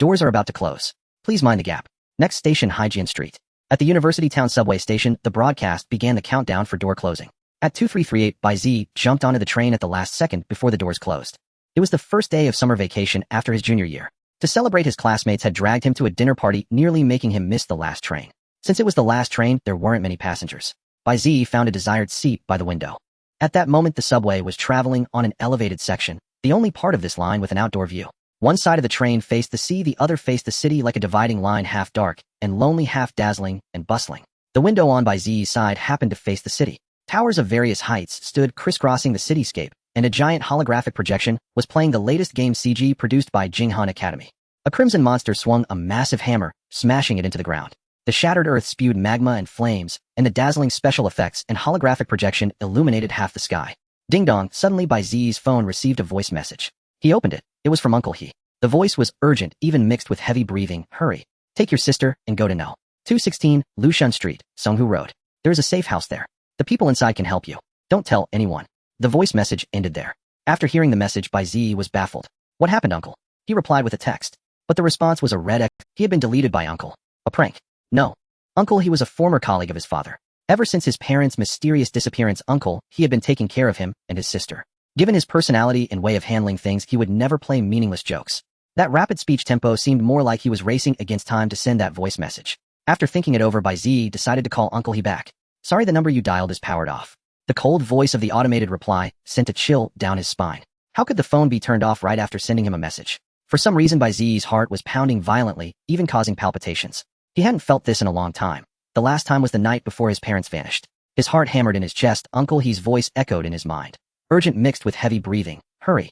Doors are about to close. Please mind the gap. Next station, Hygiene Street. At the University Town subway station, the broadcast began the countdown for door closing. At 2338, Bai Ziyi jumped onto the train at the last second before the doors closed. It was the first day of summer vacation after his junior year. To celebrate, his classmates had dragged him to a dinner party, nearly making him miss the last train. Since it was the last train, there weren't many passengers. Bai Ziyi found a desired seat by the window. At that moment, the subway was traveling on an elevated section, the only part of this line with an outdoor view. One side of the train faced the sea, the other faced the city, like a dividing line, half dark and lonely, half dazzling and bustling. The window on Bai Ziyi's side happened to face the city. Towers of various heights stood crisscrossing the cityscape, and a giant holographic projection was playing the latest game CG produced by Jinghan Academy. A crimson monster swung a massive hammer, smashing it into the ground. The shattered earth spewed magma and flames, and the dazzling special effects and holographic projection illuminated half the sky. Ding dong, suddenly Bai Ziyi's phone received a voice message. He opened it. It was from Uncle He. The voice was urgent, even mixed with heavy breathing. Hurry. Take your sister and go to No. 216, Lushun Street, Songhu Road. There is a safe house there. The people inside can help you. Don't tell anyone. The voice message ended there. After hearing the message, Bai Ziyi was baffled. What happened, Uncle? He replied with a text. But the response was a red X. He had been deleted by Uncle. A prank. No. Uncle He was a former colleague of his father. Ever since his parents' mysterious disappearance, Uncle He had been taking care of him and his sister. Given his personality and way of handling things, he would never play meaningless jokes. That rapid speech tempo seemed more like he was racing against time to send that voice message. After thinking it over, Bai Ziyi decided to call Uncle He back. Sorry, the number you dialed is powered off. The cold voice of the automated reply sent a chill down his spine. How could the phone be turned off right after sending him a message? For some reason, Bai Ziyi's heart was pounding violently, even causing palpitations. He hadn't felt this in a long time. The last time was the night before his parents vanished. His heart hammered in his chest. Uncle He's voice echoed in his mind. Urgent mixed with heavy breathing. Hurry.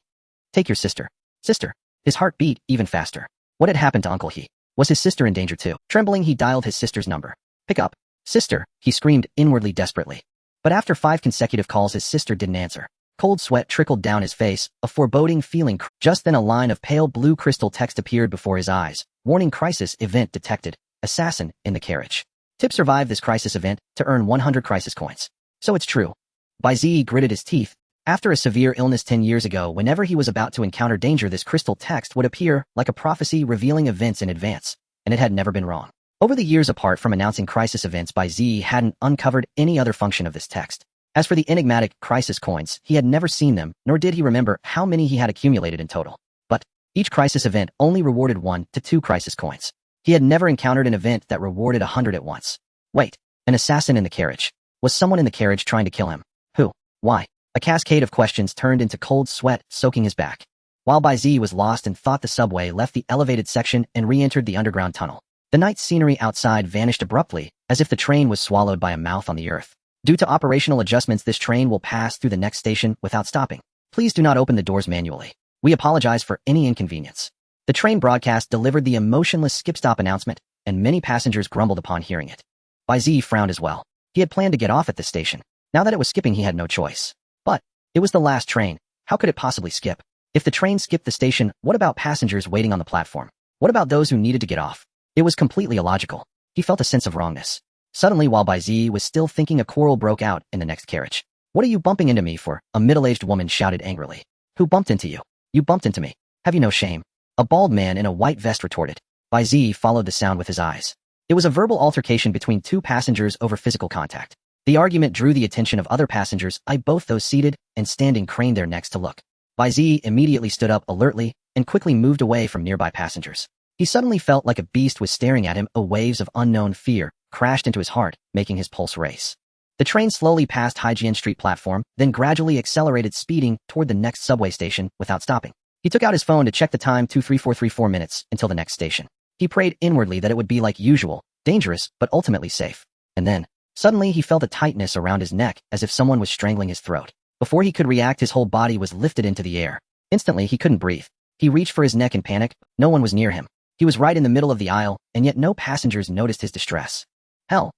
Take your sister. Sister. His heart beat even faster. What had happened to Uncle He? Was his sister in danger too? Trembling, he dialed his sister's number. Pick up. Sister, he screamed inwardly desperately. But after 5 consecutive calls, his sister didn't answer. Cold sweat trickled down his face, a foreboding feeling. Just then a line of pale blue crystal text appeared before his eyes. Warning: crisis event detected. Assassin in the carriage. Tip: survive this crisis event to earn 100 crisis coins. So it's true. Bai Ziyi gritted his teeth. After a severe illness 10 years ago, whenever he was about to encounter danger, this crystal text would appear like a prophecy revealing events in advance, and it had never been wrong. Over the years, apart from announcing crisis events, Bai Ziyi hadn't uncovered any other function of this text. As for the enigmatic crisis coins, he had never seen them, nor did he remember how many he had accumulated in total. But each crisis event only rewarded 1 to 2 crisis coins. He had never encountered an event that rewarded 100 at once. Wait, an assassin in the carriage. Was someone in the carriage trying to kill him? Who? Why? A cascade of questions turned into cold sweat, soaking his back. While Bai Ziyi was lost in thought, the subway left the elevated section and re-entered the underground tunnel. The night scenery outside vanished abruptly, as if the train was swallowed by a mouth on the earth. Due to operational adjustments, this train will pass through the next station without stopping. Please do not open the doors manually. We apologize for any inconvenience. The train broadcast delivered the emotionless skip-stop announcement, and many passengers grumbled upon hearing it. Bai Ziyi frowned as well. He had planned to get off at this station. Now that it was skipping, he had no choice. But it was the last train. How could it possibly skip? If the train skipped the station, what about passengers waiting on the platform? What about those who needed to get off? It was completely illogical. He felt a sense of wrongness. Suddenly, while Bai Ziyi was still thinking, a quarrel broke out in the next carriage. What are you bumping into me for? A middle-aged woman shouted angrily. Who bumped into you? You bumped into me. Have you no shame? A bald man in a white vest retorted. Bai Ziyi followed the sound with his eyes. It was a verbal altercation between 2 passengers over physical contact. The argument drew the attention of other passengers. Both those seated and standing craned their necks to look. Bai Ziyi immediately stood up alertly and quickly moved away from nearby passengers. He suddenly felt like a beast was staring at him. Waves of unknown fear crashed into his heart, making his pulse race. The train slowly passed Hygiene Street platform, then gradually accelerated, speeding toward the next subway station without stopping. He took out his phone to check the time: 2:34:34 minutes until the next station. He prayed inwardly that it would be like usual, dangerous, but ultimately safe. And then, suddenly he felt a tightness around his neck, as if someone was strangling his throat. Before he could react, his whole body was lifted into the air. Instantly, he couldn't breathe. He reached for his neck in panic. No one was near him. He was right in the middle of the aisle, and yet no passengers noticed his distress. Hell.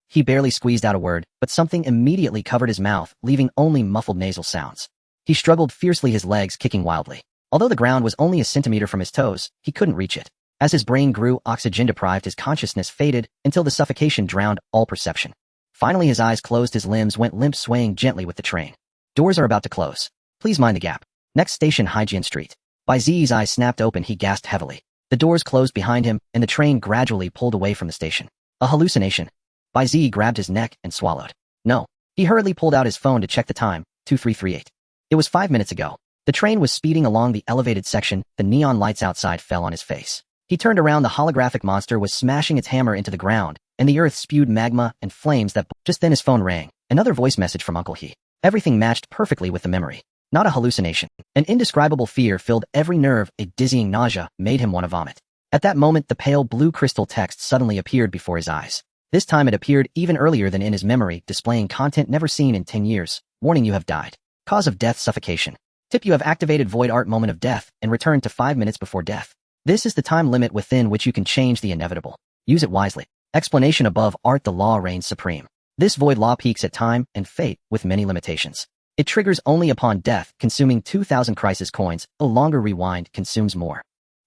He barely squeezed out a word, but something immediately covered his mouth, leaving only muffled nasal sounds. He struggled fiercely, his legs kicking wildly. Although the ground was only a centimeter from his toes, he couldn't reach it. As his brain grew oxygen-deprived, his consciousness faded until the suffocation drowned all perception. Finally, his eyes closed, his limbs went limp, swaying gently with the train. Doors are about to close. Please mind the gap. Next station, Hygiene Street. Bai Ziyi's eyes snapped open. He gasped heavily. The doors closed behind him, and the train gradually pulled away from the station. A hallucination. Bai Ziyi grabbed his neck and swallowed. No. He hurriedly pulled out his phone to check the time, 2338. It was 5 minutes ago. The train was speeding along the elevated section, the neon lights outside fell on his face. He turned around, the holographic monster was smashing its hammer into the ground, and the earth spewed magma and flames that just then his phone rang. Another voice message from Uncle He. Everything matched perfectly with the memory. Not a hallucination. An indescribable fear filled every nerve, a dizzying nausea made him want to vomit. At that moment the pale blue crystal text suddenly appeared before his eyes. This time it appeared even earlier than in his memory, displaying content never seen in 10 years. Warning: you have died. Cause of death: suffocation. Tip: you have activated void art moment of death and returned to 5 minutes before death. This is the time limit within which you can change the inevitable. Use it wisely. Explanation: above art the law reigns supreme. This void law peaks at time and fate with many limitations. It triggers only upon death, consuming 2,000 crisis coins. A longer rewind consumes more.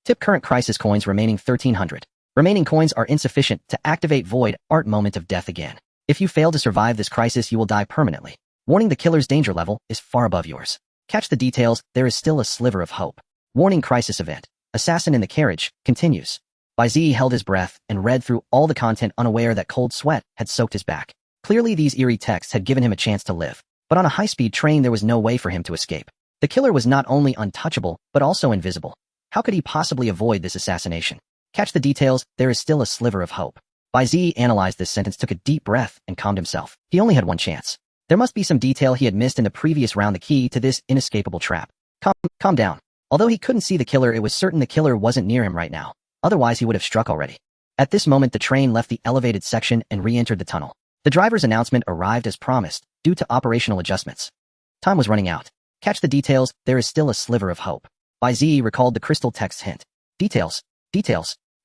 Tip: current crisis coins remaining 1,300. Remaining coins are insufficient to activate void art moment of death again. If you fail to survive this crisis, you will die permanently. Warning: the killer's danger level is far above yours. Catch the details, there is still a sliver of hope. Warning: crisis event. Assassin in the carriage continues. Bai Ziyi held his breath and read through all the content, unaware that cold sweat had soaked his back. Clearly these eerie texts had given him a chance to live. But on a high-speed train there was no way for him to escape. The killer was not only untouchable, but also invisible. How could he possibly avoid this assassination? Catch the details, there is still a sliver of hope. Bai Ziyi analyzed this sentence, took a deep breath, and calmed himself. He only had one chance. There must be some detail he had missed in the previous round, the key to this inescapable trap. Calm down. Although he couldn't see the killer, it was certain the killer wasn't near him right now. Otherwise he would have struck already. At this moment the train left the elevated section and re-entered the tunnel. The driver's announcement arrived as promised, due to operational adjustments. Time was running out. Catch the details, there is still a sliver of hope. Bai Ziyi recalled the crystal text's hint. Details.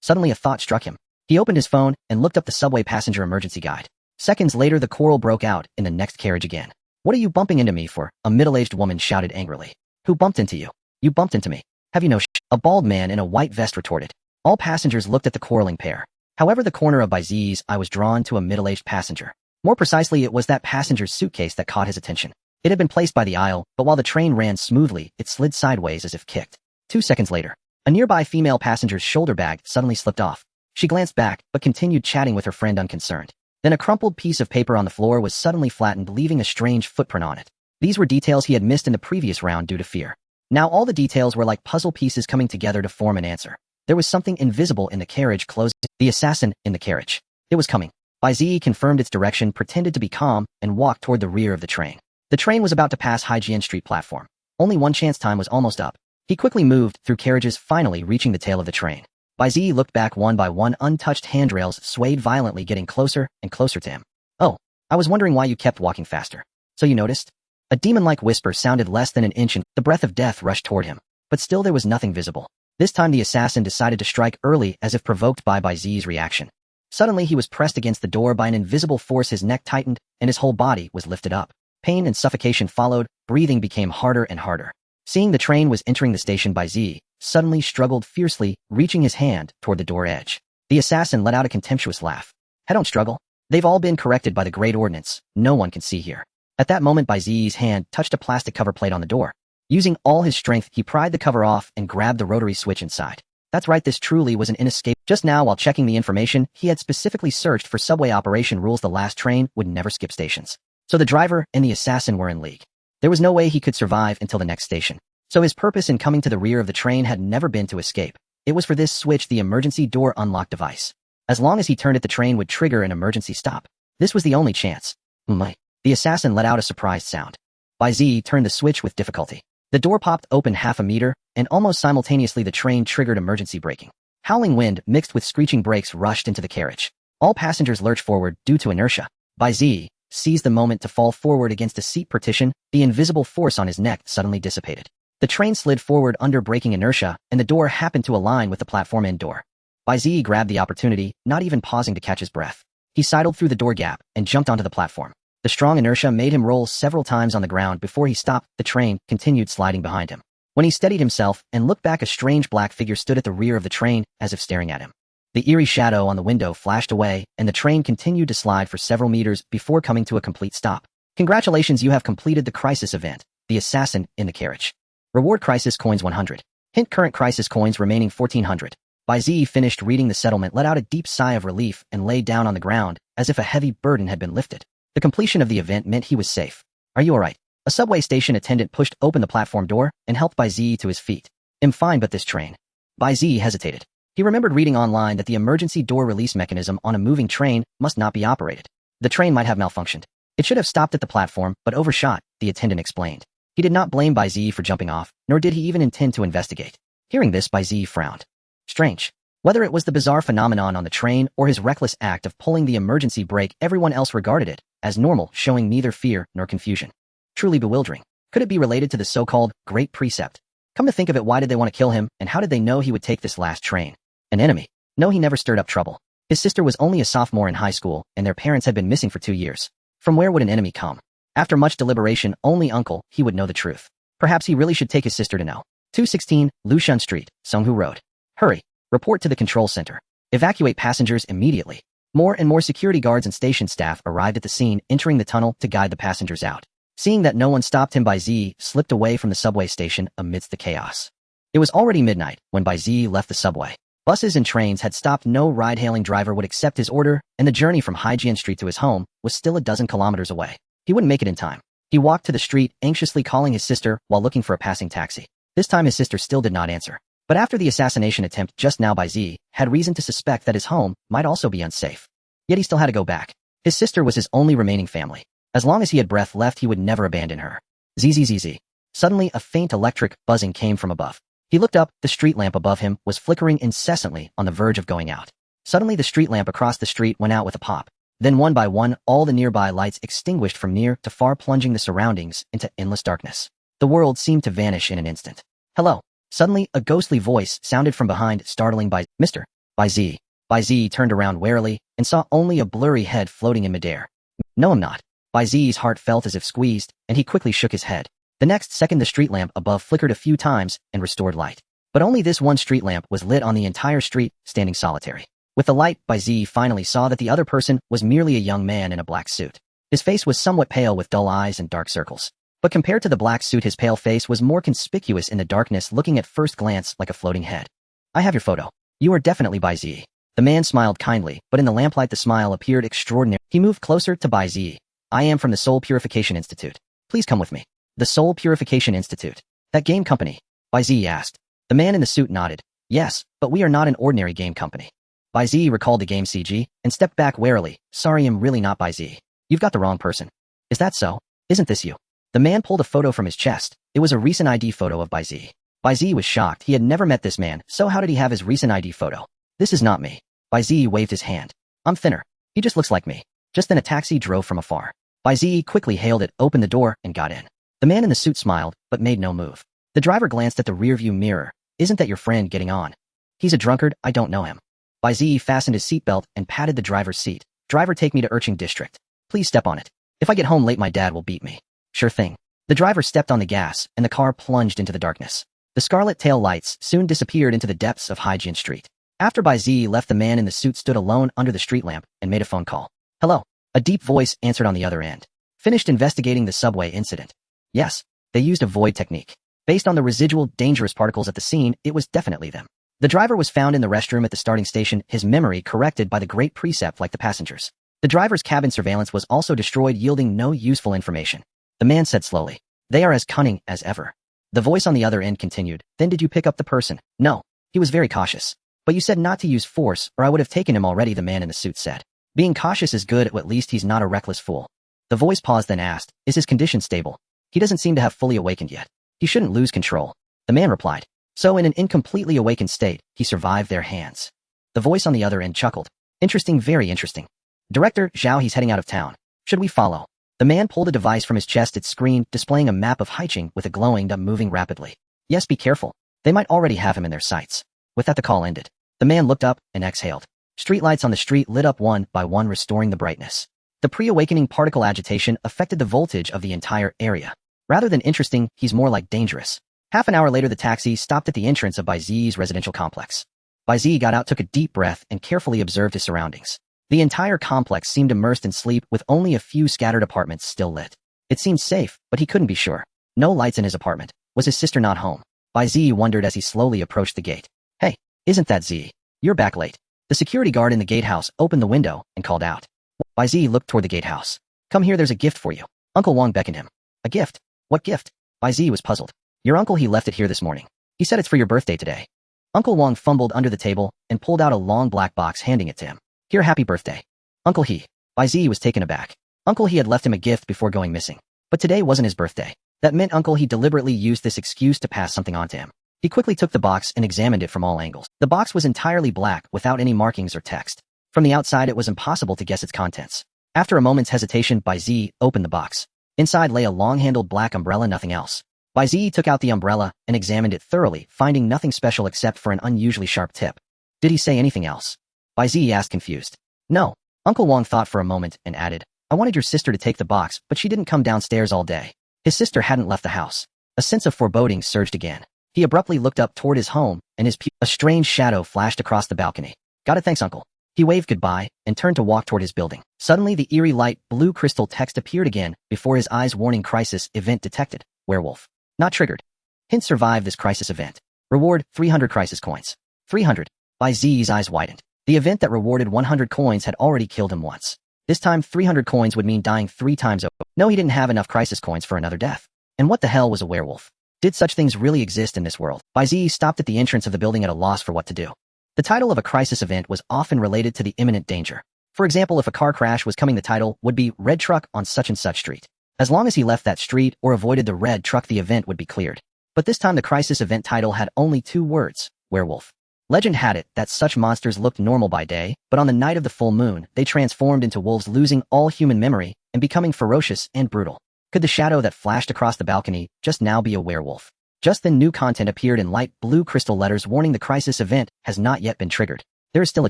Suddenly a thought struck him. He opened his phone and looked up the subway passenger emergency guide. Seconds later the quarrel broke out in the next carriage again. What are you bumping into me for? A middle-aged woman shouted angrily. Who bumped into you? You bumped into me. Have you no A bald man in a white vest retorted. All passengers looked at the quarreling pair. However, the corner of Bai Ziyi's eye was drawn to a middle-aged passenger. More precisely, it was that passenger's suitcase that caught his attention. It had been placed by the aisle, but while the train ran smoothly, it slid sideways as if kicked. 2 seconds later, a nearby female passenger's shoulder bag suddenly slipped off. She glanced back, but continued chatting with her friend unconcerned. Then a crumpled piece of paper on the floor was suddenly flattened, leaving a strange footprint on it. These were details he had missed in the previous round due to fear. Now all the details were like puzzle pieces coming together to form an answer. There was something invisible in the carriage closed. The assassin in the carriage. It was coming. Bai Ziyi confirmed its direction, pretended to be calm, and walked toward the rear of the train. The train was about to pass Haijian Street platform. Only one chance, time was almost up. He quickly moved through carriages, finally reaching the tail of the train. Bai Ziyi looked back. One by one, untouched handrails swayed violently, getting closer and closer to him. Oh, I was wondering why you kept walking faster. So you noticed? A demon-like whisper sounded less than an inch, and the breath of death rushed toward him. But still there was nothing visible. This time the assassin decided to strike early, as if provoked by Bai Ziyi's reaction. Suddenly he was pressed against the door by an invisible force. His neck tightened, and his whole body was lifted up. Pain and suffocation followed, breathing became harder and harder. Seeing the train was entering the station, Bai Ziyi suddenly struggled fiercely, reaching his hand toward the door edge. The assassin let out a contemptuous laugh. Don't struggle. They've all been corrected by the Great Ordinance. No one can see here. At that moment Bai Ziyi's hand touched a plastic cover plate on the door. Using all his strength, he pried the cover off and grabbed the rotary switch inside. That's right, this truly was an inescapable. Just now, while checking the information, he had specifically searched for subway operation rules. The last train would never skip stations. So the driver and the assassin were in league. There was no way he could survive until the next station. So his purpose in coming to the rear of the train had never been to escape. It was for this switch, the emergency door unlock device. As long as he turned it, the train would trigger an emergency stop. This was the only chance. The assassin let out a surprised sound. Bai Ziyi turned the switch with difficulty. The door popped open half a meter, and almost simultaneously the train triggered emergency braking. Howling wind mixed with screeching brakes rushed into the carriage. All passengers lurched forward due to inertia. Bai Ziyi seized the moment to fall forward against a seat partition. The invisible force on his neck suddenly dissipated. The train slid forward under braking inertia, and the door happened to align with the platform end door. Bai Ziyi grabbed the opportunity, not even pausing to catch his breath. He sidled through the door gap and jumped onto the platform. The strong inertia made him roll several times on the ground before he stopped. The train continued sliding behind him. When he steadied himself and looked back, a strange black figure stood at the rear of the train, as if staring at him. The eerie shadow on the window flashed away, and the train continued to slide for several meters before coming to a complete stop. Congratulations, you have completed the crisis event, the assassin in the carriage. Reward: crisis coins 100. Hint: current crisis coins remaining 1400. Bai Ziyi finished reading the settlement, let out a deep sigh of relief, and lay down on the ground, as if a heavy burden had been lifted. The completion of the event meant he was safe. Are you alright? A subway station attendant pushed open the platform door and helped Bai Ziyi to his feet. I'm fine, but this train. Bai Ziyi hesitated. He remembered reading online that the emergency door release mechanism on a moving train must not be operated. The train might have malfunctioned. It should have stopped at the platform, but overshot, the attendant explained. He did not blame Bai Ziyi for jumping off, nor did he even intend to investigate. Hearing this, Bai Ziyi frowned. Strange. Whether it was the bizarre phenomenon on the train or his reckless act of pulling the emergency brake, everyone else regarded it as normal, showing neither fear nor confusion. Truly bewildering. Could it be related to the so-called Great Precept? Come to think of it, why did they want to kill him, and how did they know he would take this last train? An enemy? No, he never stirred up trouble. His sister was only a sophomore in high school, and their parents had been missing for 2 years. From where would an enemy come? After much deliberation, only Uncle, he would know the truth. Perhaps he really should take his sister to know. 216, Lushun Street, Sunghu Road. Hurry. Report to the control center. Evacuate passengers immediately. More and more security guards and station staff arrived at the scene, entering the tunnel to guide the passengers out. Seeing that no one stopped him, Bai Ziyi slipped away from the subway station amidst the chaos. It was already midnight when Bai Ziyi left the subway. Buses and trains had stopped. No ride-hailing driver would accept his order, and the journey from Haijian Street to his home was still a dozen kilometers away. He wouldn't make it in time. He walked to the street, anxiously calling his sister while looking for a passing taxi. This time his sister still did not answer. But after the assassination attempt just now, Bai Ziyi had reason to suspect that his home might also be unsafe. Yet he still had to go back. His sister was his only remaining family. As long as he had breath left, he would never abandon her. Zzz. Suddenly, a faint electric buzzing came from above. He looked up. The street lamp above him was flickering incessantly, on the verge of going out. Suddenly, the street lamp across the street went out with a pop. Then one by one, all the nearby lights extinguished from near to far, plunging the surroundings into endless darkness. The world seemed to vanish in an instant. Hello. Suddenly, a ghostly voice sounded from behind, startling Bai Ziyi. Bai Ziyi turned around warily and saw only a blurry head floating in midair. No, I'm not. Bai Ziyi's heart felt as if squeezed, and he quickly shook his head. The next second, the street lamp above flickered a few times and restored light. But only this one street lamp was lit on the entire street, standing solitary. With the light, Bai Ziyi finally saw that the other person was merely a young man in a black suit. His face was somewhat pale with dull eyes and dark circles. But compared to the black suit, his pale face was more conspicuous in the darkness, looking at first glance like a floating head. I have your photo. You are definitely Bai Ziyi. The man smiled kindly, but in the lamplight the smile appeared extraordinary. He moved closer to Bai Ziyi. I am from the Soul Purification Institute. Please come with me. The Soul Purification Institute. That game company? Bai Ziyi asked. The man in the suit nodded. Yes, but we are not an ordinary game company. Bai Ziyi recalled the game CG and stepped back warily. Sorry, I'm really not Bai Ziyi. You've got the wrong person. Is that so? Isn't this you? The man pulled a photo from his chest. It was a recent ID photo of Bai Ziyi. Bai Ziyi was shocked. He had never met this man, so how did he have his recent ID photo? This is not me. Bai Ziyi waved his hand. I'm thinner. He just looks like me. Just then a taxi drove from afar. Bai Ziyi quickly hailed it, opened the door, and got in. The man in the suit smiled, but made no move. The driver glanced at the rearview mirror. Isn't that your friend getting on? He's a drunkard, I don't know him. Bai Ziyi fastened his seatbelt and patted the driver's seat. Driver, take me to Urching District. Please step on it. If I get home late, my dad will beat me. Sure thing. The driver stepped on the gas, and the car plunged into the darkness. The scarlet tail lights soon disappeared into the depths of Haijian Street. After Bai Ziyi left, the man in the suit stood alone under the street lamp and made a phone call. Hello. A deep voice answered on the other end. Finished investigating the subway incident? Yes. They used a void technique. Based on the residual dangerous particles at the scene, it was definitely them. The driver was found in the restroom at the starting station, his memory corrected by the Great Precept like the passengers. The driver's cabin surveillance was also destroyed, yielding no useful information. The man said slowly. They are as cunning as ever. The voice on the other end continued. Then did you pick up the person? No. He was very cautious. But you said not to use force, or I would have taken him already, the man in the suit said. Being cautious is good, at least he's not a reckless fool. The voice paused, then asked, is his condition stable? He doesn't seem to have fully awakened yet. He shouldn't lose control. The man replied. So in an incompletely awakened state, he survived their hands. The voice on the other end chuckled. Interesting, very interesting. Director Zhao, he's heading out of town. Should we follow? The man pulled a device from his chest. It screened, displaying a map of Haiching with a glowing dot moving rapidly. Yes, be careful. They might already have him in their sights. With that, the call ended. The man looked up and exhaled. Streetlights on the street lit up one by one, restoring the brightness. The pre-awakening particle agitation affected the voltage of the entire area. Rather than interesting, he's more like dangerous. Half an hour later, the taxi stopped at the entrance of Bai Ziyi's residential complex. Bai Ziyi got out, took a deep breath, and carefully observed his surroundings. The entire complex seemed immersed in sleep, with only a few scattered apartments still lit. It seemed safe, but he couldn't be sure. No lights in his apartment. Was his sister not home? Bai Ziyi wondered as he slowly approached the gate. Hey, isn't that Ziyi? You're back late. The security guard in the gatehouse opened the window and called out. Bai Ziyi looked toward the gatehouse. Come here, there's a gift for you. Uncle Wang beckoned him. A gift? What gift? Bai Ziyi was puzzled. Your uncle, he left it here this morning. He said it's for your birthday today. Uncle Wang fumbled under the table and pulled out a long black box, handing it to him. Here, happy birthday. Uncle he. Bai Ziyi was taken aback. Uncle he had left him a gift before going missing. But today wasn't his birthday. That meant Uncle he deliberately used this excuse to pass something on to him. He quickly took the box and examined it from all angles. The box was entirely black without any markings or text. From the outside, it was impossible to guess its contents. After a moment's hesitation, Bai Ziyi opened the box. Inside lay a long-handled black umbrella, nothing else. Bai Ziyi took out the umbrella and examined it thoroughly, finding nothing special except for an unusually sharp tip. Did he say anything else? Bai Ziyi asked, confused. No. Uncle Wang thought for a moment and added, I wanted your sister to take the box, but she didn't come downstairs all day. His sister hadn't left the house. A sense of foreboding surged again. He abruptly looked up toward his home, and a strange shadow flashed across the balcony. Got it, thanks, Uncle. He waved goodbye and turned to walk toward his building. Suddenly, the eerie light blue crystal text appeared again before his eyes, warning crisis event detected. Werewolf. Not triggered. Hint: survive this crisis event. Reward 300 crisis coins. 300. Bai Ziyi's eyes widened. The event that rewarded 100 coins had already killed him once. This time, 300 coins would mean dying 3 times over. No, he didn't have enough crisis coins for another death. And what the hell was a werewolf? Did such things really exist in this world? Bai Ziyi stopped at the entrance of the building at a loss for what to do. The title of a crisis event was often related to the imminent danger. For example, if a car crash was coming, the title would be Red Truck on such and such street. As long as he left that street or avoided the red truck, the event would be cleared. But this time the crisis event title had only 2 words, werewolf. Legend had it that such monsters looked normal by day, but on the night of the full moon, they transformed into wolves, losing all human memory and becoming ferocious and brutal. Could the shadow that flashed across the balcony just now be a werewolf? Just then, new content appeared in light blue crystal letters warning the crisis event has not yet been triggered. There is still a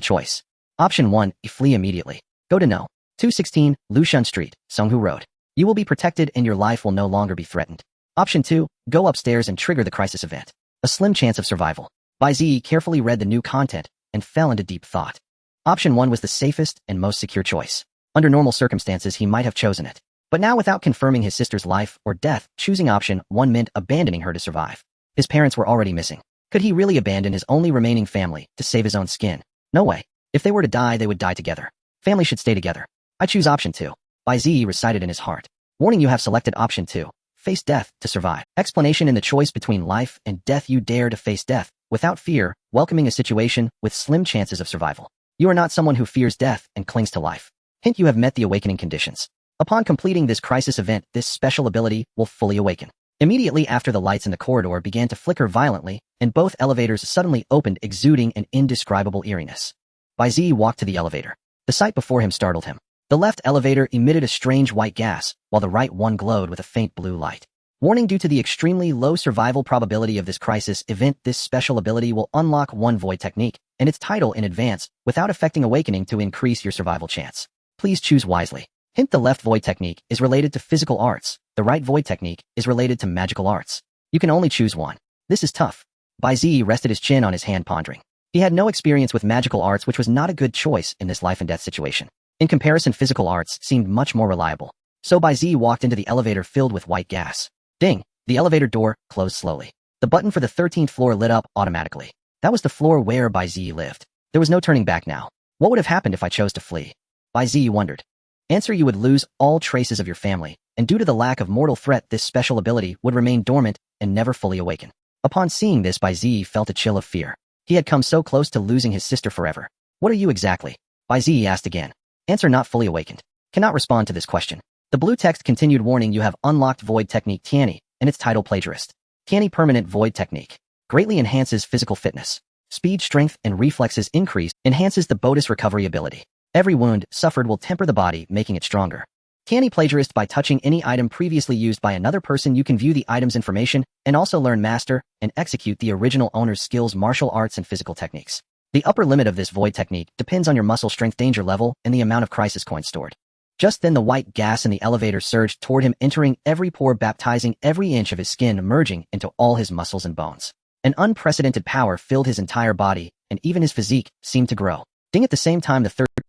choice. Option 1, flee immediately. Go to No. 216, Lushun Street, Songhu Road. You will be protected and your life will no longer be threatened. Option 2, go upstairs and trigger the crisis event. A slim chance of survival. Bai Ziyi carefully read the new content and fell into deep thought. Option 1 was the safest and most secure choice. Under normal circumstances, he might have chosen it. But now, without confirming his sister's life or death, choosing option 1 meant abandoning her to survive. His parents were already missing. Could he really abandon his only remaining family to save his own skin? No way. If they were to die, they would die together. Family should stay together. I choose option 2. Bai Ziyi recited in his heart. Warning: you have selected option 2. Face death to survive. Explanation: in the choice between life and death, you dare to face death without fear, welcoming a situation with slim chances of survival. You are not someone who fears death and clings to life. Hint: you have met the awakening conditions. Upon completing this crisis event, this special ability will fully awaken. Immediately after, the lights in the corridor began to flicker violently, and both elevators suddenly opened, exuding an indescribable eeriness. Bai Ziyi walked to the elevator. The sight before him startled him. The left elevator emitted a strange white gas, while the right one glowed with a faint blue light. Warning: due to the extremely low survival probability of this crisis event, this special ability will unlock 1 void technique and its title in advance without affecting awakening to increase your survival chance. Please choose wisely. Hint: the left void technique is related to physical arts. The right void technique is related to magical arts. You can only choose one. This is tough. Bai Ziyi rested his chin on his hand, pondering. He had no experience with magical arts, which was not a good choice in this life and death situation. In comparison, physical arts seemed much more reliable. So Bai Ziyi walked into the elevator filled with white gas. Ding! The elevator door closed slowly. The button for the 13th floor lit up automatically. That was the floor where Bai Ziyi lived. There was no turning back now. What would have happened if I chose to flee? Bai Ziyi wondered. Answer: you would lose all traces of your family, and due to the lack of mortal threat, this special ability would remain dormant and never fully awaken. Upon seeing this, Bai Ziyi felt a chill of fear. He had come so close to losing his sister forever. What are you exactly? Bai Ziyi asked again. Answer: not fully awakened. Cannot respond to this question. The blue text continued, warning: you have unlocked void technique Tianyi, and its title plagiarist. Tianyi permanent void technique. Greatly enhances physical fitness. Speed, strength, and reflexes increase, enhances the bonus recovery ability. Every wound suffered will temper the body, making it stronger. Tianyi plagiarist: by touching any item previously used by another person, you can view the item's information and also learn, master, and execute the original owner's skills, martial arts, and physical techniques. The upper limit of this void technique depends on your muscle strength, danger level, and the amount of crisis coins stored. Just then, the white gas in the elevator surged toward him, entering every pore, baptizing every inch of his skin, merging into all his muscles and bones. An unprecedented power filled his entire body, and even his physique seemed to grow. Ding! At the same time,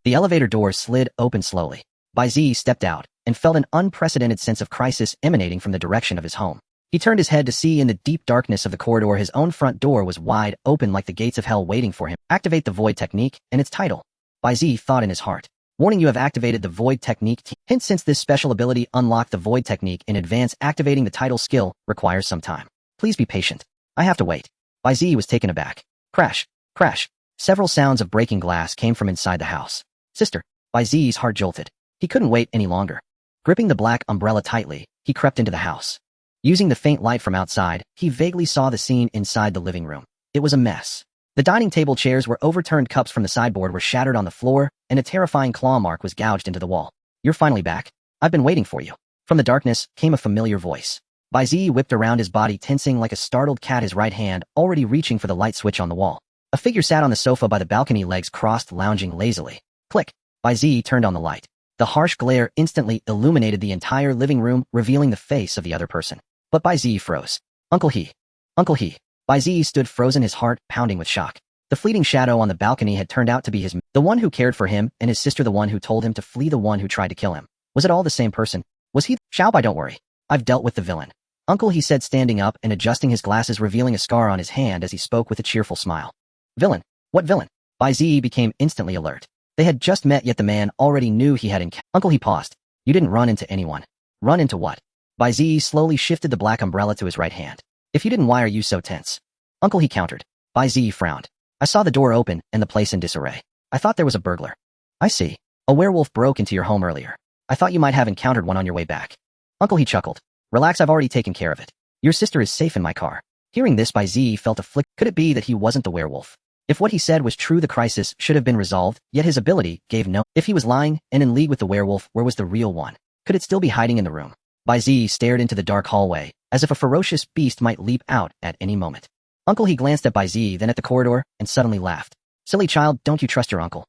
the elevator door slid open slowly. Bai Ziyi stepped out and felt an unprecedented sense of crisis emanating from the direction of his home. He turned his head to see in the deep darkness of the corridor his own front door was wide open like the gates of hell waiting for him. Activate the void technique, and its title. Bai Ziyi thought in his heart. Warning, you have activated the void technique. Hint, since this special ability unlocked the void technique in advance, activating the title skill requires some time. Please be patient. I have to wait. Bai Ziyi was taken aback. Crash. Crash. Several sounds of breaking glass came from inside the house. Sister. Bai Ziyi's heart jolted. He couldn't wait any longer. Gripping the black umbrella tightly, he crept into the house. Using the faint light from outside, he vaguely saw the scene inside the living room. It was a mess. The dining table chairs were overturned, cups from the sideboard were shattered on the floor, and a terrifying claw mark was gouged into the wall. You're finally back. I've been waiting for you. From the darkness came a familiar voice. Bai Ziyi whipped around, his body tensing like a startled cat, his right hand already reaching for the light switch on the wall. A figure sat on the sofa by the balcony, legs crossed, lounging lazily. Click. Bai Ziyi turned on the light. The harsh glare instantly illuminated the entire living room, revealing the face of the other person. But Bai Ziyi froze. Uncle He. Uncle He. Bai Ziyi stood frozen, his heart pounding with shock. The fleeting shadow on the balcony had turned out to be the one who cared for him, and his sister, the one who told him to flee, the one who tried to kill him. Was it all the same person? Was he? Bai, don't worry. I've dealt with the villain. Uncle He said, standing up and adjusting his glasses, revealing a scar on his hand as he spoke with a cheerful smile. Villain? What villain? Bai Ziyi became instantly alert. They had just met, yet the man already knew he had encountered. Uncle He paused. You didn't run into anyone. Run into what? Bai Ziyi slowly shifted the black umbrella to his right hand. If you didn't, why are you so tense? Uncle He countered. Bai Ziyi frowned. I saw the door open and the place in disarray. I thought there was a burglar. I see. A werewolf broke into your home earlier. I thought you might have encountered one on your way back. Uncle He chuckled. Relax, I've already taken care of it. Your sister is safe in my car. Hearing this, Bai Ziyi felt a flick. Could it be that he wasn't the werewolf? If what he said was true, the crisis should have been resolved, yet his ability gave no. If he was lying and in league with the werewolf, where was the real one? Could it still be hiding in the room? Bai Ziyi stared into the dark hallway, as if a ferocious beast might leap out at any moment. Uncle He glanced at Bai Ziyi, then at the corridor, and suddenly laughed. Silly child, don't you trust your uncle?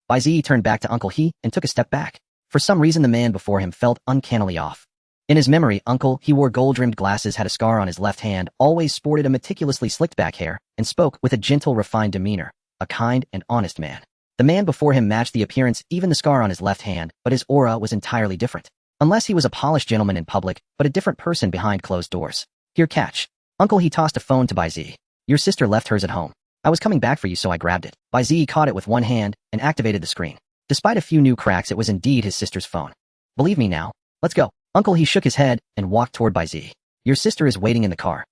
Bai Ziyi turned back to Uncle He and took a step back. For some reason, the man before him felt uncannily off. In his memory, Uncle He wore gold-rimmed glasses, had a scar on his left hand, always sported a meticulously slicked back hair, and spoke with a gentle, refined demeanor. A kind and honest man. The man before him matched the appearance, even the scar on his left hand, but his aura was entirely different. Unless he was a polished gentleman in public, but a different person behind closed doors. Here, catch. Uncle He tossed a phone to Bai Ziyi. Your sister left hers at home. I was coming back for you, so I grabbed it. Bai Ziyi caught it with one hand and activated the screen. Despite a few new cracks, it was indeed his sister's phone. Believe me now. Let's go. Uncle He shook his head and walked toward Bai Ziyi. Your sister is waiting in the car.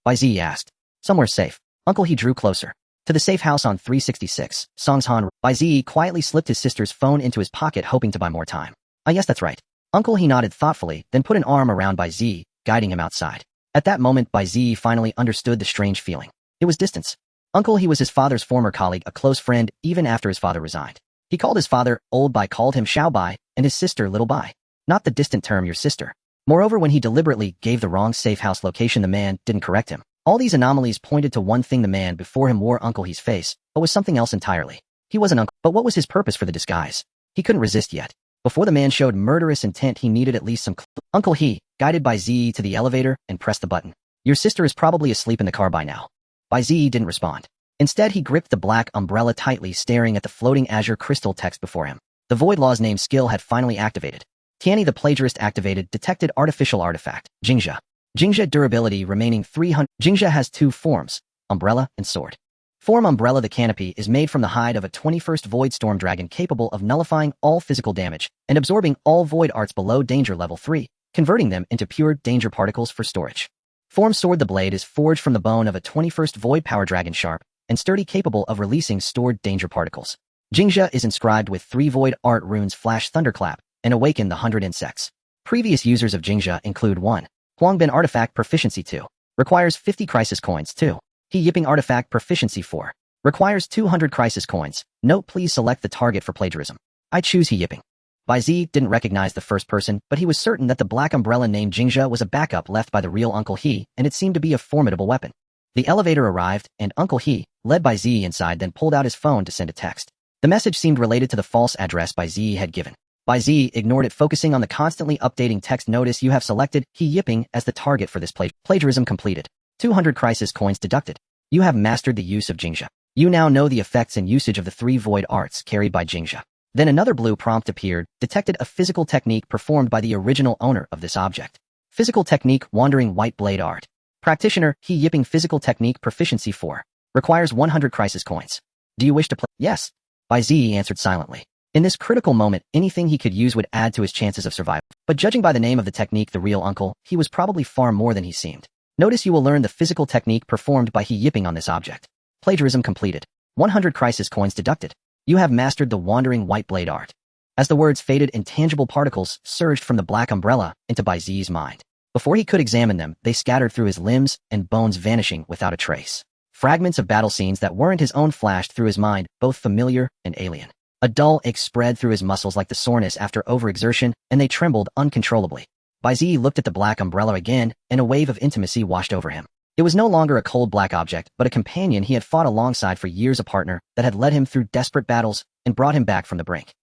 Bai Ziyi asked. Somewhere safe. Uncle He drew closer. To the safe house on 366, Songshan. Bai Ziyi quietly slipped his sister's phone into his pocket, hoping to buy more time. Ah, yes, that's right. Uncle He nodded thoughtfully, then put an arm around Bai Ziyi, guiding him outside. At that moment, Bai Ziyi finally understood the strange feeling. It was distance. Uncle He was his father's former colleague, a close friend, even after his father resigned. He called his father Old Bai, called him Xiao Bai, and his sister Little Bai. Not the distant term your sister. Moreover, when he deliberately gave the wrong safe house location, the man didn't correct him. All these anomalies pointed to one thing: the man before him wore Uncle He's face, but was something else entirely. He was an uncle, but what was his purpose for the disguise? He couldn't resist yet. Before the man showed murderous intent, he needed at least some Uncle He guided Bai Ziyi to the elevator and pressed the button. Your sister is probably asleep in the car by now. Bai Ziyi didn't respond. Instead, he gripped the black umbrella tightly, staring at the floating azure crystal text before him. The Void Law's name skill had finally activated. Tianyi the Plagiarist activated, detected artificial artifact, Jingxia. Jingxia durability remaining 300. Jingxia has two forms, umbrella and sword. Form umbrella: the canopy is made from the hide of a 21st Void Storm Dragon, capable of nullifying all physical damage and absorbing all void arts below danger level 3, converting them into pure danger particles for storage. Form sword: the blade is forged from the bone of a 21st Void Power Dragon, sharp and sturdy, capable of releasing stored danger particles. Jingxia is inscribed with 3 void art runes: Flash, Thunderclap, and Awaken the 100 Insects. Previous users of Jingxia include 1. Huangbin Artifact Proficiency 2. Requires 50 Crisis Coins. 2. He Yipping Artifact Proficiency 4. Requires 200 Crisis Coins. Note: please select the target for plagiarism. I choose He Yipping. Bai Ziyi didn't recognize the first person, but he was certain that the black umbrella named Jingxia was a backup left by the real Uncle He, and it seemed to be a formidable weapon. The elevator arrived, and Uncle He led Bai Ziyi inside, then pulled out his phone to send a text. The message seemed related to the false address Bai Ziyi had given. Bai Ziyi ignored it, focusing on the constantly updating text. Notice you have selected He Yipping as the target for this plagiarism completed. 200 Crisis Coins deducted. You have mastered the use of Jingxia. You now know the effects and usage of the 3 void arts carried by Jingxia. Then another blue prompt appeared, detected a physical technique performed by the original owner of this object. Physical Technique Wandering White Blade Art. Practitioner, He Yipping Physical Technique Proficiency 4. Requires 100 crisis coins. Do you wish to play? Yes. Bai Ziyi answered silently. In this critical moment, anything he could use would add to his chances of survival. But judging by the name of the technique the real uncle, he was probably far more than he seemed. Notice you will learn the physical technique performed by He Yipping on this object. Plagiarism completed. 100 crisis coins deducted. You have mastered the wandering white blade art. As the words faded, intangible particles surged from the black umbrella into Bai Ziyi's mind. Before he could examine them, they scattered through his limbs and bones, vanishing without a trace. Fragments of battle scenes that weren't his own flashed through his mind, both familiar and alien. A dull ache spread through his muscles like the soreness after overexertion, and they trembled uncontrollably. Bai Ziyi looked at the black umbrella again, and a wave of intimacy washed over him. It was no longer a cold black object, but a companion he had fought alongside for years, a partner that had led him through desperate battles and brought him back from the brink.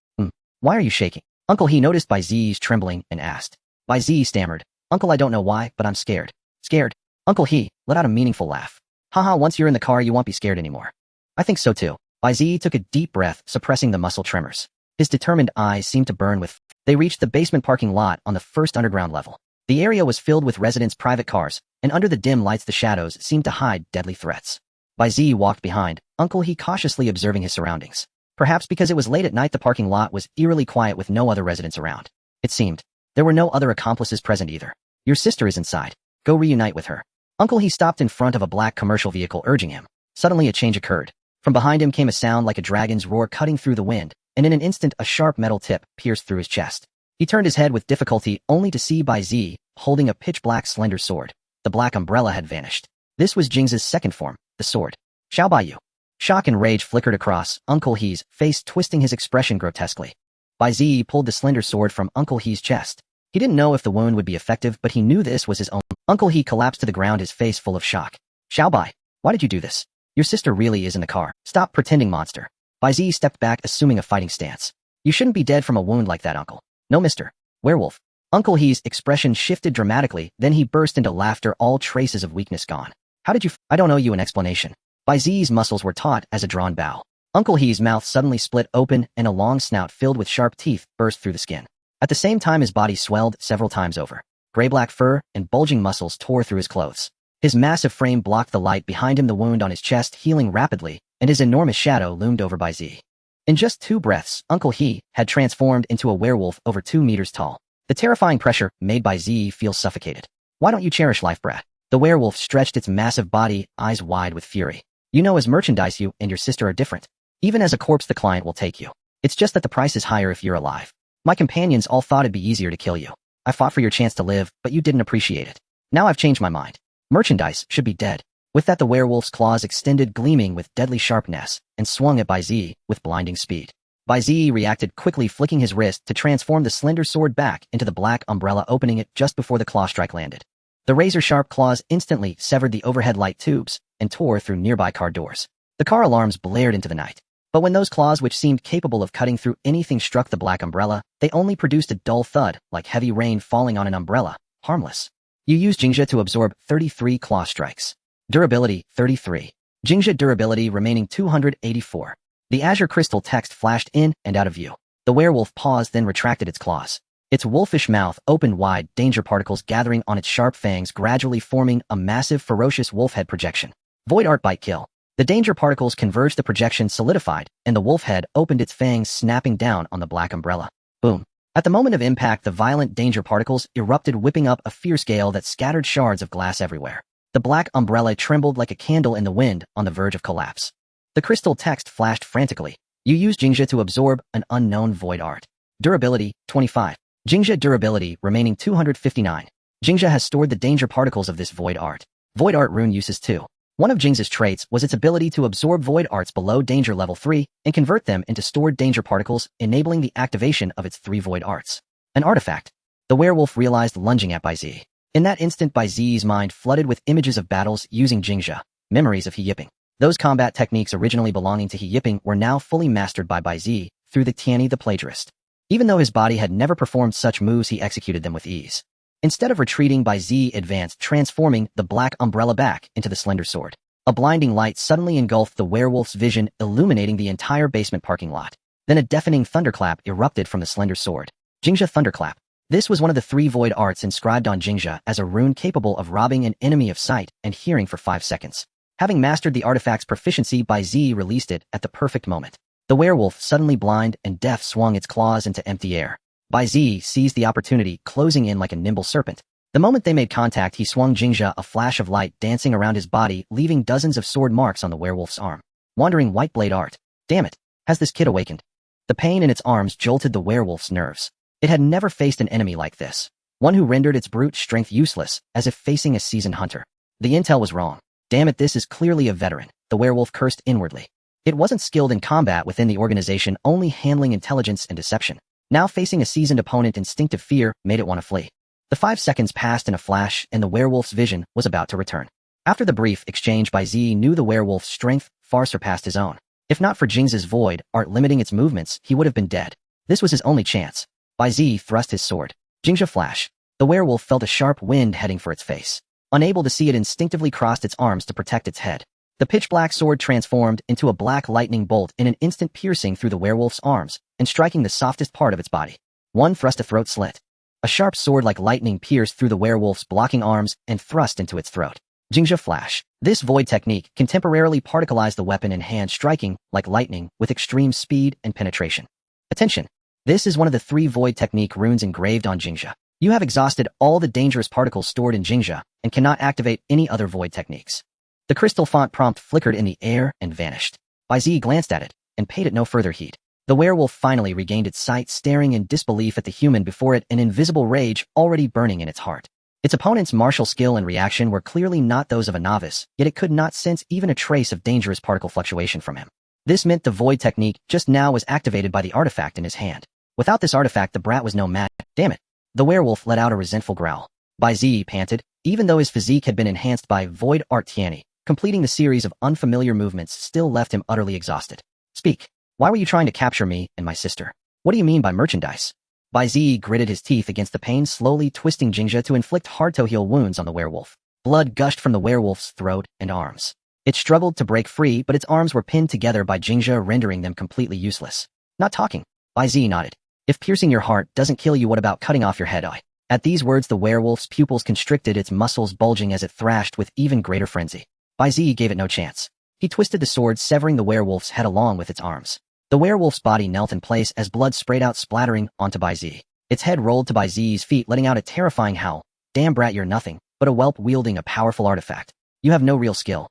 Why are you shaking? Uncle, he noticed Bai Ziyi's trembling and asked. Bai Ziyi stammered. Uncle, I don't know why, but I'm scared. Scared? Uncle, he let out a meaningful laugh. Haha, once you're in the car, you won't be scared anymore. I think so too. Bai Ziyi took a deep breath, suppressing the muscle tremors. His determined eyes seemed to burn with. They reached the basement parking lot on the first underground level. The area was filled with residents' private cars, and under the dim lights the shadows seemed to hide deadly threats. Bai Ziyi walked behind, Uncle he cautiously observing his surroundings. Perhaps because it was late at night, the parking lot was eerily quiet with no other residents around. It seemed there were no other accomplices present either. Your sister is inside. Go reunite with her. Uncle, he stopped in front of a black commercial vehicle, urging him. Suddenly a change occurred. From behind him came a sound like a dragon's roar cutting through the wind, and in an instant a sharp metal tip pierced through his chest. He turned his head with difficulty, only to see Bai Ziyi holding a pitch-black slender sword. The black umbrella had vanished. This was Jing's second form, the sword. Xiao Baiyu. Shock and rage flickered across Uncle He's face, twisting his expression grotesquely. Bai Ziyi pulled the slender sword from Uncle He's chest. He didn't know if the wound would be effective, but he knew this was his own. Uncle He collapsed to the ground, his face full of shock. Xiao Bai, why did you do this? Your sister really is in the car. Stop pretending, monster. Bai Ziyi stepped back, assuming a fighting stance. You shouldn't be dead from a wound like that, Uncle. No, Mr. Werewolf. Uncle He's expression shifted dramatically, then he burst into laughter, all traces of weakness gone. How did you I don't owe you an explanation. Bai Ziyi's muscles were taut as a drawn bow. Uncle He's mouth suddenly split open, and a long snout filled with sharp teeth burst through the skin. At the same time, his body swelled several times over. Gray-black fur and bulging muscles tore through his clothes. His massive frame blocked the light behind him, the wound on his chest healing rapidly, and his enormous shadow loomed over Bai Ziyi. In just 2 breaths, Uncle He had transformed into a werewolf over 2 meters tall. The terrifying pressure made Bai Ziyi feel suffocated. Why don't you cherish life, brat? The werewolf stretched its massive body, eyes wide with fury. You know, as merchandise, you and your sister are different. Even as a corpse, the client will take you. It's just that the price is higher if you're alive. My companions all thought it'd be easier to kill you. I fought for your chance to live, but you didn't appreciate it. Now I've changed my mind. Merchandise should be dead. With that, the werewolf's claws extended, gleaming with deadly sharpness, and swung at Bai Ziyi with blinding speed. Bai Ziyi reacted quickly, flicking his wrist to transform the slender sword back into the black umbrella, opening it just before the claw strike landed. The razor-sharp claws instantly severed the overhead light tubes and tore through nearby car doors. The car alarms blared into the night. But when those claws, which seemed capable of cutting through anything, struck the black umbrella, they only produced a dull thud, like heavy rain falling on an umbrella, harmless. You use Jingzhe to absorb 33 claw strikes. Durability, 33. Jingzhe durability remaining 284. The azure crystal text flashed in and out of view. The werewolf paused, then retracted its claws. Its wolfish mouth opened wide, danger particles gathering on its sharp fangs, gradually forming a massive, ferocious wolf head projection. Void art bite kill. The danger particles converged, the projection solidified, and the wolf head opened its fangs, snapping down on the black umbrella. Boom. At the moment of impact, the violent danger particles erupted, whipping up a fierce gale that scattered shards of glass everywhere. The black umbrella trembled like a candle in the wind, on the verge of collapse. The crystal text flashed frantically. You use Jingzhe to absorb an unknown void art. Durability, 25. Jingzhe durability remaining 259. Jingzhe has stored the danger particles of this void art. Void art rune uses too. One of Jingzhe's traits was its ability to absorb void arts below danger level 3 and convert them into stored danger particles, enabling the activation of its 3 void arts. An artifact. The werewolf realized, lunging at Bai Ziyi. In that instant, Bai Ziyi's mind flooded with images of battles using Jingzhe, memories of He Yipping. Those combat techniques originally belonging to He Yipping were now fully mastered by Bai Ziyi through the Tianyi the Plagiarist. Even though his body had never performed such moves, he executed them with ease. Instead of retreating, Bai Ziyi advanced, transforming the black umbrella back into the slender sword. A blinding light suddenly engulfed the werewolf's vision, illuminating the entire basement parking lot. Then a deafening thunderclap erupted from the slender sword. Jingzhe thunderclap. This was one of the 3 void arts inscribed on Jingjia as a rune capable of robbing an enemy of sight and hearing for 5 seconds. Having mastered the artifact's proficiency, Bai Ziyi released it at the perfect moment. The werewolf, suddenly blind and deaf, swung its claws into empty air. Bai Ziyi seized the opportunity, closing in like a nimble serpent. The moment they made contact, he swung Jingjia, a flash of light dancing around his body, leaving dozens of sword marks on the werewolf's arm. Wandering white blade art. Damn it. Has this kid awakened? The pain in its arms jolted the werewolf's nerves. It had never faced an enemy like this. One who rendered its brute strength useless, as if facing a seasoned hunter. The intel was wrong. Damn it, this is clearly a veteran. The werewolf cursed inwardly. It wasn't skilled in combat within the organization, only handling intelligence and deception. Now facing a seasoned opponent, instinctive fear made it want to flee. The 5 seconds passed in a flash, and the werewolf's vision was about to return. After the brief exchange, Bai Ziyi knew the werewolf's strength far surpassed his own. If not for Jing's void art limiting its movements, he would have been dead. This was his only chance. Bai Ziyi thrust his sword. Jingjia flash. The werewolf felt a sharp wind heading for its face. Unable to see, it instinctively crossed its arms to protect its head. The pitch-black sword transformed into a black lightning bolt in an instant, piercing through the werewolf's arms and striking the softest part of its body. One thrust, a throat slit. A sharp sword like lightning pierced through the werewolf's blocking arms and thrust into its throat. Jingjia flash. This void technique can temporarily particleize the weapon in hand, striking like lightning with extreme speed and penetration. Attention! This is one of the 3 void technique runes engraved on Jingjia. You have exhausted all the dangerous particles stored in Jingjia and cannot activate any other void techniques. The crystal font prompt flickered in the air and vanished. Bai Ziyi glanced at it and paid it no further heed. The werewolf finally regained its sight, staring in disbelief at the human before it, an invisible rage already burning in its heart. Its opponent's martial skill and reaction were clearly not those of a novice, yet it could not sense even a trace of dangerous particle fluctuation from him. This meant the void technique just now was activated by the artifact in his hand. Without this artifact, the brat was no match. Damn it. The werewolf let out a resentful growl. Bai Ziyi panted, even though his physique had been enhanced by void art Tianyi. Completing the series of unfamiliar movements still left him utterly exhausted. Speak. Why were you trying to capture me and my sister? What do you mean by merchandise? Bai Ziyi gritted his teeth against the pain, slowly twisting Jingjia to inflict hard-to-heal wounds on the werewolf. Blood gushed from the werewolf's throat and arms. It struggled to break free, but its arms were pinned together by Jingjia, rendering them completely useless. Not talking. Bai Ziyi nodded. If piercing your heart doesn't kill you, what about cutting off your head? At these words, the werewolf's pupils constricted, its muscles bulging as it thrashed with even greater frenzy. Bai Ziyi gave it no chance. He twisted the sword, severing the werewolf's head along with its arms. The werewolf's body knelt in place as blood sprayed out, splattering onto Bai Ziyi. Its head rolled to Bai Ziyi's feet, letting out a terrifying howl. Damn brat, you're nothing but a whelp wielding a powerful artifact. You have no real skill.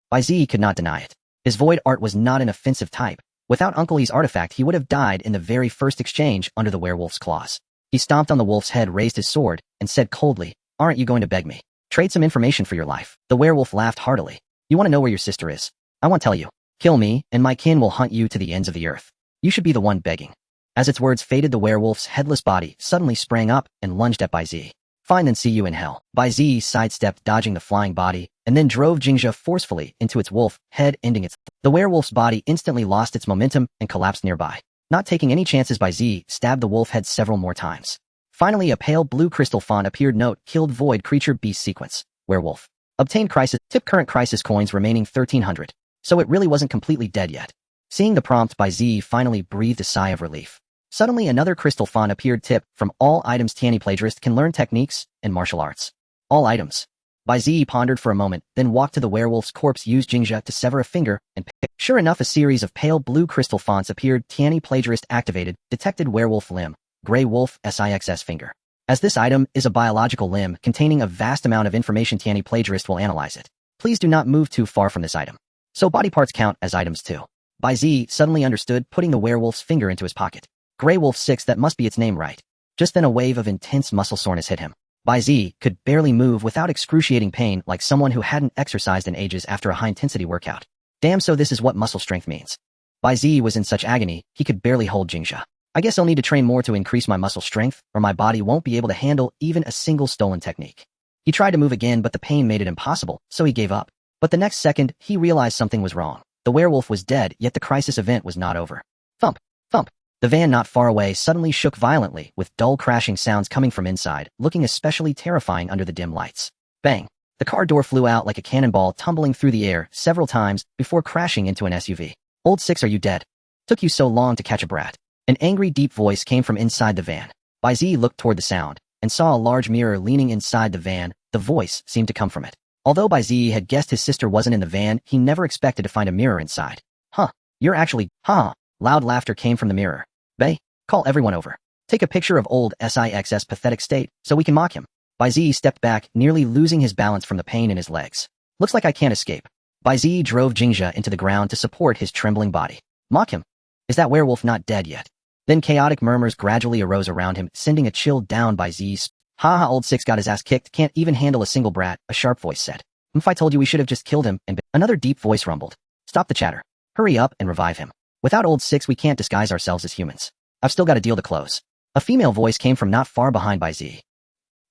Bai Ziyi could not deny it. His void art was not an offensive type. Without Uncle Yi's artifact, he would have died in the very first exchange under the werewolf's claws. He stomped on the wolf's head, raised his sword, and said coldly, "Aren't you going to beg me? Trade some information for your life." The werewolf laughed heartily. "You want to know where your sister is? I won't tell you. Kill me, and my kin will hunt you to the ends of the earth. You should be the one begging." As its words faded, the werewolf's headless body suddenly sprang up and lunged at Bai Ziyi. "Fine, then, see you in hell." Bai Ziyi sidestepped, dodging the flying body, and then drove Jingjia forcefully into its wolf head, ending its. The werewolf's body instantly lost its momentum and collapsed nearby. Not taking any chances, Bai Ziyi stabbed the wolf head several more times. Finally, a pale blue crystal font appeared. Note: killed void creature beast sequence. Werewolf. Obtained crisis. Tip: current crisis coins remaining 1,300. So it really wasn't completely dead yet. Seeing the prompt, Bai Ziyi finally breathed a sigh of relief. Suddenly, another crystal font appeared. Tip: from all items, Tianyi plagiarist can learn techniques and martial arts. All items. Bai Ziyi pondered for a moment, then walked to the werewolf's corpse, used Jingjia to sever a finger, and sure enough, a series of pale blue crystal fonts appeared. Tianyi plagiarist activated. Detected werewolf limb. Gray wolf SIXS finger. As this item is a biological limb containing a vast amount of information, Tianyi plagiarist will analyze it. Please do not move too far from this item. So body parts count as items too. Bai Ziyi suddenly understood, putting the werewolf's finger into his pocket. Gray Wolf 6, that must be its name, right? Just then a wave of intense muscle soreness hit him. Bai Ziyi could barely move without excruciating pain, like someone who hadn't exercised in ages after a high-intensity workout. Damn, so this is what muscle strength means. Bai Ziyi was in such agony, he could barely hold Jingjia. I guess I'll need to train more to increase my muscle strength, or my body won't be able to handle even a single stolen technique. He tried to move again, but the pain made it impossible, so he gave up. But the next second, he realized something was wrong. The werewolf was dead, yet the crisis event was not over. Thump! Thump! The van not far away suddenly shook violently, with dull crashing sounds coming from inside, looking especially terrifying under the dim lights. Bang! The car door flew out like a cannonball, tumbling through the air several times before crashing into an SUV. "Old Six, are you dead? Took you so long to catch a brat." An angry, deep voice came from inside the van. Bai Ziyi looked toward the sound and saw a large mirror leaning inside the van. The voice seemed to come from it. Although Bai Ziyi had guessed his sister wasn't in the van, he never expected to find a mirror inside. Huh, you're actually, huh? Loud laughter came from the mirror. Bai, call everyone over. Take a picture of old Six's pathetic state so we can mock him. Bai Ziyi stepped back, nearly losing his balance from the pain in his legs. Looks like I can't escape. Bai Ziyi drove Jingjia into the ground to support his trembling body. Mock him. Is that werewolf not dead yet? Then chaotic murmurs gradually arose around him, sending a chill down Bai Ziyi's. Ha, old Six got his ass kicked, can't even handle a single brat, a sharp voice said. If I told you we should have just killed him, and another deep voice rumbled. Stop the chatter. Hurry up and revive him. Without old Six we can't disguise ourselves as humans. I've still got a deal to close. A female voice came from not far behind Bai Ziyi.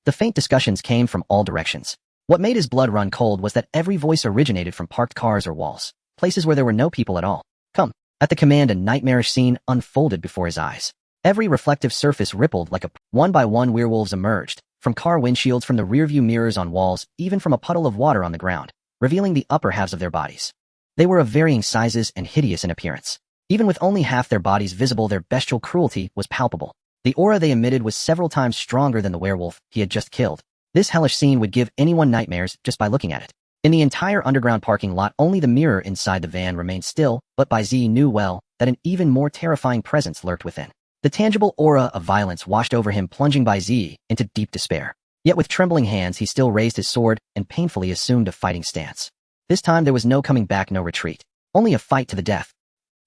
The faint discussions came from all directions. What made his blood run cold was that every voice originated from parked cars or walls, places where there were no people at all. Come. At the command, a nightmarish scene unfolded before his eyes. Every reflective surface rippled like a... One by one werewolves emerged, from car windshields, from the rearview mirrors on walls, even from a puddle of water on the ground, revealing the upper halves of their bodies. They were of varying sizes and hideous in appearance. Even with only half their bodies visible, their bestial cruelty was palpable. The aura they emitted was several times stronger than the werewolf he had just killed. This hellish scene would give anyone nightmares just by looking at it. In the entire underground parking lot, only the mirror inside the van remained still, but Bai Ziyi knew well that an even more terrifying presence lurked within. The tangible aura of violence washed over him, plunging Bai Ziyi into deep despair. Yet with trembling hands, he still raised his sword and painfully assumed a fighting stance. This time there was no coming back, no retreat. Only a fight to the death.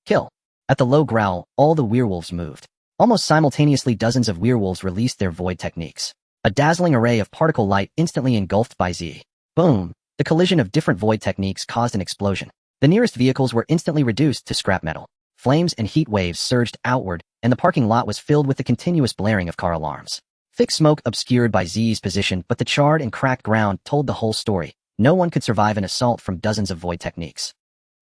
Kill. At the low growl, all the werewolves moved. Almost simultaneously, dozens of werewolves released their void techniques. A dazzling array of particle light instantly engulfed Bai Ziyi. Boom! The collision of different void techniques caused an explosion. The nearest vehicles were instantly reduced to scrap metal. Flames and heat waves surged outward, and the parking lot was filled with the continuous blaring of car alarms. Thick smoke obscured Bai Ziyi's position, but the charred and cracked ground told the whole story. No one could survive an assault from dozens of void techniques.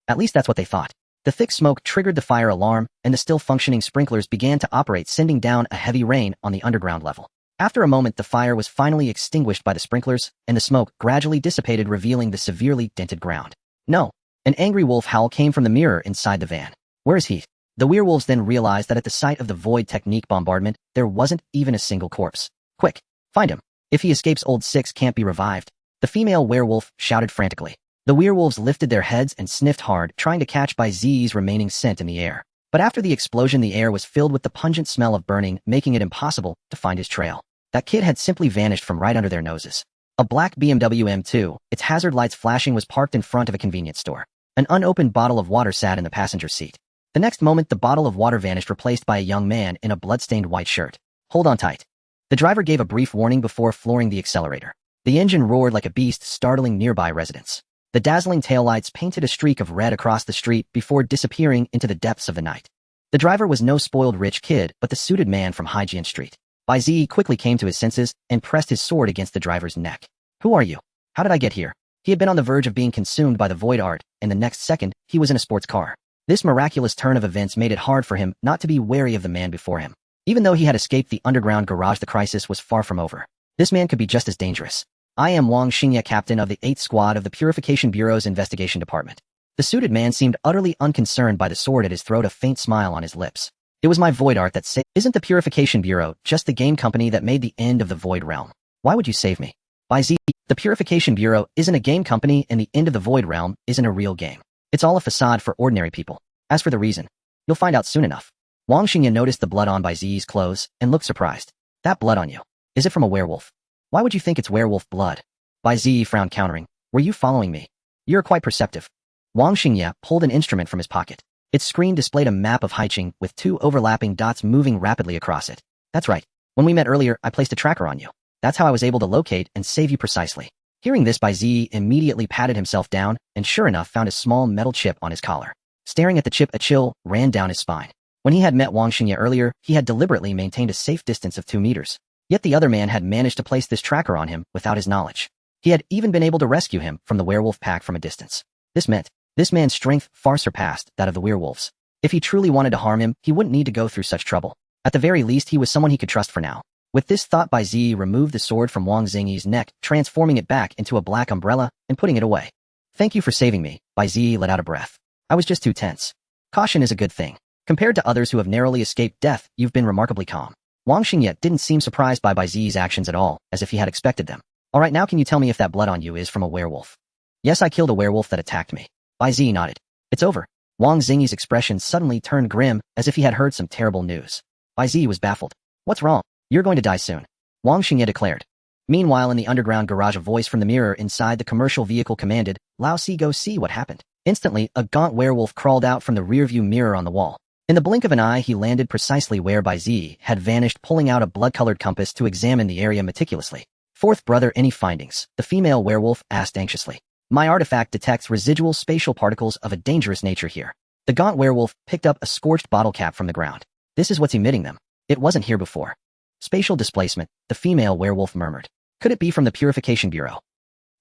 At least that's what they thought. The thick smoke triggered the fire alarm, and the still functioning sprinklers began to operate, sending down a heavy rain on the underground level. After a moment, the fire was finally extinguished by the sprinklers, and the smoke gradually dissipated, revealing the severely dented ground. No! An angry wolf howl came from the mirror inside the van. Where is he? The werewolves then realized that at the site of the void technique bombardment, there wasn't even a single corpse. Quick! Find him! If he escapes, old Six can't be revived. The female werewolf shouted frantically. The werewolves lifted their heads and sniffed hard, trying to catch Bai Ziyi's remaining scent in the air. But after the explosion, the air was filled with the pungent smell of burning, making it impossible to find his trail. That kid had simply vanished from right under their noses. A black BMW M2, its hazard lights flashing, was parked in front of a convenience store. An unopened bottle of water sat in the passenger seat. The next moment, the bottle of water vanished, replaced by a young man in a blood-stained white shirt. Hold on tight. The driver gave a brief warning before flooring the accelerator. The engine roared like a beast, startling nearby residents. The dazzling taillights painted a streak of red across the street before disappearing into the depths of the night. The driver was no spoiled rich kid, but the suited man from Hygiene Street. Bai Ziyi quickly came to his senses and pressed his sword against the driver's neck. Who are you? How did I get here? He had been on the verge of being consumed by the void art, and the next second, he was in a sports car. This miraculous turn of events made it hard for him not to be wary of the man before him. Even though he had escaped the underground garage, the crisis was far from over. This man could be just as dangerous. I am Wang Xingye, captain of the 8th Squad of the Purification Bureau's Investigation Department. The suited man seemed utterly unconcerned by the sword at his throat, a faint smile on his lips. It was my void art that saved. Isn't the Purification Bureau just the game company that made the end of the void realm? Why would you save me? Bai Ziyi, the Purification Bureau isn't a game company, and the end of the void realm isn't a real game. It's all a facade for ordinary people. As for the reason, you'll find out soon enough. Wang Xingye noticed the blood on Bai Ziyi's clothes and looked surprised. That blood on you. Is it from a werewolf? Why would you think it's werewolf blood? Bai Ziyi frowned, countering. Were you following me? You're quite perceptive. Wang Xingye pulled an instrument from his pocket. Its screen displayed a map of Haiqing with 2 overlapping dots moving rapidly across it. That's right. When we met earlier, I placed a tracker on you. That's how I was able to locate and save you precisely. Hearing this, Bai Ziyi immediately patted himself down and sure enough found a small metal chip on his collar. Staring at the chip, a chill ran down his spine. When he had met Wang Xingye earlier, he had deliberately maintained a safe distance of 2 meters. Yet the other man had managed to place this tracker on him without his knowledge. He had even been able to rescue him from the werewolf pack from a distance. This meant this man's strength far surpassed that of the werewolves. If he truly wanted to harm him, he wouldn't need to go through such trouble. At the very least, he was someone he could trust for now. With this thought, Bai Ziyi removed the sword from Wang Xingye's neck, transforming it back into a black umbrella and putting it away. Thank you for saving me. Bai Ziyi let out a breath. I was just too tense. Caution is a good thing. Compared to others who have narrowly escaped death, you've been remarkably calm. Wang Xingye didn't seem surprised by Bai Ziyi's actions at all, as if he had expected them. Alright, now can you tell me if that blood on you is from a werewolf? Yes, I killed a werewolf that attacked me. Bai Ziyi nodded. It's over. Wang Xingye's expression suddenly turned grim, as if he had heard some terrible news. Bai Ziyi was baffled. What's wrong? You're going to die soon. Wang Xingye declared. Meanwhile, in the underground garage, a voice from the mirror inside the commercial vehicle commanded, Lao Si, go see what happened. Instantly, a gaunt werewolf crawled out from the rearview mirror on the wall. In the blink of an eye, he landed precisely where Bai Ziyi had vanished, pulling out a blood-colored compass to examine the area meticulously. Fourth brother, any findings? The female werewolf asked anxiously. My artifact detects residual spatial particles of a dangerous nature here. The gaunt werewolf picked up a scorched bottle cap from the ground. This is what's emitting them. It wasn't here before. Spatial displacement, the female werewolf murmured. Could it be from the Purification Bureau?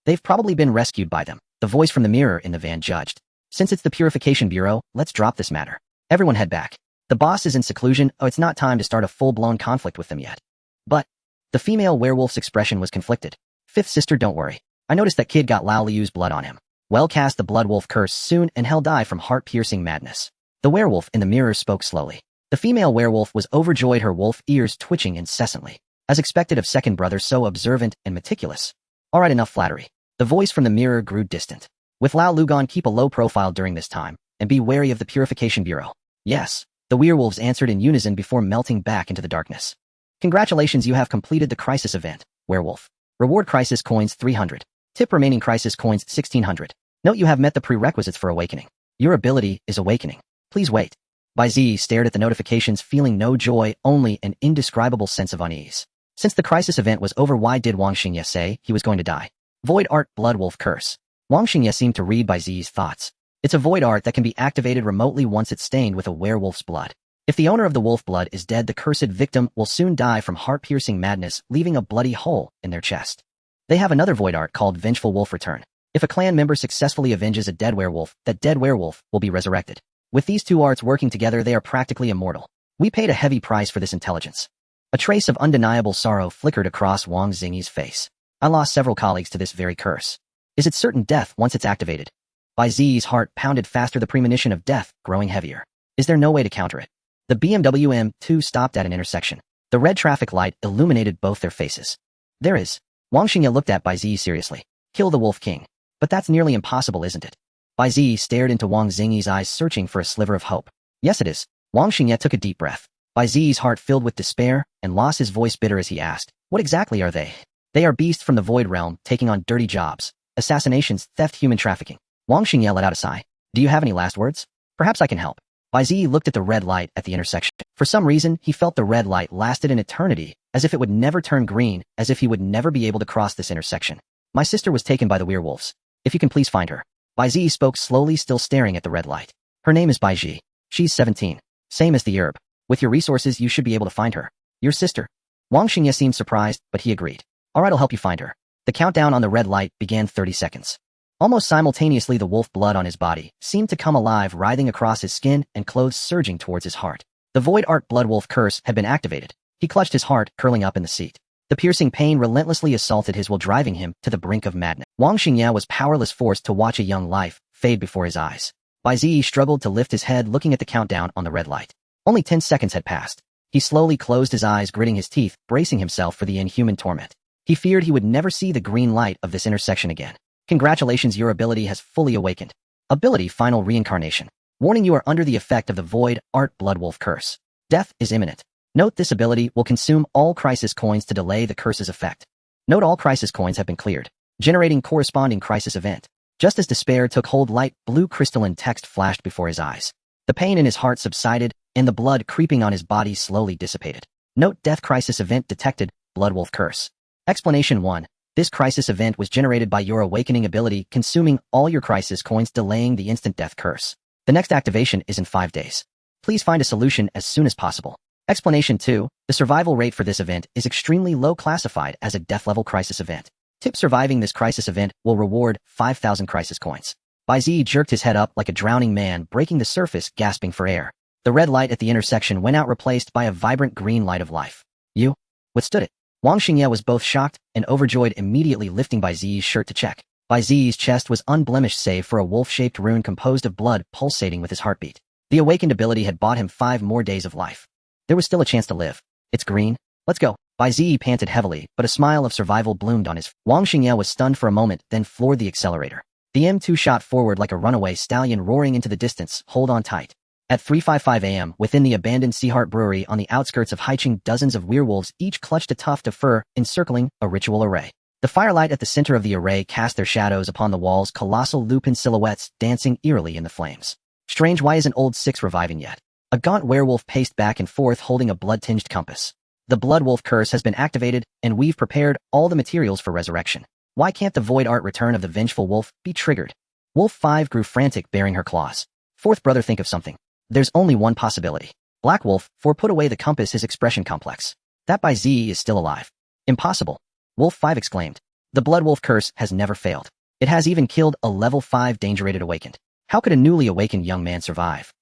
They've probably been rescued by them, the voice from the mirror in the van judged. Since it's the Purification Bureau, let's drop this matter. Everyone head back. The boss is in seclusion. Oh, it's not time to start a full-blown conflict with them yet. But the female werewolf's expression was conflicted. Fifth sister, don't worry. I noticed that kid got Lao Liu's blood on him. Well, cast the blood wolf curse soon and he'll die from heart-piercing madness. The werewolf in the mirror spoke slowly. The female werewolf was overjoyed, her wolf ears twitching incessantly. As expected of second brother, so observant and meticulous. Alright, enough flattery. The voice from the mirror grew distant. With Lao Lugon, keep a low profile during this time, and be wary of the Purification Bureau. Yes, the werewolves answered in unison before melting back into the darkness. Congratulations, you have completed the crisis event, werewolf. Reward crisis coins 300. Tip remaining crisis coins 1600. Note you have met the prerequisites for awakening. Your ability is awakening. Please wait. Bai Ziyi stared at the notifications, feeling no joy, only an indescribable sense of unease. Since the crisis event was over, why did Wang Xingye say he was going to die? Void Art Blood Wolf Curse. Wang Xingye seemed to read Bai Ziyi's thoughts. It's a void art that can be activated remotely once it's stained with a werewolf's blood. If the owner of the wolf blood is dead, the cursed victim will soon die from heart-piercing madness, leaving a bloody hole in their chest. They have another void art called Vengeful Wolf Return. If a clan member successfully avenges a dead werewolf, that dead werewolf will be resurrected. With these two arts working together, they are practically immortal. We paid a heavy price for this intelligence. A trace of undeniable sorrow flickered across Wang Xingye's face. I lost several colleagues to this very curse. Is it certain death once it's activated? Bai Ziyi's heart pounded faster, the premonition of death growing heavier. Is there no way to counter it? The BMW M2 stopped at an intersection. The red traffic light illuminated both their faces. There is. Wang Xingye looked at Bai Ziyi seriously. Kill the Wolf King. But that's nearly impossible, isn't it? Bai Ziyi stared into Wang Xingye's eyes, searching for a sliver of hope. Yes, it is. Wang Xingye took a deep breath. Bai Ziyi's heart filled with despair and lost his voice bitter as he asked, what exactly are they? They are beasts from the Void Realm, taking on dirty jobs, assassinations, theft, human trafficking. Wang Xingye let out a sigh. Do you have any last words? Perhaps I can help. Bai Ziyi looked at the red light at the intersection. For some reason, he felt the red light lasted an eternity, as if it would never turn green, as if he would never be able to cross this intersection. My sister was taken by the werewolves. If you can please find her. Bai Ziyi spoke slowly, still staring at the red light. Her name is Bai Ziyi. She's 17. Same as the herb. With your resources, you should be able to find her. Your sister. Wang Xingye seemed surprised, but he agreed. Alright, I'll help you find her. The countdown on the red light began 30 seconds. Almost simultaneously, the wolf blood on his body seemed to come alive, writhing across his skin and clothes surging towards his heart. The Void Art Blood Wolf curse had been activated. He clutched his heart, curling up in the seat. The piercing pain relentlessly assaulted his will, driving him to the brink of madness. Wang Xingye was powerless, forced to watch a young life fade before his eyes. Bai Ziyi struggled to lift his head, looking at the countdown on the red light. Only 10 seconds had passed. He slowly closed his eyes, gritting his teeth, bracing himself for the inhuman torment. He feared he would never see the green light of this intersection again. Congratulations, your ability has fully awakened. Ability Final Reincarnation. Warning, you are under the effect of the Void Art Blood Wolf curse. Death is imminent. Note, this ability will consume all crisis coins to delay the curse's effect. Note, all crisis coins have been cleared, generating corresponding crisis event. Just as despair took hold, light blue crystalline text flashed before his eyes. The pain in his heart subsided, and the blood creeping on his body slowly dissipated. Note, death crisis event detected, Blood Wolf curse. Explanation 1. This crisis event was generated by your awakening ability, consuming all your crisis coins, delaying the instant death curse. The next activation is in 5 days. Please find a solution as soon as possible. Explanation 2. The survival rate for this event is extremely low, classified as a death level crisis event. Tip: surviving this crisis event will reward 5,000 crisis coins. Bai Ziyi jerked his head up like a drowning man, breaking the surface, gasping for air. The red light at the intersection went out, replaced by a vibrant green light of life. You withstood it. Wang Xingye was both shocked and overjoyed, immediately lifting Bai Ziyi's shirt to check. Bai Ziyi's chest was unblemished save for a wolf-shaped rune composed of blood pulsating with his heartbeat. The awakened ability had bought him 5 more days of life. There was still a chance to live. It's green. Let's go. Bai Ziyi panted heavily, but a smile of survival bloomed on his face. Wang Xingye was stunned for a moment, then floored the accelerator. The M2 shot forward like a runaway stallion roaring into the distance. Hold on tight. At 3:55 a.m., within the abandoned Seaheart Brewery on the outskirts of Haicheng, dozens of werewolves each clutched a tuft of fur, encircling a ritual array. The firelight at the center of the array cast their shadows upon the walls, colossal lupin silhouettes dancing eerily in the flames. Strange, why isn't Old Six reviving yet? A gaunt werewolf paced back and forth holding a blood-tinged compass. The Blood Wolf curse has been activated, and we've prepared all the materials for resurrection. Why can't the void art return of the vengeful wolf be triggered? Wolf 5 grew frantic, baring her claws. Fourth brother, think of something. There's only one possibility. Black Wolf 4 put away the compass, his expression complex. That Bai Ziyi is still alive. Impossible. Wolf 5 exclaimed. The Blood Wolf curse has never failed. It has even killed a level 5 danger-rated awakened. How could a newly awakened young man survive?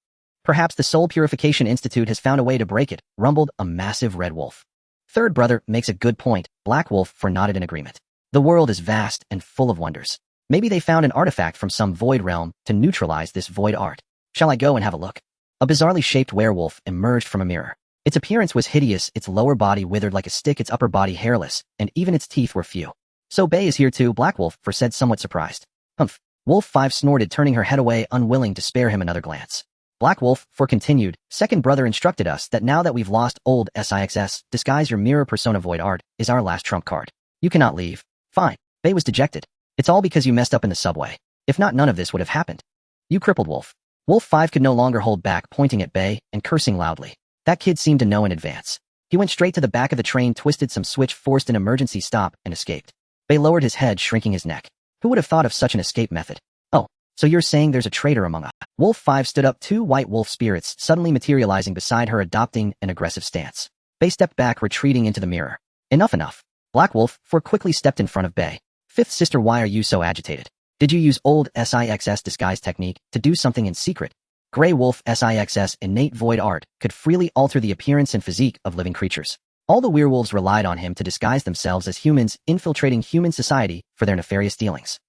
Perhaps the Soul Purification Institute has found a way to break it, rumbled a massive red wolf. Third brother makes a good point. Black Wolf 4 nodded in agreement. The world is vast and full of wonders. Maybe they found an artifact from some void realm to neutralize this void art. Shall I go and have a look? A bizarrely shaped werewolf emerged from a mirror. Its appearance was hideous, its lower body withered like a stick, its upper body hairless, and even its teeth were few. So Bai is here too, Black Wolf 4 said, somewhat surprised. Humph. Wolf 5 snorted, turning her head away, unwilling to spare him another glance. Black Wolf 4 continued, second brother instructed us that now that we've lost old SIXS, disguise your mirror persona void art is our last trump card. You cannot leave. Fine. Bai was dejected. It's all because you messed up in the subway. If not, none of this would have happened. You crippled Wolf. Wolf 5 could no longer hold back, pointing at Bai and cursing loudly. That kid seemed to know in advance. He went straight to the back of the train, twisted some switch, forced an emergency stop, and escaped. Bai lowered his head, shrinking his neck. Who would have thought of such an escape method? Oh, so you're saying there's a traitor among us? Wolf 5 stood up, two white wolf spirits suddenly materializing beside her, adopting an aggressive stance. Bai stepped back, retreating into the mirror. Enough. Black Wolf 4 quickly stepped in front of Bai. Fifth sister, why are you so agitated? Did you use old SIXS disguise technique to do something in secret? Grey Wolf SIXS innate void art could freely alter the appearance and physique of living creatures. All the werewolves relied on him to disguise themselves as humans, infiltrating human society for their nefarious dealings.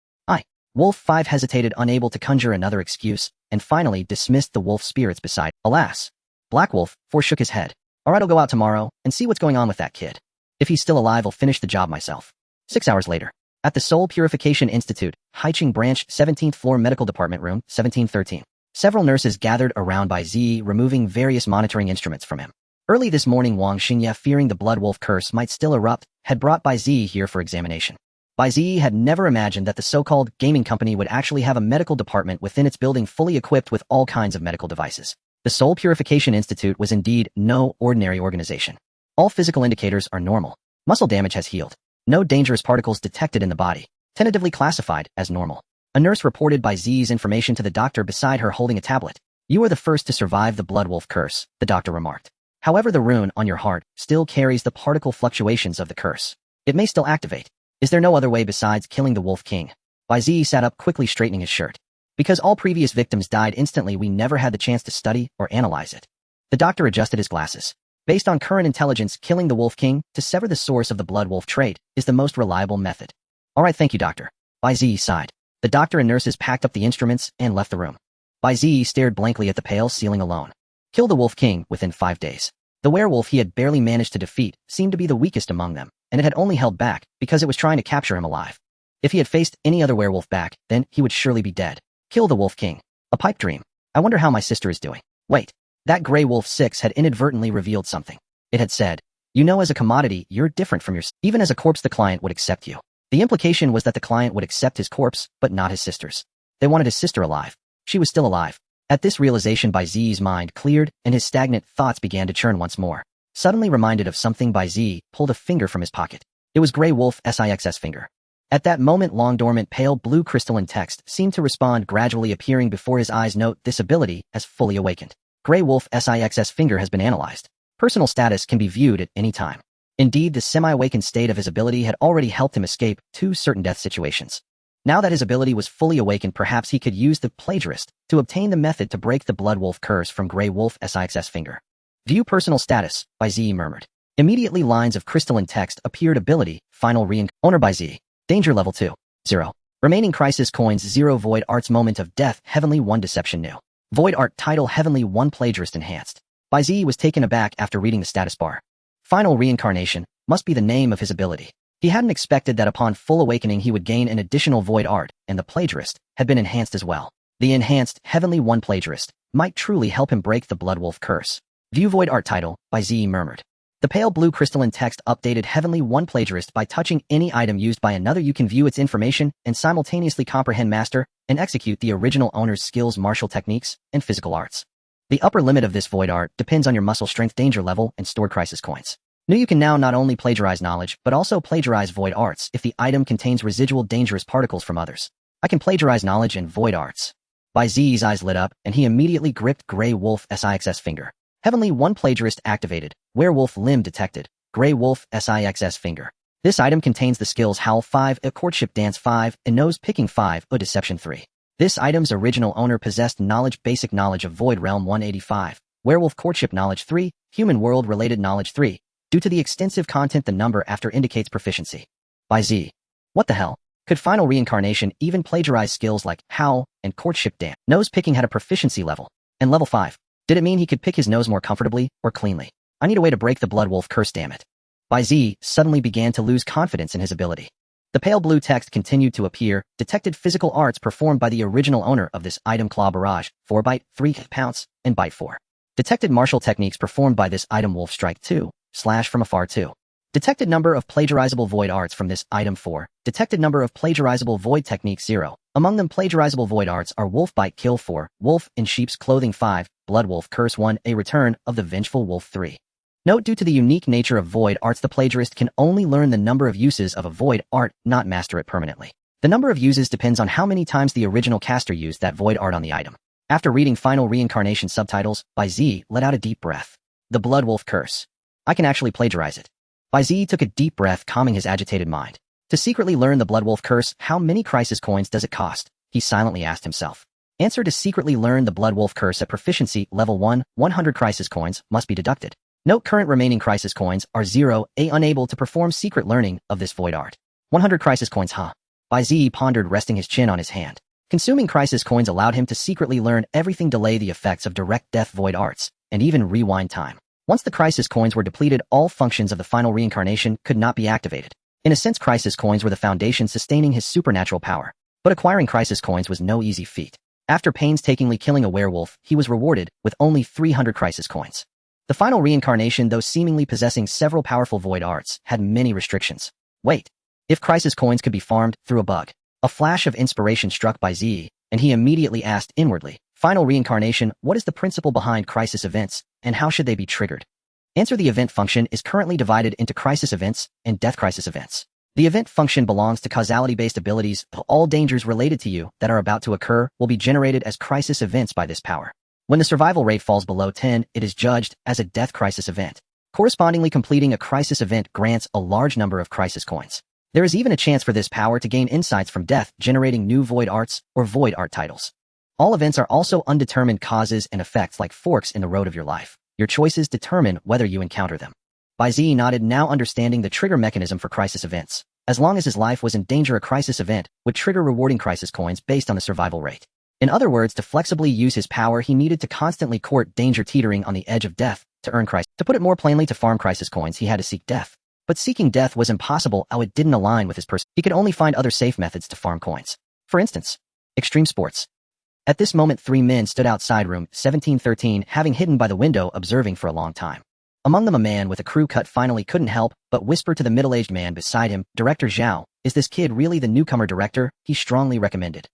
Wolf 5 hesitated, unable to conjure another excuse, and finally dismissed the wolf spirits beside. Alas. Black Wolf 4 shook his head. Alright, I'll go out tomorrow and see what's going on with that kid. If he's still alive, I'll finish the job myself. 6 hours later. At the Soul Purification Institute, Haicheng Branch, 17th floor medical department room, 1713. Several nurses gathered around Bai Ziyi, removing various monitoring instruments from him. Early this morning, Wang Xingye, fearing the Blood Wolf curse might still erupt, had brought Bai Ziyi here for examination. Bai Ziyi had never imagined that the so-called gaming company would actually have a medical department within its building, fully equipped with all kinds of medical devices. The Soul Purification Institute was indeed no ordinary organization. All physical indicators are normal. Muscle damage has healed. No dangerous particles detected in the body. Tentatively classified as normal. A nurse reported Bai Ziyi's information to the doctor beside her, holding a tablet. You are the first to survive the Blood Wolf curse, the doctor remarked. However, the rune on your heart still carries the particle fluctuations of the curse. It may still activate. Is there no other way besides killing the Wolf King? Bai Ziyi sat up, quickly straightening his shirt. Because all previous victims died instantly, we never had the chance to study or analyze it. The doctor adjusted his glasses. Based on current intelligence, killing the Wolf King to sever the source of the Blood Wolf trait is the most reliable method. Alright, thank you, doctor. Bai Ziyi sighed. The doctor and nurses packed up the instruments and left the room. Bai Ziyi stared blankly at the pale ceiling alone. Kill the Wolf King within 5 days. The werewolf he had barely managed to defeat seemed to be the weakest among them, and it had only held back because it was trying to capture him alive. If he had faced any other werewolf back, then he would surely be dead. Kill the Wolf King. A pipe dream. I wonder how my sister is doing. Wait. That Grey Wolf 6 had inadvertently revealed something. It had said, you know, as a commodity, you're different from your... Even as a corpse, the client would accept you. The implication was that the client would accept his corpse, but not his sister's. They wanted his sister alive. She was still alive. At this realization, Bai Ziyi's mind cleared, and his stagnant thoughts began to churn once more. Suddenly reminded of something, Bai Ziyi pulled a finger from his pocket. It was Grey Wolf SIXS finger. At that moment, long-dormant pale blue crystalline text seemed to respond, gradually appearing before his eyes. Note this ability as fully awakened. Grey Wolf SIXS finger has been analyzed. Personal status can be viewed at any time. Indeed, the semi-awakened state of his ability had already helped him escape 2 certain death situations. Now that his ability was fully awakened, perhaps he could use the plagiarist to obtain the method to break the Blood Wolf curse from Grey Wolf SIXS finger. View personal status, Bai Ziyi murmured. Immediately lines of crystalline text appeared. Ability, final owner Bai Ziyi. Danger level 2. 0. Remaining crisis coins 0. Void arts moment of death, Heavenly 1 deception new. Void art title Heavenly 1 plagiarist enhanced. Bai Ziyi was taken aback after reading the status bar. Final Reincarnation must be the name of his ability. He hadn't expected that upon full awakening he would gain an additional void art, and the plagiarist had been enhanced as well. The enhanced Heavenly One plagiarist might truly help him break the Bloodwolf curse. View void art title, Bai Ziyi murmured. The pale blue crystalline text updated Heavenly One plagiarist by touching any item used by another. You can view its information and simultaneously comprehend, master, and execute the original owner's skills, martial techniques, and physical arts. The upper limit of this void art depends on your muscle strength, danger level, and stored crisis coins. Now you can now not only plagiarize knowledge, but also plagiarize void arts if the item contains residual dangerous particles from others. I can plagiarize knowledge and void arts. Bai Ziyi's eyes lit up, and he immediately gripped Grey Wolf SIXS finger. Heavenly One plagiarist activated. Werewolf limb detected. Grey Wolf SIXS finger. This item contains the skills Howl 5, a Courtship Dance 5, and Nose Picking 5, a Deception 3. This item's original owner possessed knowledge, basic knowledge of Void Realm 185, Werewolf Courtship Knowledge 3, Human World Related Knowledge 3. Due to the extensive content, the number after indicates proficiency. Bai Ziyi. What the hell? Could Final Reincarnation even plagiarize skills like Howl and Courtship Dance? Nose Picking had a proficiency level, and level 5. Did it mean he could pick his nose more comfortably or cleanly? I need a way to break the Bloodwolf curse, damn it. Bai Ziyi suddenly began to lose confidence in his ability. The pale blue text continued to appear. Detected physical arts performed by the original owner of this item, Claw Barrage, 4 bite, 3 pounce, and bite 4. Detected martial techniques performed by this item, Wolf Strike 2, Slash from afar 2. Detected number of plagiarizable void arts from this item 4. Detected number of plagiarizable void techniques 0. Among them, plagiarizable void arts are Wolf Bite Kill 4, Wolf in Sheep's Clothing 5, Bloodwolf Curse 1, a Return of the Vengeful Wolf 3. Note, due to the unique nature of void arts, the plagiarist can only learn the number of uses of a void art, not master it permanently. The number of uses depends on how many times the original caster used that void art on the item. After reading Final Reincarnation subtitles, Bai Ziyi let out a deep breath. The Bloodwolf Curse. I can actually plagiarize it. Bai Ziyi took a deep breath, calming his agitated mind. To secretly learn the Bloodwolf Curse, how many crisis coins does it cost? He silently asked himself. Answer: to secretly learn the Bloodwolf Curse at proficiency level 1, 100 crisis coins must be deducted. Note, current remaining crisis coins are 0, unable to perform secret learning of this void art. 100 crisis coins, huh? Bai Ziyi pondered, resting his chin on his hand. Consuming crisis coins allowed him to secretly learn everything, delay the effects of direct death void arts, and even rewind time. Once the crisis coins were depleted, all functions of the Final Reincarnation could not be activated. In a sense, crisis coins were the foundation sustaining his supernatural power. But acquiring crisis coins was no easy feat. After painstakingly killing a werewolf, he was rewarded with only 300 crisis coins. The Final Reincarnation, though seemingly possessing several powerful void arts, had many restrictions. Wait. If crisis coins could be farmed through a bug. A flash of inspiration struck Bai Ziyi, and he immediately asked inwardly, Final Reincarnation, what is the principle behind crisis events, and how should they be triggered? Answer: the event function is currently divided into crisis events and death crisis events. The event function belongs to causality-based abilities. All dangers related to you that are about to occur will be generated as crisis events by this power. When the survival rate falls below 10, it is judged as a death crisis event. Correspondingly, completing a crisis event grants a large number of crisis coins. There is even a chance for this power to gain insights from death, generating new void arts or void art titles. All events are also undetermined causes and effects, like forks in the road of your life. Your choices determine whether you encounter them. Bai Ziyi nodded, now understanding the trigger mechanism for crisis events. As long as his life was in danger, a crisis event would trigger rewarding crisis coins based on the survival rate. In other words, to flexibly use his power, he needed to constantly court danger, teetering on the edge of death, to earn crisis. To put it more plainly, to farm crisis coins, he had to seek death. But seeking death was impossible. It didn't align with his person. He could only find other safe methods to farm coins. For instance, extreme sports. At this moment, 3 men stood outside room 1713, having hidden by the window, observing for a long time. Among them, a man with a crew cut finally couldn't help but whisper to the middle-aged man beside him, Director Zhao, is this kid really the newcomer director? He strongly recommended.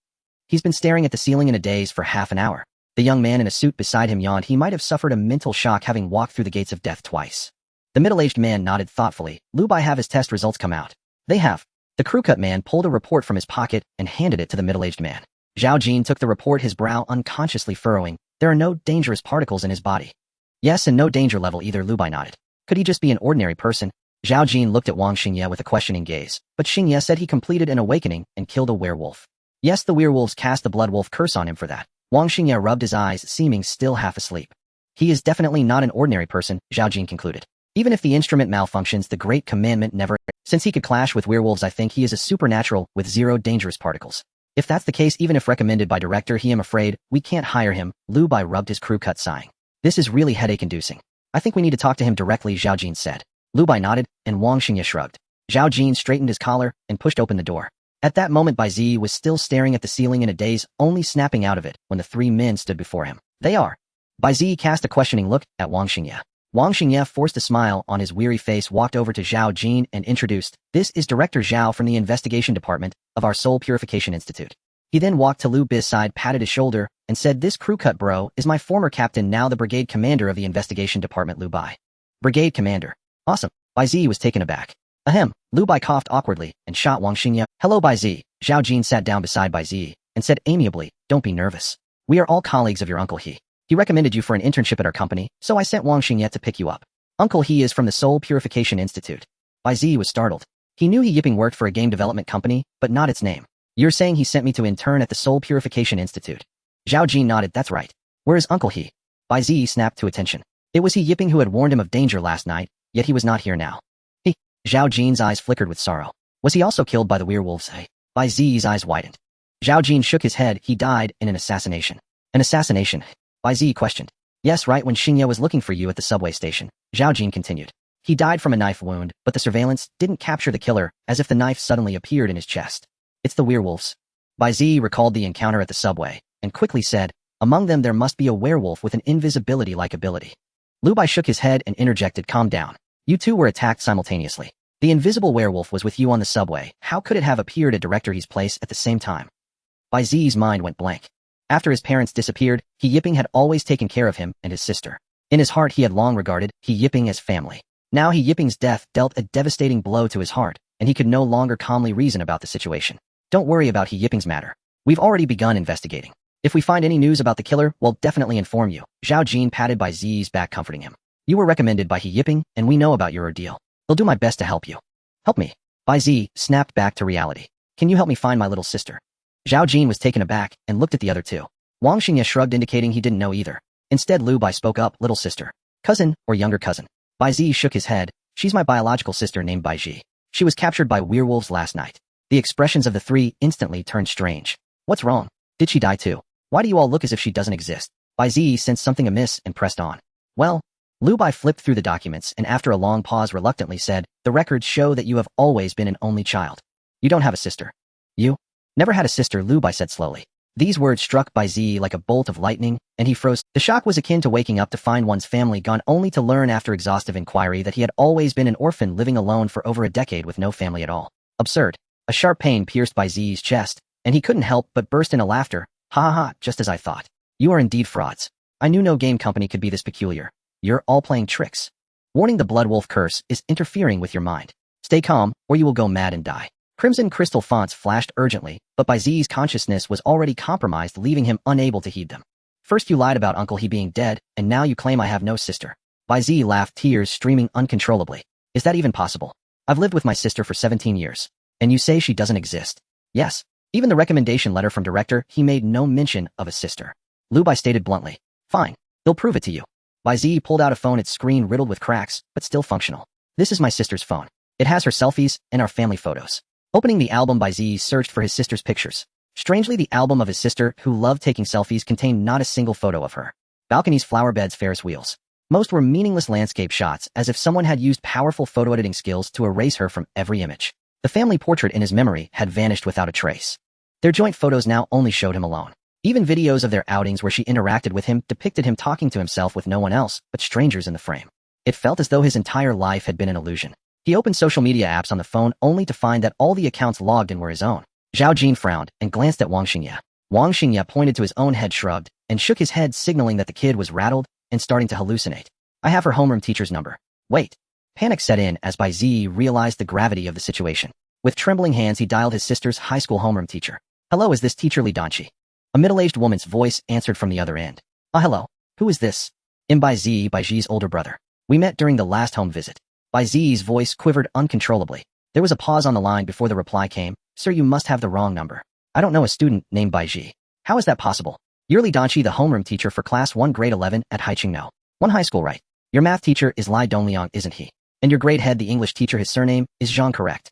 He's been staring at the ceiling in a daze for half an hour. The young man in a suit beside him yawned. He might have suffered a mental shock, having walked through the gates of death twice. The middle-aged man nodded thoughtfully. Lubai, have his test results come out? They have. The crew-cut man pulled a report from his pocket and handed it to the middle-aged man. Zhao Jin took the report, his brow unconsciously furrowing. There are no dangerous particles in his body. Yes, and no danger level either, Lubai nodded. Could he just be an ordinary person? Zhao Jin looked at Wang Xingye with a questioning gaze, but Xingye said he completed an awakening and killed a werewolf. Yes, the werewolves cast the Bloodwolf curse on him for that. Wang Xingye rubbed his eyes, seeming still half asleep. He is definitely not an ordinary person, Zhao Jin concluded. Even if the instrument malfunctions, the great commandment never. Since he could clash with werewolves, I think he is a supernatural with 0 dangerous particles. If that's the case, even if recommended by director, I'm afraid we can't hire him. Lu Bai rubbed his crew cut, sighing. This is really headache-inducing. I think we need to talk to him directly, Zhao Jin said. Lu Bai nodded, and Wang Xingye shrugged. Zhao Jin straightened his collar and pushed open the door. At that moment Bai Ziyi was still staring at the ceiling in a daze, only snapping out of it when the three men stood before him. They are. Bai Ziyi cast a questioning look at Wang Xingye. Wang Xingye forced a smile on his weary face, walked over to Zhao Jin and introduced, "This is Director Zhao from the Investigation Department of our Soul Purification Institute." He then walked to Lu Bai's side, patted his shoulder, and said, "This crew cut bro is my former captain, now the brigade commander of the Investigation Department, Lu Bai." Brigade commander. Awesome. Bai Ziyi was taken aback. Ahem. Lu Bai coughed awkwardly and shot Wang Xingye. "Hello Bai Ziyi." Zhao Jin sat down beside Bai Ziyi and said amiably, "Don't be nervous. We are all colleagues of your Uncle He. He recommended you for an internship at our company, so I sent Wang Xingye to pick you up. Uncle He is from the Soul Purification Institute." Bai Ziyi was startled. He knew He Yipping worked for a game development company, but not its name. "You're saying he sent me to intern at the Soul Purification Institute?" Zhao Jin nodded. "That's right. Where is Uncle He?" Bai Ziyi snapped to attention. It was He Yipping who had warned him of danger last night, yet he was not here now. He. Zhao Jin's eyes flickered with sorrow. Was he also killed by the werewolves? Bai Ziyi's eyes widened. Zhao Jin shook his head. "He died in an assassination." "An assassination?" Bai Ziyi questioned. "Yes, right when Xingye was looking for you at the subway station." Zhao Jin continued. "He died from a knife wound, but the surveillance didn't capture the killer, as if the knife suddenly appeared in his chest. It's the werewolves." Bai Ziyi recalled the encounter at the subway, and quickly said, "Among them there must be a werewolf with an invisibility-like ability." Lu Bai shook his head and interjected, "Calm down. You two were attacked simultaneously. The invisible werewolf was with you on the subway. How could it have appeared at Director He's place at the same time?" Bai Ziyi's mind went blank. After his parents disappeared, He Yipping had always taken care of him and his sister. In his heart he had long regarded He Yipping as family. Now He Yipping's death dealt a devastating blow to his heart, and he could no longer calmly reason about the situation. "Don't worry about He Yipping's matter. We've already begun investigating. If we find any news about the killer, we'll definitely inform you." Zhao Jin patted Bai Ziyi's back, comforting him. "You were recommended by He Yipping, and we know about your ordeal. I'll do my best to help you." "Help me?" Bai Ziyi snapped back to reality. "Can you help me find my little sister?" Zhao Jin was taken aback and looked at the other two. Wang Xingye shrugged, indicating he didn't know either. Instead, Lu Bai spoke up, "Little sister. Cousin or younger cousin?" Bai Ziyi shook his head. "She's my biological sister named Bai Ziyi. She was captured by werewolves last night." The expressions of the three instantly turned strange. "What's wrong? Did she die too? Why do you all look as if she doesn't exist?" Bai Ziyi sensed something amiss and pressed on. "Well," Lu Bai flipped through the documents and after a long pause reluctantly said, "The records show that you have always been an only child. You don't have a sister." "You?" "Never had a sister," Lu Bai said slowly. These words struck Bai Ziyi like a bolt of lightning, and he froze. The shock was akin to waking up to find one's family gone, only to learn after exhaustive inquiry that he had always been an orphan living alone for over a decade with no family at all. Absurd. A sharp pain pierced Bai Ziyi's chest, and he couldn't help but burst into laughter. "Ha ha ha, just as I thought. You are indeed frauds. I knew no game company could be this peculiar. You're all playing tricks. Warning, the blood wolf curse is interfering with your mind. Stay calm, or you will go mad and die." Crimson crystal fonts flashed urgently, but Bai Ziyi's consciousness was already compromised, leaving him unable to heed them. "First you lied about Uncle He being dead, and now you claim I have no sister." Bai Ziyi laughed, tears streaming uncontrollably. "Is that even possible? I've lived with my sister for 17 years. And you say she doesn't exist?" "Yes. Even the recommendation letter from Director, he made no mention of a sister." Lu Bai stated bluntly. "Fine. They'll prove it to you." Bai Ziyi pulled out a phone, its screen riddled with cracks, but still functional. "This is my sister's phone. It has her selfies and our family photos." Opening the album, Bai Ziyi searched for his sister's pictures. Strangely, the album of his sister, who loved taking selfies, contained not a single photo of her. Balconies, flower beds, Ferris wheels. Most were meaningless landscape shots, as if someone had used powerful photo editing skills to erase her from every image. The family portrait in his memory had vanished without a trace. Their joint photos now only showed him alone. Even videos of their outings where she interacted with him depicted him talking to himself with no one else but strangers in the frame. It felt as though his entire life had been an illusion. He opened social media apps on the phone only to find that all the accounts logged in were his own. Zhao Jin frowned and glanced at Wang Xingye. Wang Xingye pointed to his own head, shrugged, and shook his head, signaling that the kid was rattled and starting to hallucinate. "I have her homeroom teacher's number." "Wait." Panic set in as Bai Ziyi realized the gravity of the situation. With trembling hands, he dialed his sister's high school homeroom teacher. "Hello, is this teacher Li Danqi?" A middle-aged woman's voice answered from the other end. Hello. Who is this?" "I'm Bai Ziyi, Bai Ziyi's older brother. We met during the last home visit." Bai Ziyi's voice quivered uncontrollably. There was a pause on the line before the reply came. "Sir, you must have the wrong number. I don't know a student named Bai Ziyi." "How is that possible? You're Li Danqi, the homeroom teacher for class 1 grade 11 at Haiqingno. One high school, right? Your math teacher is Lai Dongliang, isn't he? And your grade head, the English teacher, his surname is Zhang, correct?"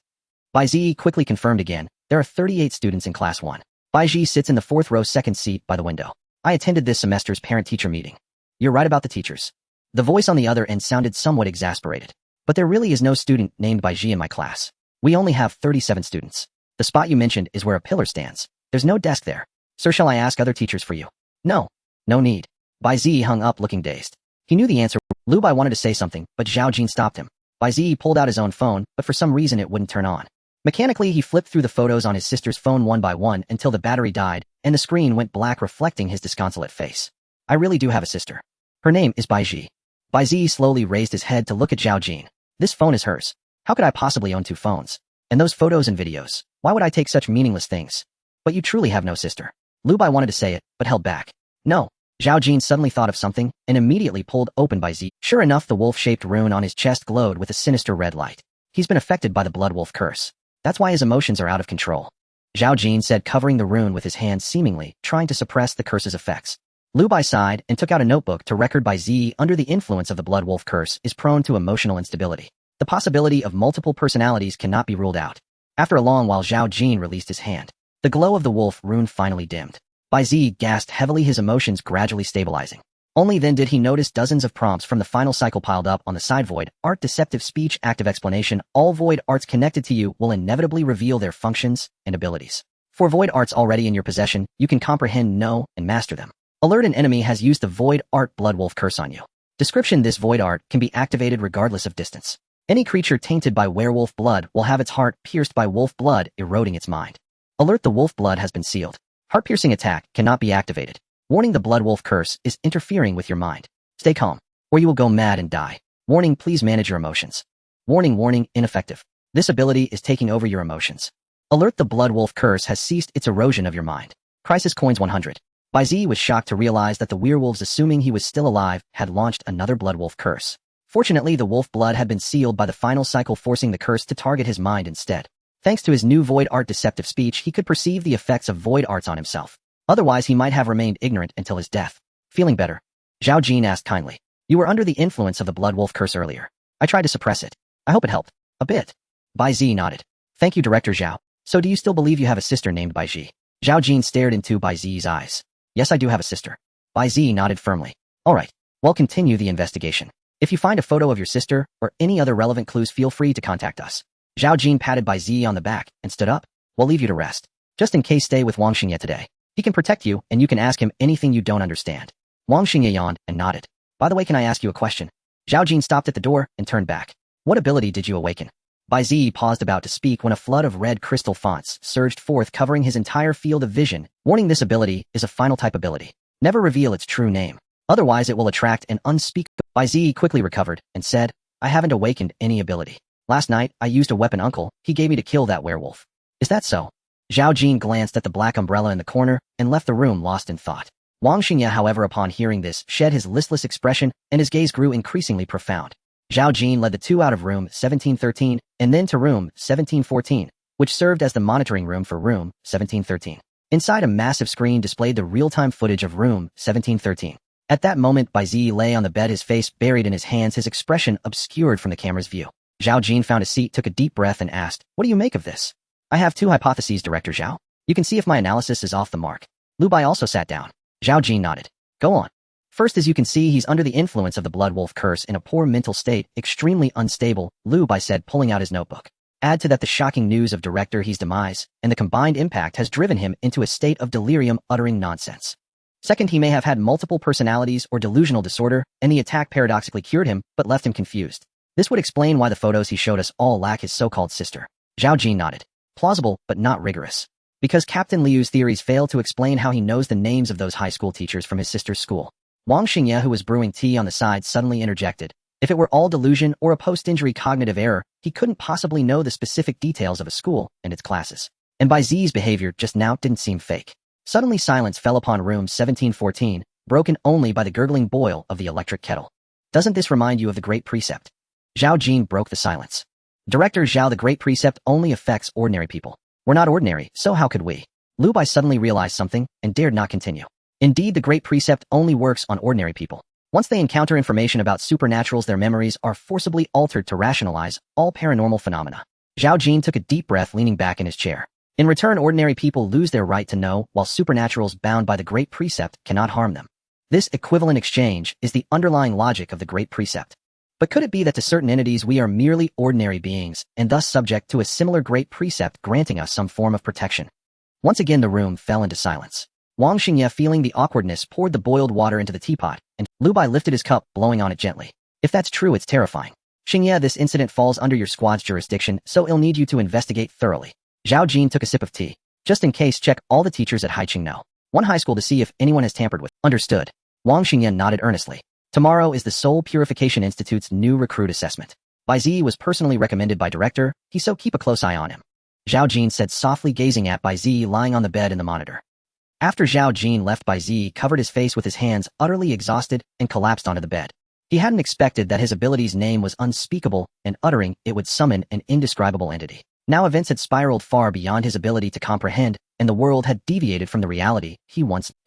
Bai Ziyi quickly confirmed again. "There are 38 students in class 1. Bai Ziyi sits in the 4th row, second seat by the window. I attended this semester's parent-teacher meeting." "You're right about the teachers." The voice on the other end sounded somewhat exasperated. But there really is no student named Bai Ziyi in my class. We only have 37 students. The spot you mentioned is where a pillar stands. There's no desk there. Sir, shall I ask other teachers for you? No. No need. Bai Ziyi hung up looking dazed. He knew the answer. Lu Bai wanted to say something, but Zhao Jin stopped him. Bai Ziyi pulled out his own phone, but for some reason it wouldn't turn on. Mechanically, he flipped through the photos on his sister's phone one by one until the battery died, and the screen went black, reflecting his disconsolate face. I really do have a sister. Her name is Bai Ziyi. Bai Ziyi slowly raised his head to look at Zhao Jin. This phone is hers. How could I possibly own two phones? And those photos and videos. Why would I take such meaningless things? But you truly have no sister. Lu Bai wanted to say it, but held back. No. Zhao Jin suddenly thought of something, and immediately pulled open Bai Ziyi. Sure enough, the wolf-shaped rune on his chest glowed with a sinister red light. He's been affected by the blood wolf curse. That's why his emotions are out of control. Zhao Jin said, covering the rune with his hand, seemingly trying to suppress the curse's effects. Lu Bai sighed and took out a notebook to record Bai Ziyi under the influence of the blood wolf curse is prone to emotional instability. The possibility of multiple personalities cannot be ruled out. After a long while, Zhao Jin released his hand. The glow of the wolf rune finally dimmed. Bai Ziyi gasped heavily, his emotions gradually stabilizing. Only then did he notice dozens of prompts from the final cycle piled up on the side. Void art, deceptive speech, active explanation. All void arts connected to you will inevitably reveal their functions and abilities. For void arts already in your possession, you can comprehend, know, and master them. Alert: an enemy has used the void art blood wolf curse on you. Description: this void art can be activated regardless of distance. Any creature tainted by werewolf blood will have its heart pierced by wolf blood, eroding its mind. Alert: the wolf blood has been sealed. Heart-piercing attack cannot be activated. Warning: the blood wolf curse is interfering with your mind. Stay calm, or you will go mad and die. Warning: please manage your emotions. Warning, warning, ineffective. This ability is taking over your emotions. Alert: the blood wolf curse has ceased its erosion of your mind. Crisis coins 100. Bai Ziyi was shocked to realize that the werewolves, assuming he was still alive, had launched another blood wolf curse. Fortunately, the wolf blood had been sealed by the final cycle, forcing the curse to target his mind instead. Thanks to his new void art deceptive speech, he could perceive the effects of void arts on himself. Otherwise, he might have remained ignorant until his death. Feeling better? Zhao Jin asked kindly. You were under the influence of the blood wolf curse earlier. I tried to suppress it. I hope it helped. A bit. Bai Ziyi nodded. Thank you, Director Zhao. So do you still believe you have a sister named Bai Ziyi? Zhao Jin stared into Bai Ziyi's eyes. Yes, I do have a sister. Bai Ziyi nodded firmly. All right. Well, continue the investigation. If you find a photo of your sister or any other relevant clues, feel free to contact us. Zhao Jin patted Bai Ziyi on the back and stood up. We'll leave you to rest. Just in case, stay with Wang Xingye today. He can protect you, and you can ask him anything you don't understand. Wang Xingye yawned and nodded. By the way, can I ask you a question? Zhao Jin stopped at the door and turned back. What ability did you awaken? Bai Ziyi paused about to speak when a flood of red crystal fonts surged forth, covering his entire field of vision, warning this ability is a final type ability. Never reveal its true name. Otherwise, it will attract an unspeakable. Bai Ziyi quickly recovered and said, I haven't awakened any ability. Last night, I used a weapon uncle he gave me to kill that werewolf. Is that so? Zhao Jin glanced at the black umbrella in the corner and left the room lost in thought. Wang Xingye, however, upon hearing this, shed his listless expression and his gaze grew increasingly profound. Zhao Jin led the two out of room 1713 and then to room 1714, which served as the monitoring room for room 1713. Inside, a massive screen displayed the real-time footage of room 1713. At that moment, Bai Ziyi lay on the bed, his face buried in his hands, his expression obscured from the camera's view. Zhao Jin found a seat, took a deep breath, and asked, What do you make of this? I have two hypotheses, Director Zhao. You can see if my analysis is off the mark. Lu Bai also sat down. Zhao Jin nodded. Go on. First, as you can see, he's under the influence of the blood wolf curse, in a poor mental state, extremely unstable, Lu Bai said, pulling out his notebook. Add to that the shocking news of Director He's demise, and the combined impact has driven him into a state of delirium, uttering nonsense. Second, he may have had multiple personalities or delusional disorder, and the attack paradoxically cured him, but left him confused. This would explain why the photos he showed us all lack his so-called sister. Zhao Jin nodded. Plausible, but not rigorous. Because Captain Liu's theories fail to explain how he knows the names of those high school teachers from his sister's school. Wang Xingye, who was brewing tea on the side, suddenly interjected. If it were all delusion or a post-injury cognitive error, he couldn't possibly know the specific details of a school and its classes. And Bai Ziyi's behavior just now didn't seem fake. Suddenly silence fell upon room 1714, broken only by the gurgling boil of the electric kettle. Doesn't this remind you of the Great Precept? Zhao Jin broke the silence. Director Zhao, the Great Precept only affects ordinary people. We're not ordinary, so how could we? Lu Bai suddenly realized something and dared not continue. Indeed, the Great Precept only works on ordinary people. Once they encounter information about supernaturals, their memories are forcibly altered to rationalize all paranormal phenomena. Zhao Jin took a deep breath, leaning back in his chair. In return, ordinary people lose their right to know, while supernaturals bound by the Great Precept cannot harm them. This equivalent exchange is the underlying logic of the Great Precept. But could it be that to certain entities we are merely ordinary beings, and thus subject to a similar great precept granting us some form of protection? Once again the room fell into silence. Wang Xingye, feeling the awkwardness, poured the boiled water into the teapot, and Lu Bai lifted his cup, blowing on it gently. If that's true, it's terrifying. Xingye, this incident falls under your squad's jurisdiction, so I'll need you to investigate thoroughly. Zhao Jin took a sip of tea. Just in case, check all the teachers at Haiqing know. One high school to see if anyone has tampered with. Understood. Wang Xingye nodded earnestly. Tomorrow is the Soul Purification Institute's new recruit assessment. Bai Ziyi was personally recommended by director, so keep a close eye on him. Zhao Jin said softly, gazing at Bai Ziyi lying on the bed in the monitor. After Zhao Jin left, Bai Ziyi covered his face with his hands, utterly exhausted, and collapsed onto the bed. He hadn't expected that his ability's name was unspeakable, and uttering it would summon an indescribable entity. Now events had spiraled far beyond his ability to comprehend, and the world had deviated from the reality he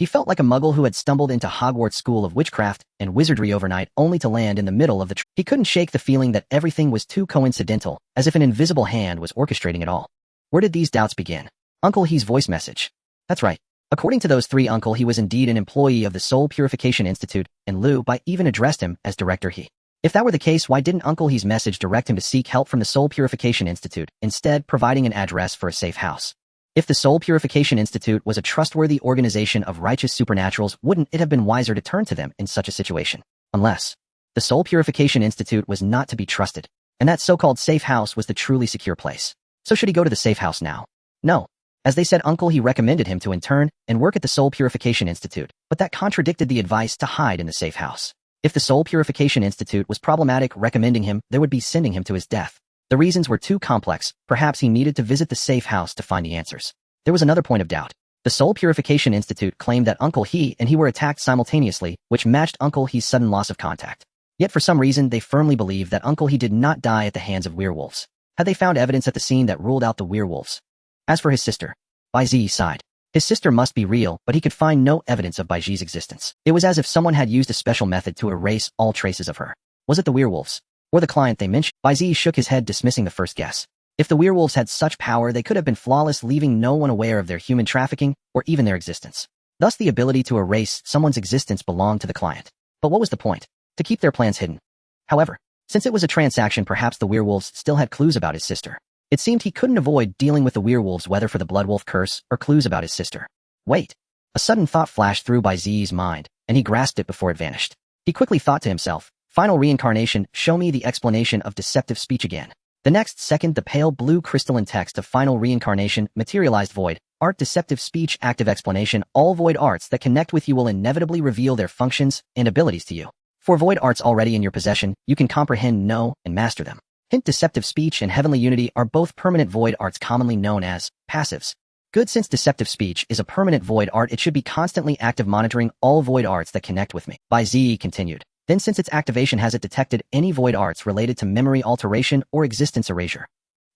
felt like a muggle who had stumbled into Hogwarts School of Witchcraft and Wizardry overnight only to land in the middle of the He couldn't shake the feeling that everything was too coincidental, as if an invisible hand was orchestrating it all. Where did these doubts begin? Uncle He's voice message. That's right. According to those three, Uncle He was indeed an employee of the Soul Purification Institute, and Lu Bai even addressed him as Director He. If that were the case, why didn't Uncle He's message direct him to seek help from the Soul Purification Institute, instead providing an address for a safe house? If the Soul Purification Institute was a trustworthy organization of righteous supernaturals, wouldn't it have been wiser to turn to them in such a situation? Unless the Soul Purification Institute was not to be trusted, and that so-called safe house was the truly secure place. So should he go to the safe house now? No. As they said, Uncle He recommended him to intern and work at the Soul Purification Institute, but that contradicted the advice to hide in the safe house. If the Soul Purification Institute was problematic recommending him, they would be sending him to his death. The reasons were too complex. Perhaps he needed to visit the safe house to find the answers. There was another point of doubt. The Soul Purification Institute claimed that Uncle He and he were attacked simultaneously, which matched Uncle He's sudden loss of contact. Yet for some reason they firmly believed that Uncle He did not die at the hands of werewolves. Had they found evidence at the scene that ruled out the werewolves? As for his sister, Bai Ziyi sighed. His sister must be real, but he could find no evidence of Bai Ziyi's existence. It was as if someone had used a special method to erase all traces of her. Was it the werewolves? Or the client they mentioned? Bai Ziyi shook his head, dismissing the first guess. If the werewolves had such power, they could have been flawless, leaving no one aware of their human trafficking or even their existence. Thus the ability to erase someone's existence belonged to the client. But what was the point? To keep their plans hidden. However, since it was a transaction, perhaps the werewolves still had clues about his sister. It seemed he couldn't avoid dealing with the werewolves, whether for the bloodwolf curse or clues about his sister. Wait. A sudden thought flashed through Bai Ziyi's mind, and he grasped it before it vanished. He quickly thought to himself, final reincarnation, show me the explanation of deceptive speech again. The next second, the pale blue crystalline text of final reincarnation materialized. Void art, deceptive speech, active explanation. All void arts that connect with you will inevitably reveal their functions and abilities to you. For void arts already in your possession, you can comprehend, know, and master them. Hint: deceptive speech and heavenly unity are both permanent void arts commonly known as passives. Good. Since deceptive speech is a permanent void art, it should be constantly active, monitoring all void arts that connect with me. Bai Ziyi continued. Then since its activation, has it detected any void arts related to memory alteration or existence erasure?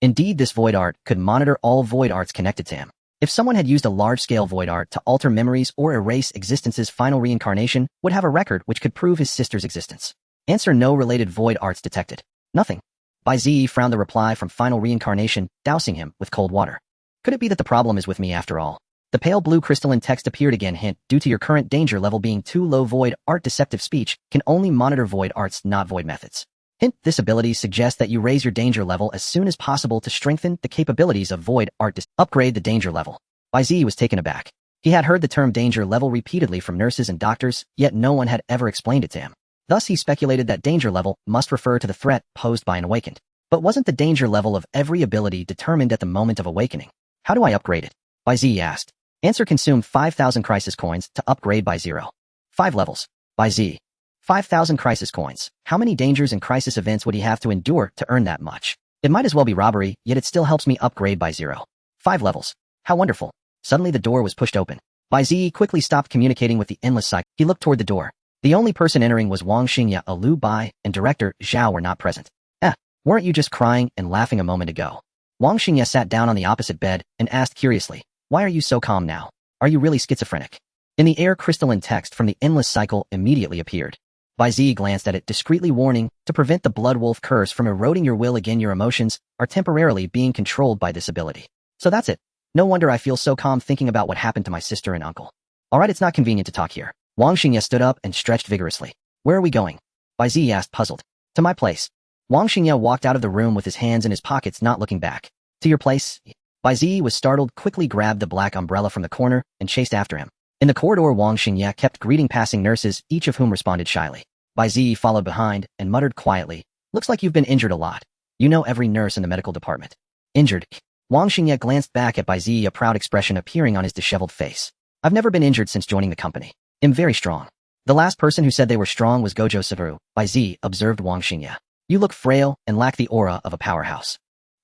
Indeed, this void art could monitor all void arts connected to him. If someone had used a large-scale void art to alter memories or erase existence's final reincarnation, would have a record which could prove his sister's existence. Answer: no related void arts detected. Nothing. Bai Ziyi frowned the reply from final reincarnation, dousing him with cold water. Could it be that the problem is with me after all? The pale blue crystalline text appeared again. Hint: due to your current danger level being too low, void art deceptive speech can only monitor void arts, not void methods. Hint: this ability suggests that you raise your danger level as soon as possible to strengthen the capabilities of void art. Upgrade the danger level. Bai Ziyi was taken aback. He had heard the term danger level repeatedly from nurses and doctors, yet no one had ever explained it to him. Thus he speculated that danger level must refer to the threat posed by an awakened. But wasn't the danger level of every ability determined at the moment of awakening? How do I upgrade it? Bai Ziyi asked. Answer: consume 5,000 crisis coins to upgrade by 0. 5 levels. Bai Ziyi. 5,000 crisis coins. How many dangers and crisis events would he have to endure to earn that much? It might as well be robbery, yet it still helps me upgrade by 0. 5 levels. How wonderful. Suddenly the door was pushed open. Bai Ziyi quickly stopped communicating with the endless cycle. He looked toward the door. The only person entering was Wang Xingye. Lu Bai and Director Zhao were not present. Weren't you just crying and laughing a moment ago? Wang Xingye sat down on the opposite bed and asked curiously, why are you so calm now? Are you really schizophrenic? In the air, crystalline text from the endless cycle immediately appeared. Bai Ziyi glanced at it, discreetly warning, to prevent the bloodwolf curse from eroding your will again, your emotions are temporarily being controlled by this ability. So that's it. No wonder I feel so calm thinking about what happened to my sister and uncle. Alright, it's not convenient to talk here. Wang Xingye stood up and stretched vigorously. Where are we going? Bai Ziyi asked, puzzled. To my place. Wang Xingye walked out of the room with his hands in his pockets, not looking back. To your place? Bai Ziyi was startled, quickly grabbed the black umbrella from the corner, and chased after him. In the corridor, Wang Xingye kept greeting passing nurses, each of whom responded shyly. Bai Ziyi followed behind, and muttered quietly, "Looks like you've been injured a lot. You know every nurse in the medical department." Injured? Wang Xingye glanced back at Bai Ziyi, a proud expression appearing on his disheveled face. "I've never been injured since joining the company. I'm very strong." The last person who said they were strong was Gojo Saveru. Bai Ziyi observed Wang Xingye. "You look frail and lack the aura of a powerhouse.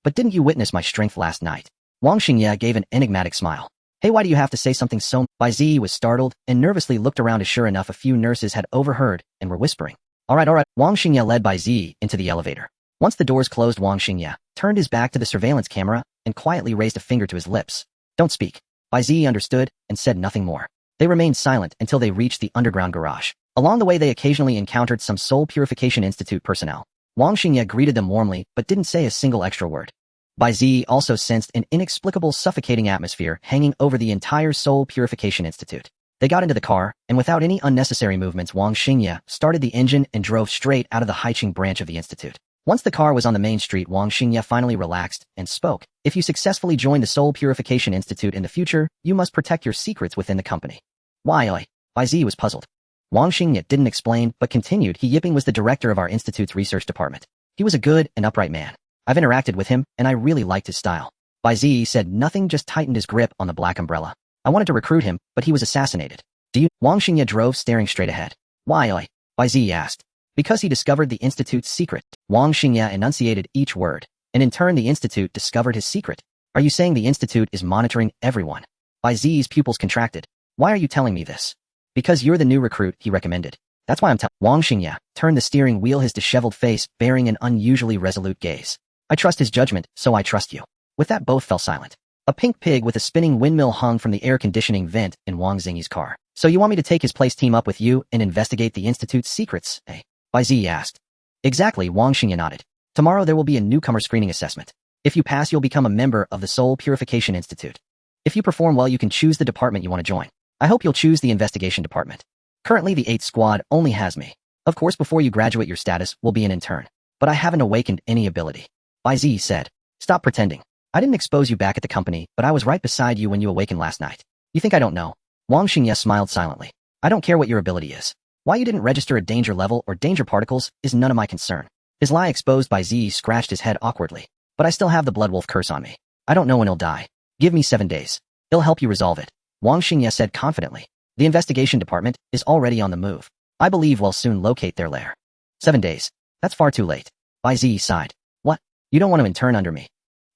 But didn't you witness my strength last night?" Wang Xingye gave an enigmatic smile. "Hey, why do you have to say something so—" Bai Ziyi was startled and nervously looked around as sure enough a few nurses had overheard and were whispering. All right. Wang Xingye led Bai Ziyi into the elevator. Once the doors closed, Wang Xingye turned his back to the surveillance camera and quietly raised a finger to his lips. "Don't speak." Bai Ziyi understood and said nothing more. They remained silent until they reached the underground garage. Along the way, they occasionally encountered some Soul Purification Institute personnel. Wang Xingye greeted them warmly but didn't say a single extra word. Bai Ziyi also sensed an inexplicable suffocating atmosphere hanging over the entire Soul Purification Institute. They got into the car, and without any unnecessary movements, Wang Xingye started the engine and drove straight out of the Haiqing branch of the institute. Once the car was on the main street, Wang Xingye finally relaxed and spoke. "If you successfully join the Soul Purification Institute in the future, you must protect your secrets within the company." "Why?" Bai Ziyi was puzzled. Wang Xingye didn't explain, but continued. "He Yiping was the director of our institute's research department. He was a good and upright man. I've interacted with him, and I really liked his style." Bai Ziyi said nothing, just tightened his grip on the black umbrella. "I wanted to recruit him, but he was assassinated." "Do you—" Wang Xingye drove, staring straight ahead. "Why?" Bai Ziyi asked. "Because he discovered the institute's secret." Wang Xingye enunciated each word, and in turn the institute discovered his secret. "Are you saying the institute is monitoring everyone?" Bai Ziyi's pupils contracted. "Why are you telling me this?" "Because you're the new recruit he recommended. That's why I'm telling." Wang Xingye turned the steering wheel, his disheveled face bearing an unusually resolute gaze. "I trust his judgment, so I trust you." With that, both fell silent. A pink pig with a spinning windmill hung from the air conditioning vent in Wang Ziyi's car. "So you want me to take his place, team up with you, and investigate the institute's secrets, eh?" Bai Ziyi asked. "Exactly," Wang Xingye nodded. "Tomorrow there will be a newcomer screening assessment. If you pass, you'll become a member of the Soul Purification Institute. If you perform well, you can choose the department you want to join. I hope you'll choose the investigation department. Currently, the 8th squad only has me. Of course, before you graduate, your status will be an intern. But I haven't awakened any ability." Bai Ziyi said. "Stop pretending. I didn't expose you back at the company, but I was right beside you when you awakened last night. You think I don't know?" Wang Xingye smiled silently. "I don't care what your ability is. Why you didn't register a danger level or danger particles is none of my concern." His lie exposed, Bai Ziyi scratched his head awkwardly. "But I still have the Bloodwolf curse on me. I don't know when he'll die. Give me 7 days. It'll help you resolve it," Wang Xingye said confidently. "The investigation department is already on the move. I believe we'll soon locate their lair." 7 days. That's far too late. Bai Ziyi sighed. "What? You don't want to intern under me?"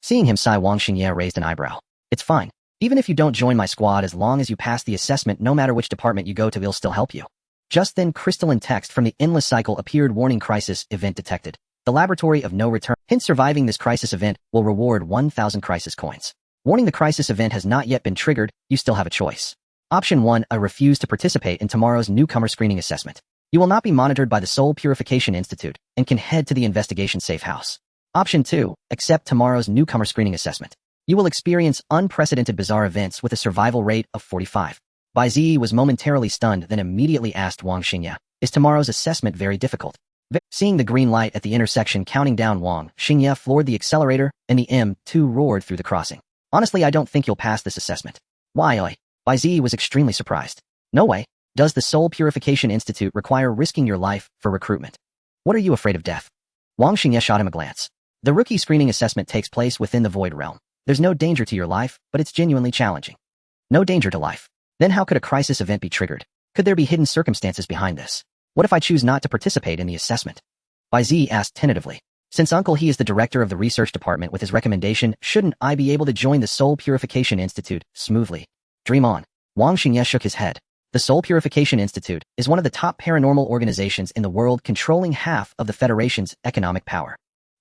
Seeing him sigh, Wang Xingye raised an eyebrow. "It's fine. Even if you don't join my squad, as long as you pass the assessment, no matter which department you go to, it'll still help you." Just then, crystalline text from the endless cycle appeared. "Warning, crisis event detected. The laboratory of no return. Hint, surviving this crisis event will reward 1,000 crisis coins. Warning, the crisis event has not yet been triggered. You still have a choice. Option 1, I refuse to participate in tomorrow's newcomer screening assessment. You will not be monitored by the Soul Purification Institute and can head to the investigation safe house. Option 2, accept tomorrow's newcomer screening assessment. You will experience unprecedented bizarre events with a survival rate of 45. Bai Ziyi was momentarily stunned, then immediately asked Wang Xingye, "Is tomorrow's assessment very difficult?" Seeing the green light at the intersection counting down, Wang Xingye floored the accelerator, and the M2 roared through the crossing. "Honestly, I don't think you'll pass this assessment." "Why?" Bai Ziyi was extremely surprised. "No way. Does the Soul Purification Institute require risking your life for recruitment? What are you afraid of death?" Wang Xingye shot him a glance. "The rookie screening assessment takes place within the Void Realm. There's no danger to your life, but it's genuinely challenging." "No danger to life. Then how could a crisis event be triggered? Could there be hidden circumstances behind this? What if I choose not to participate in the assessment?" Bai Ziyi asked tentatively. "Since Uncle He is the director of the research department, with his recommendation, shouldn't I be able to join the Soul Purification Institute smoothly?" "Dream on." Wang Xingye shook his head. The Soul Purification Institute is one of the top paranormal organizations in the world, controlling half of the Federation's economic power.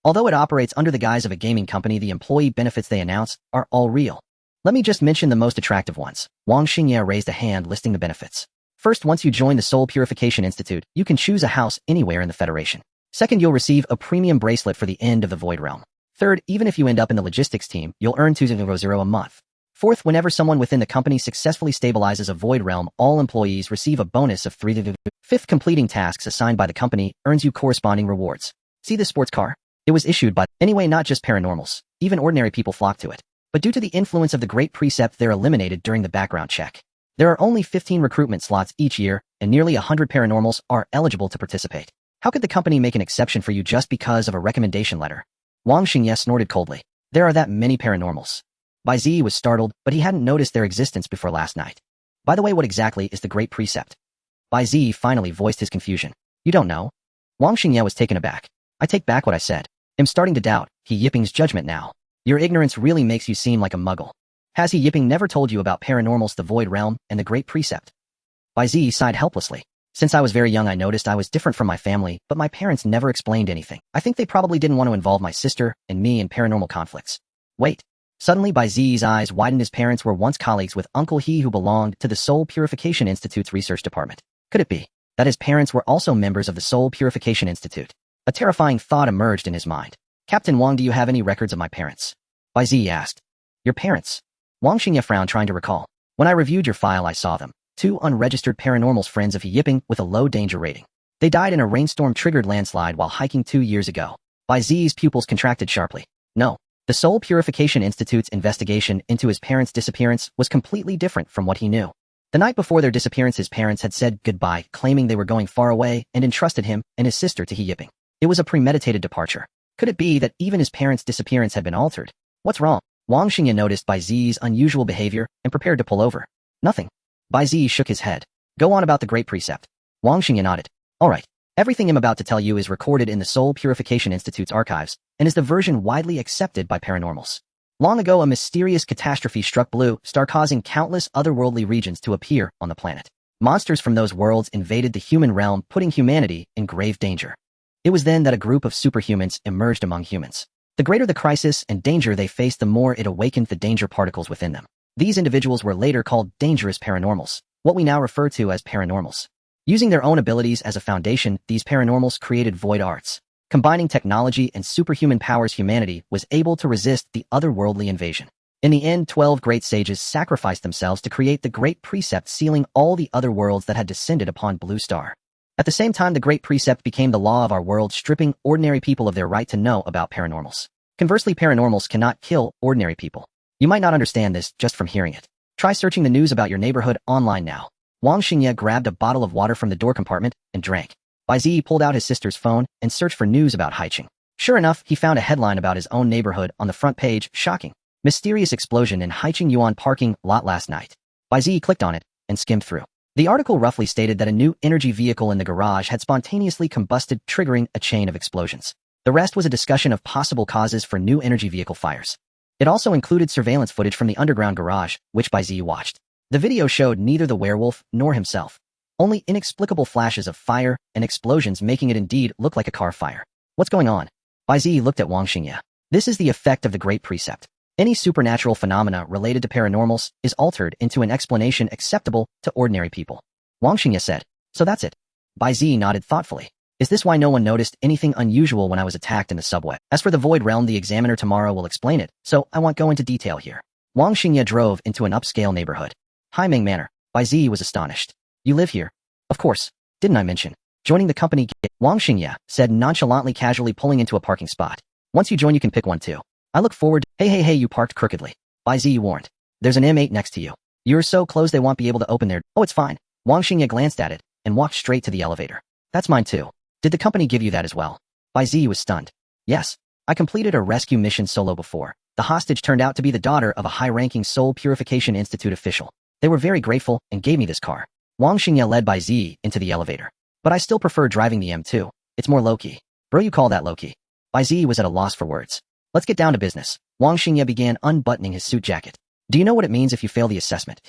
Although it operates under the guise of a gaming company, the employee benefits they announce are all real. Let me just mention the most attractive ones. Wang Xingye raised a hand listing the benefits. First, once you join the Soul Purification Institute, you can choose a house anywhere in the Federation. Second, you'll receive a premium bracelet for the end of the Void Realm. Third, even if you end up in the logistics team, you'll earn 200 a month. Fourth, whenever someone within the company successfully stabilizes a Void Realm, all employees receive a bonus of 3. Fifth, completing tasks assigned by the company earns you corresponding rewards. See this sports car? It was issued by, anyway, not just paranormals. Even ordinary people flock to it. But due to the influence of the Great Precept, they're eliminated during the background check. There are only 15 recruitment slots each year, and nearly 100 paranormals are eligible to participate. How could the company make an exception for you just because of a recommendation letter? Wang Xingye snorted coldly. There are that many paranormals. Bai Ziyi was startled, but he hadn't noticed their existence before last night. By the way, what exactly is the Great Precept? Bai Ziyi finally voiced his confusion. You don't know? Wang Xingye was taken aback. I take back what I said. I'm starting to doubt He Yiping's judgment now. Your ignorance really makes you seem like a muggle. Has He Yiping never told you about paranormals, the Void Realm, and the Great Precept? Bai Ziyi sighed helplessly. Since I was very young, I noticed I was different from my family, but my parents never explained anything. I think they probably didn't want to involve my sister and me in paranormal conflicts. Wait. Suddenly Bai Ziyi's eyes widened. His parents were once colleagues with Uncle He, who belonged to the Soul Purification Institute's research department. Could it be that his parents were also members of the Soul Purification Institute? A terrifying thought emerged in his mind. Captain Wang, do you have any records of my parents? Bai Ziyi asked. Your parents? Wang Xingye frowned, trying to recall. When I reviewed your file, I saw them. 2 unregistered paranormals, friends of He Yiping, with a low danger rating. They died in a rainstorm-triggered landslide while hiking 2 years ago. Bai Ziyi's pupils contracted sharply. No. The Soul Purification Institute's investigation into his parents' disappearance was completely different from what he knew. The night before their disappearance, his parents had said goodbye, claiming they were going far away, and entrusted him and his sister to He Yiping. It was a premeditated departure. Could it be that even his parents' disappearance had been altered? What's wrong? Wang Xingye noticed Bai Ziyi's unusual behavior and prepared to pull over. Nothing. Bai Ziyi shook his head. Go on about the Great Precept. Wang Xingye nodded. All right. Everything I'm about to tell you is recorded in the Soul Purification Institute's archives, and is the version widely accepted by paranormals. Long ago, a mysterious catastrophe struck Blue Star, causing countless otherworldly regions to appear on the planet. Monsters from those worlds invaded the human realm, putting humanity in grave danger. It was then that a group of superhumans emerged among humans. The greater the crisis and danger they faced, the more it awakened the danger particles within them. These individuals were later called dangerous paranormals, what we now refer to as paranormals. Using their own abilities as a foundation, these paranormals created void arts. Combining technology and superhuman powers, humanity was able to resist the otherworldly invasion. In the end, 12 great sages sacrificed themselves to create the Great Precept, sealing all the other worlds that had descended upon Blue Star. At the same time, the Great Precept became the law of our world, stripping ordinary people of their right to know about paranormals. Conversely, paranormals cannot kill ordinary people. You might not understand this just from hearing it. Try searching the news about your neighborhood online now. Wang Xingye grabbed a bottle of water from the door compartment and drank. Bai Ziyi pulled out his sister's phone and searched for news about Haicheng. Sure enough, he found a headline about his own neighborhood on the front page. Shocking. Mysterious explosion in Haicheng Yuan parking lot last night. Bai Ziyi clicked on it and skimmed through. The article roughly stated that a new energy vehicle in the garage had spontaneously combusted, triggering a chain of explosions. The rest was a discussion of possible causes for new energy vehicle fires. It also included surveillance footage from the underground garage, which Bai Ziyi watched. The video showed neither the werewolf nor himself. Only inexplicable flashes of fire and explosions, making it indeed look like a car fire. What's going on? Bai Ziyi looked at Wang Xingye. This is the effect of the Great Precept. Any supernatural phenomena related to paranormals is altered into an explanation acceptable to ordinary people. Wang Xingye said. So that's it. Bai Ziyi nodded thoughtfully. Is this why no one noticed anything unusual when I was attacked in the subway? As for the Void Realm, the examiner tomorrow will explain it, so I won't go into detail here. Wang Xingye drove into an upscale neighborhood. Haimeng Manor. Bai Ziyi was astonished. You live here? Of course. Didn't I mention joining the company? Wang Xingye said nonchalantly, casually pulling into a parking spot. Once you join, you can pick one too. I look forward to— Hey, you parked crookedly. Bai Ziyi warned. There's an M8 next to you. You're so close they won't be able to open their— Oh, it's fine. Wang Xingye glanced at it and walked straight to the elevator. That's mine too. Did the company give you that as well? Bai Ziyi was stunned. Yes. I completed a rescue mission solo before. The hostage turned out to be the daughter of a high-ranking Soul Purification Institute official. They were very grateful and gave me this car. Wang Xingye led Bai Ziyi into the elevator. But I still prefer driving the M2. It's more low-key. Bro, you call that low-key? Bai Ziyi was at a loss for words. Let's get down to business. Wang Xingye began unbuttoning his suit jacket. Do you know what it means if you fail the assessment?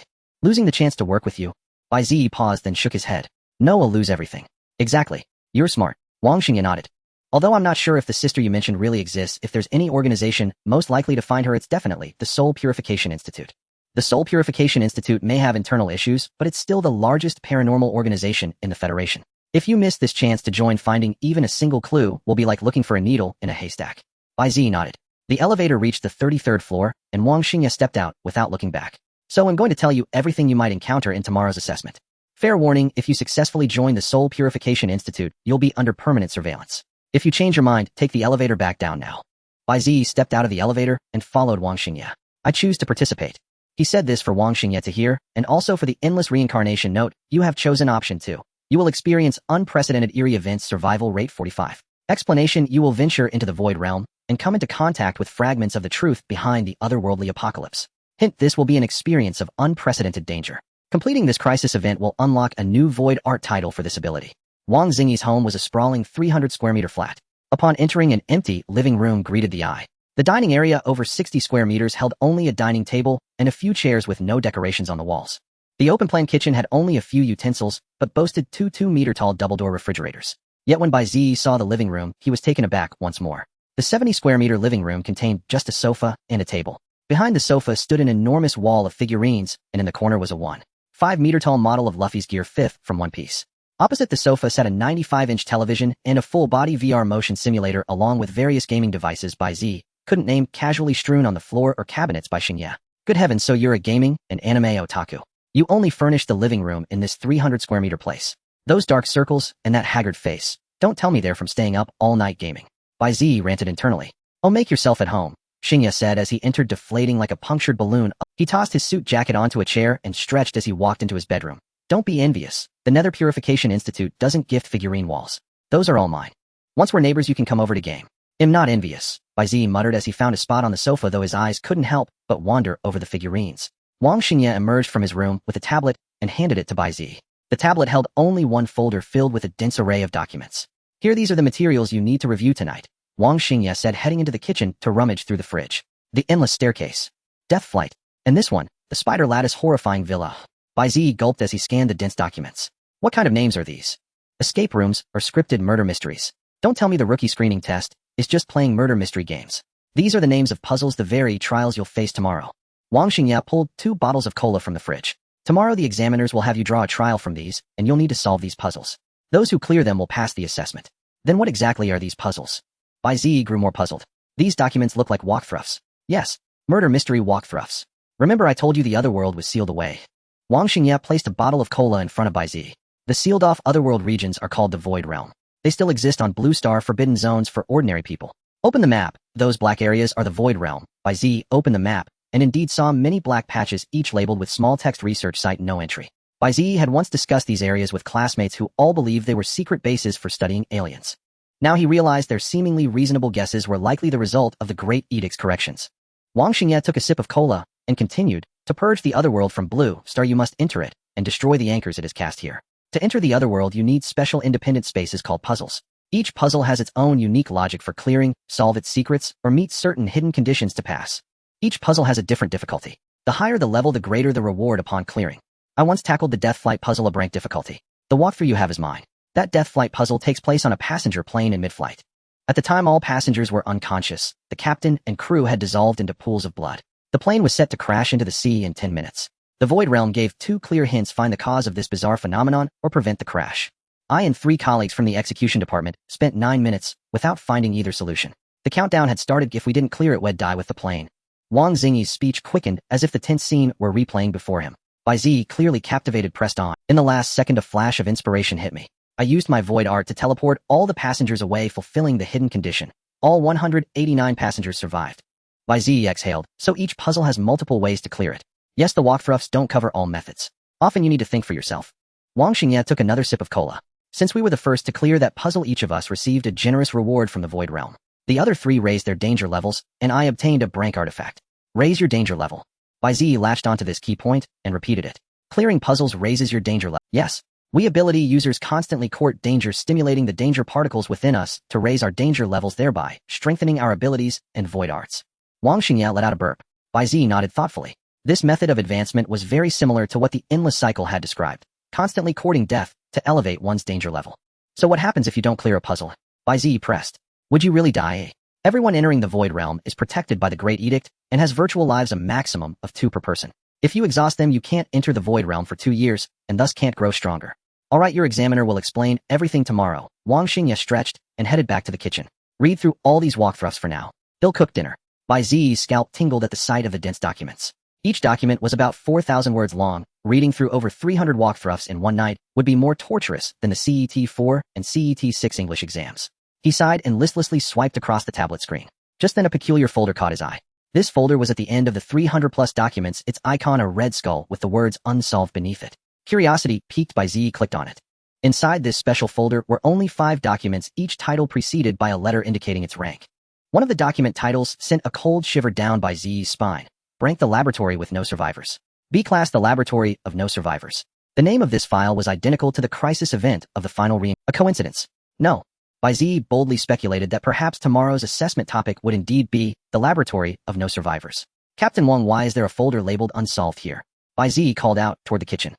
Losing the chance to work with you? Bai Ziyi paused, then shook his head. No, I'll lose everything. Exactly. You're smart. Wang Xingye nodded. Although I'm not sure if the sister you mentioned really exists, if there's any organization most likely to find her, it's definitely the Soul Purification Institute. The Soul Purification Institute may have internal issues, but it's still the largest paranormal organization in the Federation. If you miss this chance to join, finding even a single clue will be like looking for a needle in a haystack. Bai Ziyi nodded. The elevator reached the 33rd floor, and Wang Xingye stepped out without looking back. So I'm going to tell you everything you might encounter in tomorrow's assessment. Fair warning, if you successfully join the Soul Purification Institute, you'll be under permanent surveillance. If you change your mind, take the elevator back down now. Bai Ziyi stepped out of the elevator and followed Wang Xingye. I choose to participate. He said this for Wang Xingye to hear, and also for the endless reincarnation note, you have chosen option 2. You will experience unprecedented eerie events survival rate 45. Explanation, you will venture into the void realm and come into contact with fragments of the truth behind the otherworldly apocalypse. Hint, this will be an experience of unprecedented danger. Completing this crisis event will unlock a new void art title for this ability. Wang Xingye's home was a sprawling 300 square meter flat. Upon entering, an empty living room greeted the eye. The dining area, over 60 square meters, held only a dining table and a few chairs with no decorations on the walls. The open-plan kitchen had only a few utensils, but boasted two 2-meter-tall double-door refrigerators. Yet when Bai Ziyi saw the living room, he was taken aback once more. The 70-square-meter living room contained just a sofa and a table. Behind the sofa stood an enormous wall of figurines, and in the corner was a 1.5-meter-tall model of Luffy's Gear 5th from One Piece. Opposite the sofa sat a 95-inch television and a full-body VR motion simulator along with various gaming devices Bai Ziyi couldn't name, casually strewn on the floor or cabinets by Xingye. Good heavens, so you're a gaming and anime otaku. You only furnished the living room in this 300-square-meter place. Those dark circles and that haggard face. Don't tell me they're from staying up all night gaming. Bai Ziyi ranted internally. Oh, make yourself at home, Xingye said as he entered, deflating like a punctured balloon. He tossed his suit jacket onto a chair and stretched as he walked into his bedroom. Don't be envious. The Nether Purification Institute doesn't gift figurine walls. Those are all mine. Once we're neighbors, you can come over to game. I'm not envious, Bai Ziyi muttered as he found a spot on the sofa, though his eyes couldn't help but wander over the figurines. Wang Xingye emerged from his room with a tablet and handed it to Bai Ziyi. The tablet held only one folder filled with a dense array of documents. Here, these are the materials you need to review tonight, Wang Xingye said, heading into the kitchen to rummage through the fridge. The endless staircase. Death flight. And this one, the spider lattice horrifying villa. Bai Ziyi gulped as he scanned the dense documents. What kind of names are these? Escape rooms or scripted murder mysteries? Don't tell me the rookie screening test is just playing murder mystery games. These are the names of puzzles, the very trials you'll face tomorrow. Wang Xingye pulled 2 bottles of cola from the fridge. Tomorrow the examiners will have you draw a trial from these, and you'll need to solve these puzzles. Those who clear them will pass the assessment. Then what exactly are these puzzles? Bai Ziyi grew more puzzled. These documents look like walkthroughs. Yes, murder mystery walkthroughs. Remember I told you the otherworld was sealed away? Wang Xingye placed a bottle of cola in front of Bai Ziyi. The sealed-off otherworld regions are called the Void Realm. They still exist on Blue Star, forbidden zones for ordinary people. Open the map. Those black areas are the Void Realm. Bai Ziyi opened the map, and indeed saw many black patches, each labeled with small text research site no entry. Bai Ziyi had once discussed these areas with classmates who all believed they were secret bases for studying aliens. Now he realized their seemingly reasonable guesses were likely the result of the Great Edict's corrections. Wang Xingye took a sip of cola and continued, to purge the otherworld from Blue Star you must enter it and destroy the anchors it has cast here. To enter the otherworld you need special independent spaces called puzzles. Each puzzle has its own unique logic for clearing, solve its secrets, or meet certain hidden conditions to pass. Each puzzle has a different difficulty. The higher the level, the greater the reward upon clearing. I once tackled the Death Flight puzzle, a rank difficulty. The walkthrough you have is mine. That Death Flight puzzle takes place on a passenger plane in mid-flight. At the time all passengers were unconscious. The captain and crew had dissolved into pools of blood. The plane was set to crash into the sea in 10 minutes. The Void Realm gave 2 clear hints: find the cause of this bizarre phenomenon or prevent the crash. I and 3 colleagues from the execution department spent 9 minutes without finding either solution. The countdown had started. If we didn't clear it, we'd die with the plane. Wang Xingye's speech quickened as if the tense scene were replaying before him. Bai Ziyi, clearly captivated, pressed on. In the last second a flash of inspiration hit me. I used my void art to teleport all the passengers away, fulfilling the hidden condition. All 189 passengers survived. Bai Ziyi exhaled. So each puzzle has multiple ways to clear it. Yes, the walkthroughs don't cover all methods. Often you need to think for yourself. Wang Xingye took another sip of cola. Since we were the first to clear that puzzle, each of us received a generous reward from the Void Realm. The other 3 raised their danger levels, and I obtained a brank artifact. Raise your danger level. Bai Ziyi latched onto this key point and repeated it. Clearing puzzles raises your danger level. Yes. We ability users constantly court danger, stimulating the danger particles within us to raise our danger levels, thereby strengthening our abilities and void arts. Wang Xingye let out a burp. Bai Ziyi nodded thoughtfully. This method of advancement was very similar to what the endless cycle had described, constantly courting death to elevate one's danger level. So what happens if you don't clear a puzzle? Bai Ziyi pressed. Would you really die? Everyone entering the Void Realm is protected by the Great Edict and has virtual lives, a maximum of 2 per person. If you exhaust them, you can't enter the Void Realm for 2 years and thus can't grow stronger. Alright, your examiner will explain everything tomorrow. Wang Xingye stretched and headed back to the kitchen. Read through all these walkthroughs for now. They'll cook dinner. Bai Ziyi's scalp tingled at the sight of the dense documents. Each document was about 4,000 words long. Reading through over 300 walkthroughs in one night would be more torturous than the CET 4 and CET 6 English exams. He sighed and listlessly swiped across the tablet screen. Just then a peculiar folder caught his eye. This folder was at the end of the 300+ documents, its icon a red skull with the words unsolved beneath it. Curiosity, piqued by Ziyi, clicked on it. Inside this special folder were only 5 documents, each title preceded by a letter indicating its rank. One of the document titles sent a cold shiver down by Ziyi's spine. Rank: the laboratory with no survivors. B class: the laboratory of no survivors. The name of this file was identical to the crisis event of the final A coincidence? No. Bai Ziyi boldly speculated that perhaps tomorrow's assessment topic would indeed be the laboratory of no survivors. Captain Wang, why is there a folder labeled unsolved here? Bai Ziyi called out toward the kitchen.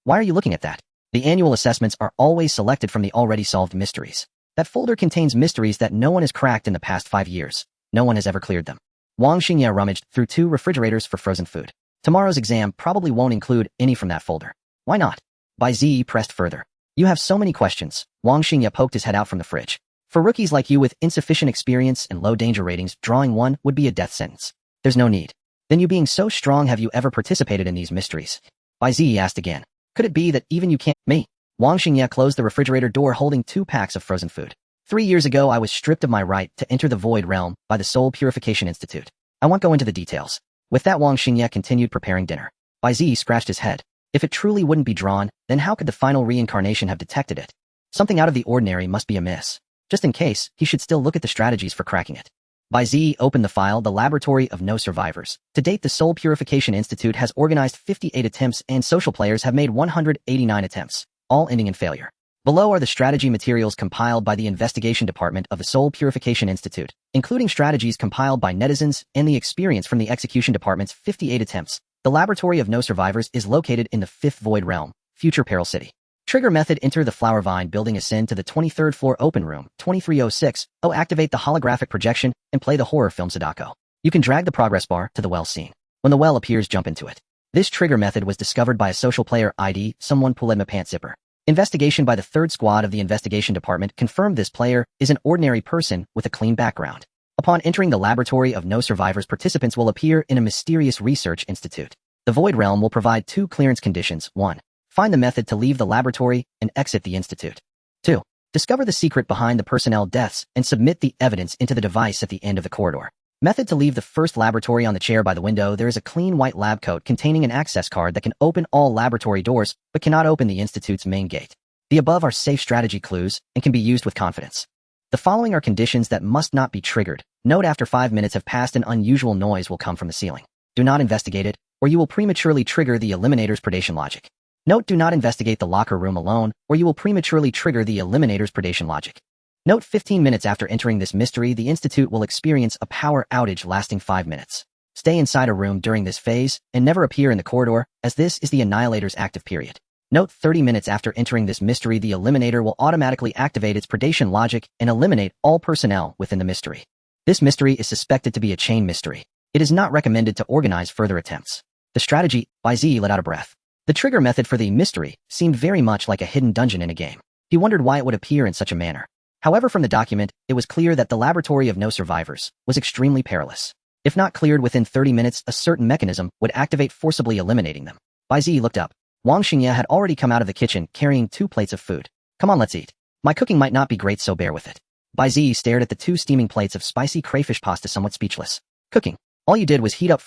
Why are you looking at that? The annual assessments are always selected from the already solved mysteries. That folder contains mysteries that no one has cracked in the past 5 years. No one has ever cleared them. Wang Xingye rummaged through 2 refrigerators for frozen food. Tomorrow's exam probably won't include any from that folder. Why not? Bai Ziyi pressed further. You have so many questions. Wang Xingye poked his head out from the fridge. For rookies like you with insufficient experience and low danger ratings, drawing one would be a death sentence. There's no need. Then you being so strong, have you ever participated in these mysteries? Bai Ziyi asked again. Could it be that even you can't? Me? Wang Xingye closed the refrigerator door holding 2 packs of frozen food. 3 years ago I was stripped of my right to enter the Void Realm by the Soul Purification Institute. I won't go into the details. With that, Wang Xingye continued preparing dinner. Bai Ziyi scratched his head. If it truly wouldn't be drawn, then how could the final reincarnation have detected it? Something out of the ordinary must be amiss. Just in case, he should still look at the strategies for cracking it. Bai Ziyi opened the file, the Laboratory of No Survivors. To date, the Soul Purification Institute has organized 58 attempts and social players have made 189 attempts, all ending in failure. Below are the strategy materials compiled by the Investigation Department of the Soul Purification Institute, including strategies compiled by netizens and the experience from the Execution Department's 58 attempts. The Laboratory of No Survivors is located in the 5th Void Realm, Future Peril City. Trigger method: enter the Flower Vine building, ascend to the 23rd floor, open room 2306, activate the holographic projection, and play the horror film Sadako. You can drag the progress bar to the well scene. When the well appears, jump into it. This trigger method was discovered by a social player ID, someone pulled my pants zipper. Investigation by the 3rd squad of the Investigation Department confirmed this player is an ordinary person with a clean background. Upon entering the Laboratory of No Survivors, participants will appear in a mysterious research institute. The Void Realm will provide 2 clearance conditions. 1. Find the method to leave the laboratory and exit the institute. 2. Discover the secret behind the personnel deaths and submit the evidence into the device at the end of the corridor. Method to leave the first laboratory: on the chair by the window there is a clean white lab coat containing an access card that can open all laboratory doors but cannot open the institute's main gate. The above are safe strategy clues and can be used with confidence. The following are conditions that must not be triggered. Note: after 5 minutes have passed, an unusual noise will come from the ceiling. Do not investigate it, or you will prematurely trigger the Eliminator's predation logic. Note: do not investigate the locker room alone, or you will prematurely trigger the Eliminator's predation logic. Note: 15 minutes after entering this mystery, the Institute will experience a power outage lasting 5 minutes. Stay inside a room during this phase, and never appear in the corridor, as this is the Annihilator's active period. Note: 30 minutes after entering this mystery, the Eliminator will automatically activate its predation logic and eliminate all personnel within the mystery. This mystery is suspected to be a chain mystery. It is not recommended to organize further attempts. The strategy: Bai Ziyi let out a breath. The trigger method for the mystery seemed very much like a hidden dungeon in a game. He wondered why it would appear in such a manner. However, from the document, it was clear that the Laboratory of No Survivors was extremely perilous. If not cleared within 30 minutes, a certain mechanism would activate, forcibly eliminating them. Bai Ziyi looked up. Wang Xingye had already come out of the kitchen carrying 2 plates of food. Come on, let's eat. My cooking might not be great, so bear with it. Bai Ziyi stared at the 2 steaming plates of spicy crayfish pasta, somewhat speechless. Cooking? All you did was heat up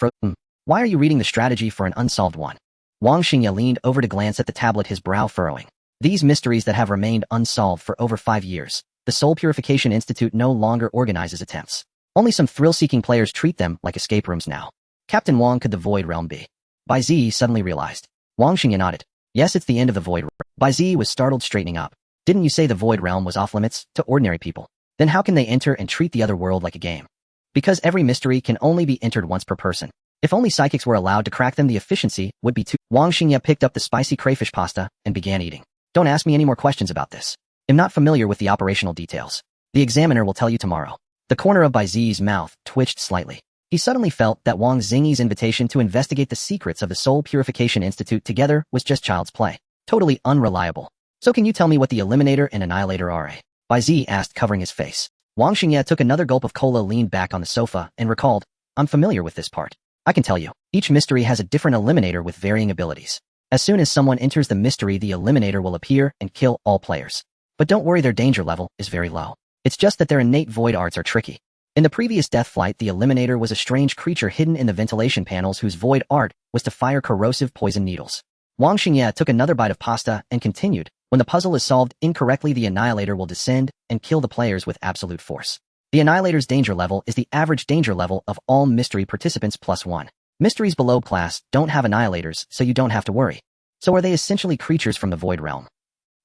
Why are you reading the strategy for an unsolved one? Wang Xingye leaned over to glance at the tablet, his brow furrowing. These mysteries that have remained unsolved for over 5 years. The Soul Purification Institute no longer organizes attempts. Only some thrill-seeking players treat them like escape rooms now. Captain Wang, could the Void Realm be? Bai Ziyi suddenly realized. Wang Xingye nodded. Yes, it's the end of the Void Realm. Bai Ziyi was startled, straightening up. Didn't you say the Void Realm was off-limits to ordinary people? Then how can they enter and treat the other world like a game? Because every mystery can only be entered once per person. If only psychics were allowed to crack them, the efficiency would be too. Wang Xingye picked up the spicy crayfish pasta and began eating. Don't ask me any more questions about this. I'm not familiar with the operational details. The examiner will tell you tomorrow. The corner of Bai Ziyi's mouth twitched slightly. He suddenly felt that Wang Xingye's invitation to investigate the secrets of the Soul Purification Institute together was just child's play. Totally unreliable. So can you tell me what the Eliminator and Annihilator are? Bai Ziyi asked, covering his face. Wang Xingye took another gulp of cola, leaned back on the sofa, and recalled, I'm familiar with this part. I can tell you. Each mystery has a different Eliminator with varying abilities. As soon as someone enters the mystery, the Eliminator will appear and kill all players. But don't worry, their danger level is very low. It's just that their innate void arts are tricky. In the previous death flight, the Eliminator was a strange creature hidden in the ventilation panels whose void art was to fire corrosive poison needles. Wang Xingye took another bite of pasta and continued, when the puzzle is solved incorrectly, the Annihilator will descend and kill the players with absolute force. The Annihilator's danger level is the average danger level of all mystery participants +1. Mysteries below class don't have Annihilators, so you don't have to worry. So are they essentially creatures from the Void Realm?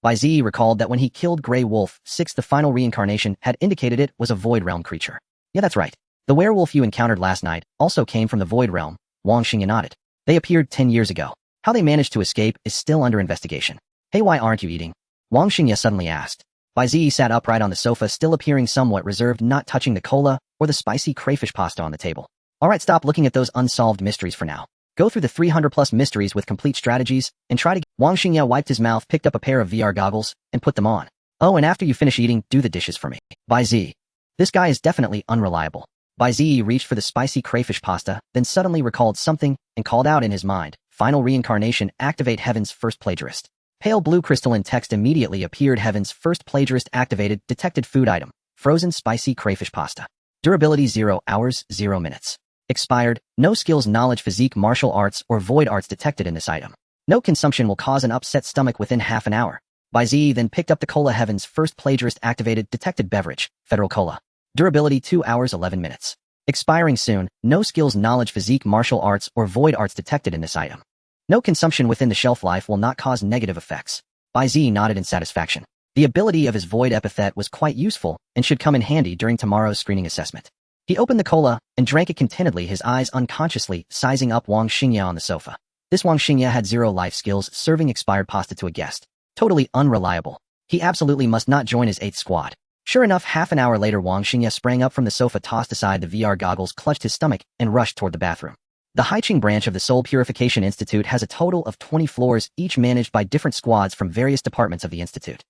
Bai Ziyi recalled that when he killed Grey Wolf 6, the final reincarnation had indicated it was a Void Realm creature. Yeah, that's right. The werewolf you encountered last night also came from the Void Realm. Wang Xingye nodded. They appeared 10 years ago. How they managed to escape is still under investigation. Hey, why aren't you eating? Wang Xingye suddenly asked. Bai Ziyi sat upright on the sofa, still appearing somewhat reserved, not touching the cola or the spicy crayfish pasta on the table. Alright, stop looking at those unsolved mysteries for now. Go through the 300+ mysteries with complete strategies and try to— Wang Xingye wiped his mouth, picked up a pair of VR goggles, and put them on. Oh, and after you finish eating, do the dishes for me. Bai Ziyi. This guy is definitely unreliable. Bai Ziyi reached for the spicy crayfish pasta, then suddenly recalled something and called out in his mind, "Final reincarnation, activate Heaven's first plagiarist." Pale blue crystalline text immediately appeared. Heaven's first plagiarist activated. Detected food item. Frozen spicy crayfish pasta. Durability 0 hours, 0 minutes. Expired. No skills, knowledge, physique, martial arts, or void arts detected in this item. No consumption will cause an upset stomach within half an hour. Bai Ziyi then picked up the cola. Heaven's first plagiarist activated. Detected beverage. Federal cola. Durability 2 hours, 11 minutes. Expiring soon. No skills, knowledge, physique, martial arts, or void arts detected in this item. No consumption within the shelf life will not cause negative effects. Bai Ziyi nodded in satisfaction. The ability of his void epithet was quite useful and should come in handy during tomorrow's screening assessment. He opened the cola and drank it contentedly, his eyes unconsciously sizing up Wang Xingye on the sofa. This Wang Xingye had 0 life skills, serving expired pasta to a guest. Totally unreliable. He absolutely must not join his 8th squad. Sure enough, half an hour later, Wang Xingye sprang up from the sofa, tossed aside the VR goggles, clutched his stomach, and rushed toward the bathroom. The Haiqing branch of the Soul Purification Institute has a total of 20 floors, each managed by different squads from various departments of the institute.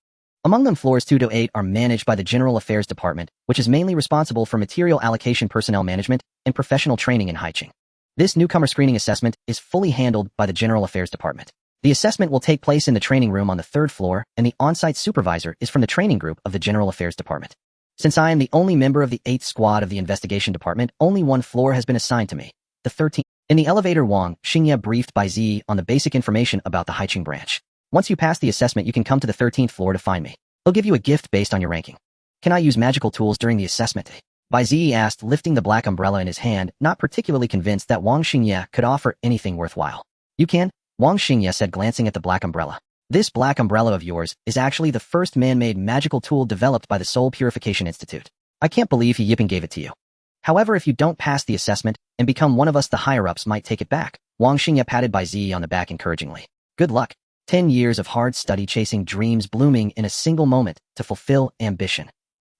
Among them, floors 2 to 8 are managed by the General Affairs Department, which is mainly responsible for material allocation, personnel management, and professional training in Haiqing. This newcomer screening assessment is fully handled by the General Affairs Department. The assessment will take place in the training room on the 3rd floor, and the on-site supervisor is from the training group of the General Affairs Department. Since I am the only member of the 8th squad of the investigation department, only one floor has been assigned to me, the 13th. In the elevator, Wang Xingye briefed Bai Ziyi on the basic information about the Haiqing branch. Once you pass the assessment, you can come to the 13th floor to find me. He'll give you a gift based on your ranking. Can I use magical tools during the assessment? Bai Ziyi asked, lifting the black umbrella in his hand, not particularly convinced that Wang Xingye could offer anything worthwhile. You can, Wang Xingye said, glancing at the black umbrella. This black umbrella of yours is actually the first man-made magical tool developed by the Soul Purification Institute. I can't believe he yipping gave it to you. However, if you don't pass the assessment and become one of us, the higher-ups might take it back. Wang Xingye patted Bai Ziyi on the back encouragingly. Good luck. 10 years of hard study, chasing dreams, blooming in a single moment to fulfill ambition.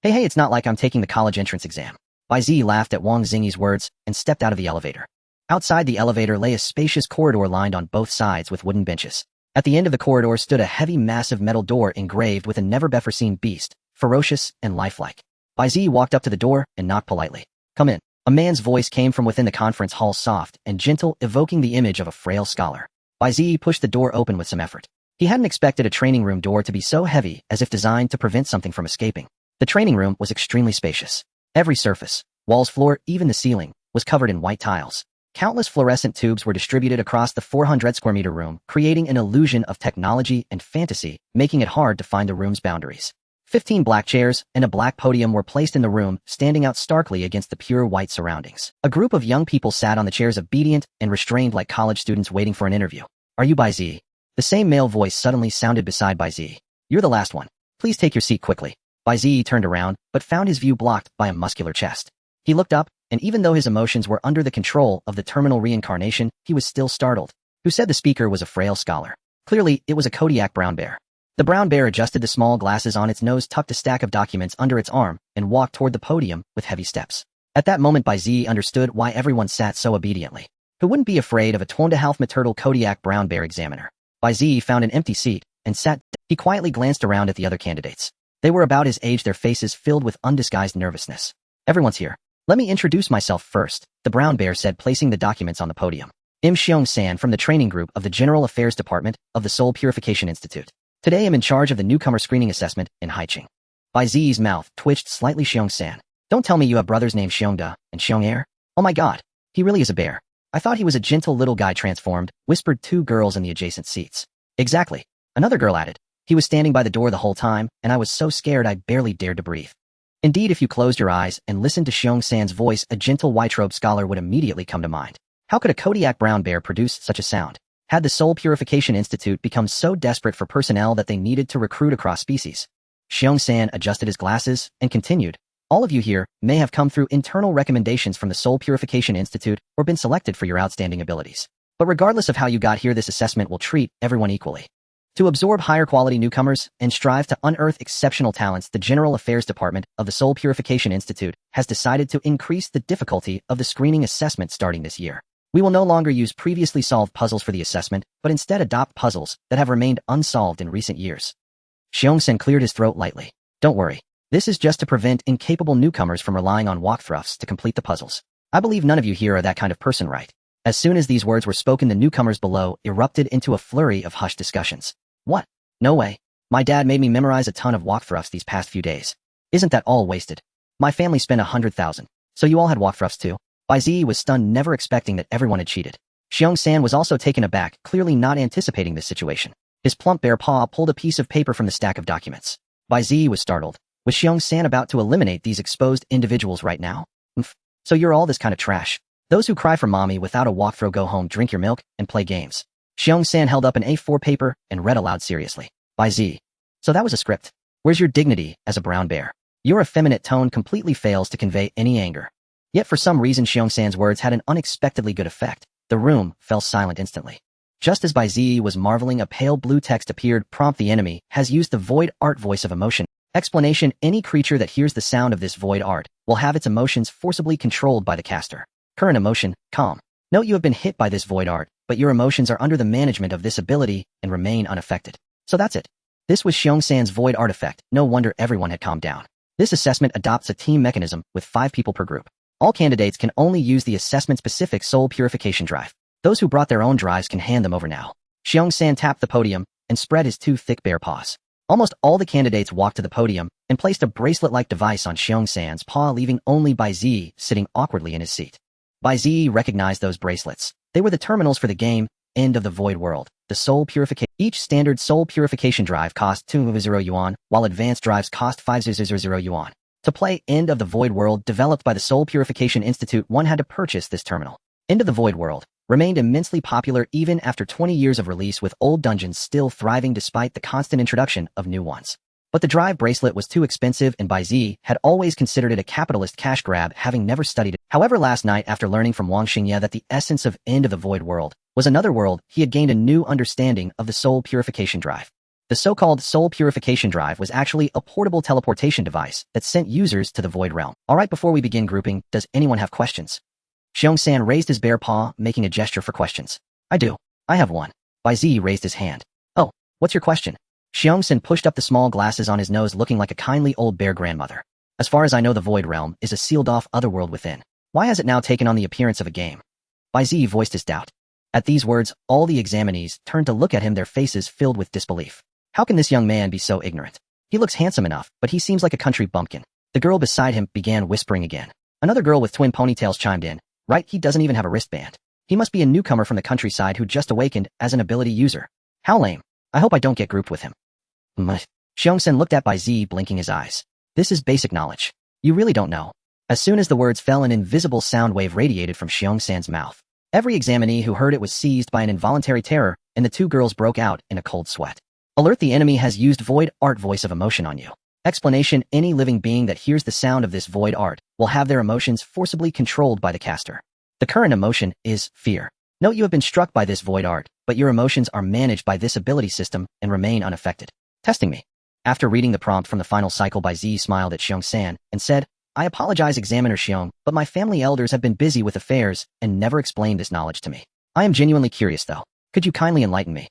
Hey, it's not like I'm taking the college entrance exam. Bai Ziyi laughed at Wang Xingye's words and stepped out of the elevator. Outside the elevator lay a spacious corridor lined on both sides with wooden benches. At the end of the corridor stood a heavy, massive metal door engraved with a never-before-seen beast, ferocious and lifelike. Bai Ziyi walked up to the door and knocked politely. Come in. A man's voice came from within the conference hall, soft and gentle, evoking the image of a frail scholar. Bai Ziyi pushed the door open with some effort. He hadn't expected a training room door to be so heavy, as if designed to prevent something from escaping. The training room was extremely spacious. Every surface, walls, floor, even the ceiling, was covered in white tiles. Countless fluorescent tubes were distributed across the 400 square meter room, creating an illusion of technology and fantasy, making it hard to find the room's boundaries. 15 black chairs and a black podium were placed in the room, standing out starkly against the pure white surroundings. A group of young people sat on the chairs, obedient and restrained like college students waiting for an interview. Are you Bai Ziyi? The same male voice suddenly sounded beside Bai Ziyi. You're the last one. Please take your seat quickly. Bai Ziyi turned around, but found his view blocked by a muscular chest. He looked up, and even though his emotions were under the control of the terminal reincarnation, he was still startled. Who said the speaker was a frail scholar? Clearly, it was a Kodiak brown bear. The brown bear adjusted the small glasses on its nose, tucked a stack of documents under its arm, and walked toward the podium with heavy steps. At that moment, Bai Ziyi understood why everyone sat so obediently. Who wouldn't be afraid of a 2.5 meter Kodiak brown bear examiner? Bai Ziyi found an empty seat and sat. He quietly glanced around at the other candidates. They were about his age, their faces filled with undisguised nervousness. Everyone's here. Let me introduce myself first, the brown bear said, placing the documents on the podium. I'm Xiong-san from the training group of the General Affairs Department of the Soul Purification Institute. Today I'm in charge of the newcomer screening assessment in Haiqing. Bai Ziyi's mouth twitched slightly. Xiong-san. Don't tell me you have brothers named Xiongda and Xiong-er? Oh my god. He really is a bear. I thought he was a gentle little guy transformed, whispered two girls in the adjacent seats. Exactly. Another girl added. He was standing by the door the whole time, and I was so scared I barely dared to breathe. Indeed, if you closed your eyes and listened to Xiong-san's voice, a gentle white-robed scholar would immediately come to mind. How could a Kodiak brown bear produce such a sound? Had the Soul Purification Institute become so desperate for personnel that they needed to recruit across species? Xiong-san adjusted his glasses and continued. All of you here may have come through internal recommendations from the Soul Purification Institute or been selected for your outstanding abilities. But regardless of how you got here, this assessment will treat everyone equally. To absorb higher quality newcomers and strive to unearth exceptional talents, the General Affairs Department of the Soul Purification Institute has decided to increase the difficulty of the screening assessment starting this year. We will no longer use previously solved puzzles for the assessment, but instead adopt puzzles that have remained unsolved in recent years. Xiong-san cleared his throat lightly. Don't worry. This is just to prevent incapable newcomers from relying on walkthroughs to complete the puzzles. I believe none of you here are that kind of person, right? As soon as these words were spoken, the newcomers below erupted into a flurry of hushed discussions. What? No way. My dad made me memorize a ton of walkthroughs these past few days. Isn't that all wasted? My family spent 100,000. So you all had walkthroughs too? Bai Ziyi was stunned, never expecting that everyone had cheated. Xiong-san was also taken aback, clearly not anticipating this situation. His plump bare paw pulled a piece of paper from the stack of documents. Bai Ziyi was startled. Was Xiong-san about to eliminate these exposed individuals right now? So you're all this kind of trash. Those who cry for mommy without a walkthrough go home, drink your milk, and play games. Xiong-san held up an A4 paper and read aloud seriously. Bai Ziyi. So that was a script. Where's your dignity as a brown bear? Your effeminate tone completely fails to convey any anger. Yet for some reason Xiong-san's words had an unexpectedly good effect. The room fell silent instantly. Just as Bai Ziyi was marveling, a pale blue text appeared. Prompt: the enemy has used the void art voice of emotion. Explanation: any creature that hears the sound of this void art will have its emotions forcibly controlled by the caster. Current emotion: calm. Note you have been hit by this void art, but your emotions are under the management of this ability and remain unaffected. So that's it. This was Xiong-san's void art effect. No wonder everyone had calmed down. This assessment adopts a team mechanism with 5 people per group. All candidates can only use the assessment-specific soul purification drive. Those who brought their own drives can hand them over now. Xiong-san tapped the podium and spread his 2 thick bare paws. Almost all the candidates walked to the podium and placed a bracelet-like device on Xiong-san's paw, leaving only Bai Ziyi sitting awkwardly in his seat. Bai Ziyi recognized those bracelets. They were the terminals for the game, End of the Void World, the Soul Purification. Each standard Soul Purification drive cost 200 yuan, while advanced drives cost 500 yuan. To play End of the Void World, developed by the Soul Purification Institute, one had to purchase this terminal. End of the Void World remained immensely popular even after 20 years of release, with old dungeons still thriving despite the constant introduction of new ones. But the drive bracelet was too expensive, and Bai Ziyi had always considered it a capitalist cash grab, having never studied it. However, last night, after learning from Wang Xingye that the essence of End of the Void World was another world, he had gained a new understanding of the Soul Purification Drive. The so-called Soul Purification Drive was actually a portable teleportation device that sent users to the Void Realm. Alright, before we begin grouping, does anyone have questions? Xiong-san raised his bare paw, making a gesture for questions. I do. I have one. Bai Ziyi raised his hand. Oh, what's your question? Xiong-san pushed up the small glasses on his nose, looking like a kindly old bear grandmother. As far as I know, the Void Realm is a sealed-off otherworld within. Why has it now taken on the appearance of a game? Bai Ziyi voiced his doubt. At these words, all the examinees turned to look at him, their faces filled with disbelief. How can this young man be so ignorant? He looks handsome enough, but he seems like a country bumpkin. The girl beside him began whispering again. Another girl with twin ponytails chimed in. Right, he doesn't even have a wristband. He must be a newcomer from the countryside who just awakened as an ability user. How lame. I hope I don't get grouped with him. Xiong-san looked at Bai Ziyi, blinking his eyes. This is basic knowledge. You really don't know. As soon as the words fell, an invisible sound wave radiated from Xiong-san's mouth. Every examinee who heard it was seized by an involuntary terror, and the 2 girls broke out in a cold sweat. Alert: the enemy has used void art voice of emotion on you. Explanation: any living being that hears the sound of this void art will have their emotions forcibly controlled by the caster. The current emotion is fear. Note you have been struck by this void art, but your emotions are managed by this ability system and remain unaffected. Testing me. After reading the prompt from the final cycle, Bai Ziyi smiled at Xiong-san and said, I apologize, Examiner Xiong, but my family elders have been busy with affairs and never explained this knowledge to me. I am genuinely curious though. Could you kindly enlighten me?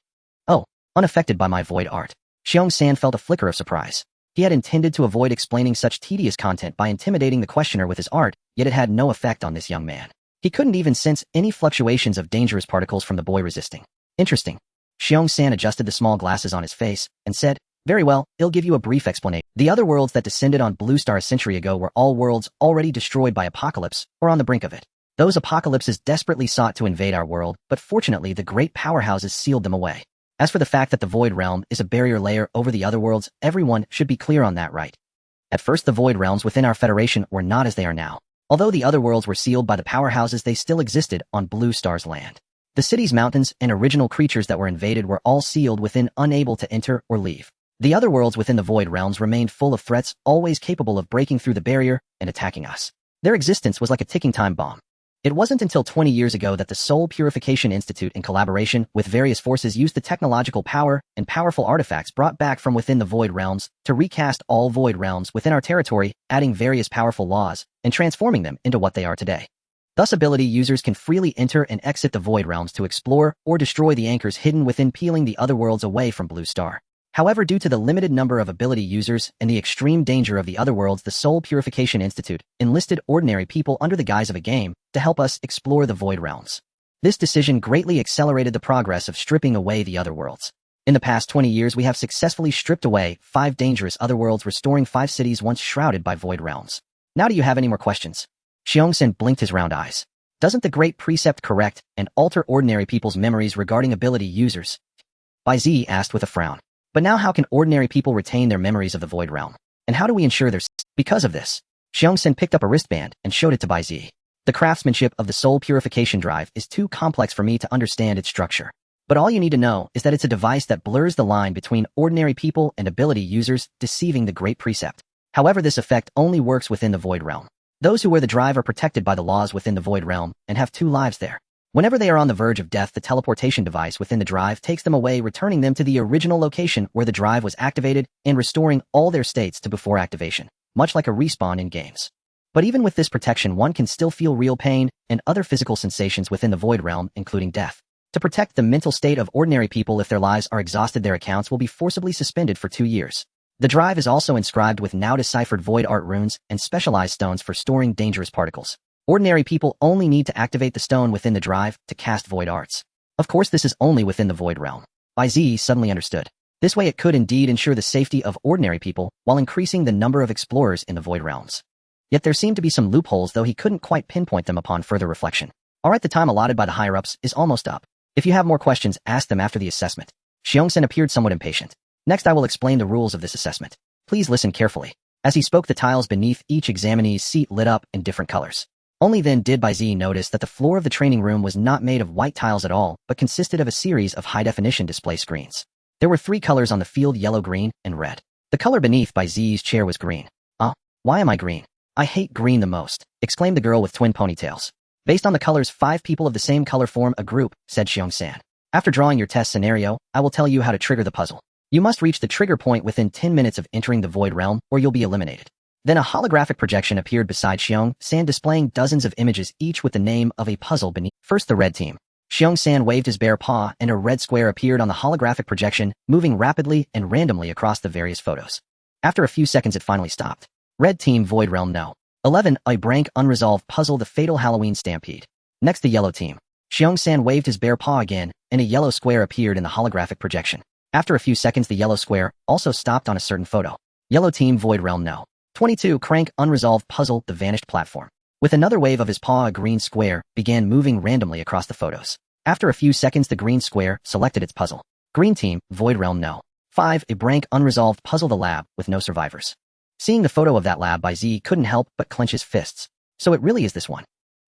Oh, unaffected by my void art. Xiong-san felt a flicker of surprise. He had intended to avoid explaining such tedious content by intimidating the questioner with his art, yet it had no effect on this young man. He couldn't even sense any fluctuations of dangerous particles from the boy resisting. Interesting. Xiong-san adjusted the small glasses on his face and said, very well, I'll give you a brief explanation. The other worlds that descended on Blue Star a century ago were all worlds already destroyed by apocalypse or on the brink of it. Those apocalypses desperately sought to invade our world, but fortunately the great powerhouses sealed them away. As for the fact that the Void Realm is a barrier layer over the other worlds, everyone should be clear on that, right? At first the Void Realms within our Federation were not as they are now. Although the other worlds were sealed by the powerhouses, they still existed on Blue Star's land. The cities, mountains, and original creatures that were invaded were all sealed within, unable to enter or leave. The other worlds within the Void Realms remained full of threats, always capable of breaking through the barrier and attacking us. Their existence was like a ticking time bomb. It wasn't until 20 years ago that the Soul Purification Institute, in collaboration with various forces, used the technological power and powerful artifacts brought back from within the Void Realms to recast all Void Realms within our territory, adding various powerful laws and transforming them into what they are today. Thus, ability users can freely enter and exit the Void Realms to explore or destroy the anchors hidden within, peeling the other worlds away from Blue Star. However, due to the limited number of ability users and the extreme danger of the other worlds, the Soul Purification Institute enlisted ordinary people under the guise of a game to help us explore the Void Realms. This decision greatly accelerated the progress of stripping away the other worlds. In the past 20 years, we have successfully stripped away 5 dangerous other worlds, restoring 5 cities once shrouded by Void Realms. Now, do you have any more questions? Xiongsen blinked his round eyes. Doesn't the Great Precept correct and alter ordinary people's memories regarding ability users? Bai Ziyi asked with a frown. But now how can ordinary people retain their memories of the Void Realm? And how do we ensure their because of this? Xiongsen picked up a wristband and showed it to Bai Ziyi. The craftsmanship of the Soul Purification Drive is too complex for me to understand its structure. But all you need to know is that it's a device that blurs the line between ordinary people and ability users, deceiving the Great Precept. However, this effect only works within the Void Realm. Those who wear the drive are protected by the laws within the Void Realm and have 2 lives there. Whenever they are on the verge of death, the teleportation device within the drive takes them away, returning them to the original location where the drive was activated and restoring all their states to before activation, much like a respawn in games. But even with this protection, one can still feel real pain and other physical sensations within the Void Realm, including death. To protect the mental state of ordinary people, if their lives are exhausted, their accounts will be forcibly suspended for 2 years. The drive is also inscribed with now deciphered void art runes and specialized stones for storing dangerous particles. Ordinary people only need to activate the stone within the drive to cast void arts. Of course, this is only within the Void Realm. Bai Ziyi suddenly understood. This way it could indeed ensure the safety of ordinary people while increasing the number of explorers in the Void Realms. Yet there seemed to be some loopholes, though he couldn't quite pinpoint them upon further reflection. Alright, the time allotted by the higher-ups is almost up. If you have more questions, ask them after the assessment. Xiongsen appeared somewhat impatient. Next, I will explain the rules of this assessment. Please listen carefully. As he spoke, the tiles beneath each examinee's seat lit up in different colors. Only then did Bai Ziyi notice that the floor of the training room was not made of white tiles at all, but consisted of a series of high-definition display screens. There were 3 colors on the field: yellow, green, and red. The color beneath Bai Ziyi's chair was green. Why am I green? I hate green the most, exclaimed the girl with twin ponytails. Based on the colors, 5 people of the same color form a group, said Xiongsan. After drawing your test scenario, I will tell you how to trigger the puzzle. You must reach the trigger point within 10 minutes of entering the Void Realm, or you'll be eliminated. Then a holographic projection appeared beside Xiongsan, displaying dozens of images, each with the name of a puzzle beneath. First, the red team. Xiongsan waved his bare paw, and a red square appeared on the holographic projection, moving rapidly and randomly across the various photos. After a few seconds, it finally stopped. Red team, Void Realm, no. 11, a blank unresolved puzzle, the fatal Halloween stampede. Next, the yellow team. Xiongsan waved his bare paw again, and a yellow square appeared in the holographic projection. After a few seconds, the yellow square also stopped on a certain photo. Yellow team, Void Realm, no. 22, crank unresolved puzzle, the vanished platform. With another wave of his paw, a green square began moving randomly across the photos. After a few seconds, the green square selected its puzzle. Green team, Void Realm, no. 5, a blank unresolved puzzle, the lab, with no survivors. Seeing the photo of that lab, Bai Ziyi couldn't help but clench his fists. So it really is this one.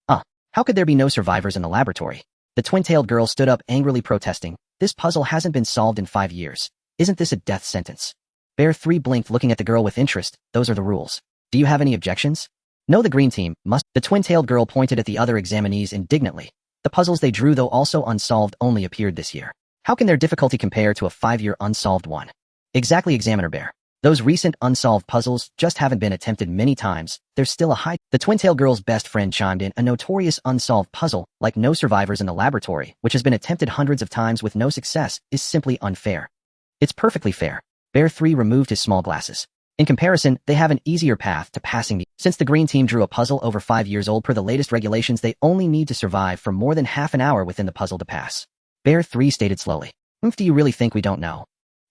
How could there be no survivors in the laboratory? The twin-tailed girl stood up, angrily protesting. This puzzle hasn't been solved in 5 years. Isn't this a death sentence? Bear 3 blinked, looking at the girl with interest. Those are the rules. Do you have any objections? No, the green team must. The twin-tailed girl pointed at the other examinees indignantly. The puzzles they drew, though also unsolved, only appeared this year. How can their difficulty compare to a 5-year unsolved one? Exactly, Examiner Bear. Those recent unsolved puzzles just haven't been attempted many times. There's still a high... The twin-tailed girl's best friend chimed in. A notorious unsolved puzzle, like no survivors in the laboratory, which has been attempted hundreds of times with no success, is simply unfair. It's perfectly fair. Bear 3 removed his small glasses. In comparison, they have an easier path to passing the... Since the green team drew a puzzle over 5 years old, per the latest regulations, they only need to survive for more than half an hour within the puzzle to pass. Bear 3 stated slowly. Do you really think we don't know?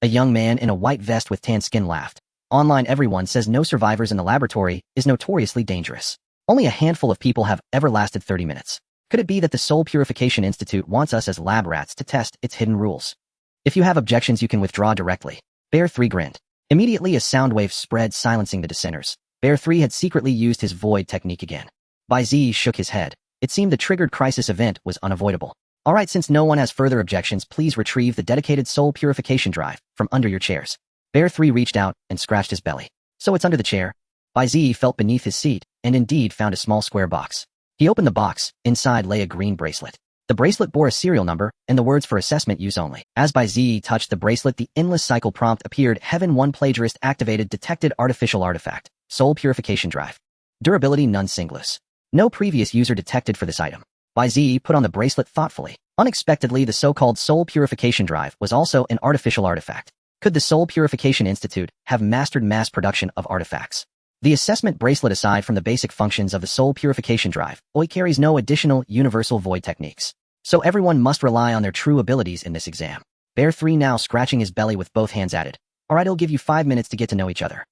A young man in a white vest with tan skin laughed. Online everyone says no survivors in the laboratory is notoriously dangerous. Only a handful of people have ever lasted 30 minutes. Could it be that the Soul Purification Institute wants us as lab rats to test its hidden rules? If you have objections you can withdraw directly. Bear 3 grinned. Immediately a sound wave spread silencing the dissenters. Bear 3 had secretly used his void technique again. Bai Ziyi shook his head. It seemed the triggered crisis event was unavoidable. Alright, since no one has further objections, please retrieve the dedicated soul purification drive from under your chairs. Bear 3 reached out and scratched his belly. So it's under the chair. Bai Ziyi felt beneath his seat and indeed found a small square box. He opened the box. Inside lay a green bracelet. The bracelet bore a serial number and the words for assessment use only. As Bai Ziyi touched the bracelet, the endless cycle prompt appeared. Heaven 1 plagiarist activated, detected artificial artifact. Soul purification drive. Durability none singless. No previous user detected for this item. Bai Ziyi put on the bracelet thoughtfully. Unexpectedly, the so-called soul purification drive was also an artificial artifact. Could the Soul Purification Institute have mastered mass production of artifacts? The assessment bracelet, aside from the basic functions of the soul purification drive, carries no additional universal void techniques. So everyone must rely on their true abilities in this exam. Bear 3 now scratching his belly with both hands added. Alright, it'll give you 5 minutes to get to know each other.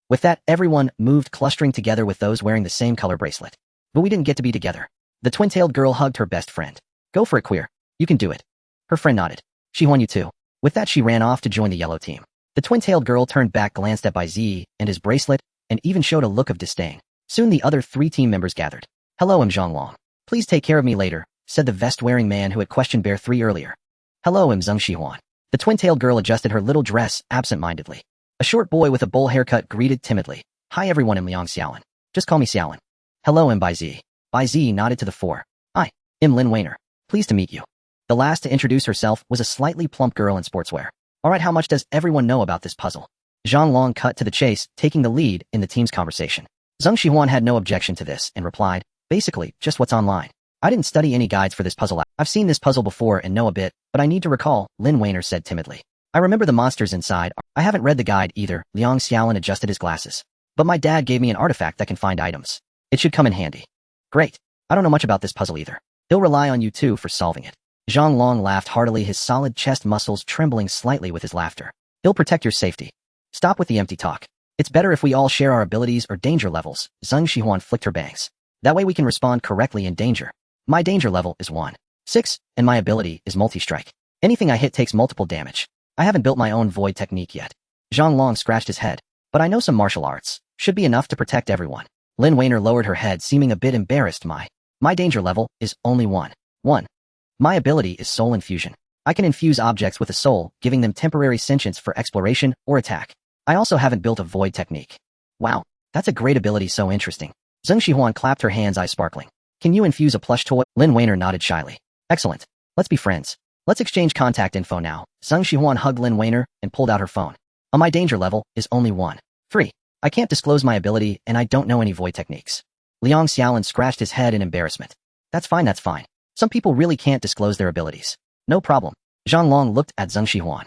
With that, everyone moved clustering together with those wearing the same color bracelet. But we didn't get to be together. The twin-tailed girl hugged her best friend. Go for it, queer. You can do it. Her friend nodded. She won you too. With that, she ran off to join the yellow team. The twin-tailed girl turned back, glanced at Bai Ziyi and his bracelet, and even showed a look of disdain. Soon the other 3 team members gathered. Hello, I'm Zhonglong. Please take care of me later, said the vest-wearing man who had questioned Bear 3 earlier. Hello, I'm Zheng Xihuan. The twin-tailed girl adjusted her little dress absent-mindedly. A short boy with a bowl haircut greeted timidly. Hi everyone, I'm Liang Xiaolin. Just call me Xiaolin. Hello, I'm Bai Ziyi. Bai Ziyi nodded to the 4. I am Lin Weiner. Pleased to meet you. The last to introduce herself was a slightly plump girl in sportswear. Alright, how much does everyone know about this puzzle? Zhonglong cut to the chase, taking the lead in the team's conversation. Zheng Xihuan had no objection to this and replied, basically, just what's online. I didn't study any guides for this puzzle. I've seen this puzzle before and know a bit, but I need to recall, Lin Weiner said timidly. I remember the monsters inside. I haven't read the guide either. Liang Xiaolin adjusted his glasses. But my dad gave me an artifact that can find items. It should come in handy. Great. I don't know much about this puzzle either. He'll rely on you two for solving it. Zhonglong laughed heartily, his solid chest muscles trembling slightly with his laughter. He'll protect your safety. Stop with the empty talk. It's better if we all share our abilities or danger levels. Zheng Xihuan flicked her bangs. That way we can respond correctly in danger. My danger level is 1/6, and my ability is multi-strike. Anything I hit takes multiple damage. I haven't built my own void technique yet. Zhonglong scratched his head. But I know some martial arts. Should be enough to protect everyone. Lin Weiner lowered her head, seeming a bit embarrassed. My danger level is only 1. My ability is soul infusion. I can infuse objects with a soul, giving them temporary sentience for exploration or attack. I also haven't built a void technique. Wow, that's a great ability, so interesting. Zheng Xihuan clapped her hands, eyes sparkling. Can you infuse a plush toy? Lin Weiner nodded shyly. Excellent. Let's be friends. Let's exchange contact info now. Zheng Xihuan hugged Lin Weiner and pulled out her phone. My danger level is only 1/3. I can't disclose my ability and I don't know any void techniques. Liang Xiaolin scratched his head in embarrassment. That's fine. Some people really can't disclose their abilities. No problem. Zhonglong looked at Zheng Xihuan.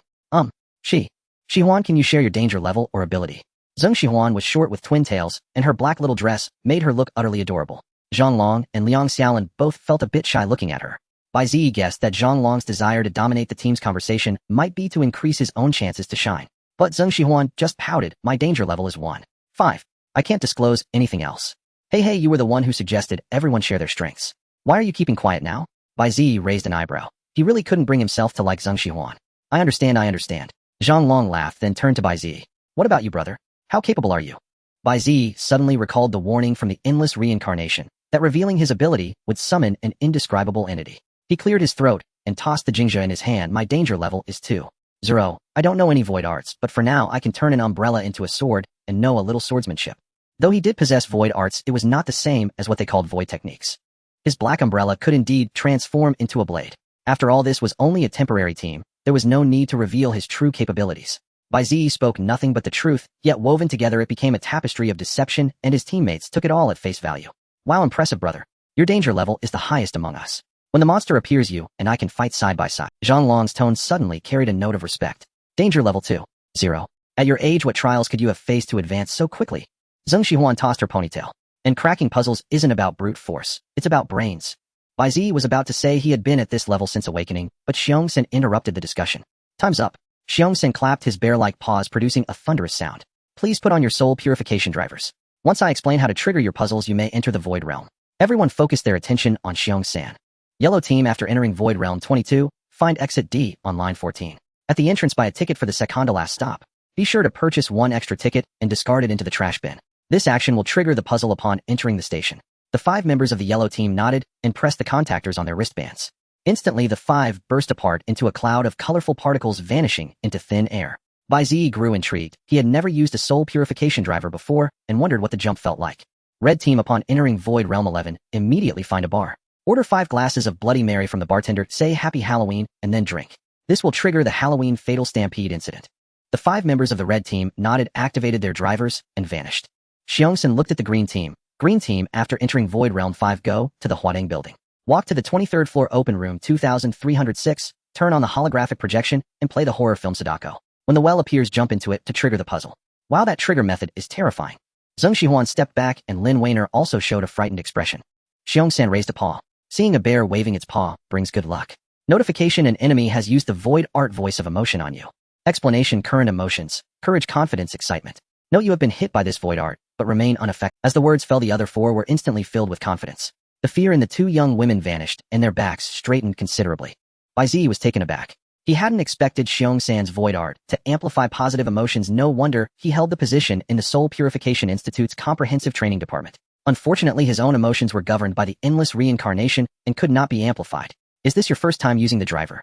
Xihuan, can you share your danger level or ability? Zheng Xihuan was short with twin tails, and her black little dress made her look utterly adorable. Zhonglong and Liang Xiaolin both felt a bit shy looking at her. Bai Ziyi guessed that Zhonglong's desire to dominate the team's conversation might be to increase his own chances to shine. But Zheng Xihuan just pouted. My danger level is 1/5. I can't disclose anything else. Hey, you were the one who suggested everyone share their strengths. Why are you keeping quiet now? Bai Ziyi raised an eyebrow. He really couldn't bring himself to like Zheng Xihuan. I understand. Zhonglong laughed, then turned to Bai Ziyi. What about you, brother? How capable are you? Bai Ziyi suddenly recalled the warning from the endless reincarnation that revealing his ability would summon an indescribable entity. He cleared his throat and tossed the Jingzhe in his hand. My danger level is 2/0. I don't know any void arts, but for now I can turn an umbrella into a sword and know a little swordsmanship. Though he did possess void arts, it was not the same as what they called void techniques. His black umbrella could indeed transform into a blade. After all, this was only a temporary team. There was no need to reveal his true capabilities. Bai Ziyi spoke nothing but the truth, yet woven together it became a tapestry of deception, and his teammates took it all at face value. Wow, impressive, brother. Your danger level is the highest among us. When the monster appears, you and I can fight side by side. Zhonglong's tone suddenly carried a note of respect. Danger level 2/0. At your age, what trials could you have faced to advance so quickly? Zheng Xihuan tossed her ponytail. And cracking puzzles isn't about brute force. It's about brains. Bai Ziyi was about to say he had been at this level since awakening, but Xiongsen interrupted the discussion. Time's up. Xiongsen clapped his bear-like paws, producing a thunderous sound. Please put on your soul purification drivers. Once I explain how to trigger your puzzles, you may enter the Void Realm. Everyone focused their attention on Xiong-san. Yellow team, after entering Void Realm 22, find exit D on line 14. At the entrance, buy a ticket for the second to last stop. Be sure to purchase one extra ticket and discard it into the trash bin. This action will trigger the puzzle upon entering the station. The 5 members of the yellow team nodded and pressed the contactors on their wristbands. Instantly, the 5 burst apart into a cloud of colorful particles, vanishing into thin air. Bai Ziyi grew intrigued. He had never used a soul purification driver before and wondered what the jump felt like. Red team, upon entering Void Realm 11, immediately find a bar. Order 5 glasses of Bloody Mary from the bartender, say Happy Halloween, and then drink. This will trigger the Halloween Fatal Stampede incident. The 5 members of the red team nodded, activated their drivers, and vanished. Xiong-san looked at the green team. Green team, after entering Void Realm 5, go to the Huadeng building. Walk to the 23rd floor, open room 2306, turn on the holographic projection, and play the horror film Sadako. When the well appears, jump into it to trigger the puzzle. While that trigger method is terrifying, Zheng Xihuan stepped back and Lin Weiner also showed a frightened expression. Xiong-san raised a paw. Seeing a bear waving its paw brings good luck. Notification: an enemy has used the void art voice of emotion on you. Explanation: current emotions, courage, confidence, excitement. Note you have been hit by this void art, but remain unaffected. As the words fell, the other 4 were instantly filled with confidence. The fear in the 2 young women vanished, and their backs straightened considerably. Bai Ziyi was taken aback. He hadn't expected Xiong-san's void art to amplify positive emotions. No wonder he held the position in the Soul Purification Institute's comprehensive training department. Unfortunately, his own emotions were governed by the endless reincarnation and could not be amplified. Is this your first time using the driver?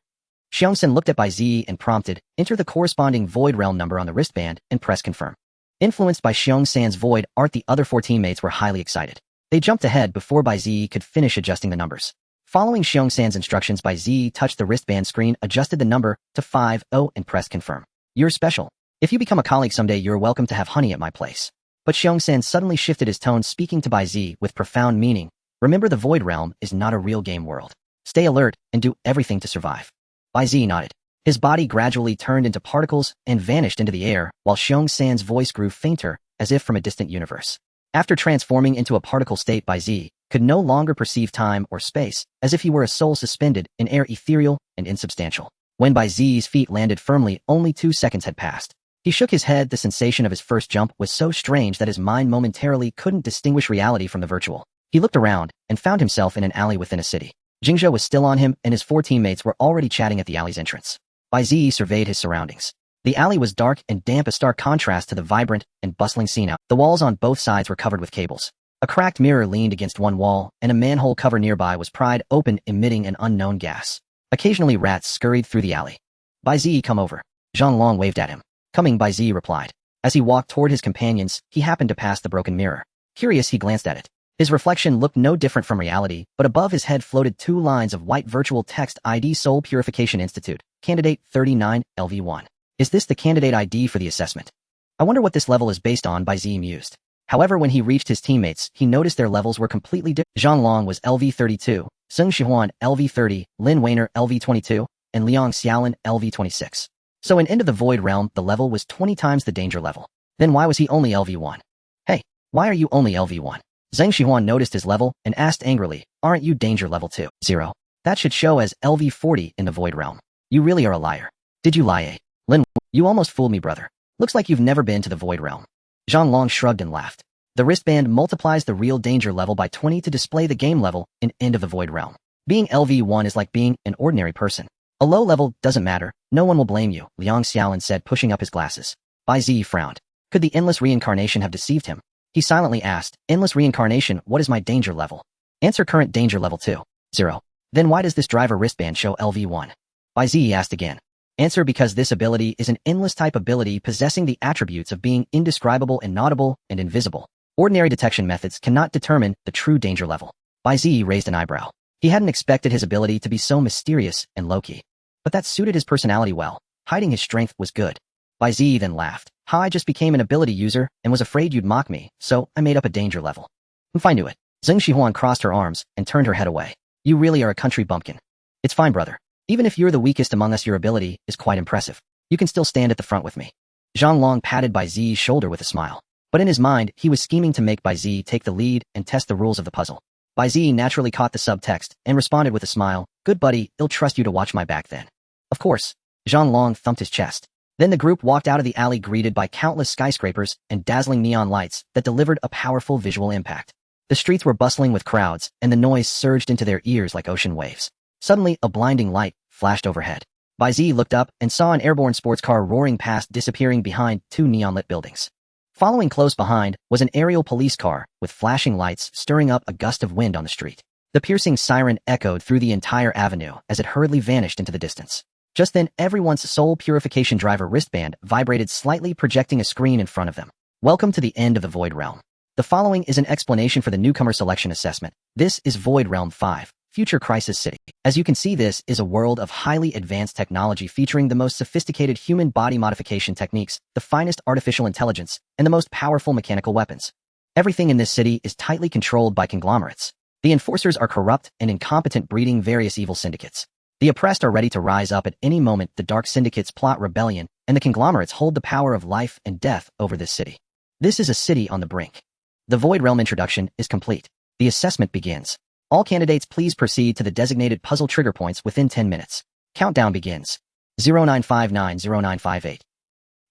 Xiong-san looked at Bai Ziyi and prompted, enter the corresponding void realm number on the wristband and press confirm. Influenced by Xiong-san's void art, the other 4 teammates were highly excited. They jumped ahead before Bai Ziyi could finish adjusting the numbers. Following Xiong-san's instructions, Bai Ziyi touched the wristband screen, adjusted the number to 50, and pressed confirm. You're special. If you become a colleague someday, you're welcome to have honey at my place. But Xiong-san suddenly shifted his tone, speaking to Bai Ziyi with profound meaning. Remember, the Void Realm is not a real game world. Stay alert and do everything to survive. Bai Ziyi nodded. His body gradually turned into particles and vanished into the air, while Xiong-san's voice grew fainter, as if from a distant universe. After transforming into a particle state, Bai Ziyi could no longer perceive time or space, as if he were a soul suspended in air, ethereal and insubstantial. When Bai Ziyi's feet landed firmly, only 2 seconds had passed. He shook his head. The sensation of his first jump was so strange that his mind momentarily couldn't distinguish reality from the virtual. He looked around and found himself in an alley within a city. Jingzhou was still on him, and his 4 teammates were already chatting at the alley's entrance. Bai Ziyi surveyed his surroundings. The alley was dark and damp, a stark contrast to the vibrant and bustling scene out. The walls on both sides were covered with cables. A cracked mirror leaned against one wall, and a manhole cover nearby was pried open, emitting an unknown gas. Occasionally, rats scurried through the alley. Bai Ziyi, come over. Zhang Long waved at him. Coming, Bai Ziyi replied. As he walked toward his companions, he happened to pass the broken mirror. Curious, he glanced at it. His reflection looked no different from reality, but above his head floated 2 lines of white virtual text: ID Soul Purification Institute, Candidate 39, LV1. Is this the candidate ID for the assessment? I wonder what this level is based on, Bai Ziyi mused. However, when he reached his teammates, he noticed their levels were completely different. Zhang Long was LV32, Zheng Xihuan LV30, Lin Weiner LV22, and Liang Xiaolin LV26. So in End of the Void Realm, the level was 20 times the danger level. Then why was he only LV1? Hey, why are you only LV1? Zheng Xihuan noticed his level and asked angrily, aren't you danger level 2? 0. That should show as LV40 in the Void Realm. You really are a liar. Did you lie, eh? Lin, you almost fooled me, brother. Looks like you've never been to the Void Realm. Zhang Long shrugged and laughed. The wristband multiplies the real danger level by 20 to display the game level in End of the Void Realm. Being LV1 is like being an ordinary person. A low level doesn't matter, no one will blame you, Liang Xiaolin said, pushing up his glasses. Bai Ziyi frowned. Could the endless reincarnation have deceived him? He silently asked, endless reincarnation, what is my danger level? Answer: current danger level 2. 0. Then why does this driver wristband show LV1? Bai Ziyi asked again. Answer: because this ability is an endless type ability possessing the attributes of being indescribable, inaudible, and invisible. Ordinary detection methods cannot determine the true danger level. Bai Ziyi raised an eyebrow. He hadn't expected his ability to be so mysterious and low-key. But that suited his personality well. Hiding his strength was good. Bai Ziyi then laughed. How I just became an ability user and was afraid you'd mock me, so I made up a danger level. If I knew it. Zheng Xihuan crossed her arms and turned her head away. You really are a country bumpkin. It's fine, brother. Even if you're the weakest among us, your ability is quite impressive. You can still stand at the front with me. Zhang Long patted Bai Ziyi's shoulder with a smile. But in his mind, he was scheming to make Bai Ziyi take the lead and test the rules of the puzzle. Bai Ziyi naturally caught the subtext and responded with a smile. Good buddy, I'll trust you to watch my back then. Of course. Zhang Long thumped his chest. Then the group walked out of the alley greeted by countless skyscrapers and dazzling neon lights that delivered a powerful visual impact. The streets were bustling with crowds, and the noise surged into their ears like ocean waves. Suddenly, a blinding light flashed overhead. Bai Ziyi looked up and saw an airborne sports car roaring past, disappearing behind two neon-lit buildings. Following close behind was an aerial police car with flashing lights stirring up a gust of wind on the street. The piercing siren echoed through the entire avenue as it hurriedly vanished into the distance. Just then, everyone's soul purification driver wristband vibrated slightly, projecting a screen in front of them. Welcome to the end of the Void Realm. The following is an explanation for the newcomer selection assessment. This is Void Realm 5, Future Crisis City. As you can see, this is a world of highly advanced technology featuring the most sophisticated human body modification techniques, the finest artificial intelligence, and the most powerful mechanical weapons. Everything in this city is tightly controlled by conglomerates. The enforcers are corrupt and incompetent, breeding various evil syndicates. The oppressed are ready to rise up at any moment. The dark syndicates plot rebellion, and the conglomerates hold the power of life and death over this city. This is a city on the brink. The Void Realm introduction is complete. The assessment begins. All candidates please proceed to the designated puzzle trigger points within 10 minutes. Countdown begins. 09590958.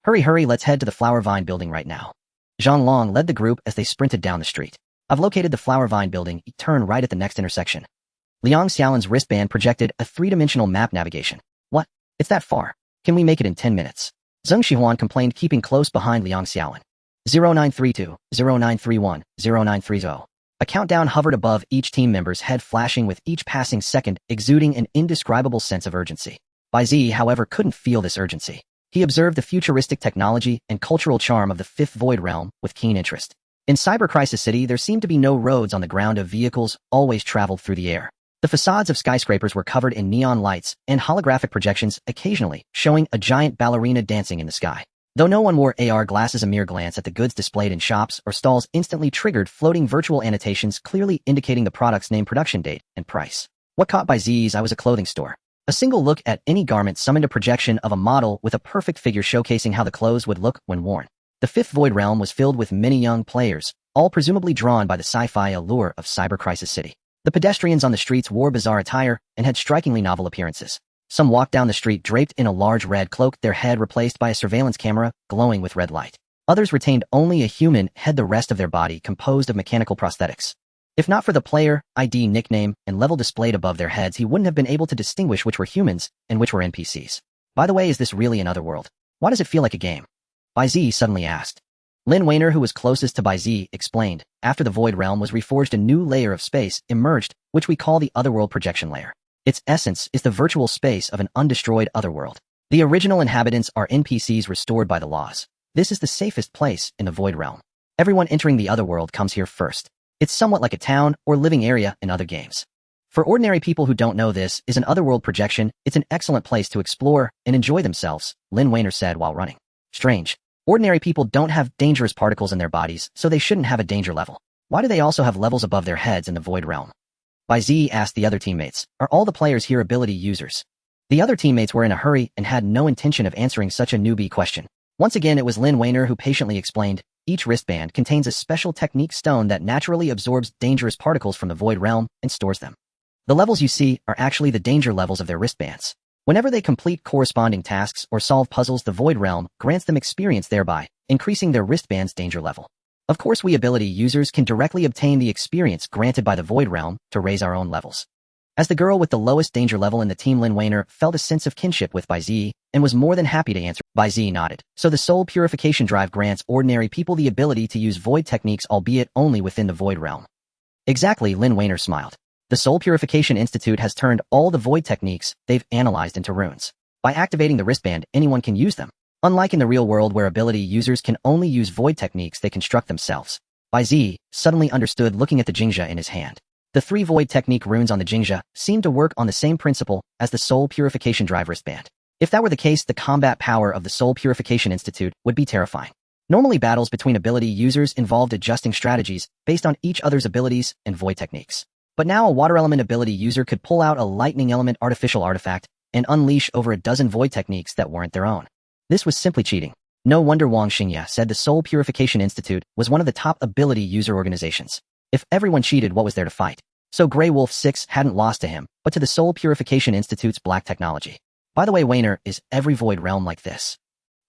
Hurry, let's head to the Flower Vine building right now. Zhang Long led the group as they sprinted down the street. I've located the Flower Vine building. Turn right at the next intersection. Liang Xiaolan's wristband projected a three-dimensional map navigation. What? It's that far. Can we make it in 10 minutes? Zheng Xihuan complained, keeping close behind Liang Xiaolan. 0932, 0931, 0930. A countdown hovered above each team member's head, flashing with each passing second, exuding an indescribable sense of urgency. Bai Ziyi, however, couldn't feel this urgency. He observed the futuristic technology and cultural charm of the Fifth Void Realm with keen interest. In Cyber Crisis City, there seemed to be no roads on the ground, of vehicles always traveled through the air. The facades of skyscrapers were covered in neon lights and holographic projections, occasionally showing a giant ballerina dancing in the sky. Though no one wore AR glasses, a mere glance at the goods displayed in shops or stalls instantly triggered floating virtual annotations clearly indicating the product's name, production date, and price. What caught Bai Ziyi's eye was a clothing store. A single look at any garment summoned a projection of a model with a perfect figure showcasing how the clothes would look when worn. The Fifth Void Realm was filled with many young players, all presumably drawn by the sci-fi allure of Cyber Crisis City. The pedestrians on the streets wore bizarre attire and had strikingly novel appearances. Some walked down the street draped in a large red cloak, their head replaced by a surveillance camera glowing with red light. Others retained only a human head, the rest of their body composed of mechanical prosthetics. If not for the player ID, nickname, and level displayed above their heads, he wouldn't have been able to distinguish which were humans and which were NPCs. By the way, is this really another world? Why does it feel like a game? Bai Ziyi suddenly asked. Lin Weiner, who was closest to Bai Ziyi, explained. After the Void Realm was reforged, a new layer of space emerged, which we call the Otherworld projection layer. Its essence is the virtual space of an undestroyed otherworld. The original inhabitants are NPCs restored by the laws. This is the safest place in the Void Realm. Everyone entering the otherworld comes here first. It's somewhat like a town or living area in other games. For ordinary people who don't know, this is an otherworld projection. It's an excellent place to explore and enjoy themselves, Lin Weiner said while running. Strange. Ordinary people don't have dangerous particles in their bodies, so they shouldn't have a danger level. Why do they also have levels above their heads in the Void Realm? Bai Ziyi asked the other teammates. Are all the players here ability users? The other teammates were in a hurry and had no intention of answering such a newbie question. Once again, it was Lin Weiner who patiently explained. Each wristband contains a special technique stone that naturally absorbs dangerous particles from the Void Realm and stores them. The levels you see are actually the danger levels of their wristbands. Whenever they complete corresponding tasks or solve puzzles, the Void Realm grants them experience, thereby increasing their wristband's danger level. Of course, we ability users can directly obtain the experience granted by the Void Realm to raise our own levels. As the girl with the lowest danger level in the team, Lin Weiner felt a sense of kinship with Bai Ziyi and was more than happy to answer. Bai Ziyi nodded. So the Soul Purification Drive grants ordinary people the ability to use void techniques, albeit only within the Void Realm. Exactly, Lin Weiner smiled. The Soul Purification Institute has turned all the void techniques they've analyzed into runes. By activating the wristband, anyone can use them. Unlike in the real world where ability users can only use void techniques they construct themselves. Bai Ziyi suddenly understood, looking at the Jingxia in his hand. The 3 void technique runes on the Jingxia seemed to work on the same principle as the Soul Purification Drive wristband. If that were the case, the combat power of the Soul Purification Institute would be terrifying. Normally, battles between ability users involved adjusting strategies based on each other's abilities and void techniques. But now a water element ability user could pull out a lightning element artificial artifact and unleash over a dozen void techniques that weren't their own. This was simply cheating. No wonder Wang Xingya said the Soul Purification Institute was one of the top ability user organizations. If everyone cheated, what was there to fight? So Grey Wolf 6 hadn't lost to him, but to the Soul Purification Institute's black technology. By the way, Weiner, is every Void Realm like this?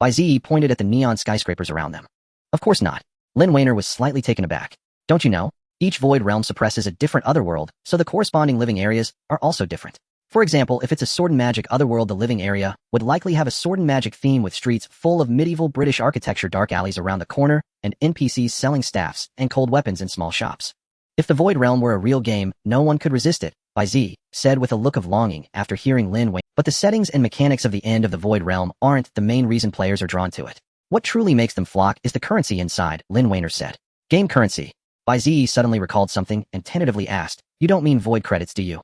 Bai Ziyi pointed at the neon skyscrapers around them. Of course not. Lin Weiner was slightly taken aback. Don't you know? Each void realm suppresses a different otherworld, so the corresponding living areas are also different. For example, if it's a sword and magic otherworld, the living area would likely have a sword and magic theme with streets full of medieval British architecture, dark alleys around the corner, and NPCs selling staffs and cold weapons in small shops. If the void realm were a real game, no one could resist it, Bai Ziyi said with a look of longing after hearing Lin Weiner. But the settings and mechanics of the end of the void realm aren't the main reason players are drawn to it. What truly makes them flock is the currency inside, Lin Weiner said. Game currency. Bai Ziyi suddenly recalled something and tentatively asked, you don't mean void credits, do you?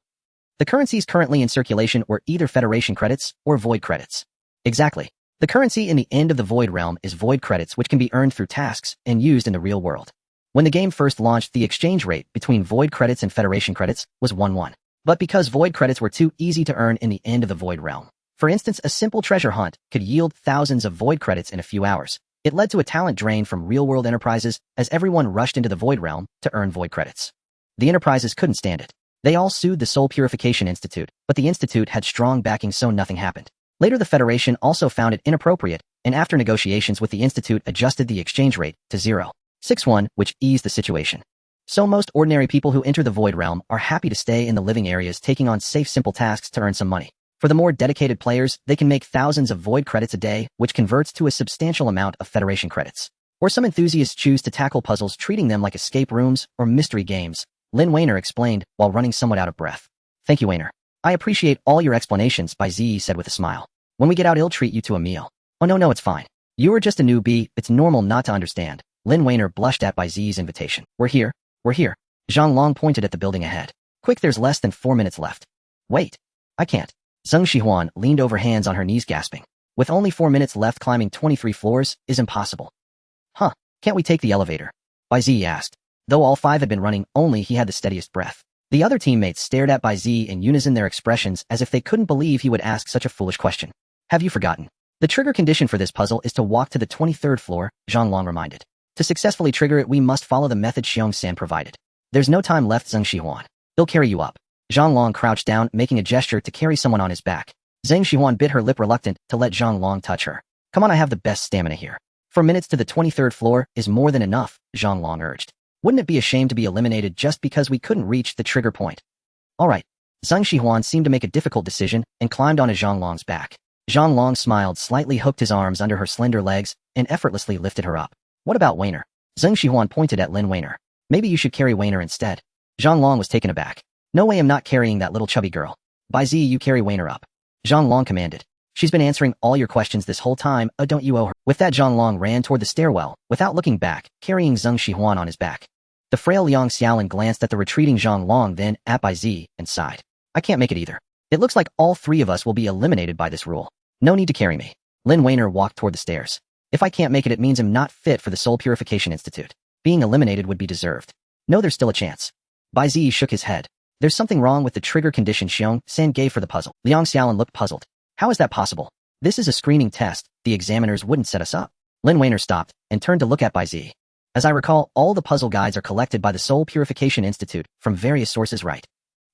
The currencies currently in circulation were either Federation credits or void credits. Exactly. The currency in the end of the void realm is void credits, which can be earned through tasks and used in the real world. When the game first launched, the exchange rate between void credits and Federation credits was 1-1. But because void credits were too easy to earn in the end of the void realm, for instance, a simple treasure hunt could yield thousands of void credits in a few hours. It led to a talent drain from real-world enterprises as everyone rushed into the void realm to earn void credits. The enterprises couldn't stand it. They all sued the Soul Purification Institute, but the institute had strong backing, so nothing happened. Later, the Federation also found it inappropriate, and after negotiations with the institute, adjusted the exchange rate to 0.61, which eased the situation. So most ordinary people who enter the void realm are happy to stay in the living areas, taking on safe, simple tasks to earn some money. For the more dedicated players, they can make thousands of void credits a day, which converts to a substantial amount of Federation credits. Or some enthusiasts choose to tackle puzzles, treating them like escape rooms or mystery games, Lin Weiner explained while running somewhat out of breath. Thank you, Weiner. I appreciate all your explanations, Bai Ziyi said with a smile. When we get out, I'll treat you to a meal. Oh no, it's fine. You are just a newbie, it's normal not to understand. Lin Weiner blushed at Bai Ziyi's invitation. We're here. Zhang Long pointed at the building ahead. Quick, there's less than 4 minutes left. Wait. I can't. Zheng Xihuan leaned over, hands on her knees, gasping. With only 4 minutes left, climbing 23 floors is impossible. Huh, can't we take the elevator? Bai Ziyi asked. Though all 5 had been running, only he had the steadiest breath. The other teammates stared at Bai Ziyi in unison, their expressions as if they couldn't believe he would ask such a foolish question. Have you forgotten? The trigger condition for this puzzle is to walk to the 23rd floor, Zhang Long reminded. To successfully trigger it, we must follow the method Xiong San provided. There's no time left, Zheng Xihuan. He'll carry you up. Zhang Long crouched down, making a gesture to carry someone on his back. Zheng Xihuan bit her lip, reluctant to let Zhang Long touch her. Come on, I have the best stamina here. 4 minutes to the 23rd floor is more than enough, Zhang Long urged. Wouldn't it be a shame to be eliminated just because we couldn't reach the trigger point? All right. Zheng Xihuan seemed to make a difficult decision and climbed onto Zhang Long's back. Zhang Long smiled slightly, hooked his arms under her slender legs, and effortlessly lifted her up. What about Weiner? Zheng Xihuan pointed at Lin Weiner. Maybe you should carry Weiner instead. Zhang Long was taken aback. No way, I'm not carrying that little chubby girl. Bai Ziyi, you carry Weiner up. Zhang Long commanded. She's been answering all your questions this whole time, don't you owe her? With that, Zhang Long ran toward the stairwell, without looking back, carrying Zheng Xihuan on his back. The frail Liang Xiaolin glanced at the retreating Zhang Long, then at Bai Ziyi, and sighed. I can't make it either. It looks like all 3 of us will be eliminated by this rule. No need to carry me. Lin Weiner walked toward the stairs. If I can't make it, it means I'm not fit for the Soul Purification Institute. Being eliminated would be deserved. No, there's still a chance. Bai Ziyi shook his head. There's something wrong with the trigger condition Xiong San gave for the puzzle. Liang Xiaolin looked puzzled. How is that possible? This is a screening test. The examiners wouldn't set us up. Lin Weiner stopped and turned to look at Bai Ziyi. As I recall, all the puzzle guides are collected by the Soul Purification Institute from various sources, right?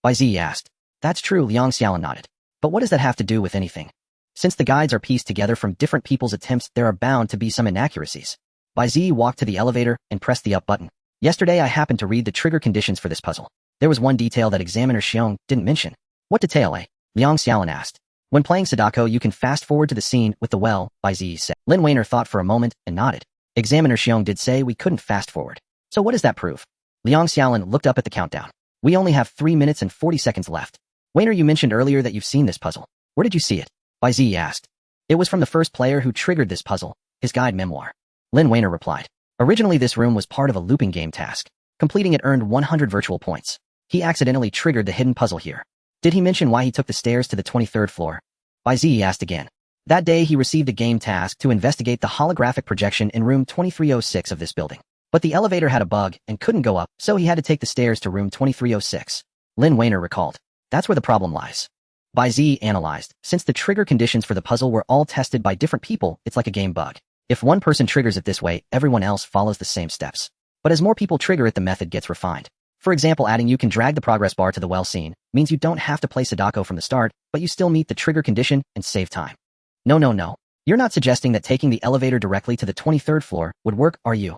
Bai Ziyi asked. That's true, Liang Xiaolin nodded. But what does that have to do with anything? Since the guides are pieced together from different people's attempts, there are bound to be some inaccuracies. Bai Ziyi walked to the elevator and pressed the up button. Yesterday, I happened to read the trigger conditions for this puzzle. There was one detail that Examiner Xiong didn't mention. What detail, eh? Liang Xiaolin asked. When playing Sadako, you can fast forward to the scene with the well, Bai Ziyi said. Lin Weiner thought for a moment and nodded. Examiner Xiong did say we couldn't fast forward. So what does that prove? Liang Xiaolin looked up at the countdown. We only have 3 minutes and 40 seconds left. Weiner, you mentioned earlier that you've seen this puzzle. Where did you see it? Bai Ziyi asked. It was from the first player who triggered this puzzle, his guide memoir. Lin Weiner replied. Originally, this room was part of a looping game task. Completing it earned 100 virtual points. He accidentally triggered the hidden puzzle here. Did he mention why he took the stairs to the 23rd floor? Bai Ziyi asked again. That day, he received a game task to investigate the holographic projection in room 2306 of this building. But the elevator had a bug and couldn't go up, so he had to take the stairs to room 2306. Lin Weiner recalled. That's where the problem lies. Bai Ziyi analyzed. Since the trigger conditions for the puzzle were all tested by different people, it's like a game bug. If one person triggers it this way, everyone else follows the same steps. But as more people trigger it, the method gets refined. For example, adding you can drag the progress bar to the well scene means you don't have to play Sadako from the start, but you still meet the trigger condition and save time. No. You're not suggesting that taking the elevator directly to the 23rd floor would work, are you?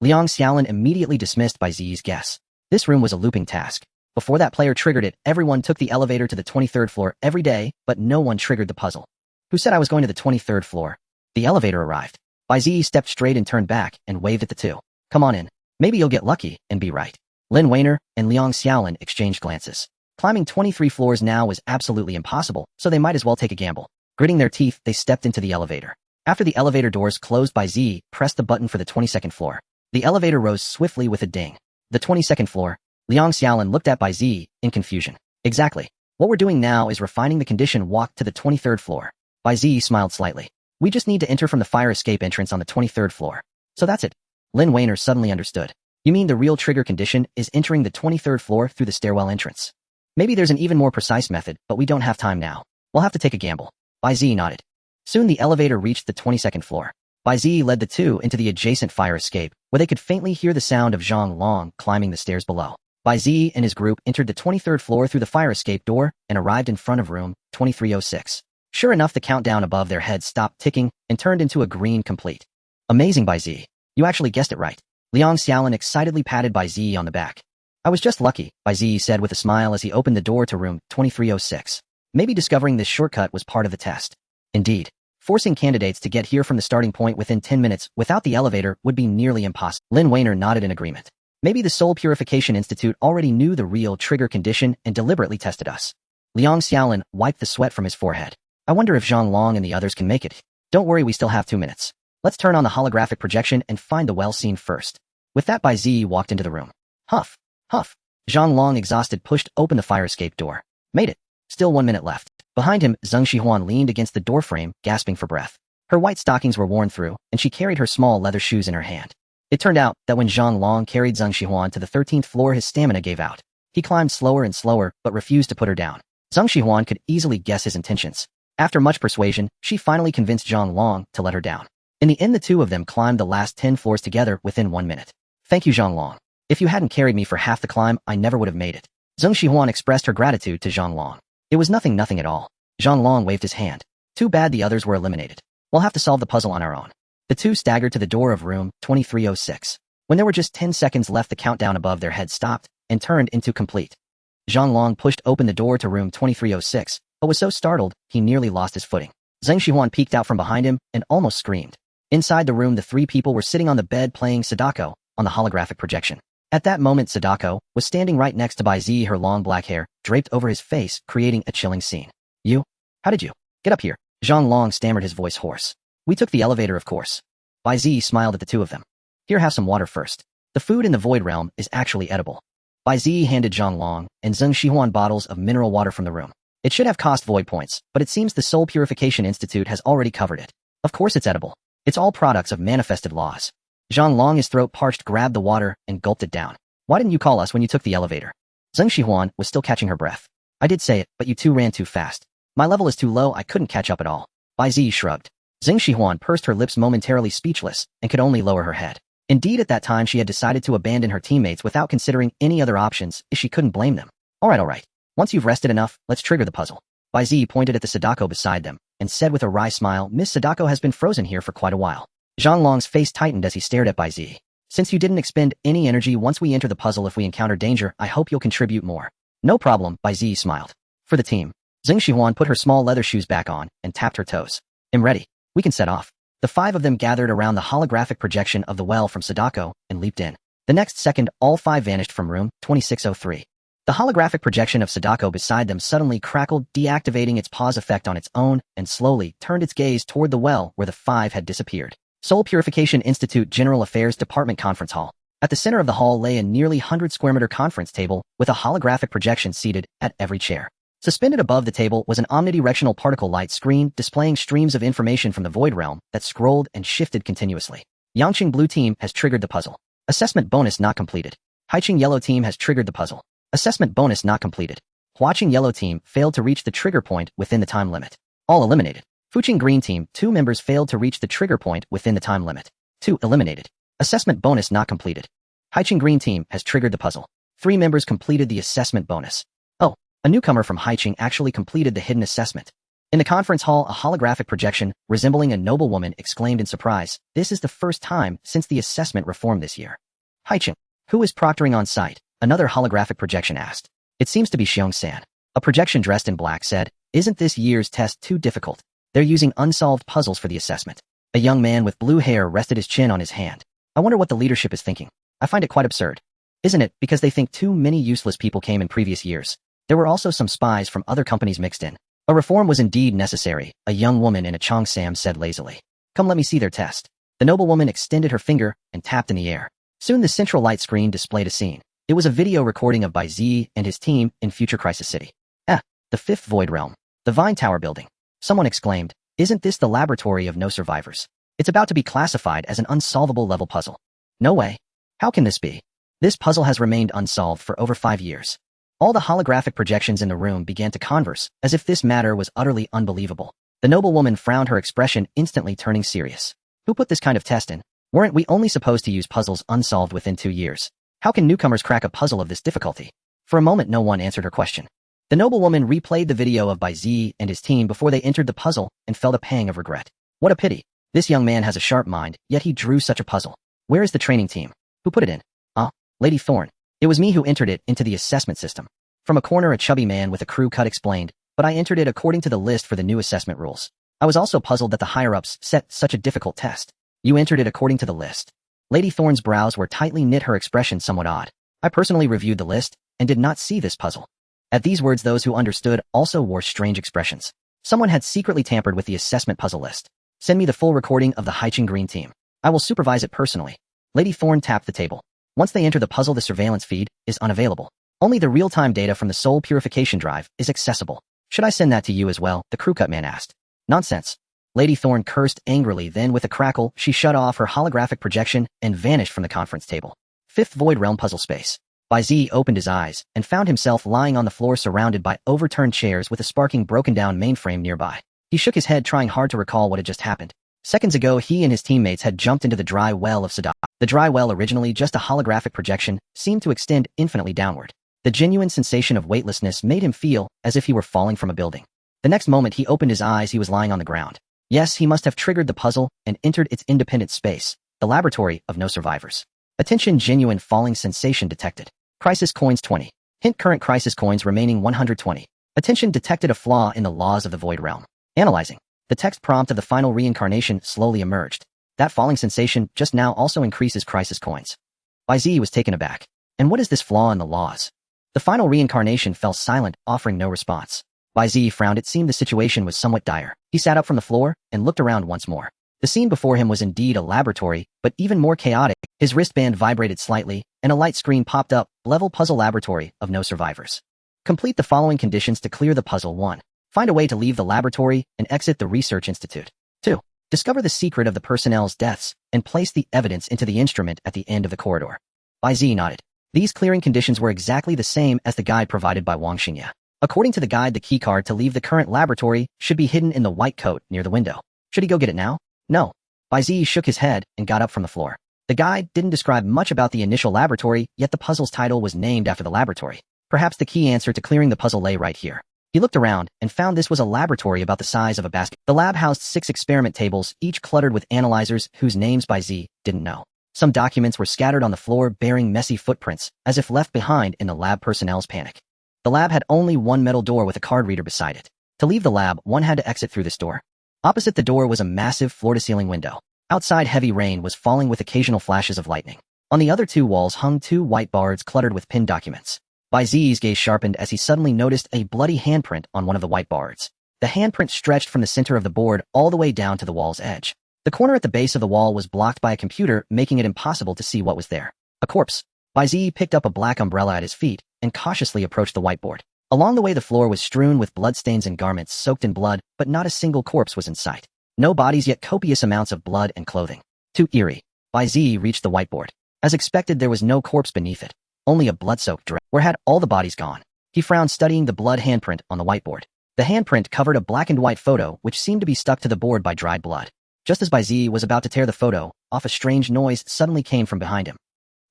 Liang Xiaolin immediately dismissed Bai Ziyi's guess. This room was a looping task. Before that player triggered it, everyone took the elevator to the 23rd floor every day, but no one triggered the puzzle. Who said I was going to the 23rd floor? The elevator arrived. Bai Ziyi stepped straight and turned back and waved at the two. Come on in. Maybe you'll get lucky and be right. Lin Weiner and Liang Xiaolin exchanged glances. Climbing 23 floors now was absolutely impossible, so they might as well take a gamble. Gritting their teeth, they stepped into the elevator. After the elevator doors closed, Bai Ziyi pressed the button for the 22nd floor. The elevator rose swiftly with a ding. The 22nd floor. Liang Xiaolin looked at Bai Ziyi in confusion. Exactly. What we're doing now is refining the condition walk to the 23rd floor. Bai Ziyi smiled slightly. We just need to enter from the fire escape entrance on the 23rd floor. So that's it. Lin Weiner suddenly understood. You mean the real trigger condition is entering the 23rd floor through the stairwell entrance? Maybe there's an even more precise method, but we don't have time now. We'll have to take a gamble. Bai Ziyi nodded. Soon the elevator reached the 22nd floor. Bai Ziyi led the two into the adjacent fire escape, where they could faintly hear the sound of Zhang Long climbing the stairs below. Bai Ziyi and his group entered the 23rd floor through the fire escape door and arrived in front of room 2306. Sure enough, the countdown above their heads stopped ticking and turned into a green complete. Amazing, Bai Ziyi. You actually guessed it right. Liang Xiaolin excitedly patted Bai Ziyi on the back. I was just lucky, Bai Ziyi said with a smile as he opened the door to room 2306. Maybe discovering this shortcut was part of the test. Indeed. Forcing candidates to get here from the starting point within 10 minutes without the elevator would be nearly impossible. Lin Weiner nodded in agreement. Maybe the Soul Purification Institute already knew the real trigger condition and deliberately tested us. Liang Xiaolin wiped the sweat from his forehead. I wonder if Zhang Long and the others can make it. Don't worry, we still have 2 minutes. Let's turn on the holographic projection and find the well scene first. With that, Bai Ziyi walked into the room. Huff. Huff. Zhang Long, exhausted, pushed open the fire escape door. Made it. Still 1 minute left. Behind him, Zheng Xihuan leaned against the doorframe, gasping for breath. Her white stockings were worn through, and she carried her small leather shoes in her hand. It turned out that when Zhang Long carried Zheng Xihuan to the 13th floor, his stamina gave out. He climbed slower and slower, but refused to put her down. Zheng Xihuan could easily guess his intentions. After much persuasion, she finally convinced Zhang Long to let her down. In the end, the two of them climbed the last 10 floors together within 1 minute. Thank you, Zhang Long. If you hadn't carried me for half the climb, I never would have made it. Zheng Xihuan expressed her gratitude to Zhang Long. It was nothing at all. Zhang Long waved his hand. Too bad the others were eliminated. We'll have to solve the puzzle on our own. The two staggered to the door of room 2306. When there were just 10 seconds left, the countdown above their heads stopped and turned into complete. Zhang Long pushed open the door to room 2306, but was so startled, he nearly lost his footing. Zheng Xihuan peeked out from behind him and almost screamed. Inside the room, the three people were sitting on the bed playing Sadako on the holographic projection. At that moment, Sadako was standing right next to Bai Ziyi, her long black hair draped over his face, creating a chilling scene. You? How did you get up here? Zhang Long stammered, his voice hoarse. We took the elevator, of course. Bai Ziyi smiled at the two of them. Here, have some water first. The food in the Void Realm is actually edible. Bai Ziyi handed Zhang Long and Zheng Xihuan bottles of mineral water from the room. It should have cost void points, but it seems the Soul Purification Institute has already covered it. Of course it's edible. It's all products of manifested laws. Zhang Long, his throat parched, grabbed the water and gulped it down. Why didn't you call us when you took the elevator? Zheng Xihuan was still catching her breath. I did say it, but you two ran too fast. My level is too low, I couldn't catch up at all. Bai Ziyi shrugged. Zheng Xihuan pursed her lips, momentarily speechless, and could only lower her head. Indeed, at that time she had decided to abandon her teammates without considering any other options, as she couldn't blame them. Alright. Once you've rested enough, let's trigger the puzzle. Bai Ziyi pointed at the Sadako beside them, and said with a wry smile, Miss Sadako has been frozen here for quite a while. Zhang Long's face tightened as he stared at Bai Ziyi. Since you didn't expend any energy once we enter the puzzle, if we encounter danger, I hope you'll contribute more. No problem, Bai Ziyi smiled. For the team. Zheng Xihuan put her small leather shoes back on and tapped her toes. I'm ready. We can set off. The five of them gathered around the holographic projection of the well from Sadako and leaped in. The next second, all five vanished from room 2603. The holographic projection of Sadako beside them suddenly crackled, deactivating its pause effect on its own, and slowly turned its gaze toward the well where the five had disappeared. Soul Purification Institute General Affairs Department Conference Hall. At the center of the hall lay a nearly 100-square-meter conference table with a holographic projection seated at every chair. Suspended above the table was an omnidirectional particle light screen displaying streams of information from the Void Realm that scrolled and shifted continuously. Yangqing Blue Team has triggered the puzzle. Assessment bonus not completed. Haiqing Yellow Team has triggered the puzzle. Assessment bonus not completed. Huaqing Yellow Team failed to reach the trigger point within the time limit. All eliminated. Fuqing Green Team, 2 members failed to reach the trigger point within the time limit. 2 eliminated. Assessment bonus not completed. Haiqing Green Team has triggered the puzzle. 3 members completed the assessment bonus. Oh, a newcomer from Haiqing actually completed the hidden assessment. In the conference hall, a holographic projection, resembling a noblewoman, exclaimed in surprise, "This is the first time since the assessment reform this year." Haicheng, who is proctoring on site? Another holographic projection asked. It seems to be Xiong-san. A projection dressed in black said, "Isn't this year's test too difficult? They're using unsolved puzzles for the assessment." A young man with blue hair rested his chin on his hand. "I wonder what the leadership is thinking. I find it quite absurd. Isn't it, because they think too many useless people came in previous years? There were also some spies from other companies mixed in." A reform was indeed necessary, a young woman in a cheongsam said lazily. "Come, let me see their test." The noblewoman extended her finger and tapped in the air. Soon the central light screen displayed a scene. It was a video recording of Bai Ziyi and his team in future Crisis City. The fifth Void Realm. The Vine Tower building. Someone exclaimed, "Isn't this the laboratory of no survivors? It's about to be classified as an unsolvable level puzzle." No way. How can this be? This puzzle has remained unsolved for over 5 years. All the holographic projections in the room began to converse, as if this matter was utterly unbelievable. The noblewoman frowned, her expression instantly turning serious. Who put this kind of test in? Weren't we only supposed to use puzzles unsolved within 2 years? How can newcomers crack a puzzle of this difficulty? For a moment no one answered her question. The noblewoman replayed the video of Bai Ziyi and his team before they entered the puzzle and felt a pang of regret. What a pity. This young man has a sharp mind, yet he drew such a puzzle. Where is the training team? Who put it in? Lady Thorn. It was me who entered it into the assessment system. From a corner a chubby man with a crew cut explained, but I entered it according to the list for the new assessment rules. I was also puzzled that the higher-ups set such a difficult test. You entered it according to the list. Lady Thorn's brows were tightly knit, her expression somewhat odd. I personally reviewed the list and did not see this puzzle. At these words those who understood also wore strange expressions. Someone had secretly tampered with the assessment puzzle list. Send me the full recording of the Haicheng Green team. I will supervise it personally. Lady Thorn tapped the table. Once they enter the puzzle, the surveillance feed is unavailable. Only the real-time data from the soul purification drive is accessible. Should I send that to you as well? The crewcut man asked. Nonsense. Lady Thorn cursed angrily, then with a crackle, she shut off her holographic projection and vanished from the conference table. Fifth Void Realm puzzle space. Bai Ziyi opened his eyes and found himself lying on the floor surrounded by overturned chairs with a sparking broken-down mainframe nearby. He shook his head, trying hard to recall what had just happened. Seconds ago, he and his teammates had jumped into the dry well of Sada. The dry well, originally just a holographic projection, seemed to extend infinitely downward. The genuine sensation of weightlessness made him feel as if he were falling from a building. The next moment he opened his eyes, he was lying on the ground. Yes, he must have triggered the puzzle and entered its independent space, the laboratory of no survivors. Attention, genuine falling sensation detected. Crisis coins 20. Hint, current crisis coins remaining 120. Attention, detected a flaw in the laws of the Void Realm. Analyzing. The text prompt of the final reincarnation slowly emerged. That falling sensation just now also increases crisis coins. Bai Ziyi was taken aback. And what is this flaw in the laws? The final reincarnation fell silent, offering no response. Bai Ziyi frowned. It seemed the situation was somewhat dire. He sat up from the floor and looked around once more. The scene before him was indeed a laboratory, but even more chaotic. His wristband vibrated slightly, and a light screen popped up. Level puzzle laboratory of no survivors. Complete the following conditions to clear the puzzle. 1. Find a way to leave the laboratory and exit the research institute. 2. Discover the secret of the personnel's deaths and place the evidence into the instrument at the end of the corridor. Bai Ziyi nodded. These clearing conditions were exactly the same as the guide provided by Wang Xingye. According to the guide, the keycard to leave the current laboratory should be hidden in the white coat near the window. Should he go get it now? No. Bai Ziyi shook his head and got up from the floor. The guide didn't describe much about the initial laboratory, yet the puzzle's title was named after the laboratory. Perhaps the key answer to clearing the puzzle lay right here. He looked around and found this was a laboratory about the size of a basket. The lab housed 6 experiment tables, each cluttered with analyzers whose names Bai Ziyi didn't know. Some documents were scattered on the floor, bearing messy footprints, as if left behind in the lab personnel's panic. The lab had only one metal door with a card reader beside it. To leave the lab, one had to exit through this door. Opposite the door was a massive floor-to-ceiling window. Outside, heavy rain was falling with occasional flashes of lightning. On the other 2 walls hung 2 white boards cluttered with pinned documents. Bai Ziyi's gaze sharpened as he suddenly noticed a bloody handprint on one of the white boards. The handprint stretched from the center of the board all the way down to the wall's edge. The corner at the base of the wall was blocked by a computer, making it impossible to see what was there. A corpse. Bai Ziyi picked up a black umbrella at his feet and cautiously approached the whiteboard. Along the way, the floor was strewn with bloodstains and garments soaked in blood, but not a single corpse was in sight. No bodies, yet copious amounts of blood and clothing. Too eerie. Bai Ziyi reached the whiteboard. As expected, there was no corpse beneath it. Only a blood-soaked dress. Where had all the bodies gone? He frowned, studying the blood handprint on the whiteboard. The handprint covered a black and white photo, which seemed to be stuck to the board by dried blood. Just as Bai Ziyi was about to tear the photo off, a strange noise suddenly came from behind him.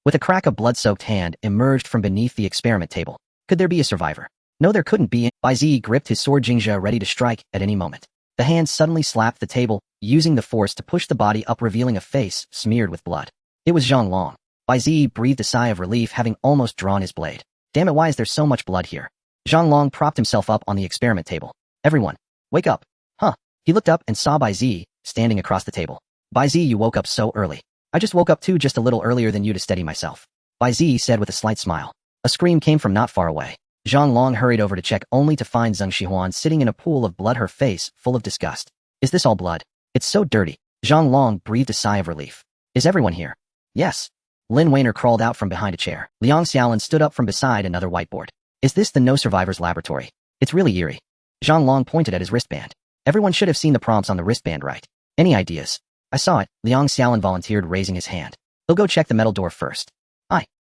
With a crack, a blood-soaked hand emerged from beneath the experiment table. Could there be a survivor? No, there couldn't be. Bai Ziyi gripped his sword Jingzhe, ready to strike at any moment. The hand suddenly slapped the table, using the force to push the body up, revealing a face smeared with blood. It was Zhang Long. Bai Ziyi breathed a sigh of relief, having almost drawn his blade. Damn it, why is there so much blood here? Zhang Long propped himself up on the experiment table. Everyone, wake up. Huh. He looked up and saw Bai Ziyi standing across the table. Bai Ziyi, you woke up so early. I just woke up too, just a little earlier than you, to steady myself. Bai Ziyi said with a slight smile. A scream came from not far away. Zhang Long hurried over to check, only to find Zheng Xihuan sitting in a pool of blood, her face full of disgust. Is this all blood? It's so dirty. Zhang Long breathed a sigh of relief. Is everyone here? Yes. Lin Weiner crawled out from behind a chair. Liang Xiaolin stood up from beside another whiteboard. Is this the No Survivors laboratory? It's really eerie. Zhang Long pointed at his wristband. Everyone should have seen the prompts on the wristband, right? Any ideas? I saw it, Liang Xiaolin volunteered, raising his hand. We'll go check the metal door first.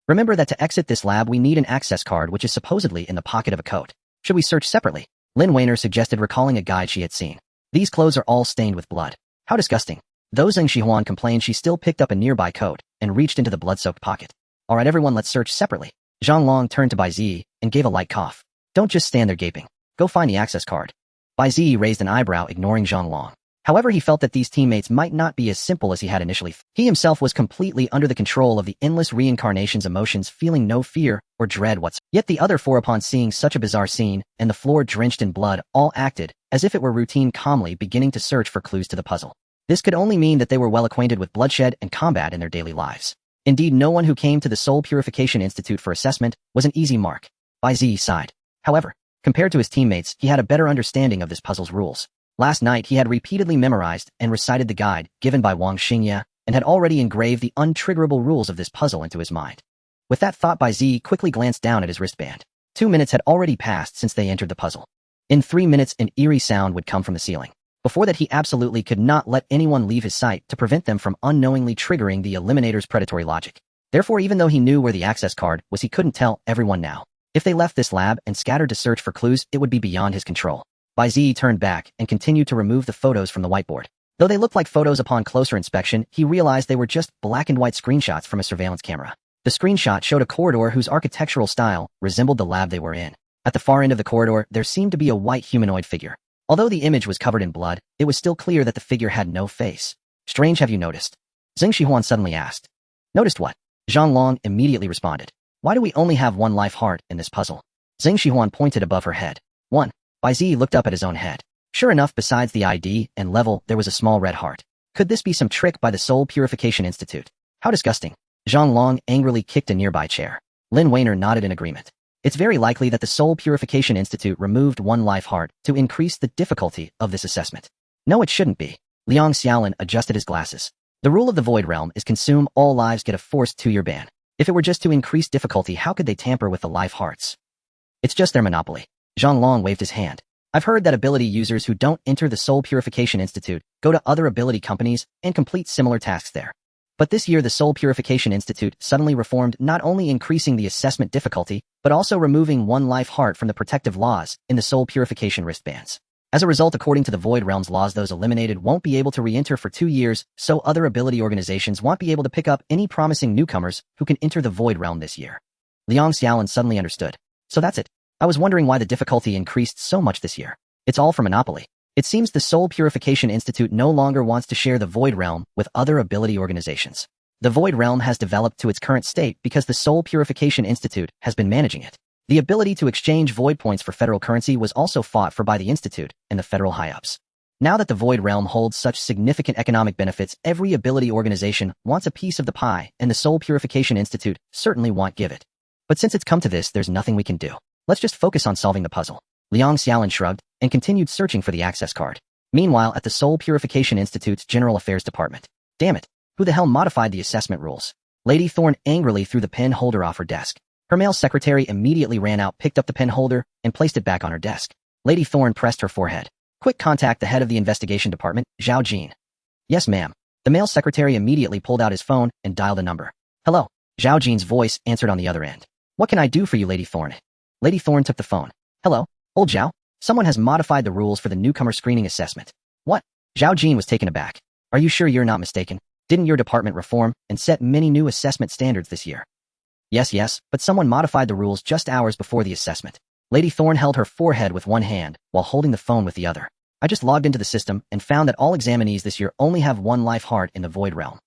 Remember that to exit this lab we need an access card, which is supposedly in the pocket of a coat. Should we search separately? Lin Weiner suggested, recalling a guide she had seen. These clothes are all stained with blood. How disgusting. Though Zheng Xihuan complained, she still picked up a nearby coat and reached into the blood-soaked pocket. Alright everyone, let's search separately. Zhang Long turned to Bai Ziyi and gave a light cough. Don't just stand there gaping. Go find the access card. Bai Ziyi raised an eyebrow, ignoring Zhang Long. However, he felt that these teammates might not be as simple as he had initially thought. He himself was completely under the control of the endless reincarnation's emotions, feeling no fear or dread whatsoever. Yet the other four, upon seeing such a bizarre scene, and the floor drenched in blood, all acted as if it were routine, calmly beginning to search for clues to the puzzle. This could only mean that they were well acquainted with bloodshed and combat in their daily lives. Indeed, no one who came to the Soul Purification Institute for assessment was an easy mark. Bai Ziyi sighed. However, compared to his teammates, he had a better understanding of this puzzle's rules. Last night he had repeatedly memorized and recited the guide given by Wang Xingye, and had already engraved the untriggerable rules of this puzzle into his mind. With that thought, Bai Ziyi quickly glanced down at his wristband. 2 minutes had already passed since they entered the puzzle. In 3 minutes an eerie sound would come from the ceiling. Before that, he absolutely could not let anyone leave his sight to prevent them from unknowingly triggering the Eliminator's predatory logic. Therefore, even though he knew where the access card was, he couldn't tell everyone now. If they left this lab and scattered to search for clues, it would be beyond his control. Bai Ziyi turned back and continued to remove the photos from the whiteboard. Though they looked like photos, upon closer inspection, he realized they were just black and white screenshots from a surveillance camera. The screenshot showed a corridor whose architectural style resembled the lab they were in. At the far end of the corridor, there seemed to be a white humanoid figure. Although the image was covered in blood, it was still clear that the figure had no face. Strange, have you noticed? Zheng Xihuan suddenly asked. Noticed what? Zhang Long immediately responded. Why do we only have one life heart in this puzzle? Zheng Xihuan pointed above her head. 1. Bai Ziyi looked up at his own head. Sure enough, besides the ID and level, there was a small red heart. Could this be some trick by the Soul Purification Institute? How disgusting. Zhang Long angrily kicked a nearby chair. Lin Weiner nodded in agreement. It's very likely that the Soul Purification Institute removed one life heart to increase the difficulty of this assessment. No, it shouldn't be. Liang Xiaolin adjusted his glasses. The rule of the Void Realm is consume all lives, get a forced 2-year ban. If it were just to increase difficulty, how could they tamper with the life hearts? It's just their monopoly. Zhang Long waved his hand. I've heard that ability users who don't enter the Soul Purification Institute go to other ability companies and complete similar tasks there. But this year the Soul Purification Institute suddenly reformed, not only increasing the assessment difficulty, but also removing one life heart from the protective laws in the Soul Purification wristbands. As a result, according to the Void Realm's laws, those eliminated won't be able to re-enter for 2 years, so other ability organizations won't be able to pick up any promising newcomers who can enter the Void Realm this year. Liang Xiaolin suddenly understood. So that's it. I was wondering why the difficulty increased so much this year. It's all for monopoly. It seems the Soul Purification Institute no longer wants to share the Void Realm with other ability organizations. The Void Realm has developed to its current state because the Soul Purification Institute has been managing it. The ability to exchange void points for federal currency was also fought for by the Institute and the federal high-ups. Now that the Void Realm holds such significant economic benefits, every ability organization wants a piece of the pie, and the Soul Purification Institute certainly won't give it. But since it's come to this, there's nothing we can do. Let's just focus on solving the puzzle. Liang Xiaolin shrugged and continued searching for the access card. Meanwhile, at the Soul Purification Institute's General Affairs Department. Damn it. Who the hell modified the assessment rules? Lady Thorne angrily threw the pen holder off her desk. Her male secretary immediately ran out, picked up the pen holder, and placed it back on her desk. Lady Thorne pressed her forehead. Quick, contact the head of the investigation department, Zhao Jin. Yes, ma'am. The male secretary immediately pulled out his phone and dialed a number. Hello. Zhao Jin's voice answered on the other end. What can I do for you, Lady Thorne? Lady Thorne took the phone. Hello, old Zhao? Someone has modified the rules for the newcomer screening assessment. What? Zhao Jin was taken aback. Are you sure you're not mistaken? Didn't your department reform and set many new assessment standards this year? Yes, but someone modified the rules just hours before the assessment. Lady Thorn held her forehead with one hand while holding the phone with the other. I just logged into the system and found that all examinees this year only have one life heart in the Void Realm.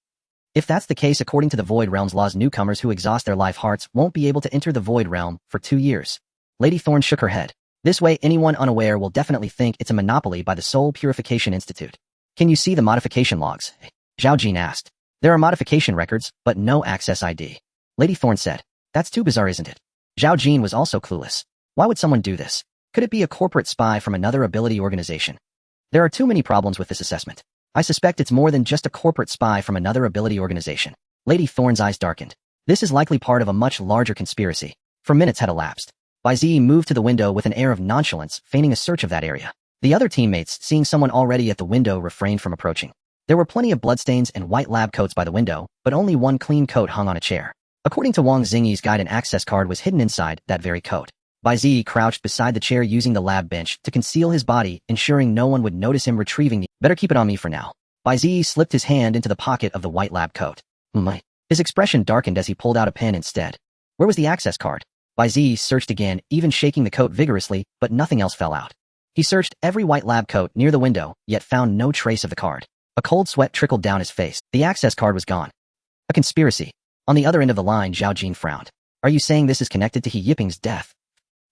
If that's the case, according to the Void Realm's laws, newcomers who exhaust their life hearts won't be able to enter the Void Realm for 2 years. Lady Thorn shook her head. This way, anyone unaware will definitely think it's a monopoly by the Soul Purification Institute. Can you see the modification logs? Zhao Jin asked. There are modification records, but no access ID. Lady Thorn said. That's too bizarre, isn't it? Zhao Jin was also clueless. Why would someone do this? Could it be a corporate spy from another ability organization? There are too many problems with this assessment. I suspect it's more than just a corporate spy from another ability organization. Lady Thorn's eyes darkened. This is likely part of a much larger conspiracy. For minutes had elapsed. Bai Ziyi moved to the window with an air of nonchalance, feigning a search of that area. The other teammates, seeing someone already at the window, refrained from approaching. There were plenty of bloodstains and white lab coats by the window, but only one clean coat hung on a chair. According to Wang Xingyi's guide, an access card was hidden inside that very coat. Bai Ziyi crouched beside the chair using the lab bench to conceal his body, ensuring no one would notice him retrieving the— Better keep it on me for now. Bai Ziyi slipped his hand into the pocket of the white lab coat. His expression darkened as he pulled out a pen instead. Where was the access card? Bai Ziyi searched again, even shaking the coat vigorously, but nothing else fell out. He searched every white lab coat near the window, yet found no trace of the card. A cold sweat trickled down his face. The access card was gone. A conspiracy. On the other end of the line, Zhao Jin frowned. Are you saying this is connected to He Yiping's death?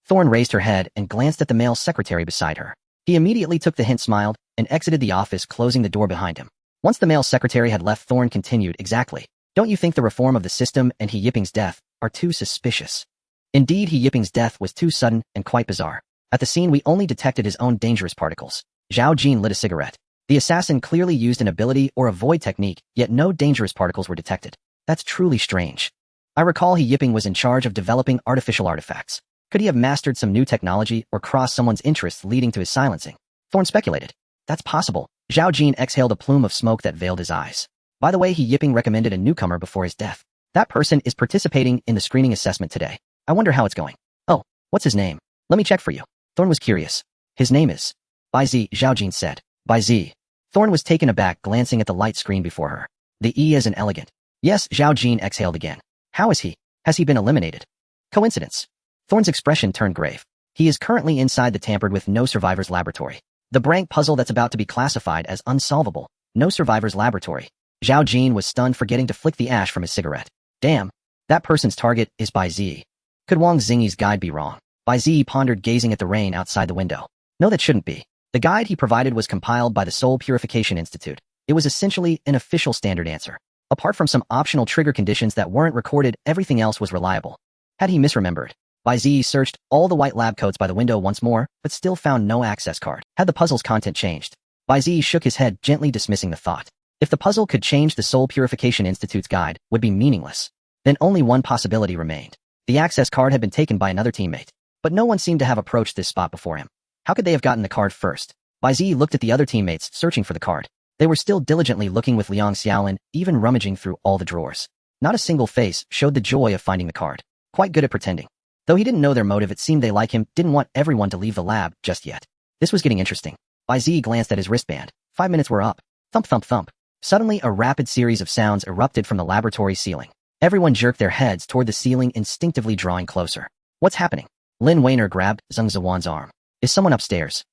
Thorn raised her head and glanced at the male secretary beside her. He immediately took the hint, smiled, and exited the office, closing the door behind him. Once the male secretary had left, Thorn continued, exactly. Don't you think the reform of the system and He Yiping's death are too suspicious? Indeed, He Yiping's death was too sudden and quite bizarre. At the scene, we only detected his own dangerous particles. Zhao Jin lit a cigarette. The assassin clearly used an ability or a void technique, yet no dangerous particles were detected. That's truly strange. I recall He Yiping was in charge of developing artificial artifacts. Could he have mastered some new technology or crossed someone's interests leading to his silencing? Thorn speculated. That's possible. Zhao Jin exhaled a plume of smoke that veiled his eyes. By the way, He Yiping recommended a newcomer before his death. That person is participating in the screening assessment today. I wonder how it's going. Oh, what's his name? Let me check for you. Thorn was curious. His name is Bai Ziyi, Zhao Jin said. Bai Ziyi. Thorn was taken aback, glancing at the light screen before her. The E is an elegant. Yes, Zhao Jin exhaled again. How is he? Has he been eliminated? Coincidence. Thorn's expression turned grave. He is currently inside the tampered with no survivors laboratory. The brank puzzle that's about to be classified as unsolvable. No survivors laboratory. Zhao Jin was stunned, forgetting to flick the ash from his cigarette. Damn. That person's target is Bai Ziyi. Could Wang Xingyi's guide be wrong? Bai Ziyi pondered, gazing at the rain outside the window. No, that shouldn't be. The guide he provided was compiled by the Soul Purification Institute. It was essentially an official standard answer. Apart from some optional trigger conditions that weren't recorded, everything else was reliable. Had he misremembered? Bai Ziyi searched all the white lab coats by the window once more, but still found no access card. Had the puzzle's content changed? Bai Ziyi shook his head, gently dismissing the thought. If the puzzle could change, the Soul Purification Institute's guide would be meaningless. Then only one possibility remained. The access card had been taken by another teammate. But no one seemed to have approached this spot before him. How could they have gotten the card first? Bai Ziyi looked at the other teammates, searching for the card. They were still diligently looking, with Liang Xiaolin even rummaging through all the drawers. Not a single face showed the joy of finding the card. Quite good at pretending. Though he didn't know their motive, it seemed they, like him, didn't want everyone to leave the lab just yet. This was getting interesting. Bai Ziyi glanced at his wristband. 5 minutes were up. Thump, thump, thump. Suddenly, a rapid series of sounds erupted from the laboratory ceiling. Everyone jerked their heads toward the ceiling, instinctively drawing closer. What's happening? Lin Weiner grabbed Zheng Ziwan's arm. Is someone upstairs?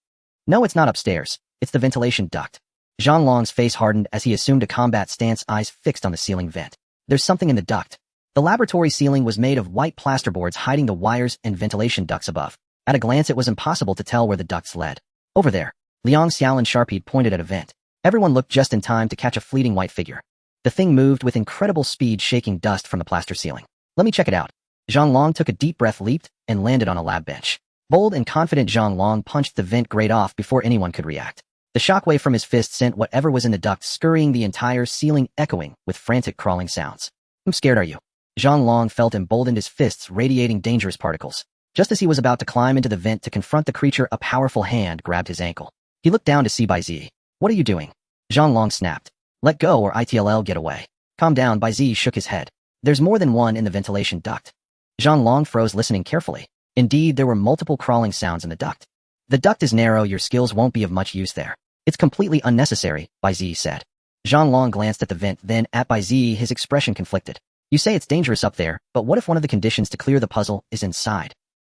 No, it's not upstairs. It's the ventilation duct. Zhang Long's face hardened as he assumed a combat stance, eyes fixed on the ceiling vent. There's something in the duct. The laboratory ceiling was made of white plasterboards, hiding the wires and ventilation ducts above. At a glance, it was impossible to tell where the ducts led. Over there. Liang Xiaolin Sharpie pointed at a vent. Everyone looked just in time to catch a fleeting white figure. The thing moved with incredible speed, shaking dust from the plaster ceiling. Let me check it out. Zhang Long took a deep breath, leaped, and landed on a lab bench. Bold and confident, Zhang Long punched the vent grate off before anyone could react. The shockwave from his fist sent whatever was in the duct scurrying, the entire ceiling echoing with frantic crawling sounds. I'm scared, are you? Zhang Long felt emboldened, his fists radiating dangerous particles. Just as he was about to climb into the vent to confront the creature, a powerful hand grabbed his ankle. He looked down to see Bai Ziyi. What are you doing? Zhang Long snapped. Let go or ITLL get away. Calm down, Bai Ziyi shook his head. There's more than one in the ventilation duct. Zhang Long froze, listening carefully. Indeed, there were multiple crawling sounds in the duct. The duct is narrow, your skills won't be of much use there. It's completely unnecessary, Bai Ziyi said. Zhang Long glanced at the vent, then at Bai Ziyi, his expression conflicted. You say it's dangerous up there, but what if one of the conditions to clear the puzzle is inside?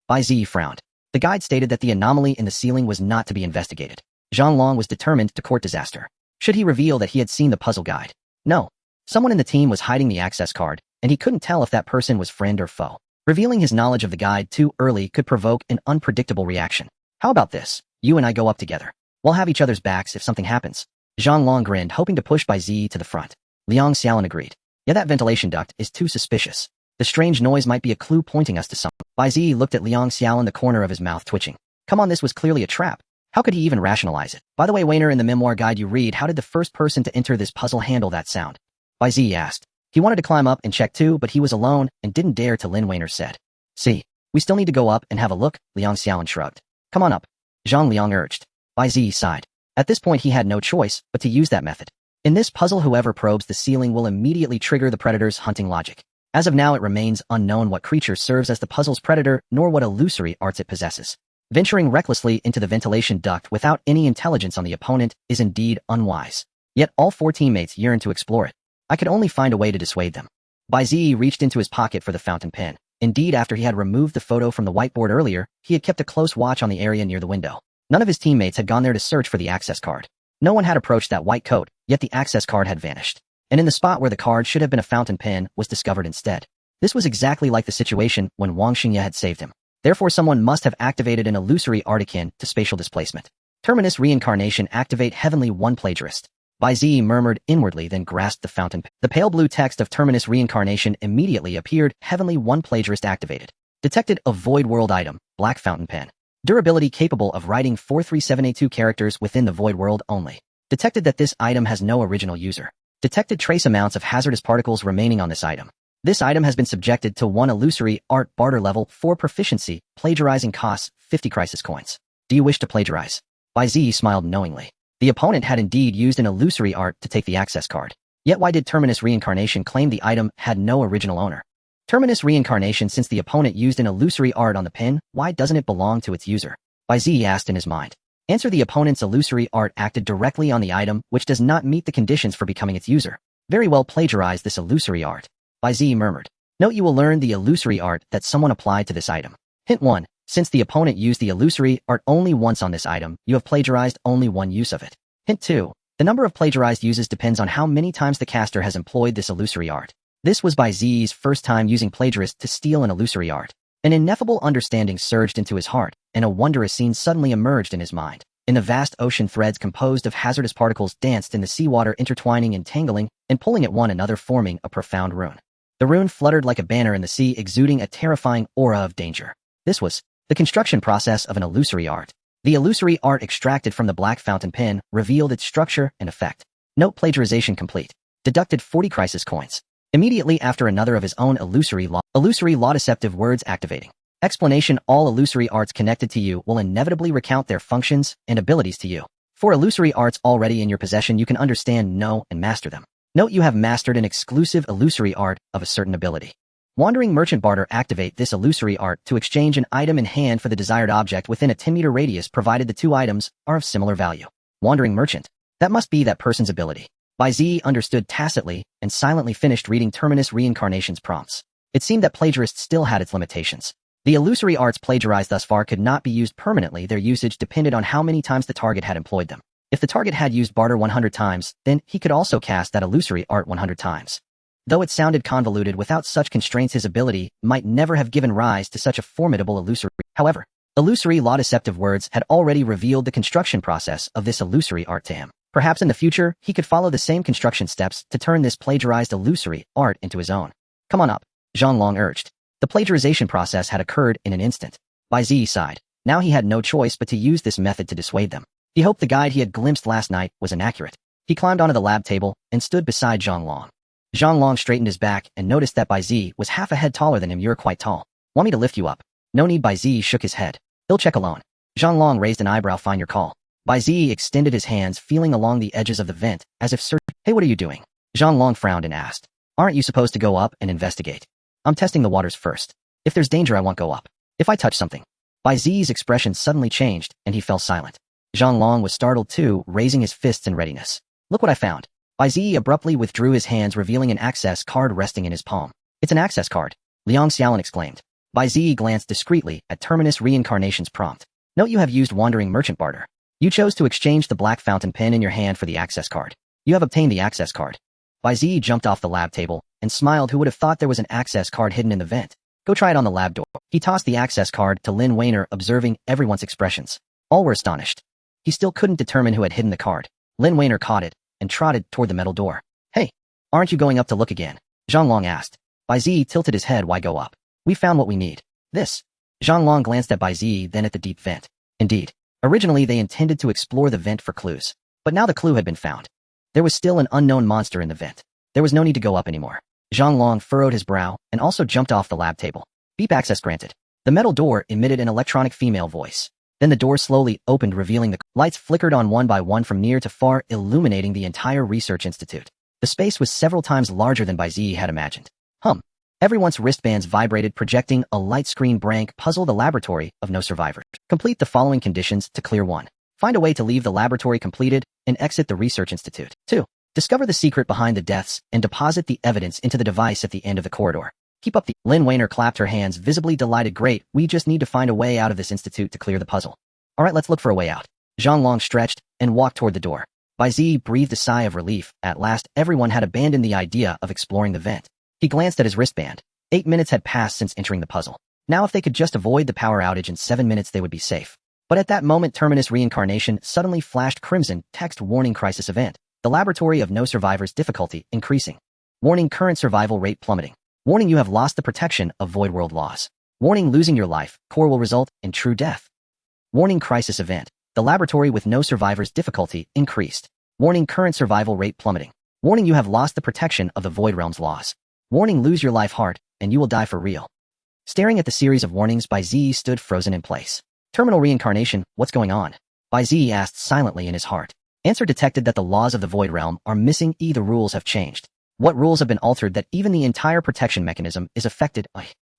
Bai Ziyi frowned. The guide stated that the anomaly in the ceiling was not to be investigated. Zhang was determined to court disaster. Should he reveal that he had seen the puzzle guide? No. Someone in the team was hiding the access card, and he couldn't tell if that person was friend or foe. Revealing his knowledge of the guide too early could provoke an unpredictable reaction. How about this? You and I go up together. We'll have each other's backs if something happens. Zhang grinned, hoping to push Bai Ziyi to the front. Liang Xiaolin agreed. Yeah, that ventilation duct is too suspicious. The strange noise might be a clue pointing us to something. Bai Ziyi looked at Liang Xiaolin, the corner of his mouth twitching. Come on, this was clearly a trap. How could he even rationalize it? By the way, Wainer, in the memoir guide you read, how did the first person to enter this puzzle handle that sound? Bai Ziyi asked. He wanted to climb up and check too, but he was alone and didn't dare to. Lin Wainer said. See, we still need to go up and have a look, Liang Xiaolin shrugged. Come on up. Zhang Liang urged. Bai Ziyi sighed. At this point he had no choice but to use that method. In this puzzle, whoever probes the ceiling will immediately trigger the predator's hunting logic. As of now, it remains unknown what creature serves as the puzzle's predator, nor what illusory arts it possesses. Venturing recklessly into the ventilation duct without any intelligence on the opponent is indeed unwise. Yet all 4 teammates yearned to explore it. I could only find a way to dissuade them. Bai Ziyi reached into his pocket for the fountain pen. Indeed, after he had removed the photo from the whiteboard earlier, he had kept a close watch on the area near the window. None of his teammates had gone there to search for the access card. No one had approached that white coat, yet the access card had vanished. And in the spot where the card should have been a fountain pen was discovered instead. This was exactly like the situation when Wang Xingye had saved him. Therefore, someone must have activated an illusory art akin to spatial displacement. Terminus Reincarnation activate Heavenly One Plagiarist. Bai Ziyi murmured inwardly, then grasped the fountain pen. The pale blue text of Terminus Reincarnation immediately appeared. Heavenly One Plagiarist activated. Detected a void world item, black fountain pen. Durability capable of writing 43782 characters within the void world only. Detected that this item has no original user. Detected trace amounts of hazardous particles remaining on this item. This item has been subjected to 1 illusory art barter level 4 proficiency, plagiarizing costs 50 crisis coins. Do you wish to plagiarize? Bai Ziyi smiled knowingly. The opponent had indeed used an illusory art to take the access card. Yet why did Terminus Reincarnation claim the item had no original owner? Terminus Reincarnation, since the opponent used an illusory art on the pin, why doesn't it belong to its user? Bai Ziyi asked in his mind. Answer: the opponent's illusory art acted directly on the item, which does not meet the conditions for becoming its user. Very well, plagiarize this illusory art. Bai Ziyi murmured. Note: you will learn the illusory art that someone applied to this item. Hint 1. Since the opponent used the illusory art only once on this item, you have plagiarized only 1 use of it. Hint 2. The number of plagiarized uses depends on how many times the caster has employed this illusory art. This was Bai Ziyi's first time using plagiarist to steal an illusory art. An ineffable understanding surged into his heart, and a wondrous scene suddenly emerged in his mind. In the vast ocean, threads composed of hazardous particles danced in the seawater, intertwining, entangling, and pulling at one another, forming a profound rune. The rune fluttered like a banner in the sea, exuding a terrifying aura of danger. This was the construction process of an illusory art. The illusory art extracted from the black fountain pen revealed its structure and effect. Note: plagiarization complete. Deducted 40 crisis coins. Immediately after, another of his own illusory law deceptive words activating. Explanation: all illusory arts connected to you will inevitably recount their functions and abilities to you. For illusory arts already in your possession, you can understand, know, and master them. Note: you have mastered an exclusive illusory art of a certain ability. Wandering merchant barter: activate this illusory art to exchange an item in hand for the desired object within a 10-meter radius, provided the 2 items are of similar value. Wandering merchant. That must be that person's ability. Bai Ziyi understood tacitly and silently finished reading Terminus Reincarnation's prompts. It seemed that plagiarist still had its limitations. The illusory arts plagiarized thus far could not be used permanently. Their usage depended on how many times the target had employed them. If the target had used barter 100 times, then he could also cast that illusory art 100 times. Though it sounded convoluted, without such constraints his ability might never have given rise to such a formidable illusory. However, illusory law deceptive words had already revealed the construction process of this illusory art to him. Perhaps in the future, he could follow the same construction steps to turn this plagiarized illusory art into his own. Come on up, Zhang Long urged. The plagiarization process had occurred in an instant. Bai Ziyi sighed. Now he had no choice but to use this method to dissuade them. He hoped the guide he had glimpsed last night was inaccurate. He climbed onto the lab table and stood beside Zhang Long. Zhang Long straightened his back and noticed that Bai Ziyi was half a head taller than him. You're quite tall. Want me to lift you up? No need. Bai Ziyi shook his head. He'll check alone. Zhang Long raised an eyebrow. Fine, your call. Bai Ziyi extended his hands, feeling along the edges of the vent, as if searching. Hey, what are you doing? Zhang Long frowned and asked. Aren't you supposed to go up and investigate? I'm testing the waters first. If there's danger, I won't go up. If I touch something. Bai Ziyi's expression suddenly changed, and he fell silent. Zhang Long was startled too, raising his fists in readiness. Look what I found. Bai Ziyi abruptly withdrew his hands, revealing an access card resting in his palm. It's an access card, Liang Xiaolin exclaimed. Bai Ziyi glanced discreetly at Terminus Reincarnation's prompt. Note you have used Wandering Merchant Barter. You chose to exchange the black fountain pen in your hand for the access card. You have obtained the access card. Bai Ziyi jumped off the lab table and smiled. Who would have thought there was an access card hidden in the vent? Go try it on the lab door. He tossed the access card to Lin Weiner, observing everyone's expressions. All were astonished. He still couldn't determine who had hidden the card. Lin Weiner caught it and trotted toward the metal door. Hey, aren't you going up to look again? Zhang Long asked. Bai Ziyi tilted his head. Why go up? We found what we need. This. Zhang Long glanced at Bai Ziyi, then at the deep vent. Indeed. Originally they intended to explore the vent for clues. But now the clue had been found. There was still an unknown monster in the vent. There was no need to go up anymore. Zhang Long furrowed his brow and also jumped off the lab table. Beep access granted. The metal door emitted an electronic female voice. Then the door slowly opened, revealing the lights flickered on one by one from near to far, illuminating the entire research institute. The space was several times larger than Bai Ziyi had imagined. Everyone's wristbands vibrated, projecting a light screen. Brank, puzzle the laboratory of no survivors. Complete the following conditions to clear 1. Find a way to leave the laboratory completed and exit the research institute. 2. Discover the secret behind the deaths and deposit the evidence into the device at the end of the corridor. Keep up the... Lin Weiner clapped her hands, visibly delighted. Great, we just need to find a way out of this institute to clear the puzzle. Alright, let's look for a way out. Zhang Long stretched and walked toward the door. Bai Ziyi breathed a sigh of relief. At last, everyone had abandoned the idea of exploring the vent. He glanced at his wristband. 8 minutes had passed since entering the puzzle. Now if they could just avoid the power outage in 7 minutes they would be safe. But at that moment Terminus Reincarnation suddenly flashed crimson. Text warning: crisis event. The laboratory of no survivors, difficulty increasing. Warning: current survival rate plummeting. Warning: you have lost the protection of void world laws. Warning: losing your life core will result in true death. Warning: crisis event. The laboratory with no survivors, difficulty increased. Warning: current survival rate plummeting. Warning: you have lost the protection of the void realm's laws. Warning: lose your life heart, and you will die for real. Staring at the series of warnings, Bai Ziyi stood frozen in place. Terminal Reincarnation, what's going on? Bai Ziyi asked silently in his heart. Answer detected that the laws of the void realm are missing. The rules have changed. What rules have been altered that even the entire protection mechanism is affected?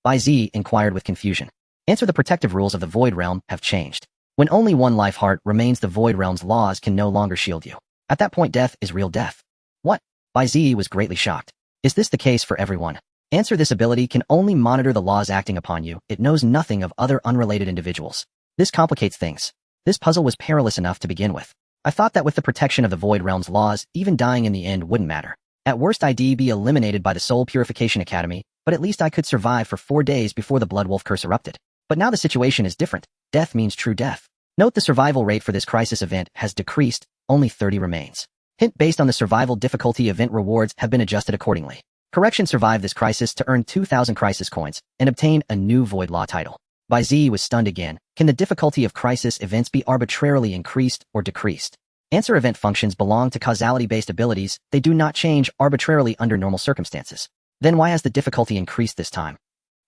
Bai Ziyi inquired with confusion. Answer: the protective rules of the void realm have changed. When only one life heart remains, the void realm's laws can no longer shield you. At that point, death is real death. What? Bai Ziyi was greatly shocked. Is this the case for everyone? Answer: this ability can only monitor the laws acting upon you. It knows nothing of other unrelated individuals. This complicates things. This puzzle was perilous enough to begin with. I thought that with the protection of the void realm's laws, even dying in the end wouldn't matter. At worst I'd be eliminated by the Soul Purification Academy, but at least I could survive for 4 days before the Blood Wolf curse erupted. But now the situation is different. Death means true death. Note: the survival rate for this crisis event has decreased, only 30 remains. Hint: based on the survival difficulty, event rewards have been adjusted accordingly. Correction: survive this crisis to earn 2,000 crisis coins and obtain a new void law title. Bai Ziyi was stunned again. Can the difficulty of crisis events be arbitrarily increased or decreased? Answer: event functions belong to causality-based abilities. They do not change arbitrarily under normal circumstances. Then why has the difficulty increased this time?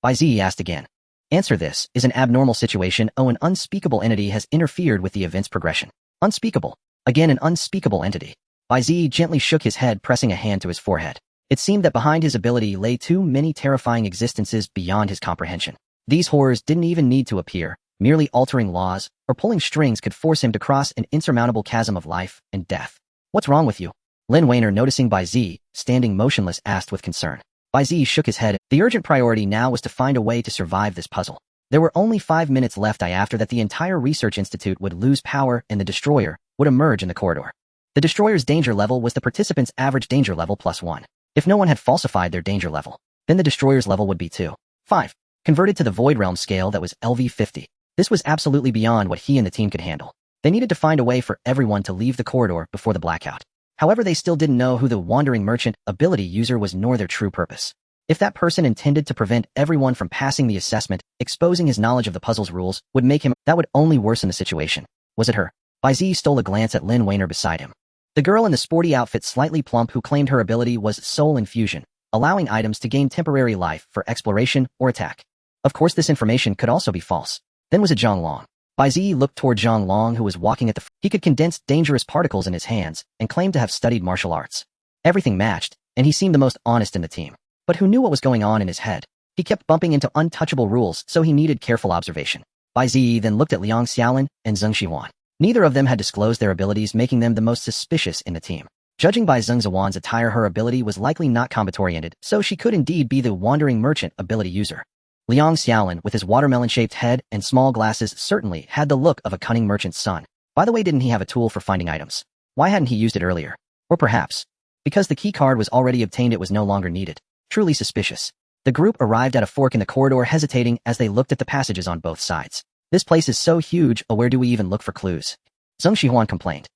Bai Ziyi asked again. Answer: this is an abnormal situation. An unspeakable entity has interfered with the event's progression. Unspeakable. Again, an unspeakable entity. Bai Ziyi gently shook his head, pressing a hand to his forehead. It seemed that behind his ability lay too many terrifying existences beyond his comprehension. These horrors didn't even need to appear. Merely altering laws or pulling strings could force him to cross an insurmountable chasm of life and death. What's wrong with you? Lin Weiner, noticing Bai Ziyi standing motionless, asked with concern. Bai Ziyi shook his head. The urgent priority now was to find a way to survive this puzzle. There were only 5 minutes left. After that, the entire research institute would lose power and the destroyer would emerge in the corridor. The destroyer's danger level was the participant's average danger level +1. If no one had falsified their danger level, then the destroyer's level would be 2. 5. Converted to the void realm scale, that was LV50. This was absolutely beyond what he and the team could handle. They needed to find a way for everyone to leave the corridor before the blackout. However, they still didn't know who the wandering merchant ability user was nor their true purpose. If that person intended to prevent everyone from passing the assessment, exposing his knowledge of the puzzle's rules would make him, that would only worsen the situation. Was it her? Bai Ziyi stole a glance at Lin Weiner beside him. The girl in the sporty outfit, slightly plump, who claimed her ability was soul infusion, allowing items to gain temporary life for exploration or attack. Of course, this information could also be false. Then was it Zhang Long? Bai Ziyi looked toward Zhang Long, who was walking at the He could condense dangerous particles in his hands and claimed to have studied martial arts. Everything matched, and he seemed the most honest in the team. But who knew what was going on in his head? He kept bumping into untouchable rules, so he needed careful observation. Bai Ziyi then looked at Liang Xiaolin and Zheng Xiwan. Neither of them had disclosed their abilities, making them the most suspicious in the team. Judging by Zheng Xiaolin's attire, her ability was likely not combat-oriented, so she could indeed be the wandering merchant ability user. Liang Xiaolin, with his watermelon-shaped head and small glasses, certainly had the look of a cunning merchant's son. By the way, didn't he have a tool for finding items? Why hadn't he used it earlier? Or perhaps, because the key card was already obtained, it was no longer needed. Truly suspicious. The group arrived at a fork in the corridor, hesitating as they looked at the passages on both sides. This place is so huge, where do we even look for clues? Zheng Shihuan complained.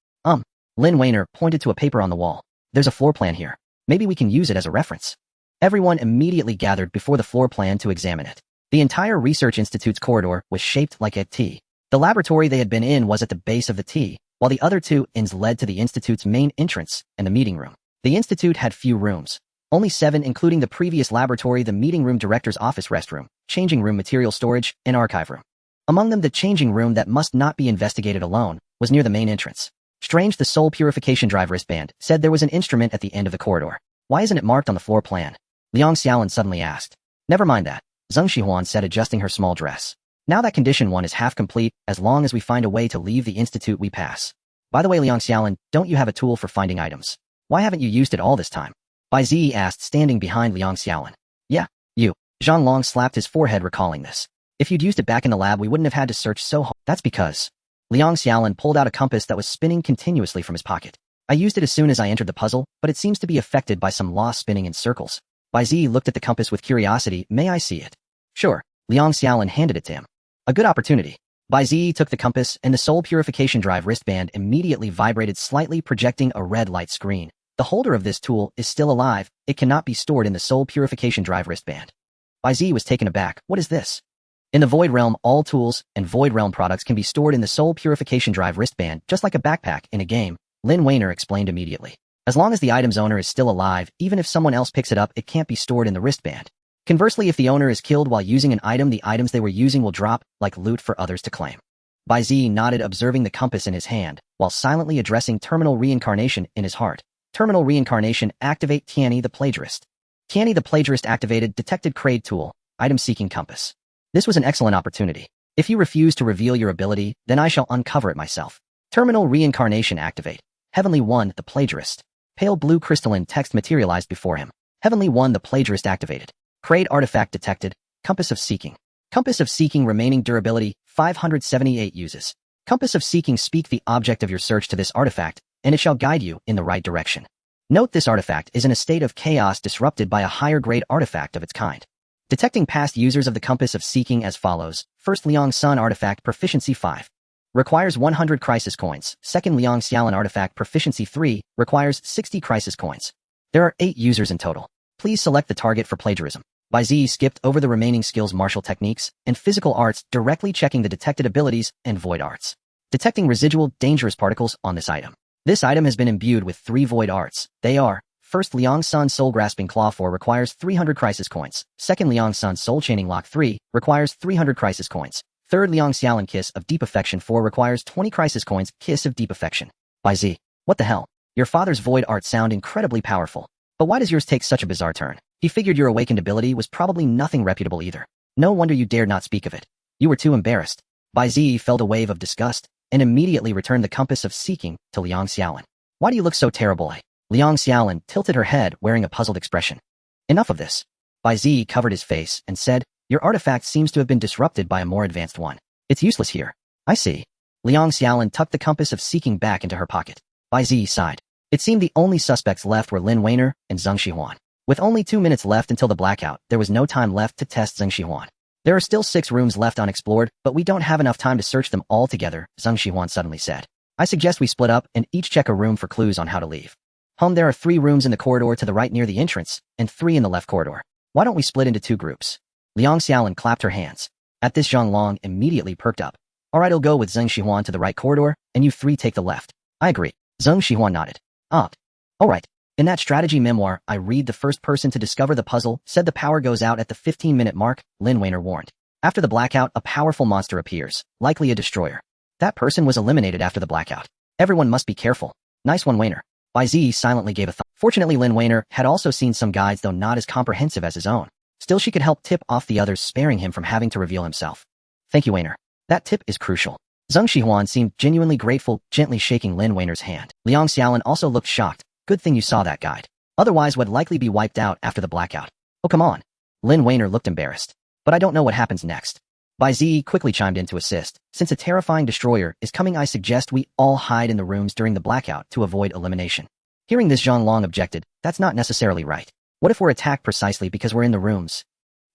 Lin Weiner pointed to a paper on the wall. There's a floor plan here. Maybe we can use it as a reference. Everyone immediately gathered before the floor plan to examine it. The entire Research Institute's corridor was shaped like a T. The laboratory they had been in was at the base of the T, while the other two ends led to the Institute's main entrance and the meeting room. The Institute had few rooms. Only 7, including the previous laboratory, the meeting room, director's office, restroom, changing room, material storage, and archive room. Among them, the changing room that must not be investigated alone was near the main entrance. Strange, the Soul Purification Drive wristband said there was an instrument at the end of the corridor. Why isn't it marked on the floor plan? Liang Xiaolin suddenly asked. Never mind that, Zheng Shihuan said, adjusting her small dress. Now that condition 1 is half complete. As long as we find a way to leave the Institute, we pass. By the way, Liang Xiaolin, don't you have a tool for finding items? Why haven't you used it all this time? Bai Ziyi asked, standing behind Liang Xiaolin. Yeah, you. Zhang Long slapped his forehead, recalling this. If you'd used it back in the lab, we wouldn't have had to search so hard. That's because Liang Xiaolin pulled out a compass that was spinning continuously from his pocket. I used it as soon as I entered the puzzle, but it seems to be affected by some law, spinning in circles. Bai Ziyi looked at the compass with curiosity. May I see it? Sure. Liang Xiaolin handed it to him. A good opportunity. Bai Ziyi took the compass, and the Soul Purification Drive wristband immediately vibrated slightly, projecting a red light screen. The holder of this tool is still alive. It cannot be stored in the Soul Purification Drive wristband. Bai Ziyi was taken aback. What is this? In the Void Realm, all tools and Void Realm products can be stored in the Soul Purification Drive wristband, just like a backpack in a game, Lin Weiner explained immediately. As long as the item's owner is still alive, even if someone else picks it up, it can't be stored in the wristband. Conversely, if the owner is killed while using an item, the items they were using will drop like loot for others to claim. Bai Ziyi nodded, observing the compass in his hand, while silently addressing Terminal Reincarnation in his heart. Terminal Reincarnation, activate Tianyi the Plagiarist. Tianyi the Plagiarist activated, detected Kraid tool, item-seeking compass. This was an excellent opportunity. If you refuse to reveal your ability, then I shall uncover it myself. Terminal Reincarnation activate. Heavenly One, the Plagiarist. Pale blue crystalline text materialized before him. Heavenly One, the Plagiarist activated. Kraid artifact detected. Compass of Seeking. Compass of Seeking, remaining durability, 578 uses. Compass of Seeking, speak the object of your search to this artifact, and it shall guide you in the right direction. Note, this artifact is in a state of chaos disrupted by a higher grade artifact of its kind. Detecting past users of the Compass of Seeking as follows. First Liang Sun artifact, proficiency 5. Requires 100 crisis coins. Second Liang Xiaolin artifact, proficiency 3, requires 60 crisis coins. There are 8 users in total. Please select the target for plagiarism. Bai Ziyi skipped over the remaining skills, martial techniques, and physical arts, directly checking the detected abilities and void arts. Detecting residual dangerous particles on this item. This item has been imbued with 3 void arts. They are: first, Liang Sun Soul Grasping Claw 4 requires 300 crisis coins. Second, Liang Sun Soul Chaining Lock 3 requires 300 crisis coins. Third, Liang Xiaolin Kiss of Deep Affection 4 requires 20 crisis coins. Kiss of Deep Affection. Bai Ziyi, what the hell? Your father's void arts sound incredibly powerful. But why does yours take such a bizarre turn? He figured your awakened ability was probably nothing reputable either. No wonder you dared not speak of it. You were too embarrassed. Bai Ziyi felt a wave of disgust and immediately returned the Compass of Seeking to Liang Xiaolin. Why do you look so terrible? Liang Xiaolin tilted her head, wearing a puzzled expression. Enough of this. Bai Ziyi covered his face and said, your artifact seems to have been disrupted by a more advanced one. It's useless here. I see. Liang Xiaolin tucked the Compass of Seeking back into her pocket. Bai Ziyi sighed. It seemed the only suspects left were Lin Weiner and Zheng Shihuan. With only 2 minutes left until the blackout, there was no time left to test Zheng Shihuan. There are still 6 rooms left unexplored, but we don't have enough time to search them all together, Zheng Shihuan suddenly said. I suggest we split up and each check a room for clues on how to leave. There are 3 rooms in the corridor to the right near the entrance, and 3 in the left corridor. Why don't we split into 2 groups? Liang Xiaolin clapped her hands. At this, Zhang Long immediately perked up. Alright, I'll go with Zheng Shihuan to the right corridor, and you 3 take the left. I agree. Zheng Shihuan nodded. Alright. In that strategy memoir I read, the first person to discover the puzzle said the power goes out at the 15-minute mark, Lin Weiner warned. After the blackout, a powerful monster appears, likely a destroyer. That person was eliminated after the blackout. Everyone must be careful. Nice one, Weiner. Bai Ziyi silently gave a thumb. Fortunately, Lin Weiner had also seen some guides, though not as comprehensive as his own. Still, she could help tip off the others, sparing him from having to reveal himself. Thank you, Weiner. That tip is crucial. Zheng Shihuan seemed genuinely grateful, gently shaking Lin Weiner's hand. Liang Xiaolin also looked shocked. Good thing you saw that guide. Otherwise, would likely be wiped out after the blackout. Oh, come on. Lin Weiner looked embarrassed. but I don't know what happens next. Bai Ziyi quickly chimed in to assist. Since a terrifying destroyer is coming, I suggest we all hide in the rooms during the blackout to avoid elimination. Hearing this, Zhang Long objected. That's not necessarily right. What if we're attacked precisely because we're in the rooms?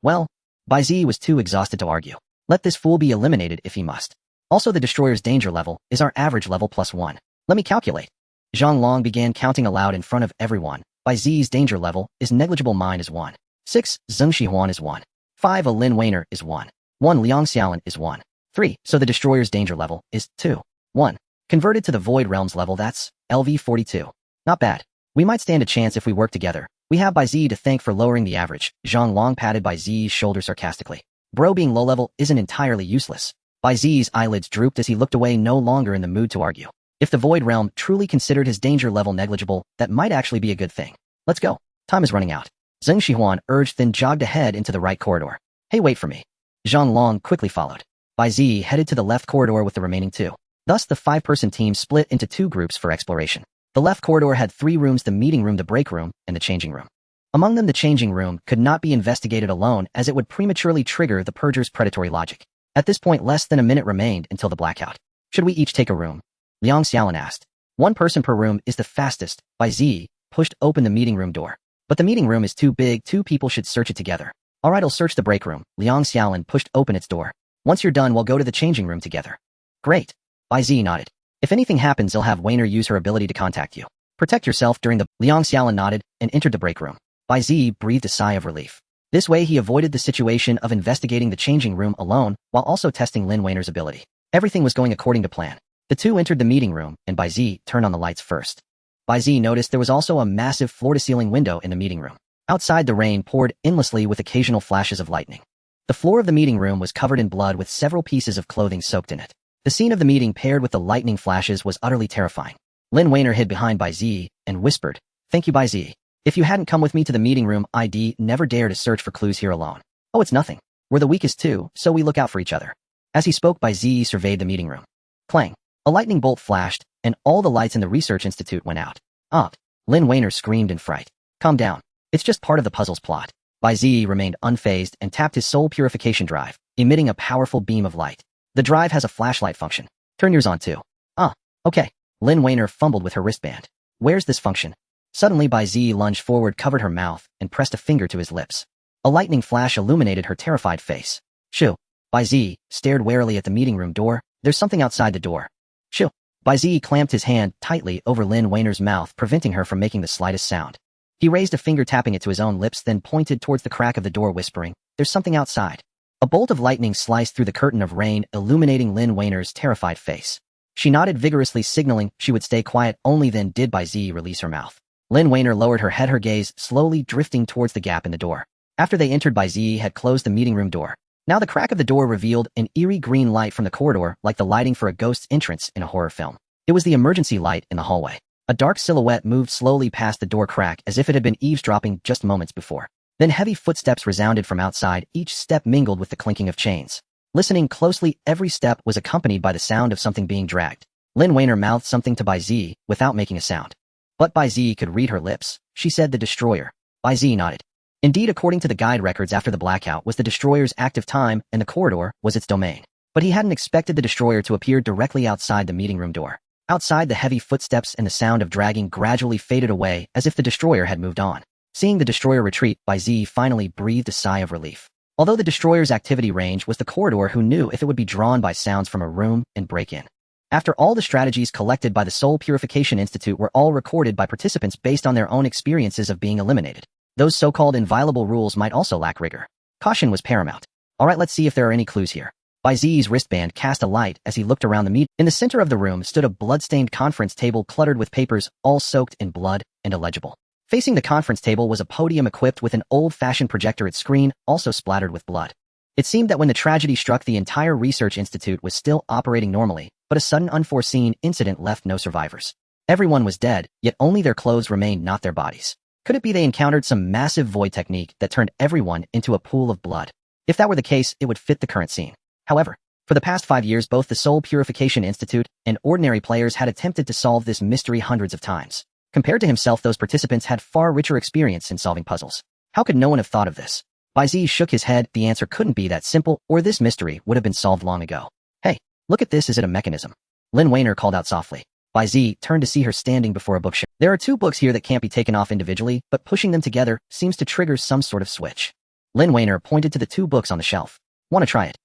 Well, Bai Ziyi was too exhausted to argue. Let this fool be eliminated if he must. Also, the destroyer's danger level is our average level +1. Let me calculate. Zhang Long began counting aloud in front of everyone. Bai Ziyi's danger level is negligible. Mine is 1. 6. Zheng Xihuan is 1. 5. A Lin Weiner is 1. 1. Liang Xiaolin is 1. 3. So the destroyer's danger level is 2. 1. Converted to the Void Realms level, that's LV 42. Not bad. We might stand a chance if we work together. We have Bai Ziyi to thank for lowering the average. Zhang Long patted Bai Ziyi's shoulder sarcastically. Bro, being low level isn't entirely useless. Bai Ziyi's eyelids drooped as he looked away, no longer in the mood to argue. If the Void Realm truly considered his danger level negligible, that might actually be a good thing. Let's go. Time is running out. Zheng Xihuan urged, then jogged ahead into the right corridor. Hey, wait for me. Zhang Long quickly followed. Bai Ziyi headed to the left corridor with the remaining 2. Thus, the 5-person team split into 2 groups for exploration. The left corridor had 3 rooms: the meeting room, the break room, and the changing room. Among them, the changing room could not be investigated alone as it would prematurely trigger the Purger's predatory logic. At this point, less than a minute remained until the blackout. Should we each take a room? Liang Xiaolin asked. 1 person per room is the fastest. Bai Ziyi pushed open the meeting room door. But the meeting room is too big, 2 people should search it together. Alright, I'll search the break room. Liang Xiaolin pushed open its door. Once you're done, we'll go to the changing room together. Great. Bai Ziyi nodded. If anything happens, I'll have Weiner use her ability to contact you. Protect yourself during the... Liang Xiaolin nodded and entered the break room. Bai Ziyi breathed a sigh of relief. This way he avoided the situation of investigating the changing room alone while also testing Lin Weiner's ability. Everything was going according to plan. The 2 entered the meeting room and Bai Ziyi turned on the lights first. Bai Ziyi noticed there was also a massive floor-to-ceiling window in the meeting room. Outside, the rain poured endlessly with occasional flashes of lightning. The floor of the meeting room was covered in blood with several pieces of clothing soaked in it. The scene of the meeting paired with the lightning flashes was utterly terrifying. Lin Weiner hid behind Bai Ziyi and whispered, "Thank you, Bai Ziyi. If you hadn't come with me to the meeting room, I'd never dare to search for clues here alone. Oh, it's nothing. We're the weakest too, so we look out for each other." As he spoke, Bai Ziyi surveyed the meeting room. Clang. A lightning bolt flashed, and all the lights in the research institute went out. Ah! Lin Weiner screamed in fright. Calm down. It's just part of the puzzle's plot. Bai Ziyi remained unfazed and tapped his soul purification drive, emitting a powerful beam of light. The drive has a flashlight function. Turn yours on too. Ah, okay. Lin Weiner fumbled with her wristband. Where's this function? Suddenly, Bai Ziyi lunged forward, covered her mouth, and pressed a finger to his lips. A lightning flash illuminated her terrified face. Shoo. Bai Ziyi stared warily at the meeting room door. There's something outside the door. Shoo. Bai Ziyi clamped his hand tightly over Lin Weiner's mouth, preventing her from making the slightest sound. He raised a finger, tapping it to his own lips, then pointed towards the crack of the door, whispering, "There's something outside." A bolt of lightning sliced through the curtain of rain, illuminating Lin Weiner's terrified face. She nodded vigorously, signaling she would stay quiet. Only then did Bai Ziyi release her mouth. Lin Weiner lowered her head, her gaze slowly drifting towards the gap in the door. After they entered, Bai Ziyi had closed the meeting room door. Now the crack of the door revealed an eerie green light from the corridor, like the lighting for a ghost's entrance in a horror film. It was the emergency light in the hallway. A dark silhouette moved slowly past the door crack as if it had been eavesdropping just moments before. Then heavy footsteps resounded from outside, each step mingled with the clinking of chains. Listening closely, every step was accompanied by the sound of something being dragged. Lin Weiner mouthed something to Bai Ziyi without making a sound. But Bai Ziyi could read her lips. She said, "The destroyer." Bai Ziyi nodded. Indeed, according to the guide records, after the blackout was the destroyer's active time and the corridor was its domain. But he hadn't expected the destroyer to appear directly outside the meeting room door. Outside, the heavy footsteps and the sound of dragging gradually faded away as if the destroyer had moved on. Seeing the destroyer retreat, Bai Ziyi finally breathed a sigh of relief. Although the destroyer's activity range was the corridor, who knew if it would be drawn by sounds from a room and break in? After all, the strategies collected by the Soul Purification Institute were all recorded by participants based on their own experiences of being eliminated. Those so-called inviolable rules might also lack rigor. Caution was paramount. Alright, let's see if there are any clues here. Bai Ziyi's wristband cast a light as he looked around the meeting. In the center of the room stood a blood-stained conference table cluttered with papers, all soaked in blood and illegible. Facing the conference table was a podium equipped with an old-fashioned projector. Its screen also splattered with blood. It seemed that when the tragedy struck, the entire research institute was still operating normally, but a sudden unforeseen incident left no survivors. Everyone was dead, yet only their clothes remained, not their bodies. Could it be they encountered some massive void technique that turned everyone into a pool of blood? If that were the case, it would fit the current scene. However, for the past 5 years, both the Soul Purification Institute and ordinary players had attempted to solve this mystery hundreds of times. Compared to himself, those participants had far richer experience in solving puzzles. How could no one have thought of this? Bai Ziyi shook his head. The answer couldn't be that simple, or this mystery would have been solved long ago. Hey, look at this. Is it a mechanism? Lin Weiner called out softly. Bai Ziyi turned to see her standing before a bookshelf. There are 2 books here that can't be taken off individually, but pushing them together seems to trigger some sort of switch. Lin Weiner pointed to the 2 books on the shelf. Want to try it?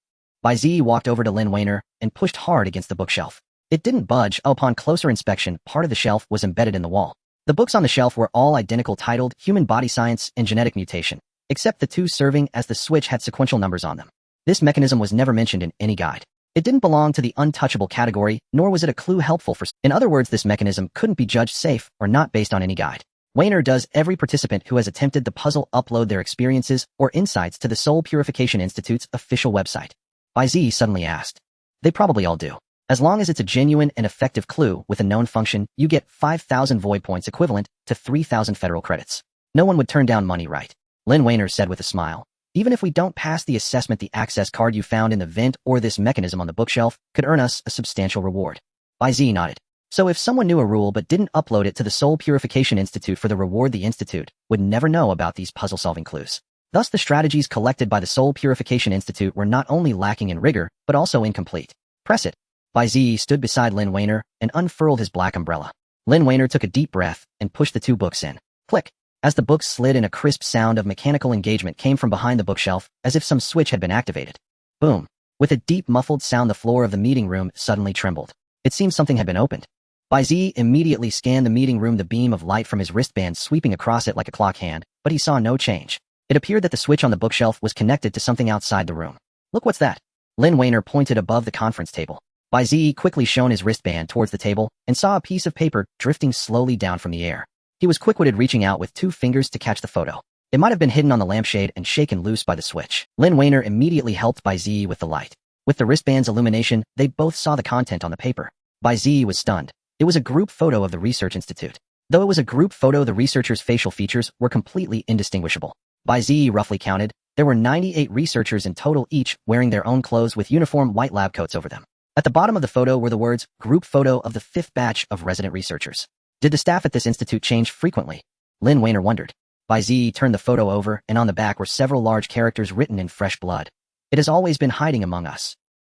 Bai Ziyi walked over to Lin Weiner and pushed hard against the bookshelf. It didn't budge. Upon closer inspection, part of the shelf was embedded in the wall. The books on the shelf were all identical, titled Human Body Science and Genetic Mutation, except the 2 serving as the switch had sequential numbers on them. This mechanism was never mentioned in any guide. It didn't belong to the untouchable category, nor was it a clue helpful for. In other words, this mechanism couldn't be judged safe or not based on any guide. Weiner does every participant who has attempted the puzzle upload their experiences or insights to the Soul Purification Institute's official website? Bai Ziyi suddenly asked. They probably all do. As long as it's a genuine and effective clue with a known function, you get 5,000 void points equivalent to 3,000 federal credits. No one would turn down money, right? Lin Weiner said with a smile. Even if we don't pass the assessment, the access card you found in the vent or this mechanism on the bookshelf could earn us a substantial reward. Bai Ziyi nodded. So if someone knew a rule but didn't upload it to the Soul Purification Institute for the reward, the Institute would never know about these puzzle-solving clues. Thus, the strategies collected by the Soul Purification Institute were not only lacking in rigor, but also incomplete. Press it. Bai Ziyi stood beside Lin Weiner and unfurled his black umbrella. Lin Weiner took a deep breath and pushed the 2 books in. Click. As the books slid in, a crisp sound of mechanical engagement came from behind the bookshelf, as if some switch had been activated. Boom. With a deep muffled sound, the floor of the meeting room suddenly trembled. It seemed something had been opened. Bai Ziyi immediately scanned the meeting room, the beam of light from his wristband sweeping across it like a clock hand, but he saw no change. It appeared that the switch on the bookshelf was connected to something outside the room. Look, what's that? Lin Weiner pointed above the conference table. Bai Ziyi quickly shone his wristband towards the table and saw a piece of paper drifting slowly down from the air. He was quick-witted, reaching out with 2 fingers to catch the photo. It might have been hidden on the lampshade and shaken loose by the switch. Lin Weiner immediately helped Bai Ziyi with the light. With the wristband's illumination, they both saw the content on the paper. Bai Ziyi was stunned. It was a group photo of the research institute. Though it was a group photo, the researchers' facial features were completely indistinguishable. Bai Ziyi roughly counted. There were 98 researchers in total, each wearing their own clothes with uniform white lab coats over them. At the bottom of the photo were the words, "Group photo of the 5th batch of resident researchers." Did the staff at this institute change frequently? Lin Weiner wondered. Bai Ziyi turned the photo over, and on the back were several large characters written in fresh blood. It has always been hiding among us.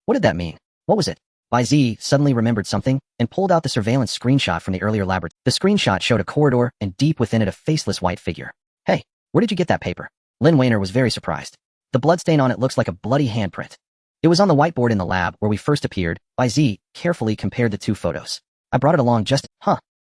What did that mean? What was it? Bai Ziyi suddenly remembered something and pulled out the surveillance screenshot from the earlier laboratory. The screenshot showed a corridor and deep within it a faceless white figure. Hey, where did you get that paper? Lin Weiner was very surprised. The bloodstain on it looks like a bloody handprint. It was on the whiteboard in the lab where we first appeared. Bai Ziyi carefully compared the 2 photos. I brought it along just—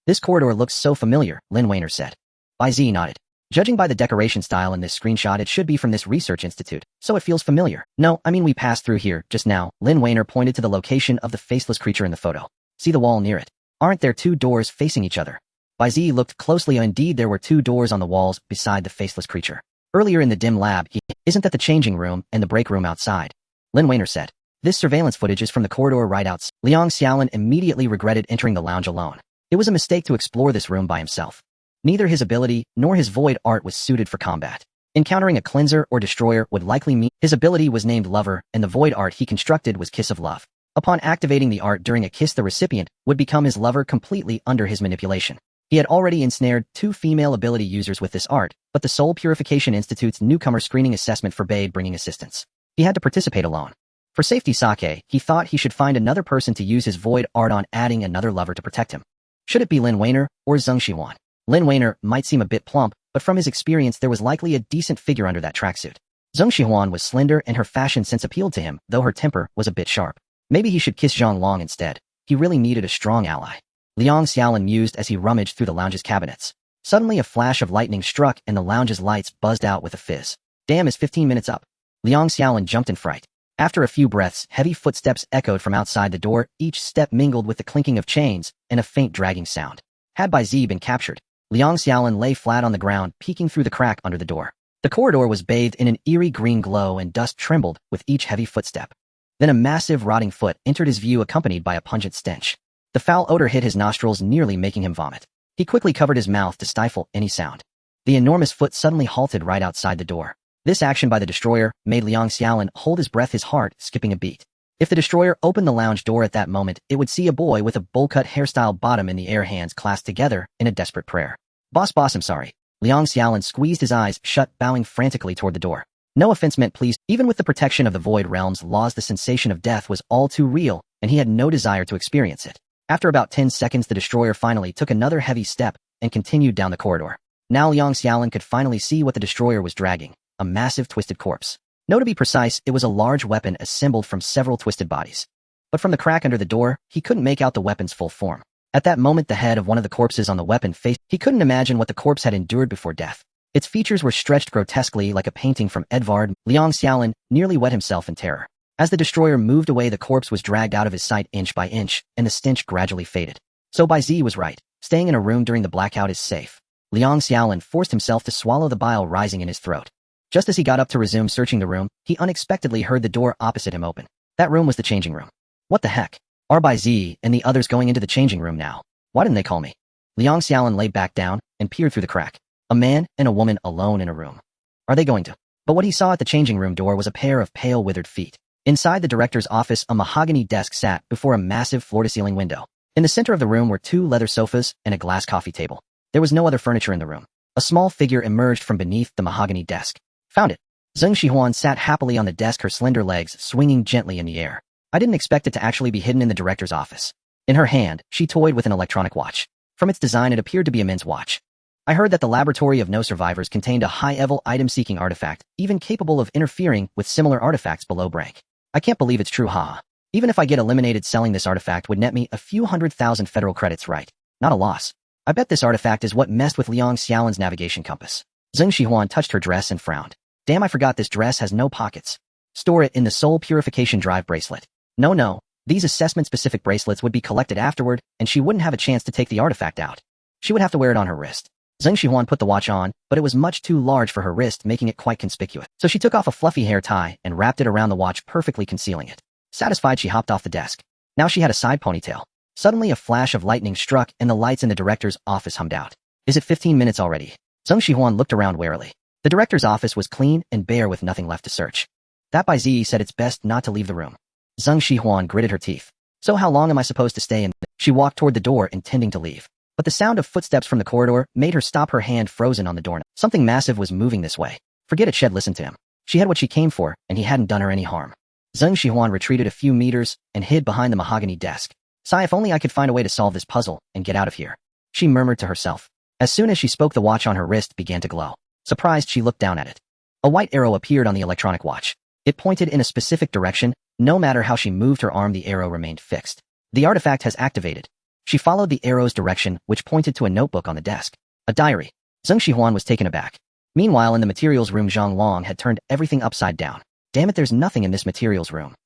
This corridor looks so familiar, Lin Weiner said. Bai Ziyi nodded. Judging by the decoration style in this screenshot, it should be from this research institute, so it feels familiar. No, I mean we passed through here just now. Lin Weiner pointed to the location of the faceless creature in the photo. See the wall near it? Aren't there 2 doors facing each other? Bai Ziyi looked closely. Indeed, there were 2 doors on the walls beside the faceless creature. Earlier in the dim lab, isn't that the changing room and the break room outside? Lin Weiner said. This surveillance footage is from the corridor right outside. Liang Xiaolin immediately regretted entering the lounge alone. It was a mistake to explore this room by himself. Neither his ability nor his void art was suited for combat. Encountering a cleanser or destroyer would likely mean his ability was named Lover, and the void art he constructed was Kiss of Love. Upon activating the art during a kiss, the recipient would become his lover completely under his manipulation. He had already ensnared 2 female ability users with this art, but the Soul Purification Institute's newcomer screening assessment forbade bringing assistance. He had to participate alone. For safety's sake, he thought he should find another person to use his void art on, adding another lover to protect him. Should it be Lin Weiner or Zheng Xihuan? Lin Weiner might seem a bit plump, but from his experience there was likely a decent figure under that tracksuit. Zheng Xihuan was slender and her fashion sense appealed to him, though her temper was a bit sharp. Maybe he should kiss Zhang Long instead. He really needed a strong ally. Liang Xiaolin mused as he rummaged through the lounge's cabinets. Suddenly a flash of lightning struck and the lounge's lights buzzed out with a fizz. Damn, is 15 minutes up? Liang Xiaolin jumped in fright. After a few breaths, heavy footsteps echoed from outside the door, each step mingled with the clinking of chains and a faint dragging sound. Had Bai Ziyi been captured, Liang Xiaolin lay flat on the ground, peeking through the crack under the door. The corridor was bathed in an eerie green glow and dust trembled with each heavy footstep. Then a massive rotting foot entered his view, accompanied by a pungent stench. The foul odor hit his nostrils, nearly making him vomit. He quickly covered his mouth to stifle any sound. The enormous foot suddenly halted right outside the door. This action by the destroyer made Liang Xiaolin hold his breath, his heart skipping a beat. If the destroyer opened the lounge door at that moment, it would see a boy with a bowl-cut hairstyle bottom in the air, hands clasped together in a desperate prayer. Boss, I'm sorry. Liang Xiaolin squeezed his eyes shut, bowing frantically toward the door. No offense meant, please. Even with the protection of the Void Realm's laws, the sensation of death was all too real, and he had no desire to experience it. After about 10 seconds, the destroyer finally took another heavy step and continued down the corridor. Now Liang Xiaolin could finally see what the destroyer was dragging, a massive twisted corpse. No, to be precise, it was a large weapon assembled from several twisted bodies. But from the crack under the door, he couldn't make out the weapon's full form. At that moment, the head of one of the corpses on the weapon faced. He couldn't imagine what the corpse had endured before death. Its features were stretched grotesquely like a painting from Edvard. Liang Xiaolin nearly wet himself in terror. As the destroyer moved away, the corpse was dragged out of his sight inch by inch, and the stench gradually faded. So Bai Ziyi was right. Staying in a room during the blackout is safe. Liang Xiaolin forced himself to swallow the bile rising in his throat. Just as he got up to resume searching the room, he unexpectedly heard the door opposite him open. That room was the changing room. What the heck? Are Bai Ziyi and the others going into the changing room now? Why didn't they call me? Liang Xiaolin lay back down and peered through the crack. A man and a woman alone in a room. Are they going to? But what he saw at the changing room door was a pair of pale, withered feet. Inside the director's office, a mahogany desk sat before a massive floor-to-ceiling window. In the center of the room were 2 leather sofas and a glass coffee table. There was no other furniture in the room. A small figure emerged from beneath the mahogany desk. Found it. Zheng Shihuan sat happily on the desk, her slender legs swinging gently in the air. I didn't expect it to actually be hidden in the director's office. In her hand, she toyed with an electronic watch. From its design, it appeared to be a men's watch. I heard that the laboratory of no survivors contained a high-level item-seeking artifact, even capable of interfering with similar artifacts below rank. I can't believe it's true, haha. Even if I get eliminated, selling this artifact would net me a few 100,000 federal credits, right? Not a loss. I bet this artifact is what messed with Liang Xiaolin's navigation compass. Zheng Shihuan touched her dress and frowned. Damn, I forgot this dress has no pockets. Store it in the Soul Purification Drive bracelet. No. These assessment-specific bracelets would be collected afterward, and she wouldn't have a chance to take the artifact out. She would have to wear it on her wrist. Zheng Shihuan put the watch on, but it was much too large for her wrist, making it quite conspicuous. So she took off a fluffy hair tie and wrapped it around the watch, perfectly concealing it. Satisfied, she hopped off the desk. Now she had a side ponytail. Suddenly a flash of lightning struck and the lights in the director's office hummed out. Is it 15 minutes already? Zheng Shihuan looked around warily. The director's office was clean and bare with nothing left to search. That Bai Ziyi said it's best not to leave the room. Zheng Shihuan gritted her teeth. So how long am I supposed to stay in? She walked toward the door, intending to leave. But the sound of footsteps from the corridor made her stop, her hand frozen on the doorknob. Something massive was moving this way. Forget it, Shed listened to him. She had what she came for, and he hadn't done her any harm. Zheng Shihuan retreated a few meters and hid behind the mahogany desk. Sigh, if only I could find a way to solve this puzzle and get out of here. She murmured to herself. As soon as she spoke, the watch on her wrist began to glow. Surprised, she looked down at it. A white arrow appeared on the electronic watch. It pointed in a specific direction. No matter how she moved her arm, the arrow remained fixed. The artifact has activated. She followed the arrow's direction, which pointed to a notebook on the desk. A diary. Zheng Shihuan was taken aback. Meanwhile, in the materials room, Zhang Long had turned everything upside down. Damn it, there's nothing in this materials room.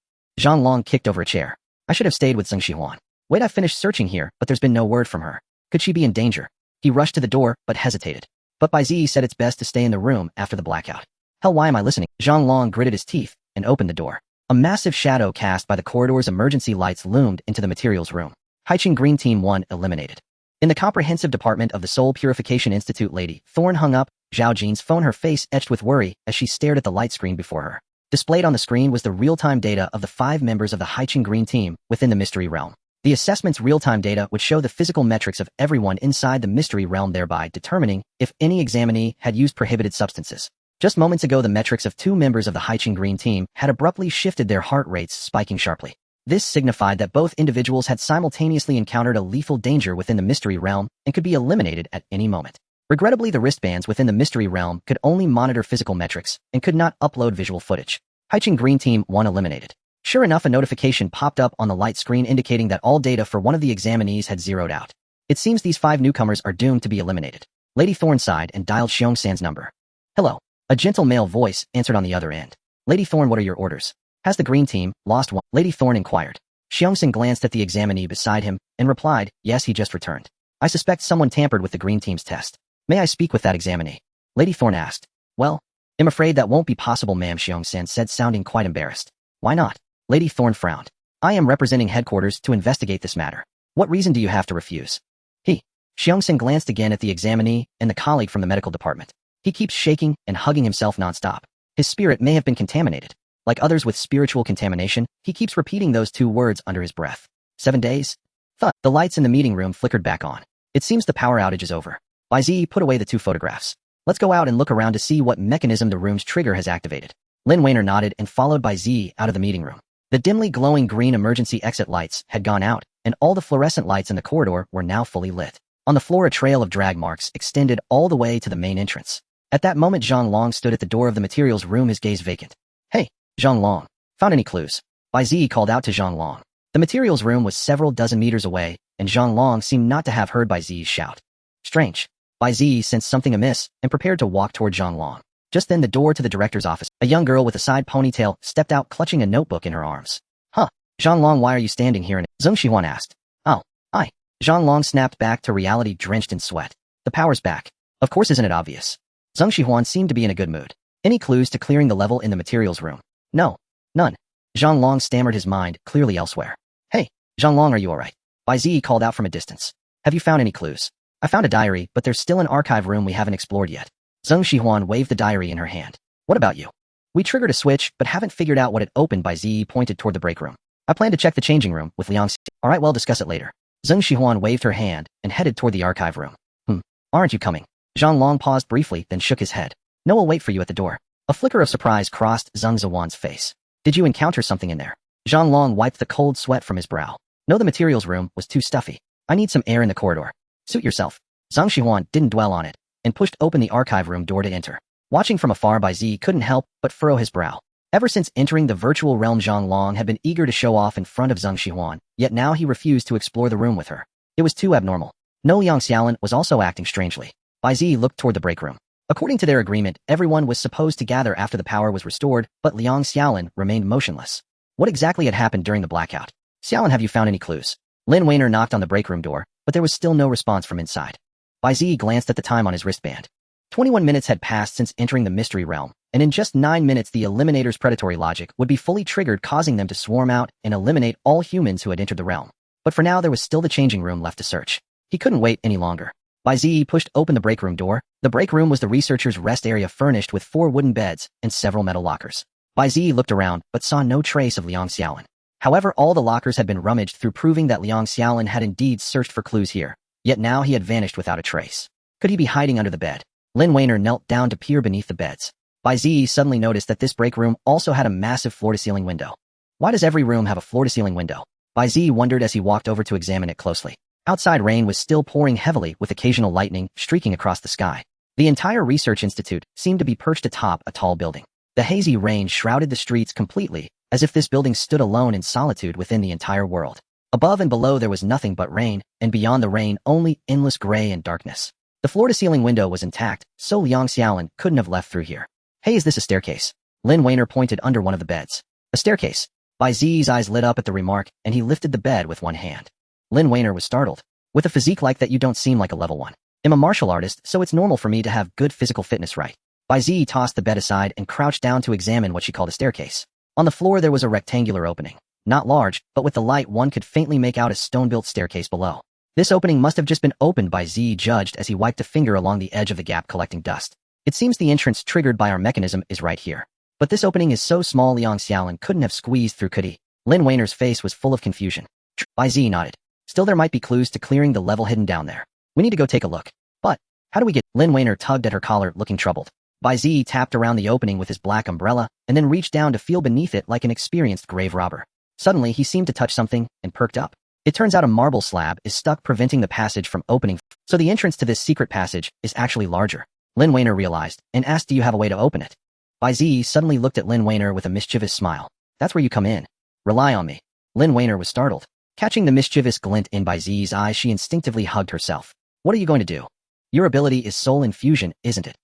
Zhang Long kicked over a chair. I should have stayed with Zheng Shihuan. Wait, I've finished searching here, but there's been no word from her. Could she be in danger? He rushed to the door, but hesitated. But Bai Ziyi said it's best to stay in the room after the blackout. Hell, why am I listening? Zhang Long gritted his teeth and opened the door. A massive shadow cast by the corridor's emergency lights loomed into the materials room. Haiqing Green Team 1 eliminated. In the comprehensive department of the Soul Purification Institute, Lady Thorn hung up Zhao Jin's phone, her face etched with worry as she stared at the light screen before her. Displayed on the screen was the real-time data of the 5 members of the Haiqing Green Team within the Mystery Realm. The assessment's real-time data would show the physical metrics of everyone inside the Mystery Realm, thereby determining if any examinee had used prohibited substances. Just moments ago, the metrics of 2 members of the Haiqing Green Team had abruptly shifted, their heart rates spiking sharply. This signified that both individuals had simultaneously encountered a lethal danger within the Mystery Realm and could be eliminated at any moment. Regrettably, the wristbands within the Mystery Realm could only monitor physical metrics and could not upload visual footage. Haiqing Green Team 1 eliminated. Sure enough, a notification popped up on the light screen indicating that all data for one of the examinees had zeroed out. It seems these 5 newcomers are doomed to be eliminated. Lady Thorn sighed and dialed Xiong San's number. Hello. A gentle male voice answered on the other end. Lady Thorn, what are your orders? Has the Green Team lost one? Lady Thorn inquired. Xiong San glanced at the examinee beside him and replied, yes, he just returned. I suspect someone tampered with the Green Team's test. May I speak with that examinee? Lady Thorn asked. Well, I'm afraid that won't be possible, ma'am, Xiong San said, sounding quite embarrassed. Why not? Lady Thorn frowned. I am representing headquarters to investigate this matter. What reason do you have to refuse? Xiong San glanced again at the examinee and the colleague from the medical department. He keeps shaking and hugging himself nonstop. His spirit may have been contaminated. Like others with spiritual contamination, he keeps repeating those 2 words under his breath. 7 days? Thud. The lights in the meeting room flickered back on. It seems the power outage is over. Bai Ziyi put away the 2 photographs. Let's go out and look around to see what mechanism the room's trigger has activated. Lin Wainer nodded and followed Bai Ziyi out of the meeting room. The dimly glowing green emergency exit lights had gone out, and all the fluorescent lights in the corridor were now fully lit. On the floor, a trail of drag marks extended all the way to the main entrance. At that moment, Zhang Long stood at the door of the materials room, his gaze vacant. Hey, Zhang Long, found any clues? Bai Ziyi called out to Zhang Long. The materials room was several dozen meters away, and Zhang Long seemed not to have heard Bai Ziyi's shout. Strange. Bai Ziyi sensed something amiss and prepared to walk toward Zhang Long. Just then, the door to the director's office, a young girl with a side ponytail, stepped out clutching a notebook in her arms. Huh, Zhang Long, why are you standing here? Zhang Xihuan asked. Oh, I. Zhang Long snapped back to reality, drenched in sweat. The power's back. Of course, isn't it obvious? Zhang Xihuan seemed to be in a good mood. Any clues to clearing the level in the materials room? No. None. Zhang Long stammered, his mind clearly elsewhere. Hey, Zhang Long, are you alright? Bai Ziyi called out from a distance. Have you found any clues? I found a diary, but there's still an archive room we haven't explored yet. Zhang Xihuan waved the diary in her hand. What about you? We triggered a switch, but haven't figured out what it opened. Bai Ziyi pointed toward the break room. I plan to check the changing room with Liang. Alright, well, discuss it later. Zhang Xihuan waved her hand and headed toward the archive room. Aren't you coming? Zhang Long paused briefly, then shook his head. No, I'll wait for you at the door. A flicker of surprise crossed Zhang Xihuan's face. Did you encounter something in there? Zhang Long wiped the cold sweat from his brow. No, the materials room was too stuffy. I need some air in the corridor. Suit yourself. Zhang Xihuan didn't dwell on it and pushed open the archive room door to enter. Watching from afar, Bai Ziyi couldn't help but furrow his brow. Ever since entering the virtual realm, Zhang Long had been eager to show off in front of Zhang Xihuan, yet now he refused to explore the room with her. It was too abnormal. No, Liang Xiaolin was also acting strangely. Bai Ziyi looked toward the break room. According to their agreement, everyone was supposed to gather after the power was restored, but Liang Xiaolin remained motionless. What exactly had happened during the blackout? Xiaolin, have you found any clues? Lin Wainer knocked on the break room door, but there was still no response from inside. Bai Ziyi glanced at the time on his wristband. 21 minutes had passed since entering the mystery realm, and in just 9 minutes the Eliminator's predatory logic would be fully triggered, causing them to swarm out and eliminate all humans who had entered the realm. But for now, there was still the changing room left to search. He couldn't wait any longer. Bai Ziyi pushed open the break room door. The break room was the researcher's rest area, furnished with 4 wooden beds and several metal lockers. Bai Ziyi looked around, but saw no trace of Liang Xiaolin. However, all the lockers had been rummaged through, proving that Liang Xiaolin had indeed searched for clues here. Yet now he had vanished without a trace. Could he be hiding under the bed? Lin Wainer knelt down to peer beneath the beds. Bai Ziyi suddenly noticed that this break room also had a massive floor-to-ceiling window. Why does every room have a floor-to-ceiling window? Bai Ziyi wondered as he walked over to examine it closely. Outside, rain was still pouring heavily, with occasional lightning streaking across the sky. The entire research institute seemed to be perched atop a tall building. The hazy rain shrouded the streets completely, as if this building stood alone in solitude within the entire world. Above and below there was nothing but rain, and beyond the rain only endless gray and darkness. The floor-to-ceiling window was intact, so Liang Xiaolin couldn't have left through here. Hey, is this a staircase? Lin Wainer pointed under one of the beds. A staircase? Bai Ziyi's eyes lit up at the remark, and he lifted the bed with one hand. Lin Wainer was startled. With a physique like that, you don't seem like a level 1. I'm a martial artist, so it's normal for me to have good physical fitness, right? Bai Ziyi tossed the bed aside and crouched down to examine what she called a staircase. On the floor there was a rectangular opening. Not large, but with the light one could faintly make out a stone-built staircase below. This opening must have just been opened, Bai Ziyi judged as he wiped a finger along the edge of the gap, collecting dust. It seems the entrance triggered by our mechanism is right here. But this opening is so small Liang Xiaolin couldn't have squeezed through, could he? Lin Wainer's face was full of confusion. Bai Ziyi nodded. Still, there might be clues to clearing the level hidden down there. We need to go take a look. But how do we get? Lin Wainer tugged at her collar, looking troubled. Bai Ziyi tapped around the opening with his black umbrella, and then reached down to feel beneath it like an experienced grave robber. Suddenly, he seemed to touch something and perked up. It turns out a marble slab is stuck, preventing the passage from opening, so the entrance to this secret passage is actually larger. Lin Wainer realized, and asked, do you have a way to open it? Bai Ziyi suddenly looked at Lin Wainer with a mischievous smile. That's where you come in. Rely on me. Lin Wainer was startled. Catching the mischievous glint in Bai Ziyi's eye, she instinctively hugged herself. What are you going to do? Your ability is soul infusion, isn't it?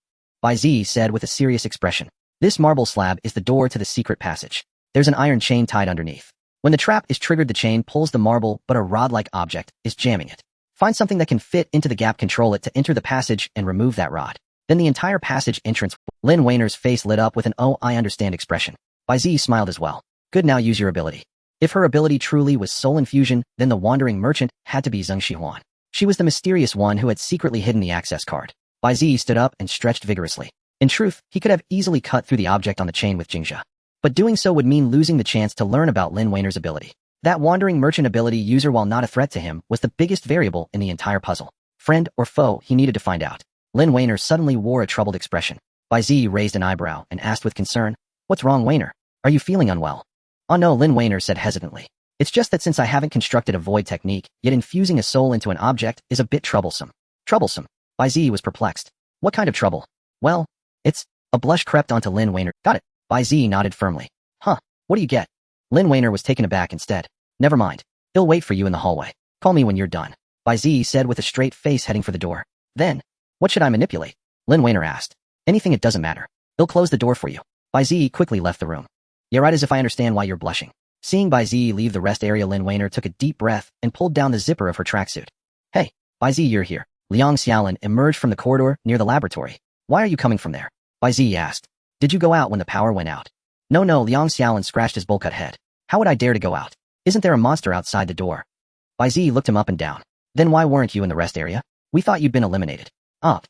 Bai Ziyi said with a serious expression. This marble slab is the door to the secret passage. There's an iron chain tied underneath. When the trap is triggered, the chain pulls the marble, but a rod-like object is jamming it. Find something that can fit into the gap, control it to enter the passage, and remove that rod. Then the entire passage entrance. Lin Wainer's face lit up with an "oh, I understand" expression. Bai Ziyi smiled as well. Good, now use your ability. If her ability truly was soul infusion, then the wandering merchant had to be Zhang Xihuan. She was the mysterious one who had secretly hidden the access card. Bai Ziyi stood up and stretched vigorously. In truth, he could have easily cut through the object on the chain with Jingzhe. But doing so would mean losing the chance to learn about Lin Wainer's ability. That wandering merchant ability user, while not a threat to him, was the biggest variable in the entire puzzle. Friend or foe, he needed to find out. Lin Weiner suddenly wore a troubled expression. Bai Ziyi raised an eyebrow and asked with concern, "What's wrong, Weiner? Are you feeling unwell?" "Oh no," Lin Weiner said hesitantly. "It's just that since I haven't constructed a void technique, yet infusing a soul into an object is a bit troublesome." "Troublesome?" Bai Ziyi was perplexed. "What kind of trouble?" "Well, it's..." A blush crept onto Lin Weiner. "Got it." Bai Ziyi nodded firmly. "Huh, what do you get?" Lin Weiner was taken aback instead. "Never mind. He'll wait for you in the hallway. Call me when you're done," Bai Ziyi said with a straight face heading for the door. "Then, what should I manipulate?" Lin Weiner asked. "Anything, it doesn't matter. He'll close the door for you." Bai Ziyi quickly left the room. "Yeah, right, as if I understand why you're blushing." Seeing Bai Ziyi leave the rest area, Lin Weiner took a deep breath and pulled down the zipper of her tracksuit. "Hey, Bai Ziyi, you're here." Liang Xiaolin emerged from the corridor near the laboratory. "Why are you coming from there?" Bai Ziyi asked. "Did you go out when the power went out?" No, Liang Xiaolin scratched his bowl-cut head. "How would I dare to go out? Isn't there a monster outside the door?" Bai Ziyi looked him up and down. "Then why weren't you in the rest area? We thought you'd been eliminated." "Ah."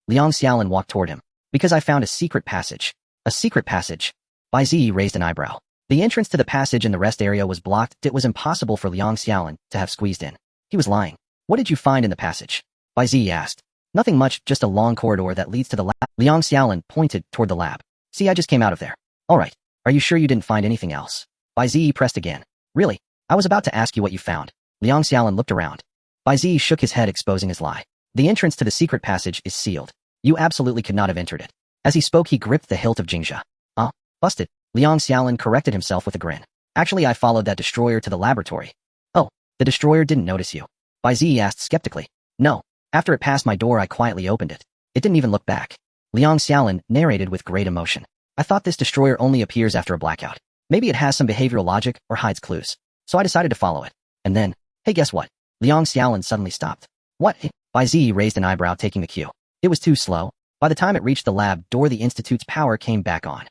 Liang Xiaolin walked toward him. "Because I found a secret passage." "A secret passage?" Bai Ziyi raised an eyebrow. The entrance to the passage in the rest area was blocked. It was impossible for Liang Xiaolin to have squeezed in. He was lying. "What did you find in the passage?" Bai Ziyi asked. "Nothing much, just a long corridor that leads to the lab." Liang Xiaolin pointed toward the lab. "See, I just came out of there." "All right. Are you sure you didn't find anything else?" Bai Ziyi pressed again. "Really? I was about to ask you what you found." Liang Xiaolin looked around. Bai Ziyi shook his head, exposing his lie. "The entrance to the secret passage is sealed. You absolutely could not have entered it." As he spoke, he gripped the hilt of Jingjia. "Ah, busted." Liang Xiaolin corrected himself with a grin. "Actually, I followed that destroyer to the laboratory." "Oh, the destroyer didn't notice you?" Bai Ziyi asked skeptically. "No. After it passed my door, I quietly opened it. It didn't even look back." Liang Xiaolin narrated with great emotion. "I thought this destroyer only appears after a blackout. Maybe it has some behavioral logic or hides clues. So I decided to follow it. And then, hey, guess what?" Liang Xiaolin suddenly stopped. "What?" Bai Ziyi raised an eyebrow, taking the cue. It was too slow. By the time it reached the lab door, the Institute's power came back on.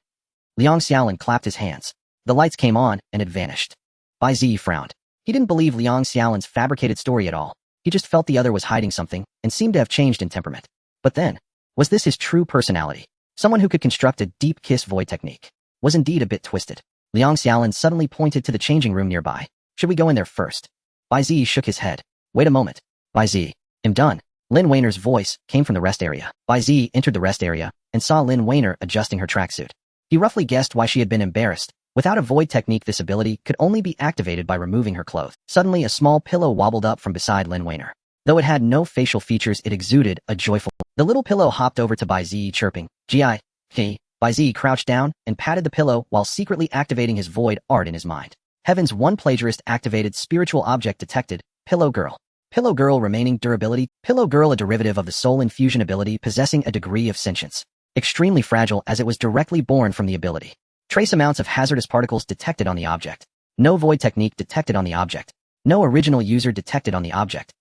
Liang Xiaolin clapped his hands. The lights came on, and it vanished. Bai Ziyi frowned. He didn't believe Liang Xiaolin's fabricated story at all. He just felt the other was hiding something, and seemed to have changed in temperament. But then, was this his true personality? Someone who could construct a deep kiss void technique was indeed a bit twisted. Liang Xiaolin suddenly pointed to the changing room nearby. "Should we go in there first?" Bai Ziyi shook his head. "Wait a moment." "Bai Ziyi, I'm done." Lin Weiner's voice came from the rest area. Bai Ziyi entered the rest area and saw Lin Weiner adjusting her tracksuit. He roughly guessed why she had been embarrassed. Without a void technique, this ability could only be activated by removing her clothes. Suddenly, a small pillow wobbled up from beside Lin Weiner. Though it had no facial features, it exuded a joyful... The little pillow hopped over to Bai Ziyi, chirping, "Gi, he." Bai Ziyi crouched down and patted the pillow while secretly activating his void art in his mind. Heavens, one plagiarist activated spiritual object detected. Pillow Girl. Pillow Girl remaining durability. Pillow Girl, a derivative of the soul infusion ability, possessing a degree of sentience. Extremely fragile as it was directly born from the ability. Trace amounts of hazardous particles detected on the object. No void technique detected on the object. No original user detected on the object.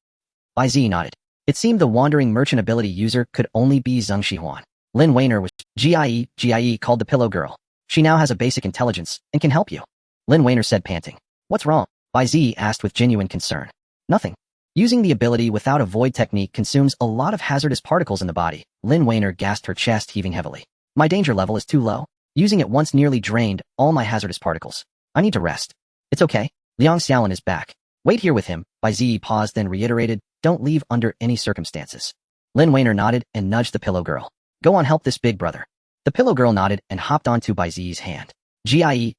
Bai Ziyi nodded. It seemed the wandering merchant ability user could only be Zheng Shihuan. Lin Weiner was GIE called the Pillow Girl. She now has a basic intelligence and can help you. Lin Weiner said, panting. "What's wrong?" Bai Ziyi asked with genuine concern. "Nothing. Using the ability without a void technique consumes a lot of hazardous particles in the body." Lin Weiner gasped, her chest heaving heavily. "My danger level is too low. Using it once nearly drained all my hazardous particles. I need to rest." "It's okay. Liang Xiaolin is back. Wait here with him." Bai Ziyi paused, then reiterated, "Don't leave under any circumstances." Lin Weiner nodded and nudged the Pillow Girl. "Go on, help this big brother." The Pillow Girl nodded and hopped onto Bai Ziyi's hand. GIE,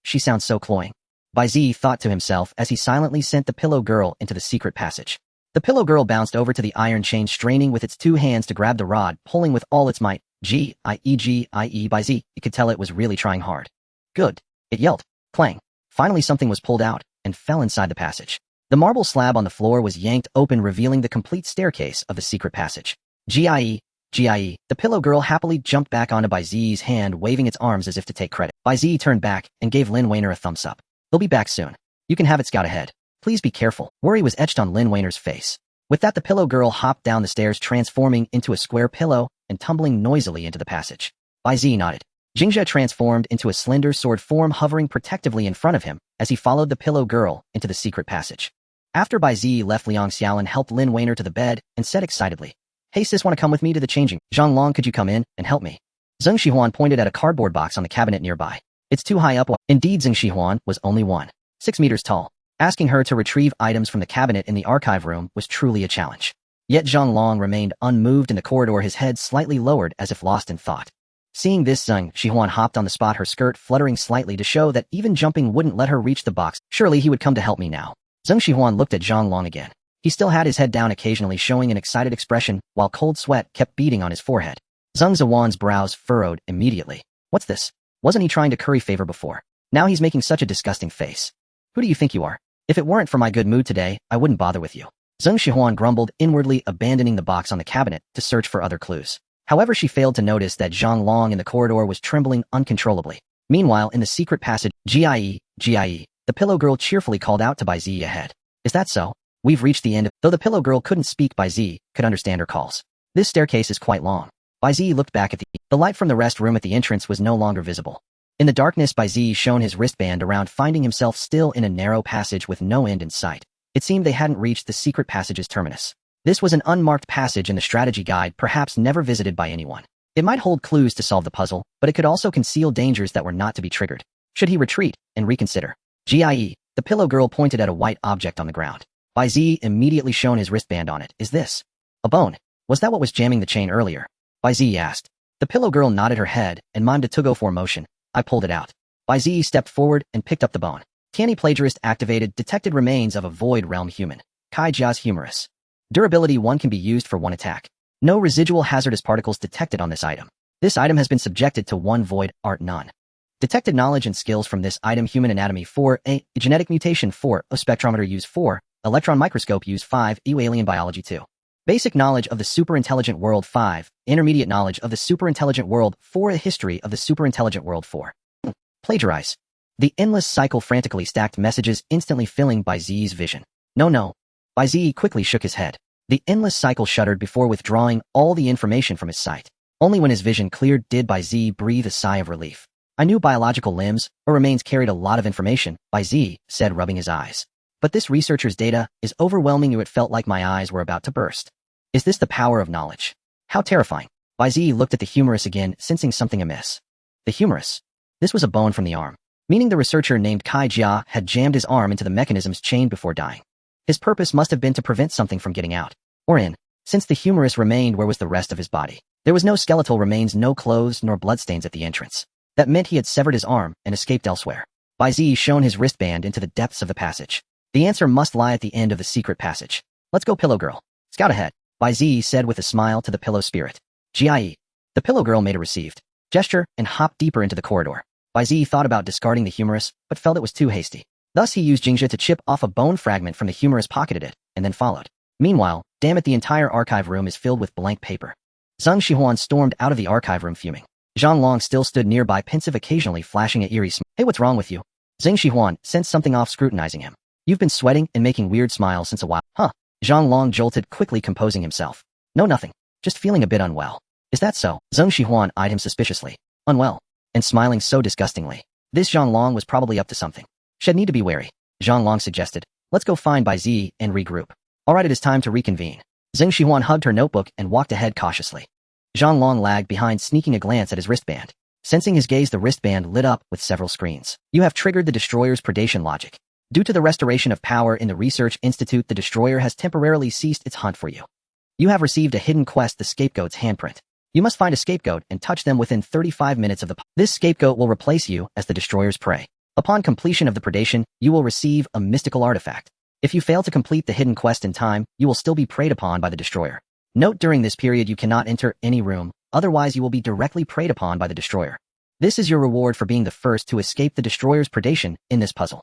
she sounds so cloying. Bai Ziyi thought to himself as he silently sent the Pillow Girl into the secret passage. The Pillow Girl bounced over to the iron chain, straining with its two hands to grab the rod, pulling with all its might. GIE, Bai Ziyi, you could tell it was really trying hard. "Good," it yelled. Clang. Finally something was pulled out and fell inside the passage. The marble slab on the floor was yanked open, revealing the complete staircase of the secret passage. GIE. The Pillow Girl happily jumped back onto Bai Ziyi's hand, waving its arms as if to take credit. Bai Ziyi turned back and gave Lin Weiner a thumbs up. "They'll be back soon. You can have it, scout ahead. Please be careful." Worry was etched on Lin Weiner's face. With that, the Pillow Girl hopped down the stairs, transforming into a square pillow and tumbling noisily into the passage. Bai Ziyi nodded. Jingjia transformed into a slender sword form, hovering protectively in front of him as he followed the Pillow Girl into the secret passage. After Bai Ziyi left, Liang Xiaolin helped Lin Weiner to the bed and said excitedly, "Hey sis, wanna come with me to the changing? Zhang Long, could you come in and help me?" Zheng Shihuan pointed at a cardboard box on the cabinet nearby. "It's too high up." Indeed, Zheng Shihuan was only 1.6 meters tall. Asking her to retrieve items from the cabinet in the archive room was truly a challenge. Yet Zhang Long remained unmoved in the corridor, his head slightly lowered as if lost in thought. Seeing this, Zhang Shihuan hopped on the spot, her skirt fluttering slightly to show that even jumping wouldn't let her reach the box. Surely he would come to help me now. Zhang Shihuan looked at Zhang Long again. He still had his head down, occasionally showing an excited expression, while cold sweat kept beading on his forehead. Zhang Zihuan's brows furrowed immediately. What's this? Wasn't he trying to curry favor before? Now he's making such a disgusting face. Who do you think you are? If it weren't for my good mood today, I wouldn't bother with you. Zhang Shihuan grumbled, inwardly abandoning the box on the cabinet to search for other clues. However, she failed to notice that Zhang Long in the corridor was trembling uncontrollably. Meanwhile, in the secret passage, Jie, the pillow girl cheerfully called out to Bai Ziyi ahead. Is that so? We've reached the end. Though the pillow girl couldn't speak, Bai Ziyi could understand her calls. This staircase is quite long. Bai Ziyi looked back at the light from the rest room at the entrance was no longer visible. In the darkness, Bai Ziyi shone his wristband around, finding himself still in a narrow passage with no end in sight. It seemed they hadn't reached the secret passage's terminus. This was an unmarked passage in the strategy guide, perhaps never visited by anyone. It might hold clues to solve the puzzle, but it could also conceal dangers that were not to be triggered. Should he retreat and reconsider? Jie, the pillow girl pointed at a white object on the ground. Bai Ziyi immediately shone his wristband on it. Is this a bone? Was that what was jamming the chain earlier? Bai Ziyi asked. The pillow girl nodded her head and mimed a to-go for motion. I pulled it out. Bai Ziyi stepped forward and picked up the bone. Canny plagiarist activated, detected remains of a void realm human. Kai Jia's humerus. Durability 1 can be used for 1 attack. No residual hazardous particles detected on this item. This item has been subjected to 1 void, art none. Detected knowledge and skills from this item: human anatomy 4, a genetic mutation 4, a spectrometer use 4, electron microscope use 5, alien biology 2. Basic knowledge of the superintelligent world 5, intermediate knowledge of the superintelligent world 4, a history of the superintelligent world 4. Plagiarize. The endless cycle frantically stacked messages instantly filling Bai Ziyi's vision. No. Bai Ziyi quickly shook his head. The endless cycle shuddered before withdrawing all the information from his sight. Only when his vision cleared did Bai Ziyi breathe a sigh of relief. I knew biological limbs or remains carried a lot of information, Bai Ziyi said, rubbing his eyes. But this researcher's data is overwhelming you. It felt like my eyes were about to burst. Is this the power of knowledge? How terrifying. Bai Ziyi looked at the humerus again, sensing something amiss. The humerus. This was a bone from the arm, meaning the researcher named Kai Jia had jammed his arm into the mechanism's chain before dying. His purpose must have been to prevent something from getting out, or in. Since the humerus remained, where was the rest of his body? There was no skeletal remains, no clothes, nor bloodstains at the entrance. That meant he had severed his arm and escaped elsewhere. Bai Ziyi shone his wristband into the depths of the passage. The answer must lie at the end of the secret passage. Let's go, pillow girl. Scout ahead, Bai Ziyi said with a smile to the pillow spirit. Jie. The pillow girl made a received gesture and hopped deeper into the corridor. Bai Ziyi thought about discarding the humerus, but felt it was too hasty. Thus he used Jingjia to chip off a bone fragment from the humerus, pocketed it, and then followed. Meanwhile, damn it, the entire archive room is filled with blank paper. Zhang Shihuan stormed out of the archive room fuming. Zhang Long still stood nearby, pensive, occasionally flashing an eerie smile. Hey, what's wrong with you? Zhang Shihuan sensed something off, scrutinizing him. You've been sweating and making weird smiles since a while. Huh? Zhang Long jolted, quickly composing himself. No, nothing. Just feeling a bit unwell. Is that so? Zhang Shihuan eyed him suspiciously. Unwell? And smiling so disgustingly. This Zhang Long was probably up to something. She'd need to be wary. Zhang Long suggested. Let's go find Bai Ziyi and regroup. Alright, it is time to reconvene. Zhang Shihuan hugged her notebook and walked ahead cautiously. Zhang Long lagged behind, sneaking a glance at his wristband. Sensing his gaze, the wristband lit up with several screens. You have triggered the destroyer's predation logic. Due to the restoration of power in the Research Institute, the destroyer has temporarily ceased its hunt for you. You have received a hidden quest, the scapegoat's handprint. You must find a scapegoat and touch them within 35 minutes of the This scapegoat will replace you as the destroyer's prey. Upon completion of the predation, you will receive a mystical artifact. If you fail to complete the hidden quest in time, you will still be preyed upon by the destroyer. Note, during this period you cannot enter any room, otherwise you will be directly preyed upon by the destroyer. This is your reward for being the first to escape the destroyer's predation in this puzzle.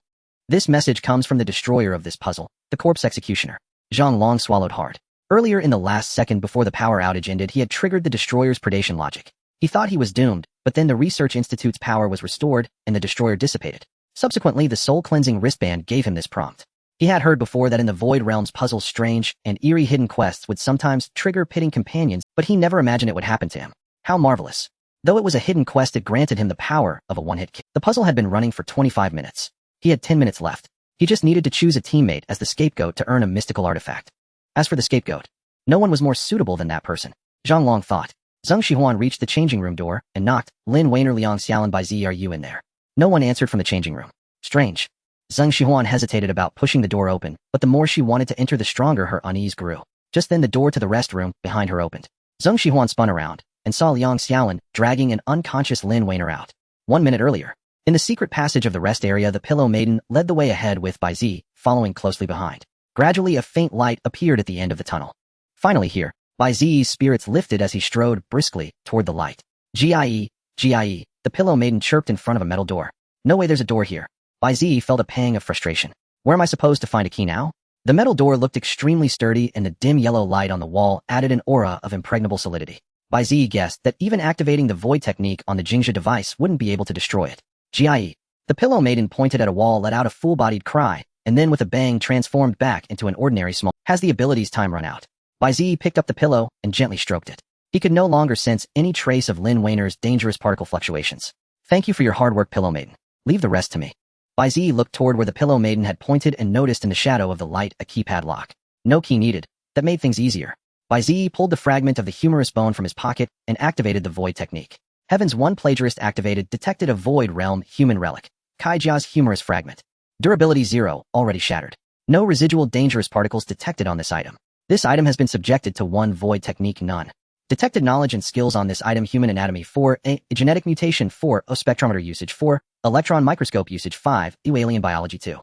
This message comes from the destroyer of this puzzle, the corpse executioner. Zhang Long swallowed hard. Earlier, in the last second before the power outage ended, he had triggered the destroyer's predation logic. He thought he was doomed, but then the Research Institute's power was restored and the destroyer dissipated. Subsequently, the soul-cleansing wristband gave him this prompt. He had heard before that in the Void Realms puzzles, strange and eerie hidden quests would sometimes trigger pitting companions, but he never imagined it would happen to him. How marvelous. Though it was a hidden quest, it granted him the power of a one-hit kill. The puzzle had been running for 25 minutes. He had 10 minutes left. He just needed to choose a teammate as the scapegoat to earn a mystical artifact. As for the scapegoat, no one was more suitable than that person, Zhang Long thought. Zhang Shihuan reached the changing room door and knocked. Lin Wainer, Liang Xiaolan, Bai Ziyi, are you in there? No one answered from the changing room. Strange. Zhang Shihuan hesitated about pushing the door open, but the more she wanted to enter, the stronger her unease grew. Just then the door to the rest room behind her opened. Zheng Shihuan spun around and saw Liang Xiaolin dragging an unconscious Lin Weiner out. 1 minute earlier, in the secret passage of the rest area, the Pillow Maiden led the way ahead with Bai Ziyi following closely behind. Gradually, a faint light appeared at the end of the tunnel. Finally here, Bai Ziyi's spirits lifted as he strode briskly toward the light. Gie, the Pillow Maiden chirped in front of a metal door. No way, there's a door here. Bai Ziyi felt a pang of frustration. Where am I supposed to find a key now? The metal door looked extremely sturdy, and the dim yellow light on the wall added an aura of impregnable solidity. Bai Ziyi guessed that even activating the void technique on the Jingzhi device wouldn't be able to destroy it. Gie. The Pillow Maiden pointed at a wall, let out a full-bodied cry, and then with a bang transformed back into an ordinary small. Has the ability's time run out? Bai Ziyi picked up the pillow and gently stroked it. He could no longer sense any trace of Lin Weiner's dangerous particle fluctuations. Thank you for your hard work, Pillow Maiden. Leave the rest to me. Bai Ziyi looked toward where the Pillow Maiden had pointed and noticed in the shadow of the light a keypad lock. No key needed. That made things easier. Bai Ziyi pulled the fragment of the humerus bone from his pocket and activated the void technique. Heavens, one plagiarist activated detected a void realm human relic. Kaijia's humerus fragment. Durability 0, already shattered. No residual dangerous particles detected on this item. This item has been subjected to 1 void technique, none. Detected knowledge and skills on this item: human anatomy 4, a genetic mutation 4, a spectrometer usage 4, electron microscope usage 5, alien biology 2.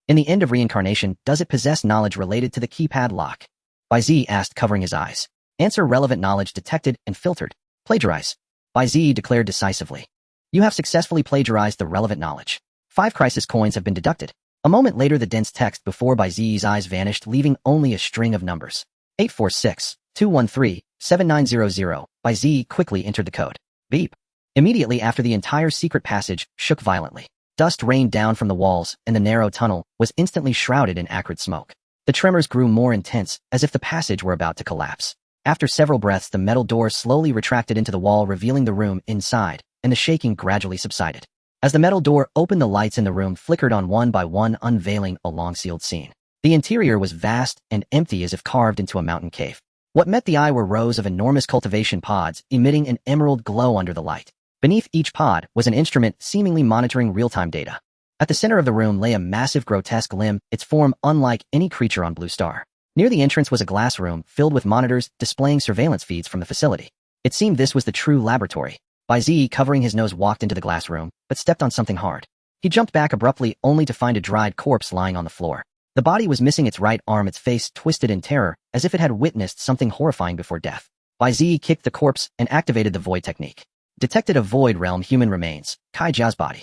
In the end of reincarnation, does it possess knowledge related to the keypad lock? Bai Ziyi asked, covering his eyes. Answer: relevant knowledge detected and filtered. Plagiarize. Bai Ziyi declared decisively. You have successfully plagiarized the relevant knowledge. 5 crisis coins have been deducted. A moment later, the dense text before Bai Ziyi's eyes vanished, leaving only a string of numbers. 846, 213, 7900. Bai Ziyi quickly entered the code. Beep. Immediately after, the entire secret passage shook violently. Dust rained down from the walls, and the narrow tunnel was instantly shrouded in acrid smoke. The tremors grew more intense, as if the passage were about to collapse. After several breaths, the metal door slowly retracted into the wall, revealing the room inside, and the shaking gradually subsided. As the metal door opened, the lights in the room flickered on one by one, unveiling a long-sealed scene. The interior was vast and empty, as if carved into a mountain cave. What met the eye were rows of enormous cultivation pods, emitting an emerald glow under the light. Beneath each pod was an instrument seemingly monitoring real-time data. At the center of the room lay a massive, grotesque limb, its form unlike any creature on Blue Star. Near the entrance was a glass room filled with monitors displaying surveillance feeds from the facility. It seemed this was the true laboratory. Bai Ziyi, covering his nose, walked into the glass room, but stepped on something hard. He jumped back abruptly, only to find a dried corpse lying on the floor. The body was missing its right arm, its face twisted in terror, as if it had witnessed something horrifying before death. Bai Ziyi kicked the corpse and activated the void technique. Detected a void realm human remains, Kaijia's body.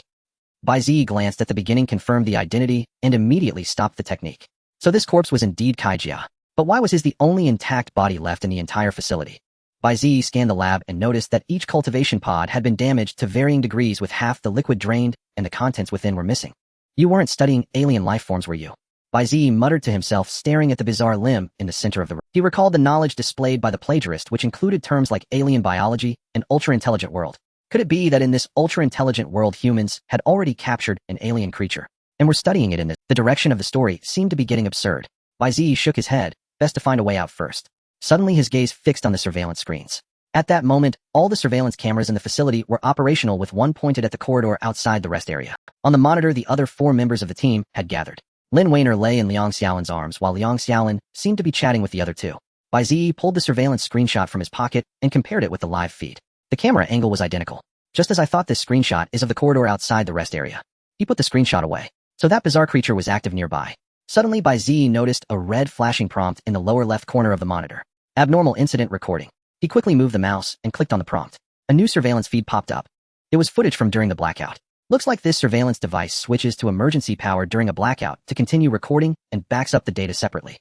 Bai Ziyi glanced at the beginning, confirmed the identity, and immediately stopped the technique. So this corpse was indeed Kaijia. But why was his the only intact body left in the entire facility? Bai Ziyi scanned the lab and noticed that each cultivation pod had been damaged to varying degrees, with half the liquid drained and the contents within were missing. You weren't studying alien life forms, were you? Bai Ziyi muttered to himself, staring at the bizarre limb in the center of the room. He recalled the knowledge displayed by the plagiarist, which included terms like alien biology and ultra-intelligent world. Could it be that in this ultra-intelligent world, humans had already captured an alien creature and were studying it in this? The direction of the story seemed to be getting absurd. Bai Ziyi shook his head, best to find a way out first. Suddenly his gaze fixed on the surveillance screens. At that moment, all the surveillance cameras in the facility were operational, with one pointed at the corridor outside the rest area. On the monitor, the other 4 members of the team had gathered. Lin Weiner lay in Liang Xiaolin's arms, while Liang Xiaolin seemed to be chatting with the other 2. Bai Ziyi pulled the surveillance screenshot from his pocket and compared it with the live feed. The camera angle was identical. Just as I thought, this screenshot is of the corridor outside the rest area. He put the screenshot away. So that bizarre creature was active nearby. Suddenly, Bai Ziyi noticed a red flashing prompt in the lower left corner of the monitor. Abnormal incident recording. He quickly moved the mouse and clicked on the prompt. A new surveillance feed popped up. It was footage from during the blackout. Looks like this surveillance device switches to emergency power during a blackout to continue recording and backs up the data separately.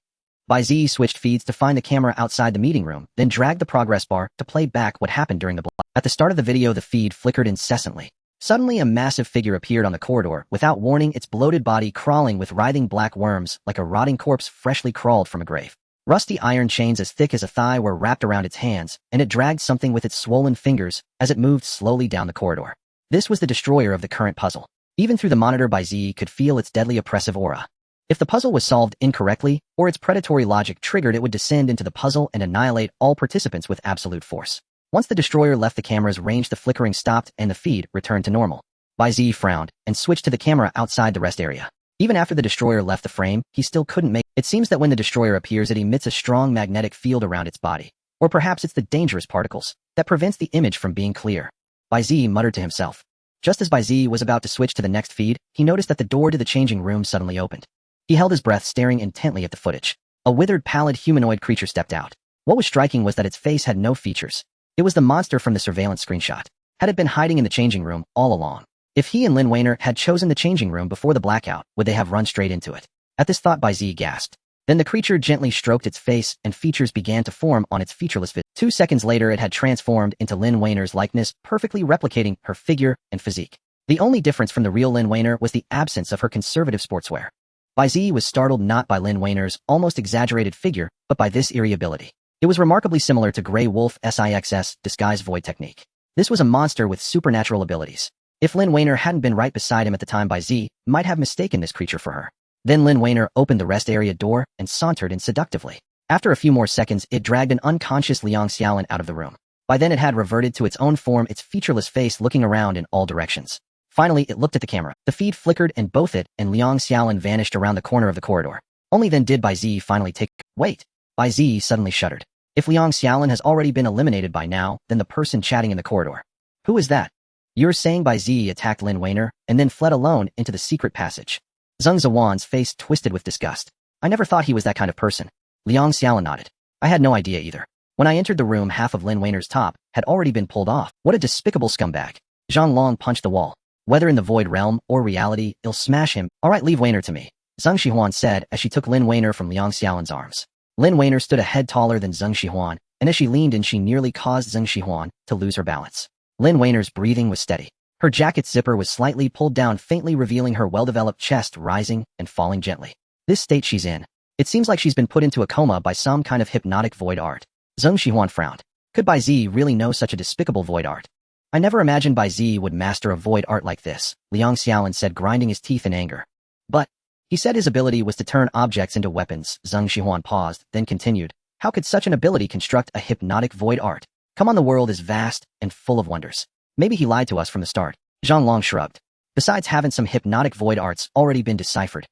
Bai Ziyi switched feeds to find the camera outside the meeting room, then dragged the progress bar to play back what happened during the blackout. At the start of the video, the feed flickered incessantly. Suddenly, a massive figure appeared on the corridor, without warning, its bloated body crawling with writhing black worms like a rotting corpse freshly crawled from a grave. Rusty iron chains as thick as a thigh were wrapped around its hands, and it dragged something with its swollen fingers as it moved slowly down the corridor. This was the destroyer of the current puzzle. Even through the monitor, Bai Ziyi could feel its deadly oppressive aura. If the puzzle was solved incorrectly, or its predatory logic triggered, it would descend into the puzzle and annihilate all participants with absolute force. Once the destroyer left the camera's range, the flickering stopped and the feed returned to normal. Bai Ziyi frowned and switched to the camera outside the rest area. Even after the destroyer left the frame, he still couldn't make it. It seems that when the destroyer appears, it emits a strong magnetic field around its body. Or perhaps it's the dangerous particles that prevents the image from being clear. Bai Ziyi muttered to himself. Just as Bai Ziyi was about to switch to the next feed, he noticed that the door to the changing room suddenly opened. He held his breath, staring intently at the footage. A withered, pallid humanoid creature stepped out. What was striking was that its face had no features. It was the monster from the surveillance screenshot. Had it been hiding in the changing room all along? If he and Lin Weiner had chosen the changing room before the blackout, would they have run straight into it? At this thought, Bai Ziyi gasped. Then the creature gently stroked its face, and features began to form on its featureless face. 2 seconds later, it had transformed into Lin Weiner's likeness, perfectly replicating her figure and physique. The only difference from the real Lin Weiner was the absence of her conservative sportswear. Bai Ziyi was startled not by Lin Weiner's almost exaggerated figure, but by this eerie ability. It was remarkably similar to Grey Wolf Six's disguise void technique. This was a monster with supernatural abilities. If Lin Weiner hadn't been right beside him at the time, Bai Ziyi might have mistaken this creature for her. Then Lin Weiner opened the rest area door and sauntered in seductively. After a few more seconds, it dragged an unconscious Liang Xiaolin out of the room. By then it had reverted to its own form, its featureless face looking around in all directions. Finally, it looked at the camera. The feed flickered and both it and Liang Xiaolin vanished around the corner of the corridor. Only then did Bai Ziyi finally take— Wait! Bai Ziyi suddenly shuddered. If Liang Xiaolin has already been eliminated by now, then the person chatting in the corridor. Who is that? You're saying Bai Ziyi attacked Lin Weiner and then fled alone into the secret passage? Zheng Zuowan's face twisted with disgust. I never thought he was that kind of person. Liang Xiaolin nodded. I had no idea either. When I entered the room, half of Lin Weiner's top had already been pulled off. What a despicable scumbag. Zhang Long punched the wall. Whether in the void realm or reality, it'll smash him. All right, leave Weiner to me, Zheng Xihuan said as she took Lin Weiner from Liang Xiaolin's arms. Lin Weiner stood a head taller than Zheng Xihuan, and as she leaned in, she nearly caused Zheng Xihuan to lose her balance. Lin Weiner's breathing was steady. Her jacket zipper was slightly pulled down, faintly revealing her well-developed chest rising and falling gently. This state she's in. It seems like she's been put into a coma by some kind of hypnotic void art. Zheng Xihuan frowned. Could Bai Ziyi really know such a despicable void art? I never imagined Bai Ziyi would master a void art like this, Liang Xiaolin said, grinding his teeth in anger. But, he said his ability was to turn objects into weapons. Zheng Xihuan paused, then continued. How could such an ability construct a hypnotic void art? Come on, the world is vast and full of wonders. Maybe he lied to us from the start. Zhang Long shrugged. Besides, haven't some hypnotic void arts already been deciphered?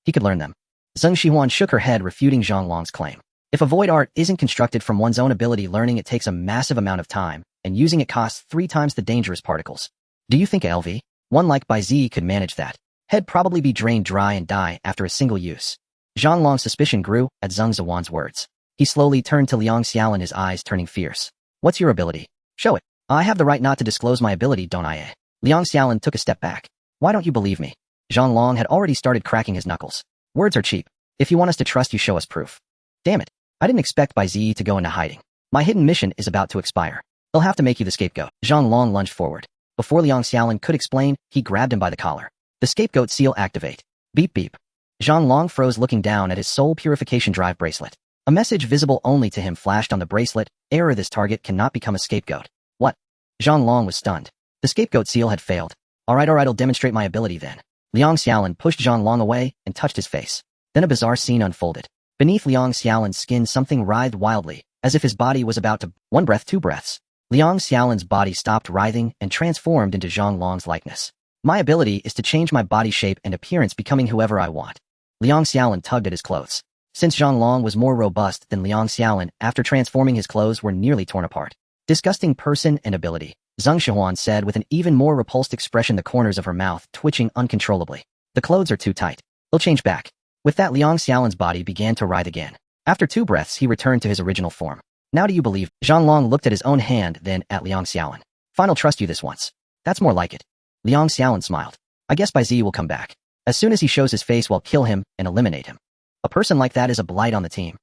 He could learn them. Zheng Xihuan shook her head, refuting Zhang Long's claim. If a void art isn't constructed from one's own ability, learning it takes a massive amount of time, and using it costs 3 times the dangerous particles. Do you think LV? One like Bai Ziyi could manage that? He'd probably be drained dry and die after a single use. Zhang Long's suspicion grew at Zheng Zuowan's words. He slowly turned to Liang Xiaolin, his eyes turning fierce. What's your ability? Show it. I have the right not to disclose my ability, don't I? Liang Xiaolin took a step back. Why don't you believe me? Zhang Long had already started cracking his knuckles. Words are cheap. If you want us to trust you, show us proof. Damn it. I didn't expect Bai Ziyi to go into hiding. My hidden mission is about to expire. They'll have to make you the scapegoat. Zhang Long lunged forward. Before Liang Xiaolin could explain, he grabbed him by the collar. The scapegoat seal activate. Beep beep. Zhang Long froze, looking down at his soul purification drive bracelet. A message visible only to him flashed on the bracelet. Error, this target cannot become a scapegoat. What? Zhang Long was stunned. The scapegoat seal had failed. Alright, I'll demonstrate my ability then. Liang Xiaolin pushed Zhang Long away and touched his face. Then a bizarre scene unfolded. Beneath Liang Xiaolin's skin, something writhed wildly, as if his body was about to— 1 breath, 2 breaths. Liang Xiaolin's body stopped writhing and transformed into Zhang Long's likeness. My ability is to change my body shape and appearance, becoming whoever I want. Liang Xiaolin tugged at his clothes. Since Zhang Long was more robust than Liang Xiaolin, after transforming, his clothes were nearly torn apart. Disgusting person and ability, Zheng Xihuan said with an even more repulsed expression, the corners of her mouth twitching uncontrollably. The clothes are too tight. They'll change back. With that, Liang Xiaolin's body began to writhe again. After 2 breaths, he returned to his original form. Now do you believe? Zhang Long looked at his own hand, then at Liang Xiaolin. Fine, I'll trust you this once. That's more like it. Liang Xiaolin smiled. I guess Bai Ziyi will come back. As soon as he shows his face, we'll kill him and eliminate him. A person like that is a blight on the team.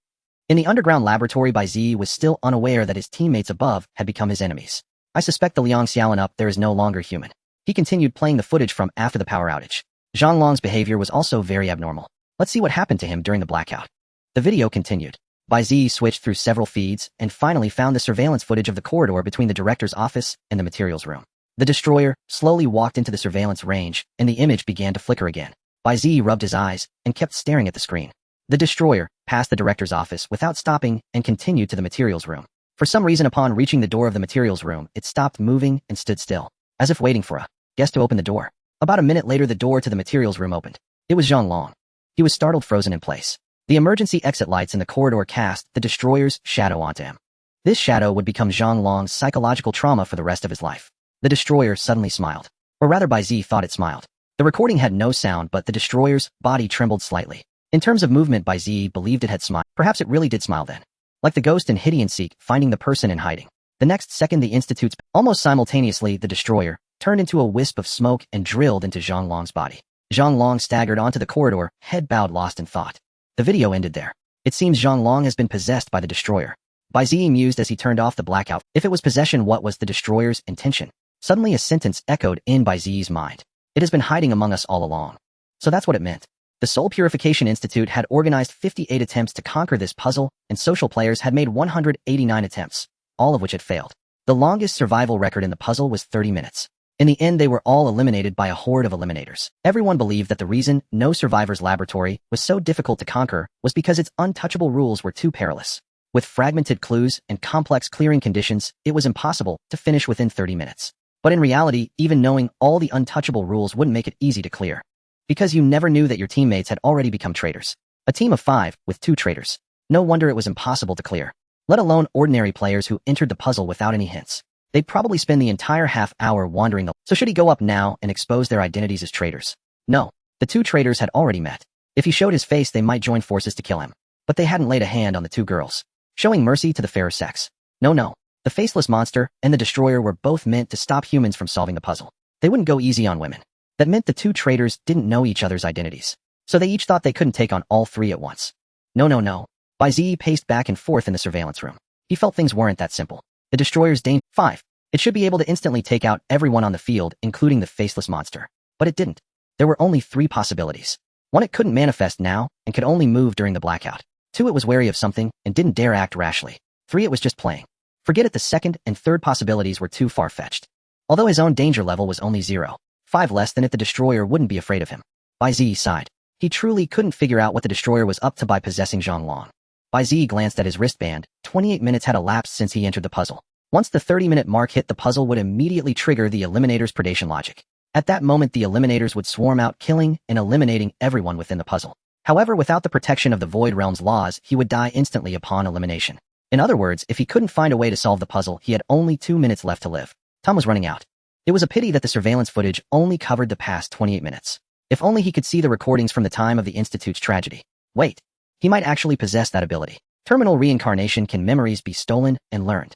In the underground laboratory, Bai Ziyi was still unaware that his teammates above had become his enemies. I suspect the Liang Xiaolin up there is no longer human. He continued playing the footage from after the power outage. Zhang Long's behavior was also very abnormal. Let's see what happened to him during the blackout. The video continued. Bai Ziyi switched through several feeds and finally found the surveillance footage of the corridor between the director's office and the materials room. The destroyer slowly walked into the surveillance range, and the image began to flicker again. Bai Ziyi rubbed his eyes and kept staring at the screen. The destroyer passed the director's office without stopping and continued to the materials room. For some reason, upon reaching the door of the materials room, it stopped moving and stood still, as if waiting for a guest to open the door. About a minute later, the door to the materials room opened. It was Zhang Long. He was startled, frozen in place. The emergency exit lights in the corridor cast the destroyer's shadow onto him. This shadow would become Zhang Long's psychological trauma for the rest of his life. The destroyer suddenly smiled. Or rather, Bai Ziyi thought it smiled. The recording had no sound, but the destroyer's body trembled slightly. In terms of movement, Bai Ziyi believed it had smiled. Perhaps it really did smile then. Like the ghost in hide and seek, finding the person in hiding. The next second, the Institute's almost simultaneously, the destroyer turned into a wisp of smoke and drilled into Zhang Long's body. Zhang Long staggered onto the corridor, head bowed, lost in thought. The video ended there. It seems Zhang Long has been possessed by the destroyer. Bai Ziyi mused as he turned off the blackout. If it was possession, what was the destroyer's intention? Suddenly a sentence echoed in Bai Ziyi's mind. It has been hiding among us all along. So that's what it meant. The Soul Purification Institute had organized 58 attempts to conquer this puzzle, and social players had made 189 attempts, all of which had failed. The longest survival record in the puzzle was 30 minutes. In the end, they were all eliminated by a horde of eliminators. Everyone believed that the reason No Survivor's laboratory was so difficult to conquer was because its untouchable rules were too perilous. With fragmented clues and complex clearing conditions, it was impossible to finish within 30 minutes. But in reality, even knowing all the untouchable rules wouldn't make it easy to clear. Because you never knew that your teammates had already become traitors. A team of 5, with 2 traitors. No wonder it was impossible to clear. Let alone ordinary players who entered the puzzle without any hints. They'd probably spend the entire half hour wandering the... So should he go up now and expose their identities as traitors? No. The 2 traitors had already met. If he showed his face, they might join forces to kill him. But they hadn't laid a hand on the 2 girls. Showing mercy to the fairer sex. No. The faceless monster and the destroyer were both meant to stop humans from solving the puzzle. They wouldn't go easy on women. That meant the 2 traitors didn't know each other's identities. So they each thought they couldn't take on all 3 at once. No. Bai Ziyi paced back and forth in the surveillance room. He felt things weren't that simple. The destroyer's danger 5. It should be able to instantly take out everyone on the field, including the faceless monster. But it didn't. There were only 3 possibilities. 1, it couldn't manifest now and could only move during the blackout. 2, it was wary of something and didn't dare act rashly. 3, it was just playing. Forget it, the second and third possibilities were too far-fetched. Although his own danger level was only 0. 5 less than it, the destroyer wouldn't be afraid of him. Bai Ziyi sighed. He truly couldn't figure out what the destroyer was up to by possessing Zhang Long. Bai Ziyi glanced at his wristband. 28 minutes had elapsed since he entered the puzzle. Once the 30-minute mark hit, the puzzle would immediately trigger the Eliminator's predation logic. At that moment, the Eliminators would swarm out, killing and eliminating everyone within the puzzle. However, without the protection of the Void Realm's laws, he would die instantly upon elimination. In other words, if he couldn't find a way to solve the puzzle, he had only 2 minutes left to live. Time was running out. It was a pity that the surveillance footage only covered the past 28 minutes. If only he could see the recordings from the time of the Institute's tragedy. Wait. He might actually possess that ability. Terminal reincarnation. Can memories be stolen and learned?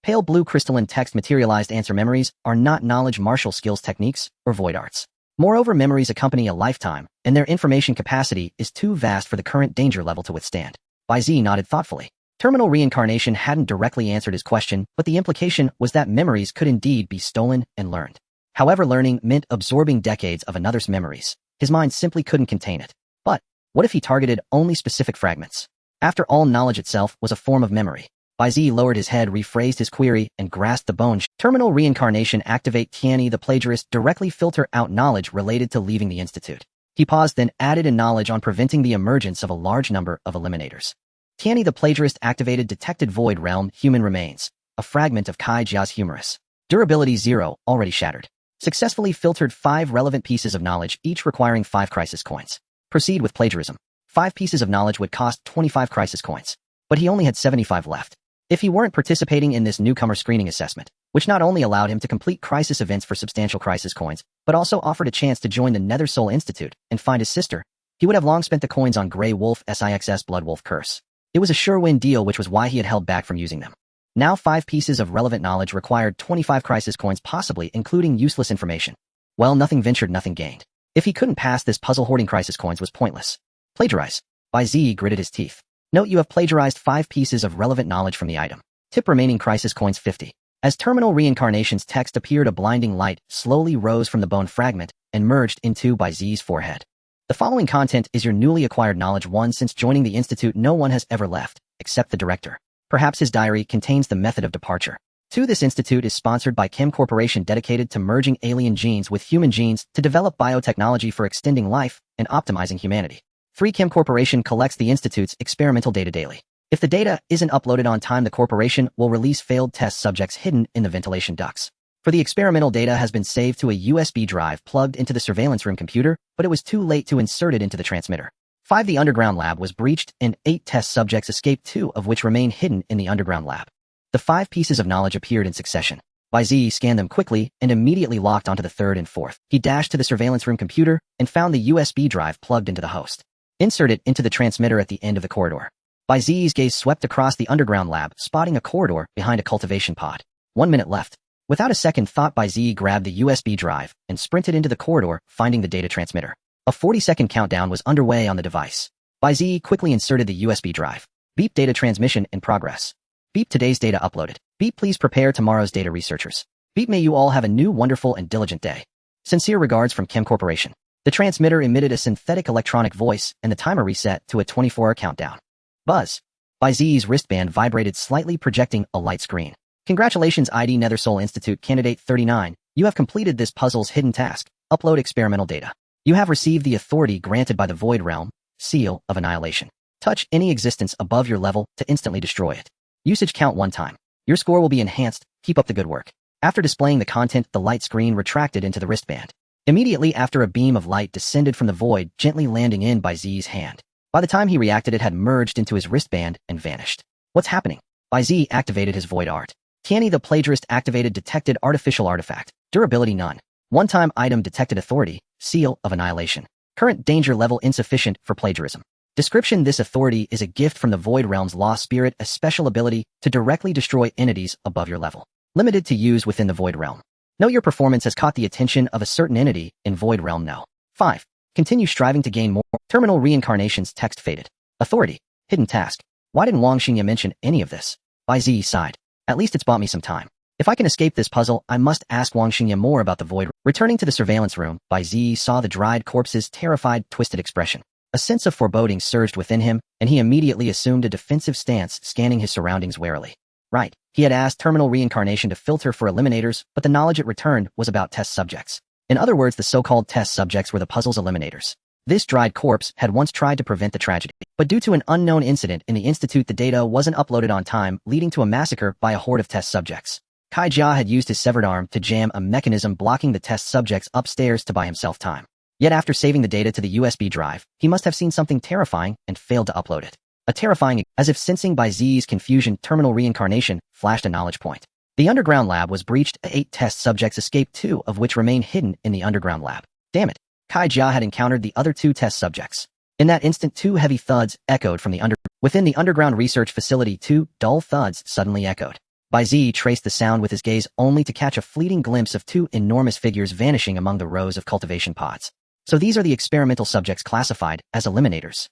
Pale blue crystalline text materialized answer. Memories are not knowledge, martial skills, techniques, or void arts. Moreover, memories accompany a lifetime, and their information capacity is too vast for the current danger level to withstand. Bai Ziyi nodded thoughtfully. Terminal reincarnation hadn't directly answered his question, but the implication was that memories could indeed be stolen and learned. However, learning meant absorbing decades of another's memories. His mind simply couldn't contain it. But what if he targeted only specific fragments? After all, knowledge itself was a form of memory. Bai Ziyi lowered his head, rephrased his query, and grasped the bone. Terminal reincarnation. Activate Tianyi the plagiarist. Directly filter out knowledge related to leaving the Institute. He paused, then added in knowledge on preventing the emergence of a large number of eliminators. Tianyi the plagiarist activated detected void realm human remains, a fragment of Kai Jia's humerus. Durability 0, already shattered. Successfully filtered 5 relevant pieces of knowledge, each requiring 5 crisis coins. Proceed with plagiarism. 5 pieces of knowledge would cost 25 crisis coins. But he only had 75 left. If he weren't participating in this newcomer screening assessment, which not only allowed him to complete crisis events for substantial crisis coins, but also offered a chance to join the Nether Soul Institute and find his sister, he would have long spent the coins on Grey Wolf Six's Blood Wolf Curse. It was a sure-win deal, which was why he had held back from using them. Now 5 pieces of relevant knowledge required 25 crisis coins, possibly including useless information. Well, nothing ventured, nothing gained. If he couldn't pass this puzzle, hoarding crisis coins was pointless. Plagiarize. Bai Ziyi gritted his teeth. Note: you have plagiarized 5 pieces of relevant knowledge from the item. Tip: remaining crisis coins 50. As terminal reincarnation's text appeared, a blinding light slowly rose from the bone fragment and merged into Bai Ziyi's forehead. The following content is your newly acquired knowledge 1. Since joining the Institute, no one has ever left, except the director. Perhaps his diary contains the method of departure. 2. This institute is sponsored by Chem Corporation, dedicated to merging alien genes with human genes to develop biotechnology for extending life and optimizing humanity. 3. Chem Corporation collects the Institute's experimental data daily. If the data isn't uploaded on time, the corporation will release failed test subjects hidden in the ventilation ducts. For the experimental data has been saved to a USB drive plugged into the surveillance room computer, but it was too late to insert it into the transmitter. 5. The underground lab was breached and 8 test subjects escaped, 2 of which remain hidden in the underground lab. The 5 pieces of knowledge appeared in succession. Bai Ziyi scanned them quickly and immediately locked onto the 3rd and 4th. He dashed to the surveillance room computer and found the USB drive plugged into the host. Insert it into the transmitter at the end of the corridor. Bai Ziyi's gaze swept across the underground lab, spotting a corridor behind a cultivation pod. 1 minute left. Without a second thought, Bai Ziyi grabbed the USB drive and sprinted into the corridor, finding the data transmitter. A 40-second countdown was underway on the device. Bai Ziyi quickly inserted the USB drive. Beep, data transmission in progress. Beep, today's data uploaded. Beep, please prepare tomorrow's data, researchers. Beep, may you all have a new wonderful and diligent day. Sincere regards from Chem Corporation. The transmitter emitted a synthetic electronic voice and the timer reset to a 24-hour countdown. Buzz. Bai Ziyi's wristband vibrated slightly, projecting a light screen. Congratulations, ID Nethersoul Institute Candidate 39. You have completed this puzzle's hidden task. Upload experimental data. You have received the authority granted by the Void Realm, Seal of Annihilation. Touch any existence above your level to instantly destroy it. Usage count 1 time. Your score will be enhanced. Keep up the good work. After displaying the content, the light screen retracted into the wristband. Immediately after, a beam of light descended from the void, gently landing in Bai Ziyi's hand. By the time he reacted, it had merged into his wristband and vanished. What's happening? Bai Ziyi activated his void art. Tianyi the plagiarist activated detected artificial artifact. Durability none. One-time item detected authority, Seal of Annihilation. Current danger level insufficient for plagiarism. Description: this authority is a gift from the Void Realm's Lost Spirit, a special ability to directly destroy entities above your level. Limited to use within the Void Realm. Note your performance has caught the attention of a certain entity in Void Realm now. 5. Continue striving to gain more. Terminal Reincarnations text faded. Authority. Hidden task. Why didn't Wang Xingye mention any of this? Bai Ziyi sighed. At least it's bought me some time. If I can escape this puzzle, I must ask Wang Xingye more about the Void. Returning to the surveillance room, Bai Ziyi saw the dried corpse's terrified, twisted expression. A sense of foreboding surged within him, and he immediately assumed a defensive stance, scanning his surroundings warily. Right. He had asked Terminal Reincarnation to filter for eliminators, but the knowledge it returned was about test subjects. In other words, the so-called test subjects were the puzzle's eliminators. This dried corpse had once tried to prevent the tragedy, but due to an unknown incident in the Institute, the data wasn't uploaded on time, leading to a massacre by a horde of test subjects. Kai Jia had used his severed arm to jam a mechanism blocking the test subjects upstairs to buy himself time. Yet after saving the data to the USB drive, he must have seen something terrifying and failed to upload it. A terrifying, as if sensing Bai Ziyi's confusion, Terminal Reincarnation flashed a knowledge point. The underground lab was breached. 8 test subjects escaped, 2 of which remain hidden in the underground lab. Damn it. Kai Jia had encountered the other 2 test subjects. In that instant, 2 heavy thuds echoed from within the underground research facility. 2 dull thuds suddenly echoed. Bai Ziyi traced the sound with his gaze, only to catch a fleeting glimpse of 2 enormous figures vanishing among the rows of cultivation pods. So these are the experimental subjects classified as eliminators.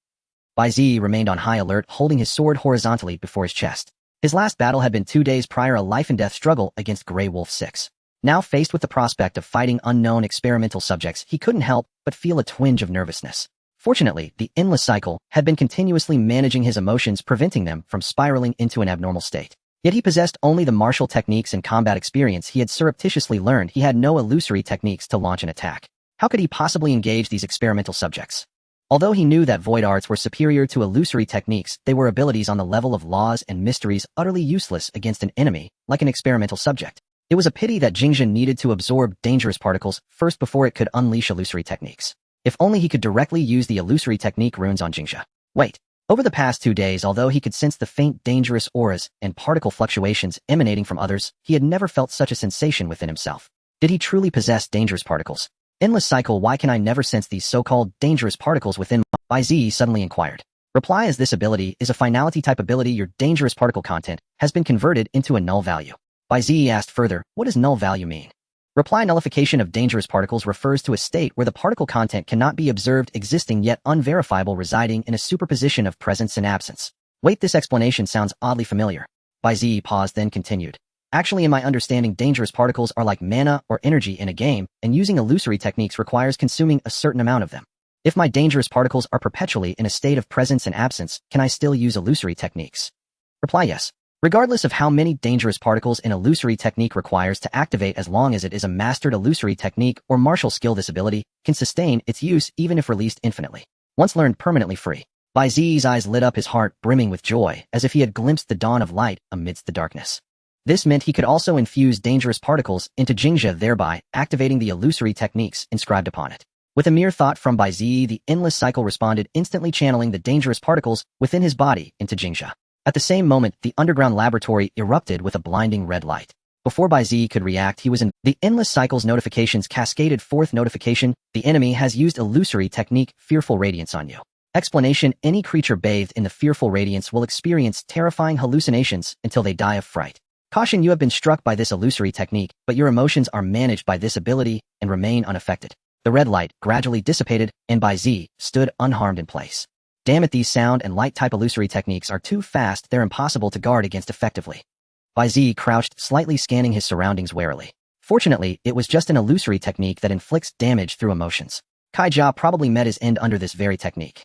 Bai Ziyi remained on high alert, holding his sword horizontally before his chest. His last battle had been 2 days prior, a life-and-death struggle against Grey Wolf 6. Now faced with the prospect of fighting unknown experimental subjects, he couldn't help but feel a twinge of nervousness. Fortunately, the endless cycle had been continuously managing his emotions, preventing them from spiraling into an abnormal state. Yet he possessed only the martial techniques and combat experience he had surreptitiously learned. He had no illusory techniques to launch an attack. How could he possibly engage these experimental subjects? Although he knew that void arts were superior to illusory techniques, they were abilities on the level of laws and mysteries, utterly useless against an enemy, like an experimental subject. It was a pity that Jingzhen needed to absorb dangerous particles first before it could unleash illusory techniques. If only he could directly use the illusory technique runes on Jingzhen. Wait. Over the past 2 days, although he could sense the faint dangerous auras and particle fluctuations emanating from others, he had never felt such a sensation within himself. Did he truly possess dangerous particles? Endless cycle, why can I never sense these so-called dangerous particles within my... Bai Ziyi suddenly inquired. Reply: as this ability is a finality type ability, your dangerous particle content has been converted into a null value. Bai Ziyi asked further, what does null value mean? Reply: nullification of dangerous particles refers to a state where the particle content cannot be observed, existing yet unverifiable, residing in a superposition of presence and absence. Wait, this explanation sounds oddly familiar. Bai Ziyi paused, then continued. Actually, in my understanding, dangerous particles are like mana or energy in a game, and using illusory techniques requires consuming a certain amount of them. If my dangerous particles are perpetually in a state of presence and absence, can I still use illusory techniques? Reply: yes. Regardless of how many dangerous particles an illusory technique requires to activate, as long as it is a mastered illusory technique or martial skill, this ability can sustain its use even if released infinitely. Once learned, permanently free. Bai Ziyi's eyes lit up, his heart brimming with joy, as if he had glimpsed the dawn of light amidst the darkness. This meant he could also infuse dangerous particles into Jingxia, thereby activating the illusory techniques inscribed upon it. With a mere thought from Bai Ziyi, the endless cycle responded, instantly channeling the dangerous particles within his body into Jingxia. At the same moment, the underground laboratory erupted with a blinding red light. Before Bai Ziyi could react, he was in. The endless cycle's notifications cascaded forth. Notification: the enemy has used illusory technique, fearful radiance on you. Explanation: any creature bathed in the fearful radiance will experience terrifying hallucinations until they die of fright. Caution: you have been struck by this illusory technique, but your emotions are managed by this ability and remain unaffected. The red light gradually dissipated, and Bai Ziyi stood unharmed in place. Damn it, these sound and light type illusory techniques are too fast, they're impossible to guard against effectively. Bai Ziyi crouched, slightly scanning his surroundings warily. Fortunately, it was just an illusory technique that inflicts damage through emotions. Kai Jia probably met his end under this very technique.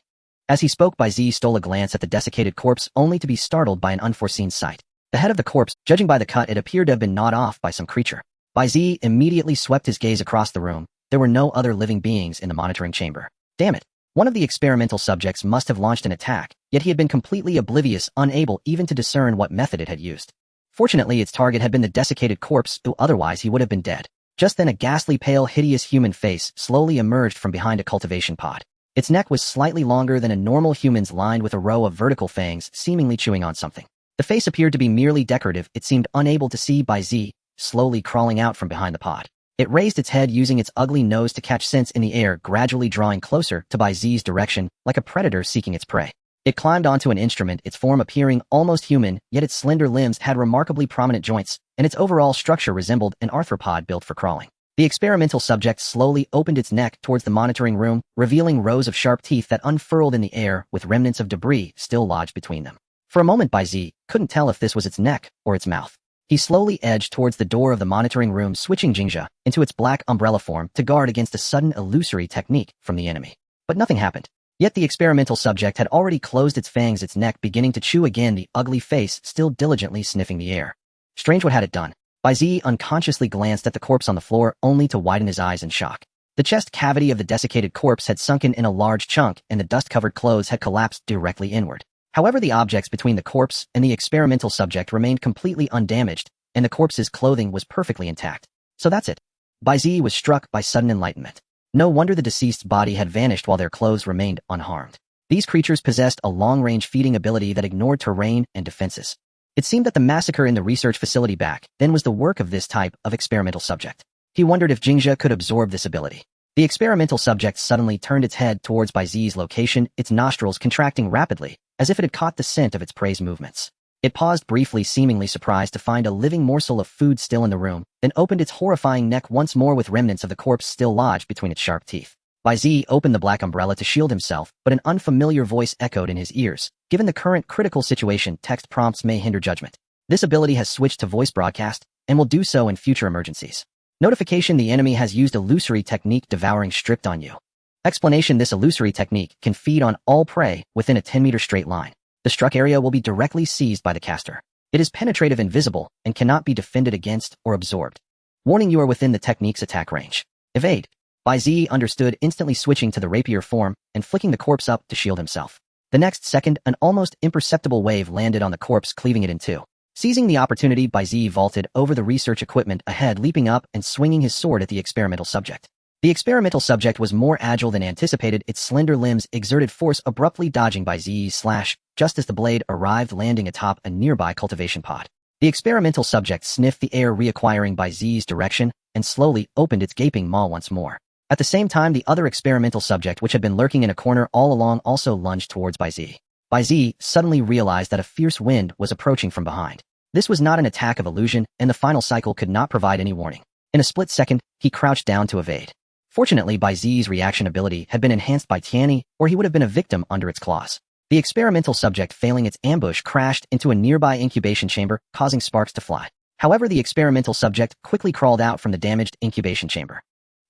As he spoke, Bai Ziyi stole a glance at the desiccated corpse, only to be startled by an unforeseen sight. The head of the corpse, judging by the cut, it appeared to have been gnawed off by some creature. Bai Ziyi immediately swept his gaze across the room. There were no other living beings in the monitoring chamber. Damn it. One of the experimental subjects must have launched an attack, yet he had been completely oblivious, unable even to discern what method it had used. Fortunately, its target had been the desiccated corpse, though otherwise he would have been dead. Just then a ghastly, pale, hideous human face slowly emerged from behind a cultivation pod. Its neck was slightly longer than a normal human's, lined with a row of vertical fangs, seemingly chewing on something. The face appeared to be merely decorative. It seemed unable to see Bai Ziyi, slowly crawling out from behind the pod. It raised its head, using its ugly nose to catch scents in the air, gradually drawing closer to Bai Ziyi's direction, like a predator seeking its prey. It climbed onto an instrument, its form appearing almost human, yet its slender limbs had remarkably prominent joints, and its overall structure resembled an arthropod built for crawling. The experimental subject slowly opened its neck towards the monitoring room, revealing rows of sharp teeth that unfurled in the air, with remnants of debris still lodged between them. For a moment, Bai Ziyi couldn't tell if this was its neck or its mouth. He slowly edged towards the door of the monitoring room, switching Jingxia into its black umbrella form to guard against a sudden illusory technique from the enemy. But nothing happened. Yet the experimental subject had already closed its fangs, its neck beginning to chew again, the ugly face still diligently sniffing the air. Strange, what had it done? Bai Ziyi unconsciously glanced at the corpse on the floor, only to widen his eyes in shock. The chest cavity of the desiccated corpse had sunken in a large chunk, and the dust-covered clothes had collapsed directly inward. However, the objects between the corpse and the experimental subject remained completely undamaged, and the corpse's clothing was perfectly intact. So that's it. Bai Ziyi was struck by sudden enlightenment. No wonder the deceased's body had vanished while their clothes remained unharmed. These creatures possessed a long-range feeding ability that ignored terrain and defenses. It seemed that the massacre in the research facility back then was the work of this type of experimental subject. He wondered if Jingxia could absorb this ability. The experimental subject suddenly turned its head towards Bai Ziyi's location, its nostrils contracting rapidly, as if it had caught the scent of its prey's movements. It paused briefly, seemingly surprised to find a living morsel of food still in the room, then opened its horrifying neck once more with remnants of the corpse still lodged between its sharp teeth. Bai Ziyi opened the black umbrella to shield himself, but an unfamiliar voice echoed in his ears. Given the current critical situation, text prompts may hinder judgment. This ability has switched to voice broadcast, and will do so in future emergencies. Notification: the enemy has used illusory technique, devouring stripped on you. Explanation: this illusory technique can feed on all prey within a 10-meter straight line. The struck area will be directly seized by the caster. It is penetrative, invisible, and cannot be defended against or absorbed. Warning: you are within the technique's attack range. Evade. Bai Ziyi understood, instantly switching to the rapier form and flicking the corpse up to shield himself. The next second, an almost imperceptible wave landed on the corpse, cleaving it in two. Seizing the opportunity, Bai Ziyi vaulted over the research equipment ahead, leaping up and swinging his sword at the experimental subject. The experimental subject was more agile than anticipated. Its slender limbs exerted force, abruptly dodging Bai Ziyi's slash, just as the blade arrived, landing atop a nearby cultivation pod. The experimental subject sniffed the air, reacquiring Bai Ziyi's direction, and slowly opened its gaping maw once more. At the same time, the other experimental subject, which had been lurking in a corner all along, also lunged towards Bai Ziyi. Bai Ziyi suddenly realized that a fierce wind was approaching from behind. This was not an attack of illusion, and the final cycle could not provide any warning. In a split second, he crouched down to evade. Fortunately, Bai Ziyi's reaction ability had been enhanced by Tianyi, or he would have been a victim under its claws. The experimental subject, failing its ambush, crashed into a nearby incubation chamber, causing sparks to fly. However, the experimental subject quickly crawled out from the damaged incubation chamber.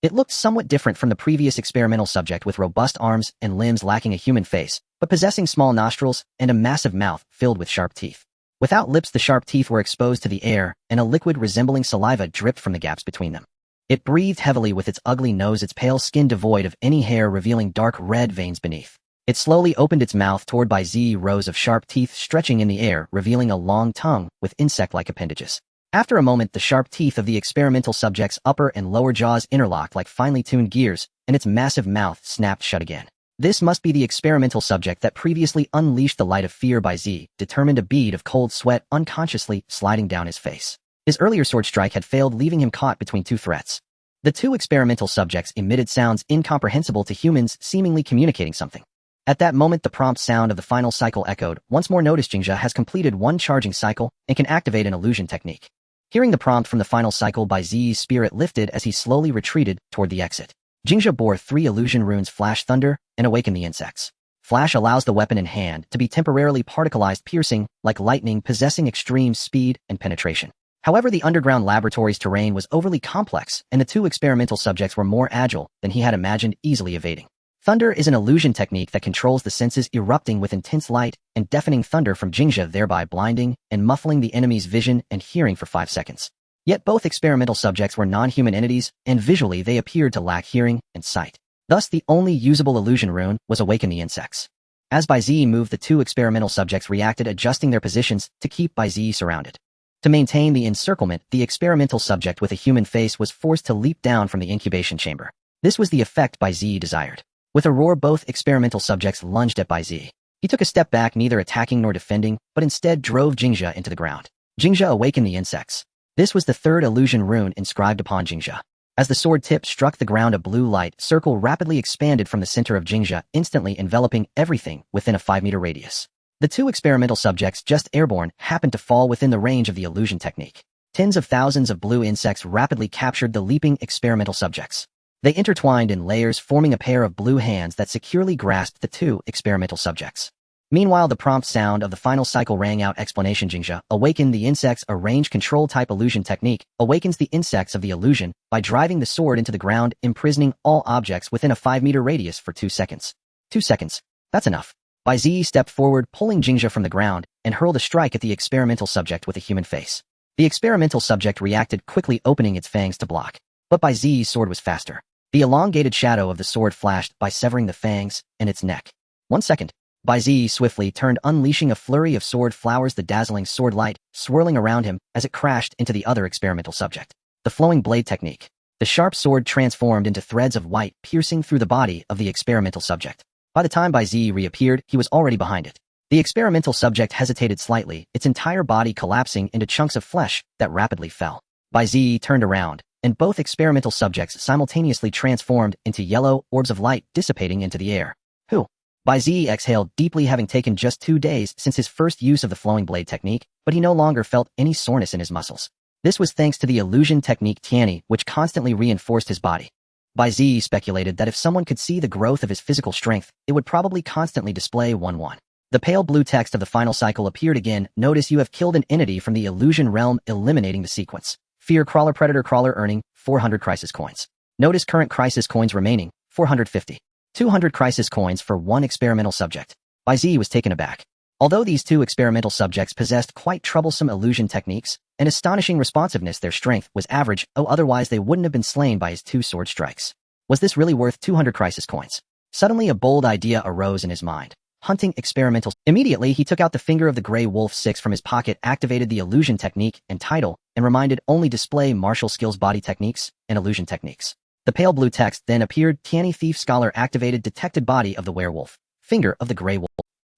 It looked somewhat different from the previous experimental subject, with robust arms and limbs lacking a human face, but possessing small nostrils and a massive mouth filled with sharp teeth. Without lips, the sharp teeth were exposed to the air, and a liquid resembling saliva dripped from the gaps between them. It breathed heavily with its ugly nose, its pale skin devoid of any hair revealing dark red veins beneath. It slowly opened its mouth toward Bai Ziyi, rows of sharp teeth stretching in the air, revealing a long tongue with insect-like appendages. After a moment, the sharp teeth of the experimental subject's upper and lower jaws interlocked like finely tuned gears, and its massive mouth snapped shut again. This must be the experimental subject that previously unleashed the light of fear. Bai Ziyi determined a bead of cold sweat unconsciously sliding down his face. His earlier sword strike had failed, leaving him caught between two threats. The two experimental subjects emitted sounds incomprehensible to humans, seemingly communicating something. At that moment, the prompt sound of the final cycle echoed. Once more, notice Jingja has completed one charging cycle and can activate an illusion technique. Hearing the prompt from the final cycle, Bai Ziyi's spirit lifted as he slowly retreated toward the exit. Jingja bore 3 illusion runes: Flash, Thunder, and Awaken the Insects. Flash allows the weapon in hand to be temporarily particleized, piercing like lightning, possessing extreme speed and penetration. However, the underground laboratory's terrain was overly complex, and the two experimental subjects were more agile than he had imagined, easily evading. Thunder is an illusion technique that controls the senses, erupting with intense light and deafening thunder from Jingja, thereby blinding and muffling the enemy's vision and hearing for 5 seconds. Yet both experimental subjects were non-human entities, and visually they appeared to lack hearing and sight. Thus, the only usable illusion rune was Awaken the Insects. As Bai Ziyi moved, the two experimental subjects reacted, adjusting their positions to keep Bai Ziyi surrounded. To maintain the encirclement, the experimental subject with a human face was forced to leap down from the incubation chamber. This was the effect Bai Ziyi desired. With a roar, both experimental subjects lunged at Bai Ziyi. He took a step back, neither attacking nor defending, but instead drove Jingja into the ground. Jingja awakened the insects. This was the third illusion rune inscribed upon Jingja. As the sword tip struck the ground, a blue light circle rapidly expanded from the center of Jingja, instantly enveloping everything within a 5-meter radius. The two experimental subjects, just airborne, happened to fall within the range of the illusion technique. Tens of thousands of blue insects rapidly captured the leaping experimental subjects. They intertwined in layers, forming a pair of blue hands that securely grasped the two experimental subjects. Meanwhile, the prompt sound of the final cycle rang out. Explanation: Jingja awakened the insects, a range control type illusion technique, awakens the insects of the illusion by driving the sword into the ground, imprisoning all objects within a 5-meter radius for 2 seconds. 2 seconds. That's enough. Bai Ziyi stepped forward, pulling Jingja from the ground, and hurled a strike at the experimental subject with a human face. The experimental subject reacted quickly, opening its fangs to block. But Bai Ziyi's sword was faster. The elongated shadow of the sword flashed by severing the fangs and its neck. 1 second. Bai Ziyi swiftly turned, unleashing a flurry of sword flowers, the dazzling sword light swirling around him as it crashed into the other experimental subject. The flowing blade technique. The sharp sword transformed into threads of white, piercing through the body of the experimental subject. By the time Bai Ziyi reappeared, he was already behind it. The experimental subject hesitated slightly, its entire body collapsing into chunks of flesh that rapidly fell. Bai Ziyi turned around, and both experimental subjects simultaneously transformed into yellow orbs of light, dissipating into the air. Who? Bai Ziyi exhaled deeply, having taken just 2 days since his first use of the flowing blade technique, but he no longer felt any soreness in his muscles. This was thanks to the illusion technique Tianyi, which constantly reinforced his body. Bai Ziyi speculated that if someone could see the growth of his physical strength, it would probably constantly display 1-1. The pale blue text of the final cycle appeared again. Notice you have killed an entity from the illusion realm, eliminating the sequence. Fear Crawler, Predator Crawler, earning 400 crisis coins. Notice current crisis coins remaining, 450. 200 crisis coins for 1 experimental subject. Bai Ziyi was taken aback. Although these two experimental subjects possessed quite troublesome illusion techniques and astonishing responsiveness, their strength was average, otherwise they wouldn't have been slain by his 2 sword strikes. Was this really worth 200 crisis coins? Suddenly a bold idea arose in his mind. Hunting experimentals. Immediately, he took out the finger of the Grey Wolf 6 from his pocket, activated the illusion technique and title, and reminded only display martial skills, body techniques, and illusion techniques. The pale blue text then appeared. Tianyi Thief Scholar activated detected body of the werewolf, finger of the Grey Wolf.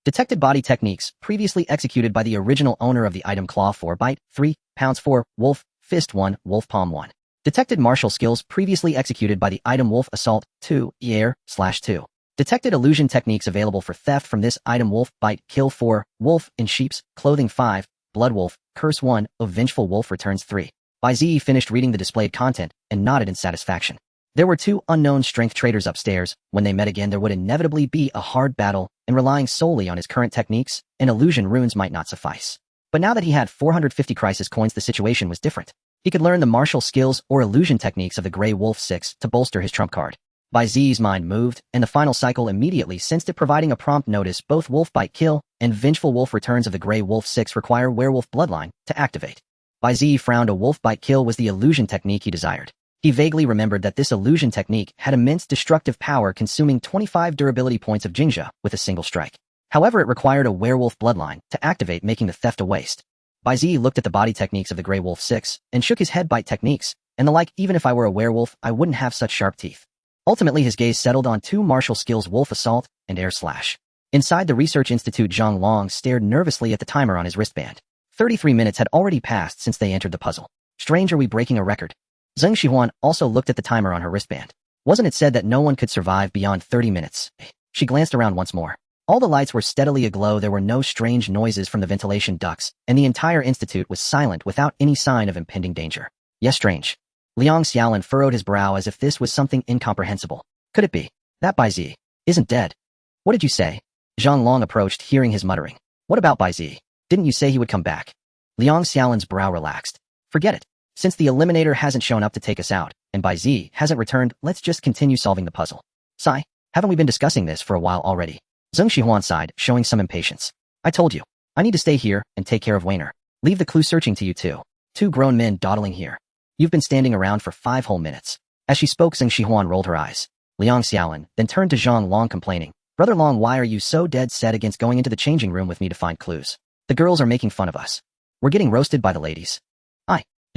Detected body techniques previously executed by the original owner of the item: claw 4, bite 3, pounce 4, wolf, fist 1, wolf palm 1. Detected martial skills previously executed by the item: wolf assault 2, air/2. Detected illusion techniques available for theft from this item: wolf bite, kill 4, wolf in sheep's clothing 5, blood wolf, curse 1, vengeful wolf returns 3. Bai Ziyi finished reading the displayed content and nodded in satisfaction. There were 2 unknown strength traders upstairs. When they met again, there would inevitably be a hard battle, and relying solely on his current techniques and illusion runes might not suffice. But now that he had 450 crisis coins, the situation was different. He could learn the martial skills or illusion techniques of the Grey Wolf 6 to bolster his trump card. Bai Ziyi's mind moved, and the final cycle immediately sensed it, providing a prompt notice. Both Wolf Bite Kill and Vengeful Wolf Returns of the Grey Wolf 6 require Werewolf Bloodline to activate. Bai Ziyi frowned. A Wolf Bite Kill was the illusion technique he desired. He vaguely remembered that this illusion technique had immense destructive power, consuming 25 durability points of Jingja with a single strike. However, it required a Werewolf Bloodline to activate, making the theft a waste. Bai Ziyi looked at the body techniques of the Grey Wolf 6 and shook his head. Bite techniques, and the like. Even if I were a werewolf, I wouldn't have such sharp teeth. Ultimately, his gaze settled on two martial skills: wolf assault and air slash. Inside the research institute, Zhang Long stared nervously at the timer on his wristband. 33 minutes had already passed since they entered the puzzle. Strange, are we breaking a record? Zheng Xihuan also looked at the timer on her wristband. Wasn't it said that no one could survive beyond 30 minutes? She glanced around once more. All the lights were steadily aglow, there were no strange noises from the ventilation ducts, and the entire institute was silent without any sign of impending danger. Yes, strange. Liang Xiaolin furrowed his brow as if this was something incomprehensible. Could it be that Bai Ziyi isn't dead? What did you say? Zhang Long approached, hearing his muttering. What about Bai Ziyi? Didn't you say he would come back? Liang Xiaolin's brow relaxed. Forget it. Since the Eliminator hasn't shown up to take us out, and Bai Ziyi hasn't returned, let's just continue solving the puzzle. Sigh. Haven't we been discussing this for a while already? Zheng Xihuan sighed, showing some impatience. I told you. I need to stay here and take care of Weiner. Leave the clue searching to you two. Two grown men dawdling here. You've been standing around for 5 whole minutes. As she spoke, Zheng Xihuan rolled her eyes. Liang Xiaolin then turned to Zhang Long, complaining. Brother Long, why are you so dead set against going into the changing room with me to find clues? The girls are making fun of us. We're getting roasted by the ladies.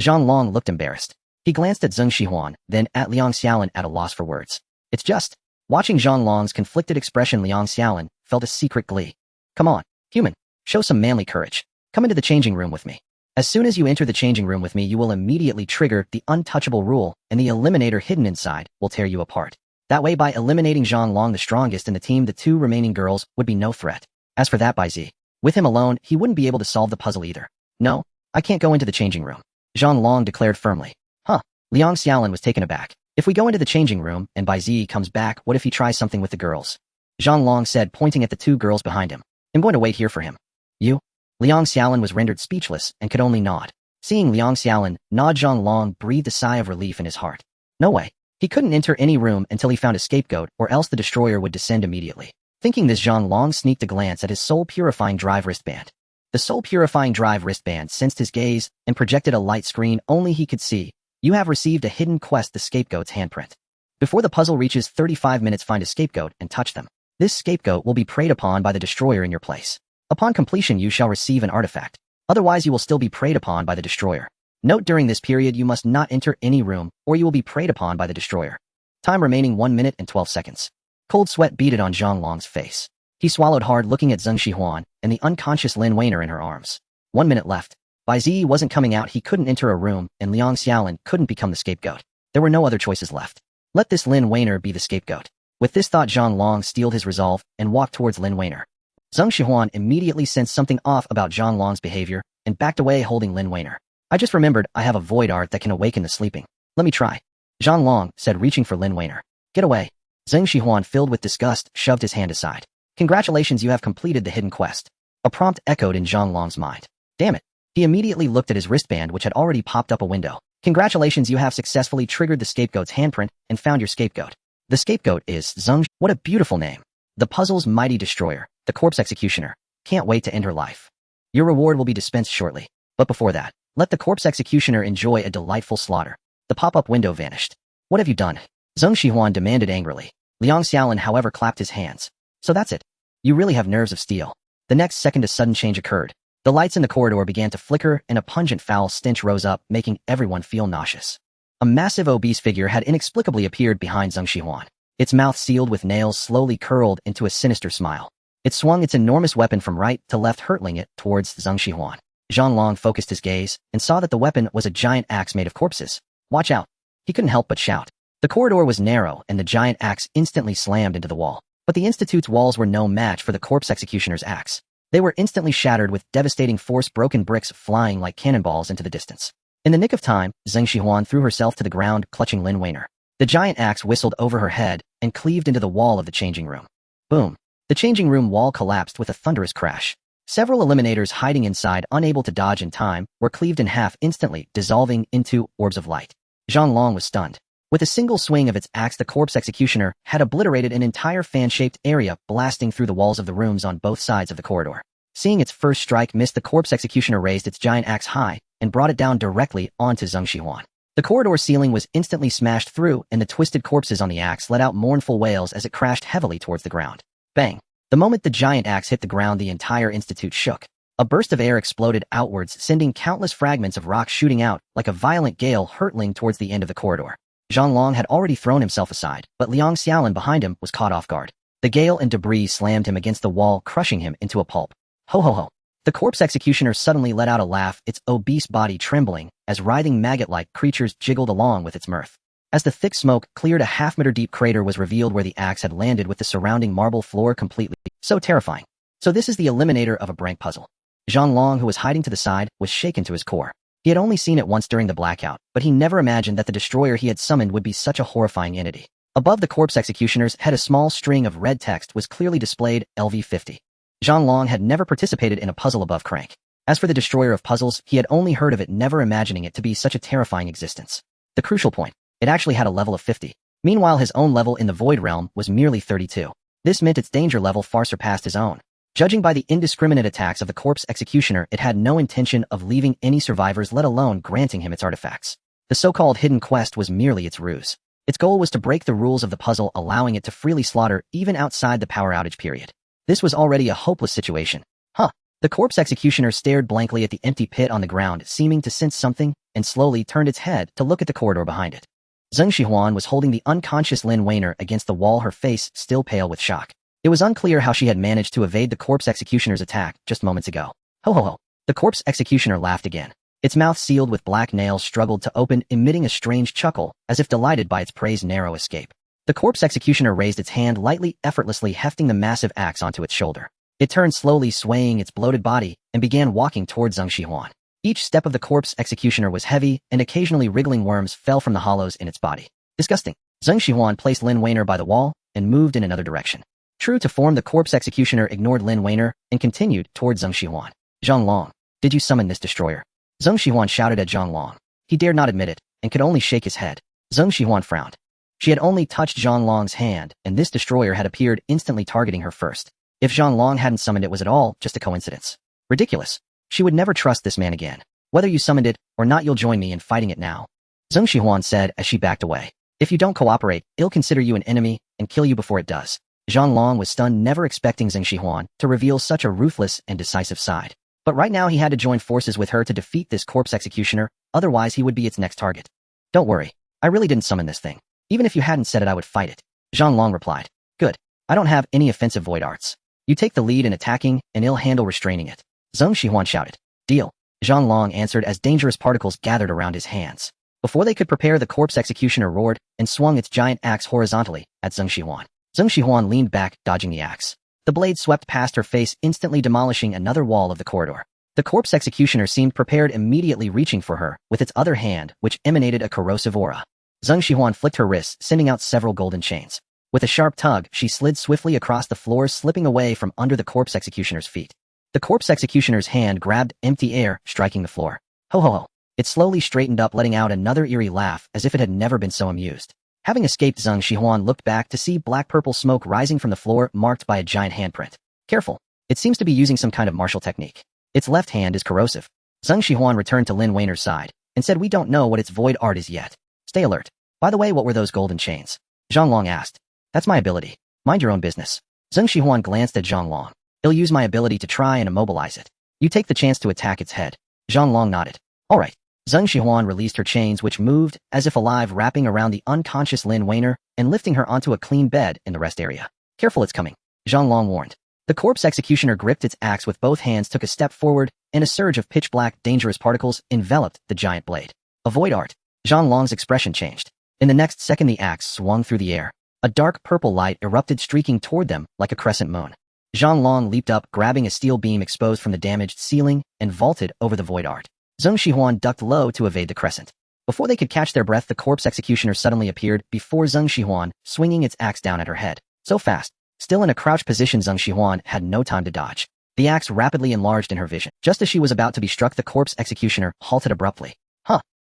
Zhang Long looked embarrassed. He glanced at Zheng Xihuan, then at Liang Xiaolin, at a loss for words. It's just. Watching Zhang Long's conflicted expression, Liang Xiaolin felt a secret glee. Come on, human. Show some manly courage. Come into the changing room with me. As soon as you enter the changing room with me, you will immediately trigger the untouchable rule, and the Eliminator hidden inside will tear you apart. That way, by eliminating Zhang Long, the strongest in the team, the 2 remaining girls would be no threat. As for that Bai Ziyi, with him alone, he wouldn't be able to solve the puzzle either. No, I can't go into the changing room. Zhang Long declared firmly. Huh. Liang Xiaolin was taken aback. If we go into the changing room and Bai Ziyi comes back, what if he tries something with the girls? Zhang Long said, pointing at the 2 girls behind him. I'm going to wait here for him. You? Liang Xiaolin was rendered speechless and could only nod. Seeing Liang Xiaolin nod, Zhang Long breathed a sigh of relief in his heart. No way. He couldn't enter any room until he found a scapegoat, or else the destroyer would descend immediately. Thinking this, Zhang Long sneaked a glance at his soul purifying drive wristband. The soul purifying drive wristband sensed his gaze and projected a light screen only he could see. You have received a hidden quest, the scapegoat's handprint. Before the puzzle reaches 35 minutes, find a scapegoat and touch them. This scapegoat will be preyed upon by the destroyer in your place. Upon completion, you shall receive an artifact. Otherwise, you will still be preyed upon by the destroyer. Note, during this period, you must not enter any room, or you will be preyed upon by the destroyer. Time remaining 1 minute and 12 seconds. Cold sweat beaded on Zhang Long's face. He swallowed hard, looking at Zheng Xihuan and the unconscious Lin Weiner in her arms. 1 minute left. Bai Ziyi wasn't coming out, he couldn't enter a room, and Liang Xiaolin couldn't become the scapegoat. There were no other choices left. Let this Lin Weiner be the scapegoat. With this thought, Zhang Long steeled his resolve and walked towards Lin Weiner. Zheng Xihuan immediately sensed something off about Zhang Long's behavior and backed away, holding Lin Weiner. I just remembered I have a void art that can awaken the sleeping. Let me try. Zhang Long said, reaching for Lin Weiner. Get away. Zheng Xihuan, filled with disgust, shoved his hand aside. Congratulations, you have completed the hidden quest. A prompt echoed in Zhang Long's mind. Damn it. He immediately looked at his wristband, which had already popped up a window. Congratulations, you have successfully triggered the scapegoat's handprint and found your scapegoat. The scapegoat is Zheng. What a beautiful name. The puzzle's mighty destroyer, the corpse executioner. Can't wait to end her life. Your reward will be dispensed shortly. But before that, let the corpse executioner enjoy a delightful slaughter. The pop-up window vanished. What have you done? Zheng Xihuan demanded angrily. Liang Xiaolin, however, clapped his hands. So that's it. You really have nerves of steel. The next second, a sudden change occurred. The lights in the corridor began to flicker, and a pungent foul stench rose up, making everyone feel nauseous. A massive obese figure had inexplicably appeared behind Zheng Xihuan. Its mouth, sealed with nails, slowly curled into a sinister smile. It swung its enormous weapon from right to left, hurtling it towards Zheng Xihuan. Zhang Long focused his gaze and saw that the weapon was a giant axe made of corpses. Watch out. He couldn't help but shout. The corridor was narrow, and the giant axe instantly slammed into the wall. But the Institute's walls were no match for the corpse executioner's axe. They were instantly shattered with devastating force, broken bricks flying like cannonballs into the distance. In the nick of time, Zheng Xihuan threw herself to the ground, clutching Lin Weiner. The giant axe whistled over her head and cleaved into the wall of the changing room. Boom. The changing room wall collapsed with a thunderous crash. Several eliminators hiding inside, unable to dodge in time, were cleaved in half instantly, dissolving into orbs of light. Zhang Long was stunned. With a single swing of its axe, the corpse executioner had obliterated an entire fan-shaped area, blasting through the walls of the rooms on both sides of the corridor. Seeing its first strike miss, the corpse executioner raised its giant axe high and brought it down directly onto Zheng Xihuan. The corridor ceiling was instantly smashed through, and the twisted corpses on the axe let out mournful wails as it crashed heavily towards the ground. Bang! The moment the giant axe hit the ground, the entire institute shook. A burst of air exploded outwards, sending countless fragments of rock shooting out like a violent gale hurtling towards the end of the corridor. Zhonglong had already thrown himself aside, but Liang Xiaolin behind him was caught off guard. The gale and debris slammed him against the wall, crushing him into a pulp. Ho ho ho. The corpse executioner suddenly let out a laugh, its obese body trembling, as writhing maggot-like creatures jiggled along with its mirth. As the thick smoke cleared, a half-meter-deep crater was revealed where the axe had landed, with the surrounding marble floor completely so terrifying. So this is the eliminator of a brank puzzle. Zhonglong, who was hiding to the side, was shaken to his core. He had only seen it once during the blackout, but he never imagined that the destroyer he had summoned would be such a horrifying entity. Above the corpse executioner's head, a small string of red text was clearly displayed, LV50. Zhonglong had never participated in a puzzle above crank. As for the destroyer of puzzles, he had only heard of it, never imagining it to be such a terrifying existence. The crucial point, it actually had a level of 50. Meanwhile, his own level in the Void Realm was merely 32. This meant its danger level far surpassed his own. Judging by the indiscriminate attacks of the corpse executioner, it had no intention of leaving any survivors, let alone granting him its artifacts. The so-called hidden quest was merely its ruse. Its goal was to break the rules of the puzzle, allowing it to freely slaughter even outside the power outage period. This was already a hopeless situation. The corpse executioner stared blankly at the empty pit on the ground, seeming to sense something, and slowly turned its head to look at the corridor behind it. Zheng Xihuan was holding the unconscious Lin Weiner against the wall, her face still pale with shock. It was unclear how she had managed to evade the corpse executioner's attack just moments ago. Ho ho ho. The corpse executioner laughed again. Its mouth, sealed with black nails, struggled to open, emitting a strange chuckle, as if delighted by its prey's narrow escape. The corpse executioner raised its hand lightly, effortlessly hefting the massive axe onto its shoulder. It turned slowly, swaying its bloated body, and began walking toward Zheng Xihuan. Each step of the corpse executioner was heavy, and occasionally wriggling worms fell from the hollows in its body. Disgusting. Zheng Xihuan placed Lin Weiner by the wall and moved in another direction. True to form, the corpse executioner ignored Lin Weiner and continued toward Zheng Xihuan. Zhonglong, did you summon this destroyer? Zheng Xihuan shouted at Zhonglong. He dared not admit it, and could only shake his head. Zheng Xihuan frowned. She had only touched Zhonglong's hand, and this destroyer had appeared, instantly targeting her first. If Zhonglong hadn't summoned it, was it all just a coincidence? Ridiculous. She would never trust this man again. Whether you summoned it or not, you'll join me in fighting it now. Zheng Xihuan said as she backed away. If you don't cooperate, it'll consider you an enemy and kill you before it does. Zhonglong was stunned, never expecting Zheng Xihuan to reveal such a ruthless and decisive side. But right now he had to join forces with her to defeat this corpse executioner, otherwise he would be its next target. Don't worry. I really didn't summon this thing. Even if you hadn't said it, I would fight it. Zhonglong replied. Good. I don't have any offensive void arts. You take the lead in attacking, and I'll handle restraining it. Zheng Xihuan shouted. Deal. Zhonglong answered as dangerous particles gathered around his hands. Before they could prepare, the corpse executioner roared and swung its giant axe horizontally at Zheng Xihuan. Zheng Xihuan leaned back, dodging the axe. The blade swept past her face, instantly demolishing another wall of the corridor. The corpse executioner seemed prepared, immediately reaching for her with its other hand, which emanated a corrosive aura. Zheng Xihuan flicked her wrists, sending out several golden chains. With a sharp tug, she slid swiftly across the floor, slipping away from under the corpse executioner's feet. The corpse executioner's hand grabbed empty air, striking the floor. Ho ho ho. It slowly straightened up, letting out another eerie laugh, as if it had never been so amused. Having escaped, Zheng Xihuan looked back to see black-purple smoke rising from the floor, marked by a giant handprint. Careful. It seems to be using some kind of martial technique. Its left hand is corrosive. Zheng Xihuan returned to Lin Weiner's side and said, we don't know what its void art is yet. Stay alert. By the way, what were those golden chains? Zhonglong asked. That's my ability. Mind your own business. Zheng Xihuan glanced at Zhonglong. I'll use my ability to try and immobilize it. You take the chance to attack its head. Zhonglong nodded. All right. Zheng Xihuan released her chains, which moved as if alive, wrapping around the unconscious Lin Weiner and lifting her onto a clean bed in the rest area. Careful, it's coming. Zhonglong warned. The corpse executioner gripped its axe with both hands, took a step forward, and a surge of pitch-black, dangerous particles enveloped the giant blade. A void art. Zhonglong's expression changed. In the next second, the axe swung through the air. A dark purple light erupted, streaking toward them like a crescent moon. Zhonglong leaped up, grabbing a steel beam exposed from the damaged ceiling, and vaulted over the void art. Zheng Xihuan ducked low to evade the crescent. Before they could catch their breath, the corpse executioner suddenly appeared before Zheng Xihuan, swinging its axe down at her head. So fast. Still in a crouched position, Zheng Xihuan had no time to dodge. The axe rapidly enlarged in her vision. Just as she was about to be struck, the corpse executioner halted abruptly.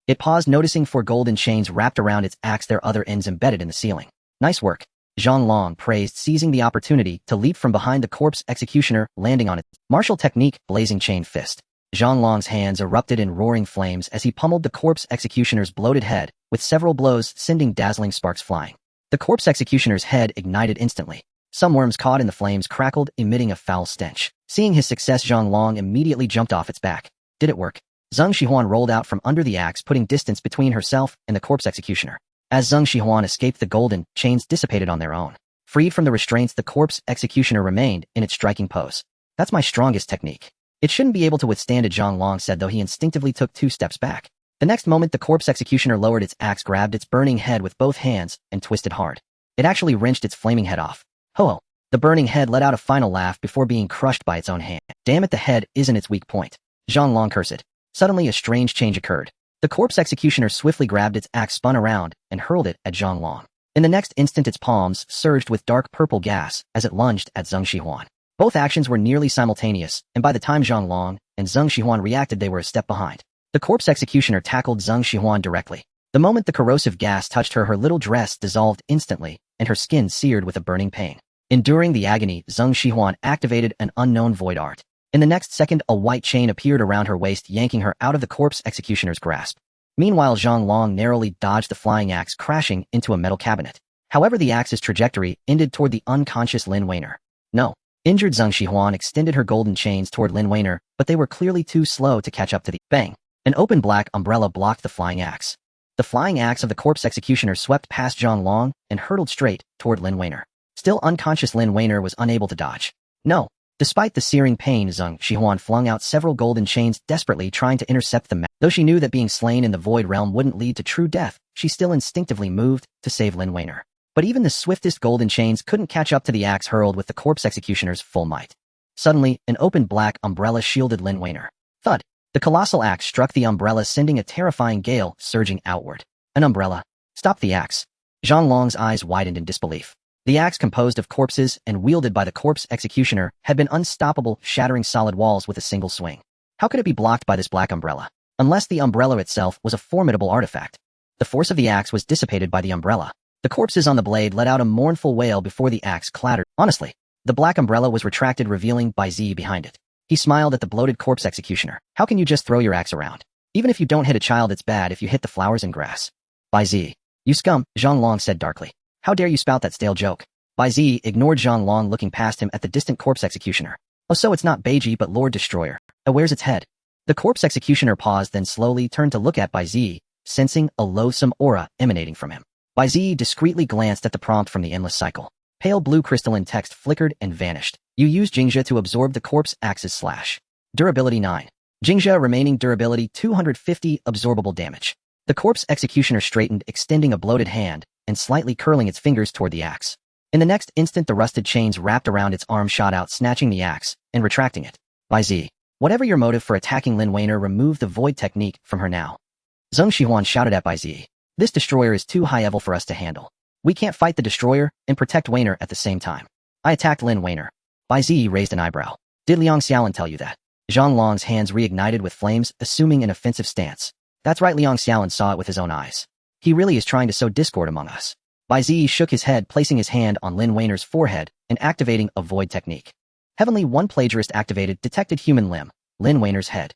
It paused, noticing 4 golden chains wrapped around its axe, their other ends embedded in the ceiling. Nice work. Zhonglong praised, seizing the opportunity to leap from behind the corpse executioner, landing on its martial technique, blazing chain fist. Zhonglong's hands erupted in roaring flames as he pummeled the corpse executioner's bloated head, with several blows sending dazzling sparks flying. The corpse executioner's head ignited instantly. Some worms caught in the flames crackled, emitting a foul stench. Seeing his success, Zhang Long immediately jumped off its back. Did it work? Zhang Shihuan rolled out from under the axe, putting distance between herself and the corpse executioner. As Zhang Shihuan escaped, the golden chains dissipated on their own. Freed from the restraints, the corpse executioner remained in its striking pose. That's my strongest technique. It shouldn't be able to withstand it, Zhang Long said, though he instinctively took 2 steps back. The next moment, the corpse executioner lowered its axe, grabbed its burning head with both hands, and twisted hard. It actually wrenched its flaming head off. Ho-ho! The burning head let out a final laugh before being crushed by its own hand. Damn it, the head isn't its weak point. Zhang Long cursed. Suddenly, a strange change occurred. The corpse executioner swiftly grabbed its axe, spun around, and hurled it at Zhang Long. In the next instant, its palms surged with dark purple gas as it lunged at Zhang Shihuan. Both actions were nearly simultaneous, and by the time Zhang Long and Zhang Shihuan reacted, they were a step behind. The corpse executioner tackled Zhang Shihuan directly. The moment the corrosive gas touched her, her little dress dissolved instantly, and her skin seared with a burning pain. Enduring the agony, Zhang Shihuan activated an unknown void art. In the next second, a white chain appeared around her waist, yanking her out of the corpse executioner's grasp. Meanwhile, Zhang Long narrowly dodged the flying axe, crashing into a metal cabinet. However, the axe's trajectory ended toward the unconscious Lin Weiner. No. Injured Zhang Shihuan extended her golden chains toward Lin Weiner, but they were clearly too slow to catch up to the bang. An open black umbrella blocked the flying axe. The flying axe of the corpse executioner swept past Zhang Long and hurtled straight toward Lin Weiner. Still unconscious, Lin Weiner was unable to dodge. No. Despite the searing pain, Zhang Shihuan flung out several golden chains, desperately trying to intercept the Though she knew that being slain in the void realm wouldn't lead to true death, she still instinctively moved to save Lin Weiner. But even the swiftest golden chains couldn't catch up to the axe hurled with the corpse executioner's full might. Suddenly, an open black umbrella shielded Lin Weiner. Thud! The colossal axe struck the umbrella, sending a terrifying gale surging outward. An umbrella? Stop the axe! Zhang Long's eyes widened in disbelief. The axe, composed of corpses and wielded by the corpse executioner, had been unstoppable, shattering solid walls with a single swing. How could it be blocked by this black umbrella? Unless the umbrella itself was a formidable artifact. The force of the axe was dissipated by the umbrella. The corpses on the blade let out a mournful wail before the axe clattered. Honestly, the black umbrella was retracted, revealing Bai Ziyi behind it. He smiled at the bloated corpse executioner. How can you just throw your axe around? Even if you don't hit a child, it's bad if you hit the flowers and grass. Bai Ziyi. You scum, Zhang Long said darkly. How dare you spout that stale joke? Bai Ziyi ignored Zhang Long, looking past him at the distant corpse executioner. Oh, so it's not Bai Ziyi but Lord Destroyer. Where's its head? The corpse executioner paused, then slowly turned to look at Bai Ziyi, sensing a loathsome aura emanating from him. Bai Ziyi discreetly glanced at the prompt from the endless cycle. Pale blue crystalline text flickered and vanished. You use Jingxia to absorb the corpse axe's slash. Durability 9. Jingxia remaining durability 250 absorbable damage. The corpse executioner straightened, extending a bloated hand and slightly curling its fingers toward the axe. In the next instant, the rusted chains wrapped around its arm shot out, snatching the axe and retracting it. Bai Ziyi, whatever your motive for attacking Lin Weiner, remove the void technique from her now. Zhang Shihuan shouted at Bai Ziyi. This destroyer is too high level for us to handle. We can't fight the destroyer and protect Weiner at the same time. I attacked Lin Weiner. Bai Ziyi raised an eyebrow. Did Liang Xiaolin tell you that? Zhang Long's hands reignited with flames, assuming an offensive stance. That's right, Liang Xiaolin saw it with his own eyes. He really is trying to sow discord among us. Bai Ziyi shook his head, placing his hand on Lin Weiner's forehead and activating a void technique. Heavenly One plagiarist activated, detected human limb, Lin Weiner's head.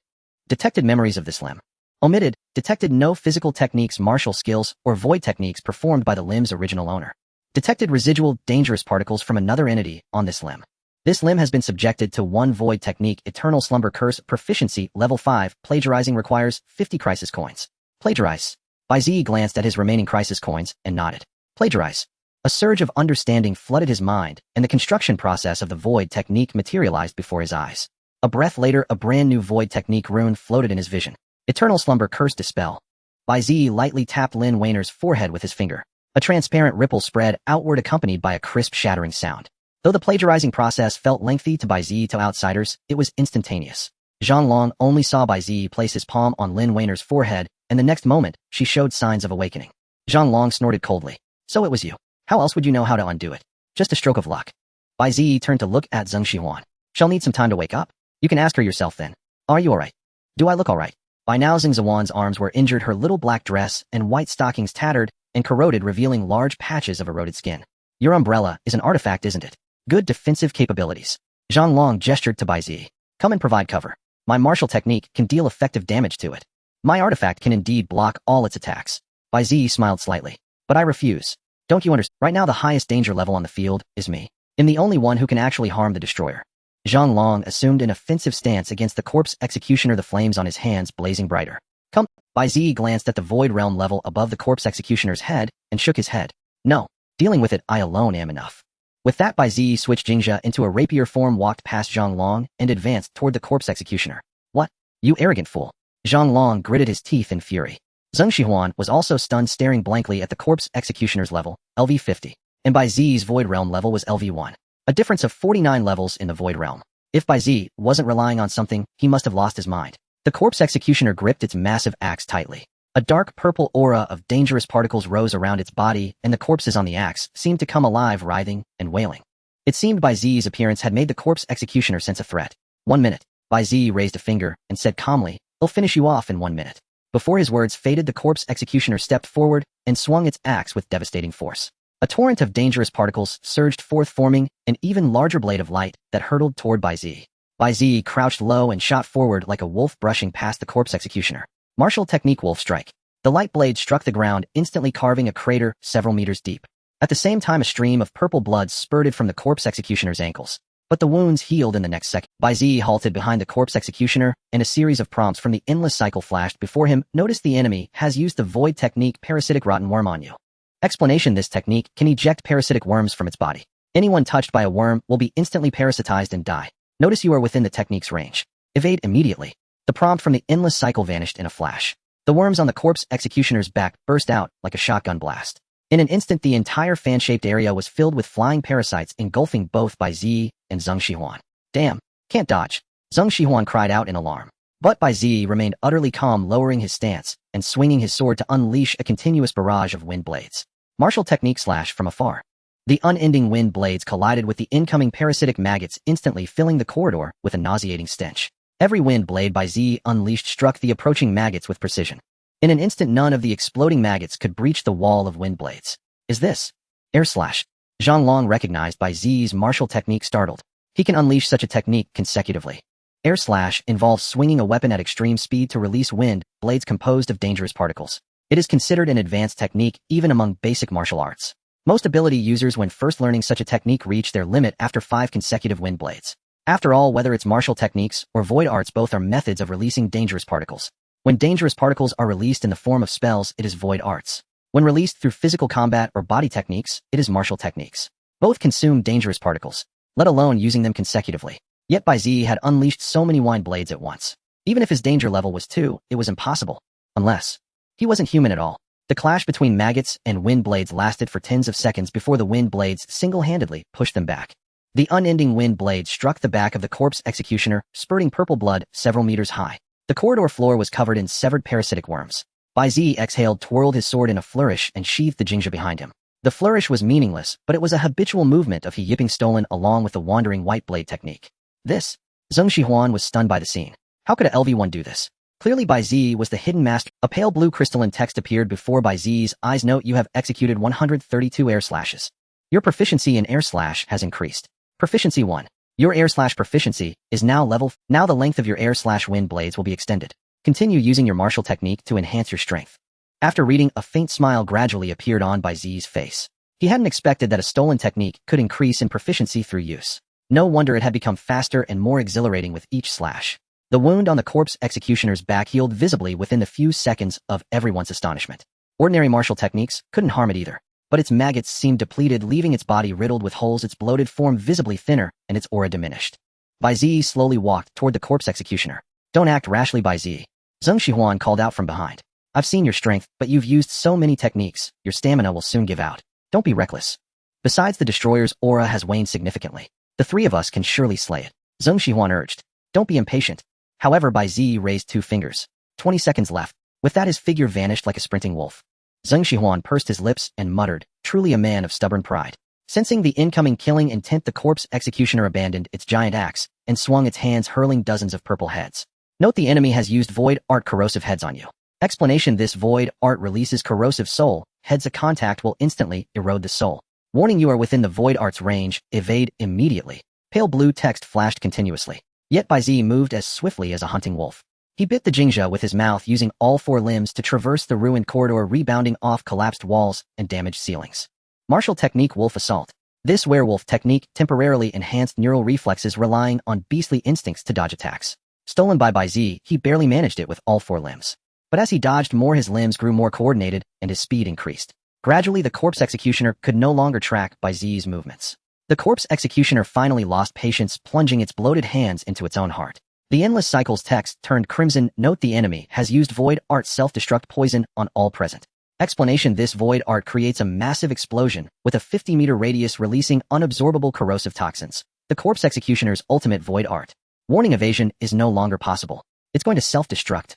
Detected memories of this limb. Omitted, detected no physical techniques, martial skills, or void techniques performed by the limb's original owner. Detected residual dangerous particles from another entity on this limb. This limb has been subjected to one void technique, Eternal Slumber Curse, proficiency, level 5, plagiarizing requires 50 crisis coins. Plagiarize. Bai Ziyi glanced at his remaining crisis coins and nodded. Plagiarize. A surge of understanding flooded his mind, and the construction process of the void technique materialized before his eyes. A breath later, a brand new void technique rune floated in his vision. Eternal Slumber Curse Dispel. Bai Ziyi lightly tapped Lin Weiner's forehead with his finger. A transparent ripple spread outward, accompanied by a crisp shattering sound. Though the plagiarizing process felt lengthy to Bai Ziyi, to outsiders, it was instantaneous. Zhang Long only saw Bai Ziyi place his palm on Lin Weiner's forehead, and the next moment, she showed signs of awakening. Zhang Long snorted coldly. So it was you. How else would you know how to undo it? Just a stroke of luck. Bai Ziyi turned to look at Zhang Shihuan. She'll need some time to wake up. You can ask her yourself then. Are you alright? Do I look alright? By now Zhang Zihuan's arms were injured, her little black dress and white stockings tattered and corroded, revealing large patches of eroded skin. Your umbrella is an artifact, isn't it? Good defensive capabilities. Zhang Long gestured to Bai Ziyi. Come and provide cover. My martial technique can deal effective damage to it. My artifact can indeed block all its attacks. Bai Ziyi smiled slightly. But I refuse. Don't you understand? Right now the highest danger level on the field is me. I'm the only one who can actually harm the destroyer. Zhang Long assumed an offensive stance against the corpse executioner, the flames on his hands blazing brighter. Come. Bai Ziyi glanced at the void realm level above the corpse executioner's head and shook his head. No. Dealing with it, I alone am enough. With that, Bai Ziyi switched Jingxia into a rapier form, walked past Zhang Long, and advanced toward the corpse executioner. What? You arrogant fool. Zhang Long gritted his teeth in fury. Zheng Xihuan was also stunned, staring blankly at the corpse executioner's level, LV50. And Bai Ziyi's void realm level was LV1. A difference of 49 levels in the void realm. If Bai Ziyi wasn't relying on something, he must have lost his mind. The corpse executioner gripped its massive axe tightly. A dark purple aura of dangerous particles rose around its body, and the corpses on the axe seemed to come alive, writhing and wailing. It seemed Bai Ziyi's appearance had made the corpse executioner sense a threat. 1 minute. Bai Ziyi raised a finger and said calmly, "He'll finish you off in 1 minute." Before his words faded, the corpse executioner stepped forward and swung its axe with devastating force. A torrent of dangerous particles surged forth, forming an even larger blade of light that hurtled toward Bai Ziyi. Bai Ziyi crouched low and shot forward like a wolf brushing past the corpse executioner. Martial technique wolf strike. The light blade struck the ground, instantly carving a crater several meters deep. At the same time, a stream of purple blood spurted from the corpse executioner's ankles. But the wounds healed in the next second. Bai Ziyi halted behind the corpse executioner, and a series of prompts from the endless cycle flashed before him. Notice the enemy has used the void technique, parasitic rotten worm on you. Explanation: this technique can eject parasitic worms from its body. Anyone touched by a worm will be instantly parasitized and die. Notice you are within the technique's range. Evade immediately. The prompt from the endless cycle vanished in a flash. The worms on the corpse executioner's back burst out like a shotgun blast. In an instant, the entire fan-shaped area was filled with flying parasites, engulfing both Bai Ziyi and Zheng Xihuan. Damn, can't dodge. Zheng Xihuan cried out in alarm. But Bai Ziyi remained utterly calm, lowering his stance and swinging his sword to unleash a continuous barrage of wind blades. Martial technique slash from afar. The unending wind blades collided with the incoming parasitic maggots, instantly filling the corridor with a nauseating stench. Every wind blade Bai Ziyi unleashed struck the approaching maggots with precision. In an instant, none of the exploding maggots could breach the wall of wind blades. Is this air slash? Zhang Long recognized Bai Ziyi's martial technique, startled. He can unleash such a technique consecutively. Air slash involves swinging a weapon at extreme speed to release wind blades composed of dangerous particles. It is considered an advanced technique even among basic martial arts. Most ability users when first learning such a technique reach their limit after 5 consecutive wind blades. After all, whether it's martial techniques or void arts, both are methods of releasing dangerous particles. When dangerous particles are released in the form of spells, it is void arts. When released through physical combat or body techniques, it is martial techniques. Both consume dangerous particles, let alone using them consecutively. Yet Bai Ziyi had unleashed so many wind blades at once. Even if his danger level was 2, it was impossible. Unless he wasn't human at all. The clash between maggots and wind blades lasted for tens of seconds before the wind blades single-handedly pushed them back. The unending wind blade struck the back of the corpse executioner, spurting purple blood several meters high. The corridor floor was covered in severed parasitic worms. Bai Ziyi exhaled, twirled his sword in a flourish, and sheathed the Jingxia behind him. The flourish was meaningless, but it was a habitual movement of he yipping stolen along with the wandering white blade technique. This? Zheng Xihuan was stunned by the scene. How could a LV1 do this? Clearly Bai Ziyi was the hidden master. A pale blue crystalline text appeared before Bai Ziyi's eyes. Note: you have executed 132 air slashes. Your proficiency in air slash has increased. Proficiency 1. Your air slash proficiency is now level. Now the length of your air slash wind blades will be extended. Continue using your martial technique to enhance your strength. After reading, a faint smile gradually appeared on Bai Ziyi's face. He hadn't expected that a stolen technique could increase in proficiency through use. No wonder it had become faster and more exhilarating with each slash. The wound on the corpse executioner's back healed visibly within the few seconds of everyone's astonishment. Ordinary martial techniques couldn't harm it either, but its maggots seemed depleted, leaving its body riddled with holes, its bloated form visibly thinner, and its aura diminished. Bai Ziyi slowly walked toward the corpse executioner. Don't act rashly, Bai Ziyi. Zheng Xihuan called out from behind. I've seen your strength, but you've used so many techniques, your stamina will soon give out. Don't be reckless. Besides, the destroyer's aura has waned significantly. The 3 of us can surely slay it. Zheng Xihuan urged. Don't be impatient. However, Bai Ziyi raised 2 fingers. 20 seconds left. With that, his figure vanished like a sprinting wolf. Zheng Xihuan pursed his lips and muttered, truly a man of stubborn pride. Sensing the incoming killing intent, the corpse executioner abandoned its giant axe and swung its hands, hurling dozens of purple heads. Note: the enemy has used void art corrosive heads on you. Explanation: this void art releases corrosive soul heads. A contact will instantly erode the soul. Warning: you are within the void art's range. Evade immediately. Pale blue text flashed continuously. Yet Bai Ziyi moved as swiftly as a hunting wolf. He bit the Jingxia with his mouth, using all 4 limbs to traverse the ruined corridor, rebounding off collapsed walls and damaged ceilings. Martial technique wolf assault. This werewolf technique temporarily enhanced neural reflexes relying on beastly instincts to dodge attacks. Stolen by Bai Ziyi, he barely managed it with all 4 limbs. But as he dodged more, his limbs grew more coordinated and his speed increased. Gradually, the corpse executioner could no longer track Bai Ziyi's movements. The corpse executioner finally lost patience, plunging its bloated hands into its own heart. The Endless Cycle's text turned crimson. Note: the enemy has used void art self-destruct poison on all present. Explanation: this void art creates a massive explosion with a 50-meter radius, releasing unabsorbable corrosive toxins. The corpse executioner's ultimate void art. Warning: evasion is no longer possible. It's going to self-destruct.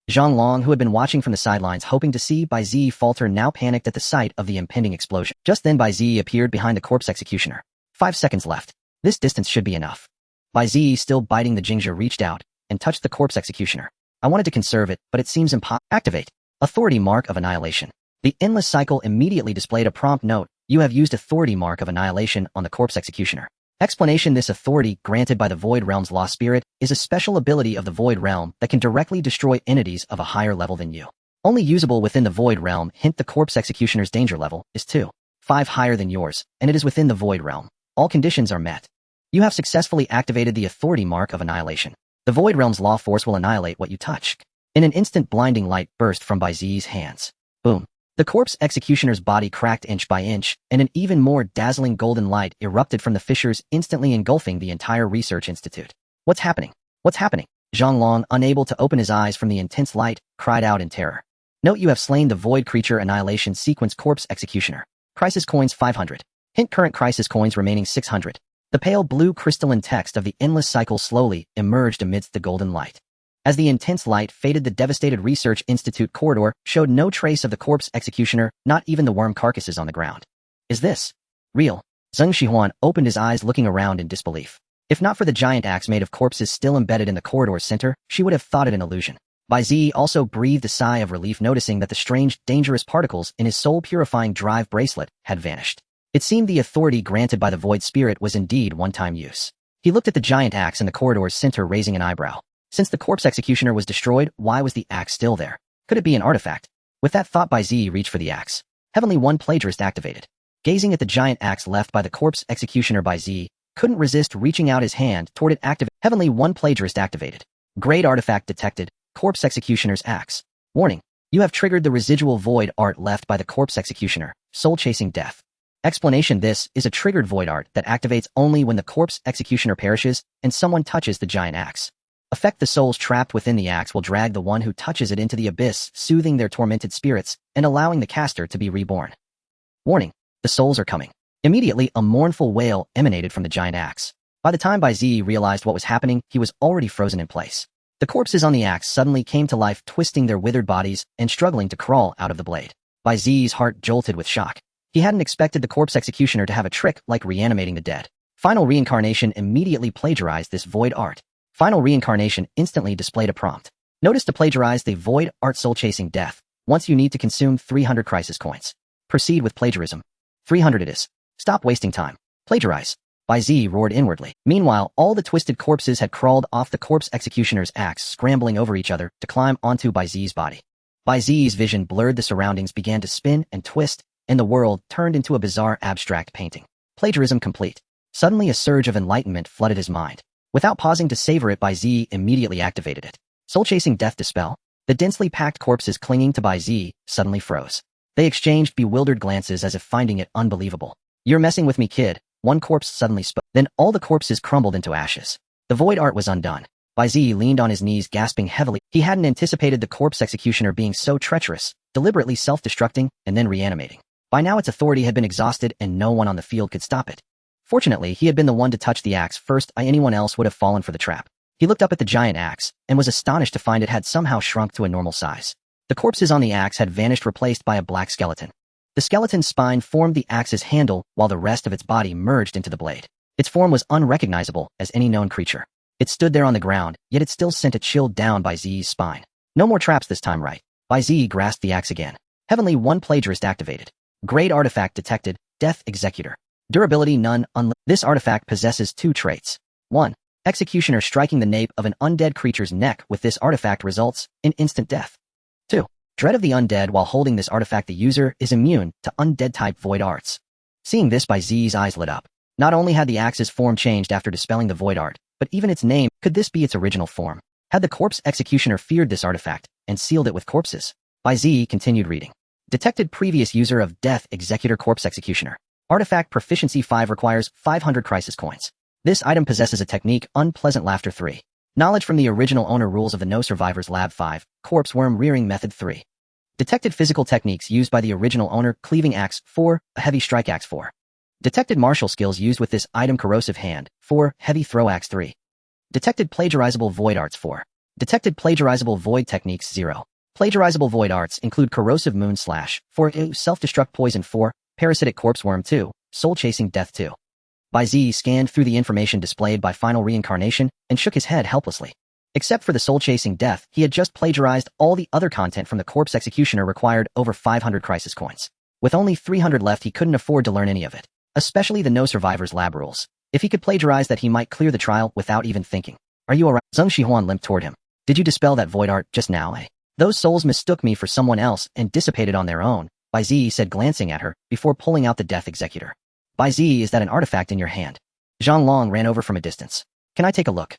Zhang Long, who had been watching from the sidelines hoping to see Bai Ziyi falter, now panicked at the sight of the impending explosion. Just then Bai Ziyi appeared behind the corpse executioner. 5 seconds left. This distance should be enough. Bai Ziyi, still biting the Jingzhe, reached out and touched the corpse executioner. I wanted to conserve it, but it seems impossible. Activate. Authority Mark of Annihilation. The Endless Cycle immediately displayed a prompt note: you have used Authority Mark of Annihilation on the corpse executioner. Explanation: this authority, granted by the Void Realm's Law Spirit, is a special ability of the Void Realm that can directly destroy entities of a higher level than you. Only usable within the Void Realm. Hint: the corpse executioner's danger level is 2.5 higher than yours, and it is within the Void Realm. All conditions are met. You have successfully activated the Authority Mark of Annihilation. The Void Realm's law force will annihilate what you touch. In an instant, blinding light burst from Bai Ziyi's hands. Boom. The corpse executioner's body cracked inch by inch, and an even more dazzling golden light erupted from the fissures, instantly engulfing the entire research institute. What's happening? What's happening? Zhang Long, unable to open his eyes from the intense light, cried out in terror. Note: you have slain the Void Creature Annihilation Sequence Corpse Executioner. Crisis coins 500. Hint: current crisis coins remaining 600. The pale blue crystalline text of the Endless Cycle slowly emerged amidst the golden light. As the intense light faded, the devastated Research Institute corridor showed no trace of the corpse executioner, not even the worm carcasses on the ground. Is this real? Zheng Shihuan opened his eyes, looking around in disbelief. If not for the giant axe made of corpses still embedded in the corridor's center, she would have thought it an illusion. Bai Ziyi also breathed a sigh of relief, noticing that the strange, dangerous particles in his soul-purifying drive bracelet had vanished. It seemed the authority granted by the Void Spirit was indeed one-time use. He looked at the giant axe in the corridor's center, raising an eyebrow. Since the corpse executioner was destroyed, why was the axe still there? Could it be an artifact? With that thought, Bai Ziyi reached for the axe. Heavenly One Plagiarist activated. Gazing at the giant axe left by the corpse executioner, Bai Ziyi couldn't resist reaching out his hand toward it. Heavenly One Plagiarist activated. Great artifact detected. Corpse executioner's axe. Warning: you have triggered the residual void art left by the corpse executioner, soul chasing death. Explanation: this is a triggered void art that activates only when the corpse executioner perishes and someone touches the giant axe. Effect: the souls trapped within the axe will drag the one who touches it into the abyss, soothing their tormented spirits and allowing the caster to be reborn. Warning: the souls are coming. Immediately, a mournful wail emanated from the giant axe. By the time Bai Ziyi realized what was happening, he was already frozen in place. The corpses on the axe suddenly came to life, twisting their withered bodies and struggling to crawl out of the blade. Bai Ziyi's heart jolted with shock. He hadn't expected the corpse executioner to have a trick like reanimating the dead. Final Reincarnation immediately plagiarized this void art. Final Reincarnation instantly displayed a prompt. Notice: to plagiarize the void art soul chasing death, once you need to consume 300 crisis coins. Proceed with plagiarism. 300 it is. Stop wasting time. Plagiarize. Bai Ziyi roared inwardly. Meanwhile, all the twisted corpses had crawled off the corpse executioner's axe, scrambling over each other to climb onto Bai Ziyi's body. Bai Ziyi's vision blurred, the surroundings began to spin and twist, and the world turned into a bizarre abstract painting. Plagiarism complete. Suddenly a surge of enlightenment flooded his mind. Without pausing to savor it, Bai Ziyi immediately activated it. Soul-chasing death dispel. The densely packed corpses clinging to Bai Ziyi suddenly froze. They exchanged bewildered glances as if finding it unbelievable. You're messing with me, kid. One corpse suddenly spoke. Then all the corpses crumbled into ashes. The void art was undone. Bai Ziyi leaned on his knees, gasping heavily. He hadn't anticipated the corpse executioner being so treacherous, deliberately self-destructing and then reanimating. By now its authority had been exhausted and no one on the field could stop it. Fortunately, he had been the one to touch the axe first. Anyone else would have fallen for the trap. He looked up at the giant axe and was astonished to find it had somehow shrunk to a normal size. The corpses on the axe had vanished, replaced by a black skeleton. The skeleton's spine formed the axe's handle while the rest of its body merged into the blade. Its form was unrecognizable as any known creature. It stood there on the ground, yet it still sent a chill down Bai Ziyi's spine. No more traps this time, right? Bai Ziyi grasped the axe again. Heavenly One Plagiarist activated. Great artifact detected. Death Executor. Durability none. This artifact possesses 2 traits. 1. Executioner striking the nape of an undead creature's neck with this artifact results in instant death. 2. Dread of the undead. While holding this artifact, the user is immune to undead-type void arts. Seeing this, Bai Ziyi's eyes lit up. Not only had the axe's form changed after dispelling the void art, but even its name. Could this be its original form? Had the corpse executioner feared this artifact and sealed it with corpses? Bai Ziyi continued reading. Detected previous user of Death Executor Corpse Executioner. Artifact Proficiency 5 requires 500 crisis coins. This item possesses a technique Unpleasant Laughter 3. Knowledge from the original owner rules of the No Survivors Lab 5, Corpse Worm Rearing Method 3. Detected physical techniques used by the original owner Cleaving Axe 4, a Heavy Strike Axe 4. Detected martial skills used with this item Corrosive Hand 4, Heavy Throw Axe 3. Detected plagiarizable void arts 4. Detected plagiarizable void techniques 0. Plagiarizable void arts include Corrosive Moon Slash 4, Self-Destruct Poison 4, Parasitic Corpse Worm 2, Soul Chasing Death 2. Bai Ziyi scanned through the information displayed by Final Reincarnation and shook his head helplessly. Except for the Soul Chasing Death, he had just plagiarized all the other content from the Corpse Executioner required over 500 crisis coins. With only 300 left, he couldn't afford to learn any of it, especially the No Survivors Lab rules. If he could plagiarize that, he might clear the trial without even thinking. Are you alright? Zheng Shihuan limped toward him. Did you dispel that void art just now, eh? Those souls mistook me for someone else and dissipated on their own, Bai Ziyi said, glancing at her before pulling out the Death Executor. Bai Ziyi, is that an artifact in your hand? Zhang Long ran over from a distance. Can I take a look?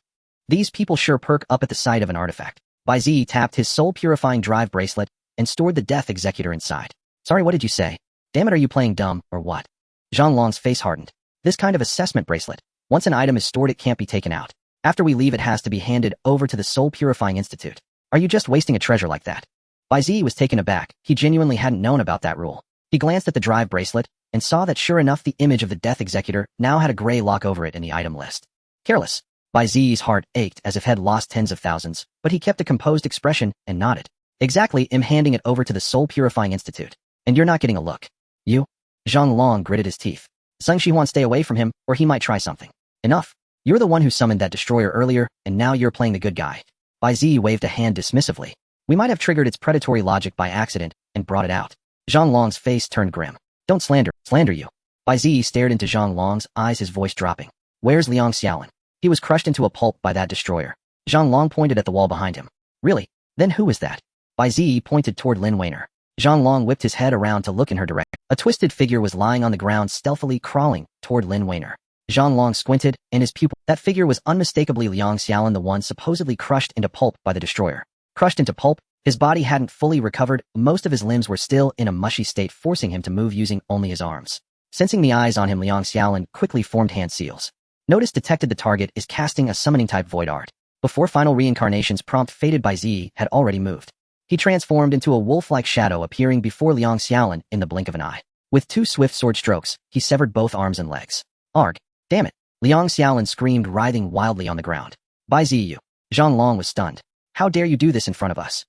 These people sure perk up at the sight of an artifact. Bai Ziyi tapped his soul-purifying drive bracelet and stored the Death Executor inside. Sorry, what did you say? Damn it, are you playing dumb, or what? Zhang Long's face hardened. This kind of assessment bracelet, once an item is stored, it can't be taken out. After we leave, it has to be handed over to the Soul Purifying Institute. Are you just wasting a treasure like that? Bai Ziyi was taken aback. He genuinely hadn't known about that rule. He glanced at the drive bracelet and saw that sure enough, the image of the Death Executor now had a gray lock over it in the item list. Careless. Bai Ziyi's heart ached as if he had lost tens of thousands, but he kept a composed expression and nodded. Exactly, I'm handing it over to the Soul Purifying Institute. And you're not getting a look. You? Zhang Long gritted his teeth. Zheng Shihuan, stay away from him, or he might try something. Enough. You're the one who summoned that destroyer earlier, and now you're playing the good guy. Bai Ziyi waved a hand dismissively. We might have triggered its predatory logic by accident and brought it out. Zhang Long's face turned grim. Don't slander you. Bai Ziyi stared into Zhang Long's eyes, his voice dropping. Where's Liang Xiaolin? He was crushed into a pulp by that destroyer. Zhang Long pointed at the wall behind him. Really? Then who is that? Bai Ziyi pointed toward Lin Weiner. Zhang Long whipped his head around to look in her direction. A twisted figure was lying on the ground, stealthily crawling toward Lin Weiner. Zhang Long squinted, and his pupil. That figure was unmistakably Liang Xiaolin, the one supposedly crushed into pulp by the destroyer. Crushed into pulp? His body hadn't fully recovered, most of his limbs were still in a mushy state, forcing him to move using only his arms. Sensing the eyes on him, Liang Xiaolin quickly formed hand seals. Notice detected, the target is casting a summoning-type void art. Before Final Reincarnation's prompt faded, Bai Ziyi had already moved. He transformed into a wolf-like shadow, appearing before Liang Xiaolin in the blink of an eye. With 2 swift sword strokes, he severed both arms and legs. Arg! Damn it! Liang Xiaolin screamed, writhing wildly on the ground. Bai Ziyi, you! Zhang Long was stunned. How dare you do this in front of us?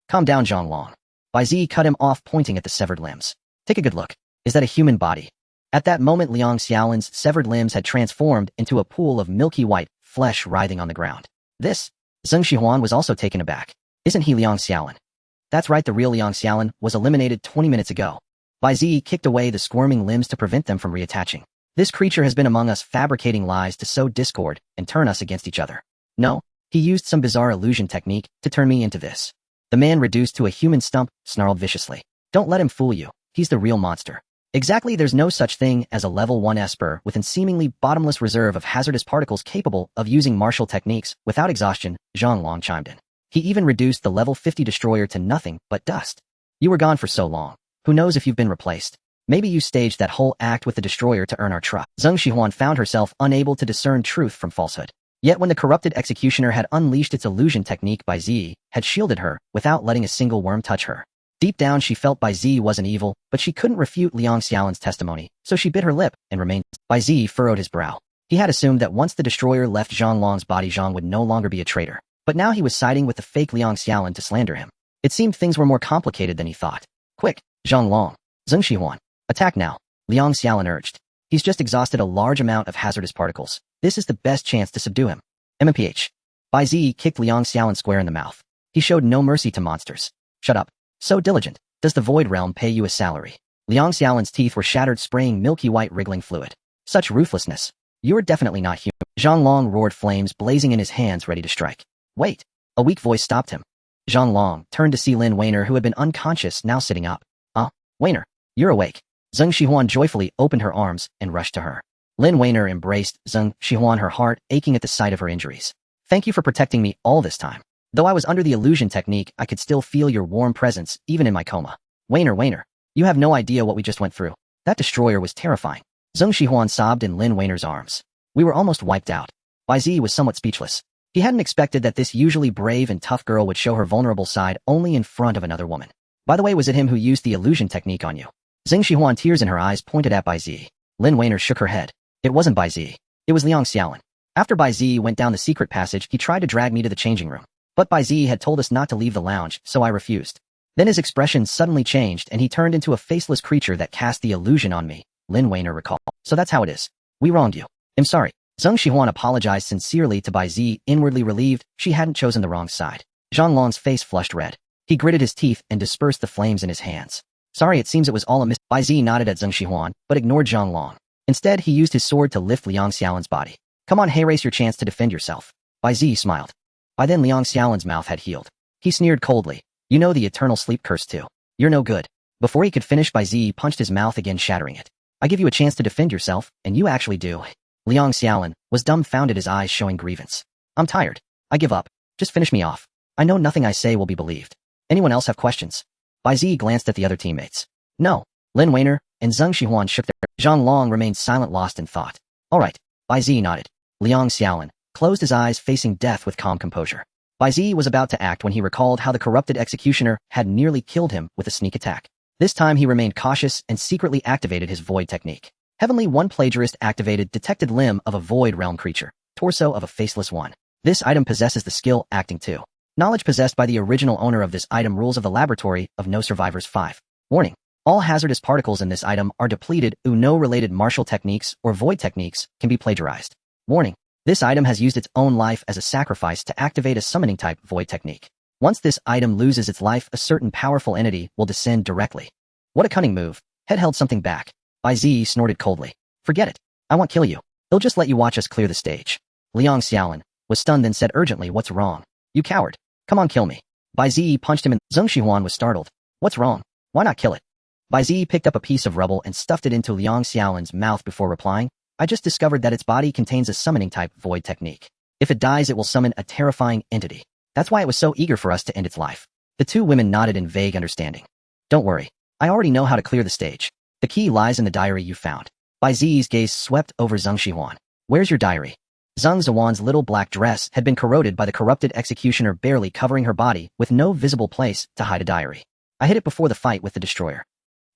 Calm down, Zhang Long. Bai Ziyi cut him off, pointing at the severed limbs. Take a good look. Is that a human body? At that moment, Liang Xiaolin's severed limbs had transformed into a pool of milky white flesh writhing on the ground. This? Zheng Shihuan was also taken aback. Isn't he Liang Xiaolin? That's right, the real Liang Xiaolin was eliminated 20 minutes ago. Bai Ziyi kicked away the squirming limbs to prevent them from reattaching. This creature has been among us, fabricating lies to sow discord and turn us against each other. No, he used some bizarre illusion technique to turn me into this. The man, reduced to a human stump, snarled viciously. Don't let him fool you. He's the real monster. Exactly, there's no such thing as a level 1 esper with a seemingly bottomless reserve of hazardous particles capable of using martial techniques without exhaustion, Zhang Long chimed in. He even reduced the level 50 destroyer to nothing but dust. You were gone for so long. Who knows if you've been replaced? Maybe you staged that whole act with the destroyer to earn our trust. Zheng Shihuan found herself unable to discern truth from falsehood. Yet when the corrupted executioner had unleashed its illusion technique, Bai Ziyi had shielded her without letting a single worm touch her. Deep down, she felt Bai Ziyi wasn't evil, but she couldn't refute Liang Xiaolin's testimony, so she bit her lip and remained. Bai Ziyi furrowed his brow. He had assumed that once the destroyer left Zhang Long's body, Zhang would no longer be a traitor. But now he was siding with the fake Liang Xiaolin to slander him. It seemed things were more complicated than he thought. Quick, Zhang Long. Zheng Shihuan. Attack now, Liang Xiaolin urged. He's just exhausted a large amount of hazardous particles. This is the best chance to subdue him. MMPH. Bai Ziyi kicked Liang Xiaolin square in the mouth. He showed no mercy to monsters. Shut up. So diligent. Does the Void Realm pay you a salary? Liang Xiaolin's teeth were shattered, spraying milky white wriggling fluid. Such ruthlessness. You're definitely not human. Zhang Long roared, flames blazing in his hands, ready to strike. Wait. A weak voice stopped him. Zhang Long turned to see Lin Weiner, who had been unconscious, now sitting up. Weiner. You're awake. Zheng Xihuan joyfully opened her arms and rushed to her. Lin Weiner embraced Zheng Xihuan, her heart aching at the sight of her injuries. Thank you for protecting me all this time. Though I was under the illusion technique, I could still feel your warm presence, even in my coma. Weiner, you have no idea what we just went through. That destroyer was terrifying. Zheng Xihuan sobbed in Lin Weiner's arms. We were almost wiped out. Bai Ziyi was somewhat speechless. He hadn't expected that this usually brave and tough girl would show her vulnerable side only in front of another woman. By the way, was it him who used the illusion technique on you? Zheng Xihuan, tears in her eyes, pointed at Bai Ziyi. Lin Weiner shook her head. It wasn't Bai Ziyi. It was Liang Xiaolin. After Bai Ziyi went down the secret passage, he tried to drag me to the changing room. But Bai Ziyi had told us not to leave the lounge, so I refused. Then his expression suddenly changed and he turned into a faceless creature that cast the illusion on me, Lin Weiner recalled. So that's how it is. We wronged you. I'm sorry. Zheng Xihuan apologized sincerely to Bai Ziyi, inwardly relieved she hadn't chosen the wrong side. Zhang Long's face flushed red. He gritted his teeth and dispersed the flames in his hands. Sorry, it seems it was all a Bai Ziyi nodded at Zheng Xihuan, but ignored Zhang Long. Instead, he used his sword to lift Liang Xiaolin's body. Come on, race your chance to defend yourself. Bai Ziyi smiled. By then Liang Xiaolin's mouth had healed. He sneered coldly. You know the eternal sleep curse too. You're no good. Before he could finish, Bai Ziyi punched his mouth again, shattering it. I give you a chance to defend yourself, and you actually do. Liang Xiaolin was dumbfounded, his eyes showing grievance. I'm tired. I give up. Just finish me off. I know nothing I say will be believed. Anyone else have questions? Bai Ziyi glanced at the other teammates. No. Lin Weiner and Zheng Xihuan shook their heads. Zhang Long remained silent, lost in thought. All right. Bai Ziyi nodded. Liang Xiaolin closed his eyes, facing death with calm composure. Bai Ziyi was about to act when he recalled how the corrupted executioner had nearly killed him with a sneak attack. This time he remained cautious and secretly activated his void technique. Heavenly One plagiarist activated detected limb of a void realm creature, torso of a faceless one. This item possesses the skill acting 2. Knowledge possessed by the original owner of this item. Rules of the laboratory of no survivors 5. Warning. All hazardous particles in this item are depleted. No related martial techniques or void techniques can be plagiarized. Warning. This item has used its own life as a sacrifice to activate a summoning type void technique. Once this item loses its life, a certain powerful entity will descend directly. What a cunning move. Head held something back. Bai Ziyi snorted coldly. Forget it. I won't kill you. They'll just let you watch us clear the stage. Liang Xiaolin was stunned, then said urgently, what's wrong? You coward. Come on, kill me. Bai Ziyi punched him and Zheng Xihuan was startled. What's wrong? Why not kill it? Bai Ziyi picked up a piece of rubble and stuffed it into Liang Xiaolin's mouth before replying. I just discovered that its body contains a summoning type void technique. If it dies, it will summon a terrifying entity. That's why it was so eager for us to end its life. The two women nodded in vague understanding. Don't worry. I already know how to clear the stage. The key lies in the diary you found. Bai Ziyi's gaze swept over Zheng Xihuan. Where's your diary? Zheng Xihuan's little black dress had been corroded by the corrupted executioner, barely covering her body, with no visible place to hide a diary. I hid it before the fight with the destroyer.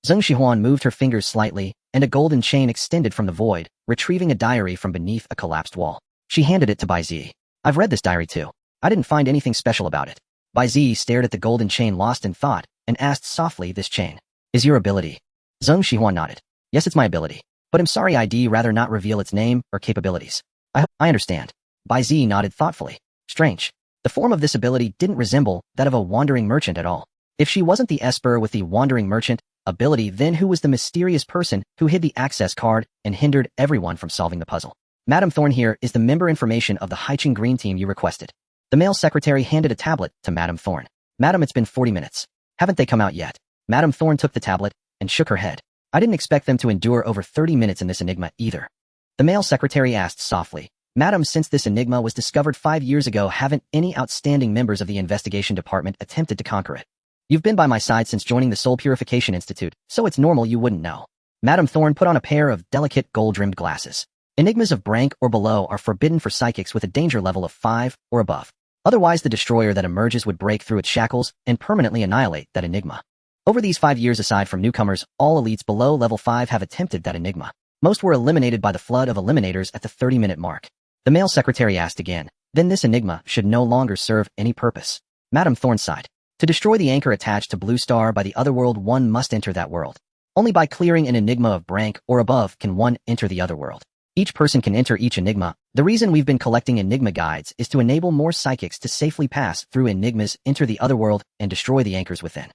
Zheng Xihuan moved her fingers slightly, and a golden chain extended from the void, retrieving a diary from beneath a collapsed wall. She handed it to Bai Ziyi. I've read this diary too. I didn't find anything special about it. Bai Ziyi stared at the golden chain, lost in thought, and asked softly, this chain is your ability? Zheng Xihuan nodded. Yes, it's my ability. But I'm sorry, I'd rather not reveal its name or capabilities. I understand. Bai Ziyi nodded thoughtfully. Strange. The form of this ability didn't resemble that of a wandering merchant at all. If she wasn't the Esper with the wandering merchant ability, then who was the mysterious person who hid the access card and hindered everyone from solving the puzzle? Madame Thorn, here is the member information of the Haiching Green team you requested. The male secretary handed a tablet to Madame Thorn. Madam, it's been 40 minutes. Haven't they come out yet? Madame Thorn took the tablet and shook her head. I didn't expect them to endure over 30 minutes in this enigma either. The male secretary asked softly. Madam, since this enigma was discovered 5 years ago, haven't any outstanding members of the investigation department attempted to conquer it? You've been by my side since joining the Soul Purification Institute, so it's normal you wouldn't know. Madame Thorn put on a pair of delicate gold-rimmed glasses. Enigmas of rank or below are forbidden for psychics with a danger level of 5 or above. Otherwise, the destroyer that emerges would break through its shackles and permanently annihilate that enigma. Over these 5 years, aside from newcomers, all elites below level 5 have attempted that enigma. Most were eliminated by the flood of eliminators at the 30-minute mark. The male secretary asked again. Then this enigma should no longer serve any purpose. Madame Thorn sighed. To destroy the anchor attached to Blue Star by the other world, one must enter that world. Only by clearing an enigma of rank or above can one enter the other world. Each person can enter each enigma. The reason we've been collecting enigma guides is to enable more psychics to safely pass through enigmas, enter the other world, and destroy the anchors within.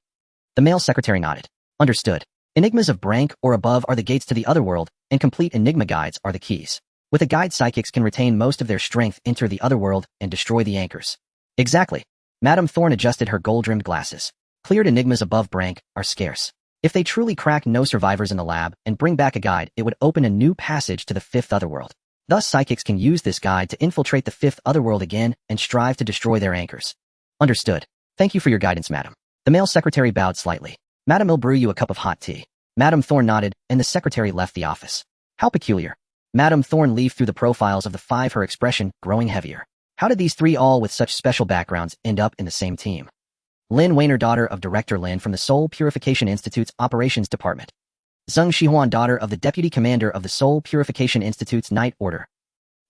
The male secretary nodded. Understood. Enigmas of rank or above are the gates to the other world, and complete enigma guides are the keys. With a guide, psychics can retain most of their strength, enter the other world, and destroy the anchors. Exactly. Madame Thorn adjusted her gold-rimmed glasses. Cleared enigmas above rank are scarce. If they truly crack no survivors in the lab and bring back a guide, it would open a new passage to the fifth otherworld. Thus, psychics can use this guide to infiltrate the fifth otherworld again and strive to destroy their anchors. Understood. Thank you for your guidance, madam. The male secretary bowed slightly. Madam, I'll brew you a cup of hot tea. Madam Thorne nodded, and the secretary left the office. How peculiar. Madam Thorne leafed through the profiles of the five, her expression growing heavier. How did these three, all with such special backgrounds, end up in the same team? Lin Weiner, daughter of Director Lin from the Soul Purification Institute's Operations Department. Zheng Xihuan, daughter of the Deputy Commander of the Soul Purification Institute's Night Order.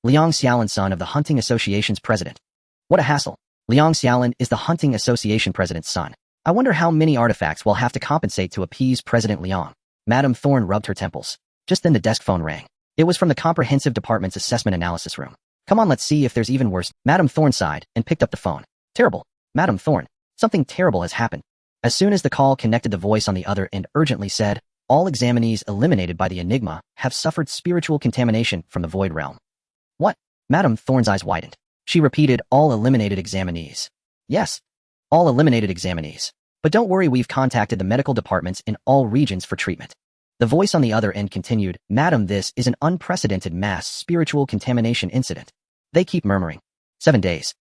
Liang Xiaolin, son of the Hunting Association's president. What a hassle. Liang Xiaolin is the Hunting Association president's son. I wonder how many artifacts we'll have to compensate to appease President Liang. Madame Thorne rubbed her temples. Just then the desk phone rang. It was from the Comprehensive Department's Assessment Analysis Room. Come on, let's see if there's even worse. Madame Thorne sighed and picked up the phone. Terrible. Madame Thorne. Something terrible has happened. As soon as the call connected, the voice on the other end urgently said, all examinees eliminated by the Enigma have suffered spiritual contamination from the Void Realm. What? Madame Thorne's eyes widened. She repeated, all eliminated examinees. Yes, all eliminated examinees. But don't worry, we've contacted the medical departments in all regions for treatment. The voice on the other end continued, Madam, this is an unprecedented mass spiritual contamination incident. They keep murmuring. 7 days.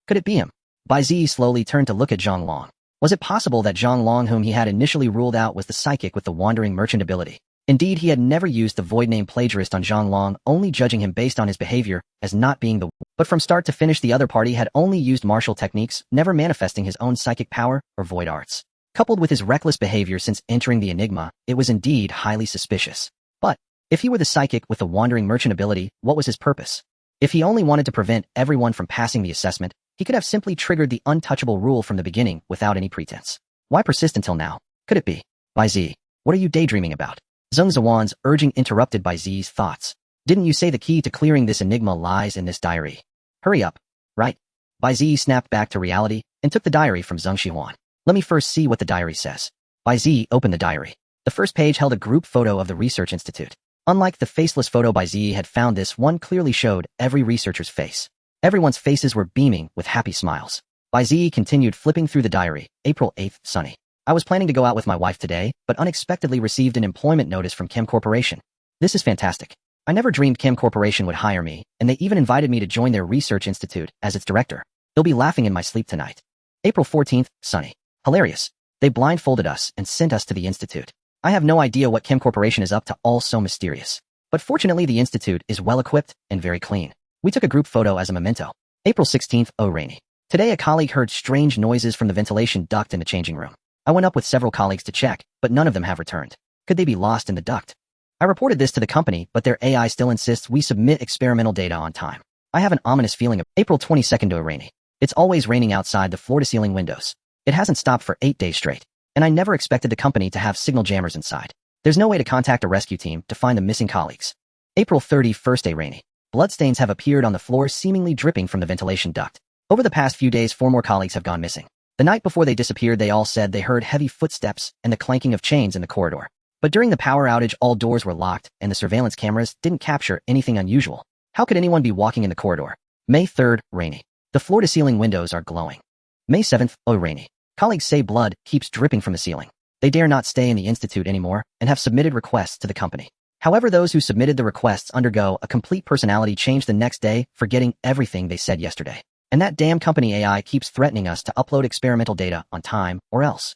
Could it be him? Bai Ziyi slowly turned to look at Zhang Long. Was it possible that Zhang Long, whom he had initially ruled out, was the psychic with the wandering merchant ability? Indeed, he had never used the void name plagiarist on Zhang Long, only judging him based on his behavior as not being the one. But from start to finish, the other party had only used martial techniques, never manifesting his own psychic power or void arts. Coupled with his reckless behavior since entering the Enigma, it was indeed highly suspicious. But if he were the psychic with the wandering merchant ability, what was his purpose? If he only wanted to prevent everyone from passing the assessment, he could have simply triggered the untouchable rule from the beginning without any pretense. Why persist until now? Could it be? Bai Ziyi, what are you daydreaming about? Zheng Zuan's urging interrupted Bai Ziyi's thoughts. Didn't you say the key to clearing this enigma lies in this diary? Hurry up. Right. Bai Ziyi snapped back to reality and took the diary from Zheng Xihuan. Let me first see what the diary says. Bai Ziyi opened the diary. The first page held a group photo of the research institute. Unlike the faceless photo Bai Ziyi had found, this one clearly showed every researcher's face. Everyone's faces were beaming with happy smiles. Bai Ziyi continued flipping through the diary. April 8th, sunny. I was planning to go out with my wife today, but unexpectedly received an employment notice from Chem Corporation. This is fantastic. I never dreamed Chem Corporation would hire me, and they even invited me to join their research institute as its director. They'll be laughing in my sleep tonight. April 14th, sunny. Hilarious. They blindfolded us and sent us to the institute. I have no idea what Chem Corporation is up to, all so mysterious. But fortunately, the institute is well equipped and very clean. We took a group photo as a memento. April 16th, oh rainy. Today a colleague heard strange noises from the ventilation duct in the changing room. I went up with several colleagues to check, but none of them have returned. Could they be lost in the duct? I reported this to the company, but their AI still insists we submit experimental data on time. I have an ominous feeling of April 22nd, oh rainy. It's always raining outside the floor-to-ceiling windows. It hasn't stopped for 8 days straight. And I never expected the company to have signal jammers inside. There's no way to contact a rescue team to find the missing colleagues. April 31st, a rainy. Bloodstains have appeared on the floor, seemingly dripping from the ventilation duct. Over the past few days, 4 more colleagues have gone missing. The night before they disappeared, they all said they heard heavy footsteps and the clanking of chains in the corridor. But during the power outage, all doors were locked and the surveillance cameras didn't capture anything unusual. How could anyone be walking in the corridor? May 3rd, rainy. The floor-to-ceiling windows are glowing. May 7th, oh rainy. Colleagues say blood keeps dripping from the ceiling. They dare not stay in the institute anymore and have submitted requests to the company. However, those who submitted the requests undergo a complete personality change the next day, forgetting everything they said yesterday. And that damn company AI keeps threatening us to upload experimental data on time or else.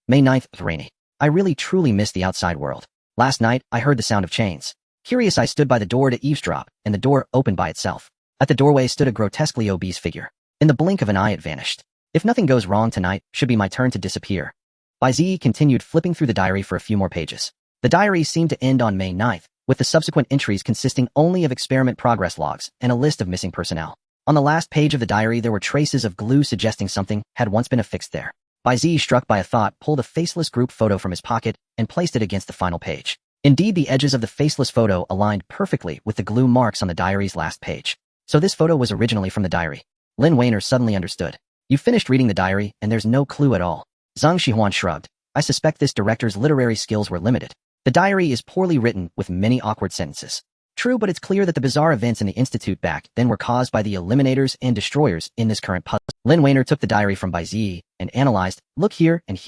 May 9th, rainy. I really truly miss the outside world. Last night, I heard the sound of chains. Curious, I stood by the door to eavesdrop, and the door opened by itself. At the doorway stood a grotesquely obese figure. In the blink of an eye, it vanished. If nothing goes wrong tonight, should be my turn to disappear. Bai Ziyi continued flipping through the diary for a few more pages. The diary seemed to end on May 9th, with the subsequent entries consisting only of experiment progress logs and a list of missing personnel. On the last page of the diary, there were traces of glue suggesting something had once been affixed there. Bai Ziyi, struck by a thought, pulled a faceless group photo from his pocket and placed it against the final page. Indeed, the edges of the faceless photo aligned perfectly with the glue marks on the diary's last page. So this photo was originally from the diary. Lin Weiner suddenly understood. You finished reading the diary, and there's no clue at all. Zheng Xihuan shrugged. I suspect this director's literary skills were limited. The diary is poorly written with many awkward sentences. True, but it's clear that the bizarre events in the Institute back then were caused by the Eliminators and Destroyers in this current puzzle. Lin Weiner took the diary from Bai Ziyi and analyzed, look here and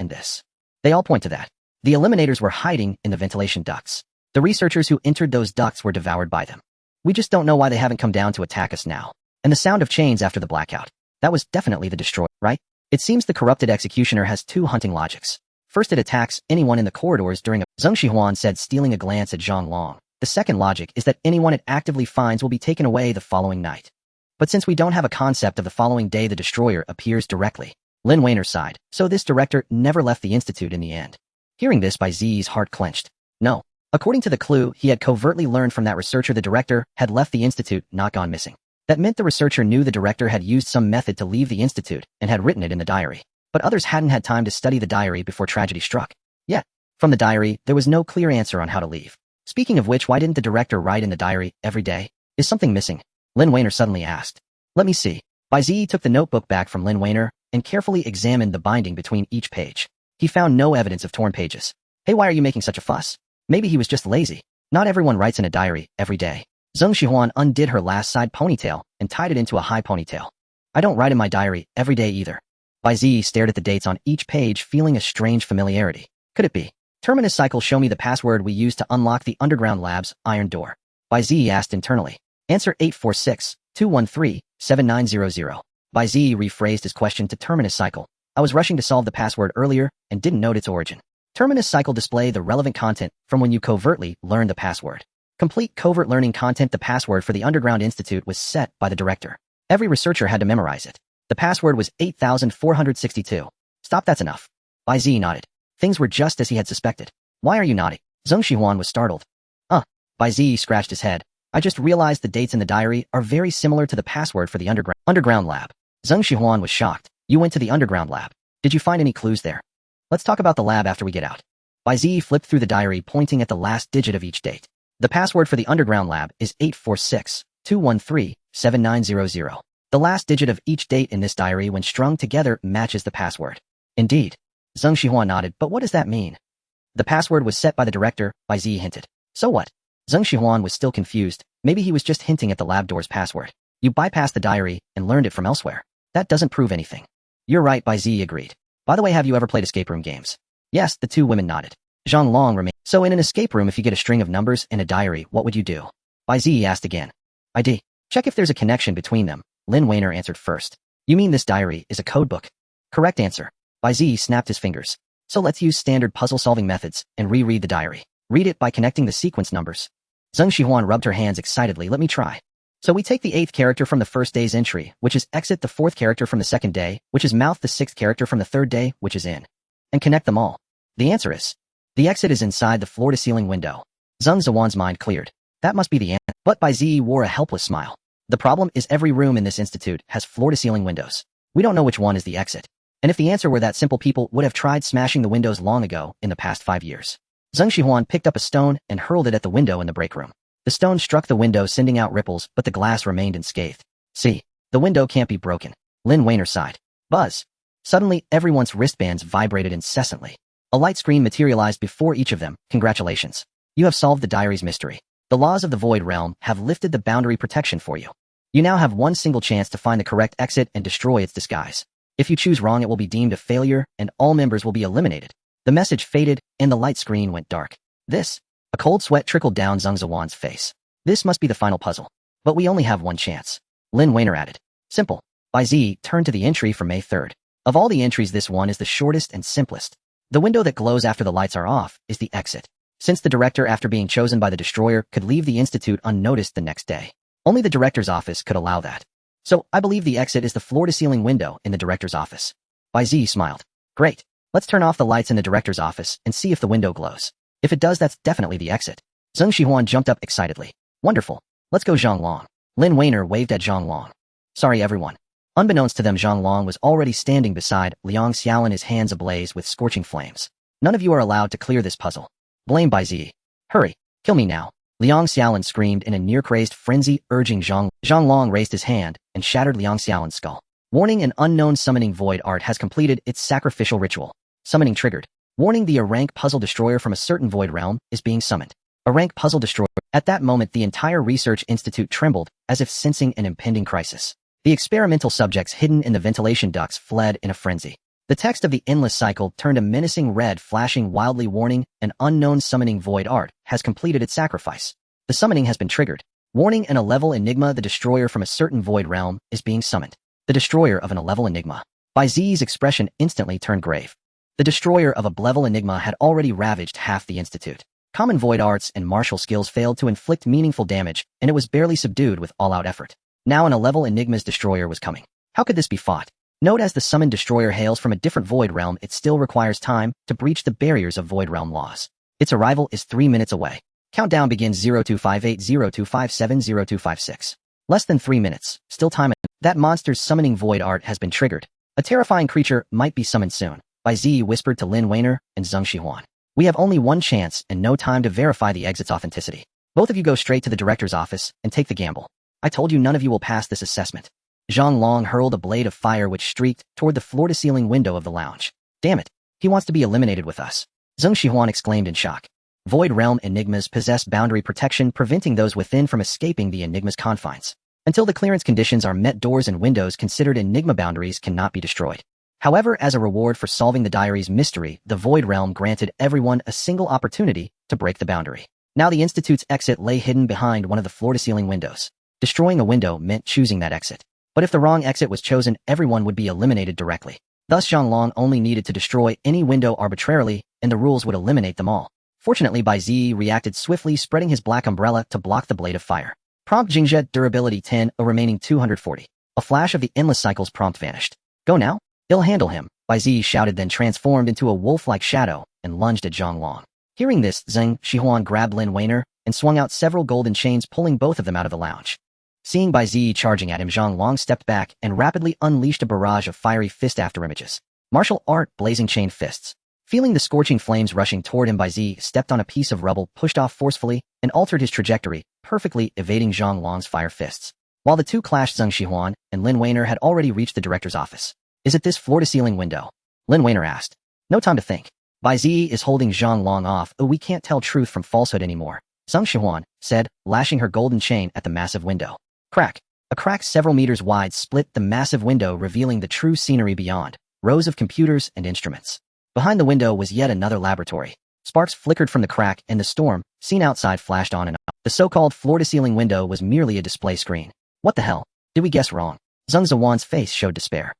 this. They all point to that. The eliminators were hiding in the ventilation ducts. The researchers who entered those ducts were devoured by them. We just don't know why they haven't come down to attack us now. And the sound of chains after the blackout. That was definitely the destroyer, right? It seems the corrupted executioner has two hunting logics. First, it attacks anyone in the corridors during a— Zheng Shihuan said, stealing a glance at Zhang Long. The second logic is that anyone it actively finds will be taken away the following night. But since we don't have a concept of the following day the destroyer appears directly, Lin Weiner sighed, so this director never left the institute in the end. Hearing this, Bai Ziyi's heart clenched. No. According to the clue he had covertly learned from that researcher, the director had left the institute, not gone missing. That meant the researcher knew the director had used some method to leave the institute and had written it in the diary. But others hadn't had time to study the diary before tragedy struck. Yet, from the diary, there was no clear answer on how to leave. Speaking of which, why didn't the director write in the diary every day? Is something missing? Lin Weiner suddenly asked. Let me see. Bai Ziyi took the notebook back from Lin Weiner and carefully examined the binding between each page. He found no evidence of torn pages. Hey, why are you making such a fuss? Maybe he was just lazy. Not everyone writes in a diary every day. Zheng Shihuan undid her last side ponytail and tied it into a high ponytail. I don't write in my diary every day either. Bai Ziyi stared at the dates on each page, feeling a strange familiarity. Could it be? Terminus cycle, show me the password we use to unlock the underground lab's iron door. Bai Ziyi asked internally. Answer 846-213-7900. Bai Ziyi rephrased his question to Terminus cycle. I was rushing to solve the password earlier and didn't note its origin. Terminus cycle, display the relevant content from when you covertly learned the password. Complete covert learning content. The password for the Underground Institute was set by the director. Every researcher had to memorize it. The password was 8462. Stop, that's enough. Bai Ziyi nodded. Things were just as he had suspected. Why are you nodding? Zheng Shihuan was startled. Bai Ziyi scratched his head. I just realized the dates in the diary are very similar to the password for the underground lab. Zheng Shihuan was shocked. You went to the underground lab. Did you find any clues there? Let's talk about the lab after we get out. Bai Ziyi flipped through the diary, pointing at the last digit of each date. The password for the underground lab is 846-213-7900. The last digit of each date in this diary when strung together matches the password. Indeed. Zheng Shihuan nodded, but what does that mean? The password was set by the director, Bai Ziyi hinted. So what? Zheng Shihuan was still confused. Maybe he was just hinting at the lab door's password. You bypassed the diary and learned it from elsewhere. That doesn't prove anything. You're right, Bai Ziyi agreed. By the way, have you ever played escape room games? Yes, the two women nodded. Zhang Long remained. So in an escape room, if you get a string of numbers in a diary, what would you do? Bai Ziyi asked again. ID. Check if there's a connection between them. Lin Weiner answered first. You mean this diary is a codebook? Correct answer. Bai Ziyi snapped his fingers. So let's use standard puzzle-solving methods and reread the diary. Read it by connecting the sequence numbers. Zheng Shihuan rubbed her hands excitedly. Let me try. So we take the 8th character from the first day's entry, which is exit, the 4th character from the second day, which is mouth, the 6th character from the third day, which is in, and connect them all. The answer is, the exit is inside the floor-to-ceiling window. Zheng Zihuan's mind cleared. That must be the answer. But Bai Ziyi wore a helpless smile. The problem is every room in this institute has floor-to-ceiling windows. We don't know which one is the exit. And if the answer were that simple, people would have tried smashing the windows long ago in the past 5 years. Zheng Shihuan picked up a stone and hurled it at the window in the break room. The stone struck the window, sending out ripples, but the glass remained unscathed. See, the window can't be broken. Lin Weiner sighed. Buzz. Suddenly, everyone's wristbands vibrated incessantly. A light screen materialized before each of them. Congratulations. You have solved the diary's mystery. The laws of the Void Realm have lifted the boundary protection for you. You now have one single chance to find the correct exit and destroy its disguise. If you choose wrong, it will be deemed a failure, and all members will be eliminated. The message faded, and the light screen went dark. A cold sweat trickled down Zheng Zihuan's face. This must be the final puzzle. But we only have one chance. Lin Weiner added. Simple. Bai Ziyi turned to the entry for May 3rd. Of all the entries, this one is the shortest and simplest. The window that glows after the lights are off is the exit. Since the director, after being chosen by the destroyer, could leave the institute unnoticed the next day, only the director's office could allow that. So, I believe the exit is the floor-to-ceiling window in the director's office. Bai Ziyi smiled. Great. Let's turn off the lights in the director's office and see if the window glows. If it does, that's definitely the exit. Zheng Shihuan jumped up excitedly. Wonderful. Let's go, Zhang Long. Lin Weiner waved at Zhang Long. Sorry, everyone. Unbeknownst to them, Zhang Long was already standing beside Liang Xiaolin, his hands ablaze with scorching flames. None of you are allowed to clear this puzzle. Blame Bai Ziyi. Hurry. Kill me now. Liang Xiaolin screamed in a near-crazed frenzy, urging Zhang. Zhang Long raised his hand and shattered Liang Xiaolin's skull. Warning, an unknown summoning void art has completed its sacrificial ritual. Summoning triggered. Warning, the A-rank puzzle destroyer from a certain void realm is being summoned. A-rank puzzle destroyer. At that moment, the entire research institute trembled, as if sensing an impending crisis. The experimental subjects hidden in the ventilation ducts fled in a frenzy. The text of the endless cycle turned a menacing red, flashing wildly warning, an unknown summoning void art has completed its sacrifice. The summoning has been triggered. Warning, an 11 enigma, the destroyer from a certain void realm, is being summoned. The destroyer of an 11 enigma. Bai Ziyi's expression instantly turned grave. The destroyer of a level enigma had already ravaged half the institute. Common void arts and martial skills failed to inflict meaningful damage, and it was barely subdued with all-out effort. Now an 11 enigma's destroyer was coming. How could this be fought? Note, as the summoned destroyer hails from a different void realm, it still requires time to breach the barriers of void realm laws. Its arrival is 3 minutes away. Countdown begins 0258, 0257, 0256. Less than 3 minutes. Still time. That monster's summoning void art has been triggered. A terrifying creature might be summoned soon. Bai Ziyi whispered to Lin Weiner and Zheng Shihuan. We have only one chance and no time to verify the exit's authenticity. Both of you go straight to the director's office and take the gamble. I told you none of you will pass this assessment. Zhang Long hurled a blade of fire which streaked toward the floor-to-ceiling window of the lounge. Damn it. He wants to be eliminated with us. Zheng Shihuan exclaimed in shock. Void realm enigmas possess boundary protection, preventing those within from escaping the enigma's confines. Until the clearance conditions are met, doors and windows considered enigma boundaries cannot be destroyed. However, as a reward for solving the diary's mystery, the Void Realm granted everyone a single opportunity to break the boundary. Now the Institute's exit lay hidden behind one of the floor-to-ceiling windows. Destroying a window meant choosing that exit. But if the wrong exit was chosen, everyone would be eliminated directly. Thus Zhanglong only needed to destroy any window arbitrarily, and the rules would eliminate them all. Fortunately, Bai Ziyi reacted swiftly, spreading his black umbrella to block the blade of fire. Prompt Jingzhe, durability 10, a remaining 240. A flash of the endless cycle's prompt vanished. Go now? He'll handle him, Bai Ziyi shouted, then transformed into a wolf-like shadow and lunged at Zhanglong. Hearing this, Zheng Shihuan grabbed Lin Weiner and swung out several golden chains, pulling both of them out of the lounge. Seeing Bai Ziyi charging at him, Zhanglong stepped back and rapidly unleashed a barrage of fiery fist after images. Martial art, blazing chain fists. Feeling the scorching flames rushing toward him, Bai Ziyi stepped on a piece of rubble, pushed off forcefully, and altered his trajectory, perfectly evading Zhanglong's fire fists. While the two clashed, Zheng Shihuan and Lin Weiner had already reached the director's office. Is it this floor-to-ceiling window? Lin Weiner asked. No time to think. Bai Ziyi is holding Zhanglong off. Oh, we can't tell truth from falsehood anymore, Zheng Shihuan said, lashing her golden chain at the massive window. Crack. A crack several meters wide split the massive window, revealing the true scenery beyond, rows of computers and instruments. Behind the window was yet another laboratory. Sparks flickered from the crack, and the storm, seen outside, flashed on and on. The so-called floor-to-ceiling window was merely a display screen. What the hell? Did we guess wrong? Zheng Ziwan's face showed despair.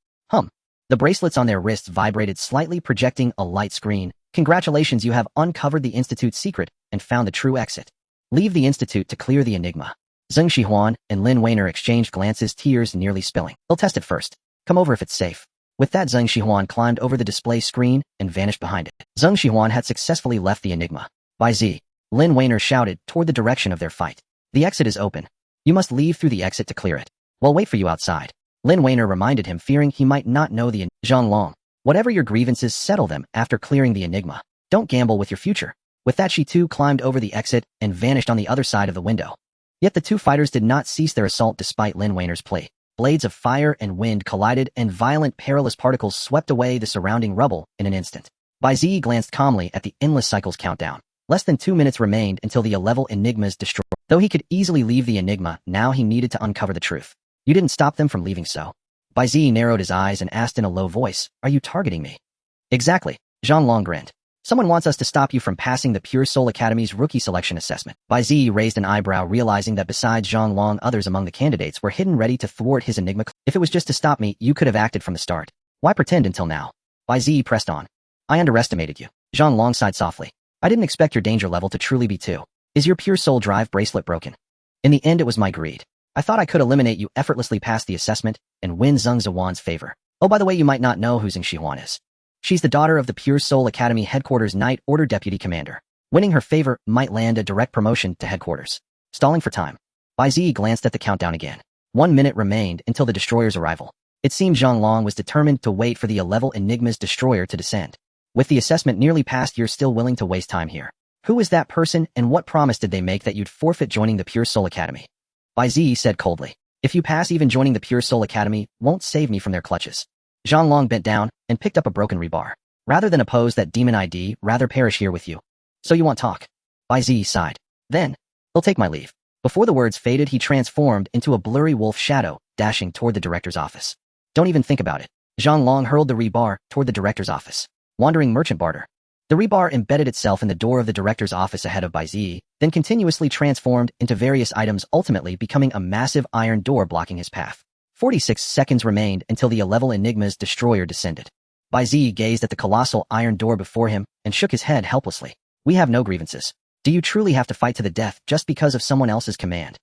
The bracelets on their wrists vibrated slightly, projecting a light screen. Congratulations, you have uncovered the Institute's secret and found the true exit. Leave the Institute to clear the enigma. Zheng Shihuan and Lin Weiner exchanged glances, tears nearly spilling. They'll test it first. Come over if it's safe. With that, Zheng Shihuan climbed over the display screen and vanished behind it. Zheng Shihuan had successfully left the enigma. Bai Ziyi, Lin Weiner shouted toward the direction of their fight. The exit is open. You must leave through the exit to clear it. We'll wait for you outside. Lin Weiner reminded him, fearing he might not know the Zhanglong. Whatever your grievances, settle them after clearing the enigma. Don't gamble with your future. With that, she too climbed over the exit and vanished on the other side of the window. Yet the two fighters did not cease their assault despite Lin Weiner's plea. Blades of fire and wind collided, and violent, perilous particles swept away the surrounding rubble in an instant. Bai Ziyi glanced calmly at the endless cycle's countdown. Less than 2 minutes remained until the 11 enigmas destroyed. Though he could easily leave the enigma, now he needed to uncover the truth. You didn't stop them from leaving, so? Bai Ziyi narrowed his eyes and asked in a low voice, are you targeting me? Exactly. Zhanglong grinned. Someone wants us to stop you from passing the Pure Soul Academy's rookie selection assessment. Bai Ziyi raised an eyebrow, realizing that besides Zhanglong, others among the candidates were hidden, ready to thwart his enigma. If it was just to stop me, you could have acted from the start. Why pretend until now? Bai Ziyi pressed on. I underestimated you. Zhanglong sighed softly. I didn't expect your danger level to truly be 2. Is your Pure Soul Drive bracelet broken? In the end, it was my greed. I thought I could eliminate you, effortlessly pass the assessment, and win Zheng Ziwan's favor. Oh, by the way, you might not know who Zheng Shihuan is. She's the daughter of the Pure Soul Academy Headquarters Knight Order Deputy Commander. Winning her favor might land a direct promotion to headquarters. Stalling for time. Bai Ziyi glanced at the countdown again. 1 minute remained until the destroyer's arrival. It seemed Zhanglong was determined to wait for the 11 enigma's destroyer to descend. With the assessment nearly passed, you're still willing to waste time here. Who is that person, and what promise did they make that you'd forfeit joining the Pure Soul Academy? Bai Ziyi said coldly. If you pass, even joining the Pure Soul Academy won't save me from their clutches. Zhanglong bent down and picked up a broken rebar. Rather than oppose that demon ID, rather perish here with you. So you want talk? Bai Ziyi sighed. Then, they'll take my leave. Before the words faded, he transformed into a blurry wolf shadow, dashing toward the director's office. Don't even think about it. Zhang Long hurled the rebar toward the director's office. Wandering merchant barter. The rebar embedded itself in the door of the director's office ahead of Bai Ziyi, then continuously transformed into various items, ultimately becoming a massive iron door blocking his path. 46 seconds remained until the level Enigma's destroyer descended. Bai Ziyi gazed at the colossal iron door before him and shook his head helplessly. We have no grievances. Do you truly have to fight to the death just because of someone else's command?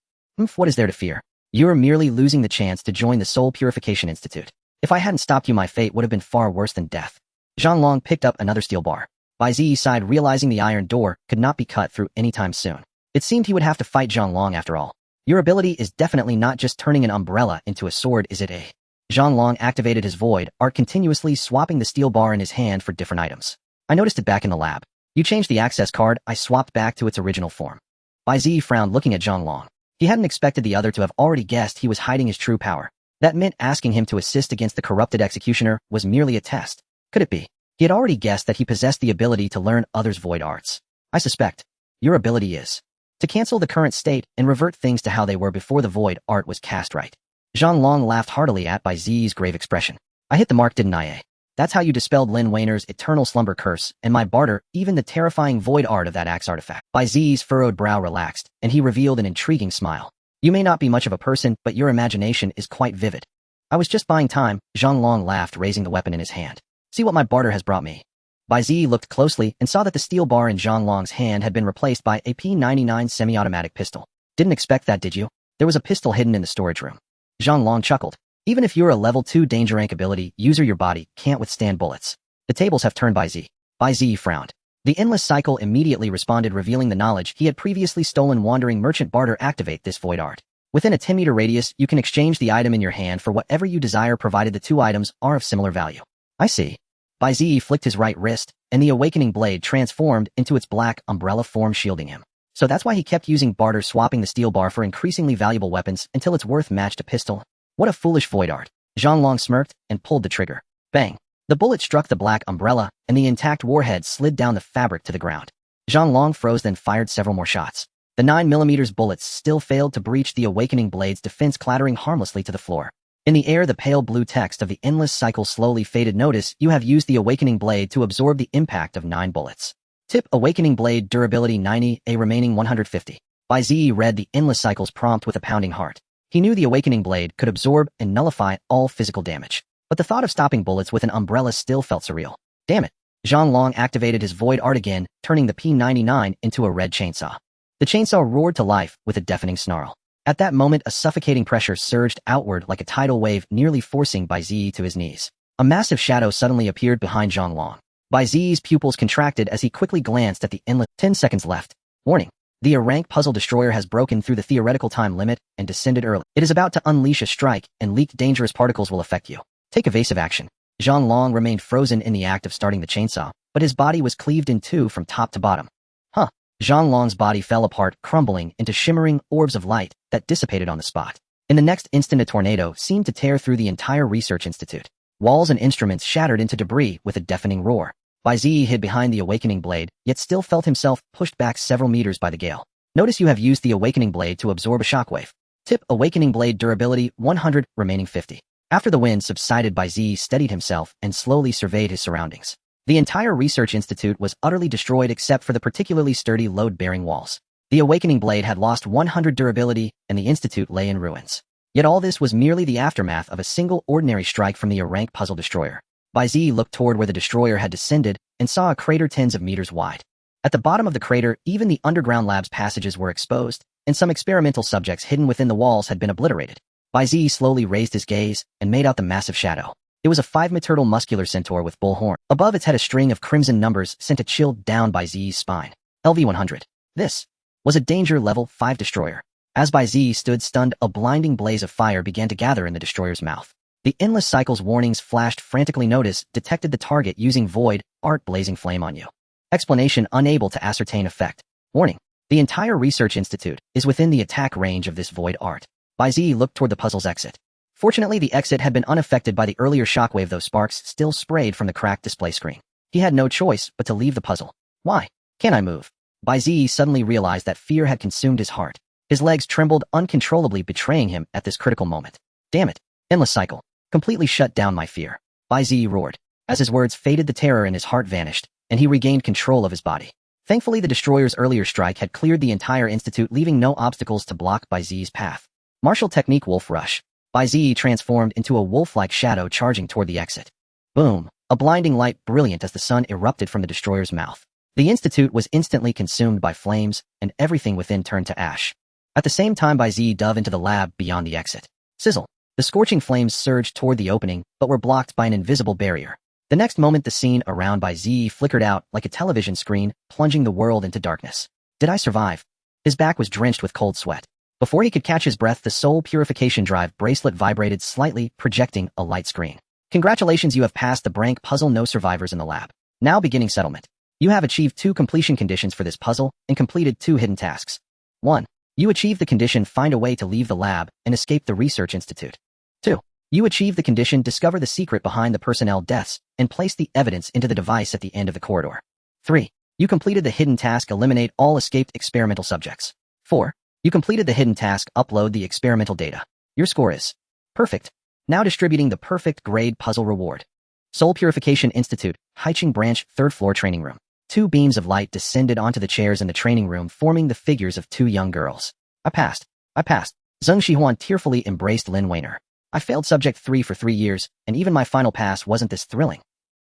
What is there to fear? You're merely losing the chance to join the Soul Purification Institute. If I hadn't stopped you, my fate would have been far worse than death. Zhang Long picked up another steel bar. Bai Ziyi sighed, realizing the iron door could not be cut through anytime soon. It seemed he would have to fight Zhang Long after all. Your ability is definitely not just turning an umbrella into a sword, is it, eh? Zhang Long activated his void art, continuously swapping the steel bar in his hand for different items. I noticed it back in the lab. You changed the access card, I swapped back to its original form. Bai Ziyi frowned, looking at Zhang Long. He hadn't expected the other to have already guessed he was hiding his true power. That meant asking him to assist against the corrupted executioner was merely a test. Could it be? He had already guessed that he possessed the ability to learn others' void arts. I suspect. Your ability is to cancel the current state and revert things to how they were before the void art was cast right. Zhang Long laughed heartily at Bai Ziyi's grave expression. I hit the mark, didn't I, eh? That's how you dispelled Lin Weiner's eternal slumber curse, and my barter, even the terrifying void art of that axe artifact. Bai Ziyi's furrowed brow relaxed, and he revealed an intriguing smile. You may not be much of a person, but your imagination is quite vivid. I was just buying time, Zhang Long laughed, raising the weapon in his hand. See what my barter has brought me. Bai Ziyi looked closely and saw that the steel bar in Zhang Long's hand had been replaced by a P99 semi-automatic pistol. Didn't expect that, did you? There was a pistol hidden in the storage room. Zhang Long chuckled. Even if you're a level 2 danger rank ability user, your body can't withstand bullets. The tables have turned, Bai Ziyi. Bai Ziyi frowned. The endless cycle immediately responded, revealing the knowledge he had previously stolen. Wandering merchant barter. Activate this void art. Within a 10-meter radius, you can exchange the item in your hand for whatever you desire, provided the two items are of similar value. I see. Bai Ziyi flicked his right wrist, and the awakening blade transformed into its black umbrella form, shielding him. So that's why he kept using barter, swapping the steel bar for increasingly valuable weapons until its worth matched a pistol. What a foolish void art. Zhang Long smirked and pulled the trigger. Bang. The bullet struck the black umbrella, and the intact warhead slid down the fabric to the ground. Zhang Long froze, then fired several more shots. The 9mm bullets still failed to breach the awakening blade's defense, clattering harmlessly to the floor. In the air, the pale blue text of the endless cycle slowly faded. Notice you have used the awakening blade to absorb the impact of 9 bullets. Tip: awakening blade durability 90, a remaining 150. Bai Ziyi read the endless cycle's prompt with a pounding heart. He knew the awakening blade could absorb and nullify all physical damage, but the thought of stopping bullets with an umbrella still felt surreal. Damn it. Zhang Long activated his void art again, turning the P99 into a red chainsaw. The chainsaw roared to life with a deafening snarl. At that moment, a suffocating pressure surged outward like a tidal wave, nearly forcing Bai Ziyi to his knees. A massive shadow suddenly appeared behind Zhang Long. Bai Ziyi's pupils contracted as he quickly glanced at the endless. 10 seconds left. Warning. The rank puzzle destroyer has broken through the theoretical time limit and descended early. It is about to unleash a strike, and leaked dangerous particles will affect you. Take evasive action. Zhang Long remained frozen in the act of starting the chainsaw, but his body was cleaved in two from top to bottom. Huh. Zhang Long's body fell apart, crumbling into shimmering orbs of light that dissipated on the spot. In the next instant, a tornado seemed to tear through the entire research institute. Walls and instruments shattered into debris with a deafening roar. Bai Ziyi hid behind the awakening blade, yet still felt himself pushed back several meters by the gale. Notice you have used the awakening blade to absorb a shockwave. Tip: awakening blade durability 100, remaining 50. After the wind subsided, Bai Ziyi steadied himself and slowly surveyed his surroundings. The entire research institute was utterly destroyed except for the particularly sturdy load-bearing walls. The awakening blade had lost 100 durability, and the institute lay in ruins. Yet all this was merely the aftermath of a single ordinary strike from the rank puzzle destroyer. Bai Ziyi looked toward where the destroyer had descended and saw a crater tens of meters wide. At the bottom of the crater, even the underground lab's passages were exposed, and some experimental subjects hidden within the walls had been obliterated. Bai Ziyi slowly raised his gaze and made out the massive shadow. It was a 5-meter muscular centaur with bull horn. Above its head, a string of crimson numbers sent a chill down Bai Ziyi's spine. LV-100. This was a danger level 5 destroyer. As Bai Ziyi stood stunned, a blinding blaze of fire began to gather in the destroyer's mouth. The endless cycle's warnings flashed frantically. Notice detected the target using void art, blazing flame on you. Explanation: unable to ascertain effect. Warning. The entire research institute is within the attack range of this void art. Bai Ziyi looked toward the puzzle's exit. Fortunately, the exit had been unaffected by the earlier shockwave, though sparks still sprayed from the cracked display screen. He had no choice but to leave the puzzle. Why can't I move? Bai Ziyi suddenly realized that fear had consumed his heart. His legs trembled uncontrollably, betraying him at this critical moment. Damn it. Endless cycle completely shut down my fear. Bai Ziyi roared. As his words faded, the terror in his heart vanished, and he regained control of his body. Thankfully, the destroyer's earlier strike had cleared the entire institute, leaving no obstacles to block Bai Ziyi's path. Martial technique Wolf Rush. Bai Ziyi transformed into a wolf-like shadow charging toward the exit. Boom! A blinding light brilliant as the sun erupted from the destroyer's mouth. The institute was instantly consumed by flames, and everything within turned to ash. At the same time, Bai Ziyi dove into the lab beyond the exit. Sizzle! The scorching flames surged toward the opening, but were blocked by an invisible barrier. The next moment, the scene around Bai Ziyi flickered out like a television screen, plunging the world into darkness. Did I survive? His back was drenched with cold sweat. Before he could catch his breath, the soul purification drive bracelet vibrated slightly, projecting a light screen. Congratulations, you have passed the Brank puzzle. No survivors in the lab. Now beginning settlement. You have achieved 2 completion conditions for this puzzle and completed 2 hidden tasks. 1. You achieved the condition find a way to leave the lab and escape the research institute. 2. You achieved the condition discover the secret behind the personnel deaths and place the evidence into the device at the end of the corridor. 3. You completed the hidden task eliminate all escaped experimental subjects. 4. You completed the hidden task upload the experimental data. Your score is perfect. Now distributing the perfect grade puzzle reward. Soul Purification Institute, Haiqing Branch, 3rd floor training room. 2 beams of light descended onto the chairs in the training room, forming the figures of 2 young girls. I passed. Zheng Shihuan tearfully embraced Lin Weiner. I failed subject 3 for 3 years, and even my final pass wasn't this thrilling.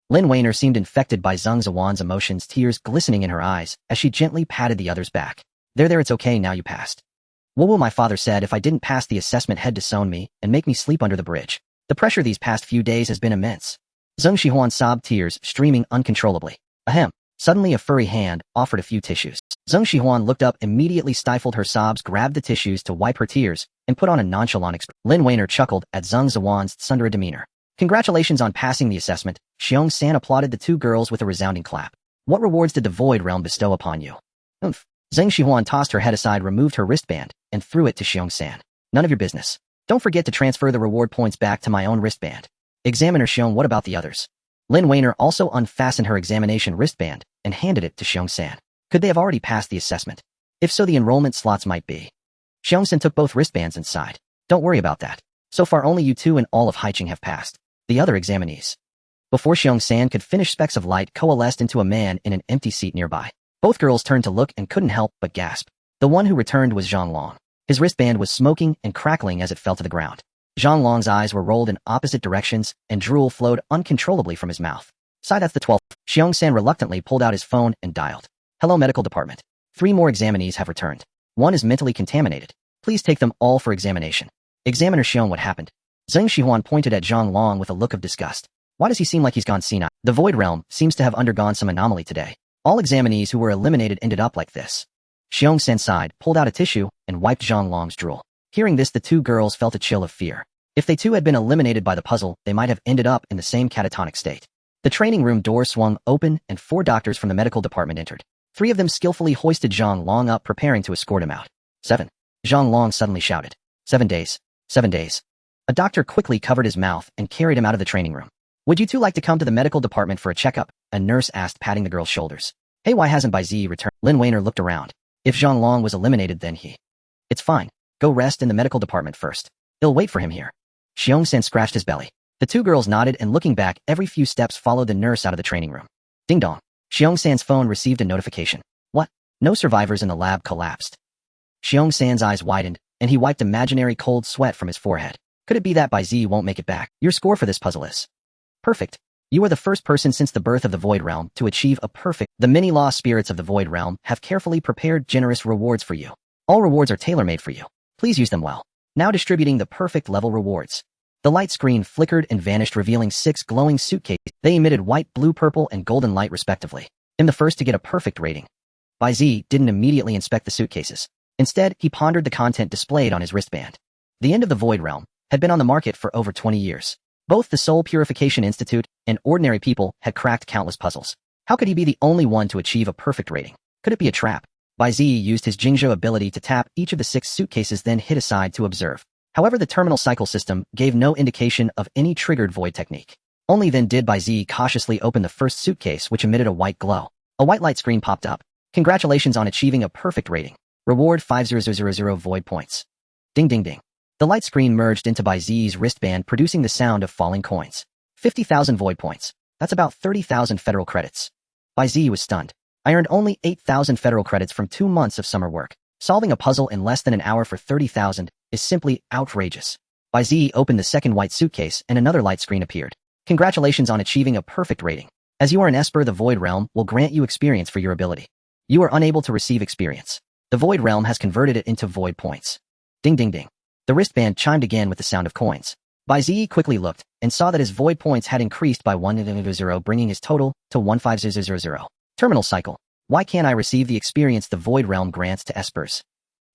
Lin Weiner seemed infected by Zheng Zihuan's emotions, tears glistening in her eyes as she gently patted the other's back. There, it's okay now, you passed. Wu, my father said if I didn't pass the assessment he'd disown me and make me sleep under the bridge. The pressure these past few days has been immense. Zheng Shihuan sobbed, tears streaming uncontrollably. Ahem. Suddenly a furry hand offered a few tissues. Zheng Shihuan looked up, immediately stifled her sobs, grabbed the tissues to wipe her tears, and put on a nonchalant expression. Lin Weiner chuckled at Zheng Zihuan's tsundere demeanor. Congratulations on passing the assessment. Xiong San applauded the 2 girls with a resounding clap. What rewards did the Void Realm bestow upon you? Oomph. Zheng Shihuan tossed her head aside, removed her wristband, and threw it to Xiong San. None of your business. Don't forget to transfer the reward points back to my own wristband. Examiner Xiong, what about the others? Lin Weiner also unfastened her examination wristband and handed it to Xiong San. Could they have already passed the assessment? If so, the enrollment slots might be. Xiong San took both wristbands and sighed. Don't worry about that. So far only you 2 in all of Haiqing have passed. The other examinees. Before Xiong San could finish, specks of light coalesced into a man in an empty seat nearby. Both girls turned to look and couldn't help but gasp. The one who returned was Zhang Long. His wristband was smoking and crackling as it fell to the ground. Zhang Long's eyes were rolled in opposite directions, and drool flowed uncontrollably from his mouth. That's the 12th. Xiong San reluctantly pulled out his phone and dialed. Hello, medical department. 3 more examinees have returned. 1 is mentally contaminated. Please take them all for examination. Examiner Xiong, what happened? Zheng Shihuan pointed at Zhang Long with a look of disgust. Why does he seem like he's gone senile? The Void Realm seems to have undergone some anomaly today. All examinees who were eliminated ended up like this. Xiong San sighed, pulled out a tissue, and wiped Zhang Long's drool. Hearing this, the 2 girls felt a chill of fear. If they too had been eliminated by the puzzle, they might have ended up in the same catatonic state. The training room door swung open, and 4 doctors from the medical department entered. 3 of them skillfully hoisted Zhang Long up, preparing to escort him out. 7. Zhang Long suddenly shouted. 7 days. 7 days. A doctor quickly covered his mouth and carried him out of the training room. Would you 2 like to come to the medical department for a checkup? A nurse asked, patting the girl's shoulders. Hey, why hasn't Bai Ziyi returned? Lin Weiner looked around. If Zhang Long was eliminated, then he. It's fine. Go rest in the medical department first. They'll wait for him here. Xiong San scratched his belly. The 2 girls nodded, and looking back every few steps followed the nurse out of the training room. Ding dong. Xiong San's phone received a notification. What? No survivors in the lab collapsed. Xiong San's eyes widened, and he wiped imaginary cold sweat from his forehead. Could it be that Bai Ziyi won't make it back? Your score for this puzzle is perfect. You are the first person since the birth of the Void Realm to achieve a perfect. The many-law spirits of the Void Realm have carefully prepared generous rewards for you. All rewards are tailor-made for you. Please use them well. Now distributing the perfect level rewards. The light screen flickered and vanished, revealing 6 glowing suitcases. They emitted white, blue, purple, and golden light respectively. In the first to get a perfect rating. Bai Ziyi didn't immediately inspect the suitcases. Instead, he pondered the content displayed on his wristband. The End of the Void Realm had been on the market for over 20 years. Both the Soul Purification Institute and ordinary people had cracked countless puzzles. How could he be the only one to achieve a perfect rating? Could it be a trap? Bai Ziyi used his Jingzhou ability to tap each of the 6 suitcases, then hit aside to observe. However, the terminal cycle system gave no indication of any triggered void technique. Only then did Bai Ziyi cautiously open the first suitcase, which emitted a white glow. A white light screen popped up. Congratulations on achieving a perfect rating. Reward 50000 void points. Ding ding ding. The light screen merged into Bai Ziyi's wristband, producing the sound of falling coins. 50,000 void points. That's about 30,000 federal credits. Bai Ziyi was stunned. I earned only 8,000 federal credits from 2 months of summer work. Solving a puzzle in less than an hour for 30,000 is simply outrageous. Bai Ziyi opened the second white suitcase and another light screen appeared. Congratulations on achieving a perfect rating. As you are an Esper, the Void Realm will grant you experience for your ability. You are unable to receive experience. The Void Realm has converted it into void points. Ding ding ding. The wristband chimed again with the sound of coins. Bai Ziyi quickly looked and saw that his void points had increased by 100, bringing his total to 15000. Terminal cycle. Why can't I receive the experience the Void Realm grants to Espers?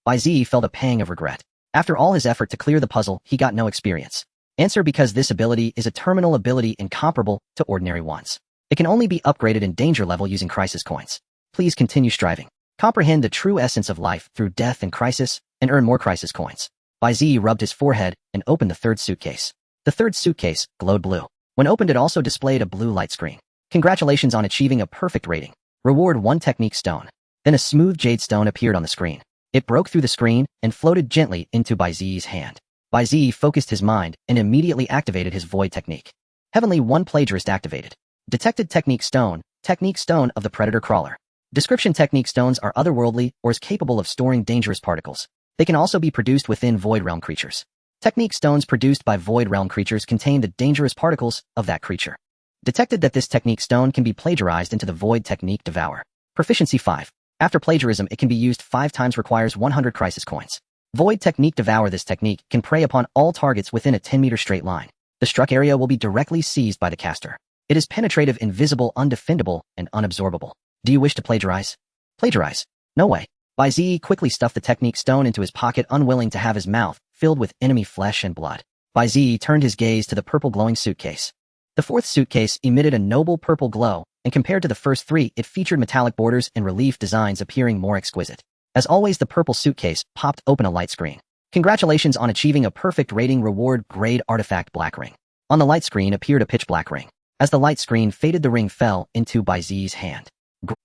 Bai Ziyi felt a pang of regret. After all his effort to clear the puzzle, he got no experience. Answer: because this ability is a terminal ability incomparable to ordinary ones. It can only be upgraded in danger level using crisis coins. Please continue striving. Comprehend the true essence of life through death and crisis, and earn more crisis coins. Bai Ziyi rubbed his forehead and opened the third suitcase. The third suitcase glowed blue. When opened, it also displayed a blue light screen. Congratulations on achieving a perfect rating. Reward 1 technique stone. Then a smooth jade stone appeared on the screen. It broke through the screen and floated gently into Bai Ziyi's hand. Bai Ziyi focused his mind and immediately activated his void technique. Heavenly 1 plagiarist activated. Detected technique stone of the predator crawler. Description: technique stones are otherworldly or is capable of storing dangerous particles. They can also be produced within Void Realm creatures. Technique stones produced by Void Realm creatures contain the dangerous particles of that creature. Detected that this technique stone can be plagiarized into the Void Technique Devour. Proficiency 5. After plagiarism, it can be used 5 times, requires 100 crisis coins. Void Technique Devour. This technique can prey upon all targets within a 10-meter straight line. The struck area will be directly seized by the caster. It is penetrative, invisible, undefendable, and unabsorbable. Do you wish to plagiarize? Plagiarize? No way. Bai Ziyi quickly stuffed the technique stone into his pocket, unwilling to have his mouth filled with enemy flesh and blood. Bai Ziyi turned his gaze to the purple glowing suitcase. The fourth suitcase emitted a noble purple glow, and compared to the first 3, it featured metallic borders and relief designs appearing more exquisite. As always, the purple suitcase popped open a light screen. Congratulations on achieving a perfect rating. Reward: grade artifact black ring. On the light screen appeared a pitch black ring. As the light screen faded, the ring fell into Bai Ziyi's hand.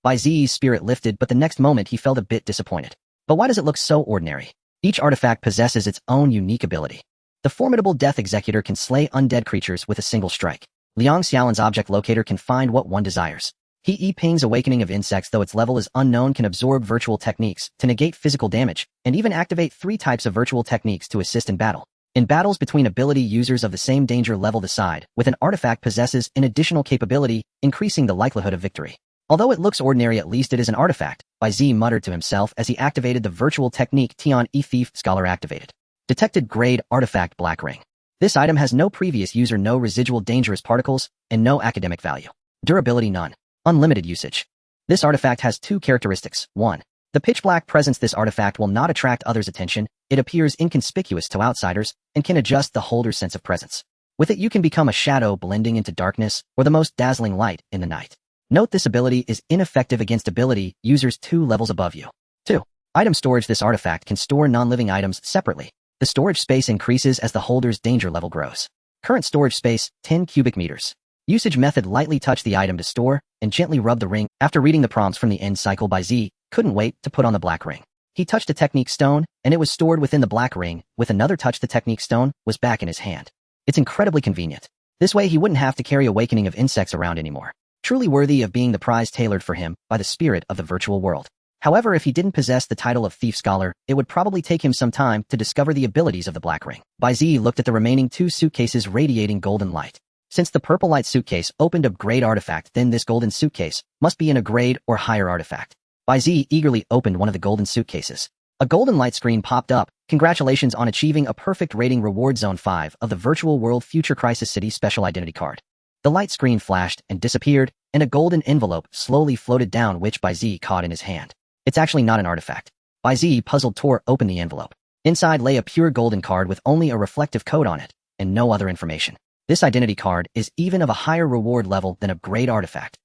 Bai Ziyi's spirit lifted, but the next moment he felt a bit disappointed. But why does it look so ordinary? Each artifact possesses its own unique ability. The formidable Death Executor can slay undead creatures with a single strike. Liang Xiaolan's object locator can find what one desires. He pings awakening of insects, though its level is unknown, can absorb virtual techniques to negate physical damage, and even activate 3 types of virtual techniques to assist in battle. In battles between ability users of the same danger level, the side with an artifact possesses an additional capability, increasing the likelihood of victory. Although it looks ordinary, at least it is an artifact, Bai Ziyi muttered to himself as he activated the virtual technique Tian E Thief Scholar activated. Detected grade artifact black ring. This item has no previous user, no residual dangerous particles, and no academic value. Durability none. Unlimited usage. This artifact has 2 characteristics. 1. The pitch black presence. This artifact will not attract others' attention. It appears inconspicuous to outsiders and can adjust the holder's sense of presence. With it, you can become a shadow, blending into darkness or the most dazzling light in the night. Note: this ability is ineffective against ability users 2 levels above you. 2. Item storage. This artifact can store non-living items separately. The storage space increases as the holder's danger level grows. Current storage space, 10 cubic meters. Usage method: lightly touch the item to store, and gently rub the ring. After reading the prompts from the end cycle, Bai Ziyi couldn't wait to put on the black ring. He touched a technique stone, and it was stored within the black ring. With another touch, the technique stone was back in his hand. It's incredibly convenient. This way he wouldn't have to carry awakening of insects around anymore. Truly worthy of being the prize tailored for him by the spirit of the virtual world. However, if he didn't possess the title of Thief Scholar, it would probably take him some time to discover the abilities of the black ring. Bai Ziyi looked at the remaining 2 suitcases radiating golden light. Since the purple light suitcase opened a grade artifact, then this golden suitcase must be in a grade or higher artifact. Bai Ziyi eagerly opened one of the golden suitcases. A golden light screen popped up. Congratulations on achieving a perfect rating. Reward: Zone 5 of the Virtual World Future Crisis City Special Identity Card. The light screen flashed and disappeared, and a golden envelope slowly floated down, which Bai Ziyi caught in his hand. It's actually not an artifact. Bai Ziyi, puzzled, tore open the envelope. Inside lay a pure golden card with only a reflective code on it, and no other information. This identity card is even of a higher reward level than a great artifact.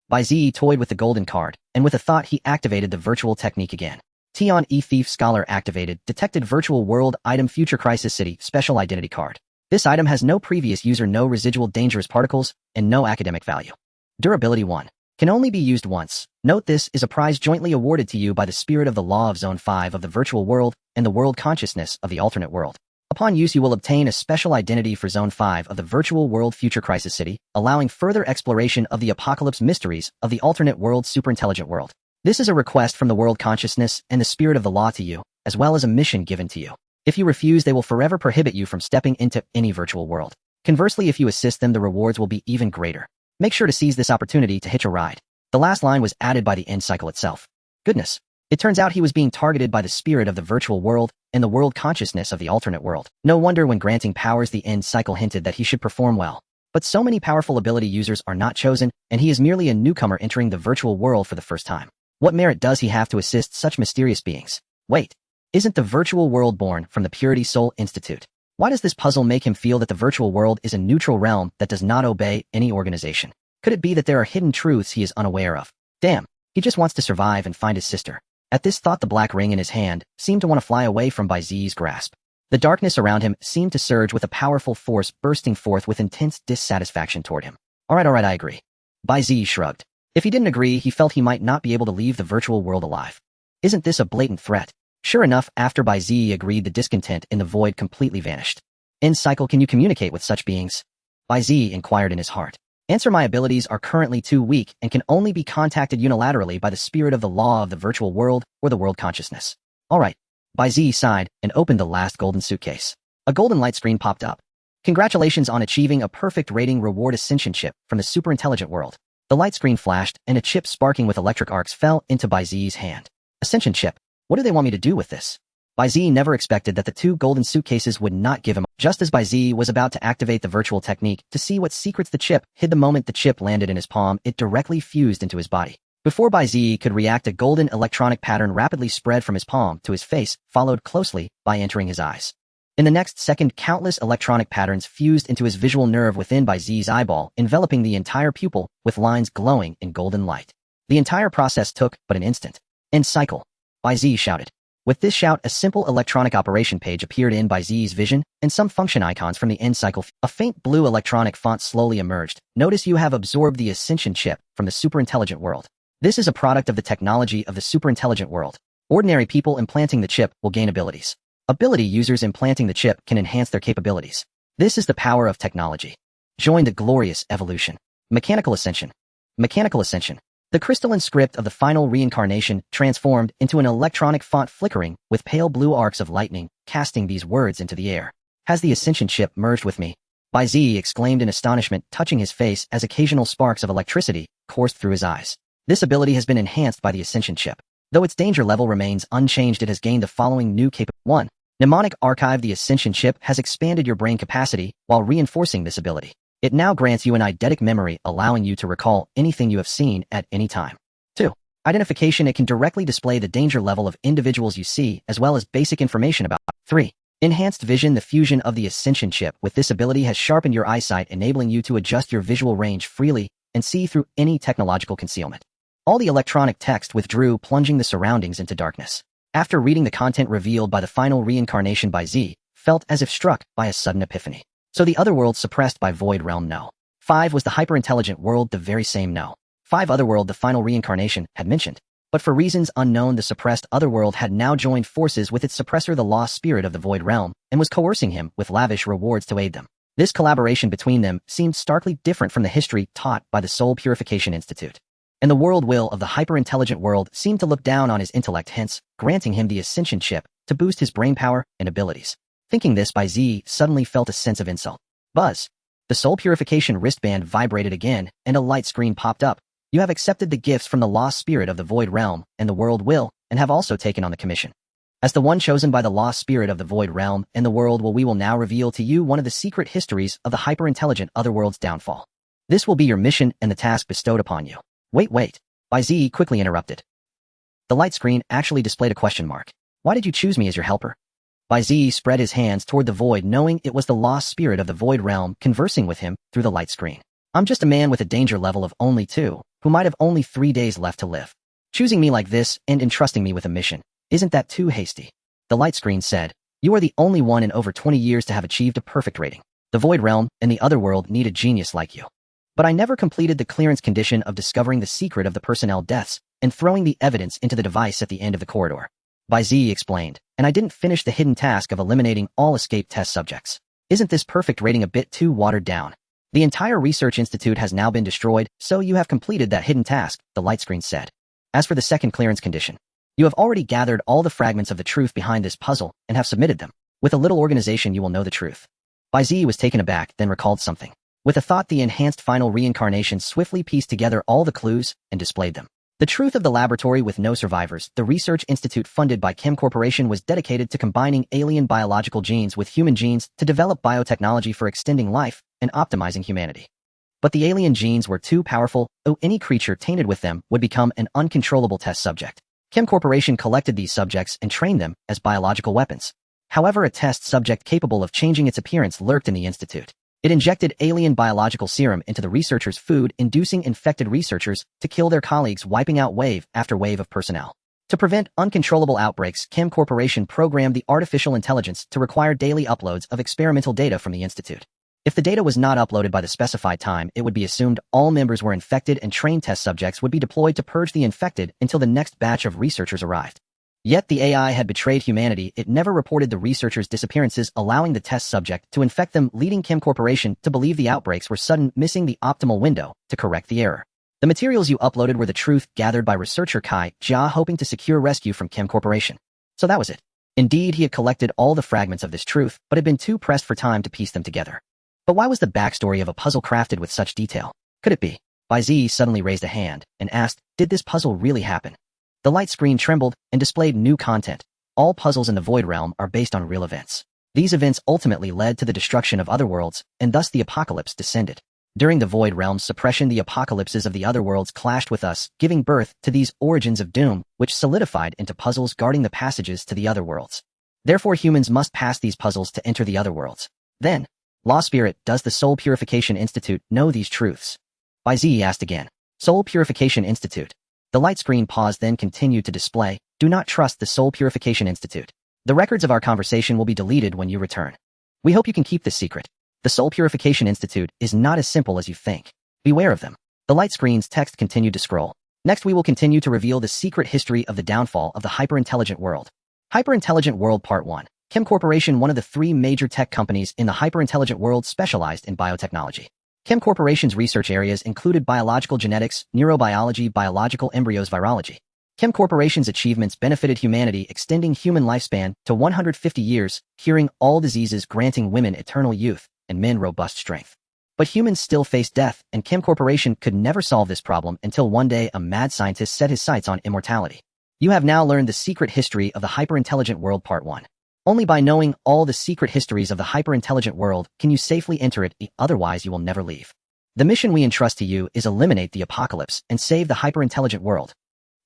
Bai Ziyi toyed with the golden card, and with a thought he activated the virtual technique again. Tian E Thief Scholar activated. Detected virtual world item Future Crisis City Special Identity Card. This item has no previous user, no residual dangerous particles, and no academic value. Durability 1. Can only be used once. Note: this is a prize jointly awarded to you by the spirit of the law of Zone 5 of the virtual world and the world consciousness of the alternate world. Upon use, you will obtain a special identity for Zone 5 of the Virtual World Future Crisis City, allowing further exploration of the apocalypse mysteries of the alternate world superintelligent world. This is a request from the world consciousness and the spirit of the law to you, as well as a mission given to you. If you refuse, they will forever prohibit you from stepping into any virtual world. Conversely, if you assist them, the rewards will be even greater. Make sure to seize this opportunity to hitch a ride. The last line was added by the end cycle itself. Goodness. It turns out he was being targeted by the spirit of the virtual world and the world consciousness of the alternate world. No wonder when granting powers, the end cycle hinted that he should perform well. But so many powerful ability users are not chosen, and he is merely a newcomer entering the virtual world for the first time. What merit does he have to assist such mysterious beings? Wait, isn't the virtual world born from the Purity Soul Institute? Why does this puzzle make him feel that the virtual world is a neutral realm that does not obey any organization? Could it be that there are hidden truths he is unaware of? Damn, he just wants to survive and find his sister. At this thought, the black ring in his hand seemed to want to fly away from Bai Ziyi's grasp. The darkness around him seemed to surge with a powerful force bursting forth with intense dissatisfaction toward him. Alright, I agree. Bai Ziyi shrugged. If he didn't agree, he felt he might not be able to leave the virtual world alive. Isn't this a blatant threat? Sure enough, after Bai Ziyi agreed, the discontent in the void completely vanished. End cycle, can you communicate with such beings? Bai Ziyi inquired in his heart. Answer, my abilities are currently too weak and can only be contacted unilaterally by the spirit of the law of the virtual world or the world consciousness. Alright. Bai Ziyi sighed and opened the last golden suitcase. A golden light screen popped up. Congratulations on achieving a perfect rating, reward ascension chip from the superintelligent world. The light screen flashed and a chip sparking with electric arcs fell into Bai Ziyi's hand. Ascension chip. What do they want me to do with this? Bai Ziyi never expected that the two golden suitcases would not give him. Just as Bai Ziyi was about to activate the virtual technique to see what secrets the chip hid, the moment the chip landed in his palm, it directly fused into his body. Before Bai Ziyi could react, a golden electronic pattern rapidly spread from his palm to his face, followed closely by entering his eyes. In the next second, countless electronic patterns fused into his visual nerve within Bai Ziyi's eyeball, enveloping the entire pupil with lines glowing in golden light. The entire process took but an instant. End cycle. Bai Ziyi shouted. With this shout, a simple electronic operation page appeared in Bai Ziyi's vision, and some function icons from the end cycle. A faint blue electronic font slowly emerged. Notice you have absorbed the ascension chip from the superintelligent world. This is a product of the technology of the superintelligent world. Ordinary people implanting the chip will gain abilities. Ability users implanting the chip can enhance their capabilities. This is the power of technology. Join the glorious evolution. Mechanical ascension. Mechanical ascension. The crystalline script of the final reincarnation transformed into an electronic font flickering with pale blue arcs of lightning, casting these words into the air. Has the ascension chip merged with me? Bai Ziyi exclaimed in astonishment, touching his face as occasional sparks of electricity coursed through his eyes. This ability has been enhanced by the ascension chip. Though its danger level remains unchanged, it has gained the following new capability. 1. Mnemonic archive. The ascension chip has expanded your brain capacity while reinforcing this ability. It now grants you an eidetic memory, allowing you to recall anything you have seen at any time. 2. Identification. It can directly display the danger level of individuals you see, as well as basic information about. 3. Enhanced vision. The fusion of the ascension chip with this ability has sharpened your eyesight, enabling you to adjust your visual range freely and see through any technological concealment. All the electronic text withdrew, plunging the surroundings into darkness. After reading the content revealed by the final reincarnation, Bai Ziyi felt as if struck by a sudden epiphany. So the other world suppressed by Void Realm? No. 5 was the hyper-intelligent world, the very same? No. 5 otherworld the final reincarnation had mentioned. But for reasons unknown, the suppressed otherworld had now joined forces with its suppressor, the lost spirit of the Void Realm, and was coercing him with lavish rewards to aid them. This collaboration between them seemed starkly different from the history taught by the Soul Purification Institute. And the world will of the hyper-intelligent world seemed to look down on his intellect, hence granting him the ascension chip to boost his brainpower and abilities. Thinking this, Bai Ziyi suddenly felt a sense of insult. Buzz. The Soul Purification wristband vibrated again, and a light screen popped up. You have accepted the gifts from the lost spirit of the Void Realm and the world will, and have also taken on the commission. As the one chosen by the lost spirit of the Void Realm and the world will, we will now reveal to you one of the secret histories of the hyper-intelligent otherworld's downfall. This will be your mission and the task bestowed upon you. Wait. Bai Ziyi quickly interrupted. The light screen actually displayed a question mark. Why did you choose me as your helper? Bai Ziyi spread his hands toward the void, knowing it was the lost spirit of the Void Realm conversing with him through the light screen. I'm just a man with a danger level of only 2, who might have only 3 days left to live. Choosing me like this and entrusting me with a mission, isn't that too hasty? The light screen said, you are the only one in over 20 years to have achieved a perfect rating. The Void Realm and the otherworld need a genius like you. But I never completed the clearance condition of discovering the secret of the personnel deaths and throwing the evidence into the device at the end of the corridor. Bai Ziyi explained, and I didn't finish the hidden task of eliminating all escape test subjects. Isn't this perfect rating a bit too watered down? The entire research institute has now been destroyed, so you have completed that hidden task, the light screen said. As for the second clearance condition, you have already gathered all the fragments of the truth behind this puzzle and have submitted them. With a little organization you will know the truth. Bai Ziyi was taken aback, then recalled something. With a thought, the enhanced final reincarnation swiftly pieced together all the clues and displayed them. The truth of the laboratory with no survivors, the research institute funded by Chem Corporation was dedicated to combining alien biological genes with human genes to develop biotechnology for extending life and optimizing humanity. But the alien genes were too powerful, any creature tainted with them would become an uncontrollable test subject. Chem Corporation collected these subjects and trained them as biological weapons. However, a test subject capable of changing its appearance lurked in the institute. It injected alien biological serum into the researchers' food, inducing infected researchers to kill their colleagues, wiping out wave after wave of personnel. To prevent uncontrollable outbreaks, Chem Corporation programmed the artificial intelligence to require daily uploads of experimental data from the institute. If the data was not uploaded by the specified time, it would be assumed all members were infected and trained test subjects would be deployed to purge the infected until the next batch of researchers arrived. Yet the AI had betrayed humanity. It never reported the researchers' disappearances, allowing the test subject to infect them, leading Chem Corporation to believe the outbreaks were sudden, missing the optimal window to correct the error. The materials you uploaded were the truth gathered by researcher Kai Jia, hoping to secure rescue from Chem Corporation. So that was it. Indeed, he had collected all the fragments of this truth, but had been too pressed for time to piece them together. But why was the backstory of a puzzle crafted with such detail? Could it be? Bai Ziyi suddenly raised a hand and asked, did this puzzle really happen? The light screen trembled and displayed new content. All puzzles in the Void Realm are based on real events. These events ultimately led to the destruction of other worlds, and thus the apocalypse descended. During the Void Realm's suppression, the apocalypses of the other worlds clashed with us, giving birth to these origins of doom, which solidified into puzzles guarding the passages to the other worlds. Therefore, humans must pass these puzzles to enter the other worlds. Then, Law Spirit, does the Soul Purification Institute know these truths? Bai Ziyi asked again. Soul Purification Institute. The light screen paused, then continued to display, do not trust the Soul Purification Institute. The records of our conversation will be deleted when you return. We hope you can keep this secret. The Soul Purification Institute is not as simple as you think. Beware of them. The light screen's text continued to scroll. Next, we will continue to reveal the secret history of the downfall of the hyper-intelligent world. Hyper-intelligent world Part 1. Chem Corporation, one of the three major tech companies in the hyper-intelligent world, specialized in biotechnology. Chem Corporation's research areas included biological genetics, neurobiology, biological embryos, virology. Chem Corporation's achievements benefited humanity, extending human lifespan to 150 years, curing all diseases, granting women eternal youth, and men robust strength. But humans still faced death, and Chem Corporation could never solve this problem until one day a mad scientist set his sights on immortality. You have now learned the secret history of the hyper-intelligent world Part 1. Only by knowing all the secret histories of the hyper-intelligent world can you safely enter it, otherwise you will never leave. The mission we entrust to you is eliminate the apocalypse and save the hyper-intelligent world.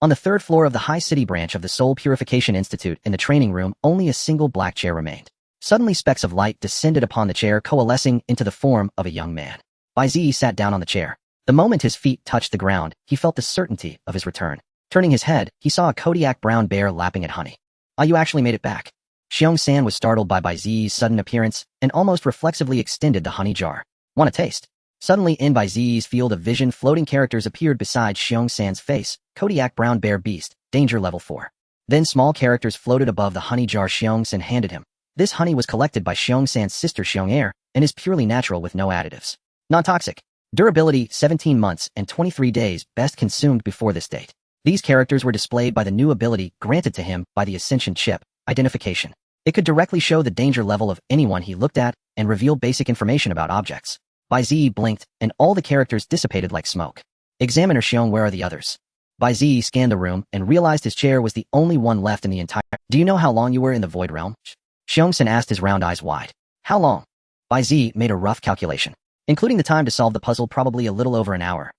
On the third floor of the High City branch of the Soul Purification Institute, in the training room, only a single black chair remained. Suddenly specks of light descended upon the chair, coalescing into the form of a young man. Bai Ziyi sat down on the chair. The moment his feet touched the ground, he felt the certainty of his return. Turning his head, he saw a Kodiak brown bear lapping at honey. Ah, you actually made it back. Xiong-san was startled by Bai Ziyi's sudden appearance and almost reflexively extended the honey jar. Want a taste? Suddenly, in Bai Ziyi's field of vision, floating characters appeared beside Xiong-san's face. Kodiak brown bear beast, danger level 4. Then small characters floated above the honey jar Xiong-san handed him. This honey was collected by Xiong-san's sister Xiong-er and is purely natural with no additives. Non-toxic. Durability 17 months and 23 days, best consumed before this date. These characters were displayed by the new ability granted to him by the Ascension chip, identification. It could directly show the danger level of anyone he looked at and reveal basic information about objects. Bai Ziyi blinked, and all the characters dissipated like smoke. Examiner Xiong, where are the others? Bai Ziyi scanned the room and realized his chair was the only one left in the entire... Do you know how long you were in the Void Realm? Xiong-san asked, his round eyes wide. How long? Bai Ziyi made a rough calculation. Including the time to solve the puzzle, probably a little over an hour.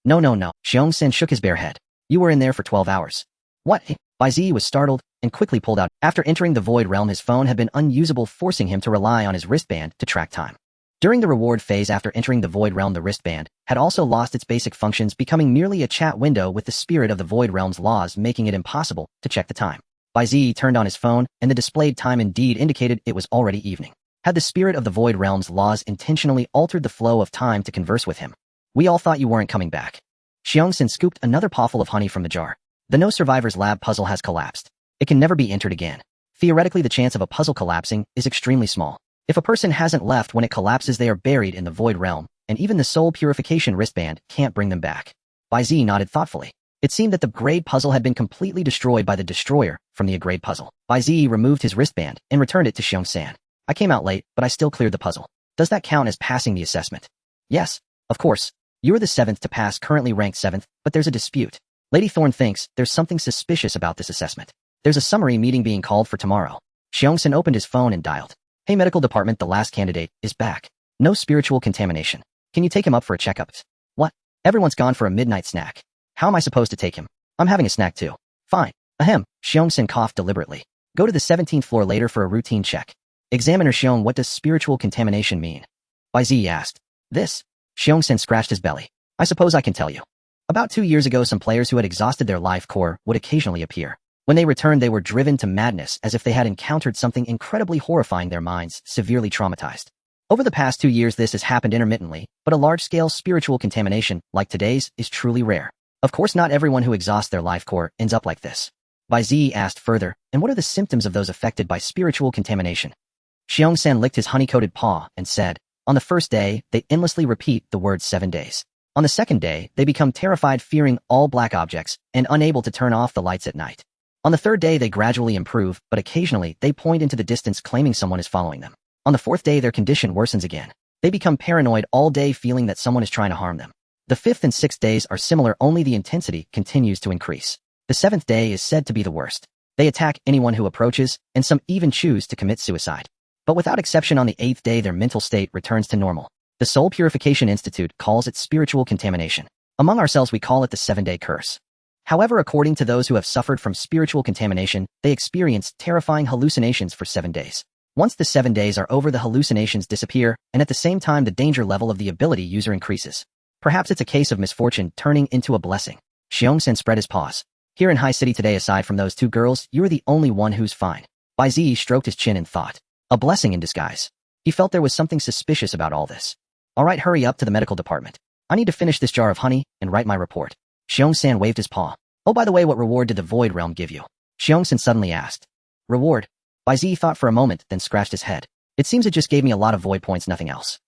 No. Xiong-san shook his bare head. You were in there for 12 hours. What? Bai Ziyi was startled and quickly pulled out. After entering the Void Realm, his phone had been unusable, forcing him to rely on his wristband to track time. During the reward phase after entering the Void Realm, the wristband had also lost its basic functions, becoming merely a chat window with the spirit of the Void Realm's laws, making it impossible to check the time. Bai Ziyi turned on his phone, and the displayed time indeed indicated it was already evening. Had the spirit of the Void Realm's laws intentionally altered the flow of time to converse with him? We all thought you weren't coming back. Xiong-san scooped another pawful of honey from the jar. The No Survivors Lab puzzle has collapsed. It can never be entered again. Theoretically, the chance of a puzzle collapsing is extremely small. If a person hasn't left when it collapses, they are buried in the void realm, and even the soul purification wristband can't bring them back. Bai Ziyi nodded thoughtfully. It seemed that the grade puzzle had been completely destroyed by the destroyer from the grade puzzle. Bai Ziyi removed his wristband and returned it to Xiong-san. I came out late, but I still cleared the puzzle. Does that count as passing the assessment? Yes, of course. You are the 7th to pass, currently ranked 7th, but there's a dispute. Lady Thorn thinks there's something suspicious about this assessment. There's a summary meeting being called for tomorrow. Xiong-san opened his phone and dialed. Hey, medical department, the last candidate is back. No spiritual contamination. Can you take him up for a checkup? What? Everyone's gone for a midnight snack. How am I supposed to take him? I'm having a snack too. Fine. Ahem. Xiong-san coughed deliberately. Go to the 17th floor later for a routine check. Examiner Xiong, what does spiritual contamination mean? Bai Ziyi asked. This? Xiong-san scratched his belly. I suppose I can tell you. About 2 years ago, some players who had exhausted their life core would occasionally appear. When they returned, they were driven to madness as if they had encountered something incredibly horrifying, their minds severely traumatized. Over the past 2 years, this has happened intermittently, but a large-scale spiritual contamination, like today's, is truly rare. Of course, not everyone who exhausts their life core ends up like this. Bai Ziyi asked further, and what are the symptoms of those affected by spiritual contamination? Xiong-san licked his honey-coated paw and said, on the first day, they endlessly repeat the word 7 days. On the second day, they become terrified, fearing all black objects, and unable to turn off the lights at night. On the third day, they gradually improve, but occasionally, they point into the distance claiming someone is following them. On the fourth day, their condition worsens again. They become paranoid all day, feeling that someone is trying to harm them. The 5th and 6th days are similar, only the intensity continues to increase. The 7th day is said to be the worst. They attack anyone who approaches, and some even choose to commit suicide. But without exception, on the 8th day, their mental state returns to normal. The Soul Purification Institute calls it spiritual contamination. Among ourselves, we call it the 7-day curse. However, according to those who have suffered from spiritual contamination, they experience terrifying hallucinations for 7 days. Once the 7 days are over, the hallucinations disappear, and at the same time, the danger level of the ability user increases. Perhaps it's a case of misfortune turning into a blessing. Xiong-san spread his paws. Here in High City today, aside from those 2 girls, you're the only one who's fine. Bai Ziyi stroked his chin in thought. A blessing in disguise. He felt there was something suspicious about all this. All right, hurry up to the medical department. I need to finish this jar of honey and write my report. Xiong-san waved his paw. Oh, by the way, what reward did the Void Realm give you? Xiong-san suddenly asked. Reward? Bai Ziyi thought for a moment, then scratched his head. It seems it just gave me a lot of void points, nothing else.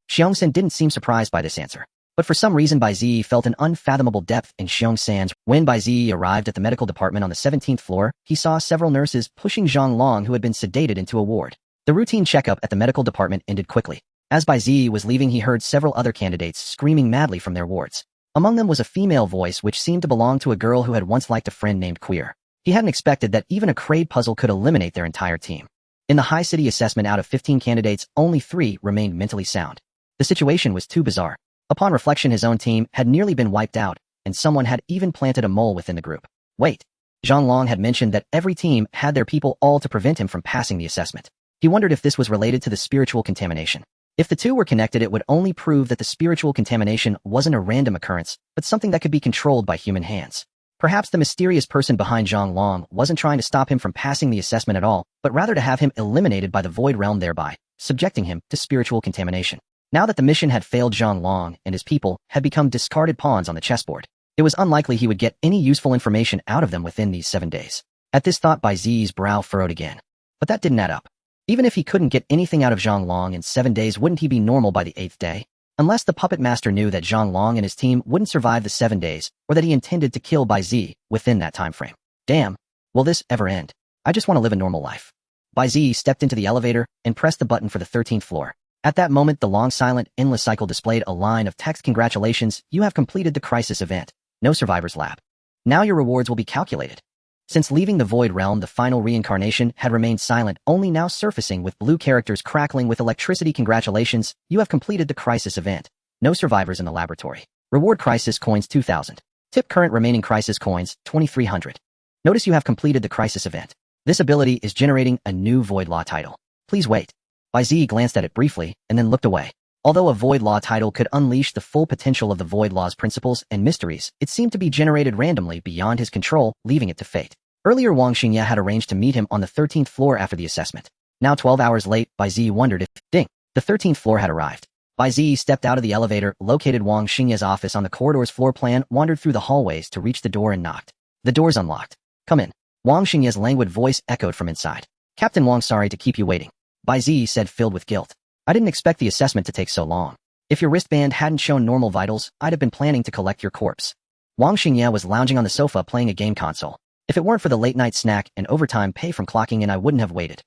Xiong-san didn't seem surprised by this answer. But for some reason, Bai Ziyi felt an unfathomable depth in Xiong-san's. When Bai Ziyi arrived at the medical department on the 17th floor, he saw several nurses pushing Zhang Long, who had been sedated, into a ward. The routine checkup at the medical department ended quickly. As Bai Ziyi was leaving, he heard several other candidates screaming madly from their wards. Among them was a female voice which seemed to belong to a girl who had once liked a friend named Queer. He hadn't expected that even a crade puzzle could eliminate their entire team. In the High City assessment, out of 15 candidates, only 3 remained mentally sound. The situation was too bizarre. Upon reflection, his own team had nearly been wiped out, and someone had even planted a mole within the group. Wait. Zhang Long had mentioned that every team had their people all to prevent him from passing the assessment. He wondered if this was related to the spiritual contamination. If the 2 were connected, it would only prove that the spiritual contamination wasn't a random occurrence, but something that could be controlled by human hands. Perhaps the mysterious person behind Zhang Long wasn't trying to stop him from passing the assessment at all, but rather to have him eliminated by the Void Realm, thereby subjecting him to spiritual contamination. Now that the mission had failed, Zhang Long and his people had become discarded pawns on the chessboard. It was unlikely he would get any useful information out of them within these 7 days. At this thought, Bai Ziyi's brow furrowed again. But that didn't add up. Even if he couldn't get anything out of Zhang Long in 7 days, wouldn't he be normal by the 8th day? Unless the puppet master knew that Zhang Long and his team wouldn't survive the 7 days, or that he intended to kill Bai Ziyi within that time frame. Damn. Will this ever end? I just want to live a normal life. Bai Ziyi stepped into the elevator and pressed the button for the 13th floor. At that moment, the long, silent, endless cycle displayed a line of text. Congratulations, you have completed the crisis event. No survivors lab. Now your rewards will be calculated. Since leaving the Void Realm, the final reincarnation had remained silent, only now surfacing with blue characters crackling with electricity. Congratulations, you have completed the crisis event. No survivors in the laboratory. Reward crisis coins 2,000. Tip current remaining crisis coins 2,300. Notice you have completed the crisis event. This ability is generating a new Void Law title. Please wait. Bai Ziyi glanced at it briefly and then looked away. Although a Void Law title could unleash the full potential of the Void Law's principles and mysteries, it seemed to be generated randomly beyond his control, leaving it to fate. Earlier, Wang Xingye had arranged to meet him on the 13th floor after the assessment. Now 12 hours late, Bai Ziyi wondered if, ding, the 13th floor had arrived. Bai Ziyi stepped out of the elevator, located Wang Xingye's office on the corridor's floor plan, wandered through the hallways to reach the door and knocked. The door's unlocked. Come in. Wang Xingye's languid voice echoed from inside. Captain Wang, sorry to keep you waiting. Bai Ziyi said, filled with guilt. I didn't expect the assessment to take so long. If your wristband hadn't shown normal vitals, I'd have been planning to collect your corpse. Wang Xingye was lounging on the sofa playing a game console. If it weren't for the late-night snack and overtime pay from clocking in, I wouldn't have waited.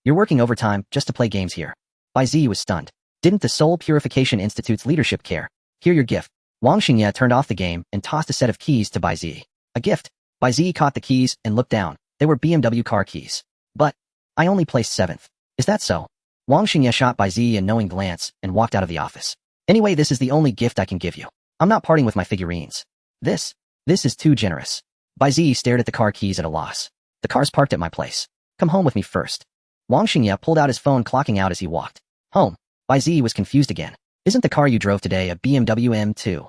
You're working overtime just to play games here. Bai Ziyi was stunned. Didn't the Soul Purification Institute's leadership care? Here, your gift. Wang Xingye turned off the game and tossed a set of keys to Bai Ziyi. A gift? Bai Ziyi caught the keys and looked down. They were BMW car keys. But I only placed 7th. Is that so? Wang Xingye shot Bai Ziyi a knowing glance and walked out of the office. Anyway, this is the only gift I can give you. I'm not parting with my figurines. This is too generous. Bai Ziyi stared at the car keys at a loss. The car's parked at my place. Come home with me first. Wang Xingye pulled out his phone, clocking out as he walked. Home. Bai Ziyi was confused again. Isn't the car you drove today a BMW M2?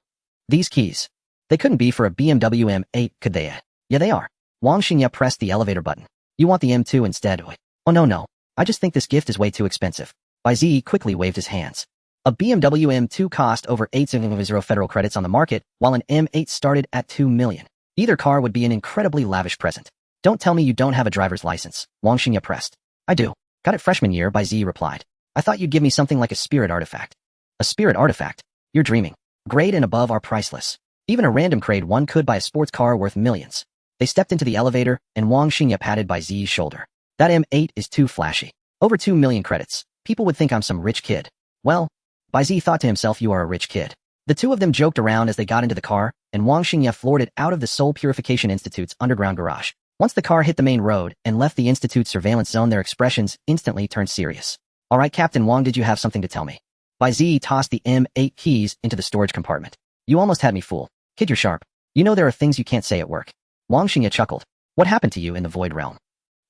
These keys. They couldn't be for a BMW M8, could they? Yeah, they are. Wang Xingye pressed the elevator button. You want the M2 instead? Oh no. I just think this gift is way too expensive. Bai Ziyi quickly waved his hands. A BMW M2 cost over 8,000 federal credits on the market, while an M8 started at 2 million. Either car would be an incredibly lavish present. Don't tell me you don't have a driver's license. Wang Xingye pressed. I do. Got it freshman year, Bai Ziyi replied. I thought you'd give me something like a spirit artifact. A spirit artifact? You're dreaming. Grade and above are priceless. Even a random grade 1 could buy a sports car worth millions. They stepped into the elevator, and Wang Xingye patted Bai Ziyi's shoulder. That M8 is too flashy. Over 2 million credits. People would think I'm some rich kid. Well, Bai Ziyi thought to himself, you are a rich kid. The two of them joked around as they got into the car, and Wang Xingye floored it out of the Soul Purification Institute's underground garage. Once the car hit the main road and left the Institute's surveillance zone, their expressions instantly turned serious. All right, Captain Wang, did you have something to tell me? Bai Ziyi tossed the M8 keys into the storage compartment. You almost had me fooled. Kid, you're sharp. You know there are things you can't say at work. Wang Xingye chuckled. What happened to you in the Void Realm?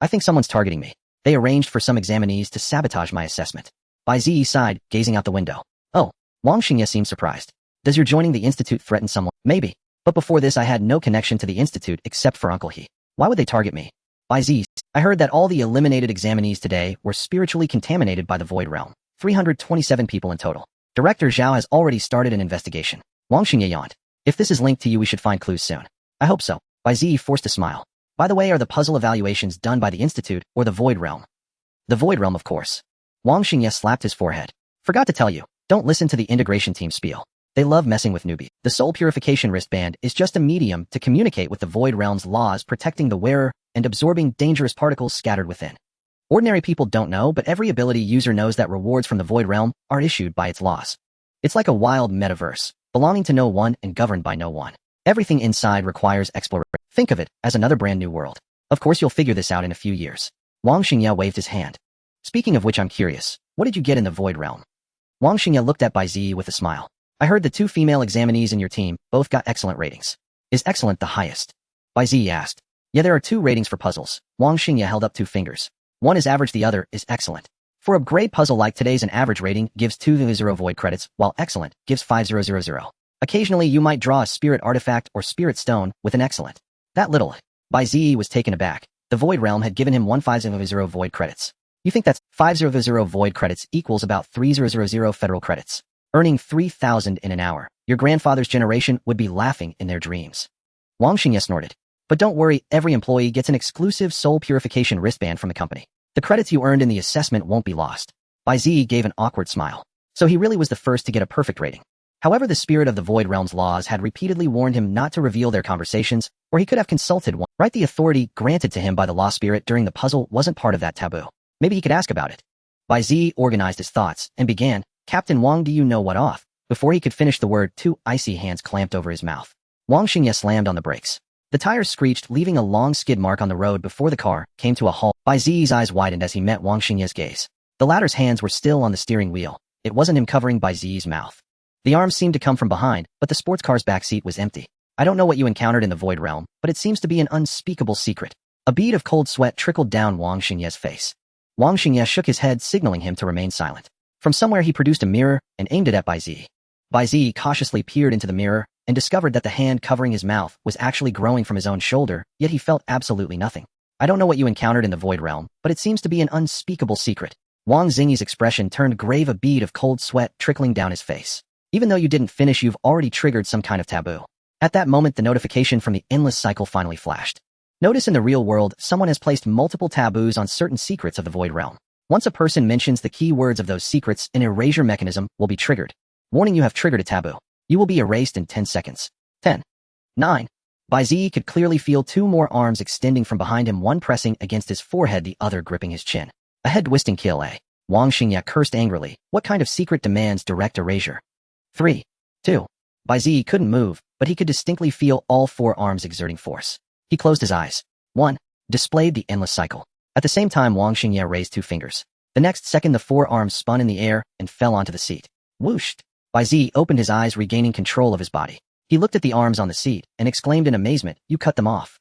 I think someone's targeting me. They arranged for some examinees to sabotage my assessment. Bai Ziyi sighed, gazing out the window. Oh, Wang Xingye seemed surprised. Does your joining the Institute threaten someone? Maybe. But before this, I had no connection to the Institute except for Uncle He. Why would they target me? Bai Ziyi, I heard that all the eliminated examinees today were spiritually contaminated by the Void Realm. 327 people in total. Director Zhao has already started an investigation. Wang Xingye yawned. If this is linked to you, we should find clues soon. I hope so. Bai Ziyi forced a smile. By the way, are the puzzle evaluations done by the Institute or the Void Realm? The Void Realm, of course. Wang Xingye slapped his forehead. Forgot to tell you. Don't listen to the integration team spiel. They love messing with newbies. The Soul Purification wristband is just a medium to communicate with the Void Realm's laws, protecting the wearer and absorbing dangerous particles scattered within. Ordinary people don't know, but every ability user knows that rewards from the Void Realm are issued by its laws. It's like a wild metaverse, belonging to no one and governed by no one. Everything inside requires exploration. Think of it as another brand new world. Of course you'll figure this out in a few years. Wang Xingye waved his hand. Speaking of which, I'm curious. What did you get in the Void Realm? Wang Xingye looked at Bai Ziyi with a smile. I heard the 2 female examinees in your team both got excellent ratings. Is excellent the highest? Bai Ziyi asked. Yeah, there are 2 ratings for puzzles. Wang Xingye held up 2 fingers. One is average, the other is excellent. For a grade puzzle like today's, an average rating gives 200 void credits, while excellent gives 5000. Occasionally you might draw a spirit artifact or spirit stone with an excellent. That little. Bai Ziyi was taken aback. The Void Realm had given him 1500 void credits. You think that's 500 void credits equals about 3000 federal credits. Earning 3,000 in an hour. Your grandfather's generation would be laughing in their dreams. Wang Xingye snorted. But don't worry, every employee gets an exclusive Soul Purification wristband from the company. The credits you earned in the assessment won't be lost. Bai Ziyi gave an awkward smile. So he really was the first to get a perfect rating. However, the spirit of the Void Realm's laws had repeatedly warned him not to reveal their conversations, or he could have consulted one. Right, the authority granted to him by the law spirit during the puzzle wasn't part of that taboo. Maybe he could ask about it. Bai Ziyi organized his thoughts and began, Captain Wang, do you know what off? Before he could finish the word, 2 icy hands clamped over his mouth. Wang Xingye slammed on the brakes. The tires screeched, leaving a long skid mark on the road before the car came to a halt. Bai Ziyi's eyes widened as he met Wang Xingye's gaze. The latter's hands were still on the steering wheel. It wasn't him covering Bai Ziyi's mouth. The arms seemed to come from behind, but the sports car's backseat was empty. I don't know what you encountered in the Void Realm, but it seems to be an unspeakable secret. A bead of cold sweat trickled down Wang Xingye's face. Wang Xingye shook his head, signaling him to remain silent. From somewhere he produced a mirror and aimed it at Bai Ziyi. Bai Ziyi cautiously peered into the mirror and discovered that the hand covering his mouth was actually growing from his own shoulder, yet he felt absolutely nothing. I don't know what you encountered in the Void Realm, but it seems to be an unspeakable secret. Wang Xingye's expression turned grave, a bead of cold sweat trickling down his face. Even though you didn't finish, you've already triggered some kind of taboo. At that moment, the notification from the endless cycle finally flashed. Notice in the real world, someone has placed multiple taboos on certain secrets of the Void Realm. Once a person mentions the key words of those secrets, an erasure mechanism will be triggered. Warning: you have triggered a taboo. You will be erased in 10 seconds. 10. 9. Bai Ziyi could clearly feel two more arms extending from behind him, one pressing against his forehead, the other gripping his chin. A head-twisting kill. Wang Xingye cursed angrily. What kind of secret demands direct erasure? 3. 2. Bai Ziyi couldn't move, but he could distinctly feel all four arms exerting force. He closed his eyes. 1. Displayed the endless cycle. At the same time, Wang Xingye raised two fingers. The next second, the four arms spun in the air and fell onto the seat. Whooshed. Bai Ziyi opened his eyes, regaining control of his body. He looked at the arms on the seat and exclaimed in amazement, "You cut them off."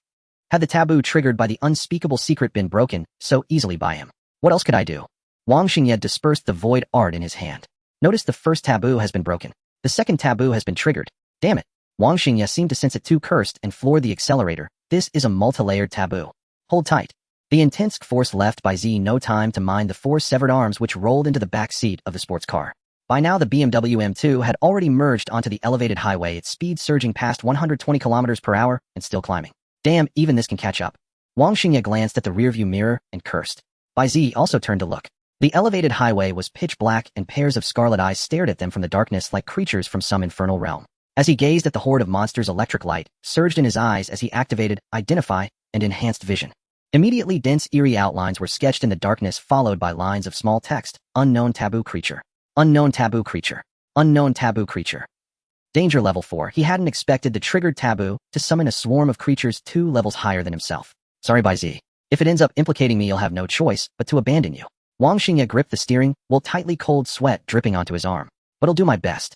Had the taboo triggered by the unspeakable secret been broken so easily by him? What else could I do? Wang Xingye dispersed the void art in his hand. Notice the first taboo has been broken. The second taboo has been triggered. Damn it. Wang Xingye seemed to sense it too, cursed and floored the accelerator. This is a multi-layered taboo. Hold tight. The intense force left Bai Ziyi no time to mind the four severed arms which rolled into the back seat of the sports car. By now, the BMW M2 had already merged onto the elevated highway, its speed surging past 120 kilometers per hour and still climbing. Damn, even this can catch up. Wang Xingye glanced at the rearview mirror and cursed. Bai Ziyi also turned to look. The elevated highway was pitch black, and pairs of scarlet eyes stared at them from the darkness like creatures from some infernal realm. As he gazed at the horde of monsters, electric light surged in his eyes as he activated Identify and Enhanced Vision. Immediately, dense, eerie outlines were sketched in the darkness, followed by lines of small text. Unknown taboo creature. Unknown taboo creature. Unknown taboo creature. Danger level 4. He hadn't expected the triggered taboo to summon a swarm of creatures 2 levels higher than himself. Sorry, Bai Ziyi. If it ends up implicating me, you'll have no choice but to abandon you. Wang Xingye gripped the steering wheel tightly, cold sweat dripping onto his arm. But I'll do my best.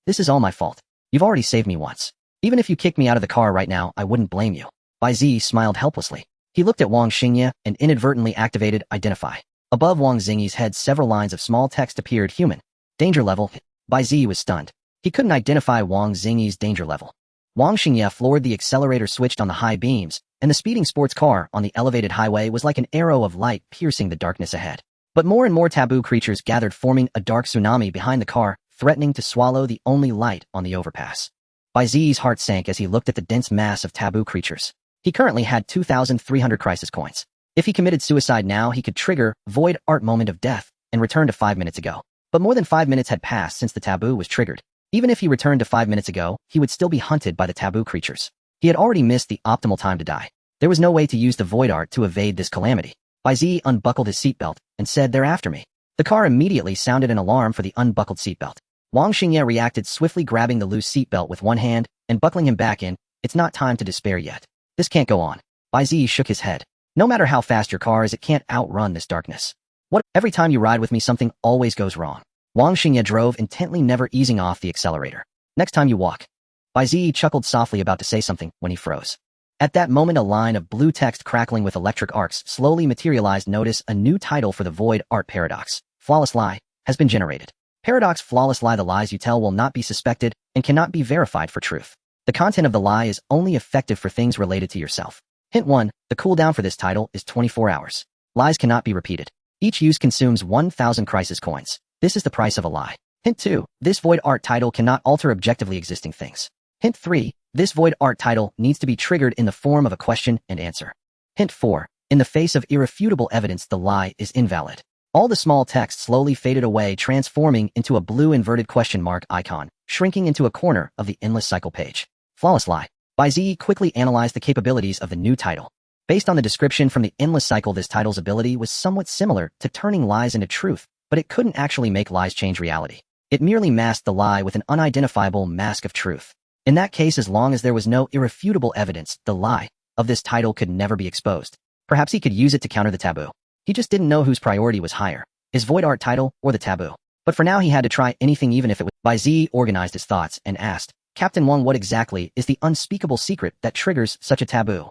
This is all my fault. You've already saved me once. Even if you kicked me out of the car right now, I wouldn't blame you. Bai Ziyi smiled helplessly. He looked at Wang Xingye and inadvertently activated Identify. Above Wang Xingye's head, several lines of small text appeared. Human. Danger level. Bai Ziyi was stunned. He couldn't identify Wang Xingye's danger level. Wang Xingye floored the accelerator, switched on the high beams, and the speeding sports car on the elevated highway was like an arrow of light piercing the darkness ahead. But more and more taboo creatures gathered, forming a dark tsunami behind the car, threatening to swallow the only light on the overpass. Bai Ziyi's heart sank as he looked at the dense mass of taboo creatures. He currently had 2,300 crisis coins. If he committed suicide now, he could trigger Void Art Moment of Death and return to 5 minutes ago. But more than 5 minutes had passed since the taboo was triggered. Even if he returned to 5 minutes ago, he would still be hunted by the taboo creatures. He had already missed the optimal time to die. There was no way to use the Void Art to evade this calamity. Bai Ziyi unbuckled his seatbelt and said, "They're after me." The car immediately sounded an alarm for the unbuckled seatbelt. Wang Xingye reacted swiftly, grabbing the loose seatbelt with one hand and buckling him back in. "It's not time to despair yet. This can't go on." Bai Ziyi shook his head. "No matter how fast your car is, it can't outrun this darkness. What? Every time you ride with me, something always goes wrong." Wang Xingye drove intently, never easing off the accelerator. "Next time you walk." Bai Ziyi chuckled softly, about to say something, when he froze. At that moment, a line of blue text crackling with electric arcs slowly materialized. Notice a new title for the Void Art Paradox. Flawless Lie has been generated. Paradox: Flawless Lie. The lies you tell will not be suspected and cannot be verified for truth. The content of the lie is only effective for things related to yourself. Hint 1. The cooldown for this title is 24 hours. Lies cannot be repeated. Each use consumes 1,000 crisis coins. This is the price of a lie. Hint 2. This Void Art title cannot alter objectively existing things. Hint 3. This Void Art title needs to be triggered in the form of a question and answer. Hint 4. In the face of irrefutable evidence, the lie is invalid. All the small text slowly faded away, transforming into a blue inverted question mark icon, shrinking into a corner of the endless cycle page. Flawless Lie. Bai Ziyi quickly analyzed the capabilities of the new title. Based on the description from the endless cycle, this title's ability was somewhat similar to turning lies into truth, but it couldn't actually make lies change reality. It merely masked the lie with an unidentifiable mask of truth. In that case, as long as there was no irrefutable evidence, the lie of this title could never be exposed. Perhaps he could use it to counter the taboo. He just didn't know whose priority was higher, his Void Art title or the taboo. But for now, he had to try anything, even if it was. Bai Ziyi organized his thoughts and asked, "Captain Wang, what exactly is the unspeakable secret that triggers such a taboo?"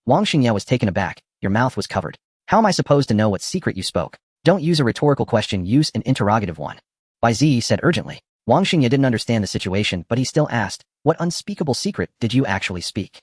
Wang Xingye was taken aback. "Your mouth was covered. How am I supposed to know what secret you spoke? Don't use a rhetorical question, use an interrogative one," Bai Ziyi said urgently. Wang Xingye didn't understand the situation, but he still asked, "What unspeakable secret did you actually speak?"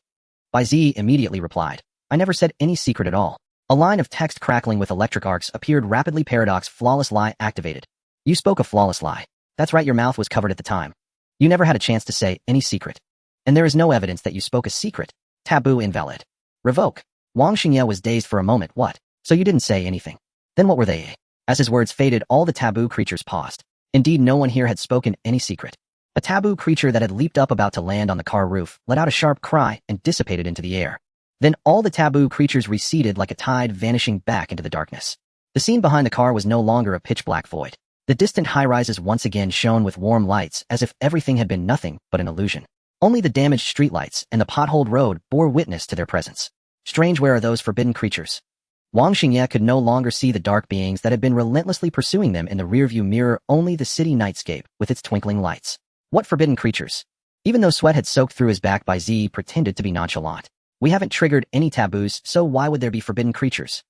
Bai Ziyi immediately replied, "I never said any secret at all." A line of text crackling with electric arcs appeared rapidly. Paradox: Flawless Lie activated. You spoke a flawless lie. That's right, your mouth was covered at the time. You never had a chance to say any secret. And there is no evidence that you spoke a secret. Taboo invalid. Revoke. Wang Xingye was dazed for a moment. What? So you didn't say anything? Then what were they? As his words faded, all the taboo creatures paused. Indeed, no one here had spoken any secret. A taboo creature that had leaped up about to land on the car roof let out a sharp cry and dissipated into the air. Then all the taboo creatures receded like a tide, vanishing back into the darkness. The scene behind the car was no longer a pitch-black void. The distant high-rises once again shone with warm lights as if everything had been nothing but an illusion. Only the damaged streetlights and the potholed road bore witness to their presence. Strange, where are those forbidden creatures? Wang Xingye could no longer see the dark beings that had been relentlessly pursuing them in the rearview mirror, only the city nightscape with its twinkling lights. What forbidden creatures? Even though sweat had soaked through his back, Bai Ziyi pretended to be nonchalant. We haven't triggered any taboos, so why would there be forbidden creatures?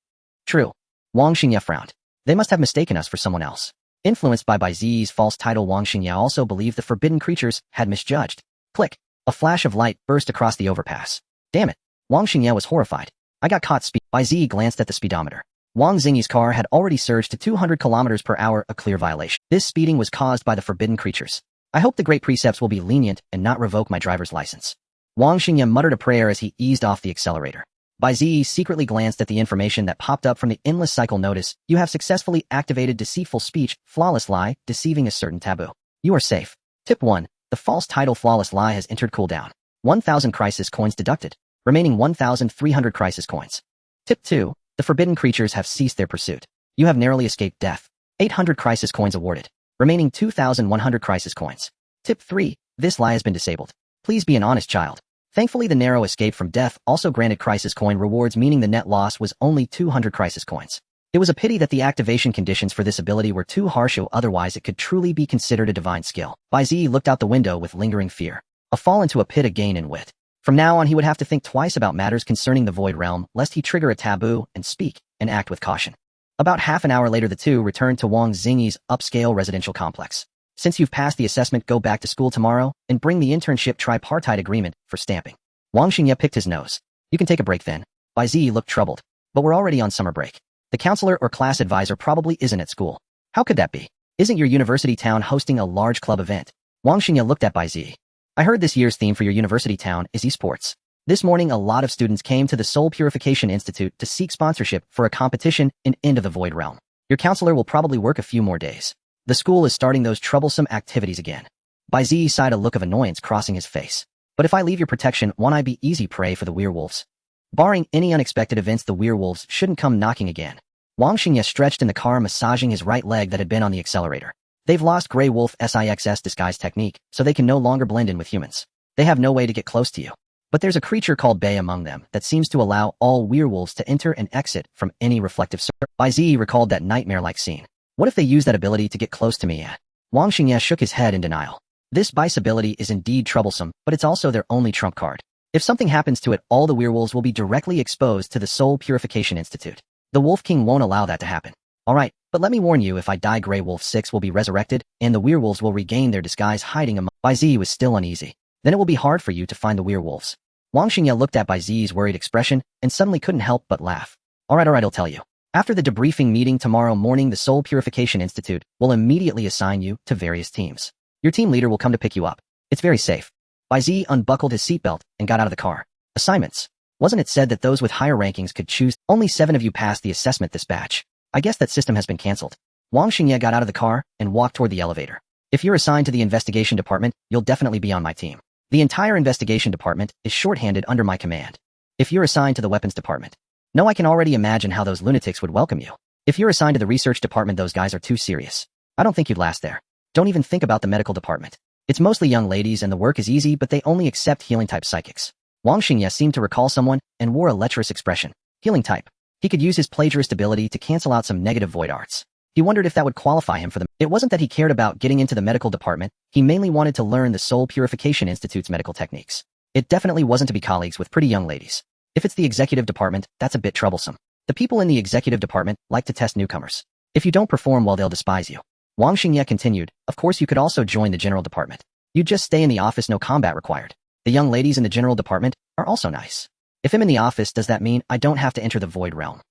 True. Wang Xingye frowned. They must have mistaken us for someone else. Influenced by Bai Ziyi's false title, Wang Xingye also believed the forbidden creatures had misjudged. Click. A flash of light burst across the overpass. Damn it. Wang Xingye was horrified. I got caught speed. Bai Ziyi glanced at the speedometer. Wang Ziyi's car had already surged to 200 kilometers per hour, a clear violation. This speeding was caused by the forbidden creatures. I hope the great precepts will be lenient and not revoke my driver's license. Wang Xingye muttered a prayer as he eased off the accelerator. Bai Ziyi secretly glanced at the information that popped up from the endless cycle notice. You have successfully activated deceitful speech, flawless lie, deceiving a certain taboo. You are safe. Tip 1. The false title flawless lie has entered cooldown. 1,000 crisis coins deducted. Remaining 1,300 crisis coins. Tip 2. The forbidden creatures have ceased their pursuit. You have narrowly escaped death. 800 crisis coins awarded. Remaining 2,100 crisis coins. Tip 3. This lie has been disabled. Please be an honest child. Thankfully, the narrow escape from death also granted crisis coin rewards, meaning the net loss was only 200 crisis coins. It was a pity that the activation conditions for this ability were too harsh, otherwise it could truly be considered a divine skill. Bai Ziyi looked out the window with lingering fear. A fall into a pit, a gain in wit. From now on, he would have to think twice about matters concerning the Void Realm, lest he trigger a taboo and speak and act with caution. About half an hour later, the two returned to Wang Ziyi's upscale residential complex. Since you've passed the assessment, go back to school tomorrow and bring the internship tripartite agreement for stamping. Wang Xingye picked his nose. You can take a break then. Bai Ziyi looked troubled. But we're already on summer break. The counselor or class advisor probably isn't at school. How could that be? Isn't your university town hosting a large club event? Wang Xingye looked at Bai Ziyi. I heard this year's theme for your university town is esports. This morning, a lot of students came to the Soul Purification Institute to seek sponsorship for a competition in End of the Void Realm. Your counselor will probably work a few more days. The school is starting those troublesome activities again. Bai Ziyi sighed, a look of annoyance crossing his face. But if I leave your protection, won't I be easy prey for the werewolves? Barring any unexpected events, the werewolves shouldn't come knocking again. Wang Xingye stretched in the car, massaging his right leg that had been on the accelerator. They've lost Grey Wolf SIX's disguise technique, so they can no longer blend in with humans. They have no way to get close to you. But there's a creature called Bai among them that seems to allow all werewolves to enter and exit from any reflective surface. Bai Ziyi recalled that nightmare-like scene. What if they use that ability to get close to me? Wang Xingye shook his head in denial. This Bai's ability is indeed troublesome, but it's also their only trump card. If something happens to it, all the werewolves will be directly exposed to the Soul Purification Institute. The Wolf King won't allow that to happen. Alright, but let me warn you, if I die, Grey Wolf 6 will be resurrected, and the werewolves will regain their disguise, hiding among— Bai Ziyi was still uneasy. Then it will be hard for you to find the werewolves. Wang Xingye looked at Bai Ziyi's worried expression and suddenly couldn't help but laugh. Alright, I'll tell you. After the debriefing meeting tomorrow morning, the Soul Purification Institute will immediately assign you to various teams. Your team leader will come to pick you up. It's very safe. Bai Ziyi unbuckled his seatbelt and got out of the car. Assignments. Wasn't it said that those with higher rankings could choose? Only 7 of you passed the assessment this batch. I guess that system has been cancelled. Wang Xingye got out of the car and walked toward the elevator. If you're assigned to the investigation department, you'll definitely be on my team. The entire investigation department is shorthanded under my command. If you're assigned to the weapons department, no, I can already imagine how those lunatics would welcome you. If you're assigned to the research department, those guys are too serious. I don't think you'd last there. Don't even think about the medical department. It's mostly young ladies and the work is easy, but they only accept healing-type psychics. Wang Xingye seemed to recall someone and wore a lecherous expression. Healing type. He could use his plagiarist ability to cancel out some negative void arts. He wondered if that would qualify him for them. It wasn't that he cared about getting into the medical department, he mainly wanted to learn the Soul Purification Institute's medical techniques. It definitely wasn't to be colleagues with pretty young ladies. If it's the executive department, that's a bit troublesome. The people in the executive department like to test newcomers. If you don't perform well, they'll despise you. Wang Xingye continued, of course you could also join the general department. You just stay in the office, no combat required. The young ladies in the general department are also nice. If I'm in the office, does that mean I don't have to enter the Void Realm?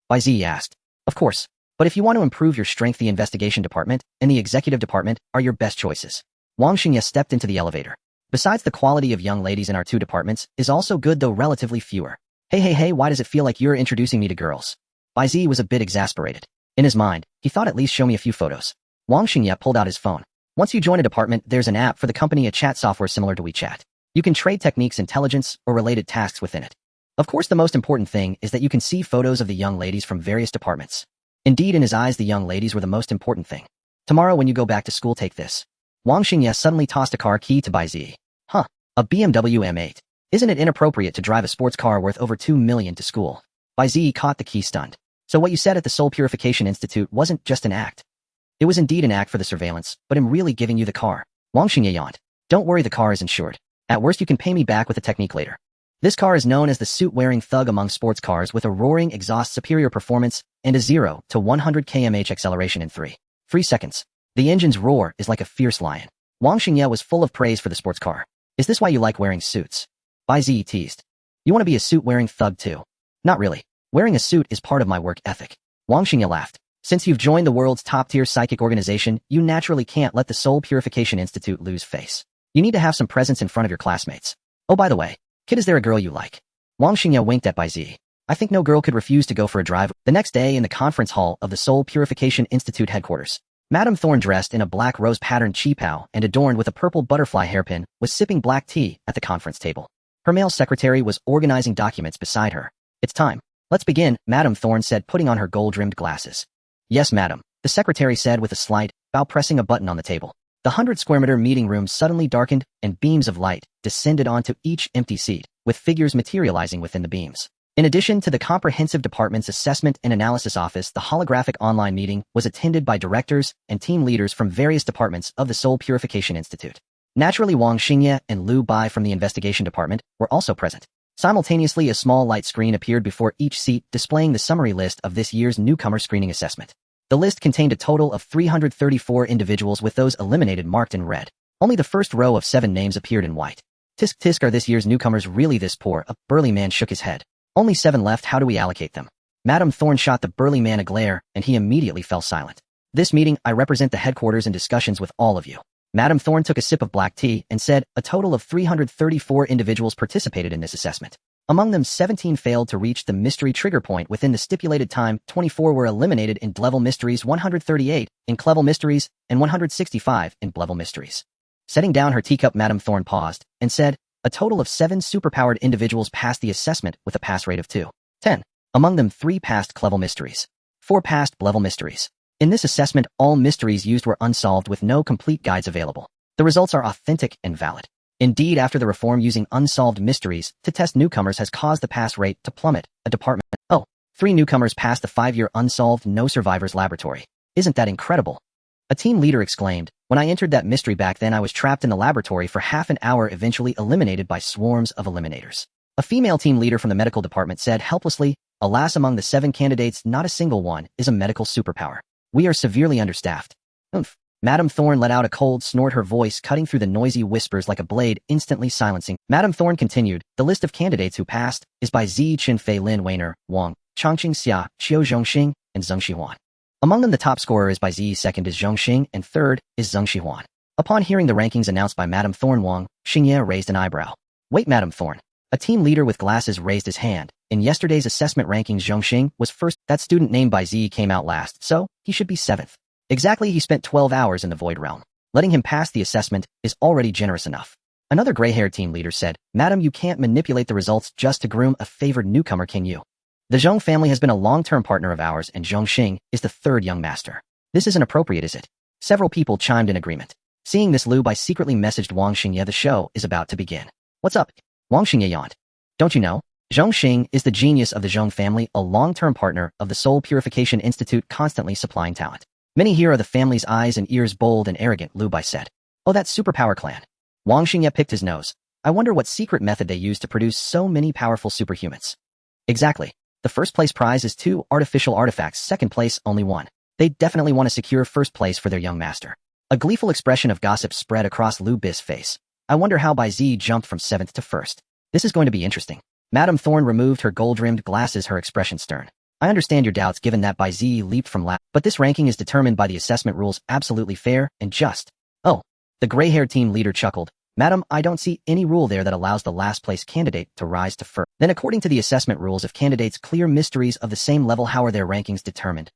Bai Ziyi asked. Of course. But if you want to improve your strength, the investigation department and the executive department are your best choices. Wang Xingye stepped into the elevator. Besides, the quality of young ladies in our 2 departments is also good, though relatively fewer. Hey, why does it feel like you're introducing me to girls? Bai Ziyi was a bit exasperated. In his mind, he thought at least show me a few photos. Wang Xingye pulled out his phone. Once you join a department, there's an app for the company, a chat software similar to WeChat. You can trade techniques, intelligence, or related tasks within it. Of course, the most important thing is that you can see photos of the young ladies from various departments. Indeed, in his eyes, the young ladies were the most important thing. Tomorrow when you go back to school, take this. Wang Xingye suddenly tossed a car key to Bai Ziyi. Huh, a BMW M8. Isn't it inappropriate to drive a sports car worth over 2 million to school? Bai Ziyi caught the key stunned. So what you said at the Soul Purification Institute wasn't just an act. It was indeed an act for the surveillance, but I'm really giving you the car. Wang Xingye yawned. Don't worry, the car is insured. At worst, you can pay me back with a technique later. This car is known as the suit-wearing thug among sports cars, with a roaring exhaust, superior performance, and a 0 to 100 km/h acceleration in 3 seconds. The engine's roar is like a fierce lion. Wang Xingye was full of praise for the sports car. Is this why you like wearing suits? Bai Ziyi teased. You want to be a suit-wearing thug too? Not really. Wearing a suit is part of my work ethic. Wang Xingye laughed. Since you've joined the world's top-tier psychic organization, you naturally can't let the Soul Purification Institute lose face. You need to have some presence in front of your classmates. Oh, by the way, kid, is there a girl you like? Wang Xingye winked at Bai Ziyi. I think no girl could refuse to go for a drive. The next day, in the conference hall of the Soul Purification Institute headquarters, Madame Thorn, dressed in a black rose-patterned cheapao and adorned with a purple butterfly hairpin, was sipping black tea at the conference table. Her male secretary was organizing documents beside her. It's time. Let's begin, Madame Thorn said, putting on her gold-rimmed glasses. Yes, madam, the secretary said with a slight bow, pressing a button on the table. The 100-square-meter meeting room suddenly darkened, and beams of light descended onto each empty seat, with figures materializing within the beams. In addition to the comprehensive department's assessment and analysis office, the holographic online meeting was attended by directors and team leaders from various departments of the Soul Purification Institute. Naturally, Wang Xingye and Liu Bai from the investigation department were also present. Simultaneously, a small light screen appeared before each seat, displaying the summary list of this year's newcomer screening assessment. The list contained a total of 334 individuals, with those eliminated marked in red. Only the first row of 7 names appeared in white. Tisk, are this year's newcomers really this poor? A burly man shook his head. Only 7 left, how do we allocate them? Madame Thorn shot the burly man a glare, and he immediately fell silent. This meeting, I represent the headquarters in discussions with all of you. Madame Thorn took a sip of black tea and said, a total of 334 individuals participated in this assessment. Among them, 17 failed to reach the mystery trigger point within the stipulated time, 24 were eliminated in level mysteries, 138 in clevel mysteries, and 165 in level mysteries. Setting down her teacup, Madame Thorn paused and said, a total of 7 superpowered individuals passed the assessment with a pass rate of 2/10. Among them, 3 passed clevel mysteries. 4 passed level mysteries. In this assessment, all mysteries used were unsolved with no complete guides available. The results are authentic and valid. Indeed, after the reform using unsolved mysteries to test newcomers has caused the pass rate to plummet, a department. 3 newcomers passed the 5-year unsolved no survivors laboratory. Isn't that incredible? A team leader exclaimed. When I entered that mystery back then, I was trapped in the laboratory for half an hour, eventually eliminated by swarms of eliminators. A female team leader from the medical department said helplessly, alas, among the 7 candidates, not a single one is a medical superpower. We are severely understaffed. Oomph. Madame Thorn let out a cold snort, her voice cutting through the noisy whispers like a blade, instantly silencing. Madame Thorn continued, the list of candidates who passed is by Ziyi, Qinfei, Lin Weiner, Wang, Chongqing Xia, Qiu Zhongxing, and Zheng Xihuan. Among them, the top scorer is Bai Ziyi, second is Zhongxing, and third is Zheng Xihuan. Upon hearing the rankings announced by Madame Thorn, Wang Xingye raised an eyebrow. Wait, Madame Thorn. A team leader with glasses raised his hand. In yesterday's assessment rankings, Zhongxing was first. That student named Bai Ziyi came out last, so he should be 7th. Exactly, he spent 12 hours in the Void Realm. Letting him pass the assessment is already generous enough. Another gray-haired team leader said, Madam, you can't manipulate the results just to groom a favored newcomer, can you? The Zhong family has been a long-term partner of ours, and Zhongxing is the 3rd young master. This isn't appropriate, is it? Several people chimed in agreement. Seeing this, Liu Bai secretly messaged Wang Xingye, the show is about to begin. What's up? Wang Xingye yawned. Don't you know? Zhongxing is the genius of the Zhong family, a long-term partner of the Soul Purification Institute, constantly supplying talent. Many here are the family's eyes and ears, bold and arrogant, Liu Bai said. Oh, that superpower clan. Wang Xingye picked his nose. I wonder what secret method they use to produce so many powerful superhumans. Exactly. The first place prize is 2 artificial artifacts, second place only 1. They definitely want to secure first place for their young master. A gleeful expression of gossip spread across Liu Bai's face. I wonder how Bai Ziyi jumped from 7th to 1st. This is going to be interesting. Madame Thorn removed her gold-rimmed glasses, her expression stern. I understand your doubts given that Bai Ziyi leaped from last, but this ranking is determined by the assessment rules, absolutely fair and just. Oh, the gray-haired team leader chuckled. Madam, I don't see any rule there that allows the last place candidate to rise to first. Then according to the assessment rules, if candidates clear mysteries of the same level, how are their rankings determined?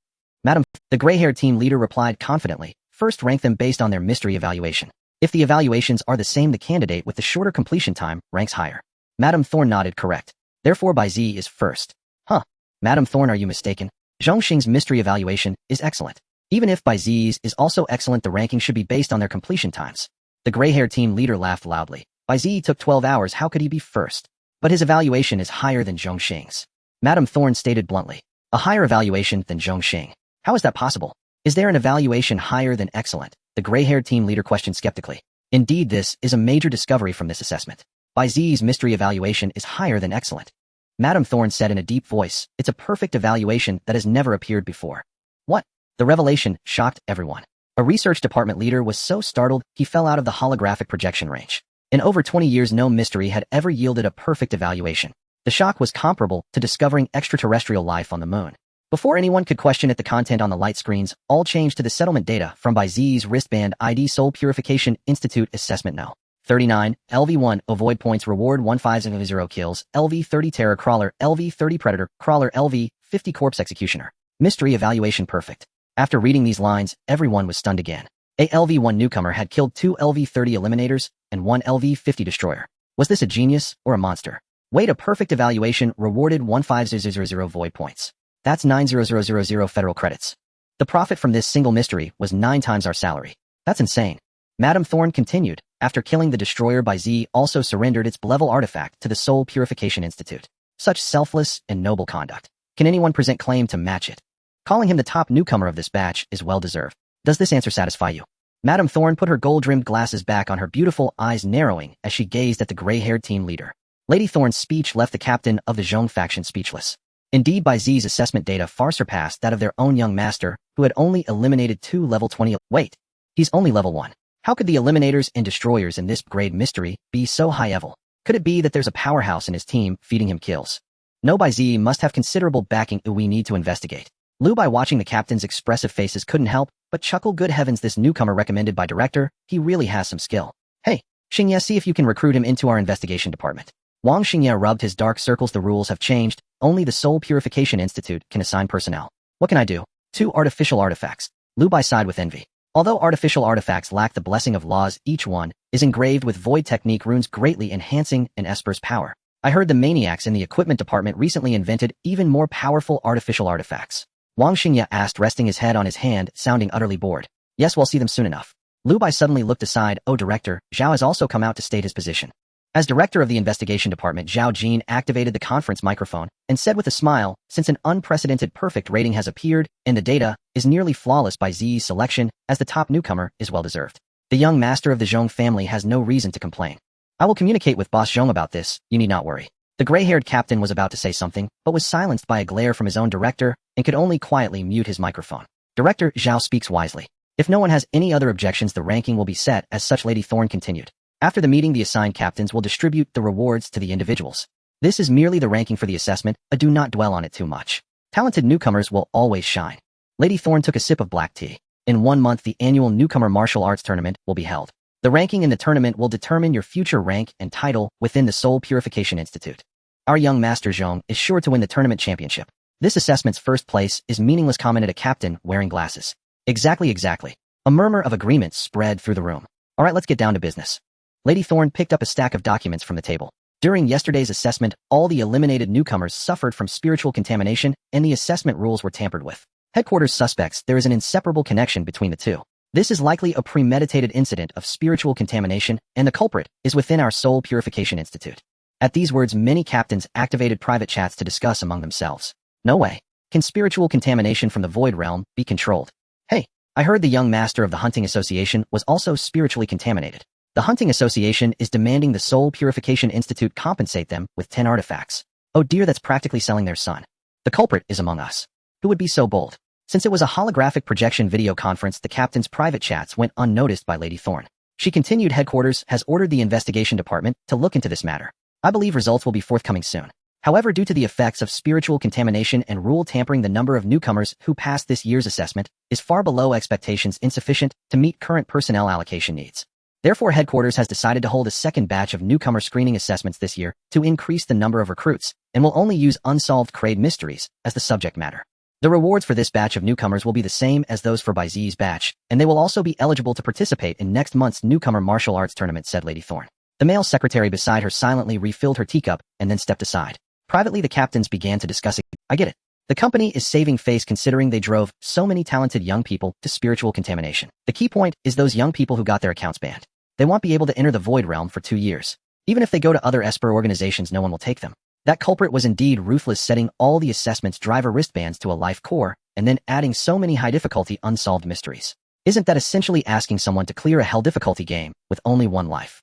Madam, the gray-haired team leader replied confidently, first rank them based on their mystery evaluation. If the evaluations are the same, the candidate with the shorter completion time ranks higher. Madam Thorn nodded correct. Therefore Bai Ziyi is first. Huh. Madam Thorn, are you mistaken? Zhong Xing's mystery evaluation is excellent. Even if Bai Ziyi's is also excellent, the ranking should be based on their completion times. The gray-haired team leader laughed loudly. Bai Ziyi took 12 hours, how could he be first? But his evaluation is higher than Zhong Xing's. Madam Thorn stated bluntly. A higher evaluation than Zhong Xing. How is that possible? Is there an evaluation higher than excellent? The gray-haired team leader questioned skeptically. Indeed, this is a major discovery from this assessment. Bai Ziyi's mystery evaluation is higher than excellent. Madam Thorn said in a deep voice, it's a perfect evaluation that has never appeared before. What? The revelation shocked everyone. A research department leader was so startled, he fell out of the holographic projection range. In over 20 years, no mystery had ever yielded a perfect evaluation. The shock was comparable to discovering extraterrestrial life on the moon. Before anyone could question it, the content on the light screens all changed to the settlement data from Bai Ziyi's wristband ID Soul Purification Institute Assessment No. 39, LV1, Avoid Points Reward 1500 Kills, LV30 Terror Crawler, LV30 Predator, Crawler, LV50 Corpse Executioner. Mystery Evaluation Perfect. After reading these lines, everyone was stunned again. A LV1 newcomer had killed 2 LV30 Eliminators and 1 LV50 Destroyer. Was this a genius or a monster? Wait, a perfect evaluation rewarded 1500 void points. That's 90000 federal credits. The profit from this single mystery was 9 times our salary. That's insane. Madam Thorn continued. After killing the destroyer, Bai Ziyi also surrendered its level artifact to the Soul Purification Institute. Such selfless and noble conduct. Can anyone present claim to match it? Calling him the top newcomer of this batch is well-deserved. Does this answer satisfy you? Madam Thorn put her gold-rimmed glasses back on, her beautiful eyes narrowing as she gazed at the gray-haired team leader. Lady Thorn's speech left the captain of the Zhong faction speechless. Indeed, Bai Ziyi's assessment data far surpassed that of their own young master, who had only eliminated 2 level 20. Wait, he's only level 1. How could the eliminators and destroyers in this grade mystery be so high level? Could it be that there's a powerhouse in his team feeding him kills? No, Bai Ziyi must have considerable backing. We need to investigate. Lu Bai, watching the captain's expressive faces, couldn't help but chuckle. Good heavens, this newcomer recommended by director, he really has some skill. Hey, Xingye, see if you can recruit him into our investigation department. Wang Xingye rubbed his dark circles. The rules have changed. Only the Soul Purification Institute can assign personnel. What can I do? 2 artificial artifacts. Lu Bai sighed with envy. Although artificial artifacts lack the blessing of laws, each one is engraved with void technique runes, greatly enhancing an Esper's power. I heard the maniacs in the equipment department recently invented even more powerful artificial artifacts. Wang Xingye asked, resting his head on his hand, sounding utterly bored. Yes, we'll see them soon enough. Lu Bai suddenly looked aside. Oh, Director, Zhao has also come out to state his position. As director of the investigation department, Zhao Jin activated the conference microphone and said with a smile, since an unprecedented perfect rating has appeared and the data is nearly flawless, Bai Ziyi's selection as the top newcomer is well-deserved. The young master of the Zhong family has no reason to complain. I will communicate with Boss Zhong about this, you need not worry. The gray-haired captain was about to say something, but was silenced by a glare from his own director and could only quietly mute his microphone. Director Zhao speaks wisely. If no one has any other objections, the ranking will be set as such. Lady Thorn continued. After the meeting, the assigned captains will distribute the rewards to the individuals. This is merely the ranking for the assessment, do not dwell on it too much. Talented newcomers will always shine. Lady Thorn took a sip of black tea. In 1 month, the annual newcomer martial arts tournament will be held. The ranking in the tournament will determine your future rank and title within the Soul Purification Institute. Our young master Zhong is sure to win the tournament championship. This assessment's first place is meaningless, commented a captain wearing glasses. Exactly. A murmur of agreement spread through the room. All right, let's get down to business. Lady Thorn picked up a stack of documents from the table. During yesterday's assessment, all the eliminated newcomers suffered from spiritual contamination, and the assessment rules were tampered with. Headquarters suspects there is an inseparable connection between the two. This is likely a premeditated incident of spiritual contamination, and the culprit is within our Soul Purification Institute. At these words, many captains activated private chats to discuss among themselves. No way. Can spiritual contamination from the Void Realm be controlled? Hey, I heard the young master of the Hunting Association was also spiritually contaminated. The Hunting Association is demanding the Soul Purification Institute compensate them with 10 artifacts. Oh dear, that's practically selling their son. The culprit is among us. Who would be so bold? Since it was a holographic projection video conference, the captain's private chats went unnoticed by Lady Thorn. She continued, headquarters has ordered the investigation department to look into this matter. I believe results will be forthcoming soon. However, due to the effects of spiritual contamination and rule tampering, the number of newcomers who passed this year's assessment is far below expectations, insufficient to meet current personnel allocation needs. Therefore, headquarters has decided to hold a second batch of newcomer screening assessments this year to increase the number of recruits, and will only use unsolved Kraid mysteries as the subject matter. The rewards for this batch of newcomers will be the same as those for Bai Ziyi's batch, and they will also be eligible to participate in next month's newcomer martial arts tournament, said Lady Thorn. The male secretary beside her silently refilled her teacup and then stepped aside. Privately, the captains began to discuss it. I get it. The company is saving face considering they drove so many talented young people to spiritual contamination. The key point is those young people who got their accounts banned. They won't be able to enter the Void Realm for 2 years. Even if they go to other Esper organizations, no one will take them. That culprit was indeed ruthless, setting all the assessments driver wristbands to a life core, and then adding so many high-difficulty unsolved mysteries. Isn't that essentially asking someone to clear a hell difficulty game with only 1 life?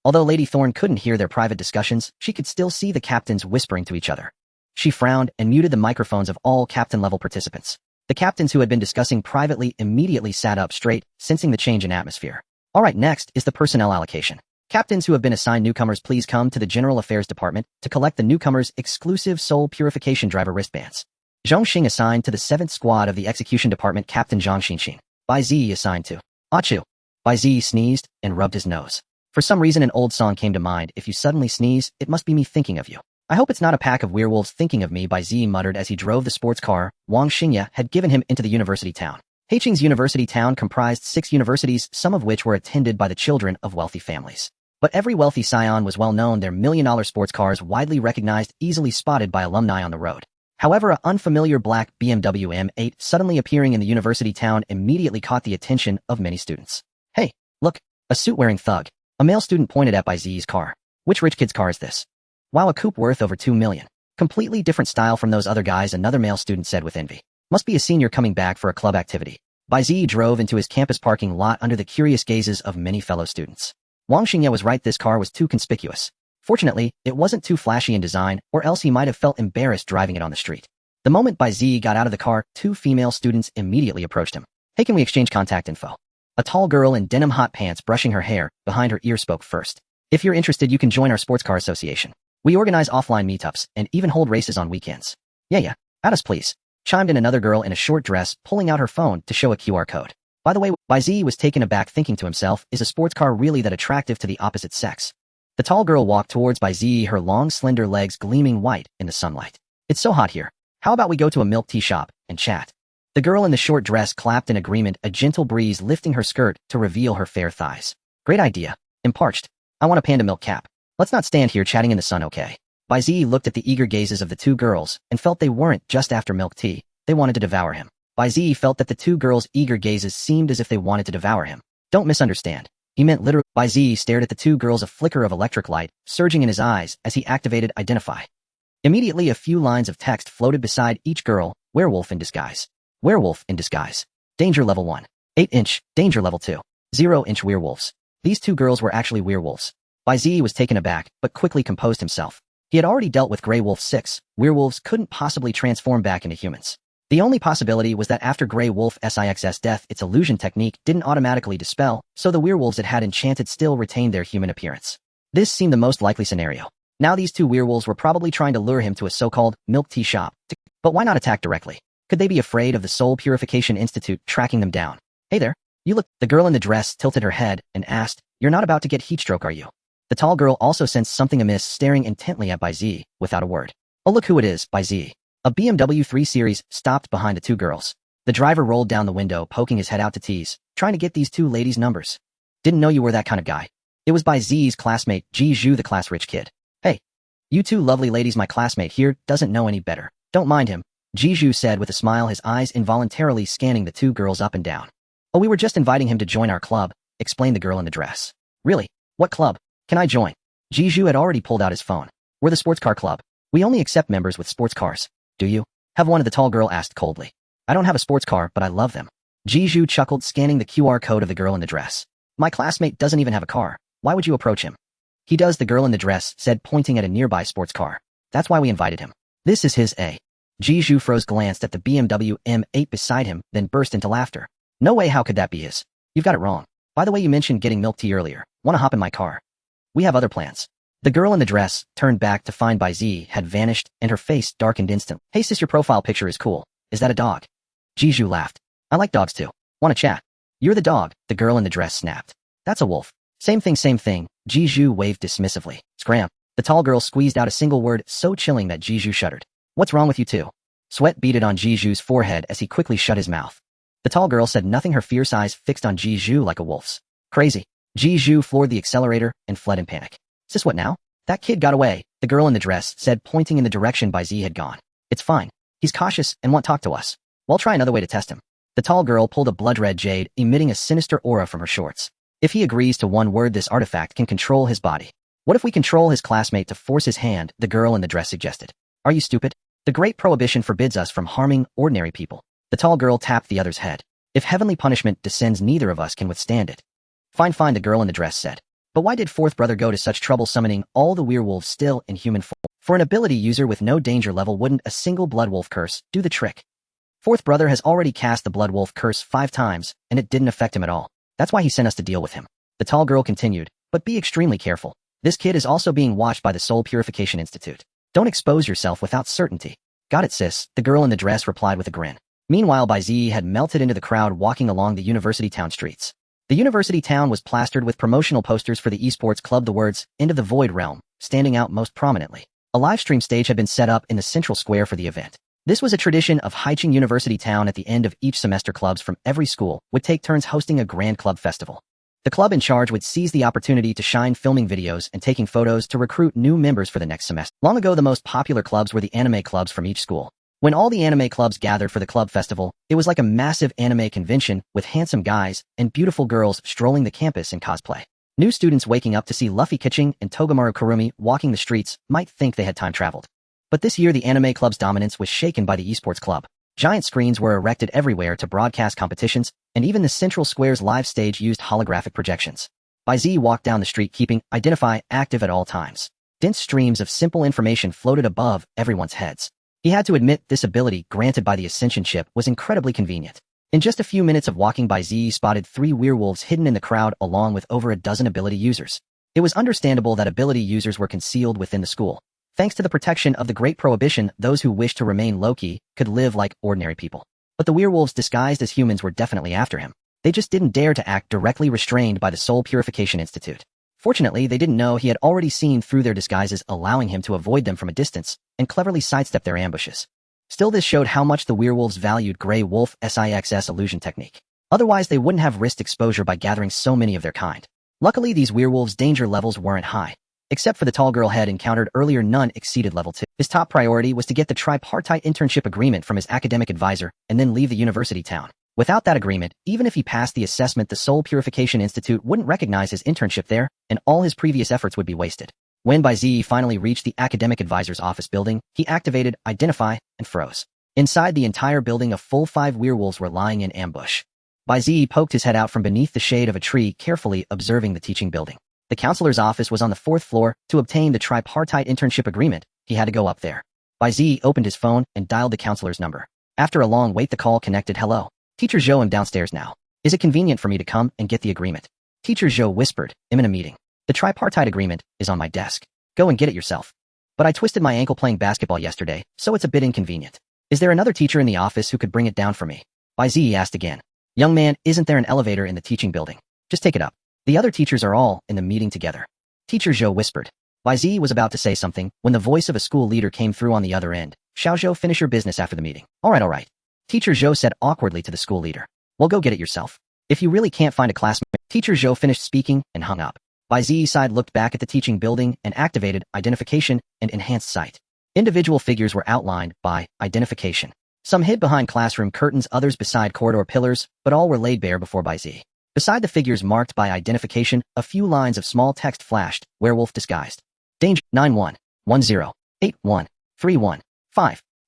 Although Lady Thorn couldn't hear their private discussions, she could still see the captains whispering to each other. She frowned and muted the microphones of all captain-level participants. The captains who had been discussing privately immediately sat up straight, sensing the change in atmosphere. Alright, next is the personnel allocation. Captains who have been assigned newcomers, please come to the General Affairs Department to collect the newcomers' exclusive Soul Purification driver wristbands. Zhong Xing assigned to the 7th Squad of the Execution Department, Captain Zhang Xinxin. Bai Ziyi assigned to Achu. Bai Ziyi sneezed and rubbed his nose. For some reason, an old song came to mind. If you suddenly sneeze, it must be me thinking of you. I hope it's not a pack of werewolves thinking of me, Bai Ziyi muttered as he drove the sports car Wang Xingya had given him into the university town. Heiqing's university town comprised 6 universities, some of which were attended by the children of wealthy families. But every wealthy scion was well known, their million-dollar sports cars widely recognized, easily spotted by alumni on the road. However, an unfamiliar black BMW M8 suddenly appearing in the university town immediately caught the attention of many students. Hey, look, a suit-wearing thug. A male student pointed at Bai Ziyi's car. Which rich kid's car is this? Wow, a coupe worth over 2 million. Completely different style from those other guys, another male student said with envy. Must be a senior coming back for a club activity. Bai Ziyi drove into his campus parking lot under the curious gazes of many fellow students. Wang Xingya was right, this car was too conspicuous. Fortunately, it wasn't too flashy in design, or else he might have felt embarrassed driving it on the street. The moment Bai Ziyi got out of the car, 2 female students immediately approached him. Hey, can we exchange contact info? A tall girl in denim hot pants brushing her hair behind her ear spoke first. If you're interested, you can join our sports car association. We organize offline meetups and even hold races on weekends. Yeah, add us please, chimed in another girl in a short dress, pulling out her phone to show a QR code. By the way, Bai Ziyi was taken aback, thinking to himself, is a sports car really that attractive to the opposite sex? The tall girl walked towards Bai Ziyi, her long slender legs gleaming white in the sunlight. It's so hot here. How about we go to a milk tea shop and chat? The girl in the short dress clapped in agreement, a gentle breeze lifting her skirt to reveal her fair thighs. Great idea. Parched. I want a panda milk cap. Let's not stand here chatting in the sun, okay? Bai Ziyi looked at the eager gazes of the 2 girls and felt they weren't just after milk tea. They wanted to devour him. Bai Ziyi felt that the 2 girls' eager gazes seemed as if they wanted to devour him. Don't misunderstand. He meant literally. Bai Ziyi stared at the 2 girls, a flicker of electric light surging in his eyes as he activated Identify. Immediately, a few lines of text floated beside each girl. Werewolf in disguise. Werewolf in disguise. Danger level 1. 8-inch. Danger level 2. 0-inch werewolves. These 2 girls were actually werewolves. Bai Ziyi was taken aback, but quickly composed himself. He had already dealt with Grey Wolf 6. Werewolves couldn't possibly transform back into humans. The only possibility was that after Grey Wolf Six's death, its illusion technique didn't automatically dispel, so the werewolves it had enchanted still retained their human appearance. This seemed the most likely scenario. Now these 2 werewolves were probably trying to lure him to a so-called milk tea shop. But why not attack directly? Could they be afraid of the Soul Purification Institute tracking them down? Hey there, you look. The girl in the dress tilted her head and asked, you're not about to get heatstroke, are you? The tall girl also sensed something amiss, staring intently at Bai Ziyi without a word. Oh, look who it is, Bai Ziyi. A BMW 3 Series stopped behind the 2 girls. The driver rolled down the window, poking his head out to tease, trying to get these 2 ladies' numbers. Didn't know you were that kind of guy. It was Bai Ziyi's classmate, Ji Zhu, the class-rich kid. Hey, you 2 lovely ladies, my classmate here doesn't know any better. Don't mind him, Ji Zhu said with a smile, his eyes involuntarily scanning the 2 girls up and down. Oh, we were just inviting him to join our club, explained the girl in the dress. Really? What club? Can I join? Ji Zhu had already pulled out his phone. We're the sports car club. We only accept members with sports cars. Do you? Have one? The tall girl asked coldly. I don't have a sports car, but I love them. Ji Zhu chuckled, scanning the QR code of the girl in the dress. My classmate doesn't even have a car. Why would you approach him? He does, the girl in the dress said, pointing at a nearby sports car. That's why we invited him. This is his A. Ji Zhu froze, glanced at the BMW M8 beside him, then burst into laughter. No way, how could that be his? You've got it wrong. By the way, you mentioned getting milk tea earlier. Wanna hop in my car? We have other plans. The girl in the dress turned back to find Bai Ziyi had vanished, and her face darkened instantly. Hey sis, your profile picture is cool. Is that a dog? Ji Zhu laughed. I like dogs too. Wanna chat? You're the dog, the girl in the dress snapped. That's a wolf. Same thing, same thing. Jiju waved dismissively. Scram. The tall girl squeezed out a single word so chilling that Jiju shuddered. What's wrong with you two? Sweat beaded on Jiju's forehead as he quickly shut his mouth. The tall girl said nothing, her fierce eyes fixed on Jiju like a wolf's. Crazy. Jiju floored the accelerator and fled in panic. Is this what now? That kid got away, the girl in the dress said, pointing in the direction Bai Ziyi had gone. It's fine. He's cautious and won't talk to us. We'll try another way to test him. The tall girl pulled a blood-red jade, emitting a sinister aura from her shorts. If he agrees to one word, this artifact can control his body. What if we control his classmate to force his hand, the girl in the dress suggested. Are you stupid? The great prohibition forbids us from harming ordinary people. The tall girl tapped the other's head. If heavenly punishment descends, neither of us can withstand it. Fine, fine, the girl in the dress said. But why did fourth brother go to such trouble summoning all the werewolves still in human form? For an ability user with no danger level, wouldn't a single blood wolf curse do the trick? Fourth brother has already cast the blood wolf curse 5 times, and it didn't affect him at all. That's why he sent us to deal with him. The tall girl continued, but be extremely careful. This kid is also being watched by the Soul Purification Institute. Don't expose yourself without certainty. Got it, sis, the girl in the dress replied with a grin. Meanwhile, Bai Ziyi had melted into the crowd walking along the university town streets. The university town was plastered with promotional posters for the esports club, the words, "Into the Void Realm," standing out most prominently. A live stream stage had been set up in the central square for the event. This was a tradition of Haicheng University Town. At the end of each semester, clubs from every school would take turns hosting a grand club festival. The club in charge would seize the opportunity to shine, filming videos and taking photos to recruit new members for the next semester. Long ago, the most popular clubs were the anime clubs from each school. When all the anime clubs gathered for the club festival, it was like a massive anime convention with handsome guys and beautiful girls strolling the campus in cosplay. New students waking up to see Luffy Kitching and Togamaru Kurumi walking the streets might think they had time traveled. But this year, the anime club's dominance was shaken by the esports club. Giant screens were erected everywhere to broadcast competitions, and even the central square's live stage used holographic projections. Bai Ziyi walked down the street keeping Identify active at all times. Dense streams of simple information floated above everyone's heads. He had to admit this ability, granted by the Ascension chip, was incredibly convenient. In just a few minutes of walking, Bai Ziyi spotted 3 werewolves hidden in the crowd along with over a dozen ability users. It was understandable that ability users were concealed within the school. Thanks to the protection of the Great Prohibition, those who wished to remain low-key could live like ordinary people. But the werewolves disguised as humans were definitely after him. They just didn't dare to act directly, restrained by the Soul Purification Institute. Fortunately, they didn't know he had already seen through their disguises, allowing him to avoid them from a distance and cleverly sidestep their ambushes. Still, this showed how much the werewolves valued Grey Wolf SIX's illusion technique. Otherwise, they wouldn't have risked exposure by gathering so many of their kind. Luckily, these werewolves' danger levels weren't high. Except for the tall girl had encountered earlier, none exceeded level 2. His top priority was to get the tripartite internship agreement from his academic advisor and then leave the university town. Without that agreement, even if he passed the assessment, the Soul Purification Institute wouldn't recognize his internship there, and all his previous efforts would be wasted. When Bai Ziyi finally reached the academic advisor's office building, he activated Identify and froze. Inside the entire building, a full 5 werewolves were lying in ambush. Bai Ziyi poked his head out from beneath the shade of a tree, carefully observing the teaching building. The counselor's office was on the 4th floor. To obtain the tripartite internship agreement, he had to go up there. Bai Ziyi opened his phone and dialed the counselor's number. After a long wait, the call connected. Hello. Teacher Zhou, I'm downstairs now. Is it convenient for me to come and get the agreement? Teacher Zhou whispered, I'm in a meeting. The tripartite agreement is on my desk. Go and get it yourself. But I twisted my ankle playing basketball yesterday, so it's a bit inconvenient. Is there another teacher in the office who could bring it down for me? Bai Ziyi asked again. Young man, isn't there an elevator in the teaching building? Just take it up. The other teachers are all in the meeting together. Teacher Zhou whispered. Bai Ziyi was about to say something when the voice of a school leader came through on the other end. Xiao Zhou, finish your business after the meeting. All right. Teacher Zhou said awkwardly to the school leader. Well, go get it yourself. If you really can't find a classmate. Teacher Zhou finished speaking and hung up. Bai Ziyi side looked back at the teaching building and activated Identification and Enhanced Sight. Individual figures were outlined by Identification. Some hid behind classroom curtains, others beside corridor pillars, but all were laid bare before Bai Ziyi. Beside the figures marked by Identification, a few lines of small text flashed. Werewolf disguised. Danger 9110813115.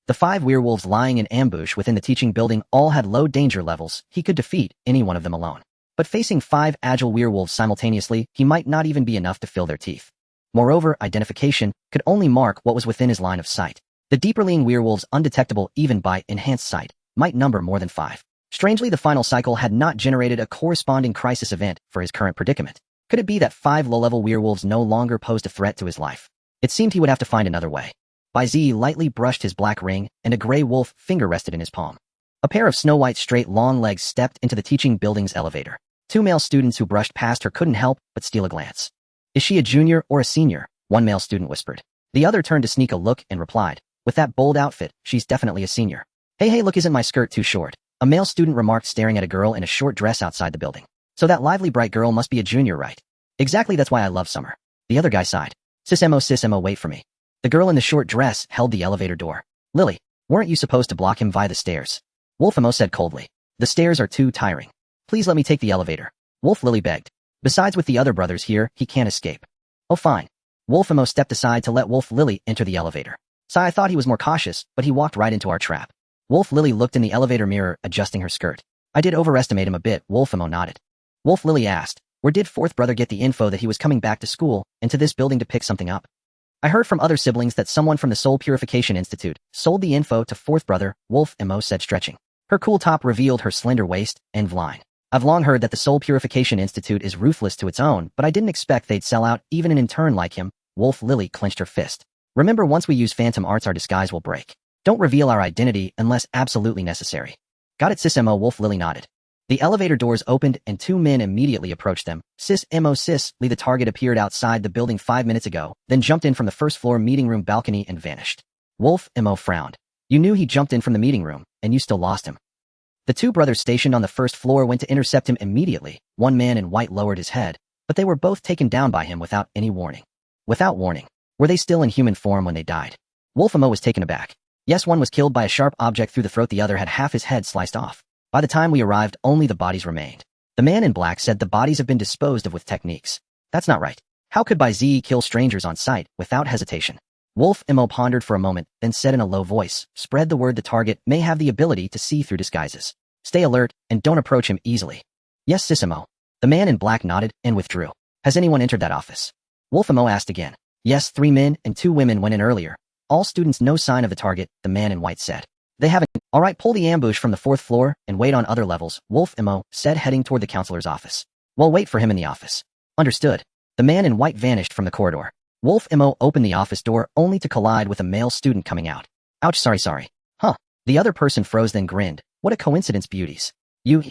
The 5 werewolves lying in ambush within the teaching building all had low danger levels. He could defeat any one of them alone. But facing 5 agile werewolves simultaneously, he might not even be enough to fill their teeth. Moreover, Identification could only mark what was within his line of sight. The deeper-lying werewolves, undetectable even by Enhanced Sight, might number more than 5. Strangely, the final cycle had not generated a corresponding crisis event for his current predicament. Could it be that 5 low-level werewolves no longer posed a threat to his life? It seemed he would have to find another way. Bai Ziyi lightly brushed his black ring, and a gray wolf finger rested in his palm. A pair of snow-white straight long legs stepped into the teaching building's elevator. Two male students who brushed past her couldn't help but steal a glance. Is she a junior or a senior? One male student whispered. The other turned to sneak a look and replied, with that bold outfit, she's definitely a senior. Hey, look, isn't my skirt too short? A male student remarked, staring at a girl in a short dress outside the building. So that lively bright girl must be a junior, right? Exactly, that's why I love summer. The other guy sighed. Sis mo, wait for me. The girl in the short dress held the elevator door. Lily, weren't you supposed to block him via the stairs? Wolf Mo said coldly. The stairs are too tiring. Please let me take the elevator. Wolf Lily begged. Besides, with the other brothers here, he can't escape. Oh, fine. Wolf Mo stepped aside to let Wolf Lily enter the elevator. So I thought he was more cautious, but he walked right into our trap. Wolf Lily looked in the elevator mirror, adjusting her skirt. I did overestimate him a bit, Wolf Mo nodded. Wolf Lily asked, where did fourth brother get the info that he was coming back to school and to this building to pick something up? I heard from other siblings that someone from the Soul Purification Institute sold the info to fourth brother, Wolf Mo said, stretching. Her cool top revealed her slender waist and vline. I've long heard that the Soul Purification Institute is ruthless to its own, but I didn't expect they'd sell out even an intern like him. Wolf Lily clenched her fist. Remember, once we use phantom arts, our disguise will break. Don't reveal our identity unless absolutely necessary. Got it, Sis Mo, Wolf Lily nodded. The elevator doors opened and two men immediately approached them. Sis Mo, Sis Lee, the target appeared outside the building 5 minutes ago, then jumped in from the first floor meeting room balcony and vanished. Wolf Mo frowned. You knew he jumped in from the meeting room, and you still lost him. The two brothers stationed on the first floor went to intercept him immediately. One man in white lowered his head, but they were both taken down by him without any warning. Without warning. Were they still in human form when they died? Wolf Mo was taken aback. Yes, one was killed by a sharp object through the throat, the other had half his head sliced off. By the time we arrived, only the bodies remained. The man in black said the bodies have been disposed of with techniques. That's not right. How could Bai Ziyi kill strangers on sight, without hesitation? Wolf Mo pondered for a moment, then said in a low voice, spread the word the target may have the ability to see through disguises. Stay alert, and don't approach him easily. Yes, Sis Mo. The man in black nodded and withdrew. Has anyone entered that office? Wolf Mo asked again. Yes, 3 men and 2 women went in earlier. All students, no sign of the target, the man in white said. They haven't. All right, pull the ambush from the 4th floor and wait on other levels, Wolf Mo said, heading toward the counselor's office. Well, wait for him in the office. Understood. The man in white vanished from the corridor. Wolf Mo opened the office door only to collide with a male student coming out. Ouch, sorry. Huh. The other person froze, then grinned. What a coincidence, beauties. You.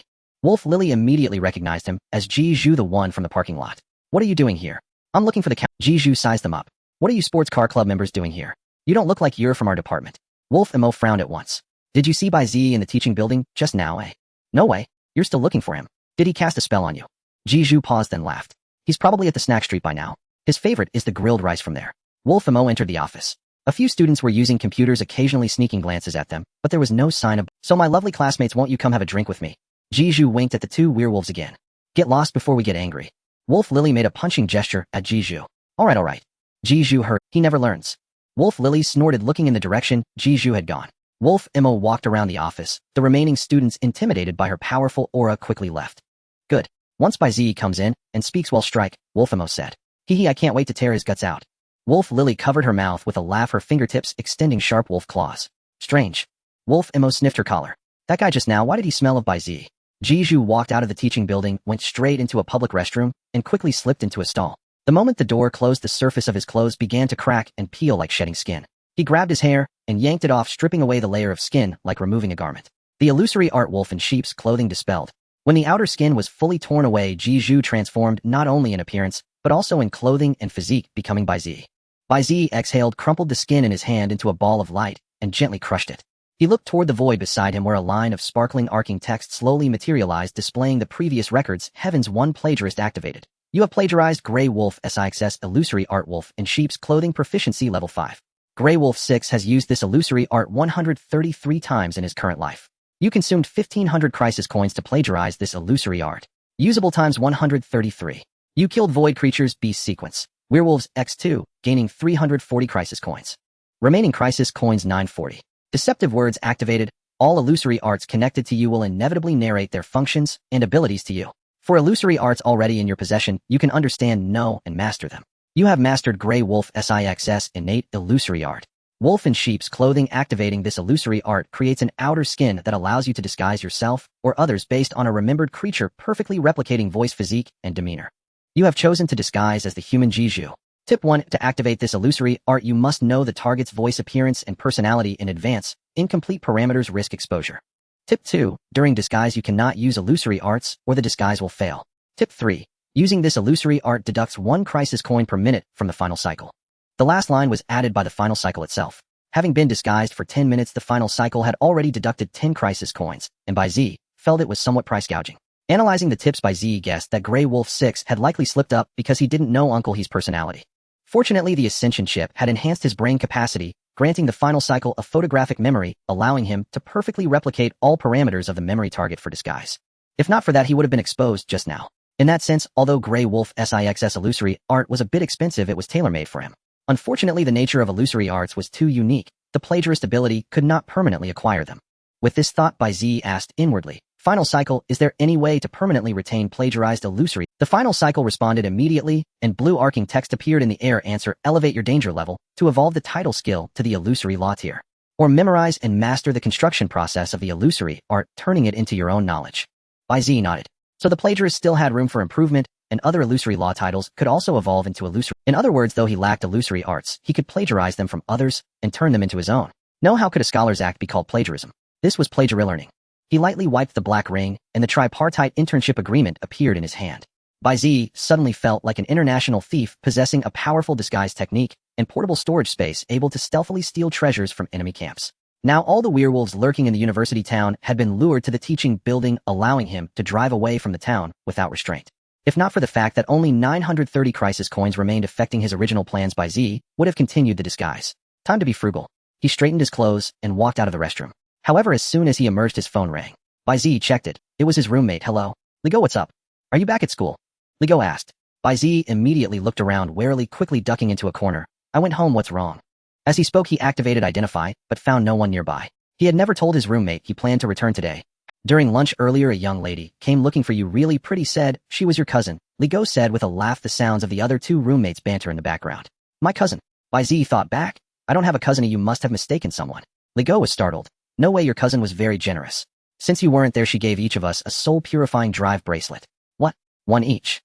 Wolf Lily immediately recognized him as Jiju, the one from the parking lot. What are you doing here? I'm looking for the Jiju sized them up. What are you sports car club members doing here? You don't look like you're from our department. Wolf Mo frowned at once. Did you see Bai Ziyi in the teaching building just now, eh? No way. You're still looking for him. Did he cast a spell on you? Jiju paused, then laughed. He's probably at the snack street by now. His favorite is the grilled rice from there. Wolf Mo entered the office. A few students were using computers, occasionally sneaking glances at them, but there was no sign of. So my lovely classmates, won't you come have a drink with me? Jiju winked at the 2 werewolves again. Get lost before we get angry. Wolf Lily made a punching gesture at Jiju. All right. Jiju heard. He never learns. Wolf Lily snorted, looking in the direction Jiju had gone. Wolf Mo walked around the office. The remaining students, intimidated by her powerful aura, quickly left. Good. Once Bai Ziyi comes in and speaks, we'll strike, Wolf Mo said. I can't wait to tear his guts out. Wolf Lily covered her mouth with a laugh, her fingertips extending sharp wolf claws. Strange. Wolf Mo sniffed her collar. That guy just now, why did he smell of Bai Ziyi? Jiju walked out of the teaching building, went straight into a public restroom, and quickly slipped into a stall. The moment the door closed, the surface of his clothes began to crack and peel like shedding skin. He grabbed his hair and yanked it off, stripping away the layer of skin like removing a garment. The illusory art wolf in sheep's clothing dispelled. When the outer skin was fully torn away, Jiju transformed not only in appearance, but also in clothing and physique, becoming Bai Ziyi. Bai Ziyi exhaled, crumpled the skin in his hand into a ball of light, and gently crushed it. He looked toward the void beside him, where a line of sparkling arcing text slowly materialized, displaying the previous records. Heavens, 1 plagiarist activated. You have plagiarized Grey Wolf SIXS illusory art wolf in sheep's clothing, proficiency level 5. Grey Wolf 6 has used this illusory art 133 times in his current life. You consumed 1,500 crisis coins to plagiarize this illusory art. Usable times 133. You killed void creatures, beast sequence. Werewolves X2, gaining 340 crisis coins. Remaining crisis coins 940. Deceptive words activated. All illusory arts connected to you will inevitably narrate their functions and abilities to you. For illusory arts already in your possession, you can understand, know, and master them. You have mastered Grey Wolf SIXS innate illusory art. Wolf in sheep's clothing. Activating this illusory art creates an outer skin that allows you to disguise yourself or others based on a remembered creature, perfectly replicating voice, physique, and demeanor. You have chosen to disguise as the human Jiju. Tip 1. To activate this illusory art, you must know the target's voice, appearance, and personality in advance. Incomplete parameters risk exposure. Tip 2. During disguise you cannot use illusory arts or the disguise will fail. Tip 3. Using this illusory art deducts 1 crisis coin per minute from the final cycle. The last line was added by the final cycle itself. Having been disguised for 10 minutes, the final cycle had already deducted 10 crisis coins, and Bai Ziyi felt it was somewhat price gouging. Analyzing the tips, Bai Ziyi guessed that Grey Wolf 6 had likely slipped up because he didn't know Uncle He's personality. Fortunately, the Ascension chip had enhanced his brain capacity, granting the final cycle a photographic memory, allowing him to perfectly replicate all parameters of the memory target for disguise. If not for that, he would have been exposed just now. In that sense, although Grey Wolf 6's illusory art was a bit expensive, it was tailor-made for him. Unfortunately, the nature of illusory arts was too unique. The plagiarist ability could not permanently acquire them. With this thought, Bai Ziyi asked inwardly, "Final cycle, is there any way to permanently retain plagiarized illusory?" The final cycle responded immediately, and blue arcing text appeared in the air. Answer: elevate your danger level to evolve the title skill to the illusory law tier. Or memorize and master the construction process of the illusory art, turning it into your own knowledge. Bai Ziyi nodded. So the plagiarist still had room for improvement, and other illusory law titles could also evolve into illusory. In other words, though he lacked illusory arts, he could plagiarize them from others and turn them into his own. No, how could a scholar's act be called plagiarism? This was plagiar-learning. He lightly wiped the black ring, and the tripartite internship agreement appeared in his hand. Bai Ziyi suddenly felt like an international thief possessing a powerful disguise technique and portable storage space, able to stealthily steal treasures from enemy camps. Now all the werewolves lurking in the university town had been lured to the teaching building, allowing him to drive away from the town without restraint. If not for the fact that only 930 crisis coins remained affecting his original plans, Bai Ziyi would have continued the disguise. Time to be frugal. He straightened his clothes and walked out of the restroom. However, as soon as he emerged, his phone rang. Bai Ziyi checked it. It was his roommate. "Hello? Ligo, what's up? Are you back at school?" Ligo asked. Bai Ziyi immediately looked around warily, quickly ducking into a corner. "I went home, what's wrong?" As he spoke, he activated Identify, but found no one nearby. He had never told his roommate he planned to return today. During lunch earlier, a young lady came looking for you, really pretty, said she was your cousin. Ligo said with a laugh, the sounds of the other 2 roommates' banter in the background. "My cousin?" Bai Ziyi thought back. "I don't have a cousin, you must have mistaken someone." Ligo was startled. "No way, your cousin was very generous. Since you weren't there, she gave each of us a soul-purifying drive bracelet." "What? 1 each?"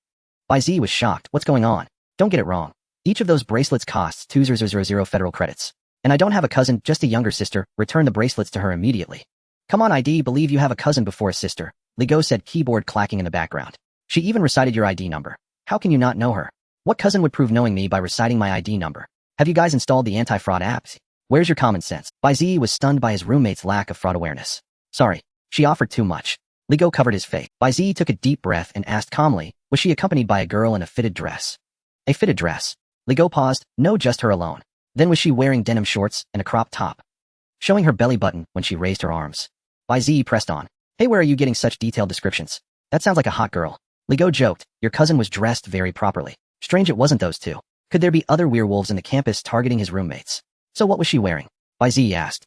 Bai Ziyi was shocked. "What's going on? Don't get it wrong. Each of those bracelets costs 2,000 federal credits. And I don't have a cousin, just a younger sister. Return the bracelets to her immediately." "Come on, ID, believe you have a cousin before a sister," Ligo said, keyboard clacking in the background. "She even recited your ID number. How can you not know her? What cousin would prove knowing me by reciting my ID number? Have you guys installed the anti-fraud apps? Where's your common sense?" Bai Ziyi was stunned by his roommate's lack of fraud awareness. "Sorry, she offered too much." Ligo covered his face. Bai Ziyi took a deep breath and asked calmly, "Was she accompanied by a girl in a fitted dress?" "A fitted dress?" Ligo paused. "No, just her alone." "Then was she wearing denim shorts and a crop top, showing her belly button when she raised her arms?" Bai Ziyi pressed on. "Hey, where are you getting such detailed descriptions? That sounds like a hot girl." Ligo joked. "Your cousin was dressed very properly. Strange it wasn't those 2. Could there be other werewolves in the campus targeting his roommates?" "So what was she wearing?" Bai Ziyi asked.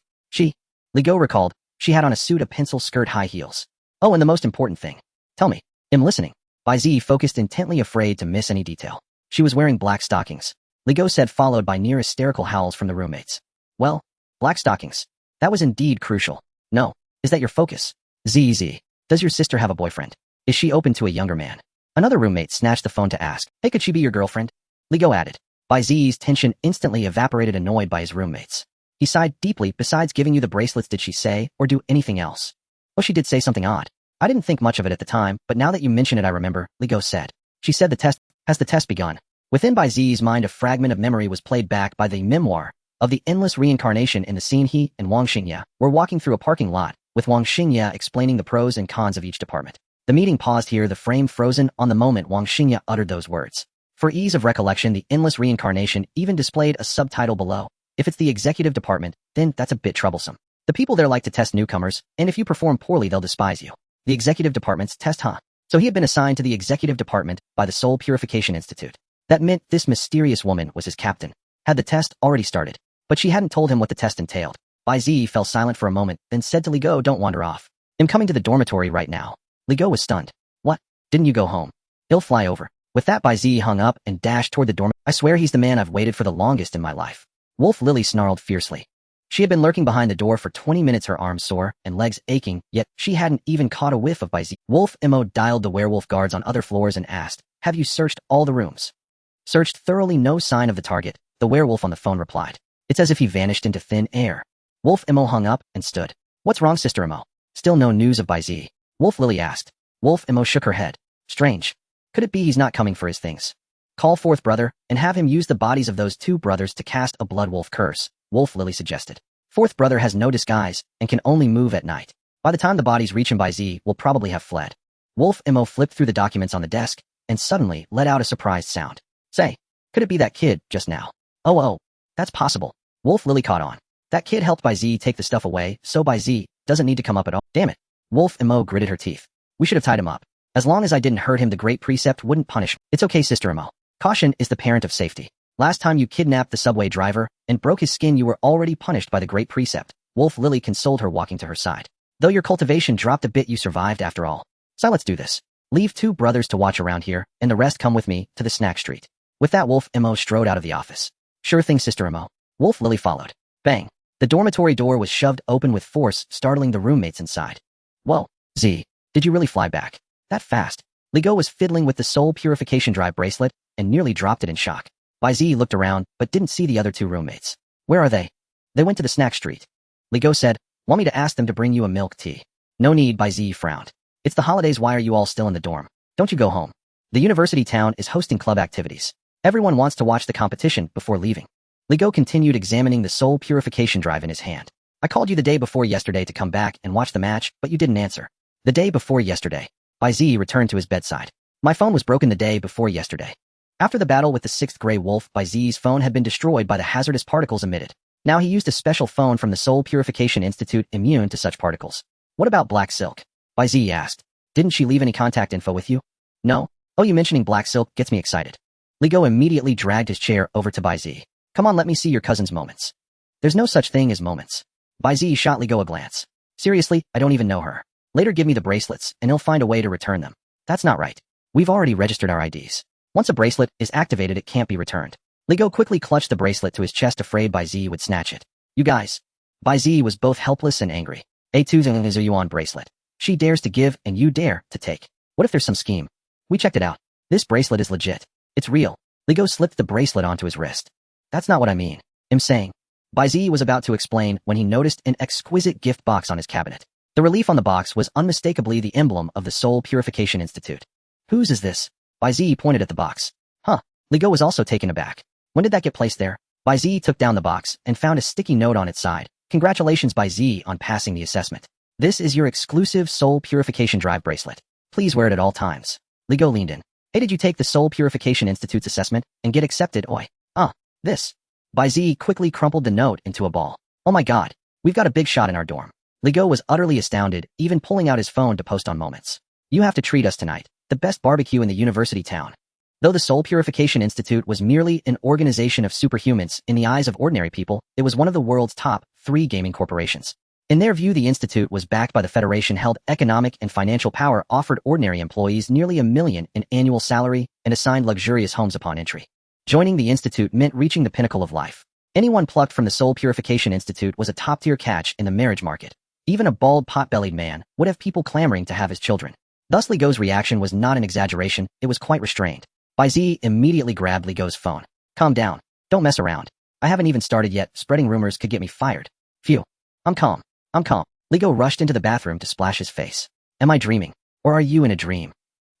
Ligo recalled. "She had on a suit, a pencil skirt, high heels. Oh, and the most important thing. Tell me." "I'm listening." Bai Ziyi focused intently, afraid to miss any detail. "She was wearing black stockings," Ligo said, followed by near hysterical howls from the roommates. "Well, black stockings. That was indeed crucial. No. Is that your focus? ZZ. Does your sister have a boyfriend? Is she open to a younger man?" Another roommate snatched the phone to ask. "Hey, could she be your girlfriend?" Ligo added. Bai Ziyi's tension instantly evaporated, annoyed by his roommates. He sighed deeply. "Besides giving you the bracelets, did she say or do anything else?" "Oh, she did say something odd. I didn't think much of it at the time, but now that you mention it, I remember," Ligo said. "She said has the test begun?" Within Bai Ziyi's mind, a fragment of memory was played back by the memoir of the endless reincarnation. In the scene, he and Wang Xingye were walking through a parking lot, with Wang Xingye explaining the pros and cons of each department. The meeting paused here, the frame frozen on the moment Wang Xingye uttered those words. For ease of recollection, the endless reincarnation even displayed a subtitle below. If it's the executive department, then that's a bit troublesome. The people there like to test newcomers, and if you perform poorly, they'll despise you. The executive department's test, huh? So he had been assigned to the executive department by the Soul Purification Institute. That meant this mysterious woman was his captain. Had the test already started? But she hadn't told him what the test entailed. Bai Ziyi fell silent for a moment, then said to Ligo, "Don't wander off. I'm coming to the dormitory right now." Ligo was stunned. "What? Didn't you go home? He'll fly over." With that, Bai Ziyi hung up and dashed toward the dorm. "I swear he's the man I've waited for the longest in my life." Wolf Lily snarled fiercely. She had been lurking behind the door for 20 minutes, her arms sore and legs aching, yet she hadn't even caught a whiff of Bai Ziyi. Wolf Mo dialed the werewolf guards on other floors and asked, "Have you searched all the rooms?" "Searched thoroughly, no sign of the target," the werewolf on the phone replied. "It's as if he vanished into thin air." Wolf Mo hung up and stood. "What's wrong, Sister Mo?" Still no news of Bai Ziyi. Wolf Lily asked. Wolf Imo shook her head. Strange. Could it be he's not coming for his things? Call forth brother, and have him use the bodies of those two brothers to cast a blood wolf curse, Wolf Lily suggested. Fourth brother has no disguise, and can only move at night. By the time the bodies reach him, Bai Ziyi will probably have fled. Wolf Imo flipped through the documents on the desk, and suddenly let out a surprised sound. Say, could it be that kid, just now? Oh, that's possible. Wolf Lily caught on. That kid helped Bai Ziyi take the stuff away, so Bai Ziyi doesn't need to come up at all. Damn it. Wolf Imo gritted her teeth. We should have tied him up. As long as I didn't hurt him, the great precept wouldn't punish me. It's okay, Sister Imo. Caution is the parent of safety. Last time you kidnapped the subway driver and broke his skin, you were already punished by the great precept. Wolf Lily consoled her, walking to her side. Though your cultivation dropped a bit, you survived after all. So let's do this. Leave two brothers to watch around here, and the rest come with me to the snack street. With that, Wolf Imo strode out of the office. Sure thing, Sister Imo. Wolf Lily followed. Bang. The dormitory door was shoved open with force, startling the roommates inside. Whoa, Z, did you really fly back? That fast? Ligo was fiddling with the soul purification drive bracelet and nearly dropped it in shock. Bai Ziyi looked around, but didn't see the other two roommates. Where are they? They went to the snack street. Ligo said, want me to ask them to bring you a milk tea? No need, Bai Ziyi frowned. It's the holidays, why are you all still in the dorm? Don't you go home? The university town is hosting club activities. Everyone wants to watch the competition before leaving. Ligo continued examining the soul purification drive in his hand. I called you the day before yesterday to come back and watch the match, but you didn't answer. The day before yesterday. Bai Ziyi returned to his bedside. My phone was broken the day before yesterday. After the battle with the sixth gray wolf, Bai Ziyi's phone had been destroyed by the hazardous particles emitted. Now he used a special phone from the Soul Purification Institute immune to such particles. What about Black Silk? Bai Ziyi asked. Didn't she leave any contact info with you? No. Oh, you mentioning Black Silk gets me excited. Ligo immediately dragged his chair over to Bai Ziyi. Come on, let me see your cousin's moments. There's no such thing as moments. Bai Ziyi shot Ligo a glance. Seriously, I don't even know her. Later give me the bracelets, and he'll find a way to return them. That's not right. We've already registered our IDs. Once a bracelet is activated, it can't be returned. Ligo quickly clutched the bracelet to his chest, afraid Bai Ziyi would snatch it. You guys. Bai Ziyi was both helpless and angry. A2 is a yuan bracelet. She dares to give, and you dare to take. What if there's some scheme? We checked it out. This bracelet is legit. It's real. Ligo slipped the bracelet onto his wrist. That's not what I mean. I'm saying. Bai Ziyi was about to explain when he noticed an exquisite gift box on his cabinet. The relief on the box was unmistakably the emblem of the Soul Purification Institute. Whose is this? Bai Ziyi pointed at the box. Huh. Ligo was also taken aback. When did that get placed there? Bai Ziyi took down the box and found a sticky note on its side. Congratulations, Bai Ziyi, on passing the assessment. This is your exclusive Soul Purification Drive bracelet. Please wear it at all times. Ligo leaned in. Hey, did you take the Soul Purification Institute's assessment and get accepted? Oi. This. Bai Ziyi quickly crumpled the note into a ball. Oh my god. We've got a big shot in our dorm. Ligo was utterly astounded, even pulling out his phone to post on Moments. You have to treat us tonight. The best barbecue in the university town. Though the Soul Purification Institute was merely an organization of superhumans in the eyes of ordinary people, it was one of the world's top 3 gaming corporations. In their view, the institute was backed by the Federation, held economic and financial power, offered ordinary employees nearly $1 million in annual salary, and assigned luxurious homes upon entry. Joining the institute meant reaching the pinnacle of life. Anyone plucked from the Soul Purification Institute was a top-tier catch in the marriage market. Even a bald, pot-bellied man would have people clamoring to have his children. Thus, Ligo's reaction was not an exaggeration, it was quite restrained. Bai Ziyi immediately grabbed Ligo's phone. Calm down. Don't mess around. I haven't even started yet. Spreading rumors could get me fired. Phew. I'm calm. Ligo rushed into the bathroom to splash his face. Am I dreaming? Or are you in a dream?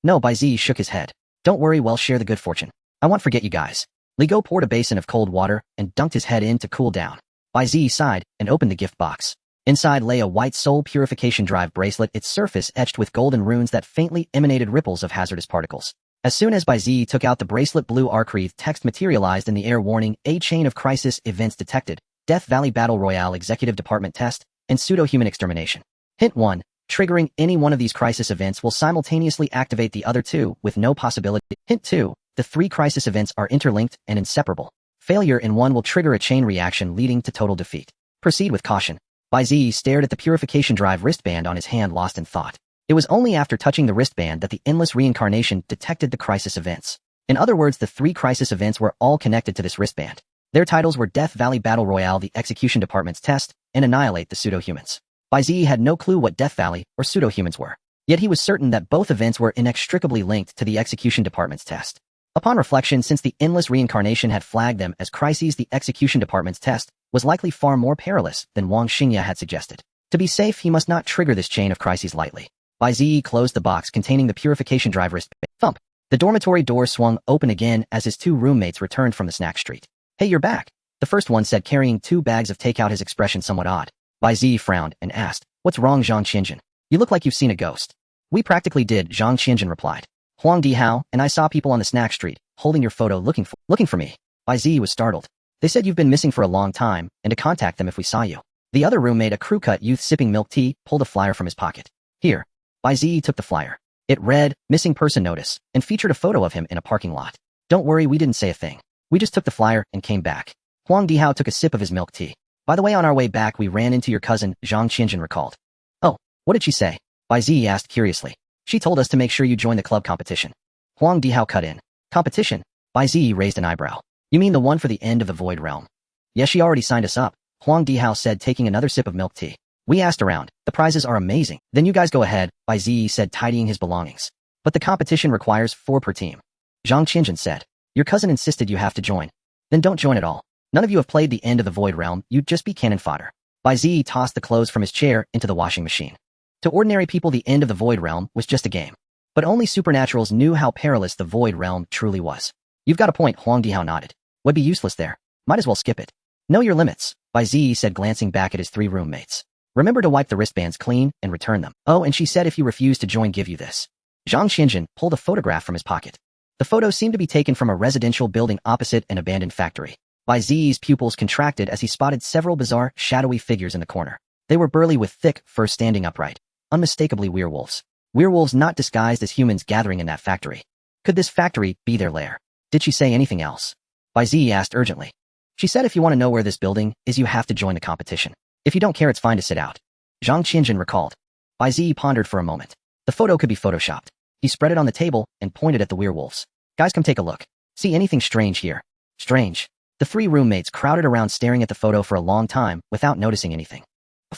No, Bai Ziyi shook his head. Don't worry, we'll share the good fortune. I won't forget you guys. Ligo poured a basin of cold water and dunked his head in to cool down. Bai Ziyi sighed and opened the gift box. Inside lay a white Soul Purification Drive bracelet, its surface etched with golden runes that faintly emanated ripples of hazardous particles. As soon as Bai Ziyi took out the bracelet, blue arc-wreathed text materialized in the air, warning: a chain of crisis events detected, Death Valley Battle Royale Executive Department test, and pseudo-human extermination. Hint 1. Triggering any one of these crisis events will simultaneously activate the other 2 with no possibility. Hint 2. The 3 crisis events are interlinked and inseparable. Failure in one will trigger a chain reaction leading to total defeat. Proceed with caution. Bai Ziyi stared at the Purification Drive wristband on his hand, lost in thought. It was only after touching the wristband that the endless reincarnation detected the crisis events. In other words, the 3 crisis events were all connected to this wristband. Their titles were Death Valley Battle Royale, the Execution Department's test, and Annihilate the Pseudo-Humans. Bai Ziyi had no clue what Death Valley or pseudo-humans were. Yet he was certain that both events were inextricably linked to the Execution Department's test. Upon reflection, since the endless reincarnation had flagged them as crises, the Execution Department's test was likely far more perilous than Wang Xingya had suggested. To be safe, he must not trigger this chain of crises lightly. Bai Ziyi closed the box containing the purification drive wristband. Thump. The dormitory door swung open again as his two roommates returned from the snack street. Hey, you're back. The first one said, carrying 2 bags of takeout, his expression somewhat odd. Bai Ziyi frowned and asked, "What's wrong, Zhang Qianjun? You look like you've seen a ghost." "We practically did," Zhang Qianjun replied. "Huang Dihao and I saw people on the snack street, holding your photo looking for me." Bai Ziyi was startled. "They said you've been missing for a long time, and to contact them if we saw you." The other roommate, a crew-cut youth sipping milk tea, pulled a flyer from his pocket. "Here." Bai Ziyi took the flyer. It read, "Missing person notice," and featured a photo of him in a parking lot. "Don't worry, we didn't say a thing. We just took the flyer and came back." Huang Dihao took a sip of his milk tea. "By the way, on our way back we ran into your cousin," Zhang Qianjun recalled. "Oh, what did she say?" Bai Ziyi asked curiously. "She told us to make sure you join the club competition." Huang Dihao cut in. "Competition?" Bai Ziyi raised an eyebrow. "You mean the one for the end of the Void Realm?" "Yes, she already signed us up," Huang Dihao said, taking another sip of milk tea. "We asked around. The prizes are amazing." "Then you guys go ahead," Bai Ziyi said, tidying his belongings. "But the competition requires 4 per team." Zhang Qianjun said. "Your cousin insisted you have to join." "Then don't join at all. None of you have played the end of the Void Realm, you'd just be cannon fodder." Bai Ziyi tossed the clothes from his chair into the washing machine. To ordinary people, the end of the Void Realm was just a game. But only supernaturals knew how perilous the Void Realm truly was. "You've got a point," Huang Dihao nodded. "Would be useless there. Might as well skip it." "Know your limits," Bai Ziyi said, glancing back at his 3 roommates. "Remember to wipe the wristbands clean and return them. Oh, and she said if you refuse to join, give you this." Zhang Qianjun pulled a photograph from his pocket. The photo seemed to be taken from a residential building opposite an abandoned factory. Bai Ziyi's pupils contracted as he spotted several bizarre, shadowy figures in the corner. They were burly with thick fur standing upright. Unmistakably werewolves. Werewolves not disguised as humans gathering in that factory. Could this factory be their lair? "Did she say anything else?" Bai Ziyi asked urgently. "She said if you want to know where this building is, you have to join the competition. If you don't care, it's fine to sit out." Zhang Qianjun recalled. Bai Ziyi pondered for a moment. The photo could be photoshopped. He spread it on the table and pointed at the werewolves. "Guys, come take a look. See anything strange here?" "Strange?" The 3 roommates crowded around, staring at the photo for a long time without noticing anything.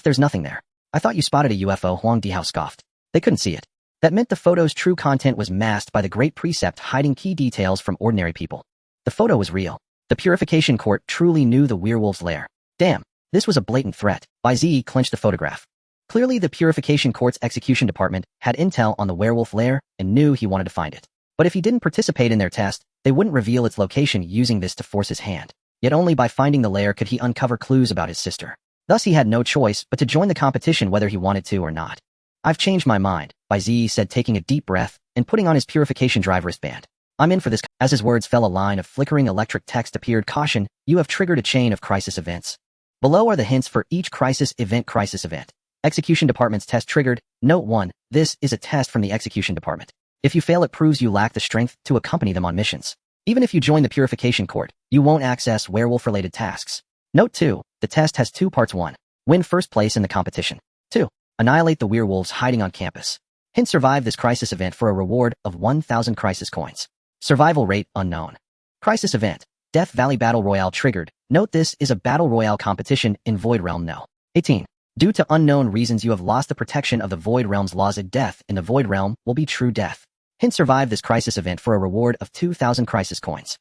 "There's nothing there." "I thought you spotted a UFO," Huang Dihao scoffed. "They couldn't see it." That meant the photo's true content was masked by the Great Precept, hiding key details from ordinary people. The photo was real. The Purification Court truly knew the werewolves' lair. Damn, this was a blatant threat. Bai Ziyi clenched the photograph. Clearly, the Purification Court's execution department had intel on the werewolf lair and knew he wanted to find it. But if he didn't participate in their test, they wouldn't reveal its location, using this to force his hand. Yet only by finding the lair could he uncover clues about his sister. Thus he had no choice but to join the competition whether he wanted to or not. "I've changed my mind," Bai Ziyi said, taking a deep breath and putting on his purification drive wristband. "I'm in for this." As his words fell, a line of flickering electric text appeared. "Caution, you have triggered a chain of crisis events. Below are the hints for each crisis event. Crisis event. Execution Department's test triggered. Note 1, this is a test from the Execution Department. If you fail, it proves you lack the strength to accompany them on missions. Even if you join the Purification Court, you won't access werewolf-related tasks. Note 2, the test has 2 parts. 1, win first place in the competition. 2, annihilate the werewolves hiding on campus. Hint: survive this crisis event for a reward of 1,000 crisis coins. Survival rate unknown. Crisis event. Death Valley Battle Royale triggered. Note this is a Battle Royale competition in Void Realm. No. 18. Due to unknown reasons, you have lost the protection of the Void Realm's laws. A death in the Void Realm will be true death. Hint: survive this crisis event for a reward of 2,000 crisis coins.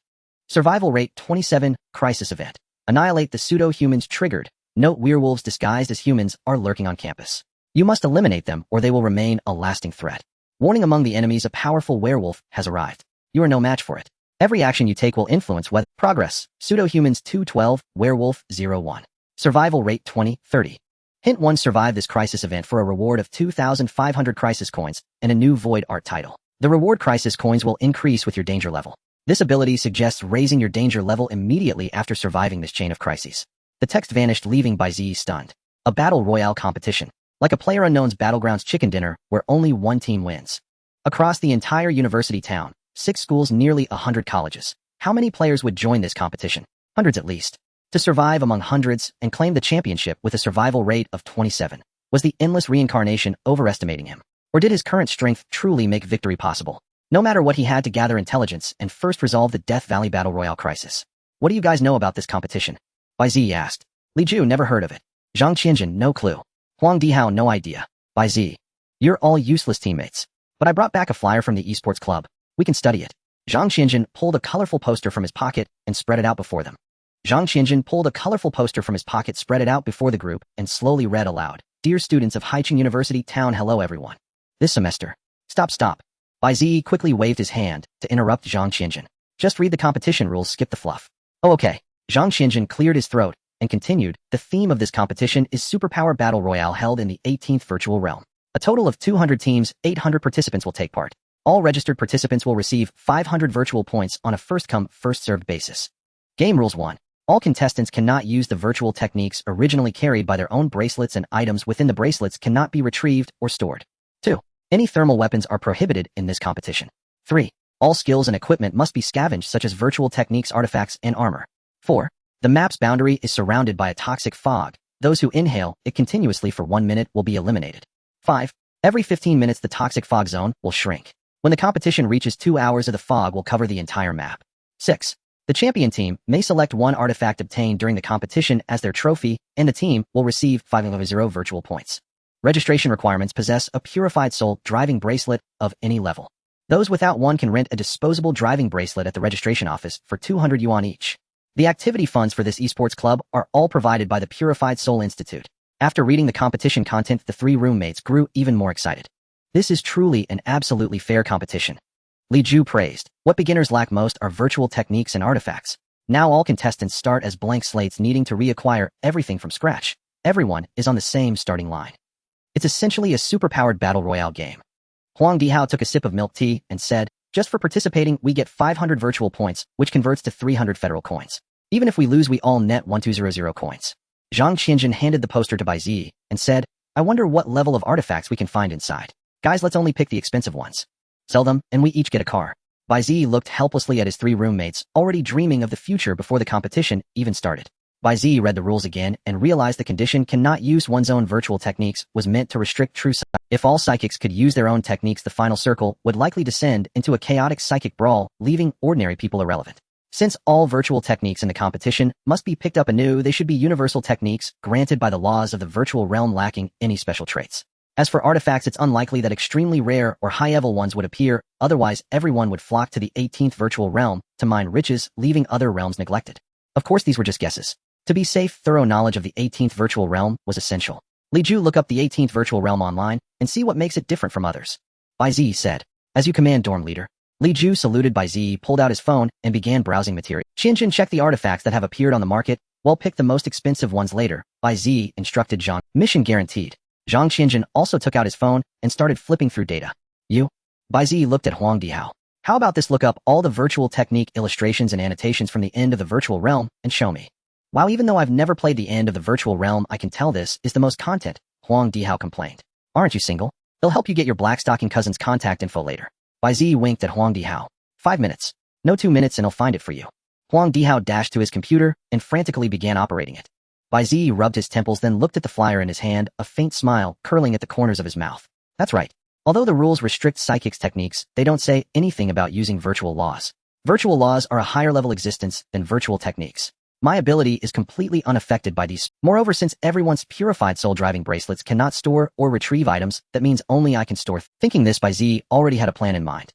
Survival rate 27. Crisis event. Annihilate the pseudo-humans triggered. Note: werewolves disguised as humans are lurking on campus. You must eliminate them or they will remain a lasting threat. Warning: among the enemies, a powerful werewolf has arrived. You are no match for it. Every action you take will influence whether progress. Pseudo-humans 212, werewolf 01. Survival rate 20-30. Hint: 1, survive this crisis event for a reward of 2,500 crisis coins and a new void art title. The reward crisis coins will increase with your danger level. This ability suggests raising your danger level immediately after surviving this chain of crises. The text vanished, leaving Bai Ziyi stunned. A battle royale competition. Like a PlayerUnknown's Battlegrounds chicken dinner where only one team wins. Across the entire university town, 6 schools, nearly 100 colleges. How many players would join this competition? Hundreds at least. To survive among hundreds and claim the championship with a survival rate of 27. Was the endless reincarnation overestimating him? Or did his current strength truly make victory possible? No matter what, he had to gather intelligence and first resolve the Death Valley Battle Royale crisis. What do you guys know about this competition? Bai Ziyi asked. Li Ju: never heard of it. Zhang Qianjun: no clue. Huang Dihao: no idea. Bai Ziyi: you're all useless teammates. But I brought back a flyer from the esports club. We can study it. Zhang Qianjun pulled a colorful poster from his pocket and spread it out before them. Zhang Qianjun pulled a colorful poster from his pocket, spread it out before the group, and slowly read aloud. Dear students of Haicheng University Town, hello everyone. This semester. Stop. Bai Ziyi quickly waved his hand to interrupt Zhang Qianjun. Just read the competition rules, skip the fluff. Oh okay. Zhang Qianjun cleared his throat and continued. The theme of this competition is Superpower Battle Royale held in the 18th Virtual Realm. A total of 200 teams, 800 participants will take part. All registered participants will receive 500 virtual points on a first-come, first-served basis. Game rules 1. All contestants cannot use the virtual techniques originally carried by their own bracelets, and items within the bracelets cannot be retrieved or stored. 2. Any thermal weapons are prohibited in this competition. 3. All skills and equipment must be scavenged, such as virtual techniques, artifacts, and armor. 4. The map's boundary is surrounded by a toxic fog. Those who inhale it continuously for 1 minute will be eliminated. 5. Every 15 minutes the toxic fog zone will shrink. When the competition reaches 2 hours, of the fog will cover the entire map. 6. The champion team may select one artifact obtained during the competition as their trophy, and the team will receive 500 virtual points. Registration requirements: possess a purified soul driving bracelet of any level. Those without one can rent a disposable driving bracelet at the registration office for 200 yuan each. The activity funds for this esports club are all provided by the Purified Soul Institute. After reading the competition content, the 3 roommates grew even more excited. This is truly an absolutely fair competition. Li Ju praised. What beginners lack most are virtual techniques and artifacts. Now all contestants start as blank slates, needing to reacquire everything from scratch. Everyone is on the same starting line. It's essentially a superpowered battle royale game. Huang Dihao took a sip of milk tea and said, just for participating, we get 500 virtual points, which converts to 300 federal coins. Even if we lose, we all net 1200 coins. Zhang Qianjun handed the poster to Bai Ziyi and said, I wonder what level of artifacts we can find inside. Guys, let's only pick the expensive ones. Sell them, and we each get a car. Bai Ziyi looked helplessly at his 3 roommates, already dreaming of the future before the competition even started. Bai Ziyi read the rules again and realized the condition cannot use one's own virtual techniques was meant to restrict true psychics. If all psychics could use their own techniques, the final circle would likely descend into a chaotic psychic brawl, leaving ordinary people irrelevant. Since all virtual techniques in the competition must be picked up anew, they should be universal techniques granted by the laws of the virtual realm, lacking any special traits. As for artifacts, it's unlikely that extremely rare or high-level ones would appear, otherwise everyone would flock to the 18th virtual realm to mine riches, leaving other realms neglected. Of course, these were just guesses. To be safe, thorough knowledge of the 18th virtual realm was essential. Li Ju, look up the 18th virtual realm online and see what makes it different from others. Bai Ziyi said. As you command, dorm leader. Li Ju saluted. Bai Ziyi pulled out his phone and began browsing material. Qianjun, check the artifacts that have appeared on the market. We'll pick the most expensive ones later. Bai Ziyi instructed Zhang. Mission guaranteed. Zhang Qianjun also took out his phone and started flipping through data. You? Bai Ziyi looked at Huang Dihao. How about this? Look up all the virtual technique illustrations and annotations from the end of the virtual realm and show me. Wow, even though I've never played the end of the virtual realm, I can tell this is the most content, Huang Dihao complained. Aren't you single? It'll help you get your blackstocking cousin's contact info later. Bai Ziyi winked at Huang Dihao. 5 minutes. No, 2 minutes and he'll find it for you. Huang Dihao dashed to his computer and frantically began operating it. Bai Ziyi rubbed his temples, then looked at the flyer in his hand, a faint smile curling at the corners of his mouth. That's right. Although the rules restrict psychics techniques, they don't say anything about using virtual laws. Virtual laws are a higher level existence than virtual techniques. My ability is completely unaffected by these. Moreover, since everyone's purified soul driving bracelets cannot store or retrieve items, that means only I can store. Thinking this, Bai Ziyi already had a plan in mind.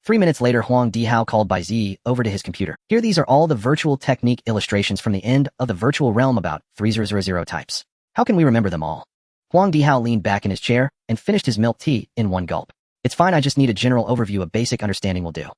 3 minutes later, Huang Dihao called Bai Ziyi over to his computer. Here, these are all the virtual technique illustrations from the end of the virtual realm, about 3000 types. How can we remember them all? Huang Dihao leaned back in his chair and finished his milk tea in one gulp. It's fine, I just need a general overview. A basic understanding will do.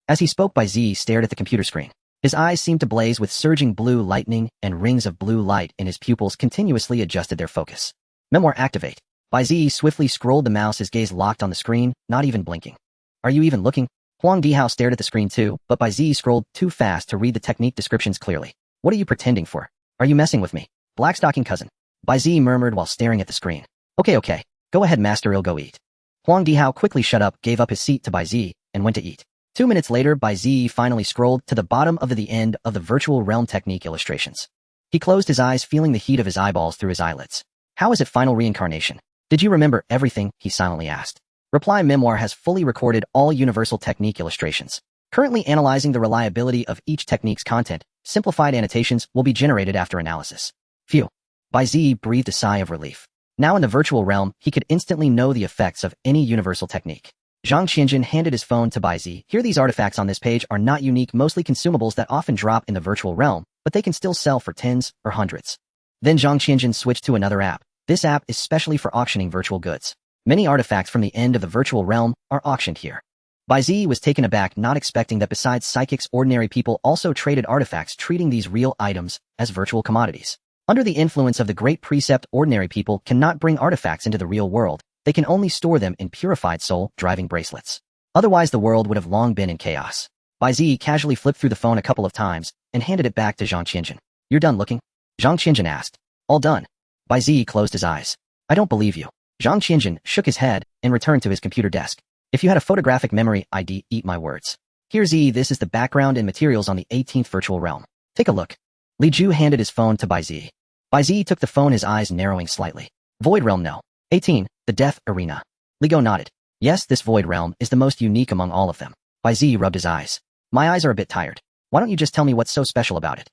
As he spoke, Bai Ziyi stared at the computer screen. His eyes seemed to blaze with surging blue lightning, and rings of blue light in his pupils continuously adjusted their focus. Memoir activate. Bai Ziyi swiftly scrolled the mouse, his gaze locked on the screen, not even blinking. Are you even looking? Huang Dihao stared at the screen too, but Bai Ziyi scrolled too fast to read the technique descriptions clearly. What are you pretending for? Are you messing with me? Blackstocking cousin. Bai Ziyi murmured while staring at the screen. Okay. Go ahead, master, I'll go eat. Huang Dihao quickly shut up, gave up his seat to Bai Ziyi, and went to eat. 2 minutes later, Bai Ziyi finally scrolled to the bottom of the end of the virtual realm technique illustrations. He closed his eyes, feeling the heat of his eyeballs through his eyelids. How is it final reincarnation? Did you remember everything? He silently asked. Reply. Memoir has fully recorded all universal technique illustrations. Currently analyzing the reliability of each technique's content. Simplified annotations will be generated after analysis. Phew. Bai Ziyi breathed a sigh of relief. Now in the virtual realm, he could instantly know the effects of any universal technique. Zhang Qianjun handed his phone to Bai Ziyi. Here, these artifacts on this page are not unique, mostly consumables that often drop in the virtual realm, but they can still sell for tens or hundreds. Then Zhang Qianjun switched to another app. This app is specially for auctioning virtual goods. Many artifacts from the end of the virtual realm are auctioned here. Bai Ziyi was taken aback, not expecting that besides psychics, ordinary people also traded artifacts, treating these real items as virtual commodities. Under the influence of the great precept, ordinary people cannot bring artifacts into the real world. They can only store them in purified soul-driving bracelets. Otherwise, the world would have long been in chaos. Bai Ziyi casually flipped through the phone a couple of times and handed it back to Zhang Qianjun. "You're done looking?" Zhang Qianjun asked. "All done." Bai Ziyi closed his eyes. "I don't believe you." Zhang Qianjun shook his head and returned to his computer desk. "If you had a photographic memory, I'd eat my words. Here, Ziyi, this is the background and materials on the 18th virtual realm. Take a look." Li Ju handed his phone to Bai Ziyi. Bai Ziyi took the phone, his eyes narrowing slightly. "Void Realm, no. 18, the Death Arena." Li Go nodded. "Yes, this Void Realm is the most unique among all of them." Bai Ziyi rubbed his eyes. "My eyes are a bit tired. Why don't you just tell me what's so special about it?"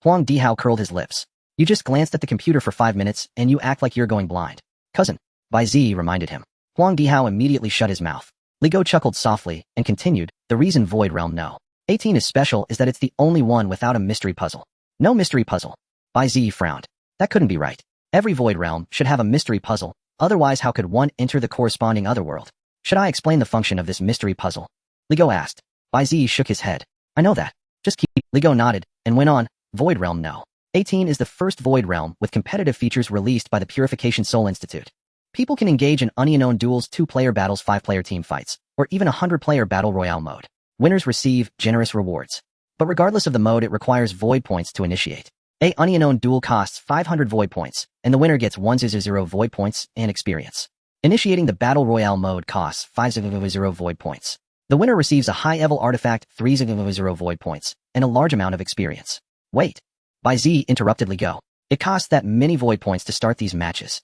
Huang Dihao curled his lips. "You just glanced at the computer for 5 minutes and you act like you're going blind." "Cousin," Bai Ziyi reminded him. Huang Dihao immediately shut his mouth. Li Go chuckled softly and continued, "The reason Void Realm no. 18 is special is that it's the only one without a mystery puzzle." "No mystery puzzle?" Bai Ziyi frowned. "That couldn't be right. Every Void Realm should have a mystery puzzle, otherwise how could one enter the corresponding otherworld? Should I explain the function of this mystery puzzle?" Li Go asked. Bai Ziyi shook his head. "I know that. Just keep." Li Go nodded and went on, "Void Realm no. 18 is the first Void Realm with competitive features released by the Purification Soul Institute. People can engage in unknown duels, 2-player battles, 5-player team fights, or even a 100-player battle royale mode. Winners receive generous rewards. But regardless of the mode, it requires void points to initiate. A unknown duel costs 500 void points, and the winner gets 100 void points and experience. Initiating the battle royale mode costs 500 void points. The winner receives a high-level artifact, 300 void points, and a large amount of experience. Wait. Bai Ziyi interrupted Li Go. "It costs that many void points to start these matches."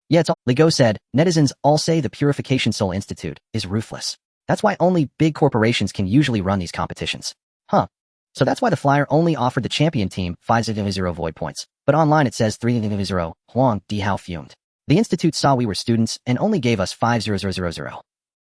"Yeah, it's all," Li Go said. "Netizens all say the Purification Soul Institute is ruthless. That's why only big corporations can usually run these competitions." "Huh. So that's why the flyer only offered the champion team 500 void points, but online it says 300. Huang Dihao fumed. "The Institute saw we were students and only gave us 50000.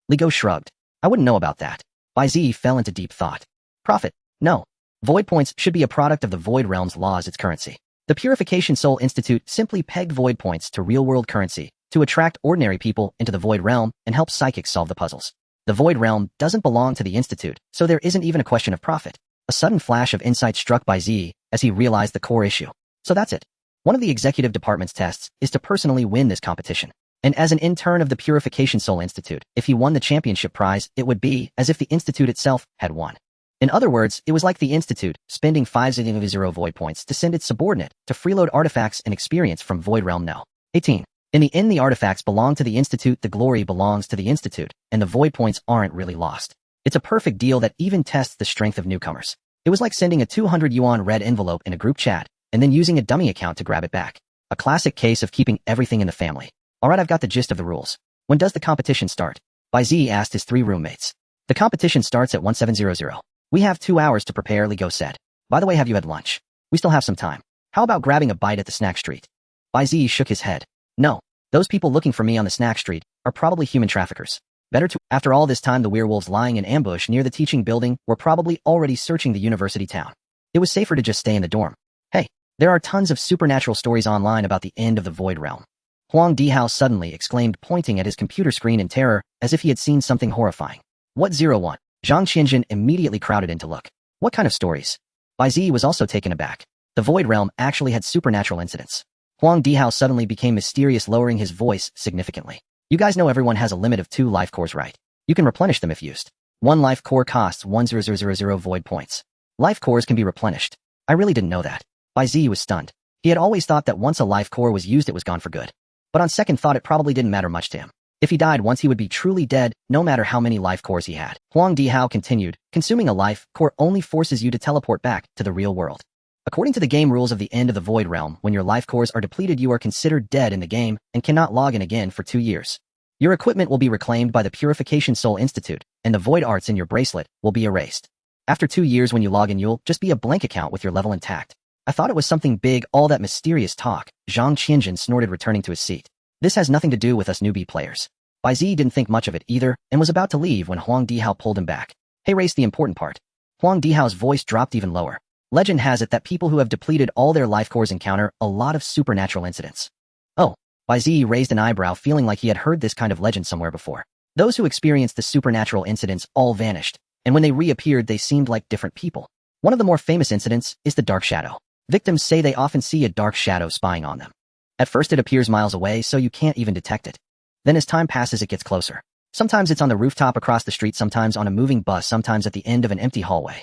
Li Go shrugged. "I wouldn't know about that." Bai Ziyi fell into deep thought. "Profit? No. Void points should be a product of the Void Realm's law as its currency. The Purification Soul Institute simply pegged void points to real-world currency to attract ordinary people into the Void Realm and help psychics solve the puzzles. The Void Realm doesn't belong to the Institute, so there isn't even a question of profit." A sudden flash of insight struck Bai Ziyi as he realized the core issue. "So that's it. One of the executive department's tests is to personally win this competition. And as an intern of the Purification Soul Institute, if he won the championship prize, it would be as if the Institute itself had won. In other words, it was like the Institute spending 500 void points to send its subordinate to freeload artifacts and experience from Void Realm no. 18. In the end, the artifacts belong to the Institute, the glory belongs to the Institute, and the void points aren't really lost. It's a perfect deal that even tests the strength of newcomers. It was like sending a 200 yuan red envelope in a group chat and then using a dummy account to grab it back. A classic case of keeping everything in the family. Alright, I've got the gist of the rules. When does the competition start?" Bai Ziyi asked his 3 roommates. "The competition starts at 1700. We have 2 hours to prepare," Li Go said. "By the way, have you had lunch? We still have some time. How about grabbing a bite at the snack street?" Bai Ziyi shook his head. "No. Those people looking for me on the snack street are probably human traffickers. Better to—" After all this time, the werewolves lying in ambush near the teaching building were probably already searching the university town. It was safer to just stay in the dorm. Hey, there are tons of supernatural stories online about the end of the Void Realm. Huang Dihao suddenly exclaimed, pointing at his computer screen in terror, as if he had seen something horrifying. "What 01? Zhang Qianjun immediately crowded in to look. "What kind of stories?" Bai Ziyi was also taken aback. The Void Realm actually had supernatural incidents. Huang Dihao suddenly became mysterious, lowering his voice significantly. "You guys know everyone has a limit of 2 life cores, right? You can replenish them if used. 1 life core costs 1000 void points. Life cores can be replenished." "I really didn't know that." Bai Ziyi was stunned. He had always thought that once a life core was used, it was gone for good. But on second thought, it probably didn't matter much to him. If he died once, he would be truly dead, no matter how many life cores he had. Huang Dihao continued, "Consuming a life core only forces you to teleport back to the real world. According to the game rules of the end of the Void Realm, when your life cores are depleted, you are considered dead in the game and cannot log in again for 2 years. Your equipment will be reclaimed by the Purification Soul Institute, and the void arts in your bracelet will be erased. After 2 years, when you log in, you'll just be a blank account with your level intact." "I thought it was something big, all that mysterious talk," Zhang Qianjun snorted, returning to his seat. "This has nothing to do with us newbie players." Bai Ziyi didn't think much of it either, and was about to leave when Huang Dihao pulled him back. "Hey, race the important part." Huang Dihao's voice dropped even lower. "Legend has it that people who have depleted all their life cores encounter a lot of supernatural incidents." "Oh." Bai Ziyi raised an eyebrow, feeling like he had heard this kind of legend somewhere before. Those who experienced the supernatural incidents all vanished, and when they reappeared they seemed like different people. One of the more famous incidents is the dark shadow. Victims say they often see a dark shadow spying on them. At first it appears miles away, so you can't even detect it. Then as time passes it gets closer. Sometimes it's on the rooftop across the street, sometimes on a moving bus, sometimes at the end of an empty hallway.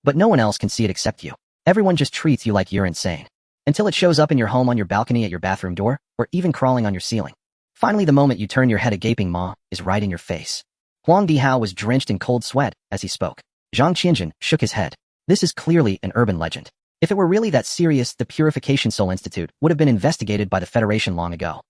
But no one else can see it except you. Everyone just treats you like you're insane. Until it shows up in your home, on your balcony, at your bathroom door, or even crawling on your ceiling. Finally, the moment you turn your head, a gaping maw is right in your face. Huang Dihao was drenched in cold sweat as he spoke. Zhang Qianjun shook his head. This is clearly an urban legend. If it were really that serious, the Purification Soul Institute would have been investigated by the Federation long ago.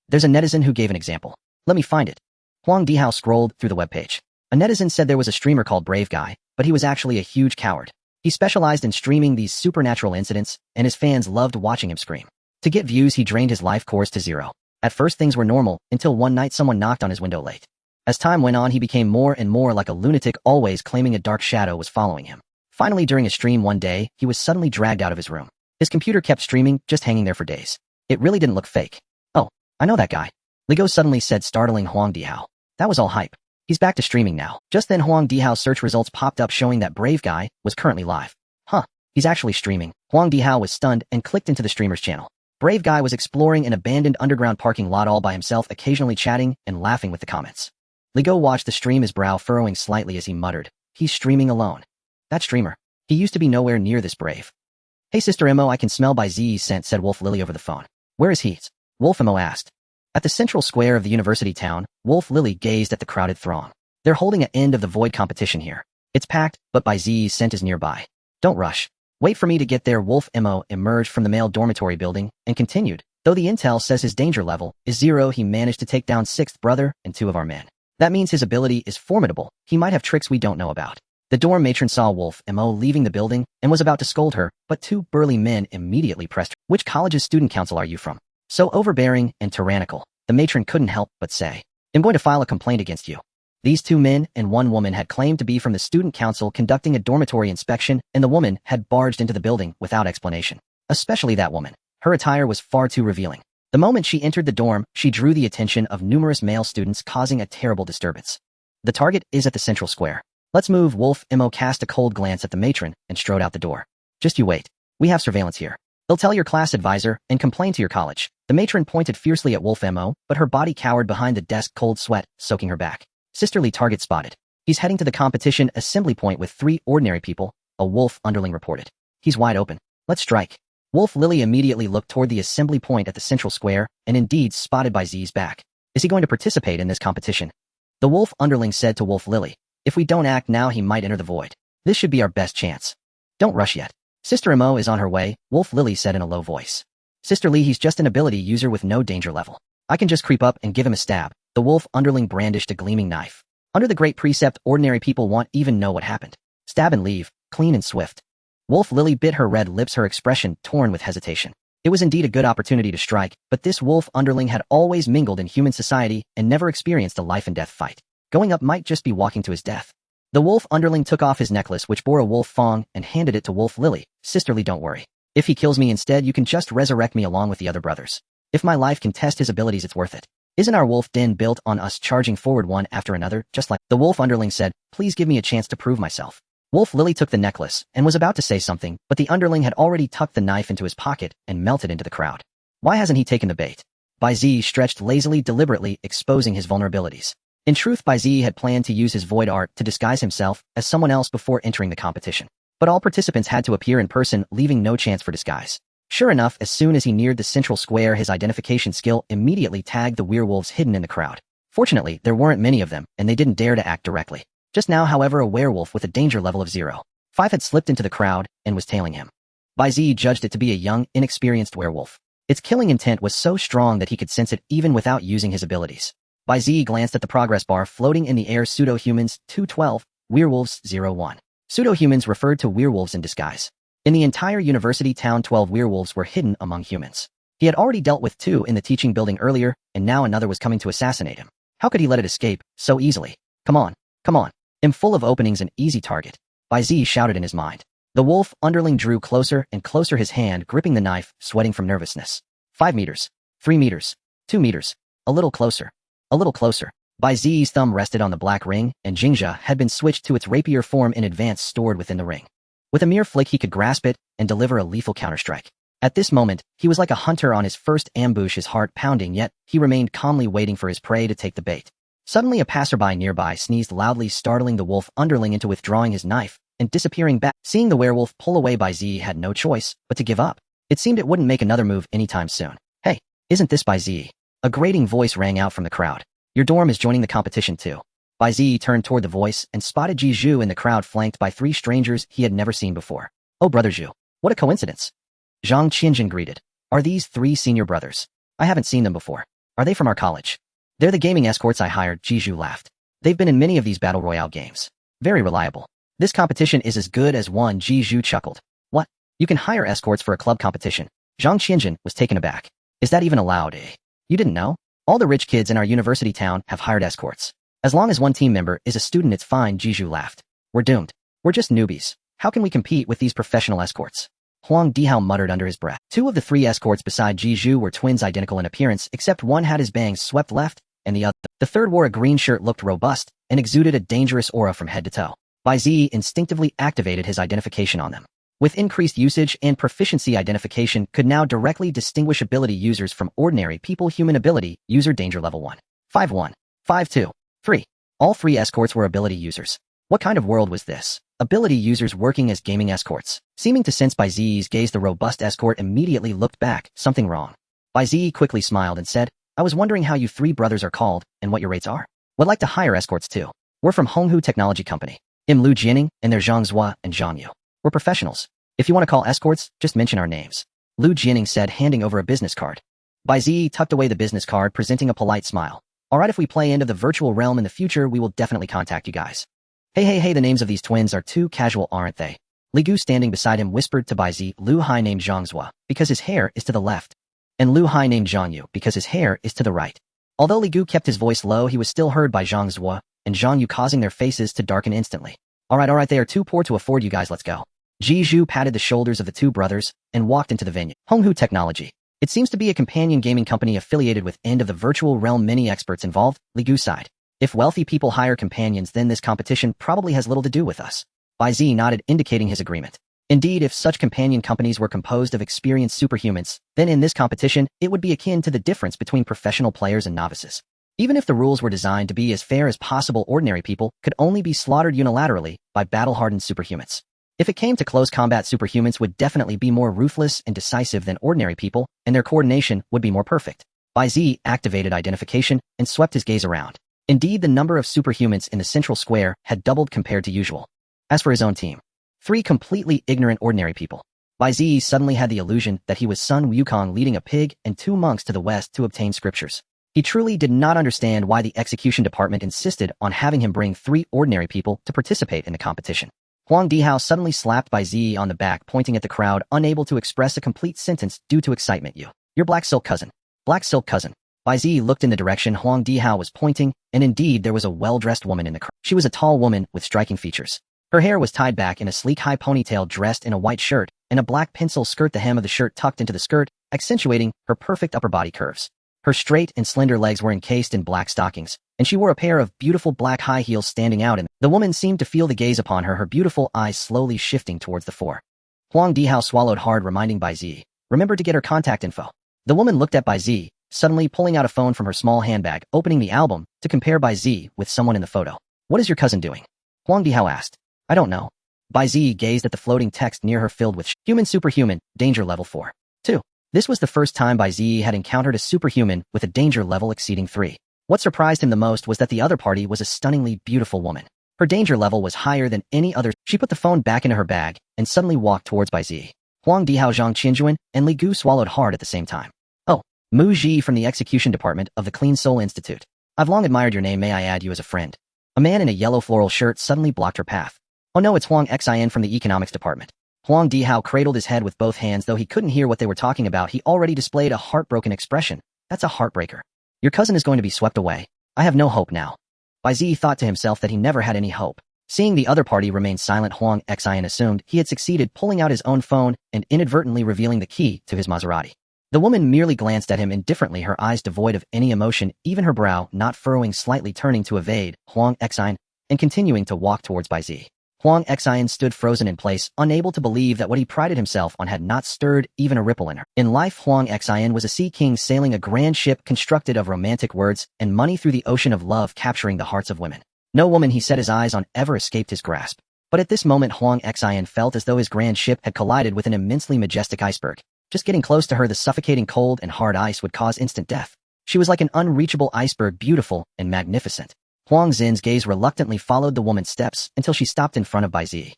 There's a netizen who gave an example. Let me find it. Huang Dihao scrolled through the webpage. A netizen said there was a streamer called Brave Guy, but he was actually a huge coward. He specialized in streaming these supernatural incidents, and his fans loved watching him scream. To get views, he drained his life course to zero. At first things were normal, until one night someone knocked on his window late. As time went on, he became more and more like a lunatic, always claiming a dark shadow was following him. Finally, during a stream one day, he was suddenly dragged out of his room. His computer kept streaming, just hanging there for days. It really didn't look fake. Oh, I know that guy. Ligo suddenly said, startling Huang Dihao. That was all hype. He's back to streaming now. Just then Huang Dihao's search results popped up showing that Brave Guy was currently live. Huh, he's actually streaming. Huang Dihao was stunned and clicked into the streamer's channel. Brave Guy was exploring an abandoned underground parking lot all by himself, occasionally chatting and laughing with the comments. Ligo watched the stream, his brow furrowing slightly as he muttered, he's streaming alone. That streamer. He used to be nowhere near this brave. Hey Sister Mo, I can smell Bai Ziyi's scent, said Wolf Lily over the phone. Where is he? Wolf Mo asked. At the central square of the university town, Wolf Lily gazed at the crowded throng. They're holding an end of the void competition here. It's packed, but Bai Ziyi's scent is nearby. Don't rush. Wait for me to get there. Wolf Mo emerged from the male dormitory building and continued. Though the intel says his danger level is 0, he managed to take down 6th brother and 2 of our men. That means his ability is formidable. He might have tricks we don't know about. The dorm matron saw Wolf Mo leaving the building and was about to scold her, but 2 burly men immediately pressed her. Which college's student council are you from? So overbearing and tyrannical. The matron couldn't help but say, I'm going to file a complaint against you. These 2 men and 1 woman had claimed to be from the student council conducting a dormitory inspection, and the woman had barged into the building without explanation. Especially that woman. Her attire was far too revealing. The moment she entered the dorm, she drew the attention of numerous male students, causing a terrible disturbance. The target is at the central square. Let's move. Wolf Mo cast a cold glance at the matron and strode out the door. Just you wait. We have surveillance here. They'll tell your class advisor and complain to your college. The matron pointed fiercely at Wolf Mo, but her body cowered behind the desk, cold sweat soaking her back. Sisterly target spotted. He's heading to the competition assembly point with 3 ordinary people, a wolf underling reported. He's wide open. Let's strike. Wolf Lily immediately looked toward the assembly point at the central square and indeed spotted Bai Ziyi's back. Is he going to participate in this competition? The wolf underling said to Wolf Lily. If we don't act now, he might enter the void. This should be our best chance. Don't rush yet. Sister Mo is on her way, Wolf Lily said in a low voice. Sister Lee, he's just an ability user with no danger level. I can just creep up and give him a stab. The wolf underling brandished a gleaming knife. Under the great precept, ordinary people won't even know what happened. Stab and leave, clean and swift. Wolf Lily bit her red lips, her expression torn with hesitation. It was indeed a good opportunity to strike, but this wolf underling had always mingled in human society and never experienced a life-and-death fight. Going up might just be walking to his death. The wolf underling took off his necklace, which bore a wolf thong, and handed it to Wolf Lily. Sisterly, don't worry. If he kills me instead, you can just resurrect me along with the other brothers. If my life can test his abilities, it's worth it. Isn't our wolf den built on us charging forward one after another, just like the wolf underling said? Please give me a chance to prove myself. Wolf Lily took the necklace and was about to say something, but the underling had already tucked the knife into his pocket and melted into the crowd. Why hasn't he taken the bait? Bai Ziyi stretched lazily, deliberately exposing his vulnerabilities. In truth, Bai Ziyi had planned to use his void art to disguise himself as someone else before entering the competition. But all participants had to appear in person, leaving no chance for disguise. Sure enough, as soon as he neared the central square, his identification skill immediately tagged the werewolves hidden in the crowd. Fortunately, there weren't many of them, and they didn't dare to act directly. Just now, however, a werewolf with a danger level of 0.5 had slipped into the crowd and was tailing him. Bai Ziyi judged it to be a young, inexperienced werewolf. Its killing intent was so strong that he could sense it even without using his abilities. Bai Ziyi glanced at the progress bar floating in the air. Pseudo-humans 212, werewolves 01. Pseudo-humans referred to werewolves in disguise. In the entire university town, 12 werewolves were hidden among humans. He had already dealt with 2 in the teaching building earlier, and now another was coming to assassinate him. How could he let it escape so easily? Come on, come on. I'm full of openings, an easy target. Bai Ziyi shouted in his mind. The wolf underling drew closer and closer, his hand gripping the knife, sweating from nervousness. 5 meters. 3 meters. 2 meters. A little closer. A little closer. Bai Ziyi's thumb rested on the black ring, and Jingjia had been switched to its rapier form in advance stored within the ring. With a mere flick he could grasp it and deliver a lethal counterstrike. At this moment, he was like a hunter on his first ambush, his heart pounding, yet he remained calmly waiting for his prey to take the bait. Suddenly a passerby nearby sneezed loudly, startling the wolf underling into withdrawing his knife and disappearing back. Seeing the werewolf pull away, Bai Ziyi had no choice but to give up. It seemed it wouldn't make another move anytime soon. Hey, isn't this Bai Ziyi? A grating voice rang out from the crowd. Your dorm is joining the competition too. Bai Ziyi turned toward the voice and spotted Ji Zhu in the crowd, flanked by 3 strangers he had never seen before. Oh, brother Zhu. What a coincidence. Zhang Qianjun greeted. Are these 3 senior brothers? I haven't seen them before. Are they from our college? They're the gaming escorts I hired, Ji Zhu laughed. They've been in many of these battle royale games. Very reliable. This competition is as good as one, Ji Zhu chuckled. What? You can hire escorts for a club competition? Zhang Qianjun was taken aback. Is that even allowed, eh? You didn't know? All the rich kids in our university town have hired escorts. As long as one team member is a student, it's fine, Ji Zhu laughed. We're doomed. We're just newbies. How can we compete with these professional escorts? Huang Dihao muttered under his breath. 2 of the 3 escorts beside Ji Zhu were twins identical in appearance, except one had his bangs swept left, and the 3rd wore a green shirt, looked robust, and exuded a dangerous aura from head to toe. Bai Ziyi instinctively activated his identification on them. With increased usage and proficiency, identification could now directly distinguish ability users from ordinary people. Human ability, user danger level 1. 5-1. 5-2. 3. All 3 escorts were ability users. What kind of world was this? Ability users working as gaming escorts. Seeming to sense Bai Ziyi's gaze, the robust escort immediately looked back. Something wrong. Bai Ziyi quickly smiled and said, I was wondering how you 3 brothers are called and what your rates are. Would like to hire escorts too. We're from Honghu Technology Company. Im Lu Jianing, and there's Zhang Zhua and Zhang Yu. We're professionals. If you want to call escorts, just mention our names. Lu Jianing said, handing over a business card. Bai Ziyi tucked away the business card, presenting a polite smile. Alright, if we play into the virtual realm in the future, we will definitely contact you guys. Hey, the names of these twins are too casual, aren't they? Li Gu, standing beside him, whispered to Bai Ziyi. Lu Hai named Zhang Zhua because his hair is to the left, and Lu Hai named Zhang Yu because his hair is to the right. Although Li Gu kept his voice low, he was still heard by Zhang Zhua and Zhang Yu, causing their faces to darken instantly. Alright, they are too poor to afford you guys, let's go. Ji Zhu patted the shoulders of the 2 brothers and walked into the venue. Honghu Technology. It seems to be a companion gaming company affiliated with End of the Virtual Realm. Many experts involved, Li Gu sighed. If wealthy people hire companions, then this competition probably has little to do with us. Bai Ziyi nodded, indicating his agreement. Indeed, if such companion companies were composed of experienced superhumans, then in this competition, it would be akin to the difference between professional players and novices. Even if the rules were designed to be as fair as possible, ordinary people could only be slaughtered unilaterally by battle-hardened superhumans. If it came to close combat, superhumans would definitely be more ruthless and decisive than ordinary people, and their coordination would be more perfect. Bai Ziyi activated identification and swept his gaze around. Indeed, the number of superhumans in the central square had doubled compared to usual. As for his own team, 3 completely ignorant ordinary people. Bai Ziyi suddenly had the illusion that he was Sun Wukong leading a pig and 2 monks to the west to obtain scriptures. He truly did not understand why the execution department insisted on having him bring 3 ordinary people to participate in the competition. Huang Dihao suddenly slapped Bai Ziyi on the back, pointing at the crowd, unable to express a complete sentence due to excitement. Your black silk cousin. Black silk cousin. Bai Ziyi looked in the direction Huang Dihao was pointing, and indeed there was a well-dressed woman in the crowd. She was a tall woman with striking features. Her hair was tied back in a sleek high ponytail, dressed in a white shirt and a black pencil skirt, the hem of the shirt tucked into the skirt, accentuating her perfect upper body curves. Her straight and slender legs were encased in black stockings, and she wore a pair of beautiful black high heels standing out, and the woman seemed to feel the gaze upon her, her beautiful eyes slowly shifting towards the 4. Huang Dihao swallowed hard, reminding Bai Ziyi, remember to get her contact info. The woman looked at Bai Ziyi, suddenly pulling out a phone from her small handbag, opening the album to compare Bai Ziyi with someone in the photo. What is your cousin doing? Huang Dihao asked. I don't know. Bai Ziyi gazed at the floating text near her filled with human superhuman, danger level 4. 2. This was the first time Bai Ziyi had encountered a superhuman with a danger level exceeding 3. What surprised him the most was that the other party was a stunningly beautiful woman. Her danger level was higher than any other. She put the phone back into her bag and suddenly walked towards Bai Ziyi. Huang Dihao, Zhang Qianjun, and Li Gu swallowed hard at the same time. Oh, Mu Ji from the execution department of the Clean Soul Institute. I've long admired your name, may I add you as a friend? A man in a yellow floral shirt suddenly blocked her path. Oh no, it's Huang Xin from the economics department. Huang Dihao cradled his head with both hands. Though he couldn't hear what they were talking about, he already displayed a heartbroken expression. That's a heartbreaker. Your cousin is going to be swept away. I have no hope now. Bai Ziyi thought to himself that he never had any hope. Seeing the other party remain silent, Huang Xin assumed he had succeeded, pulling out his own phone and inadvertently revealing the key to his Maserati. The woman merely glanced at him indifferently, her eyes devoid of any emotion, even her brow not furrowing, slightly, turning to evade Huang Xian and continuing to walk towards Bai Ziyi. Huang Xian stood frozen in place, unable to believe that what he prided himself on had not stirred even a ripple in her. In life, Huang Xian was a sea king sailing a grand ship constructed of romantic words and money through the ocean of love, capturing the hearts of women. No woman he set his eyes on ever escaped his grasp. But at this moment, Huang Xian felt as though his grand ship had collided with an immensely majestic iceberg. Just getting close to her, the suffocating cold and hard ice would cause instant death. She was like an unreachable iceberg, beautiful and magnificent. Huang Xin's gaze reluctantly followed the woman's steps until she stopped in front of Bai Ziyi.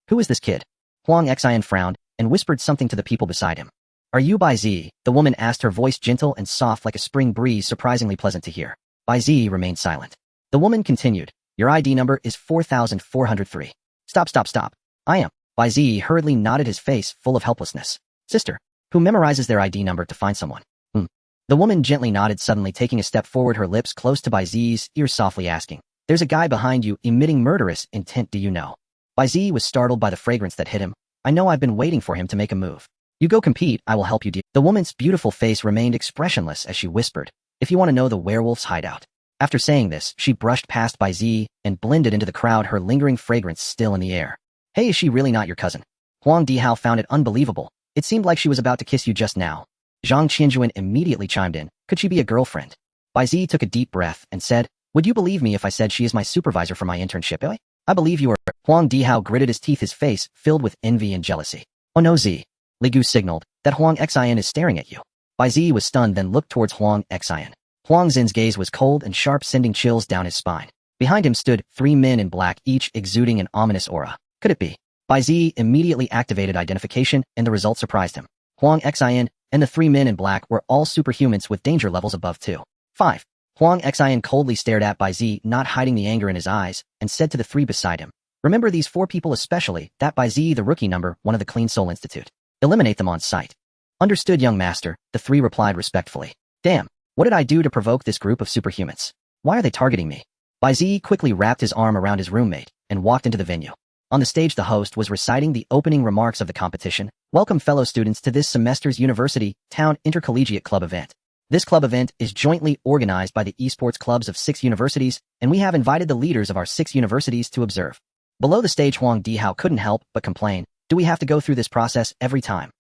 Who is this kid? Huang Xian frowned and whispered something to the people beside him. Are you Bai Ziyi? The woman asked, her voice gentle and soft like a spring breeze, surprisingly pleasant to hear. Bai Ziyi remained silent. The woman continued. Your ID number is 4403. Stop. I am. Bai Ziyi hurriedly nodded, his face full of helplessness. Sister. Who memorizes their ID number to find someone? The woman gently nodded, suddenly taking a step forward, her lips close to Bai Ziyi's ear, softly asking. There's a guy behind you, emitting murderous intent, do you know? Bai Ziyi was startled by the fragrance that hit him. I know, I've been waiting for him to make a move. You go compete, I will help you. The woman's beautiful face remained expressionless as she whispered. If you want to know the werewolves' hideout. After saying this, she brushed past Bai Ziyi and blended into the crowd, her lingering fragrance still in the air. Hey, is she really not your cousin? Huang Dihao found it unbelievable. It seemed like she was about to kiss you just now. Zhang Qianjuan immediately chimed in. Could she be a girlfriend? Bai Ziyi took a deep breath and said, would you believe me if I said she is my supervisor for my internship? I believe you are. Huang Dihao gritted his teeth, his face filled with envy and jealousy. Oh no, Ziyi. Li Gu signaled that Huang Xian is staring at you. Bai Ziyi was stunned, then looked towards Huang Xian. Huang Xin's gaze was cold and sharp, sending chills down his spine. Behind him stood 3 men in black, each exuding an ominous aura. Could it be? Bai Ziyi immediately activated identification, and the result surprised him. Huang Xian and the 3 men in black were all superhumans with danger levels above 2. 5. Huang Xian coldly stared at Bai Ziyi, not hiding the anger in his eyes, and said to the 3 beside him, remember these 4 people especially, that Bai Ziyi, the rookie number 1 of the Clean Soul Institute. Eliminate them on sight. Understood, young master, the 3 replied respectfully. Damn, what did I do to provoke this group of superhumans? Why are they targeting me? Bai Ziyi quickly wrapped his arm around his roommate and walked into the venue. On the stage, the host was reciting the opening remarks of the competition. Welcome, fellow students, to this semester's University Town Intercollegiate Club event. This club event is jointly organized by the esports clubs of 6 universities, and we have invited the leaders of our 6 universities to observe. Below the stage, Huang Dihao couldn't help but complain. Do we have to go through this process every time?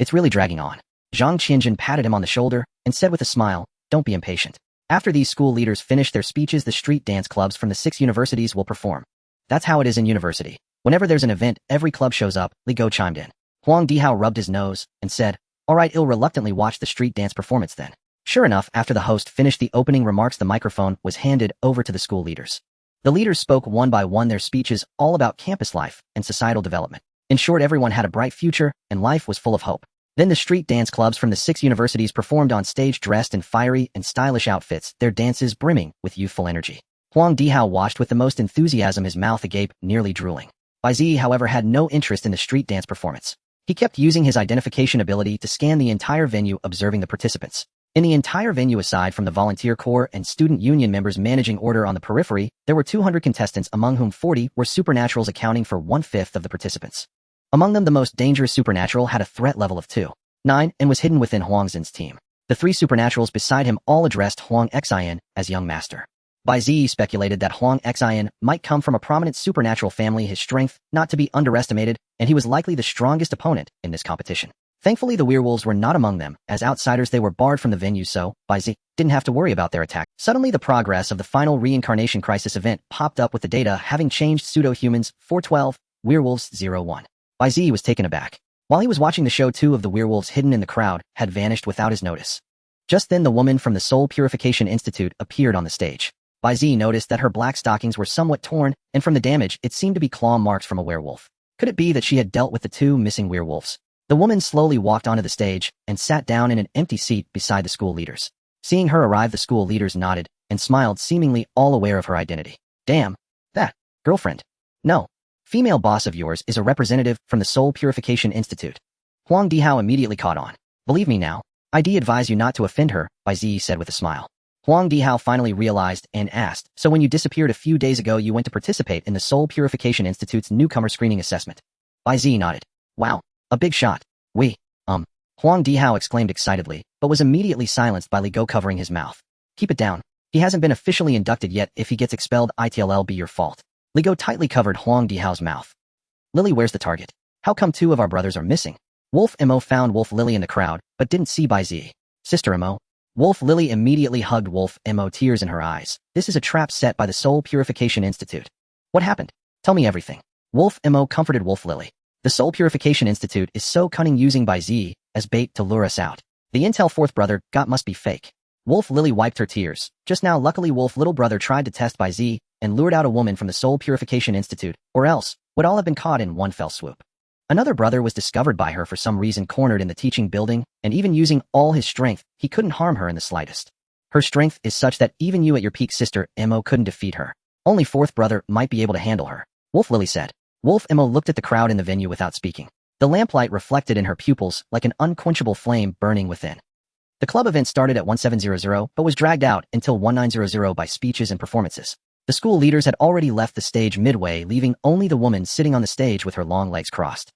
It's really dragging on. Zhang Qianjun patted him on the shoulder and said with a smile, don't be impatient. After these school leaders finish their speeches, the street dance clubs from the 6 universities will perform. That's how it is in university. Whenever there's an event, every club shows up, Li Go chimed in. Huang Dihao rubbed his nose and said, all right, I'll reluctantly watch the street dance performance then. Sure enough, after the host finished the opening remarks, the microphone was handed over to the school leaders. The leaders spoke one by one, their speeches all about campus life and societal development. In short, everyone had a bright future and life was full of hope. Then the street dance clubs from the 6 universities performed on stage, dressed in fiery and stylish outfits, their dances brimming with youthful energy. Huang Dihao watched with the most enthusiasm, his mouth agape, nearly drooling. Bai Ziyi, however, had no interest in the street dance performance. He kept using his identification ability to scan the entire venue, observing the participants. In the entire venue, aside from the volunteer corps and student union members managing order on the periphery, there were 200 contestants, among whom 40 were supernaturals, accounting for 1/5 of the participants. Among them, the most dangerous supernatural had a threat level of 2.9 and was hidden within Huang Xin's team. The 3 supernaturals beside him all addressed Huang Xian as young master. Bai Ziyi speculated that Huang Xian might come from a prominent supernatural family, his strength not to be underestimated, and he was likely the strongest opponent in this competition. Thankfully, the werewolves were not among them. As outsiders, they were barred from the venue, so Bai Ziyi didn't have to worry about their attack. Suddenly, the progress of the final reincarnation crisis event popped up with the data having changed: pseudo-humans 412, werewolves 01. Bai Ziyi was taken aback. While he was watching the show, 2 of the werewolves hidden in the crowd had vanished without his notice. Just then, the woman from the Soul Purification Institute appeared on the stage. Bai Ziyi noticed that her black stockings were somewhat torn, and from the damage, it seemed to be claw marks from a werewolf. Could it be that she had dealt with the 2 missing werewolves? The woman slowly walked onto the stage and sat down in an empty seat beside the school leaders. Seeing her arrive, the school leaders nodded and smiled, seemingly all aware of her identity. Damn. That girlfriend. No. Female boss of yours is a representative from the Soul Purification Institute. Huang Dihao immediately caught on. Believe me now. I'd advise you not to offend her, Bai Ziyi said with a smile. Huang Dihao finally realized and asked, so when you disappeared a few days ago, you went to participate in the Soul Purification Institute's newcomer screening assessment? Bai Ziyi nodded. Wow. A big shot. Huang Dihao exclaimed excitedly, but was immediately silenced by Li Go covering his mouth. Keep it down. He hasn't been officially inducted yet. If he gets expelled, it'll be your fault. Li Go tightly covered Huang Dihao's mouth. Lily, where's the target? How come 2 of our brothers are missing? Wolf Mo found Wolf Lily in the crowd, but didn't see Bai Ziyi. Sister Mo. Wolf Lily immediately hugged Wolf Mo, tears in her eyes. This is a trap set by the Soul Purification Institute. What happened? Tell me everything. Wolf Mo comforted Wolf Lily. The Soul Purification Institute is so cunning, using Bai Ziyi as bait to lure us out. The intel 4th brother got must be fake. Wolf Lily wiped her tears. Just now, luckily, Wolf little brother tried to test Bai Ziyi and lured out a woman from the Soul Purification Institute, or else would all have been caught in one fell swoop. Another brother was discovered by her for some reason cornered in the teaching building, and even using all his strength, he couldn't harm her in the slightest. Her strength is such that even you at your peak, Sister Mo, couldn't defeat her. Only 4th brother might be able to handle her, Wolf Lily said. Wolf Mo looked at the crowd in the venue without speaking. The lamplight reflected in her pupils like an unquenchable flame burning within. The club event started at 1700 but was dragged out until 1900 by speeches and performances. The school leaders had already left the stage midway, leaving only the woman sitting on the stage with her long legs crossed.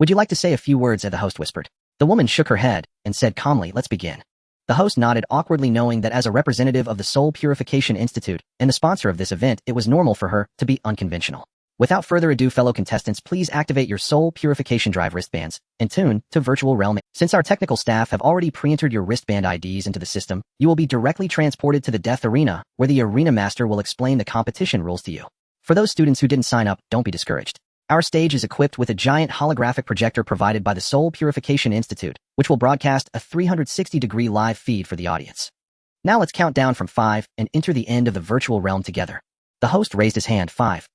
Would you like to say a few words? The host whispered. The woman shook her head and said calmly, let's begin. The host nodded awkwardly, knowing that as a representative of the Soul Purification Institute and the sponsor of this event, it was normal for her to be unconventional. Without further ado, fellow contestants, please activate your Soul Purification Drive wristbands and tune to Virtual Realm. Since our technical staff have already pre-entered your wristband IDs into the system, you will be directly transported to the Death Arena, where the Arena Master will explain the competition rules to you. For those students who didn't sign up, don't be discouraged. Our stage is equipped with a giant holographic projector provided by the Soul Purification Institute, which will broadcast a 360-degree live feed for the audience. Now let's count down from 5 and enter the end of the virtual realm together. The host raised his hand. 5.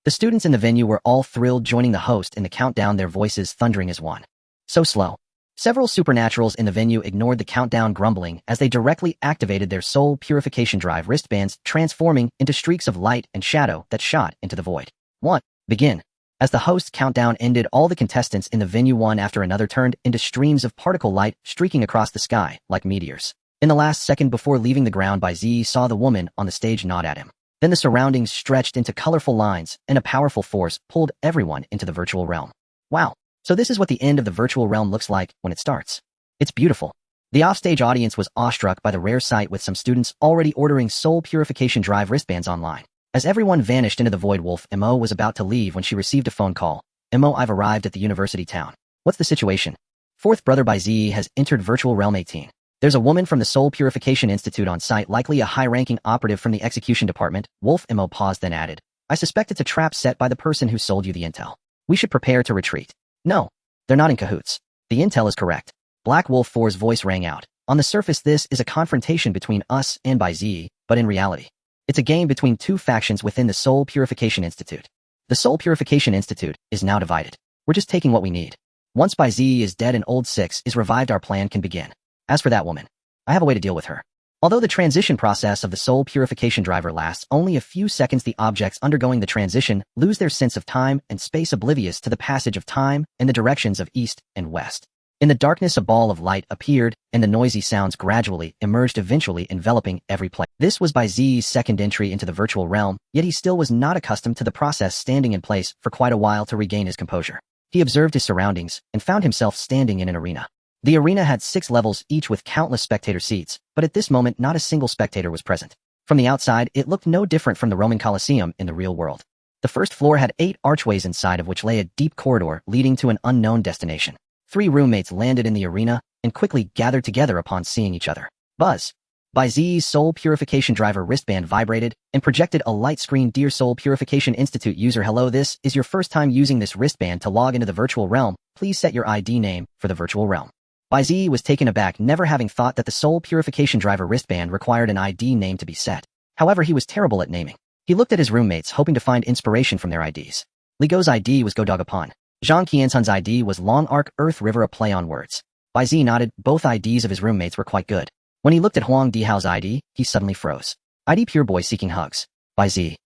The students in the venue were all thrilled, joining the host in the countdown, their voices thundering as one. So slow. Several supernaturals in the venue ignored the countdown, grumbling as they directly activated their Soul Purification Drive wristbands, transforming into streaks of light and shadow that shot into the void. 1. Begin. As the host's countdown ended, all the contestants in the venue, one after another, turned into streams of particle light streaking across the sky like meteors. In the last second before leaving the ground, Bai Ziyi saw the woman on the stage nod at him. Then the surroundings stretched into colorful lines, and a powerful force pulled everyone into the virtual realm. Wow. So this is what the end of the virtual realm looks like when it starts. It's beautiful. The offstage audience was awestruck by the rare sight, with some students already ordering Soul Purification Drive wristbands online. As everyone vanished into the void, Wolf Mo was about to leave when she received a phone call. Mo, I've arrived at the university town. What's the situation? 4th brother Bai Ziyi has entered Virtual Realm 18. There's a woman from the Soul Purification Institute on site, likely a high-ranking operative from the execution department. Wolf Mo paused, then added, I suspect it's a trap set by the person who sold you the intel. We should prepare to retreat. No, they're not in cahoots. The intel is correct. Black Wolf 4's voice rang out. On the surface, this is a confrontation between us and Bai Ziyi, but in reality, it's a game between 2 factions within the Soul Purification Institute. The Soul Purification Institute is now divided. We're just taking what we need. Once Bai Ziyi is dead and Old 6 is revived, our plan can begin. As for that woman, I have a way to deal with her. Although the transition process of the Soul Purification Driver lasts only a few seconds, the objects undergoing the transition lose their sense of time and space, oblivious to the passage of time and the directions of east and west. In the darkness, a ball of light appeared, and the noisy sounds gradually emerged, eventually enveloping every place. This was Bai Ziyi's second entry into the virtual realm, yet he still was not accustomed to the process, standing in place for quite a while to regain his composure. He observed his surroundings and found himself standing in an arena. The arena had 6 levels, each with countless spectator seats, but at this moment not a single spectator was present. From the outside, it looked no different from the Roman Colosseum in the real world. The first floor had 8 archways, inside of which lay a deep corridor leading to an unknown destination. 3 roommates landed in the arena and quickly gathered together upon seeing each other. Buzz. Bai Ziyi's Soul Purification Driver wristband vibrated and projected a light screen. Dear Soul Purification Institute user, hello, this is your first time using this wristband to log into the virtual realm. Please set your ID name for the virtual realm. Bai Ziyi was taken aback, never having thought that the Soul Purification Driver wristband required an ID name to be set. However, he was terrible at naming. He looked at his roommates, hoping to find inspiration from their IDs. Li Go's ID was Go Dog Upon. Zhang Qiansun's ID was Long Arc Earth River, a play on words. Bai Ziyi nodded. Both IDs of his roommates were quite good. When he looked at Huang Dihao's ID, he suddenly froze. ID Pure Boy Seeking Hugs. Bai Ziyi.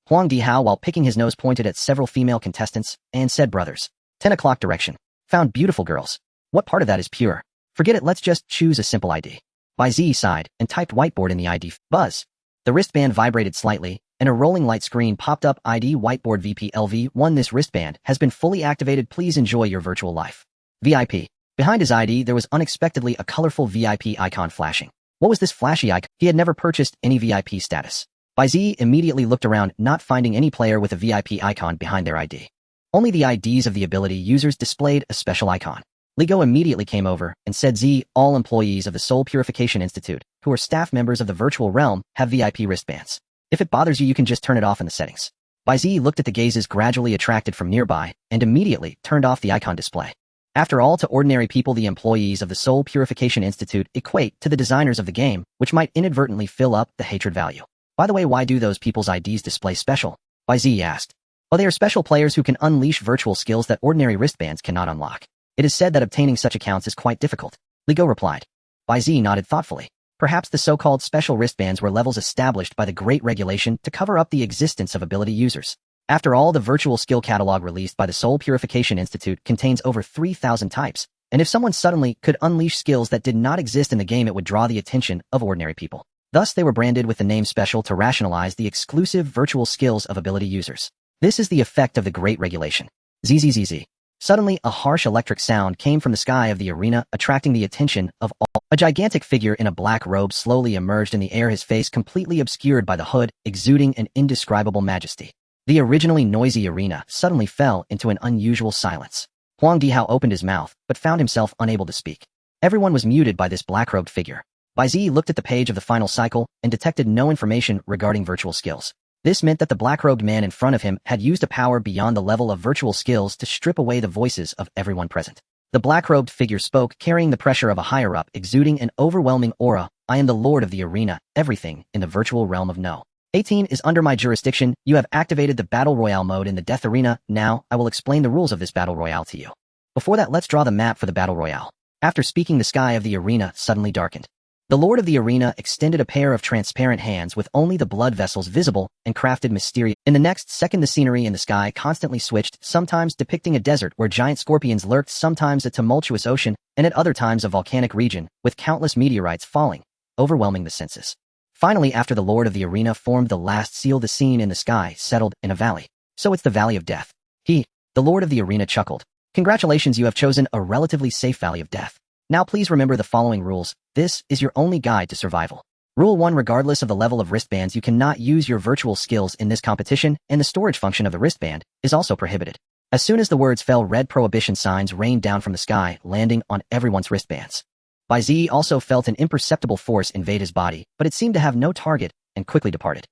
Huang Dihao, while picking his nose, pointed at several female contestants and said, brothers. 10 o'clock direction. Found beautiful girls. What part of that is pure? Forget it, let's just choose a simple ID. Bai Ziyi sighed and typed whiteboard in the ID. Buzz. The wristband vibrated slightly, and a rolling light screen popped up. ID whiteboard VPLV1. This wristband has been fully activated. Please enjoy your virtual life. VIP. Behind his ID, there was unexpectedly a colorful VIP icon flashing. What was this flashy icon? He had never purchased any VIP status. Bai Ziyi immediately looked around, not finding any player with a VIP icon behind their ID. Only the IDs of the ability users displayed a special icon. Ligo immediately came over and said, "Z, all employees of the Soul Purification Institute, who are staff members of the virtual realm, have VIP wristbands. If it bothers you, you can just turn it off in the settings." Bai Ziyi looked at the gazes gradually attracted from nearby and immediately turned off the icon display. After all, to ordinary people, the employees of the Soul Purification Institute equate to the designers of the game, which might inadvertently fill up the hatred value. By the way, why do those people's IDs display special? Bai Ziyi asked. Oh, they are special players who can unleash virtual skills that ordinary wristbands cannot unlock. It is said that obtaining such accounts is quite difficult. Ligo replied. Bai Ziyi nodded thoughtfully. Perhaps the so-called special wristbands were levels established by the Great Regulation to cover up the existence of ability users. After all, the virtual skill catalog released by the Soul Purification Institute contains over 3,000 types, and if someone suddenly could unleash skills that did not exist in the game, it would draw the attention of ordinary people. Thus, they were branded with the name special to rationalize the exclusive virtual skills of ability users. This is the effect of the Great Regulation. Zzz. Suddenly, a harsh electric sound came from the sky of the arena, attracting the attention of all. A gigantic figure in a black robe slowly emerged in the air, his face completely obscured by the hood, exuding an indescribable majesty. The originally noisy arena suddenly fell into an unusual silence. Huang Dihao opened his mouth, but found himself unable to speak. Everyone was muted by this black-robed figure. Bai Ziyi looked at the page of the final cycle and detected no information regarding virtual skills. This meant that the black-robed man in front of him had used a power beyond the level of virtual skills to strip away the voices of everyone present. The black-robed figure spoke, carrying the pressure of a higher-up, exuding an overwhelming aura. "I am the lord of the arena, everything in the virtual realm of No. 18 is under my jurisdiction. You have activated the Battle Royale mode in the Death Arena. Now, I will explain the rules of this Battle Royale to you. Before that, let's draw the map for the Battle Royale." After speaking, the sky of the arena suddenly darkened. The Lord of the Arena extended a pair of transparent hands with only the blood vessels visible and crafted mysterious. In the next second, the scenery in the sky constantly switched, sometimes depicting a desert where giant scorpions lurked, sometimes a tumultuous ocean, and at other times a volcanic region, with countless meteorites falling, overwhelming the senses. Finally, after the Lord of the Arena formed the last seal, the scene in the sky settled in a valley. So it's the Valley of Death. The Lord of the Arena chuckled. "Congratulations, you have chosen a relatively safe Valley of Death. Now please remember the following rules. This is your only guide to survival. Rule 1. Regardless of the level of wristbands, you cannot use your virtual skills in this competition, and the storage function of the wristband is also prohibited." As soon as the words fell, red prohibition signs rained down from the sky, landing on everyone's wristbands. Bai Ziyi also felt an imperceptible force invade his body, but it seemed to have no target, and quickly departed.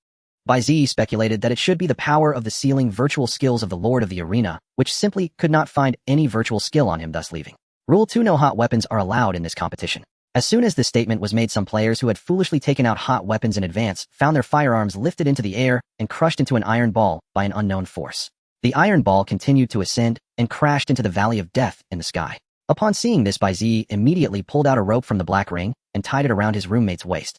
Bai Ziyi speculated that it should be the power of the sealing virtual skills of the Lord of the Arena, which simply could not find any virtual skill on him, thus leaving. Rule 2. No hot weapons are allowed in this competition. As soon as this statement was made, some players who had foolishly taken out hot weapons in advance found their firearms lifted into the air and crushed into an iron ball by an unknown force. The iron ball continued to ascend and crashed into the Valley of Death in the sky. Upon seeing this, Bai Ziyi immediately pulled out a rope from the black ring and tied it around his roommate's waist.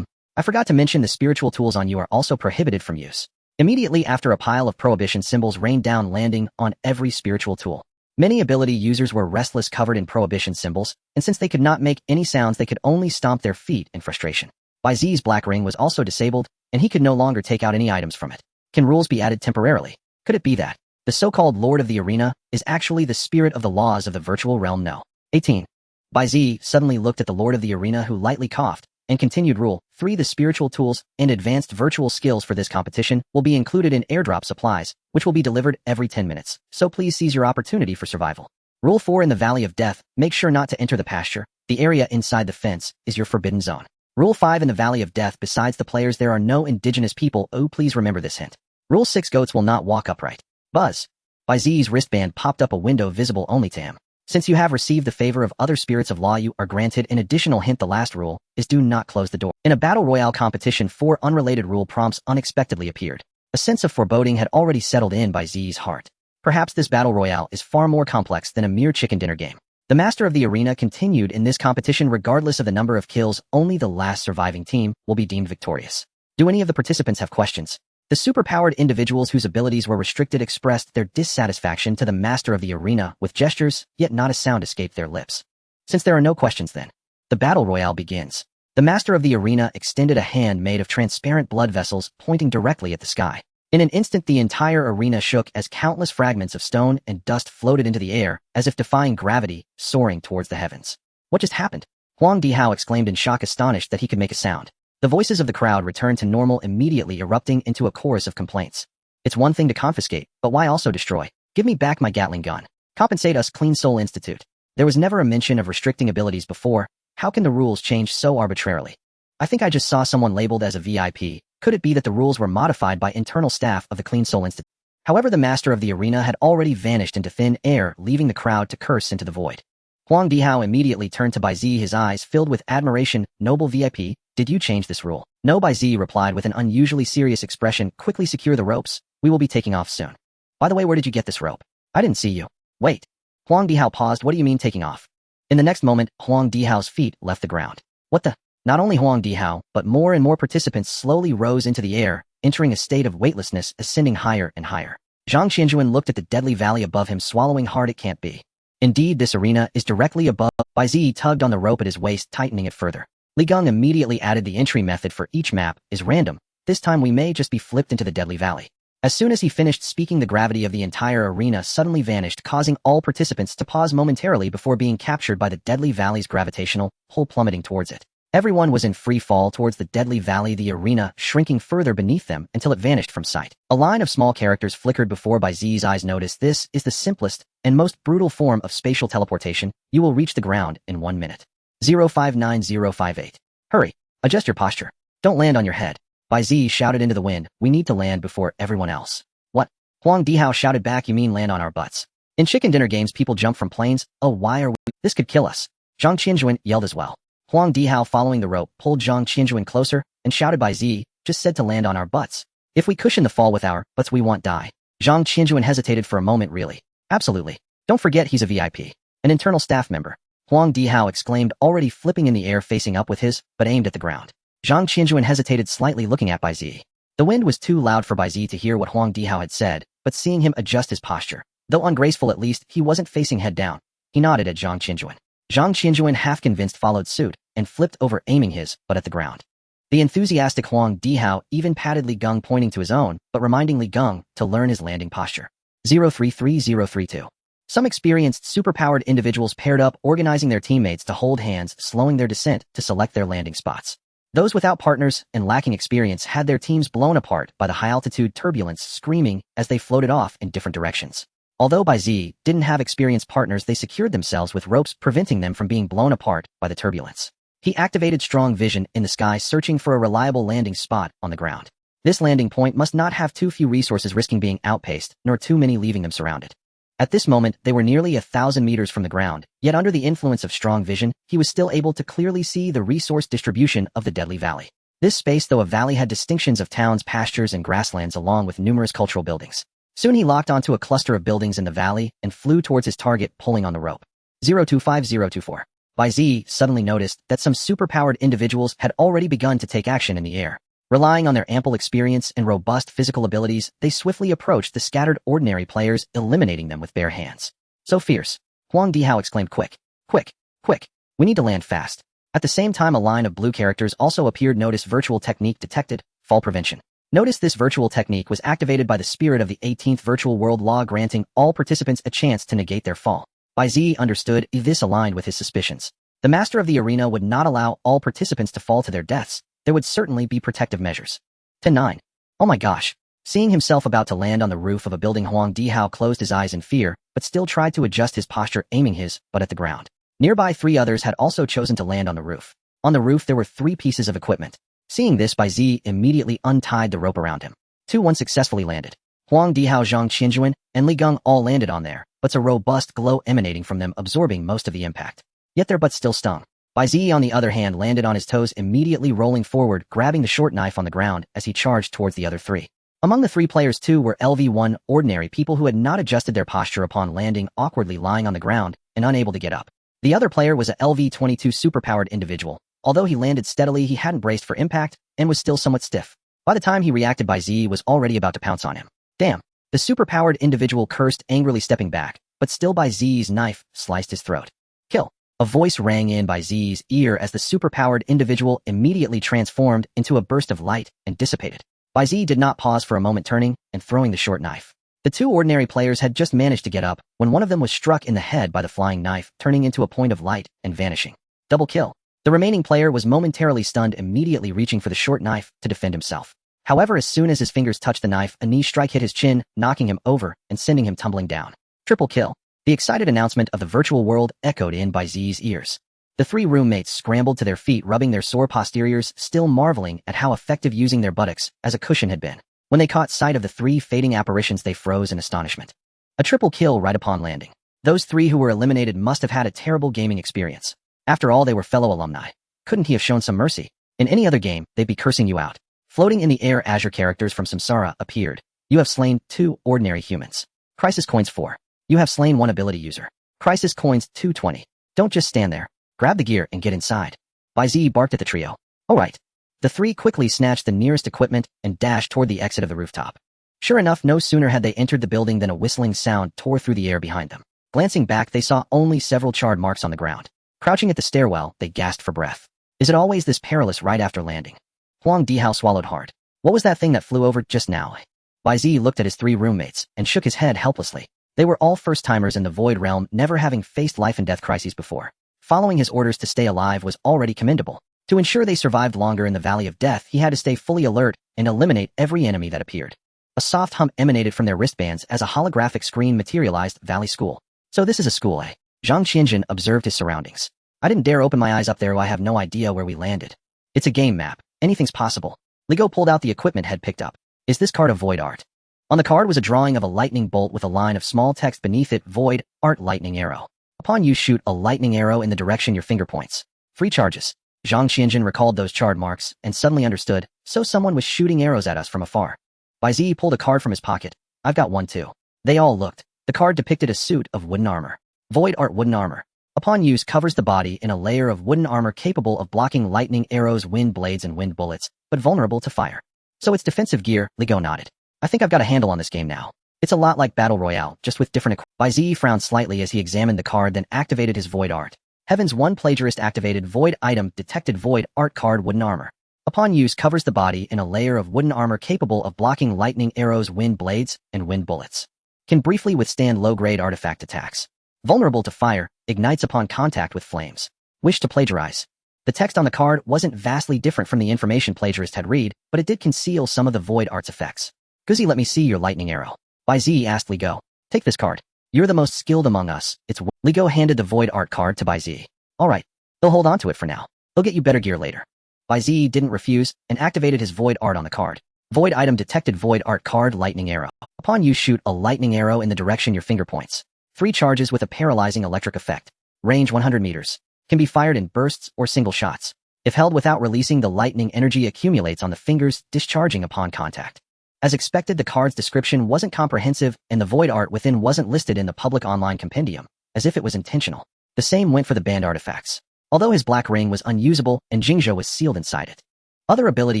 I forgot to mention the spiritual tools on you are also prohibited from use. Immediately after, a pile of prohibition symbols rained down, landing on every spiritual tool. Many ability users were restless, covered in prohibition symbols, and since they could not make any sounds, they could only stomp their feet in frustration. Bai Ziyi's black ring was also disabled, and he could no longer take out any items from it. Can rules be added temporarily? Could it be that the so-called Lord of the Arena is actually the spirit of the laws of the virtual realm? No. 18. Bai Ziyi suddenly looked at the Lord of the Arena, who lightly coughed, and continued. Rule 3. The spiritual tools and advanced virtual skills for this competition will be included in airdrop supplies, which will be delivered every 10 minutes, so please seize your opportunity for survival. Rule 4. In the Valley of Death, make sure not to enter the pasture. The area inside the fence is your forbidden zone. Rule 5. In the Valley of Death, besides the players, there are no indigenous people. Oh, please remember this hint. Rule 6. Goats will not walk upright. Buzz. Bai Ziyi's wristband popped up a window visible only to him. Since you have received the favor of other spirits of law, you are granted an additional hint. The last rule is do not close the door. In a battle royale competition, 4 unrelated rule prompts unexpectedly appeared. A sense of foreboding had already settled in Bai Ziyi's heart. Perhaps this battle royale is far more complex than a mere chicken dinner game. The master of the arena continued. In this competition, regardless of the number of kills, only the last surviving team will be deemed victorious. Do any of the participants have questions? The superpowered individuals whose abilities were restricted expressed their dissatisfaction to the master of the arena with gestures, yet not a sound escaped their lips. Since there are no questions, then the battle royale begins. The master of the arena extended a hand made of transparent blood vessels, pointing directly at the sky. In an instant, the entire arena shook as countless fragments of stone and dust floated into the air, as if defying gravity, soaring towards the heavens. What just happened? Huang Dihao exclaimed in shock, astonished that he could make a sound. The voices of the crowd returned to normal, immediately erupting into a chorus of complaints. It's one thing to confiscate, but why also destroy? Give me back my Gatling gun. Compensate us, Clean Soul Institute. There was never a mention of restricting abilities before. How can the rules change so arbitrarily? I think I just saw someone labeled as a VIP. Could it be that the rules were modified by internal staff of the Clean Soul Institute? However, the master of the arena had already vanished into thin air, leaving the crowd to curse into the void. Huang Dihao immediately turned to Bai Ziyi, his eyes filled with admiration. Noble VIP, did you change this rule? No, Bai Ziyi replied with an unusually serious expression. Quickly secure the ropes. We will be taking off soon. By the way, where did you get this rope? I didn't see you. Wait. Huang Dihao paused. What do you mean taking off? In the next moment, Huang Dihao's feet left the ground. What the? Not only Huang Dihao, but more and more participants slowly rose into the air, entering a state of weightlessness, ascending higher and higher. Zhang Qianjuan looked at the deadly valley above him, swallowing hard. It can't be. Indeed, this arena is directly above. Bai Ziyi tugged on the rope at his waist, tightening it further. Li Geng immediately added the entry method for each map is random. This time we may just be flipped into the deadly valley. As soon as he finished speaking, the gravity of the entire arena suddenly vanished, causing all participants to pause momentarily before being captured by the deadly valley's gravitational pull, plummeting towards it. Everyone was in free fall towards the deadly valley, the arena shrinking further beneath them until it vanished from sight. A line of small characters flickered before Bai Ziyi's eyes. Notice this is the simplest and most brutal form of spatial teleportation. You will reach the ground in 1 minute. 059058. Hurry. Adjust your posture. Don't land on your head. Bai Ziyi shouted into the wind. We need to land before everyone else. What? Huang Dihao shouted back. You mean land on our butts? In chicken dinner games, people jump from planes. Oh, why are we? This could kill us. Zhang Qianjuan yelled as well. Huang Dihao, following the rope, pulled Zhang Qianjuan closer and shouted, Bai Ziyi just said to land on our butts. If we cushion the fall with our butts, we won't die. Zhang Qianjuan hesitated for a moment. Really? Absolutely. Don't forget he's a VIP. An internal staff member. Huang Dihao exclaimed, already flipping in the air, facing up with his, but aimed at the ground. Zhang Qianjuan hesitated slightly, looking at Bai Ziyi. The wind was too loud for Bai Ziyi to hear what Huang Dihao had said, but seeing him adjust his posture, though ungraceful, at least he wasn't facing head down. He nodded at Zhang Qianjuan. Zhang Qianjuan, half convinced, followed suit and flipped over, aiming his butt at the ground. The enthusiastic Huang Dihao even patted Li Geng, pointing to his own, but reminding Li Geng to learn his landing posture. 033032. Some experienced superpowered individuals paired up, organizing their teammates to hold hands, slowing their descent to select their landing spots. Those without partners and lacking experience had their teams blown apart by the high-altitude turbulence, screaming as they floated off in different directions. Although Bai Ziyi didn't have experienced partners, they secured themselves with ropes, preventing them from being blown apart by the turbulence. He activated strong vision in the sky, searching for a reliable landing spot on the ground. This landing point must not have too few resources, risking being outpaced, nor too many leaving them surrounded. At this moment, they were nearly 1,000 meters from the ground, yet under the influence of strong vision, he was still able to clearly see the resource distribution of the deadly valley. This space, though a valley, had distinctions of towns, pastures, and grasslands, along with numerous cultural buildings. Soon he locked onto a cluster of buildings in the valley and flew towards his target, pulling on the rope. 025024. Bai Ziyi suddenly noticed that some superpowered individuals had already begun to take action in the air. Relying on their ample experience and robust physical abilities, they swiftly approached the scattered ordinary players, eliminating them with bare hands. So fierce. Huang Dihao exclaimed, quick, quick, quick. We need to land fast. At the same time, a line of blue characters also appeared. Notice virtual technique detected, fall prevention. Notice this virtual technique was activated by the spirit of the 18th virtual world law, granting all participants a chance to negate their fall. Bai Ziyi understood this aligned with his suspicions. The master of the arena would not allow all participants to fall to their deaths. There would certainly be protective measures. 10-9. Oh my gosh. Seeing himself about to land on the roof of a building, Huang Dihao closed his eyes in fear, but still tried to adjust his posture, aiming his butt at the ground. Nearby, 3 others had also chosen to land on the roof. On the roof, there were 3 pieces of equipment. Seeing this, Bai Ziyi immediately untied the rope around him. 2 unsuccessfully landed. Huang Dihao, Zhang Qianjuan, and Li Geng all landed on there, but a robust glow emanating from them, absorbing most of the impact. Yet their butts still stung. Bai Ziyi, on the other hand, landed on his toes, immediately rolling forward, grabbing the short knife on the ground as he charged towards the other 3. Among the 3 players, 2 were LV1 ordinary people who had not adjusted their posture upon landing, awkwardly lying on the ground and unable to get up. The other player was a LV22 superpowered individual. Although he landed steadily, he hadn't braced for impact and was still somewhat stiff. By the time he reacted, Bai Ziyi was already about to pounce on him. Damn! The superpowered individual cursed, angrily stepping back, but still Bai Ziyi's knife sliced his throat. Kill! A voice rang in Bai Ziyi's ear as the superpowered individual immediately transformed into a burst of light and dissipated. Bai Ziyi did not pause for a moment, turning and throwing the short knife. The two ordinary players had just managed to get up when one of them was struck in the head by the flying knife, turning into a point of light and vanishing. Double kill. The remaining player was momentarily stunned, immediately reaching for the short knife to defend himself. However, as soon as his fingers touched the knife, a knee strike hit his chin, knocking him over and sending him tumbling down. Triple kill. The excited announcement of the virtual world echoed in Bai Ziyi's ears. The three roommates scrambled to their feet, rubbing their sore posteriors, still marveling at how effective using their buttocks as a cushion had been. When they caught sight of the three fading apparitions, they froze in astonishment. A triple kill right upon landing. Those three who were eliminated must have had a terrible gaming experience. After all, they were fellow alumni. Couldn't he have shown some mercy? In any other game, they'd be cursing you out. Floating in the air, Azure characters from Samsara appeared. You have slain 2 ordinary humans. Crisis coins 4. You have slain 1 ability user. Crisis coins 220. Don't just stand there. Grab the gear and get inside. Bai Ziyi barked at the trio. All right. The three quickly snatched the nearest equipment and dashed toward the exit of the rooftop. Sure enough, no sooner had they entered the building than a whistling sound tore through the air behind them. Glancing back, they saw only several charred marks on the ground. Crouching at the stairwell, they gasped for breath. Is it always this perilous right after landing? Huang Dihao swallowed hard. What was that thing that flew over just now? Bai Ziyi looked at his 3 roommates and shook his head helplessly. They were all first-timers in the Void Realm, never having faced life-and-death crises before. Following his orders to stay alive was already commendable. To ensure they survived longer in the Valley of Death, he had to stay fully alert and eliminate every enemy that appeared. A soft hum emanated from their wristbands as a holographic screen materialized. Valley School. So this is a school, eh? Zhang Qianjun observed his surroundings. I didn't dare open my eyes up there. I have no idea where we landed. It's a game map. Anything's possible. Ligo pulled out the equipment head picked up. Is this card of void art? On the card was a drawing of a lightning bolt with a line of small text beneath it, void art lightning arrow. Upon use, shoot a lightning arrow in the direction your finger points. 3 charges. Zhang Qianjun recalled those charred marks and suddenly understood, so someone was shooting arrows at us from afar. Bai Ziyi pulled a card from his pocket. I've got one too. They all looked. The card depicted a suit of wooden armor. Void art wooden armor. Upon use, covers the body in a layer of wooden armor capable of blocking lightning arrows, wind blades, and wind bullets, but vulnerable to fire. So it's defensive gear. Ligo nodded. I think I've got a handle on this game now. It's a lot like Battle Royale, just with different Bai Ziyi frowned slightly as he examined the card, then activated his void art. Heavens, 1 plagiarist activated void item detected void art card wooden armor. Upon use, covers the body in a layer of wooden armor capable of blocking lightning arrows, wind blades, and wind bullets. Can briefly withstand low-grade artifact attacks. Vulnerable to fire, ignites upon contact with flames. Wish to plagiarize. The text on the card wasn't vastly different from the information plagiarist had read, but it did conceal some of the void art's effects. Guzi, let me see your lightning arrow. Bai Ziyi asked Ligo. Take this card. You're the most skilled among us. Ligo handed the void art card to Bai Ziyi. All right. He'll hold on to it for now. He'll get you better gear later. Bai Ziyi didn't refuse and activated his void art on the card. Void item detected void art card lightning arrow. Upon use, shoot a lightning arrow in the direction your finger points. 3 charges with a paralyzing electric effect. Range 100 meters. Can be fired in bursts or single shots. If held without releasing, the lightning energy accumulates on the fingers, discharging upon contact. As expected, the card's description wasn't comprehensive, and the void art within wasn't listed in the public online compendium, as if it was intentional. The same went for the banned artifacts. Although his black ring was unusable and Jingzhou was sealed inside it. Other ability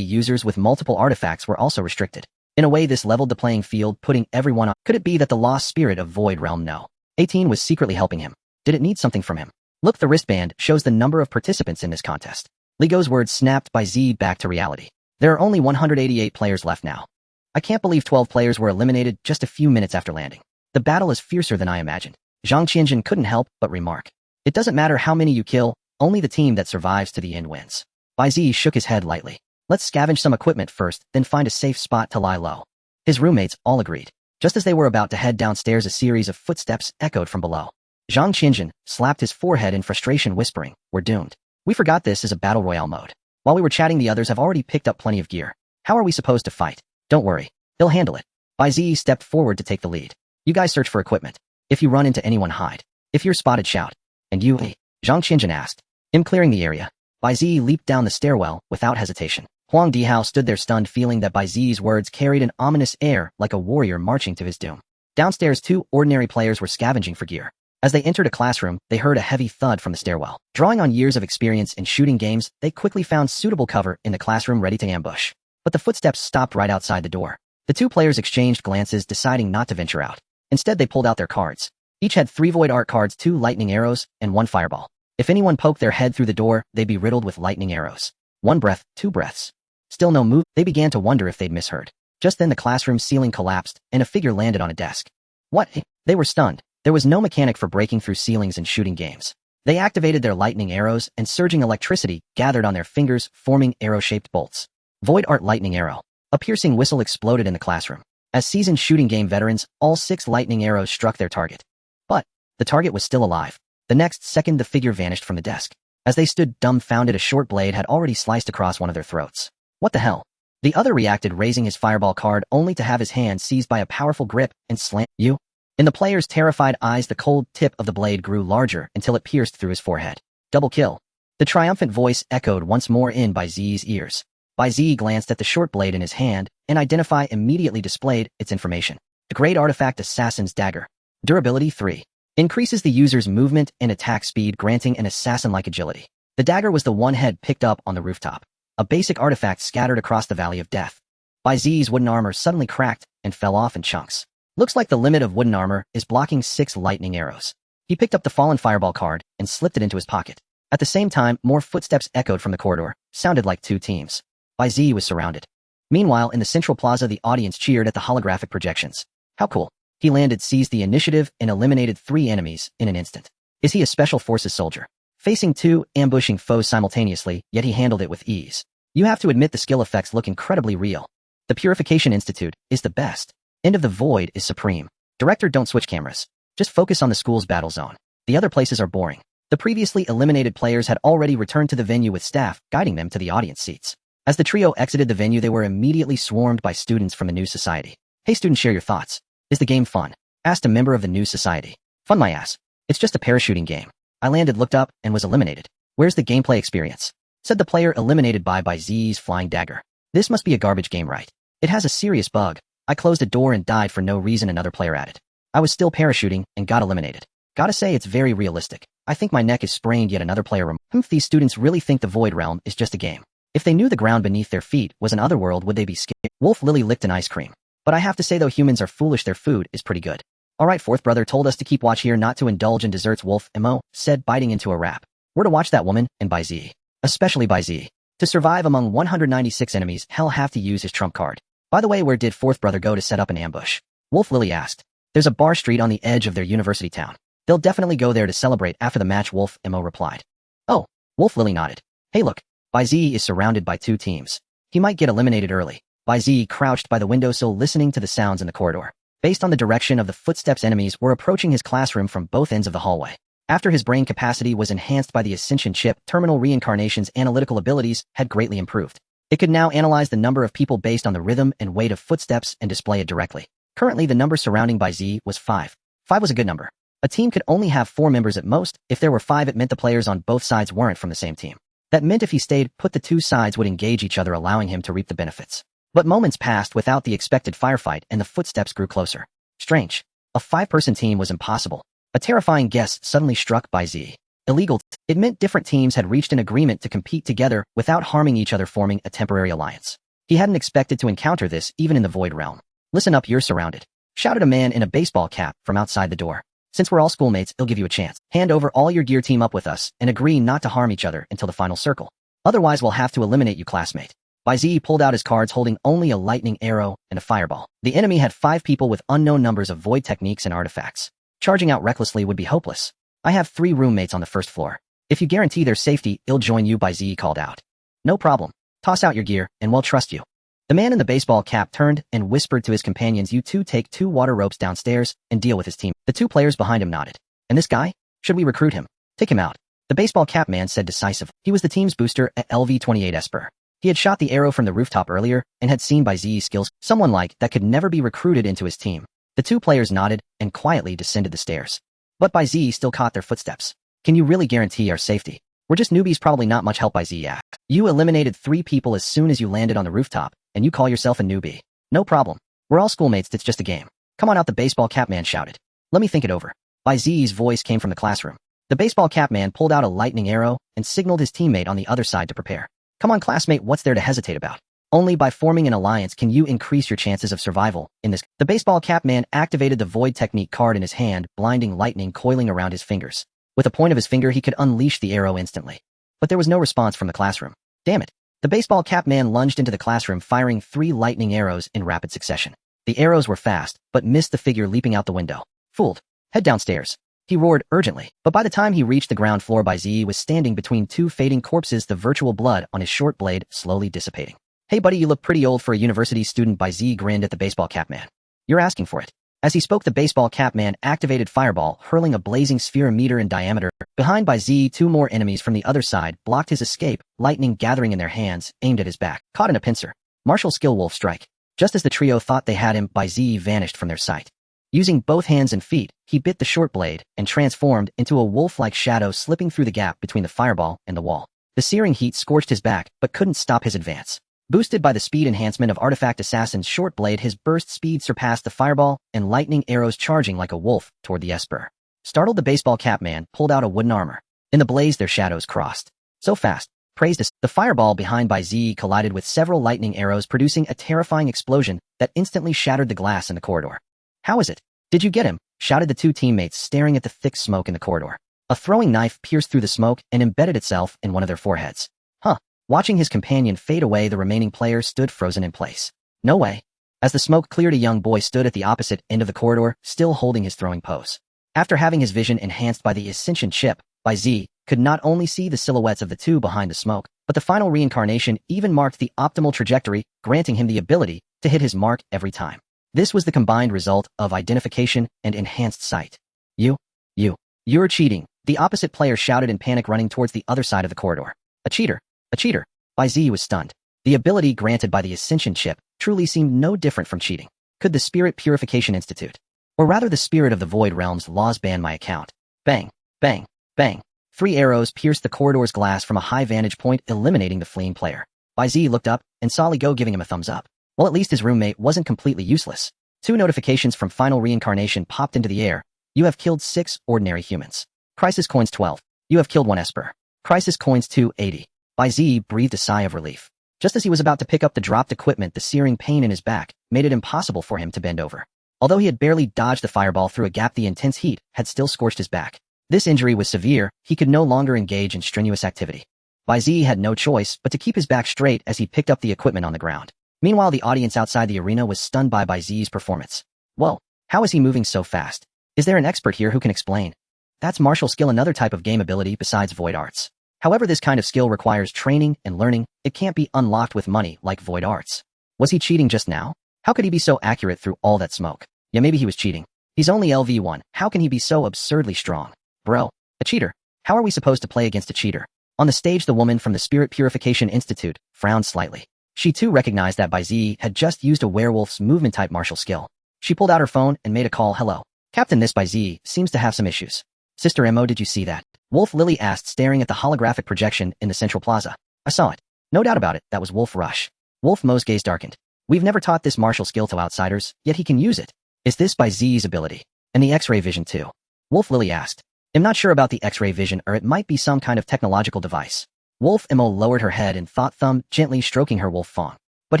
users with multiple artifacts were also restricted. In a way, this leveled the playing field, putting everyone on. Could it be that the lost spirit of Void Realm No. 18 was secretly helping him? Did it need something from him? Look, the wristband shows the number of participants in this contest. Ligo's words snapped Bai Ziyi back to reality. There are only 188 players left now. I can't believe 12 players were eliminated just a few minutes after landing. The battle is fiercer than I imagined. Zhang Qianjun couldn't help but remark. It doesn't matter how many you kill, only the team that survives to the end wins. Bai Ziyi shook his head lightly. Let's scavenge some equipment first, then find a safe spot to lie low. His roommates all agreed. Just as they were about to head downstairs, a series of footsteps echoed from below. Zhang Qianjun slapped his forehead in frustration, whispering, We're doomed. We forgot this is a battle royale mode. While we were chatting, the others have already picked up plenty of gear. How are we supposed to fight? Don't worry. They'll handle it. Bai Ziyi stepped forward to take the lead. You guys search for equipment. If you run into anyone, hide. If you're spotted, shout. And you, Zhang Qianjun asked. In clearing the area, Bai Ziyi leaped down the stairwell without hesitation. Huang Dihao stood there stunned, feeling that Bai Ziyi's words carried an ominous air like a warrior marching to his doom. Downstairs, 2 ordinary players were scavenging for gear. As they entered a classroom, they heard a heavy thud from the stairwell. Drawing on years of experience in shooting games, they quickly found suitable cover in the classroom, ready to ambush. But the footsteps stopped right outside the door. The 2 players exchanged glances, deciding not to venture out. Instead, they pulled out their cards. Each had 3 void art cards, 2 lightning arrows, and 1 fireball. If anyone poked their head through the door, they'd be riddled with lightning arrows. 1 breath, 2 breaths. Still no move. They began to wonder if they'd misheard. Just then the classroom ceiling collapsed, and a figure landed on a desk. What? They were stunned. There was no mechanic for breaking through ceilings in shooting games. They activated their lightning arrows, and surging electricity gathered on their fingers, forming arrow-shaped bolts. Void Art Lightning Arrow. A piercing whistle exploded in the classroom. As seasoned shooting game veterans, all 6 lightning arrows struck their target. But the target was still alive. The next second the figure vanished from the desk. As they stood dumbfounded, a short blade had already sliced across one of their throats. What the hell? The other reacted, raising his fireball card only to have his hand seized by a powerful grip and slam. You? In the player's terrified eyes, the cold tip of the blade grew larger until it pierced through his forehead. Double kill. The triumphant voice echoed once more in Bai Ziyi's ears. Bai Ziyi glanced at the short blade in his hand, and Identify immediately displayed its information. The Great Artifact Assassin's Dagger. Durability 3. Increases the user's movement and attack speed, granting an assassin-like agility. The dagger was the one head picked up on the rooftop. A basic artifact scattered across the Valley of Death. Bai Ziyi's wooden armor suddenly cracked and fell off in chunks. Looks like the limit of wooden armor is blocking 6 lightning arrows. He picked up the fallen fireball card and slipped it into his pocket. At the same time, more footsteps echoed from the corridor, sounded like 2 teams. Bai Ziyi was surrounded. Meanwhile, in the central plaza, the audience cheered at the holographic projections. How cool. He landed, seized the initiative, and eliminated 3 enemies in an instant. Is he a special forces soldier? Facing 2 ambushing foes simultaneously, yet he handled it with ease. You have to admit the skill effects look incredibly real. The Purification Institute is the best. End of the Void is supreme. Director, don't switch cameras. Just focus on the school's battle zone. The other places are boring. The previously eliminated players had already returned to the venue with staff, guiding them to the audience seats. As the trio exited the venue, they were immediately swarmed by students from the New Society. Hey students, share your thoughts. Is the game fun? Asked a member of the New Society. Fun my ass. It's just a parachuting game. I landed, looked up, and was eliminated. Where's the gameplay experience? Said the player eliminated by Bai Ziyi's flying dagger. This must be a garbage game, right? It has a serious bug. I closed a door and died for no reason, another player added. I was still parachuting and got eliminated. Gotta say it's very realistic. I think my neck is sprained, yet another player These students really think the Void Realm is just a game. If they knew the ground beneath their feet was an other world, would they be scared? Wolf Lily licked an ice cream. But I have to say though, humans are foolish, their food is pretty good. Alright, fourth brother told us to keep watch here, not to indulge in desserts, Wolf Mo said, biting into a wrap. We're to watch that woman, and Bai Ziyi. Especially Bai Ziyi. To survive among 196 enemies, he'll have to use his trump card. By the way, where did fourth brother go to set up an ambush? Wolf Lily asked. There's a bar street on the edge of their university town. They'll definitely go there to celebrate after the match, Wolf Mo replied. Oh, Wolf Lily nodded. Hey look, Bai Ziyi is surrounded by 2 teams. He might get eliminated early. Bai Ziyi crouched by the windowsill listening to the sounds in the corridor. Based on the direction of the footsteps, enemies were approaching his classroom from both ends of the hallway. After his brain capacity was enhanced by the Ascension chip, Terminal Reincarnation's analytical abilities had greatly improved. It could now analyze the number of people based on the rhythm and weight of footsteps and display it directly. Currently, the number surrounding Bai Ziyi was 5. 5 was a good number. A team could only have 4 members at most. If there were 5, it meant the players on both sides weren't from the same team. That meant if he stayed put, the 2 sides would engage each other, allowing him to reap the benefits. But moments passed without the expected firefight, and the footsteps grew closer. Strange. A 5-person team was impossible. A terrifying guess suddenly struck Bai Ziyi. Illegal. It meant different teams had reached an agreement to compete together without harming each other, forming a temporary alliance. He hadn't expected to encounter this even in the Void Realm. Listen up, you're surrounded, shouted a man in a baseball cap from outside the door. Since we're all schoolmates, it'll give you a chance. Hand over all your gear, team up with us, and agree not to harm each other until the final circle. Otherwise, we'll have to eliminate you, classmate. Bai Ziyi pulled out his cards holding only a lightning arrow and a fireball. The enemy had 5 people with unknown numbers of void techniques and artifacts. Charging out recklessly would be hopeless. I have 3 roommates on the first floor. If you guarantee their safety, I'll join you, Bai Ziyi called out. No problem. Toss out your gear, and we'll trust you. The man in the baseball cap turned and whispered to his companions, you 2 take 2 water ropes downstairs and deal with his team. The 2 players behind him nodded. And this guy? Should we recruit him? Take him out. The baseball cap man said decisively. He was the team's booster at LV-28 Esper. He had shot the arrow from the rooftop earlier and had seen Bai Ziyi's skills. Someone like that could never be recruited into his team. The 2 players nodded and quietly descended the stairs. But Bai Ziyi still caught their footsteps. Can you really guarantee our safety? We're just newbies, probably not much help, Bai Ziyi asked. You eliminated 3 people as soon as you landed on the rooftop, and you call yourself a newbie. No problem. We're all schoolmates, it's just a game. Come on out, the baseball cap man shouted. Let me think it over. Bai Ziyi's voice came from the classroom. The baseball cap man pulled out a lightning arrow and signaled his teammate on the other side to prepare. Come on, classmate, what's there to hesitate about? Only by forming an alliance can you increase your chances of survival in this. The baseball cap man activated the void technique card in his hand, blinding lightning coiling around his fingers. With a point of his finger, he could unleash the arrow instantly. But there was no response from the classroom. Damn it. The baseball cap man lunged into the classroom, firing 3 lightning arrows in rapid succession. The arrows were fast, but missed the figure leaping out the window. Fooled. Head downstairs. He roared urgently, but by the time he reached the ground floor, Bai Ziyi was standing between 2 fading corpses, the virtual blood on his short blade slowly dissipating. Hey buddy, you look pretty old for a university student. Bai Ziyi grinned at the baseball cap man. You're asking for it. As he spoke, the baseball cap man activated fireball, hurling a blazing sphere a meter in diameter. Behind Bai Ziyi, 2 more enemies from the other side blocked his escape, lightning gathering in their hands, aimed at his back. Caught in a pincer. Martial skill wolf strike. Just as the trio thought they had him, Bai Ziyi vanished from their sight. Using both hands and feet, he bit the short blade and transformed into a wolf-like shadow, slipping through the gap between the fireball and the wall. The searing heat scorched his back, but couldn't stop his advance. Boosted by the speed enhancement of Artifact Assassin's short blade, his burst speed surpassed the fireball and lightning arrows, charging like a wolf toward the Esper. Startled, the baseball cap man pulled out a wooden armor. In the blaze, their shadows crossed. So fast, praised us. The fireball behind Bai Ziyi collided with several lightning arrows, producing a terrifying explosion that instantly shattered the glass in the corridor. How is it? Did you get him? Shouted the 2 teammates, staring at the thick smoke in the corridor. A throwing knife pierced through the smoke and embedded itself in one of their foreheads. Huh. Watching his companion fade away, the remaining player stood frozen in place. No way. As the smoke cleared, a young boy stood at the opposite end of the corridor, still holding his throwing pose. After having his vision enhanced by the Ascension chip, Bai Ziyi could not only see the silhouettes of the 2 behind the smoke, but the final reincarnation even marked the optimal trajectory, granting him the ability to hit his mark every time. This was the combined result of identification and enhanced sight. You're cheating, the opposite player shouted in panic, running towards the other side of the corridor. A cheater. A cheater. Bai Ziyi was stunned. The ability granted by the Ascension chip truly seemed no different from cheating. Could the Spirit Purification Institute, or rather the Spirit of the Void Realms, laws ban my account? Bang, bang, bang. 3 arrows pierced the corridor's glass from a high vantage point, eliminating the fleeing player. Bai Ziyi looked up and saw Li Go giving him a thumbs up. Well, at least his roommate wasn't completely useless. 2 notifications from Final Reincarnation popped into the air. You have killed 6 ordinary humans. Crisis coins 12. You have killed 1 Esper. Crisis coins 280. Bai Ziyi breathed a sigh of relief. Just as he was about to pick up the dropped equipment, the searing pain in his back made it impossible for him to bend over. Although he had barely dodged the fireball through a gap, the intense heat had still scorched his back. This injury was severe. He could no longer engage in strenuous activity. Bai Ziyi had no choice but to keep his back straight as he picked up the equipment on the ground. Meanwhile, the audience outside the arena was stunned by Bai Ziyi's performance. Whoa, how is he moving so fast? Is there an expert here who can explain? That's martial skill, another type of game ability besides void arts. However, this kind of skill requires training and learning. It can't be unlocked with money like void arts. Was he cheating just now? How could he be so accurate through all that smoke? Yeah, maybe he was cheating. He's only LV1. How can he be so absurdly strong? Bro, a cheater. How are we supposed to play against a cheater? On the stage, the woman from the Spirit Purification Institute frowned slightly. She too recognized that Bai Ziyi had just used a werewolf's movement-type martial skill. She pulled out her phone and made a call. Hello. Captain, this Bai Ziyi seems to have some issues. Sister Mo, did you see that? Wolf Lily asked, staring at the holographic projection in the central plaza. I saw it. No doubt about it, that was Wolf Rush. Wolf Mo's gaze darkened. We've never taught this martial skill to outsiders, yet he can use it. Is this Bai Ziyi's ability? And the X-ray vision too? Wolf Lily asked. I'm not sure about the X-ray vision, or it might be some kind of technological device. Wolf Mo lowered her head and thought, thumb gently stroking her wolf fawn. But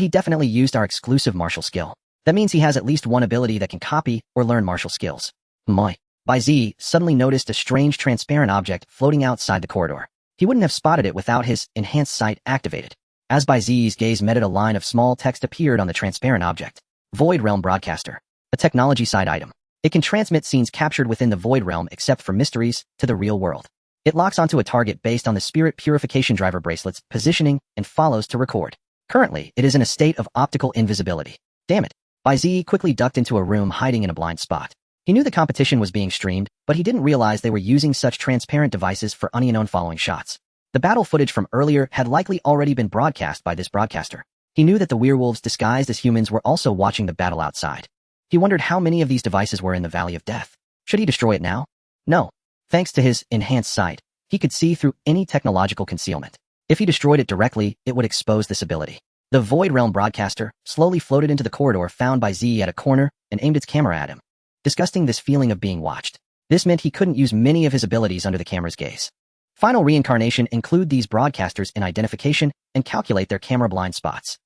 he definitely used our exclusive martial skill. That means he has at least one ability that can copy or learn martial skills. Moi. Bai Ziyi suddenly noticed a strange transparent object floating outside the corridor. He wouldn't have spotted it without his enhanced sight activated. As Bai Ziyi's gaze met it, a line of small text appeared on the transparent object. Void Realm Broadcaster. A technology side item. It can transmit scenes captured within the Void Realm, except for mysteries, to the real world. It locks onto a target based on the Spirit Purification Driver bracelet's positioning and follows to record. Currently, it is in a state of optical invisibility. Damn it. Bai Ziyi quickly ducked into a room, hiding in a blind spot. He knew the competition was being streamed, but he didn't realize they were using such transparent devices for unknown following shots. The battle footage from earlier had likely already been broadcast by this broadcaster. He knew that the werewolves disguised as humans were also watching the battle outside. He wondered how many of these devices were in the Valley of Death. Should he destroy it now? No. Thanks to his enhanced sight, he could see through any technological concealment. If he destroyed it directly, it would expose this ability. The Void Realm Broadcaster slowly floated into the corridor, found Bai Ziyi at a corner, and aimed its camera at him. Disgusting, this feeling of being watched. This meant he couldn't use many of his abilities under the camera's gaze. Final Reincarnation include these broadcasters in identification and calculate their camera blind spots.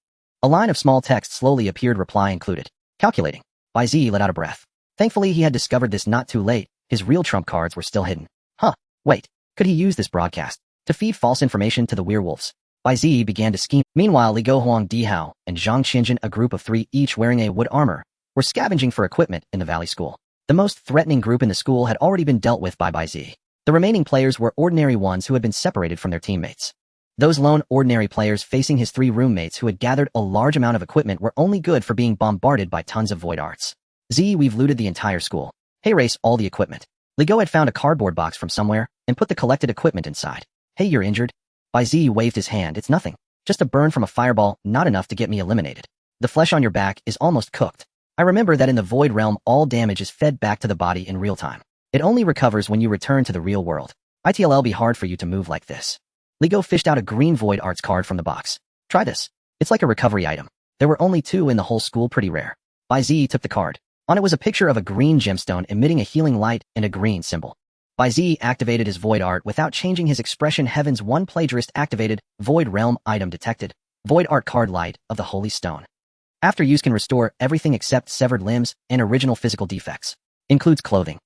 A line of small text slowly appeared, reply included. Calculating. Bai Ziyi let out a breath. Thankfully, he had discovered this not too late. His real trump cards were still hidden. Huh, wait, could he use this broadcast to feed false information to the werewolves? Bai Ziyi began to scheme. Meanwhile, Li Huang Dihao and Zhang Qianjun, a group of 3 each wearing a wood armor, were scavenging for equipment in the Valley School. The most threatening group in the school had already been dealt with by Bai Ziyi. The remaining players were ordinary ones who had been separated from their teammates. Those lone ordinary players facing his 3 roommates who had gathered a large amount of equipment were only good for being bombarded by tons of void arts. Ziyi, we've looted the entire school. Hey, race all the equipment. Li Go had found a cardboard box from somewhere and put the collected equipment inside. Hey, you're injured? Bai Ziyi waved his hand. It's nothing. Just a burn from a fireball, not enough to get me eliminated. The flesh on your back is almost cooked. I remember that in the Void Realm all damage is fed back to the body in real time. It only recovers when you return to the real world. It'll be hard for you to move like this. Li Go fished out a green Void Arts card from the box. Try this. It's like a recovery item. There were only 2 in the whole school, pretty rare. Bai Ziyi took the card. On it was a picture of a green gemstone emitting a healing light and a green symbol. Bai Ziyi activated his Void Art without changing his expression. Heavens, 1 plagiarist activated. Void Realm item detected. Void Art card light of the Holy Stone. After use can restore everything except severed limbs and original physical defects. Includes clothing.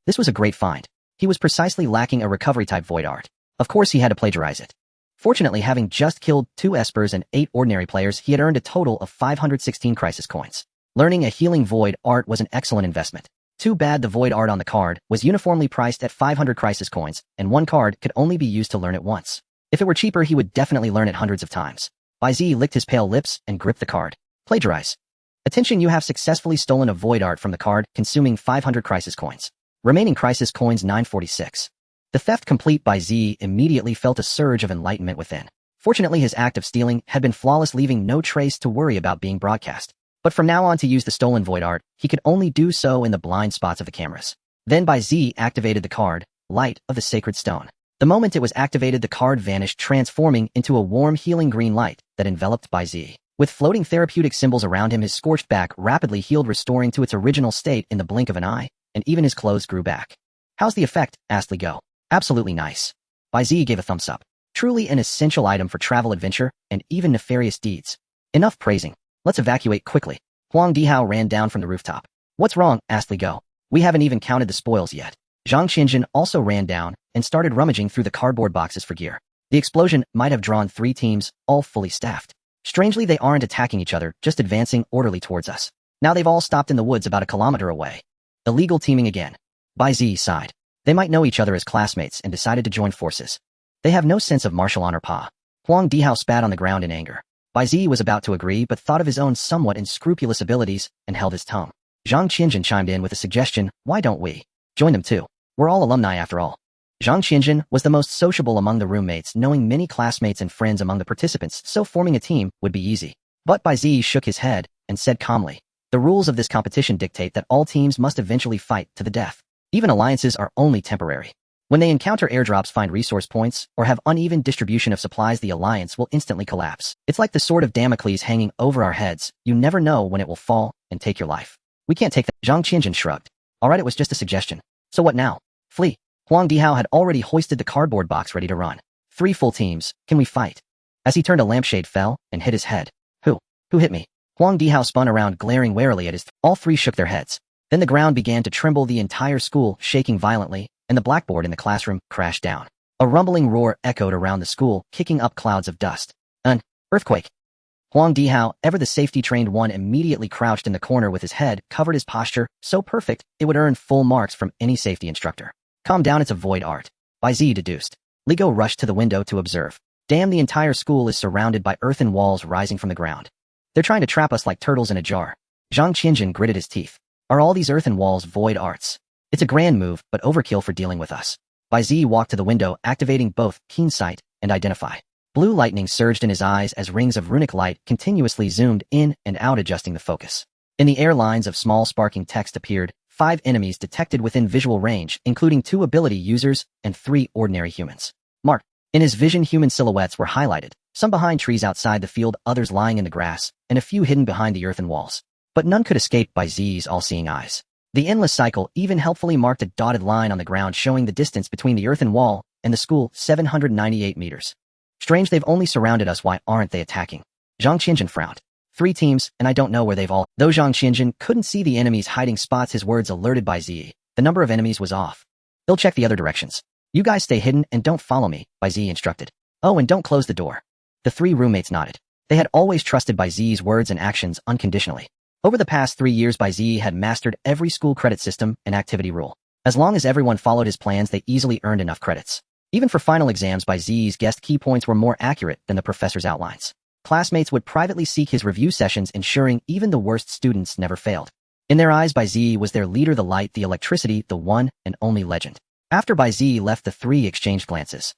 This was a great find. He was precisely lacking a recovery type Void Art. Of course he had to plagiarize it. Fortunately, having just killed 2 espers and 8 ordinary players, he had earned a total of 516 crisis coins. Learning a healing Void Art was an excellent investment. Too bad the Void Art on the card was uniformly priced at 500 crisis coins, and 1 card could only be used to learn it once. If it were cheaper, he would definitely learn it hundreds of times. Bai Ziyi licked his pale lips and gripped the card. Plagiarize. Attention, you have successfully stolen a Void Art from the card, consuming 500 crisis coins. Remaining crisis coins 946. The theft complete. Bai Ziyi immediately felt a surge of enlightenment within. Fortunately, his act of stealing had been flawless, leaving no trace to worry about being broadcast. But from now on, to use the stolen Void Art, he could only do so in the blind spots of the cameras. Then Bai Ziyi activated the card, Light of the Sacred Stone. The moment it was activated, the card vanished, transforming into a warm, healing green light that enveloped Bai Ziyi. With floating therapeutic symbols around him, his scorched back rapidly healed, restoring to its original state in the blink of an eye, and even his clothes grew back. How's the effect? Asked Li Go. Absolutely nice. Bai Ziyi gave a thumbs up. Truly an essential item for travel, adventure, and even nefarious deeds. Enough praising. Let's evacuate quickly. Huang Dihao ran down from the rooftop. What's wrong? Asked Li Go. We haven't even counted the spoils yet. Zhang Qianjun also ran down and started rummaging through the cardboard boxes for gear. The explosion might have drawn 3 teams, all fully staffed. Strangely, they aren't attacking each other, just advancing orderly towards us. Now they've all stopped in the woods about a kilometer away. Illegal teaming again. Bai Ziyi sighed. They might know each other as classmates and decided to join forces. They have no sense of martial honor, Pa. Huang Dihao spat on the ground in anger. Bai Ziyi was about to agree, but thought of his own somewhat unscrupulous abilities and held his tongue. Zhang Qianjun chimed in with a suggestion. Why don't we join them too? We're all alumni after all. Zhang Qianjun was the most sociable among the roommates, knowing many classmates and friends among the participants, so forming a team would be easy. But Bai Ziyi shook his head and said calmly, the rules of this competition dictate that all teams must eventually fight to the death. Even alliances are only temporary. When they encounter airdrops, find resource points, or have uneven distribution of supplies, the alliance will instantly collapse. It's like the sword of Damocles hanging over our heads. You never know when it will fall and take your life. We can't take that. Zhang Qianjun shrugged. Alright, it was just a suggestion. So what now? Flee. Huang Dihao had already hoisted the cardboard box ready to run. 3 full teams. Can we fight? As he turned, a lampshade fell and hit his head. Who hit me? Huang Dihao spun around, glaring warily at his. All 3 shook their heads. Then the ground began to tremble, the entire school shaking violently, and the blackboard in the classroom crashed down. A rumbling roar echoed around the school, kicking up clouds of dust. An earthquake. Huang Dihao, ever the safety-trained one, immediately crouched in the corner with his head covered, his posture so perfect it would earn full marks from any safety instructor. Calm down, it's a Void Art. Bai Ziyi deduced. Li Go rushed to the window to observe. Damn, the entire school is surrounded by earthen walls rising from the ground. They're trying to trap us like turtles in a jar. Zhang Qianjun gritted his teeth. Are all these earthen walls Void Arts? It's a grand move, but overkill for dealing with us. Bai Ziyi walked to the window, activating both Keen Sight and Identify. Blue lightning surged in his eyes as rings of runic light continuously zoomed in and out, adjusting the focus. In the air, lines of small sparking text appeared, 5 enemies detected within visual range, including 2 ability users and 3 ordinary humans. Marked. In his vision, human silhouettes were highlighted, some behind trees outside the field, others lying in the grass, and a few hidden behind the earthen walls. But none could escape Bai Ziyi's all-seeing eyes. The endless cycle even helpfully marked a dotted line on the ground showing the distance between the earthen wall and the school, 798 meters. Strange, they've only surrounded us, why aren't they attacking? Zhang Qianjun frowned. 3 teams, and I don't know where they've all. Though Zhang Qianjun couldn't see the enemies' hiding spots, his words alerted Bai Ziyi. The number of enemies was off. They'll check the other directions. You guys stay hidden and don't follow me, Bai Ziyi instructed. Oh, and don't close the door. The three roommates nodded. They had always trusted Bai Ziyi's words and actions unconditionally. Over the past 3 years, Bai Ziyi had mastered every school credit system and activity rule. As long as everyone followed his plans, they easily earned enough credits. Even for final exams, Bai Ziyi's guessed key points were more accurate than the professor's outlines. Classmates would privately seek his review sessions, ensuring even the worst students never failed. In their eyes, Bai Ziyi was their leader, the light, the electricity, the one and only legend. After Bai Ziyi left, the three exchanged glances.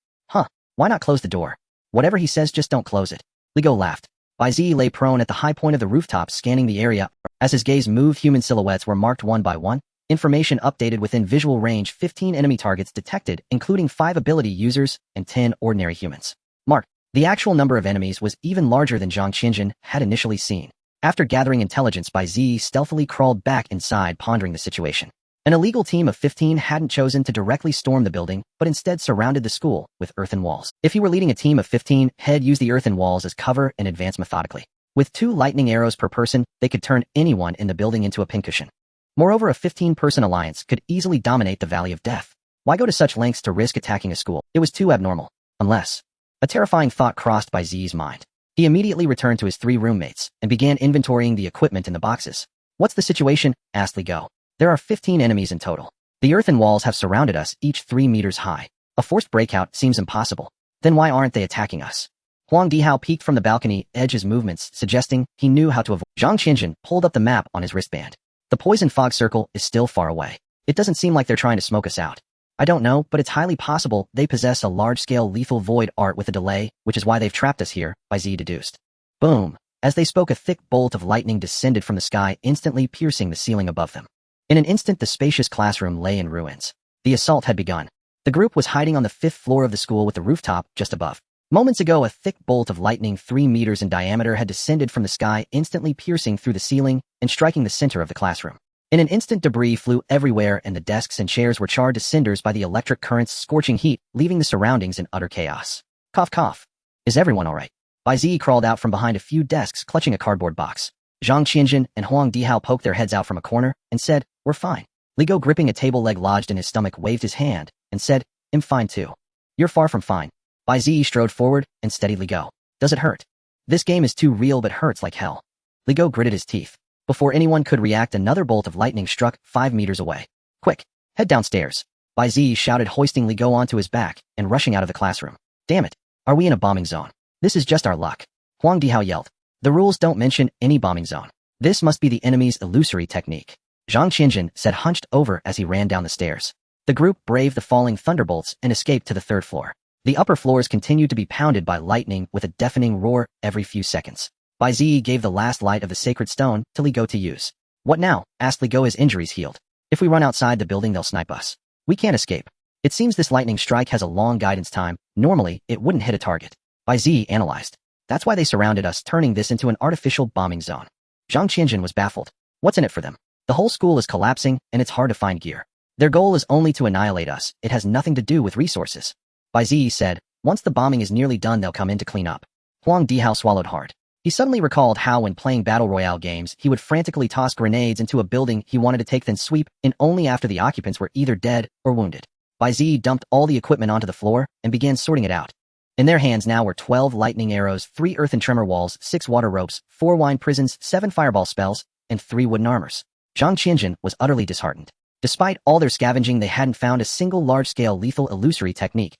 Why not close the door? Whatever he says, just don't close it. Li Go laughed. Bai Ziyi lay prone at the high point of the rooftop, scanning the area. As his gaze moved, human silhouettes were marked one by one. Information updated within visual range, 15 enemy targets detected, including 5 ability users and 10 ordinary humans. Marked. The actual number of enemies was even larger than Zhang Qianjun had initially seen. After gathering intelligence, Bai Ziyi stealthily crawled back inside, pondering the situation. An illegal team of 15 hadn't chosen to directly storm the building, but instead surrounded the school with earthen walls. If he were leading a team of 15, he'd use the earthen walls as cover and advance methodically. With 2 lightning arrows per person, they could turn anyone in the building into a pincushion. Moreover, a 15-person alliance could easily dominate the Valley of Death. Why go to such lengths to risk attacking a school? It was too abnormal. Unless... A terrifying thought crossed Bai Ziyi's mind. He immediately returned to his 3 roommates and began inventorying the equipment in the boxes. What's the situation? Asked Li Go. There are 15 enemies in total. The earthen walls have surrounded us, each 3 meters high. A forced breakout seems impossible. Then why aren't they attacking us? Huang Dihao peeked from the balcony, edged his movements, suggesting he knew how to avoid. Zhang Qianjun pulled up the map on his wristband. The poison fog circle is still far away. It doesn't seem like they're trying to smoke us out. I don't know, but it's highly possible they possess a large-scale lethal void art with a delay, which is why they've trapped us here, Bai Ziyi deduced. Boom! As they spoke, a thick bolt of lightning descended from the sky, instantly piercing the ceiling above them. In an instant, the spacious classroom lay in ruins. The assault had begun. The group was hiding on the 5th floor of the school with the rooftop just above. Moments ago, a thick bolt of lightning 3 meters in diameter had descended from the sky, instantly piercing through the ceiling and striking the center of the classroom. In an instant, debris flew everywhere and the desks and chairs were charred to cinders by the electric current's scorching heat, leaving the surroundings in utter chaos. Cough cough. Is everyone alright? Bai Ziyi crawled out from behind a few desks, clutching a cardboard box. Zhang Qianjun and Huang Dihao poked their heads out from a corner and said, "We're fine." Li Go, gripping a table leg lodged in his stomach, waved his hand and said, "I'm fine too." "You're far from fine." Bai Ziyi strode forward and steadied Li Go. "Does it hurt?" "This game is too real but hurts like hell." Li Go gritted his teeth. Before anyone could react, another bolt of lightning struck 5 meters away. "Quick, head downstairs," Bai Ziyi shouted, hoisting Li Go onto his back and rushing out of the classroom. "Damn it, are we in a bombing zone? This is just our luck." Huang Dihao yelled. "The rules don't mention any bombing zone. This must be the enemy's illusory technique," Zhang Qianjun said, hunched over as he ran down the stairs. The group braved the falling thunderbolts and escaped to the 3rd floor. The upper floors continued to be pounded by lightning with a deafening roar every few seconds. Bai Ziyi gave the last light of the sacred stone to Li Go to use. "What now?" asked Li Go, his injuries healed. "If we run outside the building, they'll snipe us. We can't escape. It seems this lightning strike has a long guidance time. Normally, it wouldn't hit a target." Bai Ziyi analyzed. "That's why they surrounded us, turning this into an artificial bombing zone." Zhang Qianjun was baffled. "What's in it for them? The whole school is collapsing, and it's hard to find gear. Their goal is only to annihilate us. It has nothing to do with resources." Bai Ziyi said, "Once the bombing is nearly done, they'll come in to clean up." Huang Dihao swallowed hard. He suddenly recalled how, when playing Battle Royale games, he would frantically toss grenades into a building he wanted to take, then sweep in only after the occupants were either dead or wounded. Bai Ziyi dumped all the equipment onto the floor and began sorting it out. In their hands now were 12 lightning arrows, 3 earthen tremor walls, 6 water ropes, 4 wine prisons, 7 fireball spells, and 3 wooden armors. Zhang Qianjun was utterly disheartened. Despite all their scavenging, they hadn't found a single large-scale lethal illusory technique.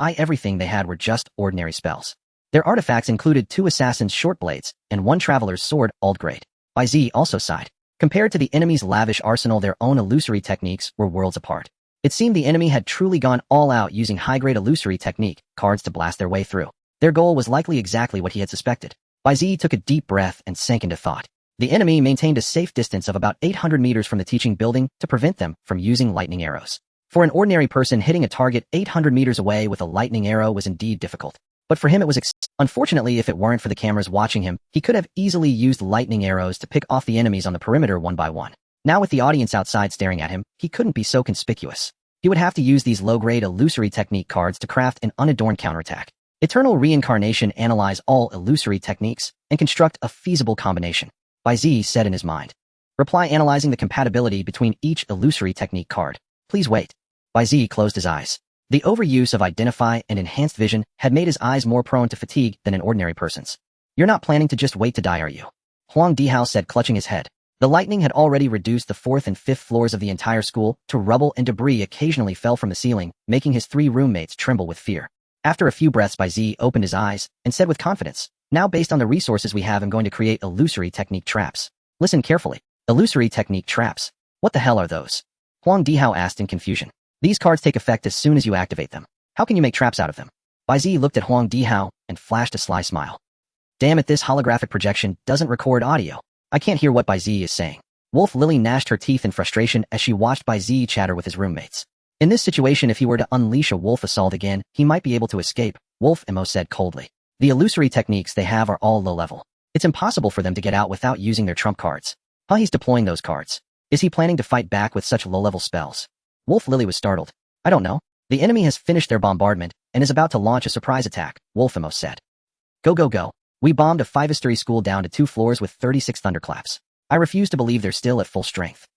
Everything they had were just ordinary spells. Their artifacts included 2 assassins' short blades and 1 traveler's sword, all great. Bai Ziyi also sighed. Compared to the enemy's lavish arsenal, their own illusory techniques were worlds apart. It seemed the enemy had truly gone all out, using high-grade illusory technique, cards to blast their way through. Their goal was likely exactly what he had suspected. Bai Ziyi took a deep breath and sank into thought. The enemy maintained a safe distance of about 800 meters from the teaching building to prevent them from using lightning arrows. For an ordinary person, hitting a target 800 meters away with a lightning arrow was indeed difficult. But for him it was unfortunately, if it weren't for the cameras watching him, he could have easily used lightning arrows to pick off the enemies on the perimeter one by one. Now with the audience outside staring at him, he couldn't be so conspicuous. He would have to use these low-grade illusory technique cards to craft an unadorned counterattack. Eternal Reincarnation, analyze all illusory techniques and construct a feasible combination, Bai Ziyi said in his mind. Reply, analyzing the compatibility between each illusory technique card. Please wait. Bai Ziyi closed his eyes. The overuse of identify and enhanced vision had made his eyes more prone to fatigue than an ordinary person's. You're not planning to just wait to die, are you? Huang Dihao said, clutching his head. The lightning had already reduced the 4th and 5th floors of the entire school to rubble, and debris occasionally fell from the ceiling, making his 3 roommates tremble with fear. After a few breaths, Bai Ziyi opened his eyes and said with confidence, now based on the resources we have, I'm going to create illusory technique traps. Listen carefully. Illusory technique traps. What the hell are those? Huang Dihao asked in confusion. These cards take effect as soon as you activate them. How can you make traps out of them? Bai Ziyi looked at Huang Dihao and flashed a sly smile. Damn it, this holographic projection doesn't record audio. I can't hear what Bai Ziyi is saying. Wolf Lily gnashed her teeth in frustration as she watched Bai Ziyi chatter with his roommates. In this situation, if he were to unleash a wolf assault again, he might be able to escape, Wolf Emo said coldly. The illusory techniques they have are all low level. It's impossible for them to get out without using their trump cards. How he's deploying those cards? Is he planning to fight back with such low-level spells? Wolf Lily was startled. I don't know. The enemy has finished their bombardment and is about to launch a surprise attack, Wolfemo said. Go, go, go. We bombed a 5-story school down to 2 floors with 36 thunderclaps. I refuse to believe they're still at full strength.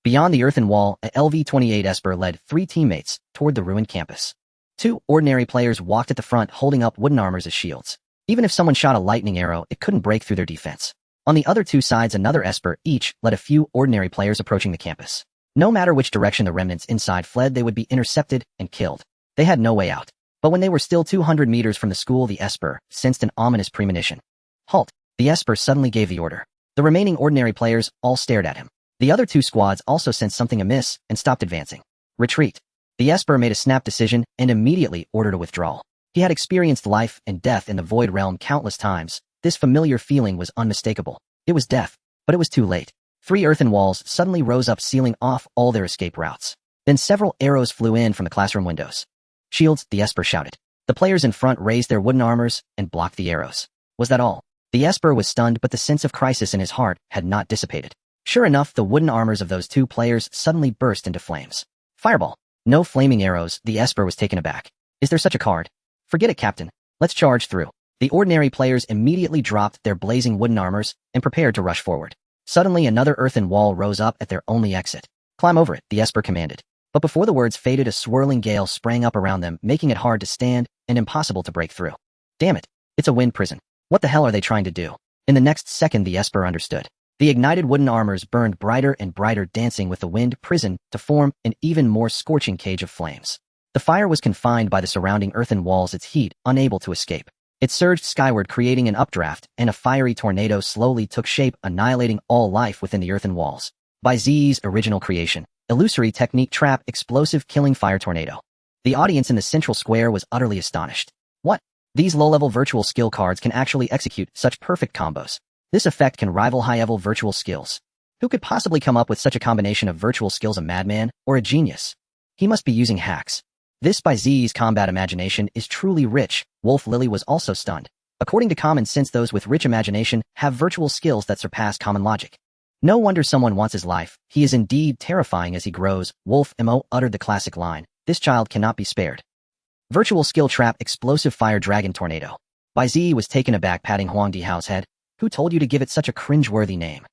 Beyond the earthen wall, a LV-28 Esper led 3 teammates toward the ruined campus. 2 ordinary players walked at the front holding up wooden armors as shields. Even if someone shot a lightning arrow, it couldn't break through their defense. On the other 2 sides, another Esper each led a few ordinary players approaching the campus. No matter which direction the remnants inside fled, they would be intercepted and killed. They had no way out. But when they were still 200 meters from the school, the Esper sensed an ominous premonition. Halt! The Esper suddenly gave the order. The remaining ordinary players all stared at him. The other 2 squads also sensed something amiss and stopped advancing. Retreat. The Esper made a snap decision and immediately ordered a withdrawal. He had experienced life and death in the Void Realm countless times. This familiar feeling was unmistakable. It was death, but it was too late. 3 earthen walls suddenly rose up, sealing off all their escape routes. Then several arrows flew in from the classroom windows. Shields, the Esper shouted. The players in front raised their wooden armors and blocked the arrows. Was that all? The Esper was stunned, but the sense of crisis in his heart had not dissipated. Sure enough, the wooden armors of those 2 players suddenly burst into flames. Fireball. No flaming arrows, the Esper was taken aback. Is there such a card? Forget it, Captain. Let's charge through. The ordinary players immediately dropped their blazing wooden armors and prepared to rush forward. Suddenly, another earthen wall rose up at their only exit. Climb over it, the Esper commanded. But before the words faded, a swirling gale sprang up around them, making it hard to stand and impossible to break through. Damn it. It's a wind prison. What the hell are they trying to do? In the next second, the Esper understood. The ignited wooden armors burned brighter and brighter, dancing with the wind prison to form an even more scorching cage of flames. The fire was confined by the surrounding earthen walls, its heat unable to escape. It surged skyward, creating an updraft, and a fiery tornado slowly took shape, annihilating all life within the earthen walls. Bai Ziyi's original creation, illusory technique trap, explosive killing fire tornado. The audience in the central square was utterly astonished. What? These low-level virtual skill cards can actually execute such perfect combos. This effect can rival high-level virtual skills. Who could possibly come up with such a combination of virtual skills? A madman or a genius? He must be using hacks. This Bai Ziyi's combat imagination is truly rich. Wolf Lily was also stunned. According to common sense, those with rich imagination have virtual skills that surpass common logic. No wonder someone wants his life. He is indeed terrifying as he grows. Wolf Mo uttered the classic line. This child cannot be spared. Virtual skill trap, explosive fire dragon tornado. Bai Ziyi was taken aback, patting Huang Dihao's head. Who told you to give it such a cringeworthy name?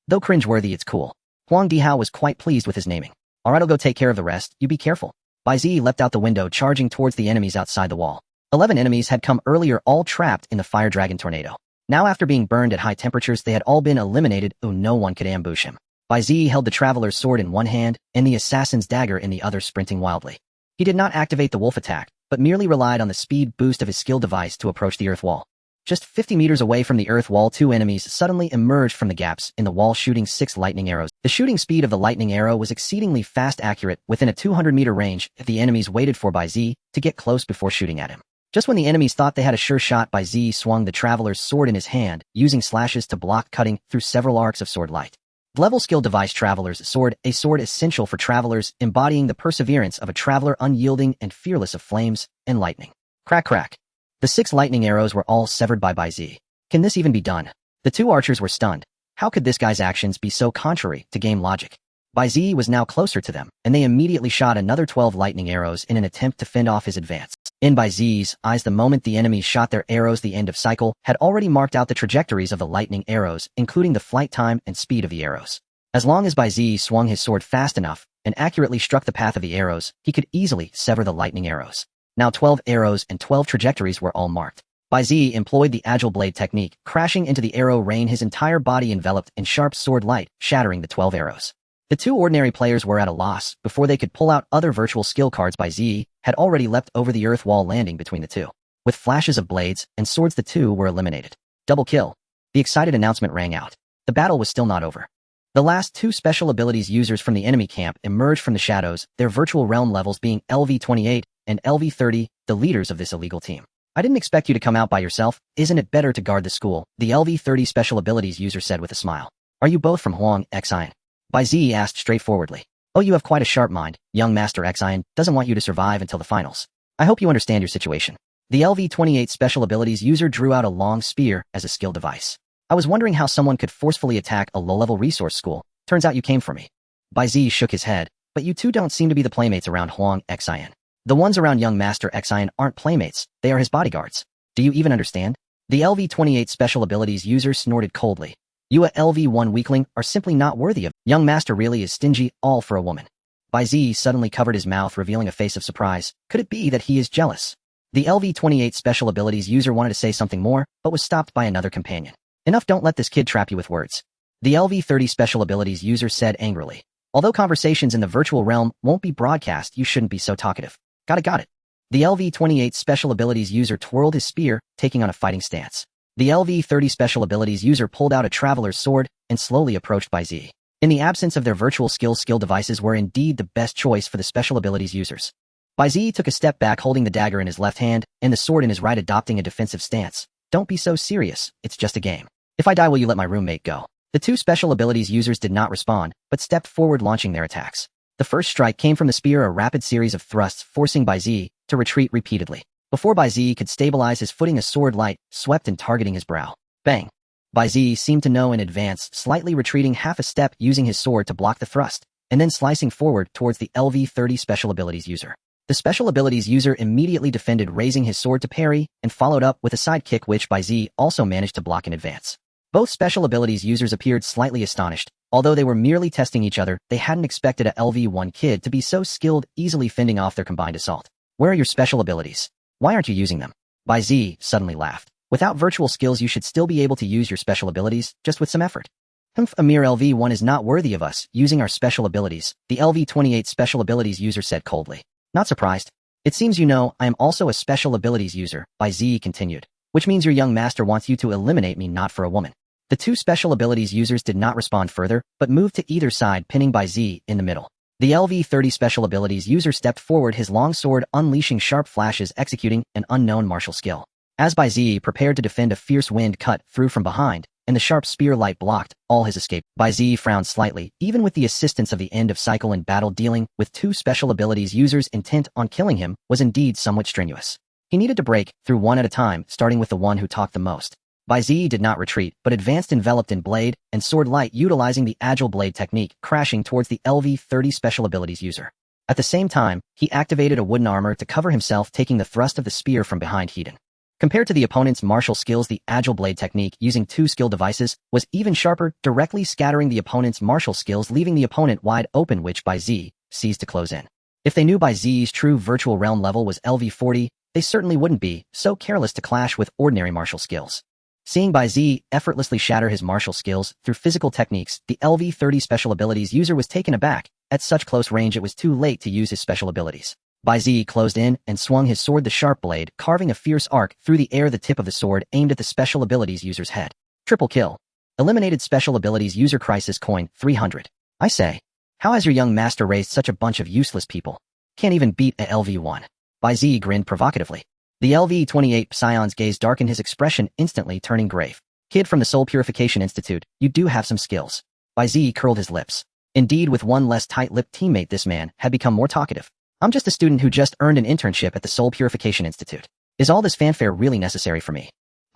Though cringeworthy, it's cool. Huang Dihao was quite pleased with his naming. Alright, I'll go take care of the rest. You be careful. Bai Ziyi leapt out the window, charging towards the enemies outside the wall. 11 enemies had come earlier, all trapped in the fire dragon tornado. Now, after being burned at high temperatures, they had all been eliminated. No one could ambush him. Bai Ziyi held the traveler's sword in one hand and the assassin's dagger in the other, sprinting wildly. He did not activate the wolf attack, but merely relied on the speed boost of his skill device to approach the earth wall. Just 50 meters away from the earth wall, 2 enemies suddenly emerged from the gaps in the wall, shooting 6 lightning arrows. The shooting speed of the lightning arrow was exceedingly fast, accurate, within a 200-meter range. The enemies waited for Bai Ziyi to get close before shooting at him. Just when the enemies thought they had a sure shot, Bai Ziyi swung the traveler's sword in his hand, using slashes to block, cutting through several arcs of sword light. Level skill device, traveler's sword, a sword essential for travelers, embodying the perseverance of a traveler, unyielding and fearless of flames and lightning. Crack, crack. The 6 lightning arrows were all severed by Bai Ziyi. Can this even be done? The 2 archers were stunned. How could this guy's actions be so contrary to game logic? Bai Ziyi was now closer to them, and they immediately shot another 12 lightning arrows in an attempt to fend off his advance. In Bai Ziyi's eyes, the moment the enemies shot their arrows, the end of cycle had already marked out the trajectories of the lightning arrows, including the flight time and speed of the arrows. As long as Bai Ziyi swung his sword fast enough and accurately struck the path of the arrows, he could easily sever the lightning arrows. Now 12 arrows and 12 trajectories were all marked. Bai Ziyi employed the agile blade technique, crashing into the arrow rain, his entire body enveloped in sharp sword light, shattering the 12 arrows. The two ordinary players were at a loss. Before they could pull out other virtual skill cards, Bai Ziyi had already leapt over the earth wall, landing between the two. With flashes of blades and swords, the two were eliminated. Double kill. The excited announcement rang out. The battle was still not over. The last two special abilities users from the enemy camp emerged from the shadows, their virtual realm levels being LV-28 and LV-30, the leaders of this illegal team. I didn't expect you to come out by yourself. Isn't it better to guard the school? The LV-30 special abilities user said with a smile. Are you both from Huang Xian? Bai Ziyi asked straightforwardly. Oh, you have quite a sharp mind. Young Master Xian doesn't want you to survive until the finals. I hope you understand your situation. The LV-28 special abilities user drew out a long spear as a skill device. I was wondering how someone could forcefully attack a low-level resource school. Turns out you came for me. Bai Ziyi shook his head. But you two don't seem to be the playmates around Huang Xian. The ones around young Master Xian aren't playmates, they are his bodyguards. Do you even understand? The LV-28 special abilities user snorted coldly. You a LV-1 weakling are simply not worthy of. Young Master really is stingy, all for a woman. Bai Ziyi suddenly covered his mouth, revealing a face of surprise. Could it be that he is jealous? The LV-28 special abilities user wanted to say something more, but was stopped by another companion. Enough, don't let this kid trap you with words. The LV-30 special abilities user said angrily. Although conversations in the virtual realm won't be broadcast, you shouldn't be so talkative. Got it. The LV-28 special abilities user twirled his spear, taking on a fighting stance. The LV-30 special abilities user pulled out a traveler's sword and slowly approached Bai Ziyi. In the absence of their virtual skill devices were indeed the best choice for the special abilities users. Bai Ziyi took a step back, holding the dagger in his left hand and the sword in his right, adopting a defensive stance. Don't be so serious, it's just a game. If I die, will you let my roommate go? The two special abilities users did not respond, but stepped forward, launching their attacks. The first strike came from the spear, a rapid series of thrusts forcing Bai Ziyi to retreat repeatedly. Before Bai Ziyi could stabilize his footing, a sword light swept in, targeting his brow. Bang! Bai Ziyi seemed to know in advance, slightly retreating half a step, using his sword to block the thrust, and then slicing forward towards the LV-30 special abilities user. The special abilities user immediately defended, raising his sword to parry, and followed up with a side kick which Bai Ziyi also managed to block in advance. Both special abilities users appeared slightly astonished. Although they were merely testing each other, they hadn't expected a LV-1 kid to be so skilled, easily fending off their combined assault. Where are your special abilities? Why aren't you using them? Bai Ziyi suddenly laughed. Without virtual skills, you should still be able to use your special abilities, just with some effort. A mere LV-1 is not worthy of us using our special abilities, the LV-28 special abilities user said coldly. Not surprised. It seems you know I am also a special abilities user, Bai Ziyi continued. Which means your young master wants you to eliminate me, not for a woman. The two special abilities users did not respond further, but moved to either side, pinning Bai Ziyi in the middle. The LV-30 special abilities user stepped forward, his long sword unleashing sharp flashes, executing an unknown martial skill. As Bai Ziyi prepared to defend, a fierce wind cut through from behind, and the sharp spear light blocked all his escape. Bai Ziyi frowned slightly, even with the assistance of the end of cycle in battle. Dealing with two special abilities users intent on killing him was indeed somewhat strenuous. He needed to break through one at a time, starting with the one who talked the most. Bai Ziyi did not retreat, but advanced, enveloped in blade and sword light, utilizing the agile blade technique, crashing towards the LV-30 special abilities user. At the same time, he activated a wooden armor to cover himself, taking the thrust of the spear from behind hidden. Compared to the opponent's martial skills, the agile blade technique, using two skill devices, was even sharper, directly scattering the opponent's martial skills, leaving the opponent wide open, which Bai Ziyi seized to close in. If they knew Bai Ziyi's true virtual realm level was LV-40, they certainly wouldn't be so careless to clash with ordinary martial skills. Seeing Bai Ziyi effortlessly shatter his martial skills through physical techniques, the LV-30 special abilities user was taken aback. At such close range, it was too late to use his special abilities. Bai Ziyi closed in and swung his sword, the sharp blade carving a fierce arc through the air, the tip of the sword aimed at the special abilities user's head. Triple kill. Eliminated special abilities user. Crisis coin 300. I say, how has your young master raised such a bunch of useless people? Can't even beat a LV-1. Bai Ziyi grinned provocatively. The LV-28 Scion's gaze darkened, his expression instantly turning grave. Kid from the Soul Purification Institute, you do have some skills. Bai Ziyi curled his lips. Indeed, with one less tight-lipped teammate, this man had become more talkative. I'm just a student who just earned an internship at the Soul Purification Institute. Is all this fanfare really necessary for me?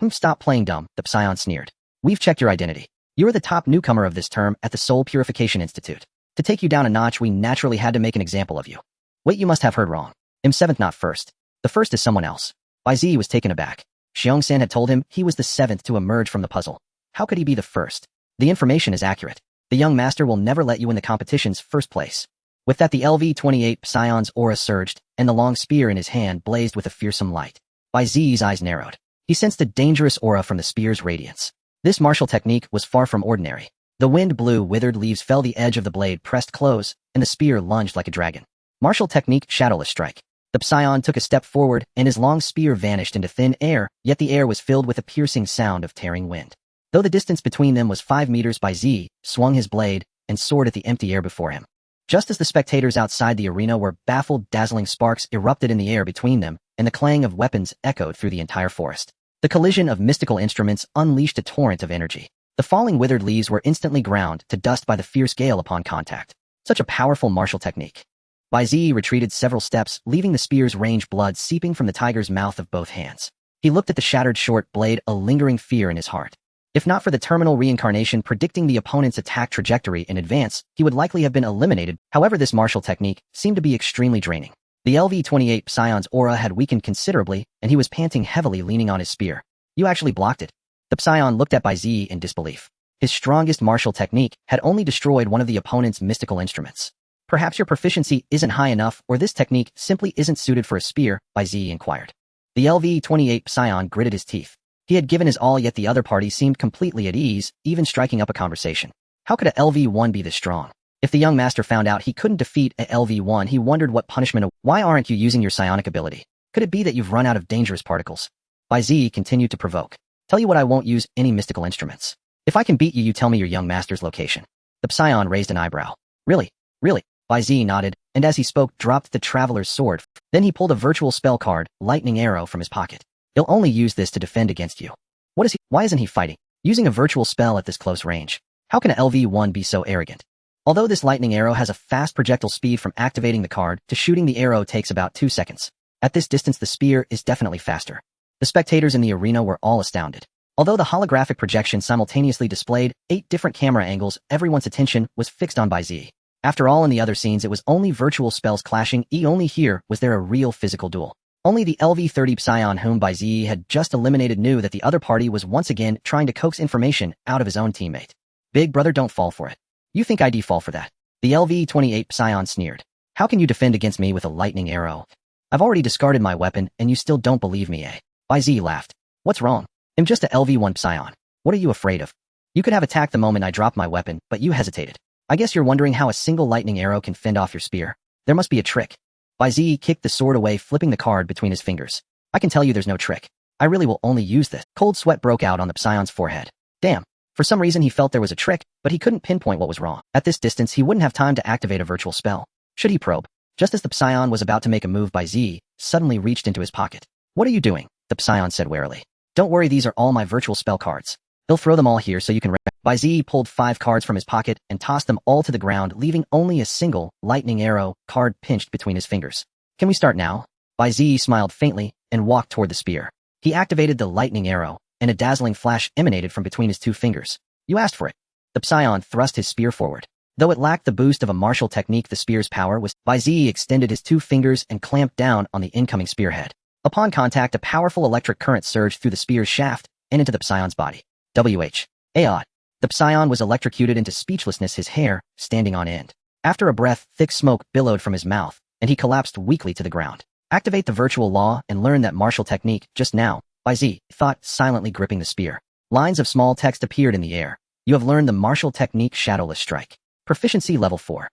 Stop playing dumb, the Scion sneered. We've checked your identity. You are the top newcomer of this term at the Soul Purification Institute. To take you down a notch, we naturally had to make an example of you. Wait, you must have heard wrong. I'm seventh, not first. The first is someone else. Bai Ziyi was taken aback. Xiong-san had told him he was the seventh to emerge from the puzzle. How could he be the first? The information is accurate. The young master will never let you in the competition's first place. With that, the LV-28 Psion's aura surged, and the long spear in his hand blazed with a fearsome light. Bai Ziyi's eyes narrowed. He sensed a dangerous aura from the spear's radiance. This martial technique was far from ordinary. The wind blew, withered leaves fell, the edge of the blade pressed close, and the spear lunged like a dragon. Martial technique, shadowless strike. The Psion took a step forward, and his long spear vanished into thin air, yet the air was filled with a piercing sound of tearing wind. Though the distance between them was 5 meters, Bai Ziyi swung his blade and soared at the empty air before him. Just as the spectators outside the arena were baffled, dazzling sparks erupted in the air between them, and the clang of weapons echoed through the entire forest. The collision of mystical instruments unleashed a torrent of energy. The falling withered leaves were instantly ground to dust by the fierce gale upon contact. Such a powerful martial technique. Bai Ziyi retreated several steps, leaving the spear's range, blood seeping from the tiger's mouth of both hands. He looked at the shattered short blade, a lingering fear in his heart. If not for the terminal reincarnation predicting the opponent's attack trajectory in advance, he would likely have been eliminated. However, this martial technique seemed to be extremely draining. The LV-28 Psion's aura had weakened considerably, and he was panting heavily, leaning on his spear. You actually blocked it. The Psion looked at Bai Ziyi in disbelief. His strongest martial technique had only destroyed one of the opponent's mystical instruments. Perhaps your proficiency isn't high enough, or this technique simply isn't suited for a spear, Bai Ziyi inquired. The LV-28 Psion gritted his teeth. He had given his all, yet the other party seemed completely at ease, even striking up a conversation. How could a LV-1 be this strong? If the young master found out he couldn't defeat a LV-1, he wondered what punishment. Why aren't you using your psionic ability? Could it be that you've run out of dangerous particles? Bai Ziyi continued to provoke. Tell you what, I won't use any mystical instruments. If I can beat you, you tell me your young master's location. The Psion raised an eyebrow. Really? Really? Bai Ziyi nodded, and as he spoke, dropped the traveler's sword. Then he pulled a virtual spell card, lightning arrow, from his pocket. He'll only use this to defend against you. What is he? Why isn't he fighting? Using a virtual spell at this close range? How can a LV-1 be so arrogant? Although this lightning arrow has a fast projectile speed, from activating the card to shooting the arrow takes about 2 seconds. At this distance, the spear is definitely faster. The spectators in the arena were all astounded. Although the holographic projection simultaneously displayed 8 different camera angles, everyone's attention was fixed on Bai Ziyi. After all, in the other scenes it was only virtual spells clashing, only here was there a real physical duel. Only the LV-30 Psion whom Bai Ziyi had just eliminated knew that the other party was once again trying to coax information out of his own teammate. Big brother, don't fall for it. You think I'd fall for that? The LV-28 Psion sneered. How can you defend against me with a lightning arrow? I've already discarded my weapon, and you still don't believe me, eh? Bai Ziyi laughed. What's wrong? I'm just a LV-1 Psion. What are you afraid of? You could have attacked the moment I dropped my weapon, but you hesitated. I guess you're wondering how a single lightning arrow can fend off your spear. There must be a trick. Bai Ziyi kicked the sword away, flipping the card between his fingers. I can tell you there's no trick. I really will only use this. Cold sweat broke out on the Psion's forehead. Damn. For some reason he felt there was a trick, but he couldn't pinpoint what was wrong. At this distance he wouldn't have time to activate a virtual spell. Should he probe? Just as the Psion was about to make a move, Bai Ziyi suddenly reached into his pocket. What are you doing? The Psion said warily. Don't worry, these are all my virtual spell cards. He'll throw them all here so you can... Bai Ziyi pulled 5 cards from his pocket and tossed them all to the ground, leaving only a single lightning arrow card pinched between his fingers. Can we start now? Bai Ziyi smiled faintly and walked toward the spear. He activated the lightning arrow, and a dazzling flash emanated from between his 2 fingers. You asked for it. The Psion thrust his spear forward. Though it lacked the boost of a martial technique, the spear's power was... Bai Ziyi extended his 2 fingers and clamped down on the incoming spearhead. Upon contact, a powerful electric current surged through the spear's shaft and into the Psion's body. Aod. The Psion was electrocuted into speechlessness, his hair standing on end. After a breath, thick smoke billowed from his mouth, and he collapsed weakly to the ground. Activate the virtual law and learn that martial technique just now, Bai Ziyi thought, silently gripping the spear. Lines of small text appeared in the air. You have learned the martial technique Shadowless Strike. Proficiency level 4.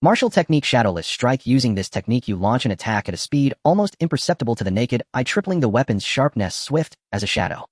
Martial technique Shadowless Strike. Using this technique you launch an attack at a speed almost imperceptible to the naked eye, tripling the weapon's sharpness, swift as a shadow.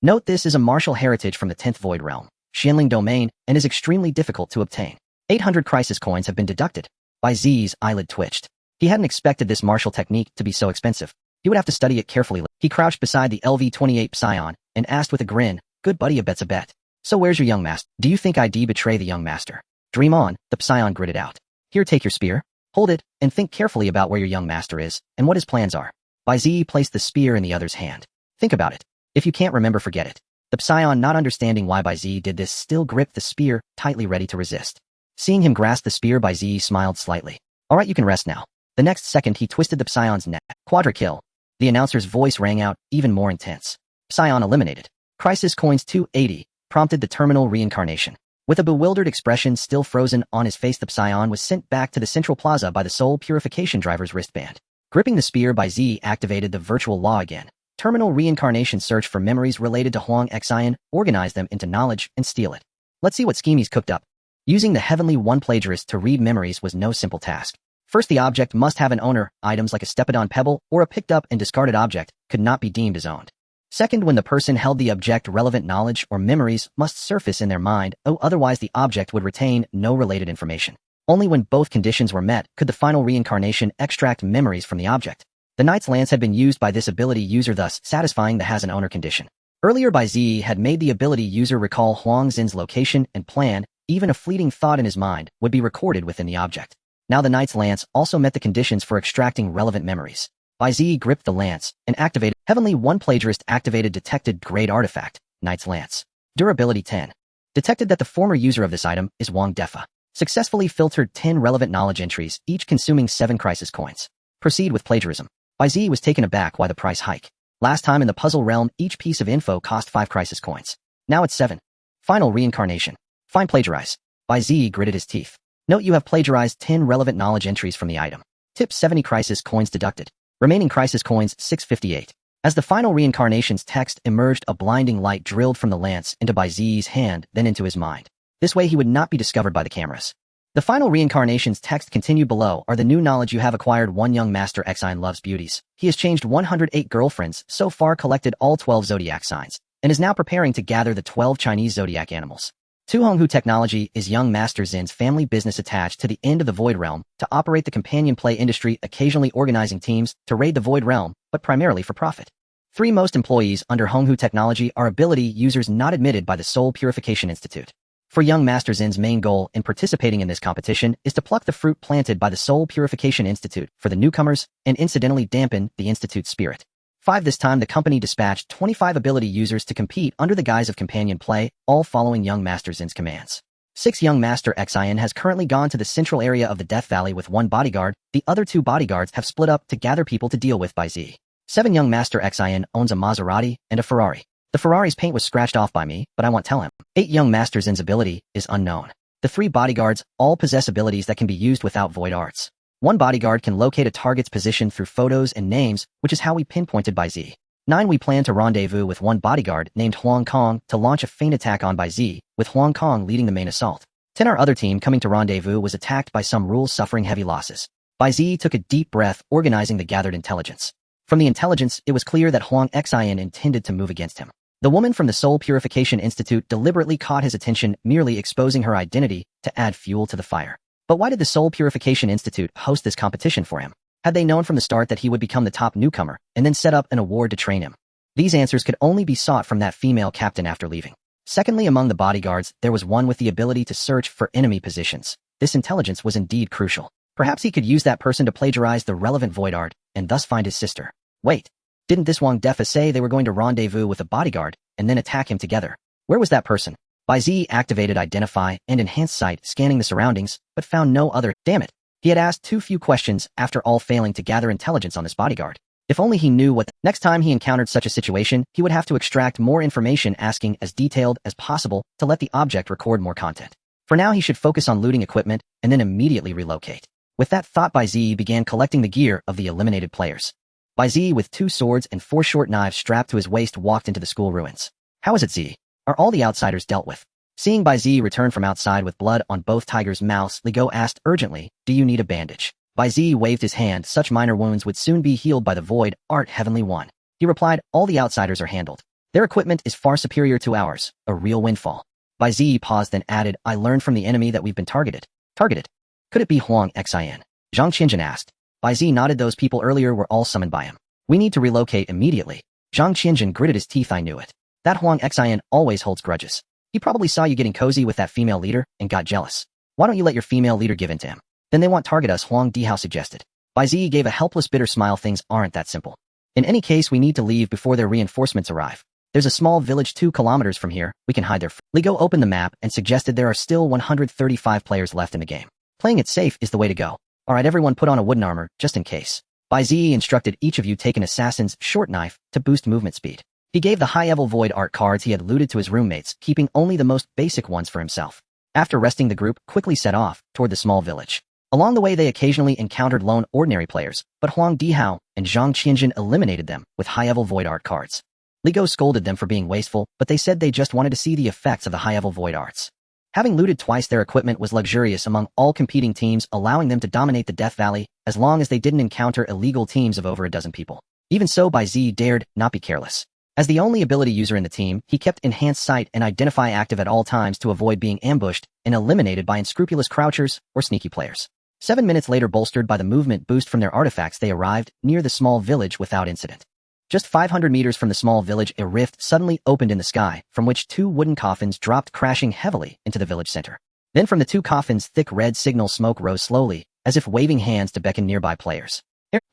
Note this is a martial heritage from the 10th Void Realm, Xianling domain, and is extremely difficult to obtain. 800 crisis coins have been deducted. Bai Ziyi's eyelid twitched. He hadn't expected this martial technique to be so expensive. He would have to study it carefully. He crouched beside the LV-28 Psion and asked with a grin, good buddy, a bet's a bet. So where's your young master? Do you think I'd betray the young master? Dream on, the Psion gritted out. Here, take your spear. Hold it, and think carefully about where your young master is, and what his plans are. Bai Ziyi placed the spear in the other's hand. Think about it. If you can't remember, forget it. The Psion, not understanding why Bai Ziyi did this, still gripped the spear, tightly ready to resist. Seeing him grasp the spear, Bai Ziyi smiled slightly. Alright, you can rest now. The next second he twisted the Psion's neck. Quadra kill. The announcer's voice rang out, even more intense. Psion eliminated. Crisis coins 280, prompted the terminal reincarnation. With a bewildered expression still frozen on his face, the Psion was sent back to the central plaza by the soul purification driver's wristband. Gripping the spear, Bai Ziyi activated the virtual law again. Terminal reincarnation search for memories related to Huang Xian, organize them into knowledge, and steal it. Let's see what scheme he's cooked up. Using the Heavenly One plagiarist to read memories was no simple task. First, the object must have an owner. Items like a steppadon pebble or a picked up and discarded object could not be deemed as owned. Second, when the person held the object, relevant knowledge or memories must surface in their mind, otherwise the object would retain no related information. Only when both conditions were met could the final reincarnation extract memories from the object. The Knight's Lance had been used by this ability user, thus satisfying the has an owner condition. Earlier, Bai Ziyi had made the ability user recall Huang Xin's location and plan. Even a fleeting thought in his mind would be recorded within the object. Now the Knight's Lance also met the conditions for extracting relevant memories. Bai Ziyi gripped the lance and activated Heavenly One plagiarist activated detected grade artifact, Knight's Lance. Durability 10. Detected that the former user of this item is Wang Defy. Successfully filtered 10 relevant knowledge entries, each consuming 7 crisis coins. Proceed with plagiarism. Bai Ziyi was taken aback by the price hike. Last time in the puzzle realm, each piece of info cost 5 crisis coins. Now it's 7. Final reincarnation. Fine plagiarize. Bai Ziyi gritted his teeth. Note you have plagiarized 10 relevant knowledge entries from the item. Tip 70 crisis coins deducted. Remaining crisis coins 658. As the final reincarnation's text emerged, a blinding light drilled from the lance into Bai Ziyi's hand, then into his mind. This way he would not be discovered by the cameras. The final reincarnation's text continued below are the new knowledge you have acquired. One young master Xian loves beauties. He has changed 108 girlfriends, so far collected all 12 zodiac signs, and is now preparing to gather the 12 Chinese zodiac animals. Tuhonghu Technology is young Master Zin's family business attached to the end of the Void Realm to operate the companion play industry, occasionally organizing teams to raid the Void Realm, but primarily for profit. 3 most employees under Honghu Technology are ability users not admitted by the Soul Purification Institute. For young Master Zin's main goal in participating in this competition is to pluck the fruit planted by the Soul Purification Institute for the newcomers and incidentally dampen the Institute's spirit. 5. This time the company dispatched 25 ability users to compete under the guise of companion play, all following young Master Zin's commands. 6. Young Master Xian has currently gone to the central area of the Death Valley with 1 bodyguard. The other 2 bodyguards have split up to gather people to deal with Bai Ziyi. 7. Young Master Xian owns a Maserati and a Ferrari. The Ferrari's paint was scratched off by me, but I won't tell him. 8. Young Master Zin's ability is unknown. The 3 bodyguards all possess abilities that can be used without void arts. 1 bodyguard can locate a target's position through photos and names, which is how we pinpointed Bai Ziyi. 9. We plan to rendezvous with 1 bodyguard named Huang Kong to launch a feint attack on Bai Ziyi, with Huang Kong leading the main assault. 10. Our other team coming to rendezvous was attacked by some rules, suffering heavy losses. Bai Ziyi took a deep breath, organizing the gathered intelligence. From the intelligence, it was clear that Huang Xian intended to move against him. The woman from the Soul Purification Institute deliberately caught his attention, merely exposing her identity to add fuel to the fire. But why did the Soul Purification Institute host this competition for him? Had they known from the start that he would become the top newcomer, and then set up an award to train him? These answers could only be sought from that female captain after leaving. Secondly, among the bodyguards, there was one with the ability to search for enemy positions. This intelligence was indeed crucial. Perhaps he could use that person to plagiarize the relevant void art, and thus find his sister. Wait, didn't this Wang Defy say they were going to rendezvous with a bodyguard, and then attack him together? Where was that person? Bai Ziyi activated Identify and Enhanced Sight, scanning the surroundings, but found no other. Damn it. He had asked too few questions after all, failing to gather intelligence on this bodyguard. If only he knew what. Next time he encountered such a situation, he would have to extract more information, asking as detailed as possible to let the object record more content. For now, he should focus on looting equipment and then immediately relocate. With that thought, Bai Ziyi began collecting the gear of the eliminated players. Bai Ziyi, with 2 swords and 4 short knives strapped to his waist, walked into the school ruins. How is it, Ziyi? Are all the outsiders dealt with? Seeing Bai Ziyi return from outside with blood on both tigers' mouths, Li Go asked urgently, "Do you need a bandage?" Bai Ziyi waved his hand. Such minor wounds would soon be healed by the Void Art Heavenly One. He replied, "All the outsiders are handled. Their equipment is far superior to ours, a real windfall." Bai Ziyi paused, then added, "I learned from the enemy that we've been targeted." Targeted? Could it be Huang Xian? Zhang Qianjun asked. Bai Ziyi nodded. Those people earlier were all summoned by him. We need to relocate immediately. Zhang Qianjun gritted his teeth. I knew it. That Huang Xian always holds grudges. He probably saw you getting cozy with that female leader and got jealous. Why don't you let your female leader give in to him? Then they won't target us, Huang Dihao suggested. Bai Ziyi gave a helpless, bitter smile. Things aren't that simple. In any case, we need to leave before their reinforcements arrive. There's a small village 2 kilometers from here. We can hide there. Li Go opened the map and suggested there are still 135 players left in the game. Playing it safe is the way to go. Alright, everyone put on a wooden armor, just in case. Bai Ziyi instructed each of you take an assassin's short knife to boost movement speed. He gave the high-level void art cards he had looted to his roommates, keeping only the most basic ones for himself. After resting, the group quickly set off toward the small village. Along the way, they occasionally encountered lone ordinary players, but Huang Dihao and Zhang Qianjin eliminated them with high-level void art cards. Li Go scolded them for being wasteful, but they said they just wanted to see the effects of the high-level void arts. Having looted twice, their equipment was luxurious among all competing teams, allowing them to dominate the Death Valley as long as they didn't encounter illegal teams of over a dozen people. Even so, Bai Ziyi dared not be careless. As the only ability user in the team, he kept enhanced sight and identify active at all times to avoid being ambushed and eliminated by unscrupulous crouchers or sneaky players. 7 minutes later, bolstered by the movement boost from their artifacts, they arrived near the small village without incident. Just 500 meters from the small village, a rift suddenly opened in the sky, from which 2 wooden coffins dropped crashing heavily into the village center. Then from the 2 coffins, thick red signal smoke rose slowly, as if waving hands to beckon nearby players.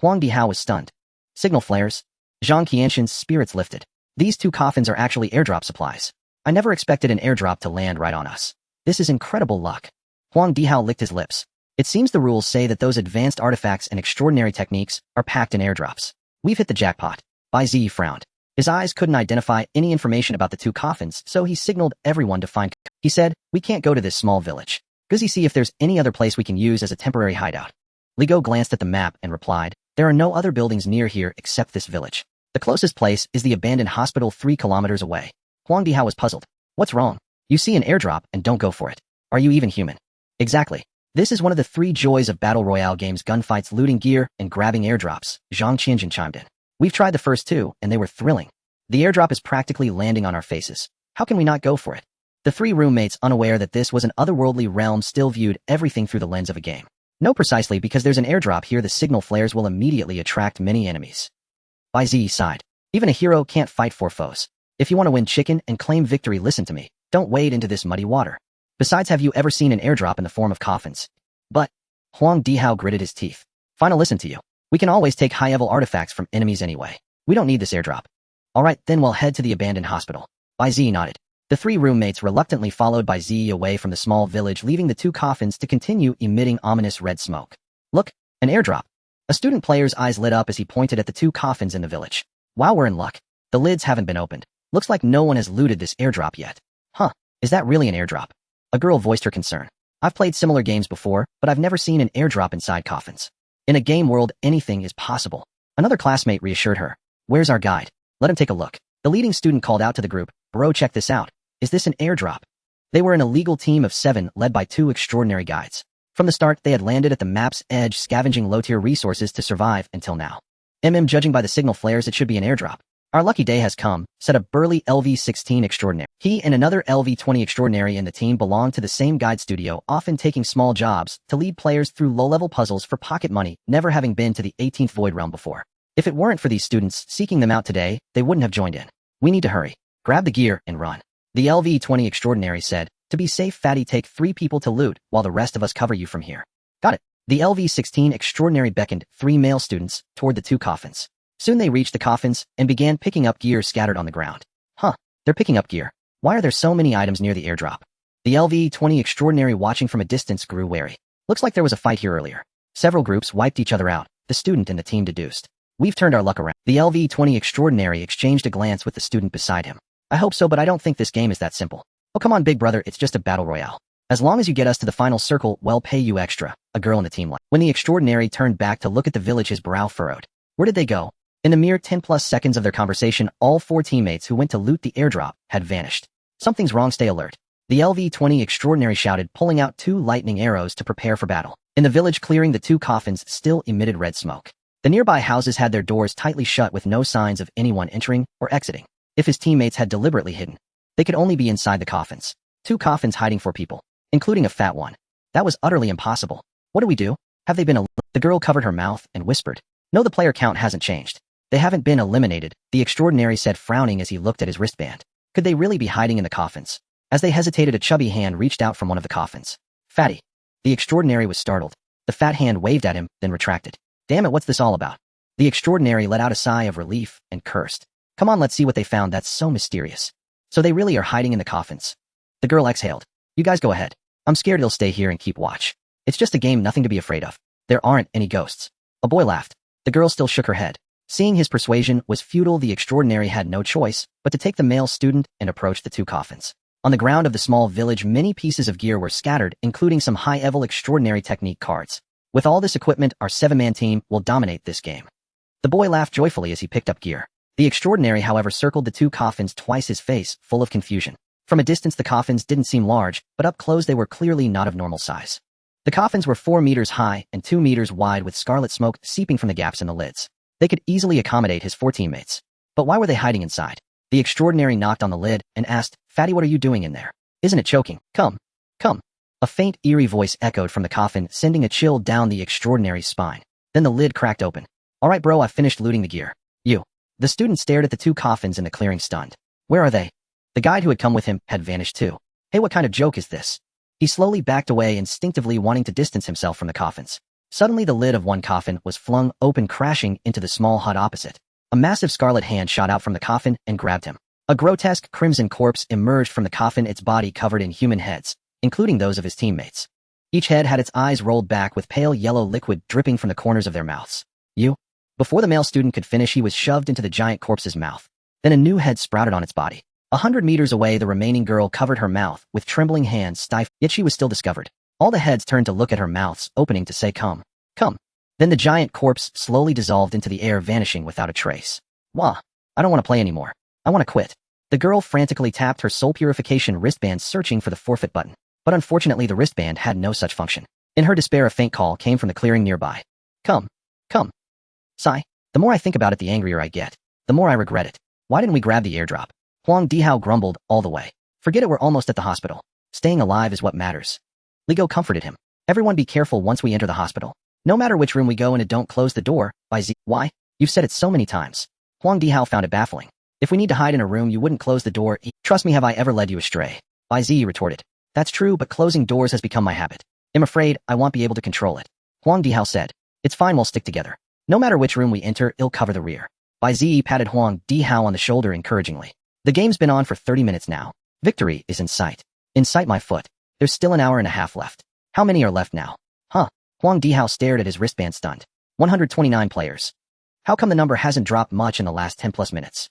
Huang Dihao was stunned. Signal flares. Zhang Qianxin's spirits lifted. These 2 coffins are actually airdrop supplies. I never expected an airdrop to land right on us. This is incredible luck. Huang Dihao licked his lips. It seems the rules say that those advanced artifacts and extraordinary techniques are packed in airdrops. We've hit the jackpot. Bai Ziyi frowned. His eyes couldn't identify any information about the 2 coffins, so he signaled everyone to find. He said, "We can't go to this small village. Busy see if there's any other place we can use as a temporary hideout." Li Go glanced at the map and replied, "There are no other buildings near here except this village. The closest place is the abandoned hospital 3 kilometers away." Huang Dihao was puzzled. What's wrong? You see an airdrop and don't go for it. Are you even human? Exactly. This is one of the 3 joys of Battle Royale games: gunfights, looting gear, and grabbing airdrops, Zhang Qianjin chimed in. We've tried the first 2, and they were thrilling. The airdrop is practically landing on our faces. How can we not go for it? The 3 roommates, unaware that this was an otherworldly realm, still viewed everything through the lens of a game. No, precisely because there's an airdrop here, the signal flares will immediately attract many enemies. Bai Ziyi sighed. Even a hero can't fight 4 foes. If you want to win chicken and claim victory, listen to me. Don't wade into this muddy water. Besides, have you ever seen an airdrop in the form of coffins? But Huang Dihao gritted his teeth. Fine, I'll listen to you. We can always take high-level artifacts from enemies anyway. We don't need this airdrop. All right, then we'll head to the abandoned hospital. Bai Ziyi nodded. The 3 roommates reluctantly followed Bai Ziyi away from the small village, leaving the 2 coffins to continue emitting ominous red smoke. Look, an airdrop. A student player's eyes lit up as he pointed at the 2 coffins in the village. Wow, we're in luck. The lids haven't been opened. Looks like no one has looted this airdrop yet. Huh, is that really an airdrop? A girl voiced her concern. I've played similar games before, but I've never seen an airdrop inside coffins. In a game world, anything is possible. Another classmate reassured her. Where's our guide? Let him take a look. The leading student called out to the group. Bro, check this out. Is this an airdrop? They were an illegal team of 7 led by 2 extraordinary guides. From the start, they had landed at the map's edge, scavenging low-tier resources to survive until now. Judging by the signal flares, it should be an airdrop. Our lucky day has come, said a burly LV-16 extraordinary. He and another LV-20 extraordinary in the team belonged to the same guide studio, often taking small jobs to lead players through low-level puzzles for pocket money, never having been to the 18th Void Realm before. If it weren't for these students seeking them out today, they wouldn't have joined in. We need to hurry. Grab the gear and run. The LV-20 extraordinary said, to be safe, Fatty, take 3 people to loot while the rest of us cover you from here. Got it. The LV-16 extraordinary beckoned 3 male students toward the 2 coffins. Soon they reached the coffins and began picking up gear scattered on the ground. Huh, they're picking up gear. Why are there so many items near the airdrop? The LV-20 extraordinary, watching from a distance, grew wary. Looks like there was a fight here earlier. Several groups wiped each other out, the student and the team deduced. We've turned our luck around. The LV-20 extraordinary exchanged a glance with the student beside him. I hope so, but I don't think this game is that simple. Oh, come on, big brother, it's just a battle royale. As long as you get us to the final circle, we'll pay you extra, a girl in the team laughed. When the extraordinary turned back to look at the village, his brow furrowed. Where did they go? In the mere 10+ seconds of their conversation, all 4 teammates who went to loot the airdrop had vanished. Something's wrong, stay alert. The LV-20 extraordinary shouted, pulling out 2 lightning arrows to prepare for battle. In the village clearing, the 2 coffins still emitted red smoke. The nearby houses had their doors tightly shut with no signs of anyone entering or exiting. If his teammates had deliberately hidden, they could only be inside the coffins. 2 coffins hiding 4 people, including a fat one. That was utterly impossible. What do we do? Have they been The girl covered her mouth and whispered. No, the player count hasn't changed. They haven't been eliminated, the extraordinary said, frowning as he looked at his wristband. Could they really be hiding in the coffins? As they hesitated, a chubby hand reached out from one of the coffins. Fatty. The extraordinary was startled. The fat hand waved at him, then retracted. Damn it, what's this all about? The extraordinary let out a sigh of relief and cursed. Come on, let's see what they found. That's so mysterious. So they really are hiding in the coffins. The girl exhaled. You guys go ahead. I'm scared he'll stay here and keep watch. It's just a game, nothing to be afraid of. There aren't any ghosts. A boy laughed. The girl still shook her head. Seeing his persuasion was futile, the extraordinary had no choice but to take the male student and approach the 2 coffins. On the ground of the small village, many pieces of gear were scattered, including some high-level extraordinary technique cards. With all this equipment, our 7-man team will dominate this game. The boy laughed joyfully as he picked up gear. The extraordinary, however, circled the 2 coffins, twice his face, full of confusion. From a distance, the coffins didn't seem large, but up close they were clearly not of normal size. The coffins were 4 meters high and 2 meters wide, with scarlet smoke seeping from the gaps in the lids. They could easily accommodate his 4 teammates. But why were they hiding inside? The extraordinary knocked on the lid and asked, "Fatty, what are you doing in there? Isn't it choking? Come. Come." A faint, eerie voice echoed from the coffin, sending a chill down the extraordinary's spine. Then the lid cracked open. "All right, bro, I've finished looting the gear. You." The student stared at the 2 coffins in the clearing, stunned. "Where are they?" The guide who had come with him had vanished too. "Hey, what kind of joke is this?" He slowly backed away, instinctively wanting to distance himself from the coffins. Suddenly the lid of one coffin was flung open, crashing into the small hut opposite. A massive scarlet hand shot out from the coffin and grabbed him. A grotesque crimson corpse emerged from the coffin, its body covered in human heads, including those of his teammates. Each head had its eyes rolled back with pale yellow liquid dripping from the corners of their mouths. "You?" Before the male student could finish, he was shoved into the giant corpse's mouth. Then a new head sprouted on its body. 100 meters away, the remaining girl covered her mouth with trembling hands, stifled, yet she was still discovered. All the heads turned to look at her mouths opening to say, "Come. Come." Then the giant corpse slowly dissolved into the air, vanishing without a trace. "Wah. I don't want to play anymore. I want to quit." The girl frantically tapped her soul purification wristband, searching for the forfeit button. But unfortunately, the wristband had no such function. In her despair, a faint call came from the clearing nearby. "Come. Come." Sigh. "The more I think about it, the angrier I get. The more I regret it. Why didn't we grab the airdrop?" Huang Dihao grumbled all the way. "Forget it, we're almost at the hospital. Staying alive is what matters." Ligo comforted him. "Everyone be careful once we enter the hospital. No matter which room we go in, don't close the door." Bai Ziyi. "Why? You've said it so many times." Huang Dihao found it baffling. "If we need to hide in a room, you wouldn't close the door." "Trust me, have I ever led you astray?" Bai Ziyi retorted. "That's true, but closing doors has become my habit. I'm afraid I won't be able to control it." Huang Dihao said. "It's fine, we'll stick together. No matter which room we enter, it'll cover the rear." Bai Ziyi patted Huang Dihao on the shoulder encouragingly. "The game's been on for 30 minutes now. Victory is in sight. In sight, my foot. There's still an hour and a half left. How many are left now?" "Huh?" Huang Dihao stared at his wristband, stunned. 129 players. How come the number hasn't dropped much in the last 10 plus minutes?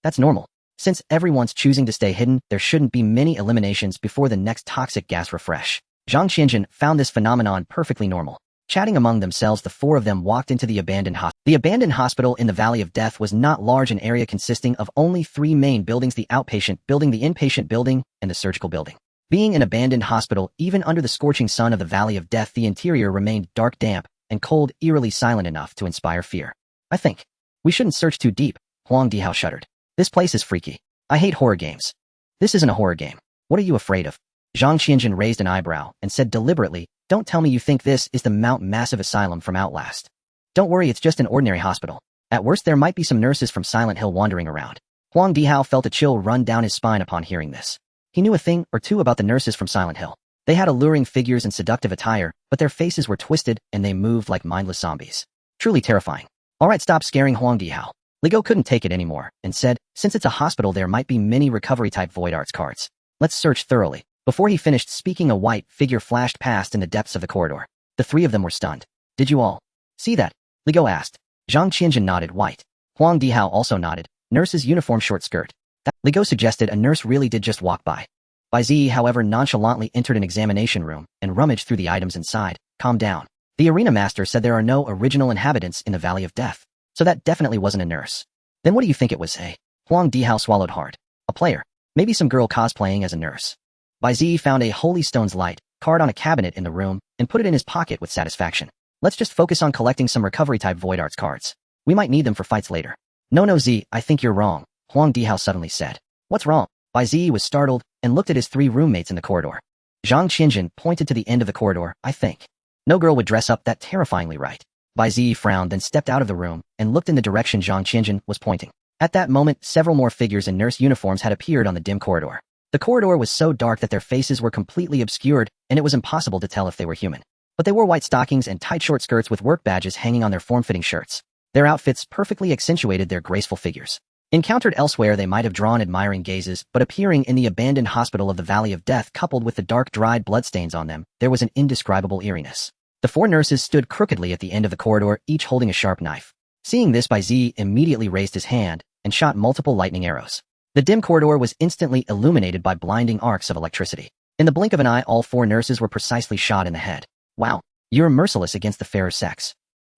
That's normal. Since everyone's choosing to stay hidden, there shouldn't be many eliminations before the next toxic gas refresh. Zhang Qianjun found this phenomenon perfectly normal. Chatting among themselves, the 4 of them walked into the abandoned hospital. The abandoned hospital in the Valley of Death was not large, an area consisting of only 3 main buildings: the outpatient building, the inpatient building, and the surgical building. Being an abandoned hospital, even under the scorching sun of the Valley of Death, the interior remained dark, damp, and cold, eerily silent enough to inspire fear. "I think we shouldn't search too deep," Huang Dihao shuddered. "This place is freaky. I hate horror games." "This isn't a horror game. What are you afraid of?" Zhang Qianjun raised an eyebrow and said deliberately, "Don't tell me you think this is the Mount Massive Asylum from Outlast. Don't worry, it's just an ordinary hospital. At worst, there might be some nurses from Silent Hill wandering around." Huang Dihao felt a chill run down his spine upon hearing this. He knew a thing or two about the nurses from Silent Hill. They had alluring figures and seductive attire, but their faces were twisted and they moved like mindless zombies. Truly terrifying. "All right, stop scaring," Huang Dihao. Ligo couldn't take it anymore and said, "Since it's a hospital, there might be many recovery-type void arts cards. Let's search thoroughly." Before he finished speaking, a white figure flashed past in the depths of the corridor. The 3 of them were stunned. "Did you all see that?" Ligo asked. Zhang Qianjun nodded. "White." Huang Dihao also nodded. "Nurse's uniform, short skirt." That Ligo suggested a nurse really did just walk by. Bai Ziyi, however, nonchalantly entered an examination room and rummaged through the items inside. "Calm down. The arena master said there are no original inhabitants in the Valley of Death, so that definitely wasn't a nurse." "Then what do you think it was, eh?" Huang Dihao swallowed hard. "A player. Maybe some girl cosplaying as a nurse." Bai Ziyi found a Holy Stone's Light card on a cabinet in the room and put it in his pocket with satisfaction. "Let's just focus on collecting some recovery-type void arts cards. We might need them for fights later." No, Z, I think you're wrong," Huang Dihao suddenly said. "What's wrong?" Bai Ziyi was startled and looked at his 3 roommates in the corridor. Zhang Qianjun pointed to the end of the corridor. "I think no girl would dress up that terrifyingly, right?" Bai Ziyi frowned, then stepped out of the room and looked in the direction Zhang Qianjun was pointing. At that moment, several more figures in nurse uniforms had appeared on the dim corridor. The corridor was so dark that their faces were completely obscured, and it was impossible to tell if they were human. But they wore white stockings and tight short skirts with work badges hanging on their form-fitting shirts. Their outfits perfectly accentuated their graceful figures. Encountered elsewhere, they might have drawn admiring gazes, but appearing in the abandoned hospital of the Valley of Death, coupled with the dark, dried bloodstains on them, there was an indescribable eeriness. The 4 nurses stood crookedly at the end of the corridor, each holding a sharp knife. Seeing this, Bai Ziyi immediately raised his hand and shot multiple lightning arrows. The dim corridor was instantly illuminated by blinding arcs of electricity. In the blink of an eye, all 4 nurses were precisely shot in the head. Wow, you're merciless against the fairer sex.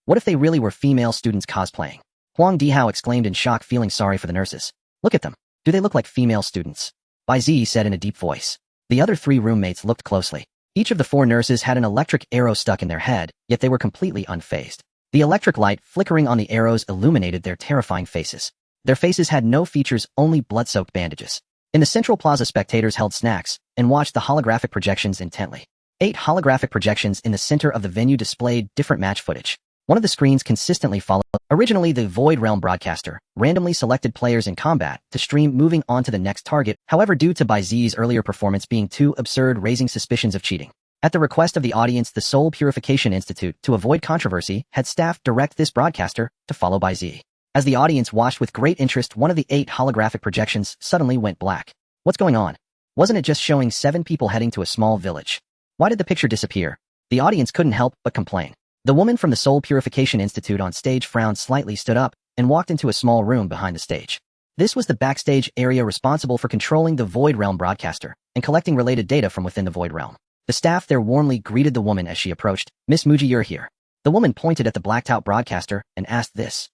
What if they really were female students cosplaying? Huang Dihao exclaimed in shock, feeling sorry for the nurses. Look at them. Do they look like female students? Bai Ziyi said in a deep voice. The other 3 roommates looked closely. Each of the 4 nurses had an electric arrow stuck in their head, yet they were completely unfazed. The electric light flickering on the arrows illuminated their terrifying faces. Their faces had no features, only blood-soaked bandages. In the central plaza, spectators held snacks and watched the holographic projections intently. 8 holographic projections in the center of the venue displayed different match footage. One of the screens consistently followed. Originally, the Void Realm broadcaster randomly selected players in combat to stream moving on to the next target. However, due to Bai Ziyi's earlier performance being too absurd, raising suspicions of cheating. At the request of the audience, the Soul Purification Institute, to avoid controversy, had staff direct this broadcaster to follow Bai Ziyi. As the audience watched with great interest, one of the 8 holographic projections suddenly went black. What's going on? Wasn't it just showing 7 people heading to a small village? Why did the picture disappear? The audience couldn't help but complain. The woman from the Soul Purification Institute on stage frowned slightly, stood up, and walked into a small room behind the stage. This was the backstage area responsible for controlling the Void Realm broadcaster and collecting related data from within the Void Realm. The staff there warmly greeted the woman as she approached. Miss Muji, you're here. The woman pointed at the blacked-out broadcaster and asked this.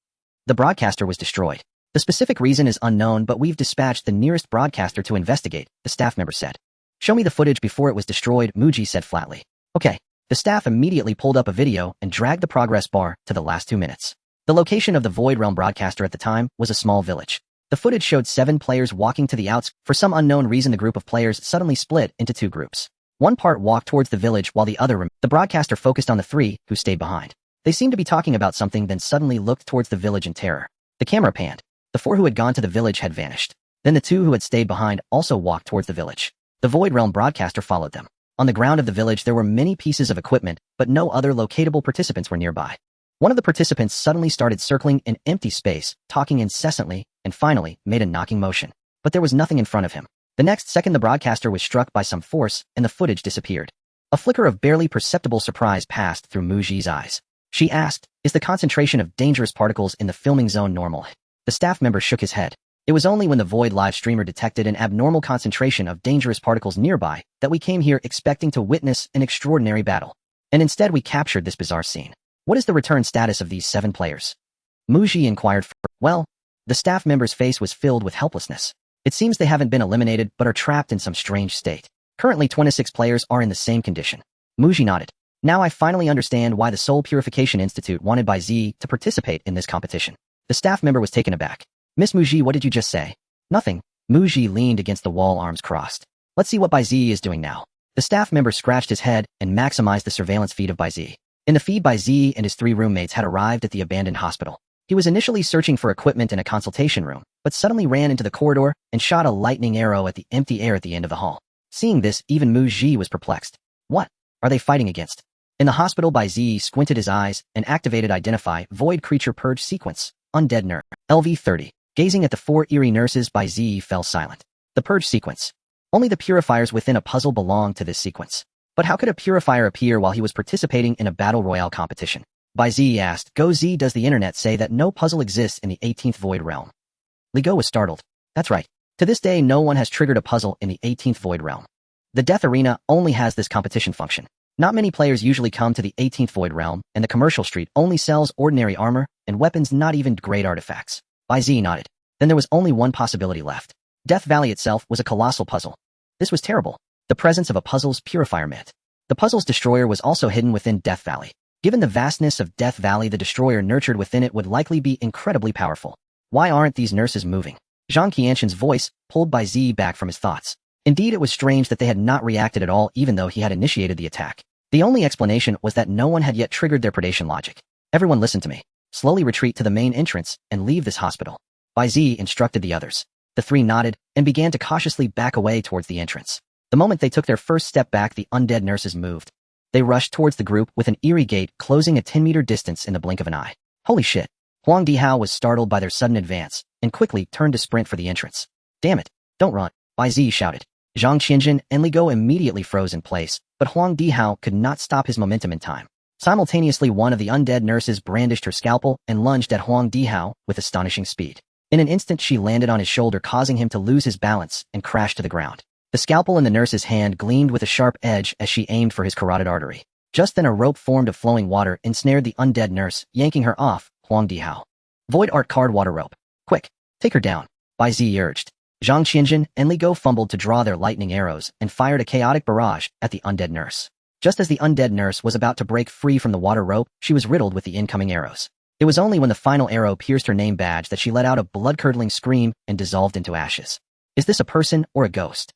The broadcaster was destroyed. The specific reason is unknown, but we've dispatched the nearest broadcaster to investigate, the staff member said. Show me the footage before it was destroyed, Muji said flatly. Okay. The staff immediately pulled up a video and dragged the progress bar to the last 2 minutes. The location of the Void Realm broadcaster at the time was a small village. The footage showed 7 players walking to the outs. For some unknown reason, the group of players suddenly split into 2 groups. One part walked towards the village while the other The broadcaster focused on the 3 who stayed behind. They seemed to be talking about something, then suddenly looked towards the village in terror. The camera panned. The 4 who had gone to the village had vanished. Then the 2 who had stayed behind also walked towards the village. The Void Realm broadcaster followed them. On the ground of the village there were many pieces of equipment, but no other locatable participants were nearby. One of the participants suddenly started circling in empty space, talking incessantly, and finally made a knocking motion. But there was nothing in front of him. The next second the broadcaster was struck by some force, and the footage disappeared. A flicker of barely perceptible surprise passed through Muji's eyes. She asked, is the concentration of dangerous particles in the filming zone normal? The staff member shook his head. It was only when the Void live streamer detected an abnormal concentration of dangerous particles nearby that we came here expecting to witness an extraordinary battle. And instead we captured this bizarre scene. What is the return status of these 7 players? Muji inquired. Well, the staff member's face was filled with helplessness. It seems they haven't been eliminated but are trapped in some strange state. Currently 26 players are in the same condition. Muji nodded. Now I finally understand why the Soul Purification Institute wanted Bai Ziyi to participate in this competition. The staff member was taken aback. Miss Muji, what did you just say? Nothing. Muji leaned against the wall, arms crossed. Let's see what Bai Ziyi is doing now. The staff member scratched his head and maximized the surveillance feed of Bai Ziyi. In the feed, Bai Ziyi and his 3 roommates had arrived at the abandoned hospital. He was initially searching for equipment in a consultation room, but suddenly ran into the corridor and shot a lightning arrow at the empty air at the end of the hall. Seeing this, even Muji was perplexed. What are they fighting against? In the hospital, Bai Ziyi squinted his eyes and activated Identify Void Creature Purge Sequence, Undead Nurse, LV-30. Gazing at the 4 eerie nurses, Bai Ziyi fell silent. The Purge Sequence. Only the purifiers within a puzzle belonged to this sequence. But how could a purifier appear while he was participating in a battle royale competition? Bai Ziyi asked. Go Z, does the internet say that no puzzle exists in the 18th Void Realm? Li Go was startled. That's right. To this day, no one has triggered a puzzle in the 18th Void Realm. The Death Arena only has this competition function. Not many players usually come to the 18th Void Realm, and the commercial street only sells ordinary armor and weapons, not even great artifacts. Bai Ziyi nodded. Then there was only one possibility left. Death Valley itself was a colossal puzzle. This was terrible. The presence of a puzzle's purifier myth. The puzzle's destroyer was also hidden within Death Valley. Given the vastness of Death Valley, the destroyer nurtured within it would likely be incredibly powerful. Why aren't these nurses moving? Zhang Qianshan's voice pulled Bai Ziyi back from his thoughts. Indeed, it was strange that they had not reacted at all even though he had initiated the attack. The only explanation was that no one had yet triggered their predation logic. Everyone listen to me. Slowly retreat to the main entrance and leave this hospital. Bai Ziyi instructed the others. The 3 nodded and began to cautiously back away towards the entrance. The moment they took their first step back, the undead nurses moved. They rushed towards the group with an eerie gait, closing a 10-meter distance in the blink of an eye. Holy shit. Huang Dihao was startled by their sudden advance and quickly turned to sprint for the entrance. Damn it. Don't run. Bai Ziyi shouted. Zhang Qianshan and Li Go immediately froze in place, but Huang Dihao could not stop his momentum in time. Simultaneously, one of the undead nurses brandished her scalpel and lunged at Huang Dihao with astonishing speed. In an instant she landed on his shoulder, causing him to lose his balance and crash to the ground. The scalpel in the nurse's hand gleamed with a sharp edge as she aimed for his carotid artery. Just then a rope formed of flowing water ensnared the undead nurse, yanking her off. Huang Dihao. Void art card water rope. Quick, take her down, Bai Ziyi urged. Zhang Qianjun and Li Go fumbled to draw their lightning arrows and fired a chaotic barrage at the undead nurse. Just as the undead nurse was about to break free from the water rope, she was riddled with the incoming arrows. It was only when the final arrow pierced her name badge that she let out a blood-curdling scream and dissolved into ashes. Is this a person or a ghost?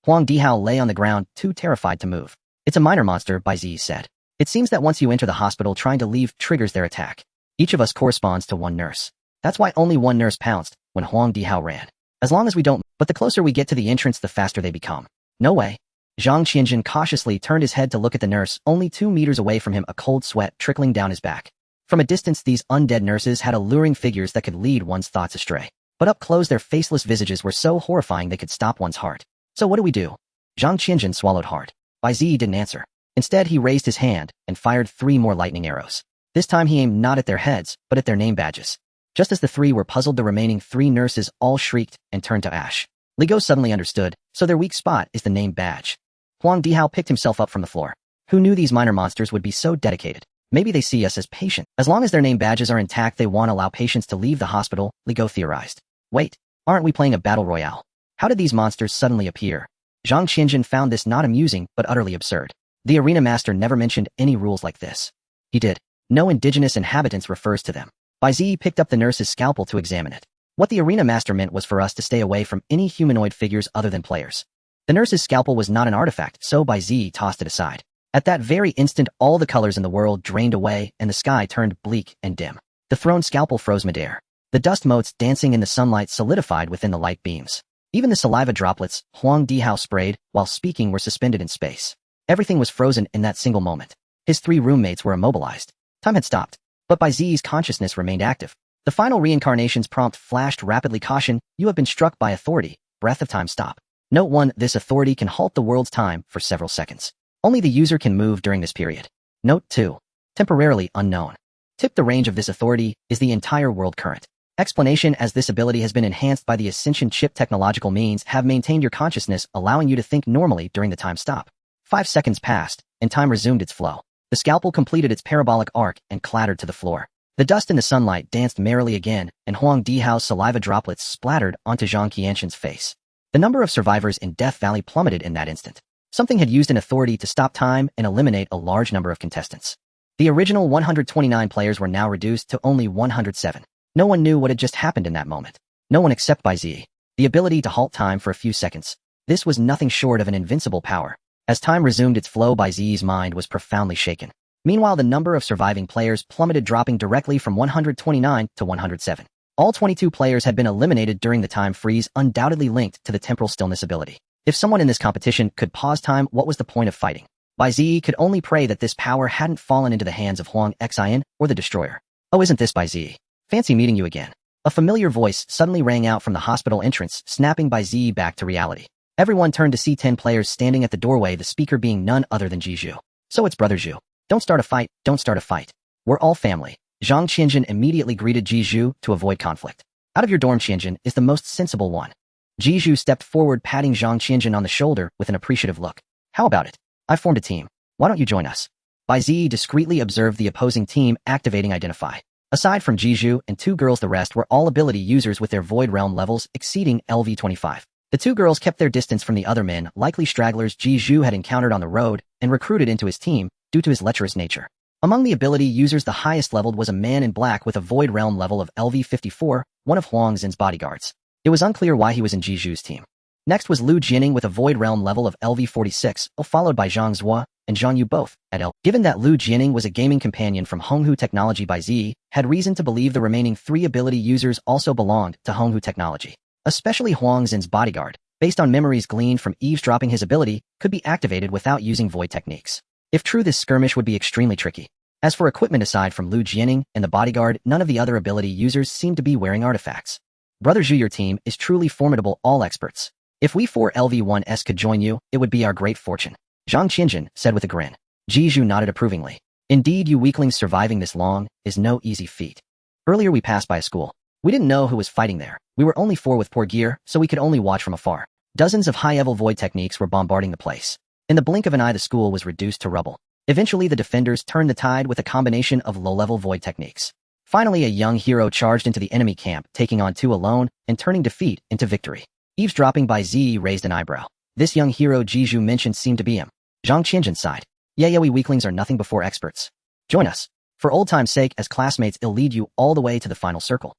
Huang Dihao lay on the ground, too terrified to move. It's a minor monster, Bai Ziyi said. It seems that once you enter the hospital, trying to leave triggers their attack. Each of us corresponds to one nurse. That's why only one nurse pounced when Huang Dihao ran. As long as we don't, but the closer we get to the entrance, the faster they become. No way. Zhang Qianjun cautiously turned his head to look at the nurse, only 2 meters away from him, a cold sweat trickling down his back. From a distance, these undead nurses had alluring figures that could lead one's thoughts astray. But up close, their faceless visages were so horrifying they could stop one's heart. So what do we do? Zhang Qianjun swallowed hard. Bai Ziyi didn't answer. Instead, he raised his hand and fired 3 more lightning arrows. This time he aimed not at their heads, but at their name badges. Just as the 3 were puzzled, the remaining 3 nurses all shrieked and turned to ash. Li Go suddenly understood, so their weak spot is the name badge. Huang Dihao picked himself up from the floor. Who knew these minor monsters would be so dedicated? Maybe they see us as patient. As long as their name badges are intact, they won't allow patients to leave the hospital, Li Go theorized. Wait, aren't we playing a battle royale? How did these monsters suddenly appear? Zhang Qianjun found this not amusing, but utterly absurd. The arena master never mentioned any rules like this. He did. No indigenous inhabitants refers to them. Bai Ziyi picked up the nurse's scalpel to examine it. What the arena master meant was for us to stay away from any humanoid figures other than players. The nurse's scalpel was not an artifact, so Bai Ziyi tossed it aside. At that very instant, all the colors in the world drained away and the sky turned bleak and dim. The thrown scalpel froze midair. The dust motes dancing in the sunlight solidified within the light beams. Even the saliva droplets Huang Dihao sprayed while speaking were suspended in space. Everything was frozen in that single moment. His 3 roommates were immobilized. Time had stopped. But Bai Ziyi's consciousness remained active. The final reincarnation's prompt flashed rapidly. Caution, you have been struck by authority. Breath of time stop. Note 1, this authority can halt the world's time for several seconds. Only the user can move during this period. Note 2, temporarily unknown. Tip, the range of this authority is the entire world current. Explanation, as this ability has been enhanced by the Ascension chip, technological means have maintained your consciousness, allowing you to think normally during the time stop. 5 seconds passed, and time resumed its flow. The scalpel completed its parabolic arc and clattered to the floor. The dust in the sunlight danced merrily again, and Huang Dihao's saliva droplets splattered onto Zhang Qianjun's face. The number of survivors in Death Valley plummeted in that instant. Something had used an authority to stop time and eliminate a large number of contestants. The original 129 players were now reduced to only 107. No one knew what had just happened in that moment. No one except Bai Ziyi. The ability to halt time for a few seconds. This was nothing short of an invincible power. As time resumed its flow, Bai Ziyi's mind was profoundly shaken. Meanwhile, the number of surviving players plummeted, dropping directly from 129 to 107. All 22 players had been eliminated during the time freeze, undoubtedly linked to the temporal stillness ability. If someone in this competition could pause time, what was the point of fighting? Bai Ziyi could only pray that this power hadn't fallen into the hands of Huang Xian or the Destroyer. Oh, isn't this Bai Ziyi? Fancy meeting you again. A familiar voice suddenly rang out from the hospital entrance, snapping Bai Ziyi back to reality. Everyone turned to see 10 players standing at the doorway, the speaker being none other than Jiju. So it's Brother Zhu. Don't start a fight, don't start a fight. We're all family. Zhang Qianjun immediately greeted Jiju to avoid conflict. Out of your dorm, Qianjun is the most sensible one. Jiju stepped forward, patting Zhang Qianjun on the shoulder with an appreciative look. How about it? I've formed a team. Why don't you join us? Bai Ziyi discreetly observed the opposing team, activating Identify. Aside from Jiju and 2 girls, the rest were all ability users with their Void Realm levels exceeding LV25. The 2 girls kept their distance from the other men, likely stragglers Jiju had encountered on the road and recruited into his team due to his lecherous nature. Among the ability users, the highest leveled was a man in black with a Void Realm level of LV54, one of Huang Xin's bodyguards. It was unclear why he was in Jiju's team. Next was Lu Jianing with a Void Realm level of LV46, followed by Zhang Zhua and Zhang Yu, both at L. Given that Lu Jianing was a gaming companion from Honghu Technology, Bai Ziyi had reason to believe the remaining 3 ability users also belonged to Honghu Technology. Especially Huang Xin's bodyguard, based on memories gleaned from eavesdropping, his ability could be activated without using void techniques. If true, this skirmish would be extremely tricky. As for equipment, aside from Lu Jianing and the bodyguard, none of the other ability users seemed to be wearing artifacts. Brother Zhu, your team is truly formidable, all experts. If we 4 LV1s could join you, it would be our great fortune. Zhang Qianjun said with a grin. Jiju nodded approvingly. Indeed, you weaklings surviving this long is no easy feat. Earlier we passed by a school. We didn't know who was fighting there. We were only 4 with poor gear, so we could only watch from afar. Dozens of high-level void techniques were bombarding the place. In the blink of an eye, the school was reduced to rubble. Eventually, the defenders turned the tide with a combination of low-level void techniques. Finally, a young hero charged into the enemy camp, taking on 2 alone and turning defeat into victory. Eavesdropping Bai Ziyi raised an eyebrow. This young hero Jiju mentioned seemed to be him. Zhang Qianjun sighed. Yeah, we weaklings are nothing before experts. Join us. For old time's sake, as classmates, I'll lead you all the way to the final circle.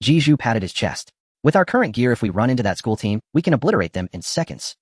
Jiju patted his chest. With our current gear, if we run into that school team, we can obliterate them in seconds.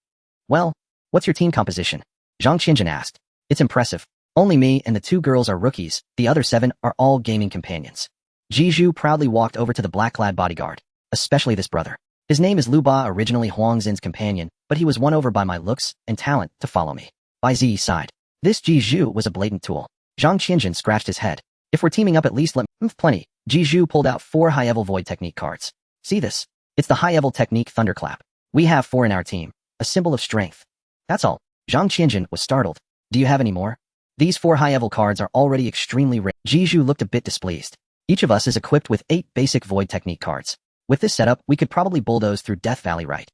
Well, what's your team composition? Zhang Qianjun asked. It's impressive. Only me and the 2 girls are rookies, the other 7 are all gaming companions. Jiju proudly walked over to the black-clad bodyguard, especially this brother. His name is Lu Ba, originally Huang Xin's companion, but he was won over by my looks and talent to follow me. Bai Ziyi sighed. This Jiju was a blatant tool. Zhang Qianjun scratched his head. If we're teaming up, at least let me plenty. Jiju pulled out 4 high-level void technique cards. See this? It's the high-level technique Thunderclap. We have 4 in our team, a symbol of strength. That's all. Zhang Qianjun was startled. Do you have any more? These 4 high-level cards are already extremely rare. Jiju looked a bit displeased. Each of us is equipped with 8 basic void technique cards. With this setup, we could probably bulldoze through Death Valley, right?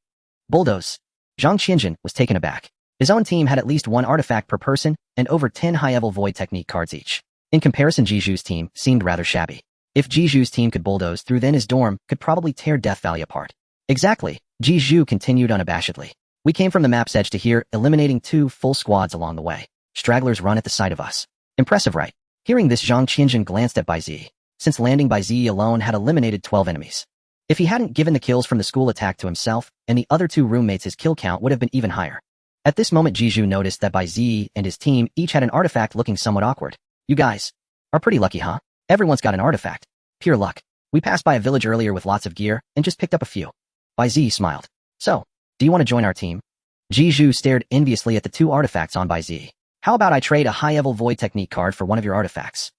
Bulldoze? Zhang Qianjun was taken aback. His own team had at least 1 artifact per person and over 10 high-level void technique cards each. In comparison, Jiju's team seemed rather shabby. If Jiju's team could bulldoze through, then his dorm could probably tear Death Valley apart. Exactly, Jiju continued unabashedly. We came from the map's edge to here, eliminating 2 full squads along the way. Stragglers run at the sight of us. Impressive, right? Hearing this, Zhang Qianjun glanced at Bai Ziyi. Since landing, Bai Ziyi alone had eliminated 12 enemies. If he hadn't given the kills from the school attack to himself and the other 2 roommates, his kill count would have been even higher. At this moment, Jiju noticed that Bai Ziyi and his team each had an artifact looking somewhat awkward. You guys are pretty lucky, huh? Everyone's got an artifact. Pure luck. We passed by a village earlier with lots of gear and just picked up a few. Bai Ziyi smiled. So, do you want to join our team? Jiju stared enviously at the 2 artifacts on Bai Ziyi. How about I trade a high-level void technique card for one of your artifacts?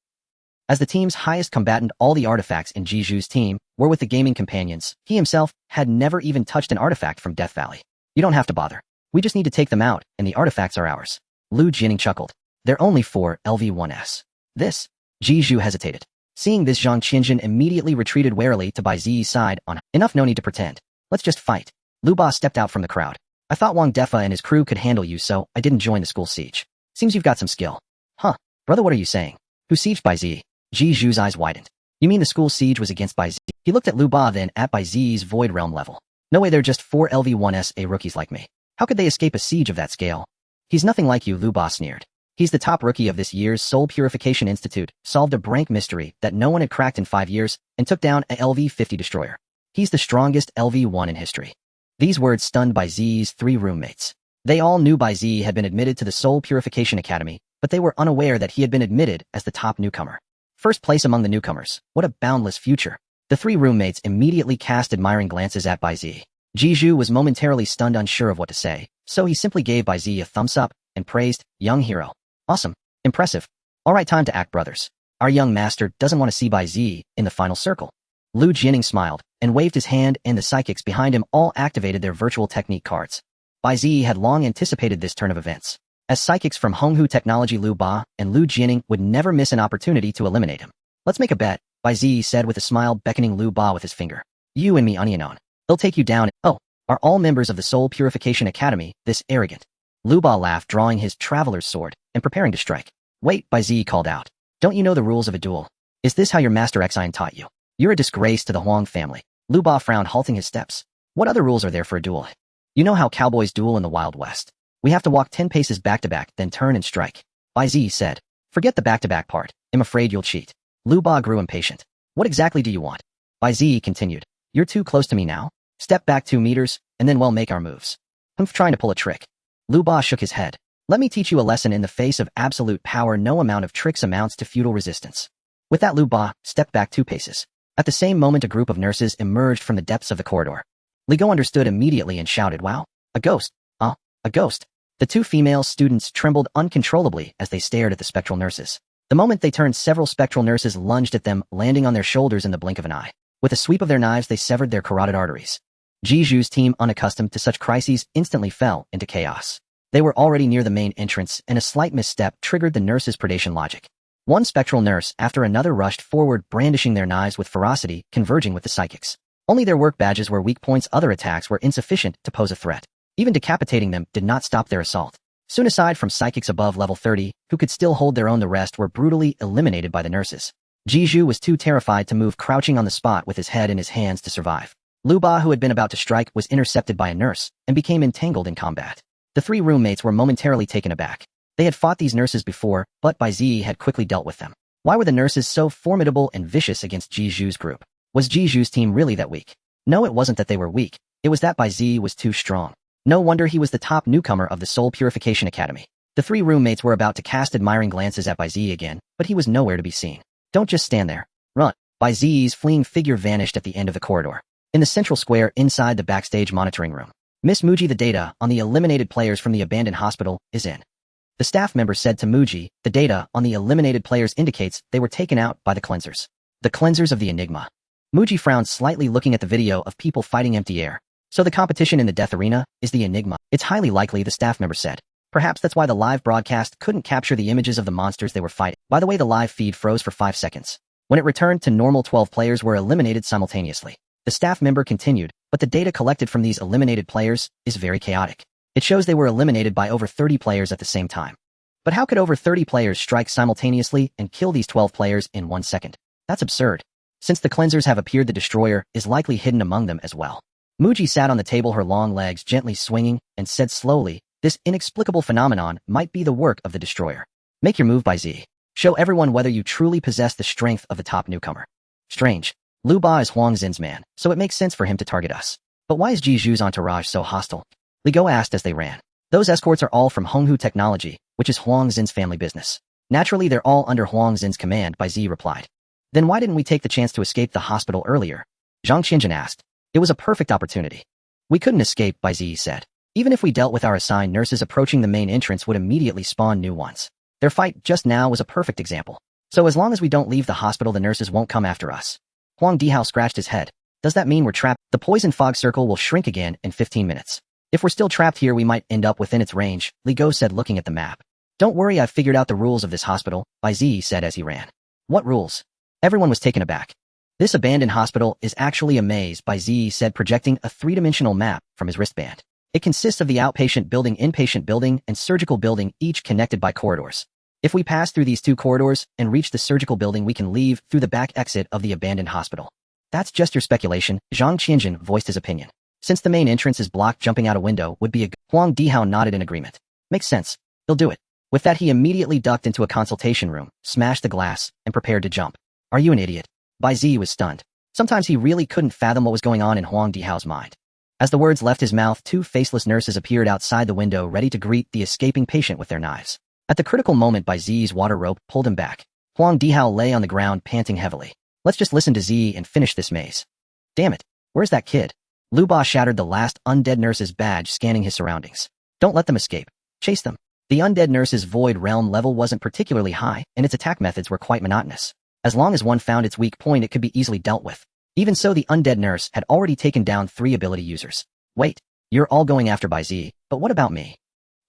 As the team's highest combatant, all the artifacts in Jiju's team were with the gaming companions. He himself had never even touched an artifact from Death Valley. You don't have to bother. We just need to take them out, and the artifacts are ours. Lu Jianing chuckled. They're only 4 LV1s. This? Jiju hesitated. Seeing this, Zhang Qianjun immediately retreated warily to Bai Ziyi's side on, enough, no need to pretend. Let's just fight. Lu Ba stepped out from the crowd. I thought Wang Defa and his crew could handle you, so I didn't join the school siege. Seems you've got some skill. Huh. Brother, what are you saying? Who sieged Bai Ziyi? Jiju's eyes widened. You mean the school siege was against Bai Ziyi? He looked at Lu Ba, then at Bai Ziyi's void realm level. No way, they're just 4 LV1SA rookies like me. How could they escape a siege of that scale? He's nothing like you, Lu Ba sneered. He's the top rookie of this year's Soul Purification Institute, solved a brank mystery that no one had cracked in 5 years, and took down a LV-50 destroyer. He's the strongest LV-1 in history. These words stunned Bai Ziyi's 3 roommates. They all knew Bai Ziyi had been admitted to the Soul Purification Academy, but they were unaware that he had been admitted as the top newcomer. First place among the newcomers. What a boundless future. The 3 roommates immediately cast admiring glances at Bai Ziyi. Jiju was momentarily stunned, unsure of what to say, so he simply gave Bai Ziyi a thumbs up and praised, young hero. Awesome. Impressive. All right, time to act, brothers. Our young master doesn't want to see Bai Ziyi in the final circle. Lu Jianing smiled and waved his hand, and the psychics behind him all activated their virtual technique cards. Bai Ziyi had long anticipated this turn of events. As psychics from Honghu Technology, Lu Ba and Lu Jianing would never miss an opportunity to eliminate him. Let's make a bet, Bai Ziyi said with a smile, beckoning Lu Ba with his finger. You and me, Onion. They'll take you down. Oh, are all members of the Soul Purification Academy this arrogant? Lu Ba laughed, drawing his traveler's sword and preparing to strike. Wait, Bai Ziyi called out. Don't you know the rules of a duel? Is this how your master Xine taught you? You're a disgrace to the Huang family. Lu Ba frowned, halting his steps. What other rules are there for a duel? You know how cowboys duel in the Wild West. We have to walk 10 paces back-to-back, then turn and strike. Bai Ziyi said. Forget the back-to-back part. I'm afraid you'll cheat. Lu Ba grew impatient. What exactly do you want? Bai Ziyi continued. You're too close to me now. Step back 2 meters, and then we'll make our moves. I'm trying to pull a trick. Lu Ba shook his head. Let me teach you a lesson. In the face of absolute power, no amount of tricks amounts to futile resistance. With that, Lu Ba stepped back 2 paces. At the same moment, a group of nurses emerged from the depths of the corridor. Li Go understood immediately and shouted, wow, a ghost. A ghost. The 2 female students trembled uncontrollably as they stared at the spectral nurses. The moment they turned, several spectral nurses lunged at them, landing on their shoulders in the blink of an eye. With a sweep of their knives, they severed their carotid arteries. Jiju's team, unaccustomed to such crises, instantly fell into chaos. They were already near the main entrance, and a slight misstep triggered the nurses' predation logic. One spectral nurse after another rushed forward, brandishing their knives with ferocity, converging with the psychics. Only their work badges were weak points. Other attacks were insufficient to pose a threat. Even decapitating them did not stop their assault. Soon, aside from psychics above level 30, who could still hold their own, the rest were brutally eliminated by the nurses. Jiju was too terrified to move, crouching on the spot with his head in his hands to survive. Lu Ba, who had been about to strike, was intercepted by a nurse and became entangled in combat. The three roommates were momentarily taken aback. They had fought these nurses before, but Bai Ziyi had quickly dealt with them. Why were the nurses so formidable and vicious against Jiju's group? Was Jiju's team really that weak? No, it wasn't that they were weak. It was that Bai Ziyi was too strong. No wonder he was the top newcomer of the Soul Purification Academy. The three roommates were about to cast admiring glances at Bai Ziyi again, but he was nowhere to be seen. Don't just stand there. Run. Bai Ziyi's fleeing figure vanished at the end of the corridor. In the central square inside the backstage monitoring room, Miss Muji, the data on the eliminated players from the abandoned hospital is in. The staff member said to Muji, the data on the eliminated players indicates they were taken out by the cleansers. The cleansers of the Enigma. Muji frowned slightly, looking at the video of people fighting empty air. So the competition in the death arena is the Enigma. It's highly likely, the staff member said. Perhaps that's why the live broadcast couldn't capture the images of the monsters they were fighting. By the way, the live feed froze for 5 seconds. When it returned to normal, 12 players were eliminated simultaneously. The staff member continued, but the data collected from these eliminated players is very chaotic. It shows they were eliminated by over 30 players at the same time. But how could over 30 players strike simultaneously and kill these 12 players in 1 second? That's absurd. Since the cleansers have appeared, the destroyer is likely hidden among them as well. Muji sat on the table, her long legs gently swinging, and said slowly, this inexplicable phenomenon might be the work of the destroyer. Make your move, Bai Ziyi. Show everyone whether you truly possess the strength of the top newcomer. Strange. Lu Ba is Huang Xin's man, so it makes sense for him to target us. But why is Jiju's entourage so hostile? Li Go asked as they ran. Those escorts are all from Honghu Technology, which is Huang Xin's family business. Naturally, they're all under Huang Xin's command, Bai Ziyi replied. Then why didn't we take the chance to escape the hospital earlier? Zhang Qianjun asked. It was a perfect opportunity. We couldn't escape, Bai Ziyi said. Even if we dealt with our assigned nurses, approaching the main entrance would immediately spawn new ones. Their fight just now was a perfect example. So as long as we don't leave the hospital, the nurses won't come after us. Huang Dihao scratched his head. Does that mean we're trapped? The poison fog circle will shrink again in 15 minutes. If we're still trapped here, we might end up within its range, Li Go said, looking at the map. Don't worry, I've figured out the rules of this hospital, Bai Ziyi said as he ran. What rules? Everyone was taken aback. This abandoned hospital is actually a maze, Bai Ziyi said, projecting a three-dimensional map from his wristband. It consists of the outpatient building, inpatient building, and surgical building, each connected by corridors. If we pass through these 2 corridors and reach the surgical building, we can leave through the back exit of the abandoned hospital. That's just your speculation, Zhang Qianjun voiced his opinion. Since the main entrance is blocked, jumping out a window would be a Huang Dihao nodded in agreement. Makes sense. He'll do it. With that, he immediately ducked into a consultation room, smashed the glass, and prepared to jump. Are you an idiot? Bai Ziyi was stunned. Sometimes he really couldn't fathom what was going on in Huang Dihao's mind. As the words left his mouth, 2 faceless nurses appeared outside the window, ready to greet the escaping patient with their knives. At the critical moment, Bai Ziyi's water rope pulled him back. Huang Dihao lay on the ground, panting heavily. Let's just listen to Ziyi and finish this maze. Damn it. Where's that kid? Lu Ba shattered the last undead nurse's badge, scanning his surroundings. Don't let them escape. Chase them. The undead nurse's void realm level wasn't particularly high, and its attack methods were quite monotonous. As long as one found its weak point, it could be easily dealt with. Even so, the undead nurse had already taken down 3 ability users. Wait, you're all going after Bai Ziyi, but what about me?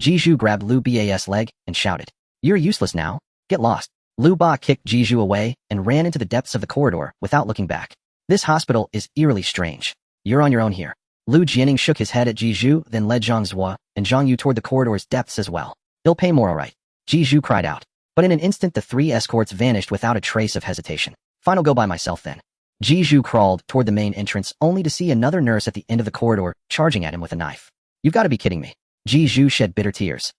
Jiju grabbed Lu Ba's leg and shouted. You're useless now. Get lost. Lu Ba kicked Jiju away and ran into the depths of the corridor without looking back. This hospital is eerily strange. You're on your own here. Lu Jianing shook his head at Jiju, then led Zhang Zhua and Zhang Yu toward the corridor's depths as well. He'll pay more, all right. Jiju cried out. But in an instant, the 3 escorts vanished without a trace of hesitation. Fine, I'll go by myself then. Jiju crawled toward the main entrance, only to see another nurse at the end of the corridor, charging at him with a knife. You've got to be kidding me. Jiju shed bitter tears.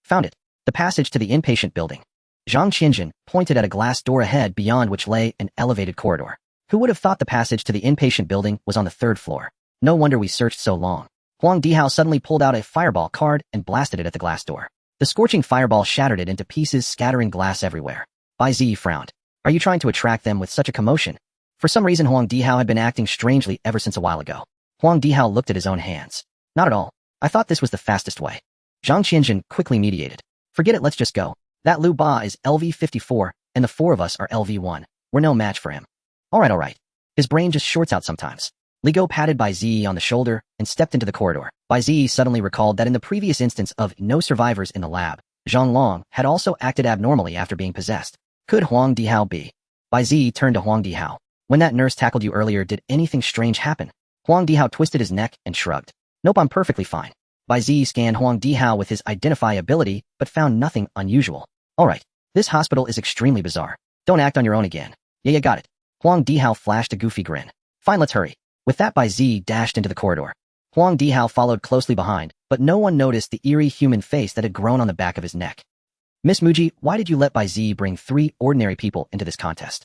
Found it. The passage to the inpatient building. Zhang Qianjun pointed at a glass door ahead, beyond which lay an elevated corridor. Who would have thought the passage to the inpatient building was on the 3rd floor? No wonder we searched so long. Huang Dihao suddenly pulled out a fireball card and blasted it at the glass door. The scorching fireball shattered it into pieces, scattering glass everywhere. Bai Ziyi frowned. Are you trying to attract them with such a commotion? For some reason, Huang Dihao had been acting strangely ever since a while ago. Huang Dihao looked at his own hands. Not at all. I thought this was the fastest way. Zhang Qianjun quickly mediated. Forget it, let's just go. That Lu Ba is LV-54, and the 4 of us are LV-1. We're no match for him. Alright. His brain just shorts out sometimes. Li Go patted Bai Ziyi on the shoulder and stepped into the corridor. Bai Ziyi suddenly recalled that in the previous instance of no survivors in the lab, Zhang Long had also acted abnormally after being possessed. Could Huang Dihao be? Bai Ziyi turned to Huang Dihao. When that nurse tackled you earlier, did anything strange happen? Huang Dihao twisted his neck and shrugged. Nope, I'm perfectly fine. Bai Ziyi scanned Huang Dihao with his identify ability, but found nothing unusual. Alright, this hospital is extremely bizarre. Don't act on your own again. Yeah, you got it. Huang Dihao flashed a goofy grin. Fine, let's hurry. With that, Bai Ziyi dashed into the corridor. Huang Dihao followed closely behind, but no one noticed the eerie human face that had grown on the back of his neck. Miss Muji, why did you let Bai Ziyi bring 3 ordinary people into this contest?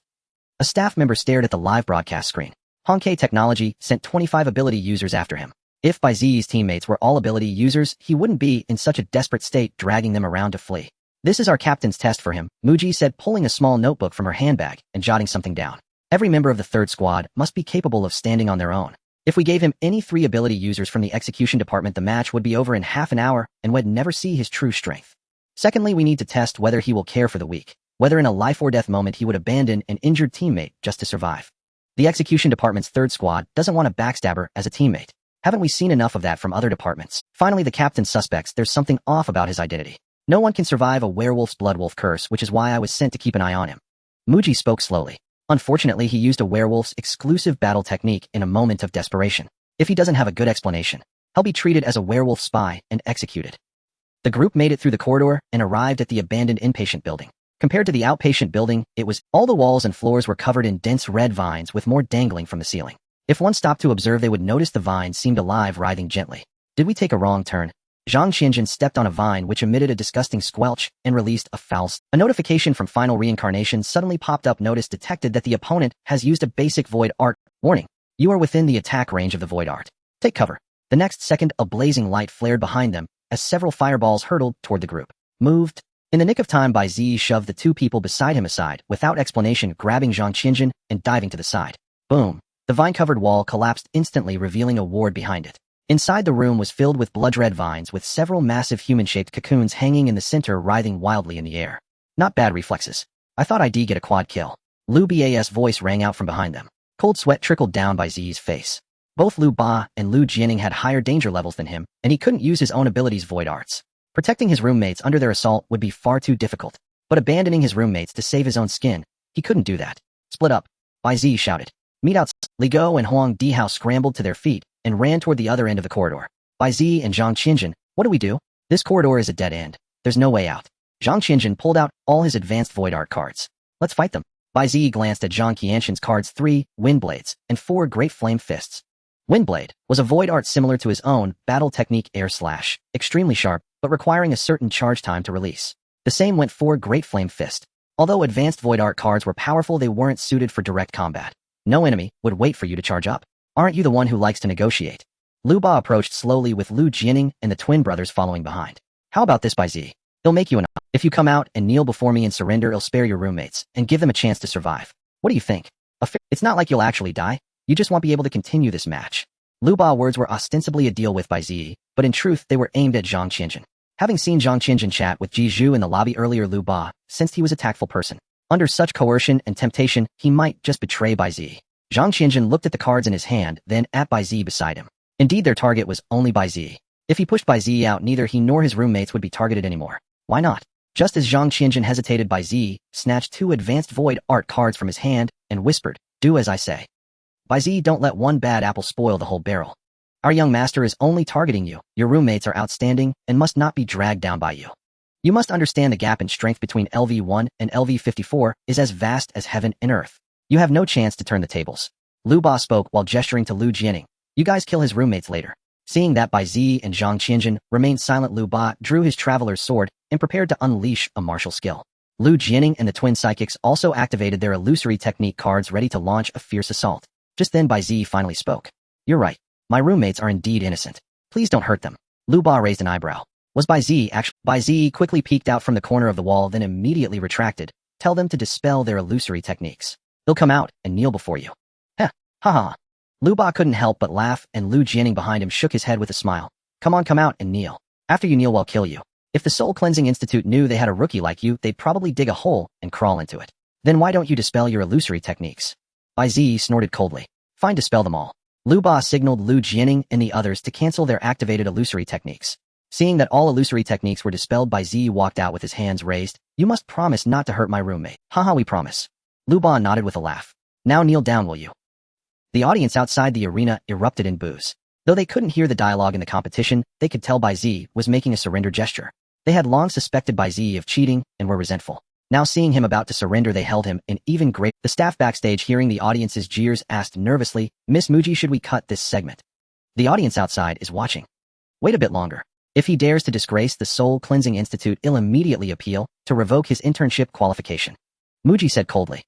A staff member stared at the live broadcast screen. Honkai Technology sent 25 ability users after him. If Bai Ziyi's teammates were all ability users, he wouldn't be in such a desperate state dragging them around to flee. This is our captain's test for him, Muji said, pulling a small notebook from her handbag and jotting something down. Every member of the 3rd squad must be capable of standing on their own. If we gave him any 3 ability users from the execution department, the match would be over in half an hour and we'd never see his true strength. Secondly, we need to test whether he will care for the weak, whether in a life or death moment he would abandon an injured teammate just to survive. The execution department's 3rd squad doesn't want a backstabber as a teammate. Haven't we seen enough of that from other departments? Finally, the captain suspects there's something off about his identity. No one can survive a werewolf's bloodwolf curse, which is why I was sent to keep an eye on him. Muji spoke slowly. Unfortunately, he used a werewolf's exclusive battle technique in a moment of desperation. If he doesn't have a good explanation, he'll be treated as a werewolf spy and executed. The group made it through the corridor and arrived at the abandoned inpatient building. Compared to the outpatient building, all the walls and floors were covered in dense red vines with more dangling from the ceiling. If one stopped to observe, they would notice the vines seemed alive, writhing gently. Did we take a wrong turn? Zhang Qianjun stepped on a vine which emitted a disgusting squelch and released a foul. A notification from Final Reincarnation suddenly popped up. Notice detected that the opponent has used a basic void art. Warning, you are within the attack range of the void art. Take cover. The next second, a blazing light flared behind them as several fireballs hurtled toward the group. Moved. In the nick of time, Bai Ziyi shoved the 2 people beside him aside without explanation, grabbing Zhang Qianjun and diving to the side. Boom. The vine-covered wall collapsed instantly, revealing a ward behind it. Inside, the room was filled with blood-red vines with several massive human-shaped cocoons hanging in the center, writhing wildly in the air. Not bad reflexes. I thought I'd get a quad kill. Lu Ba's voice rang out from behind them. Cold sweat trickled down Bai Ziyi's face. Both Lu Ba and Lu Jianing had higher danger levels than him, and he couldn't use his own abilities' void arts. Protecting his roommates under their assault would be far too difficult, but abandoning his roommates to save his own skin, he couldn't do that. Split up. Bai Ziyi shouted. Meet outside. Li Go and Huang Dihao scrambled to their feet and ran toward the other end of the corridor. Bai Ziyi and Zhang Qianjun, what do we do? This corridor is a dead end. There's no way out. Zhang Qianjun pulled out all his advanced void art cards. Let's fight them. Bai Ziyi glanced at Zhang Qianjun's cards: 3 Windblades and 4 Great Flame Fists. Windblade was a void art similar to his own battle technique Air Slash, extremely sharp, but requiring a certain charge time to release. The same went for Great Flame Fist. Although advanced void art cards were powerful, they weren't suited for direct combat. No enemy would wait for you to charge up. Aren't you the one who likes to negotiate? Lu Ba approached slowly with Lu Jianing and the twin brothers following behind. How about this, Bai Ziyi? It'll make you an offer. If you come out and kneel before me and surrender, it'll spare your roommates and give them a chance to survive. What do you think? It's not like you'll actually die. You just won't be able to continue this match. Lu Ba's words were ostensibly a deal with Bai Ziyi, but in truth they were aimed at Zhang Qianjun. Having seen Zhang Qianjun chat with Ji Zhu in the lobby earlier, Lu Ba sensed he was a tactful person. Under such coercion and temptation, he might just betray Bai Ziyi. Zhang Qianjun looked at the cards in his hand, then at Bai Ziyi beside him. Indeed, their target was only Bai Ziyi. If he pushed Bai Ziyi out, neither he nor his roommates would be targeted anymore. Why not? Just as Zhang Qianjun hesitated, Bai Ziyi snatched 2 advanced void art cards from his hand and whispered, "Do as I say." Bai Ziyi, don't let one bad apple spoil the whole barrel. Our young master is only targeting you. Your roommates are outstanding and must not be dragged down by you. You must understand the gap in strength between LV1 and LV54 is as vast as heaven and earth. You have no chance to turn the tables. Lu Ba spoke while gesturing to Lu Jianing. You guys kill his roommates later. Seeing that Bai Ziyi and Zhang Qianjun remained silent, Lu Ba drew his traveler's sword and prepared to unleash a martial skill. Lu Jianing and the twin psychics also activated their illusory technique cards, ready to launch a fierce assault. Just then Bai Ziyi finally spoke. You're right. My roommates are indeed innocent. Please don't hurt them. Lu Ba raised an eyebrow. Was Bai Ziyi actually? Bai Ziyi quickly peeked out from the corner of the wall, then immediately retracted. Tell them to dispel their illusory techniques. They'll come out and kneel before you. Heh, ha. Lu Ba couldn't help but laugh, and Lu Jianing behind him shook his head with a smile. Come on, come out and kneel. After you kneel, we'll kill you. If the Soul Cleansing Institute knew they had a rookie like you, they'd probably dig a hole and crawl into it. Then why don't you dispel your illusory techniques? Bai Ziyi snorted coldly. Fine, dispel them all. Lu Ba signaled Lu Jianing and the others to cancel their activated illusory techniques. Seeing that all illusory techniques were dispelled, Bai Ziyi walked out with his hands raised. You must promise not to hurt my roommate. Haha, we promise. Lu Ba nodded with a laugh. Now kneel down, will you? The audience outside the arena erupted in boos. Though they couldn't hear the dialogue in the competition, they could tell Bai Ziyi was making a surrender gesture. They had long suspected Bai Ziyi of cheating and were resentful. Now seeing him about to surrender, they held him in even greater. The staff backstage, hearing the audience's jeers, asked nervously, Miss Muji, should we cut this segment? The audience outside is watching. Wait a bit longer. If he dares to disgrace the Soul Cleansing Institute, he'll immediately appeal to revoke his internship qualification. Muji said coldly.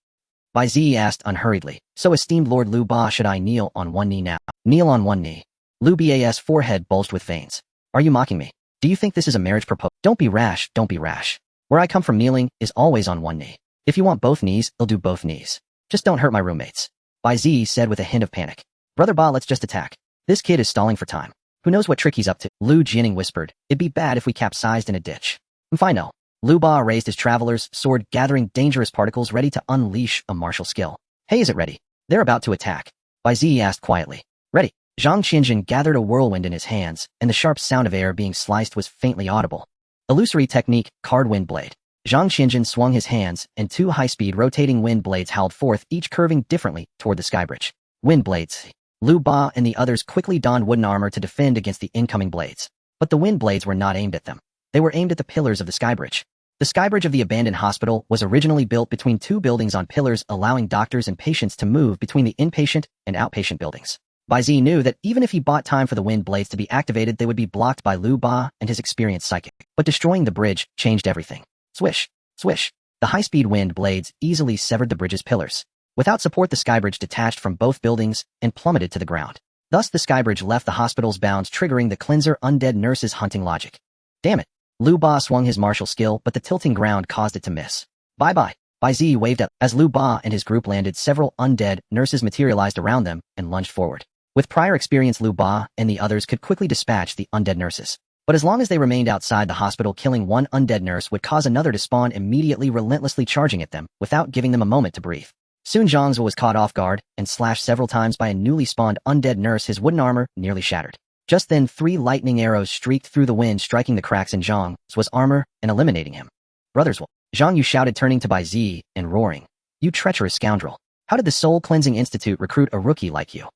Bai Ziyi asked unhurriedly, so esteemed Lord Lu Ba, should I kneel on one knee now? Kneel on one knee. Lu Ba's forehead bulged with veins. Are you mocking me? Do you think this is a marriage proposal? Don't be rash, don't be rash. Where I come from, kneeling is always on one knee. If you want both knees, I'll do both knees. Just don't hurt my roommates. Bai Ziyi said with a hint of panic. Brother Ba, let's just attack. This kid is stalling for time. Who knows what trick he's up to? Lu Jianing whispered. It'd be bad if we capsized in a ditch. Fine, no. Lu Ba raised his traveler's sword, gathering dangerous particles, ready to unleash a martial skill. Hey, is it ready? They're about to attack. Bai Ziyi asked quietly. Ready. Zhang Qianjun gathered a whirlwind in his hands, and the sharp sound of air being sliced was faintly audible. Illusory technique, card wind blade. Zhang Qianjun swung his hands, and two high-speed rotating wind blades howled forth, each curving differently toward the skybridge. Wind blades. Lu Ba and the others quickly donned wooden armor to defend against the incoming blades. But the wind blades were not aimed at them. They were aimed at the pillars of the skybridge. The skybridge of the abandoned hospital was originally built between two buildings on pillars, allowing doctors and patients to move between the inpatient and outpatient buildings. Bai Ziyi knew that even if he bought time for the wind blades to be activated, they would be blocked by Lu Ba and his experienced psychic. But destroying the bridge changed everything. Swish, swish. The high-speed wind blades easily severed the bridge's pillars. Without support, the skybridge detached from both buildings and plummeted to the ground. Thus, the skybridge left the hospital's bounds, triggering the cleanser undead nurse's hunting logic. Damn it. Lu Ba swung his martial skill, but the tilting ground caused it to miss. Bye-bye. Bai Ziyi waved up. As Lu Ba and his group landed, several undead nurses materialized around them and lunged forward. With prior experience, Lu Ba and the others could quickly dispatch the undead nurses. But as long as they remained outside the hospital, killing one undead nurse would cause another to spawn immediately, relentlessly charging at them without giving them a moment to breathe. Soon Zhang Zhe was caught off guard and slashed several times by a newly spawned undead nurse, his wooden armor nearly shattered. Just then, 3 lightning arrows streaked through the wind, striking the cracks in Zhang Ze's armor and eliminating him. Brothers, Zhang Yu shouted, turning to Bai Ziyi and roaring. You treacherous scoundrel. How did the Soul Cleansing Institute recruit a rookie like you?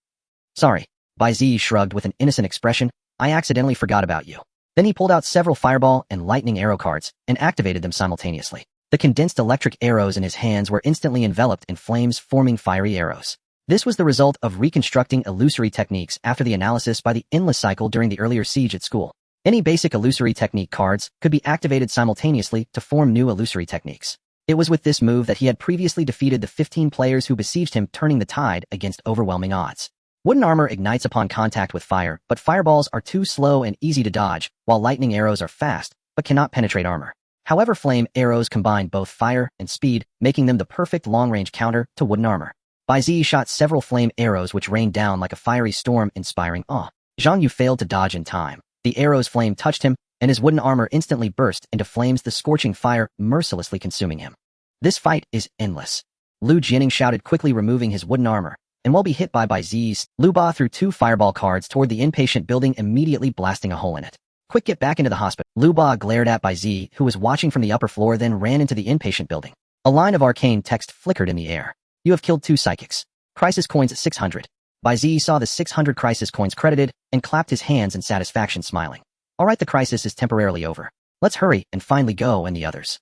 Sorry. Bai Ziyi shrugged with an innocent expression. I accidentally forgot about you. Then he pulled out several fireball and lightning arrow cards and activated them simultaneously. The condensed electric arrows in his hands were instantly enveloped in flames, forming fiery arrows. This was the result of reconstructing illusory techniques after the analysis by the endless cycle during the earlier siege at school. Any basic illusory technique cards could be activated simultaneously to form new illusory techniques. It was with this move that he had previously defeated the 15 players who besieged him, turning the tide against overwhelming odds. Wooden armor ignites upon contact with fire, but fireballs are too slow and easy to dodge, while lightning arrows are fast, but cannot penetrate armor. However, flame arrows combine both fire and speed, making them the perfect long-range counter to wooden armor. Bai Ziyi shot several flame arrows which rained down like a fiery storm, inspiring awe. Zhang Yu failed to dodge in time. The arrow's flame touched him, and his wooden armor instantly burst into flames, the scorching fire mercilessly consuming him. This fight is endless. Lu Jianing shouted, quickly removing his wooden armor, and while hit by Bai Ziyi's, Lu Ba threw 2 fireball cards toward the inpatient building, immediately blasting a hole in it. Quick, get back into the hospital. Lu Ba glared at Bai Ziyi, who was watching from the upper floor, then ran into the inpatient building. A line of arcane text flickered in the air. You have killed 2 psychics. Crisis coins at 600. Bai Ziyi saw the 600 crisis coins credited and clapped his hands in satisfaction, smiling. Alright, the crisis is temporarily over. Let's hurry and finally go. And the others.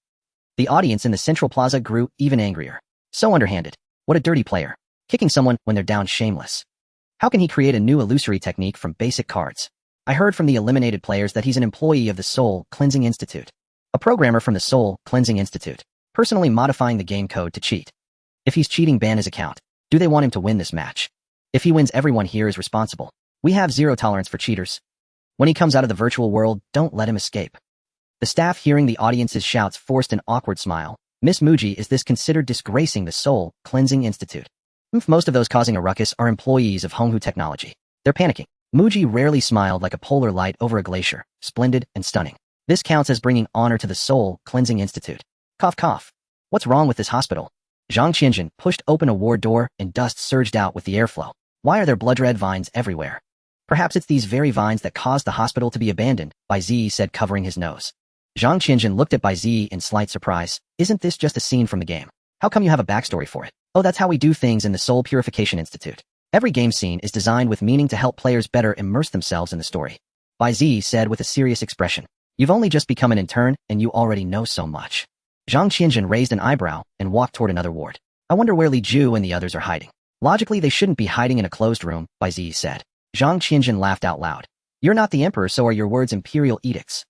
The audience in the central plaza grew even angrier. So underhanded. What a dirty player. Kicking someone when they're down, shameless. How can he create a new illusory technique from basic cards? I heard from the eliminated players that he's an employee of the Soul Cleansing Institute. A programmer from the Soul Cleansing Institute. Personally modifying the game code to cheat. If he's cheating, ban his account. Do they want him to win this match? If he wins, everyone here is responsible. We have zero tolerance for cheaters. When he comes out of the virtual world, don't let him escape. The staff, hearing the audience's shouts, forced an awkward smile. Miss Muji, is this considered disgracing the Soul Cleansing Institute? Most of those causing a ruckus are employees of Honghu Technology. They're panicking. Muji rarely smiled like a polar light over a glacier, splendid and stunning. This counts as bringing honor to the Soul Cleansing Institute. Cough, cough. What's wrong with this hospital? Zhang Qianjun pushed open a ward door and dust surged out with the airflow. Why are there blood red vines everywhere? Perhaps it's these very vines that caused the hospital to be abandoned, Bai Ziyi said, covering his nose. Zhang Qianjun looked at Bai Ziyi in slight surprise. Isn't this just a scene from the game? How come you have a backstory for it? Oh, that's how we do things in the Soul Purification Institute. Every game scene is designed with meaning to help players better immerse themselves in the story. Bai Ziyi said with a serious expression. You've only just become an intern, and you already know so much. Zhang Qianjun raised an eyebrow and walked toward another ward. I wonder where Li Ju and the others are hiding. Logically, they shouldn't be hiding in a closed room, Bai Ziyi said. Zhang Qianjun laughed out loud. You're not the emperor, so are your words imperial edicts.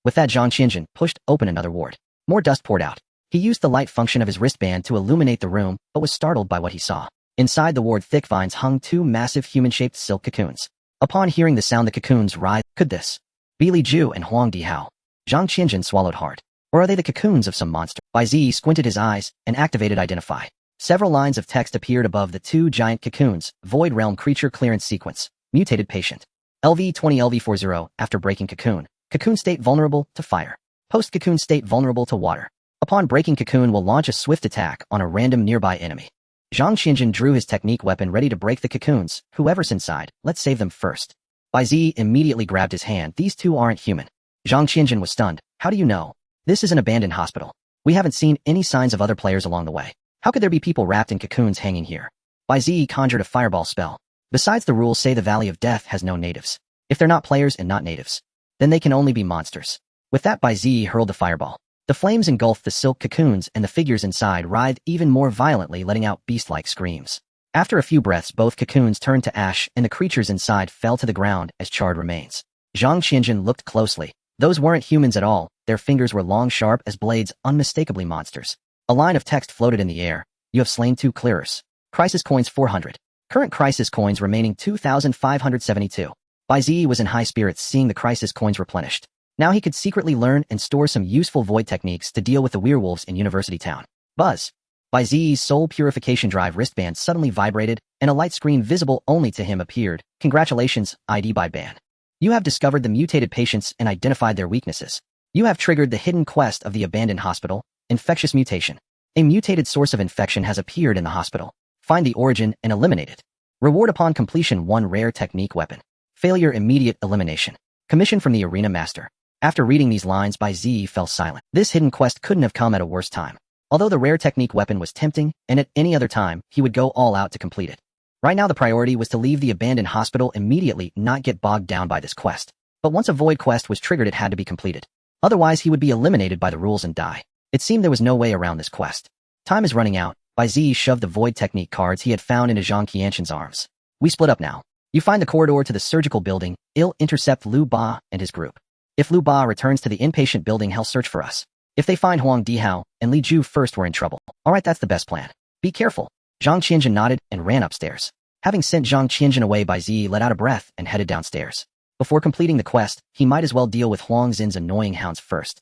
With that, Zhang Qianjun pushed open another ward. More dust poured out. He used the light function of his wristband to illuminate the room, but was startled by what he saw. Inside the ward, thick vines hung two massive human-shaped silk cocoons. Upon hearing the sound, the cocoons writhed. Could this be Li Ju and Huang Dihao? Zhang Qianjun swallowed hard. Or are they the cocoons of some monster? Bai Ziyi squinted his eyes and activated Identify. Several lines of text appeared above the two giant cocoons. Void Realm Creature Clearance Sequence. Mutated Patient. LV20 LV40. After breaking cocoon. Cocoon state vulnerable to fire. Post-cocoon state vulnerable to water. Upon breaking cocoon will launch a swift attack on a random nearby enemy. Zhang Qianjun drew his technique weapon ready to break the cocoons. Whoever's inside, let's save them first. Bai Ziyi immediately grabbed his hand. These two aren't human. Zhang Qianjun was stunned. How do you know? This is an abandoned hospital. We haven't seen any signs of other players along the way. How could there be people wrapped in cocoons hanging here? Bai Ziyi conjured a fireball spell. Besides, the rules say the Valley of Death has no natives. If they're not players and not natives, then they can only be monsters. With that, Bai Ziyi hurled the fireball. The flames engulfed the silk cocoons, and the figures inside writhed even more violently, letting out beast-like screams. After a few breaths, both cocoons turned to ash, and the creatures inside fell to the ground as charred remains. Zhang Qianjun looked closely. Those weren't humans at all. Their fingers were long, sharp as blades, unmistakably monsters. A line of text floated in the air. You have slain 2 clearers. Crisis coins 400. Current crisis coins remaining 2,572. Bai Ziyi was in high spirits seeing the crisis coins replenished. Now he could secretly learn and store some useful void techniques to deal with the werewolves in University Town. Buzz. Bai Ziyi's soul purification drive wristband suddenly vibrated, and a light screen visible only to him appeared. Congratulations, ID by Ban. You have discovered the mutated patients and identified their weaknesses. You have triggered the hidden quest of the abandoned hospital, infectious mutation. A mutated source of infection has appeared in the hospital. Find the origin and eliminate it. Reward upon completion: 1 rare technique weapon. Failure: immediate elimination. Commission from the Arena Master. After reading these lines, Bai Ziyi fell silent. This hidden quest couldn't have come at a worse time. Although the rare technique weapon was tempting, and at any other time, he would go all out to complete it. Right now the priority was to leave the abandoned hospital immediately, not get bogged down by this quest. But once a void quest was triggered, it had to be completed. Otherwise he would be eliminated by the rules and die. It seemed there was no way around this quest. Time is running out. Bai Ziyi shoved the void technique cards he had found into Zhang Qianjun's arms. We split up now. You find the corridor to the surgical building. I'll intercept Lu Ba and his group. If Lu Ba returns to the inpatient building, he'll search for us. If they find Huang Dihao and Li Ju first, we're in trouble. Alright, that's the best plan. Be careful. Zhang Qianjun nodded and ran upstairs. Having sent Zhang Qianjun away, Bai Ziyi let out a breath and headed downstairs. Before completing the quest, he might as well deal with Huang Xin's annoying hounds first.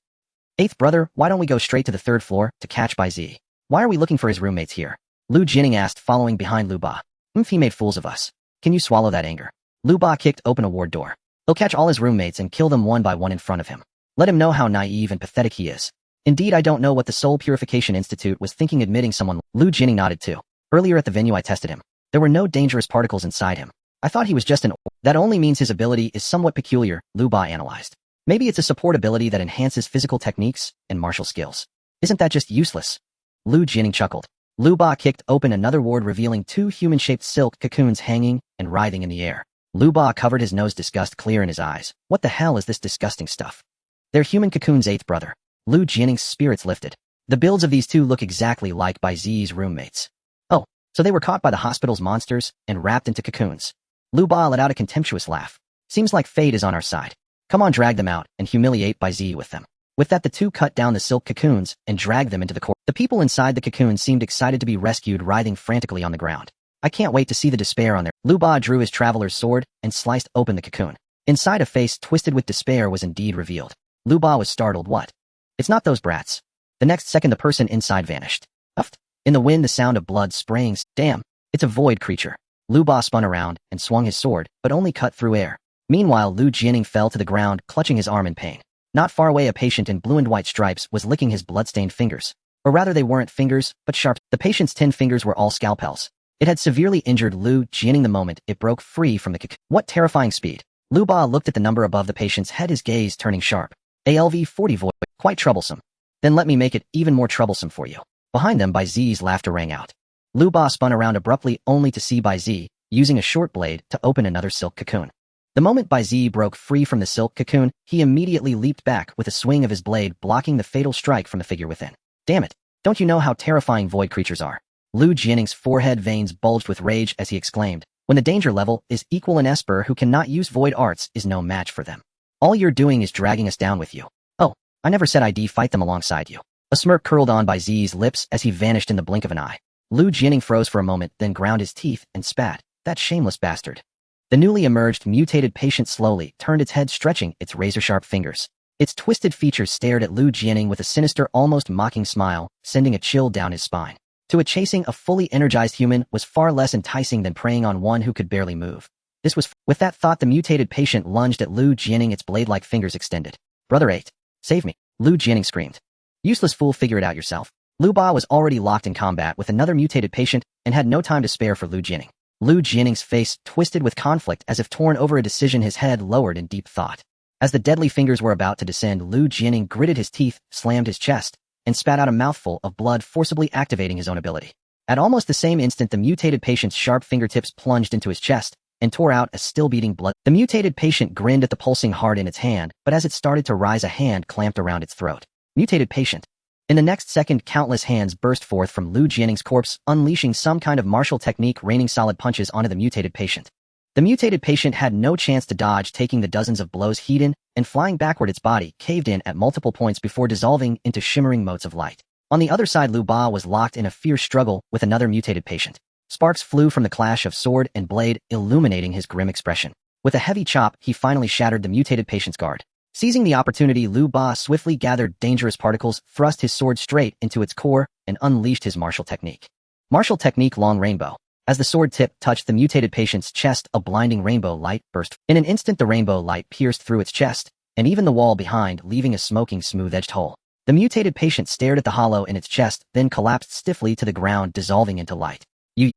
8th brother, why don't we go straight to the 3rd floor to catch Bai Ziyi? Why are we looking for his roommates here? Lu Jining asked, following behind Lu Ba. He made fools of us. Can you swallow that anger? Lu Ba kicked open a ward door. He'll catch all his roommates and kill them one by one in front of him. Let him know how naive and pathetic he is. Indeed, I don't know what the Soul Purification Institute was thinking admitting someone. Lu Jining nodded too. Earlier at the venue I tested him. There were no dangerous particles inside him. I thought he was just an That only means his ability is somewhat peculiar, Lu Ba analyzed. Maybe it's a support ability that enhances physical techniques and martial skills. Isn't that just useless? Lu Jining chuckled. Lu Ba kicked open another ward, revealing 2 human-shaped silk cocoons hanging and writhing in the air. Lu Ba covered his nose, disgust clear in his eyes. What the hell is this disgusting stuff? They're human cocoons, 8th brother. Lu Jining's spirits lifted. The builds of these two look exactly like Bai Ziyi's roommates. Oh, so they were caught by the hospital's monsters and wrapped into cocoons. Lu Ba let out a contemptuous laugh. Seems like fate is on our side. Come on, drag them out and humiliate Bai Ziyi with them. With that, the two cut down the silk cocoons and dragged them into the court. The people inside the cocoons seemed excited to be rescued, writhing frantically on the ground. I can't wait to see the despair on their... Lu Ba drew his traveler's sword and sliced open the cocoon. Inside, a face twisted with despair was indeed revealed. Lu Ba was startled. What? It's not those brats. The next second, the person inside vanished. Uffed. In the wind, the sound of blood spraying. Damn, it's a void creature. Lu Ba spun around and swung his sword, but only cut through air. Meanwhile, Lu Jining fell to the ground, clutching his arm in pain. Not far away, a patient in blue and white stripes was licking his blood-stained fingers. Or rather, they weren't fingers, but sharp. The patient's 10 fingers were all scalpels. It had severely injured Lu Jianing the moment it broke free from the cocoon. What terrifying speed. Lu Ba looked at the number above the patient's head, his gaze turning sharp. ALV 40 void. Quite troublesome. Then let me make it even more troublesome for you. Behind them, Bai Ziyi's laughter rang out. Lu Ba spun around abruptly only to see Bai Ziyi using a short blade to open another silk cocoon. The moment Bai Ziyi broke free from the silk cocoon, he immediately leaped back with a swing of his blade, blocking the fatal strike from the figure within. Damn it. Don't you know how terrifying void creatures are? Lu Jianing's forehead veins bulged with rage as he exclaimed, when the danger level is equal, an esper who cannot use void arts is no match for them. All you're doing is dragging us down with you. Oh, I never said I'd fight them alongside you. A smirk curled on Bai Ziyi's lips as he vanished in the blink of an eye. Lu Jianing froze for a moment, then ground his teeth and spat. That shameless bastard. The newly emerged mutated patient slowly turned its head, stretching its razor-sharp fingers. Its twisted features stared at Lu Jianing with a sinister, almost mocking smile, sending a chill down his spine. To it, chasing a fully energized human was far less enticing than preying on one who could barely move. With that thought, the mutated patient lunged at Lu Jianing, its blade-like fingers extended. Brother 8. Save me. Lu Jianing screamed. Useless fool, figure it out yourself. Lu Ba was already locked in combat with another mutated patient and had no time to spare for Lu Jianing. Lu Jianing's face twisted with conflict as if torn over a decision, his head lowered in deep thought. As the deadly fingers were about to descend, Lu Jianing gritted his teeth, slammed his chest, and spat out a mouthful of blood, forcibly activating his own ability. At almost the same instant, the mutated patient's sharp fingertips plunged into his chest and tore out a still-beating blood. The mutated patient grinned at the pulsing heart in its hand, but as it started to rise, a hand clamped around its throat. Mutated patient. In the next second, countless hands burst forth from Lu Jianing's corpse, unleashing some kind of martial technique, raining solid punches onto the mutated patient. The mutated patient had no chance to dodge, taking the dozens of blows heat in, and flying backward, its body caved in at multiple points before dissolving into shimmering motes of light. On the other side, Lu Ba was locked in a fierce struggle with another mutated patient. Sparks flew from the clash of sword and blade, illuminating his grim expression. With a heavy chop, he finally shattered the mutated patient's guard. Seizing the opportunity, Lu Ba swiftly gathered dangerous particles, thrust his sword straight into its core, and unleashed his martial technique. Martial technique Long Rainbow. As the sword tip touched the mutated patient's chest, a blinding rainbow light burst. In an instant, the rainbow light pierced through its chest, and even the wall behind, leaving a smoking, smooth-edged hole. The mutated patient stared at the hollow in its chest, then collapsed stiffly to the ground, dissolving into light.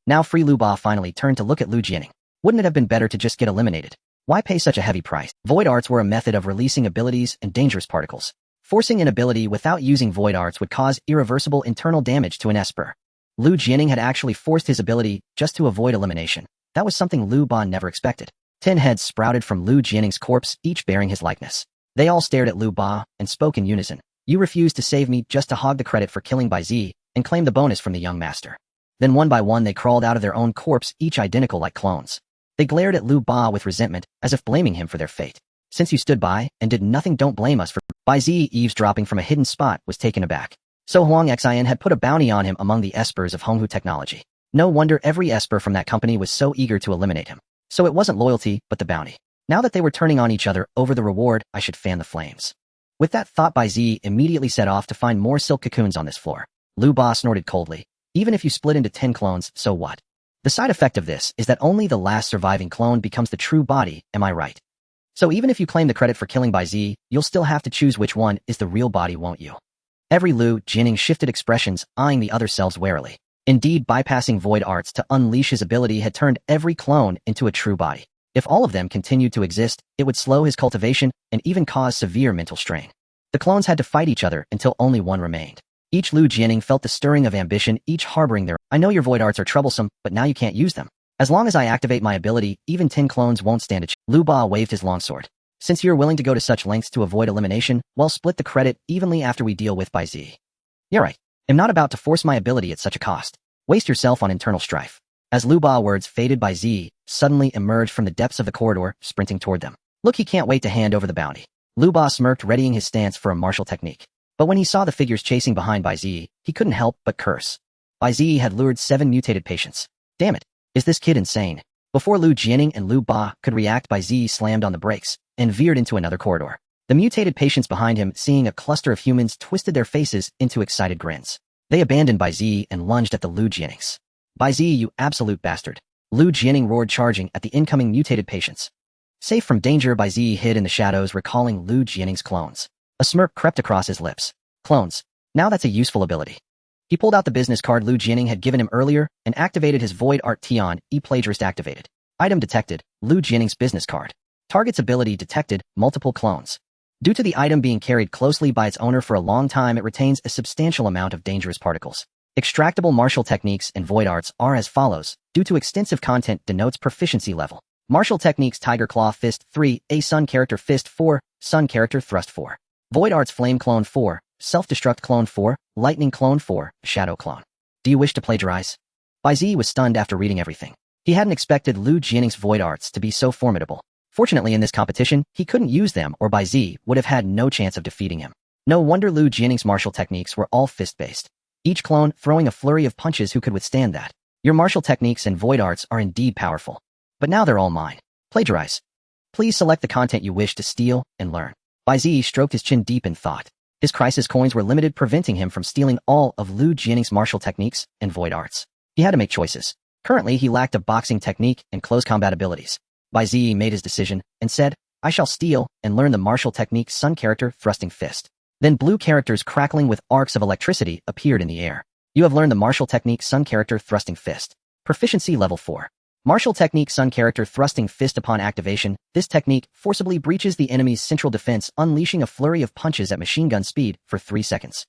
Now free. Lu Ba finally turned to look at Lu Jianing. Wouldn't it have been better to just get eliminated? Why pay such a heavy price? Void arts were a method of releasing abilities and dangerous particles. Forcing an ability without using void arts would cause irreversible internal damage to an esper. Lu Jianing had actually forced his ability just to avoid elimination. That was something Lu Ba never expected. 10 heads sprouted from Lu Jianing's corpse, each bearing his likeness. They all stared at Lu Ba and spoke in unison. You refused to save me just to hog the credit for killing Bai Ziyi and claim the bonus from the young master. Then one by one they crawled out of their own corpse, each identical like clones. They glared at Lu Ba with resentment, as if blaming him for their fate. Since you stood by and did nothing, don't blame us for— Bai Ziyi, eavesdropping from a hidden spot, was taken aback. So Huang Xian had put a bounty on him among the espers of Honghu Technology. No wonder every esper from that company was so eager to eliminate him. So it wasn't loyalty, but the bounty. Now that they were turning on each other over the reward, I should fan the flames. With that thought, Bai Ziyi immediately set off to find more silk cocoons on this floor. Lu Ba snorted coldly. Even if you split into 10 clones, so what? The side effect of this is that only the last surviving clone becomes the true body, am I right? So even if you claim the credit for killing Bai Ziyi, you'll still have to choose which one is the real body, won't you? Every Lu Jianing shifted expressions, eyeing the other selves warily. Indeed, bypassing void arts to unleash his ability had turned every clone into a true body. If all of them continued to exist, it would slow his cultivation and even cause severe mental strain. The clones had to fight each other until only one remained. Each Lu Jianing felt the stirring of ambition, each harboring their— I know your void arts are troublesome, but now you can't use them. As long as I activate my ability, even 10 clones won't stand a chance. Lu Ba waved his longsword. Since you're willing to go to such lengths to avoid elimination, well, split the credit evenly after we deal with Bai Ziyi. You're right. I'm not about to force my ability at such a cost. Waste yourself on internal strife. As Lu Ba's words faded, Bai Ziyi suddenly emerged from the depths of the corridor, sprinting toward them. Look, he can't wait to hand over the bounty. Lu Ba smirked, readying his stance for a martial technique. But when he saw the figures chasing behind Bai Ziyi, he couldn't help but curse. Bai Ziyi had lured 7 mutated patients. Damn it. Is this kid insane? Before Lu Jianing and Lu Ba could react, Bai Ziyi slammed on the brakes and veered into another corridor. The mutated patients behind him, seeing a cluster of humans, twisted their faces into excited grins. They abandoned Bai Ziyi and lunged at the Lu Jianings. Bai Ziyi, you absolute bastard. Lu Jianing roared, charging at the incoming mutated patients. Safe from danger, Bai Ziyi hid in the shadows, recalling Lu Jianing's clones. A smirk crept across his lips. Clones. Now that's a useful ability. He pulled out the business card Lu Jianing had given him earlier and activated his Void Art Tion, E-Plagiarist activated. Item detected, Lu Jianing's business card. Target's ability detected, multiple clones. Due to the item being carried closely by its owner for a long time, it retains a substantial amount of dangerous particles. Extractable martial techniques and void arts are as follows. Due to extensive content denotes proficiency level. Martial techniques Tiger Claw Fist 3, A Sun Character Fist 4, Sun Character Thrust 4. Void Arts Flame Clone 4, Self-Destruct Clone 4, Lightning Clone 4, Shadow Clone. Do you wish to plagiarize? Bai Ziyi was stunned after reading everything. He hadn't expected Lu Jianing's void arts to be so formidable. Fortunately in this competition, he couldn't use them or Bai Ziyi would have had no chance of defeating him. No wonder Lu Jianing's martial techniques were all fist-based. Each clone throwing a flurry of punches. Who could withstand that? Your martial techniques and void arts are indeed powerful. But now they're all mine. Plagiarize. Please select the content you wish to steal and learn. Bai Ziyi stroked his chin deep in thought. His crisis coins were limited, preventing him from stealing all of Lu Jianing's martial techniques and void arts. He had to make choices. Currently, he lacked a boxing technique and close combat abilities. Bai Ziyi made his decision and said, I shall steal and learn the martial technique Sun Character Thrusting Fist. Then blue characters crackling with arcs of electricity appeared in the air. You have learned the martial technique Sun Character Thrusting Fist. Proficiency level 4. Martial technique Sun Character Thrusting Fist. Upon activation, this technique forcibly breaches the enemy's central defense, unleashing a flurry of punches at machine gun speed for 3 seconds.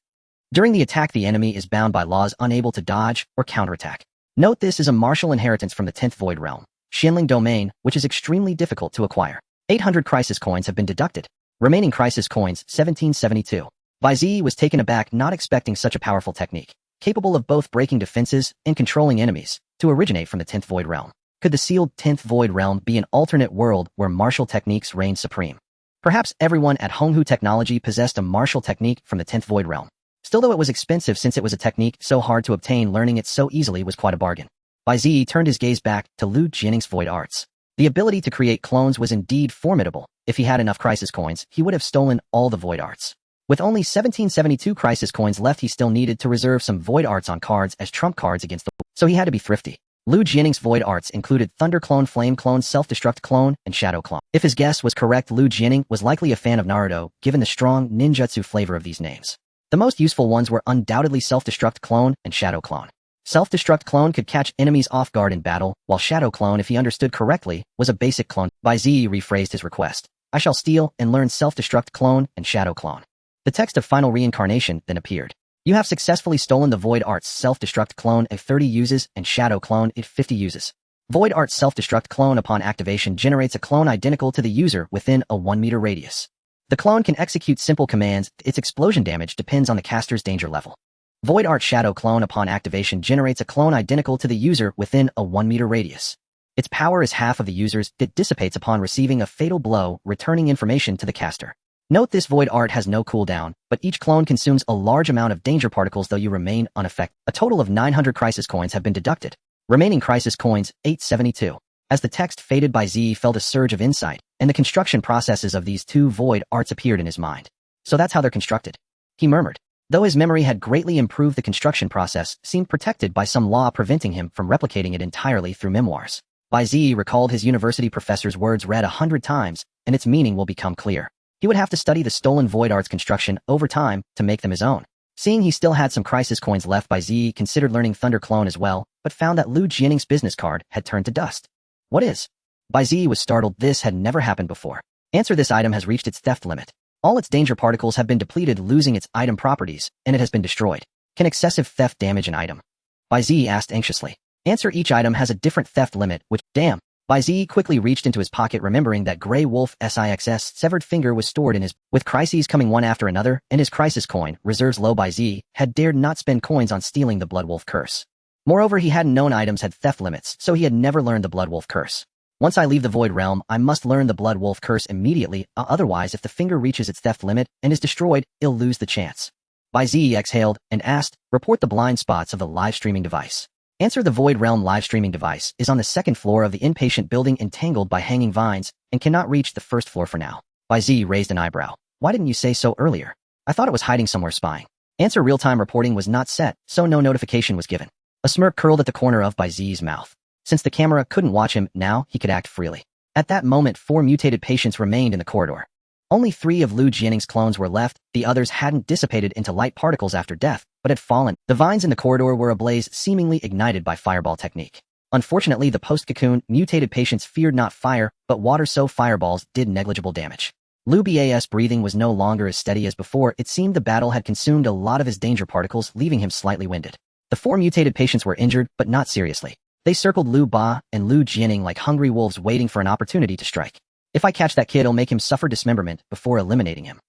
During the attack, the enemy is bound by laws, unable to dodge or counterattack. Note this is a martial inheritance from the 10th Void Realm, Xianling Domain, which is extremely difficult to acquire. 800 crisis coins have been deducted. Remaining crisis coins 1772. Bai Ziyi was taken aback, not expecting such a powerful technique, capable of both breaking defenses and controlling enemies, to originate from the 10th Void Realm. Could the sealed 10th Void Realm be an alternate world where martial techniques reign supreme? Perhaps everyone at Honghu Technology possessed a martial technique from the 10th Void Realm. Still, though it was expensive since it was a technique so hard to obtain, learning it so easily was quite a bargain. Bai Ziyi turned his gaze back to Lu Jianing's void arts. The ability to create clones was indeed formidable. If he had enough crisis coins, he would have stolen all the void arts. With only 1772 crisis coins left, he still needed to reserve some void arts on cards as trump cards against the... So he had to be thrifty. Lu Jianing's void arts included Thunder Clone, Flame Clone, Self-Destruct Clone, and Shadow Clone. If his guess was correct, Lu Jianing was likely a fan of Naruto, given the strong ninjutsu flavor of these names. The most useful ones were undoubtedly Self-Destruct Clone and Shadow Clone. Self-Destruct Clone could catch enemies off guard in battle, while Shadow Clone, if he understood correctly, was a basic clone. Bai Ziyi rephrased his request. I shall steal and learn Self-Destruct Clone and Shadow Clone. The text of Final Reincarnation then appeared. You have successfully stolen the Void Arts Self-Destruct Clone at 30 uses and Shadow Clone at 50 uses. Void Arts Self-Destruct Clone upon activation generates a clone identical to the user within a 1-meter radius. The clone can execute simple commands. Its explosion damage depends on the caster's danger level. Void Art Shadow Clone upon activation generates a clone identical to the user within a 1-meter radius. Its power is half of the user's. It dissipates upon receiving a fatal blow, returning information to the caster. Note this void art has no cooldown, but each clone consumes a large amount of danger particles though you remain unaffected. A total of 900 crisis coins have been deducted. Remaining crisis coins, 872. As the text faded, Bai Ziyi felt a surge of insight, and the construction processes of these two void arts appeared in his mind. So that's how they're constructed. He murmured. Though his memory had greatly improved, the construction process seemed protected by some law preventing him from replicating it entirely through memoirs. Bai Ziyi recalled his university professor's words read 100 times, and its meaning will become clear. He would have to study the stolen void arts construction over time to make them his own. Seeing he still had some crisis coins left, Bai Ziyi considered learning Thunder Clone as well, but found that Lu Jianing's business card had turned to dust. What is? Bai Ziyi was startled. This had never happened before. Answer: this item has reached its theft limit. All its danger particles have been depleted, losing its item properties, and it has been destroyed. Can excessive theft damage an item? Bai Ziyi asked anxiously. Answer: each item has a different theft limit, which, damn. Bai Ziyi quickly reached into his pocket, remembering that Grey Wolf SIX's severed finger was stored in his, with crises coming one after another, and his crisis coin, reserves low. Bai Ziyi had dared not spend coins on stealing the Blood Wolf curse. Moreover, he hadn't known items had theft limits, so he had never learned the Blood Wolf curse. Once I leave the Void Realm, I must learn the Blood Wolf curse immediately, otherwise if the finger reaches its theft limit and is destroyed, it'll lose the chance. Bai Ziyi exhaled and asked, report the blind spots of the live streaming device. Answer: the Void Realm live streaming device is on the 2nd floor of the inpatient building, entangled by hanging vines, and cannot reach the 1st floor for now. Bai Ziyi raised an eyebrow. Why didn't you say so earlier? I thought it was hiding somewhere spying. Answer: real-time reporting was not set, so no notification was given. A smirk curled at the corner of Bai Ziyi's mouth. Since the camera couldn't watch him, now he could act freely. At that moment, 4 mutated patients remained in the corridor. Only 3 of Lu Jianing's clones were left, the others hadn't dissipated into light particles after death, but had fallen. The vines in the corridor were ablaze, seemingly ignited by fireball technique. Unfortunately, the post-cocoon mutated patients feared not fire, but water, so fireballs did negligible damage. Bas breathing was no longer as steady as before. It seemed the battle had consumed a lot of his danger particles, leaving him slightly winded. The 4 mutated patients were injured, but not seriously. They circled Lu Ba and Lu Jianing like hungry wolves waiting for an opportunity to strike. If I catch that kid, I'll make him suffer dismemberment before eliminating him.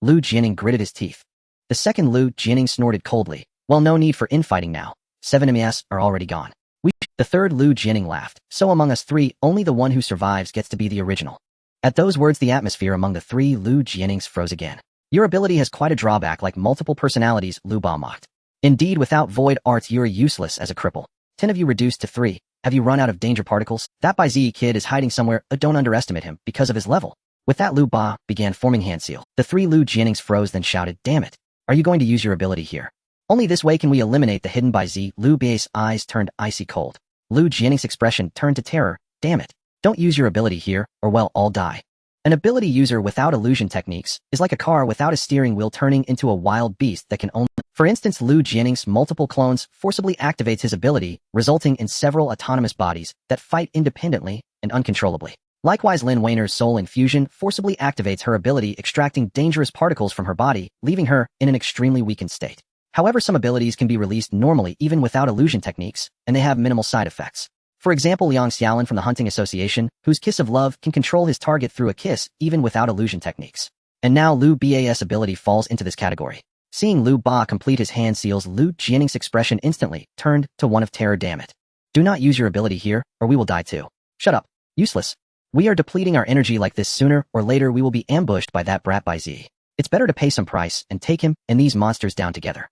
Lu Jianing gritted his teeth. The second Lu Jianing snorted coldly. Well, no need for infighting now. 7 MES are already gone. The third Lu Jianing laughed. So among us 3, only the one who survives gets to be the original. At those words, the atmosphere among the 3 Lu Jianings froze again. Your ability has quite a drawback, like multiple personalities, Lu Ba mocked. Indeed, without void arts, you're useless as a cripple. 10 of you reduced to 3. Have you run out of danger particles? That Bai Ziyi kid is hiding somewhere. Don't underestimate him because of his level. With that, Lu Ba began forming hand seal. The 3 Lu Jianings froze, then shouted, "Damn it! Are you going to use your ability here? Only this way can we eliminate the hidden Bai Ziyi." Lu Bai's eyes turned icy cold. Lu Jianing's expression turned to terror. "Damn it! Don't use your ability here, or well, I'll die." An ability user without illusion techniques is like a car without a steering wheel turning into a wild beast that can only... For instance, Lu Jianing's multiple clones forcibly activates his ability, resulting in several autonomous bodies that fight independently and uncontrollably. Likewise, Lin Weiner's soul infusion forcibly activates her ability, extracting dangerous particles from her body, leaving her in an extremely weakened state. However, some abilities can be released normally even without illusion techniques, and they have minimal side effects. For example, Liang Xiaolin from the Hunting Association, whose Kiss of Love can control his target through a kiss even without illusion techniques. And now Lu Ba's ability falls into this category. Seeing Lu Ba complete his hand seals, Lu Jianing's expression instantly turned to one of terror. "Damn it. Do not use your ability here, or we will die too." "Shut up. Useless. We are depleting our energy like this. Sooner or later we will be ambushed by that brat Bai Ziyi. It's better to pay some price and take him and these monsters down together."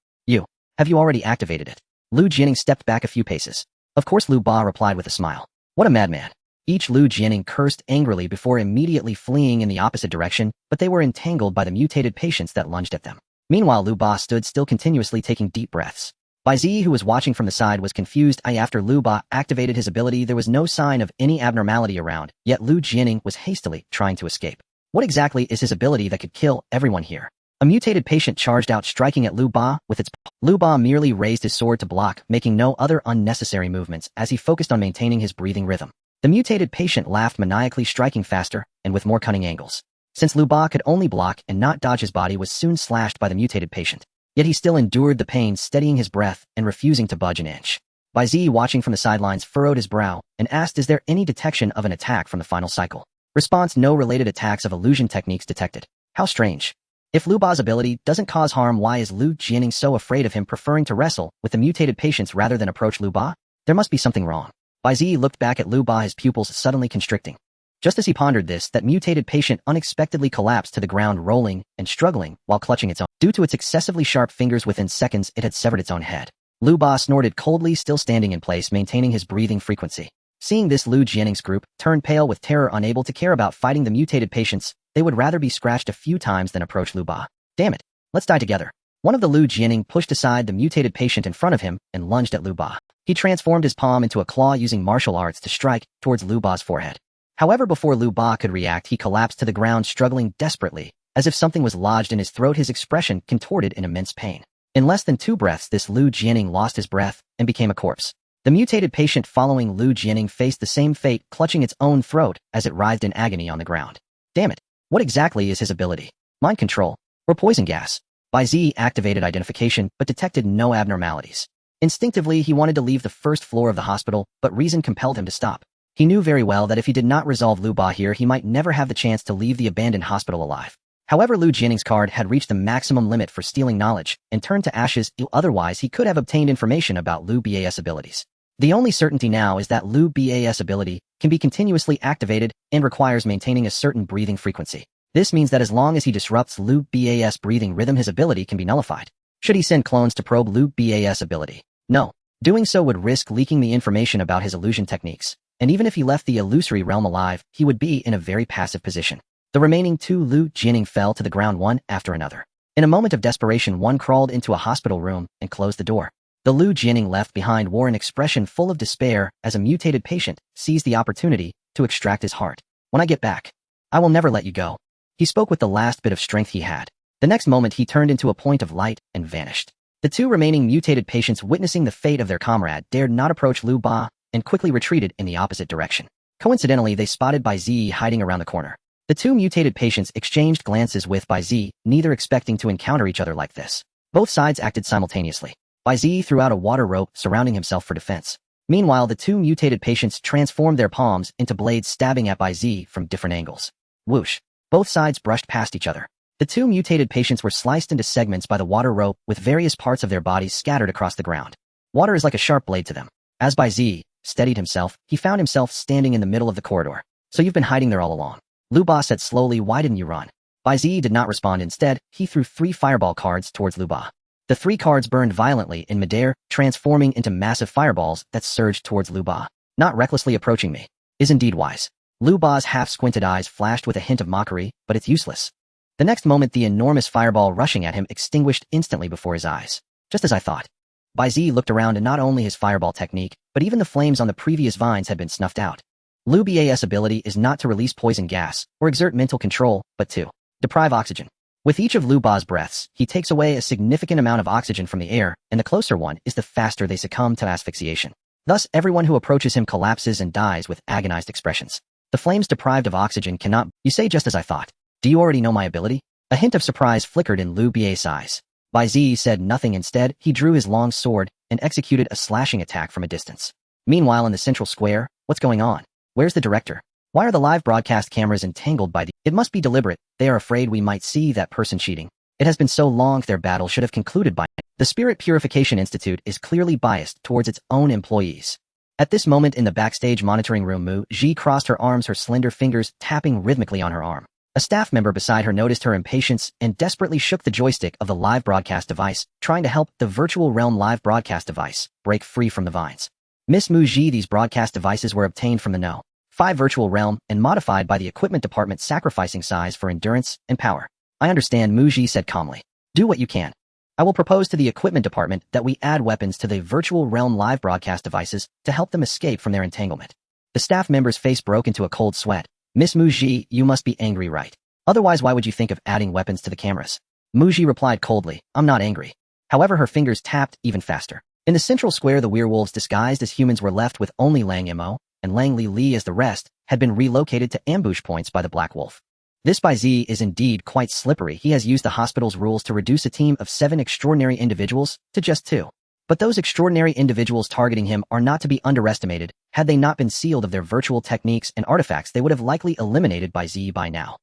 Have you already activated it?" Lu Jianing stepped back a few paces. "Of course," Lu Ba replied with a smile. "What a madman." Each Lu Jianing cursed angrily before immediately fleeing in the opposite direction, but they were entangled by the mutated patients that lunged at them. Meanwhile, Lu Ba stood still, continuously taking deep breaths. Bai Ziyi, who was watching from the side, was confused. After Lu Ba activated his ability, there was no sign of any abnormality around, yet Lu Jianing was hastily trying to escape. What exactly is his ability that could kill everyone here? A mutated patient charged out, striking at Lu Ba with its... Lu Ba merely raised his sword to block, making no other unnecessary movements as he focused on maintaining his breathing rhythm. The mutated patient laughed maniacally, striking faster and with more cunning angles. Since Lu Ba could only block and not dodge, his body was soon slashed by the mutated patient. Yet he still endured the pain, steadying his breath and refusing to budge an inch. Bai Ziyi, watching from the sidelines, furrowed his brow and asked, "Is there any detection of an attack from the final cycle?" Response: "No related attacks of illusion techniques detected." How strange. If Lu Ba's ability doesn't cause harm, why is Lu Jianing so afraid of him, preferring to wrestle with the mutated patients rather than approach Lu Ba? There must be something wrong. Bai Ziyi looked back at Lu Ba, his pupils suddenly constricting. Just as he pondered this, that mutated patient unexpectedly collapsed to the ground, rolling and struggling while clutching its own. Due to its excessively sharp fingers, within seconds it had severed its own head. Lu Ba snorted coldly, still standing in place, maintaining his breathing frequency. Seeing this, Lu Jianing's group turned pale with terror, unable to care about fighting the mutated patients. They would rather be scratched a few times than approach Lu Ba. "Damn it. Let's die together." One of the Lu Jianing pushed aside the mutated patient in front of him and lunged at Lu Ba. He transformed his palm into a claw, using martial arts to strike towards Lu Ba's forehead. However, before Lu Ba could react, he collapsed to the ground, struggling desperately, as if something was lodged in his throat, his expression contorted in immense pain. In less than 2 breaths, this Lu Jianing lost his breath and became a corpse. The mutated patient following Lu Jianing faced the same fate, clutching its own throat as it writhed in agony on the ground. Damn it. What exactly is his ability? Mind control? Or poison gas? Bai Ziyi activated identification, but detected no abnormalities. Instinctively, he wanted to leave the first floor of the hospital, but reason compelled him to stop. He knew very well that if he did not resolve Lu Ba here, he might never have the chance to leave the abandoned hospital alive. However, Lu Jianing's card had reached the maximum limit for stealing knowledge and turned to ashes. Otherwise, he could have obtained information about Lu Ba's abilities. The only certainty now is that Lu Ba's ability can be continuously activated and requires maintaining a certain breathing frequency. This means that as long as he disrupts Lu Ba's breathing rhythm, his ability can be nullified. Should he send clones to probe Lu Ba's ability? No. Doing so would risk leaking the information about his illusion techniques, and even if he left the illusory realm alive, he would be in a very passive position. The remaining 2 Lu Jianing fell to the ground one after another. In a moment of desperation, one crawled into a hospital room and closed the door. The Lu Jianing left behind wore an expression full of despair as a mutated patient seized the opportunity to extract his heart. "When I get back, I will never let you go." He spoke with the last bit of strength he had. The next moment he turned into a point of light and vanished. The two remaining mutated patients witnessing the fate of their comrade dared not approach Lu Ba and quickly retreated in the opposite direction. Coincidentally, they spotted Bai Ziyi hiding around the corner. The two mutated patients exchanged glances with Bai Ziyi, neither expecting to encounter each other like this. Both sides acted simultaneously. Bai Ziyi threw out a water rope, surrounding himself for defense. Meanwhile, the two mutated patients transformed their palms into blades, stabbing at Bai Ziyi from different angles. Whoosh. Both sides brushed past each other. The two mutated patients were sliced into segments by the water rope, with various parts of their bodies scattered across the ground. Water is like a sharp blade to them. As Bai Ziyi steadied himself, he found himself standing in the middle of the corridor. So you've been hiding there all along. Lu Ba said slowly, why didn't you run? Bai Ziyi did not respond. Instead, he threw 3 fireball cards towards Lu Ba. The 3 cards burned violently in midair, transforming into massive fireballs that surged towards Lu Ba. Not recklessly approaching me is indeed wise. Lu Ba's half-squinted eyes flashed with a hint of mockery, but it's useless. The next moment, the enormous fireball rushing at him extinguished instantly before his eyes. Just as I thought. Bai Ziyi looked around, and not only his fireball technique, but even the flames on the previous vines had been snuffed out. Lu Ba's ability is not to release poison gas or exert mental control, but to deprive oxygen. With each of Lu Ba's breaths, he takes away a significant amount of oxygen from the air, and the closer one is, the faster they succumb to asphyxiation. Thus, everyone who approaches him collapses and dies with agonized expressions. The flames deprived of oxygen cannot— You say just as I thought. Do you already know my ability? A hint of surprise flickered in Lu Ba's eyes. Bai Ziyi said nothing. Instead, he drew his long sword and executed a slashing attack from a distance. Meanwhile, in the central square, what's going on? Where's the director? Why are the live broadcast cameras entangled by the— It must be deliberate. They are afraid we might see that person cheating. It has been so long, their battle should have concluded by now. The Spirit Purification Institute is clearly biased towards its own employees. At this moment in the backstage monitoring room, Mu Ji crossed her arms, her slender fingers tapping rhythmically on her arm. A staff member beside her noticed her impatience and desperately shook the joystick of the live broadcast device, trying to help the virtual realm live broadcast device break free from the vines. Miss Mu Ji, these broadcast devices were obtained from the No. 5 virtual realm and modified by the equipment department, sacrificing size for endurance and power. I understand, Mu Ji said calmly. Do what you can. I will propose to the equipment department that we add weapons to the virtual realm live broadcast devices to help them escape from their entanglement. The staff member's face broke into a cold sweat. Miss Mu Ji, you must be angry, right? Otherwise, why would you think of adding weapons to the cameras? Mu Ji replied coldly, I'm not angry. However, her fingers tapped even faster. In the central square, the werewolves disguised as humans were left with only Lang Mo, and Lang Li as the rest had been relocated to ambush points by the Black Wolf. This Bai Ziyi is indeed quite slippery. He has used the hospital's rules to reduce a team of 7 extraordinary individuals to just 2. But those extraordinary individuals targeting him are not to be underestimated. Had they not been sealed of their virtual techniques and artifacts, they would have likely eliminated Bai Ziyi by now.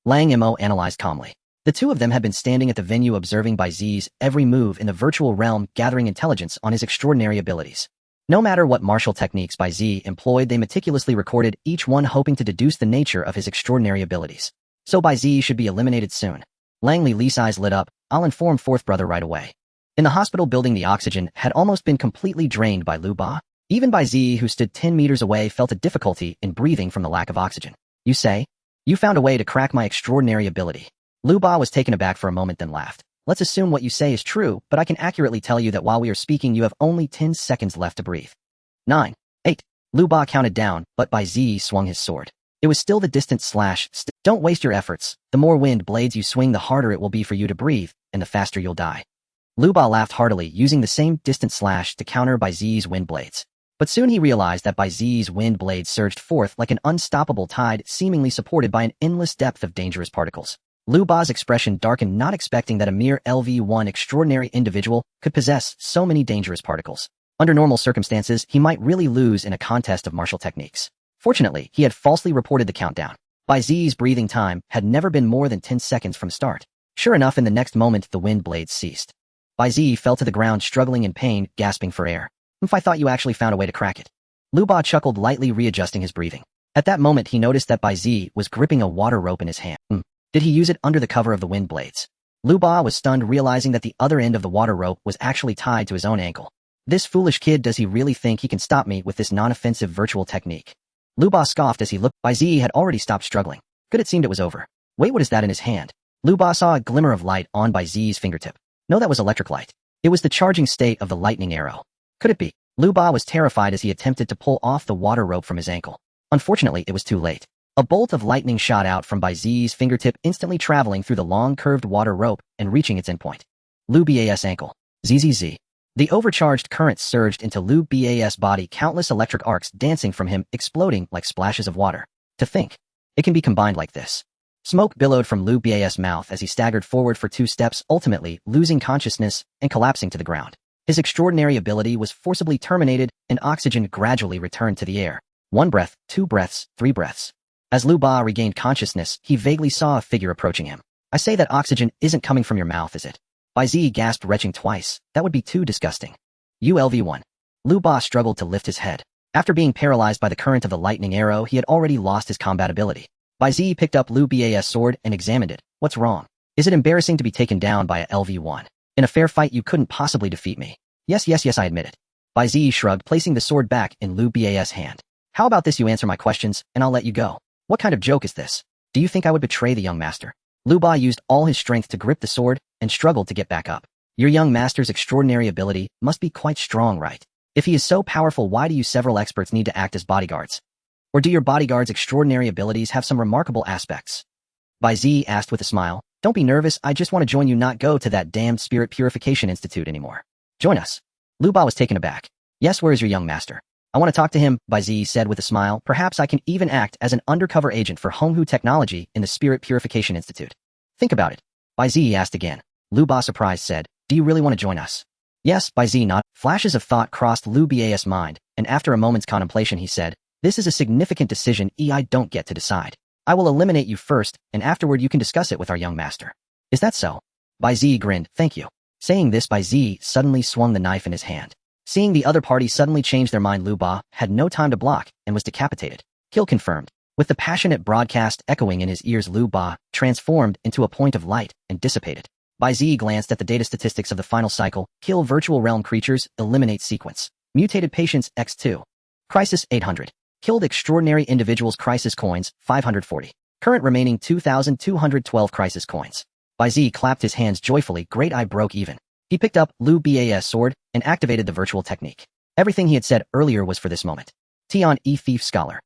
Lang Mo analyzed calmly. The 2 of them had been standing at the venue observing Bai Ziyi's every move in the virtual realm, gathering intelligence on his extraordinary abilities. No matter what martial techniques Bai Ziyi employed, they meticulously recorded each one, hoping to deduce the nature of his extraordinary abilities. So Bai Ziyi should be eliminated soon. Lang Li's eyes lit up. I'll inform fourth brother right away. In the hospital building, the oxygen had almost been completely drained by Lu Ba. Even Bai Ziyi, who stood 10 meters away, felt a difficulty in breathing from the lack of oxygen. You say? You found a way to crack my extraordinary ability. Lu Ba was taken aback for a moment, then laughed. Let's assume what you say is true, but I can accurately tell you that while we are speaking, you have only 10 seconds left to breathe. 9, 8. Lu Ba counted down, but Bai Ziyi swung his sword. It was still the distant slash. Don't waste your efforts. The more wind blades you swing, the harder it will be for you to breathe, and the faster you'll die. Lu Ba laughed heartily, using the same distant slash to counter Bai Ziyi's wind blades. But soon he realized that Bai Ziyi's wind blades surged forth like an unstoppable tide, seemingly supported by an endless depth of dangerous particles. Lu Ba's expression darkened, not expecting that a mere LV1 extraordinary individual could possess so many dangerous particles. Under normal circumstances, he might really lose in a contest of martial techniques. Fortunately, he had falsely reported the countdown. Bai Ziyi's breathing time had never been more than 10 seconds from start. Sure enough, in the next moment, the wind blades ceased. Bai Ziyi fell to the ground, struggling in pain, gasping for air. If I thought you actually found a way to crack it. Lu Ba chuckled lightly, readjusting his breathing. At that moment, he noticed that Bai Ziyi was gripping a water rope in his hand. Did he use it under the cover of the wind blades? Lu Ba was stunned, realizing that the other end of the water rope was actually tied to his own ankle. This foolish kid, does he really think he can stop me with this non-offensive virtual technique? Lu Ba scoffed as he looked. Bai Ziyi had already stopped struggling. Good, it seemed it was over. Wait, what is that in his hand? Lu Ba saw a glimmer of light on Bai Ziyi's fingertip. No, that was electric light. It was the charging state of the lightning arrow. Could it be? Lu Ba was terrified as he attempted to pull off the water rope from his ankle. Unfortunately, it was too late. A bolt of lightning shot out from Bai Ziyi's fingertip, instantly traveling through the long curved water rope and reaching its endpoint. Lu Ba's ankle. ZZZ. The overcharged current surged into Lu Ba's body, countless electric arcs dancing from him, exploding like splashes of water. To think, it can be combined like this. Smoke billowed from Lu Ba's mouth as he staggered forward for 2 steps, ultimately losing consciousness and collapsing to the ground. His extraordinary ability was forcibly terminated, and oxygen gradually returned to the air. 1 breath, 2 breaths, 3 breaths. As Lu Ba regained consciousness, he vaguely saw a figure approaching him. I say that oxygen isn't coming from your mouth, is it? Bai Ziyi gasped, retching twice. That would be too disgusting. ULV1. Lu Ba struggled to lift his head. After being paralyzed by the current of the lightning arrow, he had already lost his combat ability. Bai Ziyi picked up Lu Ba's sword and examined it. What's wrong? Is it embarrassing to be taken down by a LV1? In a fair fight, you couldn't possibly defeat me. Yes, I admit it. Bai Ziyi shrugged, placing the sword back in Lu Ba's hand. How about this? You answer my questions, and I'll let you go. What kind of joke is this? Do you think I would betray the young master? Lu Ba used all his strength to grip the sword and struggled to get back up. Your young master's extraordinary ability must be quite strong, right? If he is so powerful, why do you several experts need to act as bodyguards? Or do your bodyguards' extraordinary abilities have some remarkable aspects? Bai Ziyi asked with a smile. Don't be nervous, I just want to join you, not go to that damned Spirit Purification Institute anymore. Join us. Lu Ba was taken aback. Yes, where is your young master? I want to talk to him, Bai Ziyi said with a smile. Perhaps I can even act as an undercover agent for Honghu Technology in the Spirit Purification Institute. Think about it. Bai Ziyi asked again. Lu Ba, surprised, said, do you really want to join us? Yes, Bai Ziyi nodded. Flashes of thought crossed Lu Ba's mind, and after a moment's contemplation he said, this is a significant decision I don't get to decide. I will eliminate you first, and afterward you can discuss it with our young master. Is that so? Bai Ziyi grinned. Thank you. Saying this, Bai Ziyi suddenly swung the knife in his hand. Seeing the other party suddenly change their mind, Lu Ba had no time to block and was decapitated. Kill confirmed. With the passionate broadcast echoing in his ears, Lu Ba transformed into a point of light and dissipated. Bai Ziyi glanced at the data statistics of the final cycle. Kill virtual realm creatures, eliminate sequence. Mutated patients X2. Crisis 800. Killed extraordinary individuals, crisis coins 540. Current remaining 2,212 crisis coins. Bai Ziyi clapped his hands joyfully. Great, I broke even. He picked up Lu Ba's sword and activated the virtual technique. Everything he had said earlier was for this moment. Tian E Thief Scholar.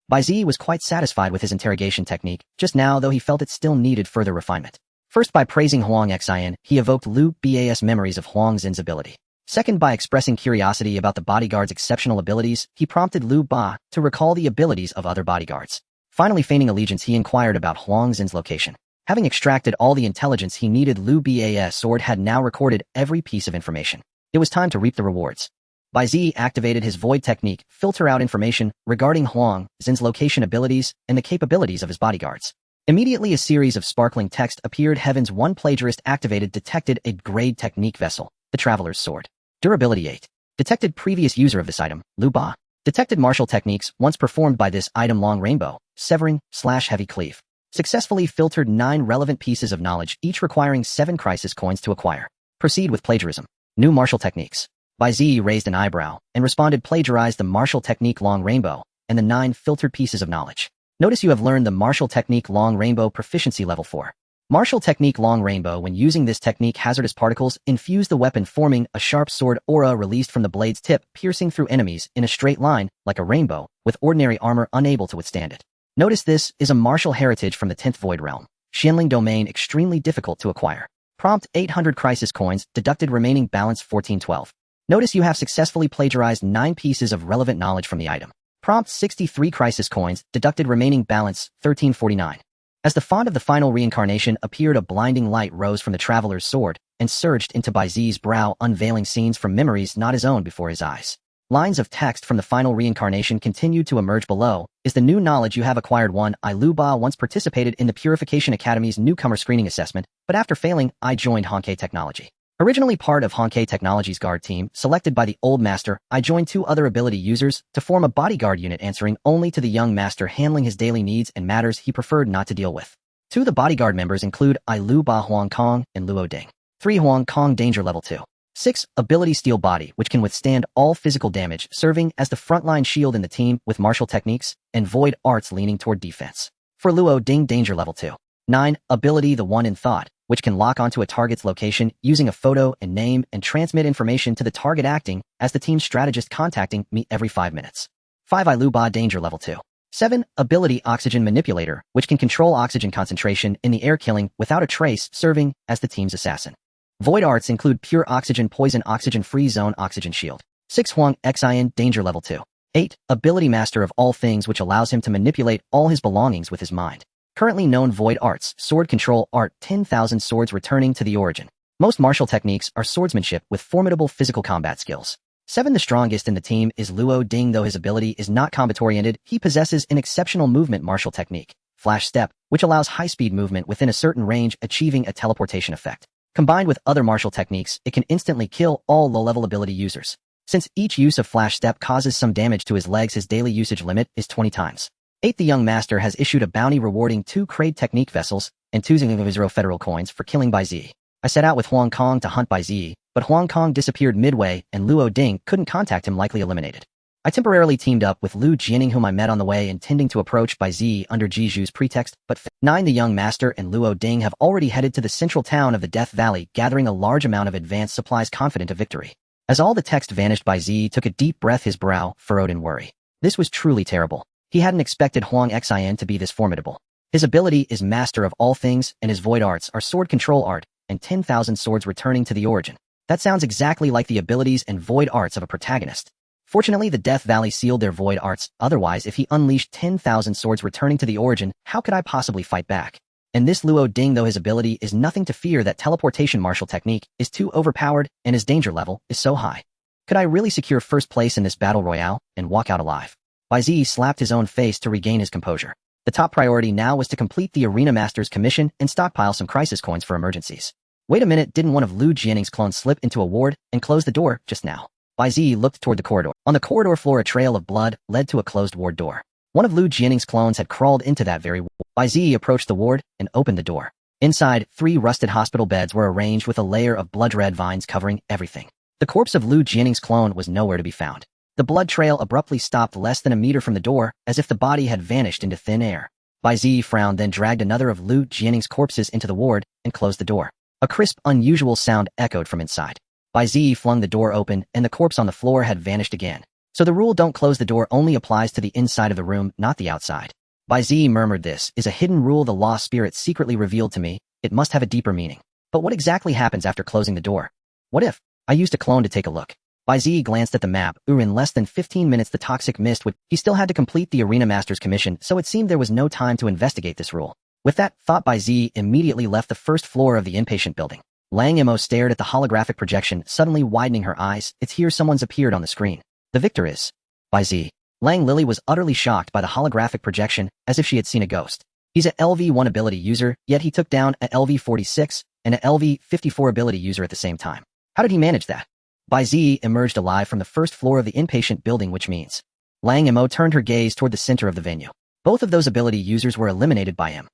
Bai Ziyi was quite satisfied with his interrogation technique just now, though he felt it still needed further refinement. First, by praising Huang Xian, he evoked Lu Ba's memories of Huang Xin's ability. Second, by expressing curiosity about the bodyguard's exceptional abilities, he prompted Lu Ba to recall the abilities of other bodyguards. Finally, feigning allegiance, he inquired about Huang Xin's location. Having extracted all the intelligence he needed, Lu Ba's sword had now recorded every piece of information. It was time to reap the rewards. Bai Ziyi activated his void technique, filter out information regarding Huang Xin's location, abilities, and the capabilities of his bodyguards. Immediately a series of sparkling text appeared. Heavens, one plagiarist activated, detected a grade technique vessel, the Traveler's Sword. Durability 8. Detected previous user of this item, Lu Ba. Detected martial techniques once performed by this item, long rainbow, severing, / heavy cleave. Successfully filtered 9 relevant pieces of knowledge, each requiring 7 crisis coins to acquire. Proceed with plagiarism. New martial techniques. Bai Ziyi raised an eyebrow and responded, plagiarize the martial technique long rainbow and the 9 filtered pieces of knowledge. Notice you have learned the martial technique long rainbow proficiency level 4. Martial technique long rainbow. When using this technique, hazardous particles infuse the weapon, forming a sharp sword aura released from the blade's tip, piercing through enemies in a straight line like a rainbow, with ordinary armor unable to withstand it. Notice this is a martial heritage from the 10th Void Realm. Xianling domain, extremely difficult to acquire. Prompt 800 crisis coins, deducted remaining balance 1412. Notice you have successfully plagiarized 9 pieces of relevant knowledge from the item. Prompt 63 crisis coins, deducted remaining balance 1349. As the font of the final reincarnation appeared, a blinding light rose from the Traveler's Sword and surged into Bai Ziyi's brow, unveiling scenes from memories not his own before his eyes. Lines of text from the final reincarnation continued to emerge below. Is the new knowledge you have acquired? 1. I, Lu Ba, once participated in the Purification Academy's newcomer screening assessment, but after failing, I joined Honkai Technology. Originally part of Honkai Technology's guard team, selected by the old master, I joined 2 other ability users to form a bodyguard unit answering only to the young master, handling his daily needs and matters he preferred not to deal with. 2 of the bodyguard members include I, Lu Ba, Huang Kong, and Luo Ding. 3. Huang Kong, danger level 2. 6. Ability Steel Body, which can withstand all physical damage, serving as the frontline shield in the team with martial techniques and void arts leaning toward defense. For Luo Ding, danger level 2. 9. Ability The One in Thought, which can lock onto a target's location using a photo and name and transmit information to the target, acting as the team's strategist, contacting me every 5 minutes. 5. I, Lu Ba, danger level 2. 7. Ability Oxygen Manipulator, which can control oxygen concentration in the air, killing without a trace, serving as the team's assassin. Void arts include pure oxygen poison oxygen free zone oxygen shield. 6 Huang Xian danger level 2. 8. Ability master of all things which allows him to manipulate all his belongings with his mind. Currently known void arts, sword control art 10,000 swords returning to the origin. Most martial techniques are swordsmanship with formidable physical combat skills. 7. The strongest in the team is Luo Ding. Though his ability is not combat-oriented, he possesses an exceptional movement martial technique, Flash Step, which allows high-speed movement within a certain range, achieving a teleportation effect. Combined with other martial techniques, it can instantly kill all low-level ability users. Since each use of Flash Step causes some damage to his legs, his daily usage limit is 20 times. 8. The young master has issued a bounty rewarding 2 Kraid technique vessels and 2 0 federal coins for killing Bai Ziyi. I set out with Huang Kong to hunt Bai Ziyi, but Huang Kong disappeared midway and Luo Ding couldn't contact him, likely eliminated. I temporarily teamed up with Lu Jianing, whom I met on the way, intending to approach Bai Ziyi under Jiju's pretext, but 9. The young master and Luo Ding have already headed to the central town of the Death Valley, gathering a large amount of advanced supplies, confident of victory. As all the text vanished, Bai Ziyi took a deep breath, his brow furrowed in worry. This was truly terrible. He hadn't expected Huang Xian to be this formidable. His ability is master of all things, and his void arts are sword control art and 10,000 swords returning to the origin. That sounds exactly like the abilities and void arts of a protagonist. Fortunately, the Death Valley sealed their void arts, otherwise if he unleashed 10,000 swords returning to the origin, how could I possibly fight back? And this Luo Ding, though his ability is nothing to fear, that teleportation martial technique is too overpowered and his danger level is so high. Could I really secure first place in this battle royale and walk out alive? Bai Ziyi slapped his own face to regain his composure. The top priority now was to complete the arena master's commission and stockpile some crisis coins for emergencies. Wait a minute, didn't one of Lu Jianing's clones slip into a ward and close the door just now? Bai Ziyi looked toward the corridor. On the corridor floor, a trail of blood led to a closed ward door. One of Lu Jianing's clones had crawled into that very ward. Bai Ziyi approached the ward and opened the door. Inside, 3 rusted hospital beds were arranged with a layer of blood-red vines covering everything. The corpse of Lu Jianing's clone was nowhere to be found. The blood trail abruptly stopped less than a meter from the door, as if the body had vanished into thin air. Bai Ziyi frowned, then dragged another of Lu Jianing's corpses into the ward and closed the door. A crisp, unusual sound echoed from inside. Bai Ziyi flung the door open, and the corpse on the floor had vanished again. So the rule "don't close the door" only applies to the inside of the room, not the outside. Bai Ziyi murmured, "This is a hidden rule the law spirit secretly revealed to me. It must have a deeper meaning. But what exactly happens after closing the door? What if I used a clone to take a look?" Bai Ziyi glanced at the map. In less than 15 minutes the toxic mist would... He still had to complete the arena master's commission, so it seemed there was no time to investigate this rule. With that thought, Bai Ziyi immediately left the first floor of the inpatient building. Lang Mo stared at the holographic projection, suddenly widening her eyes. "It's here, someone's appeared on the screen. The victor is Bai Ziyi." Lang Lily was utterly shocked by the holographic projection, as if she had seen a ghost. He's a LV1 ability user, yet he took down a LV46 and a LV54 ability user at the same time. How did he manage that? Bai Ziyi emerged alive from the first floor of the inpatient building, which means... Lang Mo turned her gaze toward the center of the venue. Both of those ability users were eliminated by him.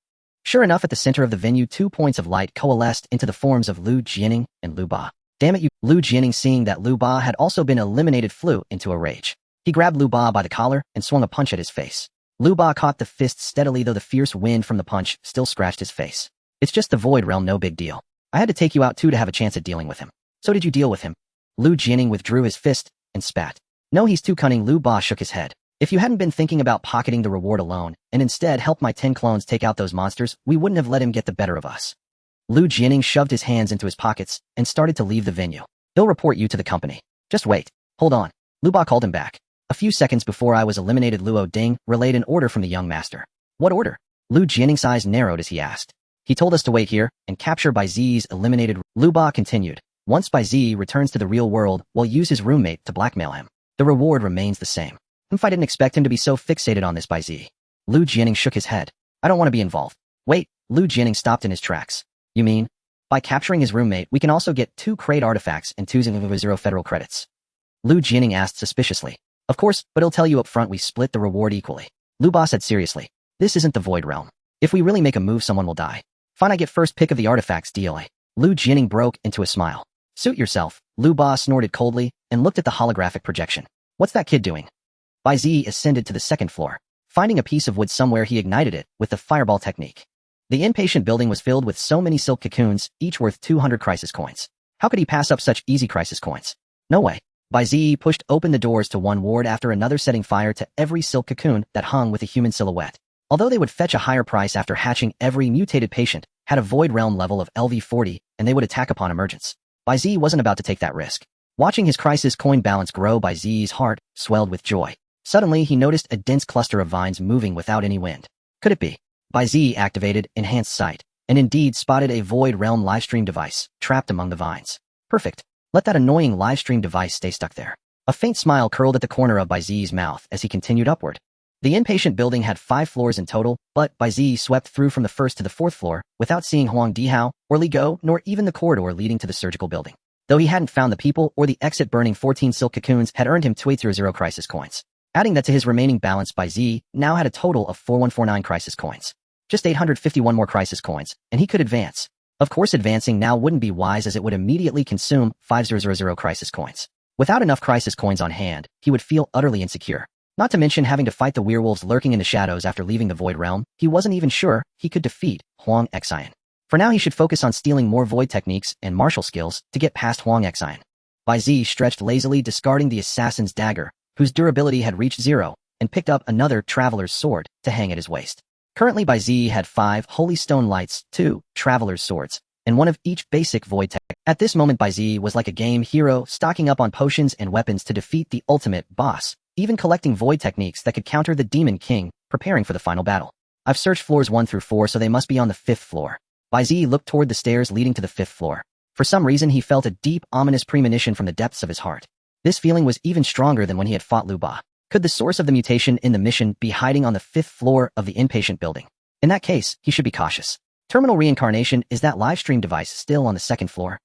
Sure enough, at the center of the venue, 2 points of light coalesced into the forms of Lu Jianing and Lu Ba. "Damn it, you..." Lu Jianing, seeing that Lu Ba had also been eliminated, flew into a rage. He grabbed Lu Ba by the collar and swung a punch at his face. Lu Ba caught the fist steadily, though the fierce wind from the punch still scratched his face. "It's just the void realm, no big deal. I had to take you out too to have a chance at dealing with him." "So did you deal with him?" Lu Jianing withdrew his fist and spat. "No, he's too cunning." Lu Ba shook his head. "If you hadn't been thinking about pocketing the reward alone, and instead helped my 10 clones take out those monsters, we wouldn't have let him get the better of us." Lu Jianing shoved his hands into his pockets and started to leave the venue. "He'll report you to the company. Just wait. Hold on." Lu Ba called him back. "A few seconds before I was eliminated, Luo Ding relayed an order from the young master." "What order?" Lu Jianing's eyes narrowed as he asked. "He told us to wait here and capture Bai Ziyi's eliminated..." Lu Ba continued. "Once Bai Ziyi returns to the real world, we'll use his roommate to blackmail him. The reward remains the same." "I didn't expect him to be so fixated on this, Bai Ziyi." Lu Jianing shook his head. "I don't want to be involved." "Wait." Lu Jianing stopped in his tracks. "You mean, by capturing his roommate, we can also get 2 Kraid artifacts and 2 0 federal credits?" Lu Jianing asked suspiciously. "Of course, but he'll tell you up front we split the reward equally." Lu Ba said seriously. "This isn't the void realm. If we really make a move, someone will die. Fine, I get first pick of the artifacts, deal." Lu Jianing broke into a smile. "Suit yourself." Lu Ba snorted coldly and looked at the holographic projection. "What's that kid doing?" Bai Ziyi ascended to the second floor. Finding a piece of wood somewhere, he ignited it with the fireball technique. The inpatient building was filled with so many silk cocoons, each worth 200 crisis coins. How could he pass up such easy crisis coins? No way. Bai Ziyi pushed open the doors to one ward after another, setting fire to every silk cocoon that hung with a human silhouette. Although they would fetch a higher price after hatching, every mutated patient had a void realm level of LV40 and they would attack upon emergence. Bai Ziyi wasn't about to take that risk. Watching his crisis coin balance grow, Bai Ziyi's heart swelled with joy. Suddenly, he noticed a dense cluster of vines moving without any wind. Could it be? Bai Ziyi activated enhanced sight, and indeed spotted a void realm livestream device trapped among the vines. Perfect. Let that annoying livestream device stay stuck there. A faint smile curled at the corner of Bai Ziyi's mouth as he continued upward. The inpatient building had 5 floors in total, but Bai Ziyi swept through from the first to the 4th floor without seeing Huang Dihao or Li Go, nor even the corridor leading to the surgical building. Though he hadn't found the people or the exit, burning 14 silk cocoons had earned him 200 crisis coins. Adding that to his remaining balance, Bai Ziyi now had a total of 4149 crisis coins. Just 851 more crisis coins, and he could advance. Of course, advancing now wouldn't be wise as it would immediately consume 5000 crisis coins. Without enough crisis coins on hand, he would feel utterly insecure. Not to mention having to fight the werewolves lurking in the shadows after leaving the Void Realm, he wasn't even sure he could defeat Huang Xian. For now, he should focus on stealing more void techniques and martial skills to get past Huang Xian. Bai Ziyi stretched lazily, discarding the assassin's dagger, whose durability had reached 0, and picked up another traveler's sword to hang at his waist. Currently, Bai Ziyi had 5 holy stone lights, 2 traveler's swords, and 1 of each basic void tech. At this moment, Bai Ziyi was like a game hero, stocking up on potions and weapons to defeat the ultimate boss, even collecting void techniques that could counter the Demon King, preparing for the final battle. I've searched floors 1 through 4, so they must be on the 5th floor. Bai Ziyi looked toward the stairs leading to the 5th floor. For some reason, he felt a deep, ominous premonition from the depths of his heart. This feeling was even stronger than when he had fought Lu Ba. Could the source of the mutation in the mission be hiding on the 5th floor of the inpatient building? In that case, he should be cautious. Terminal reincarnation, is that live stream device still on the 2nd floor?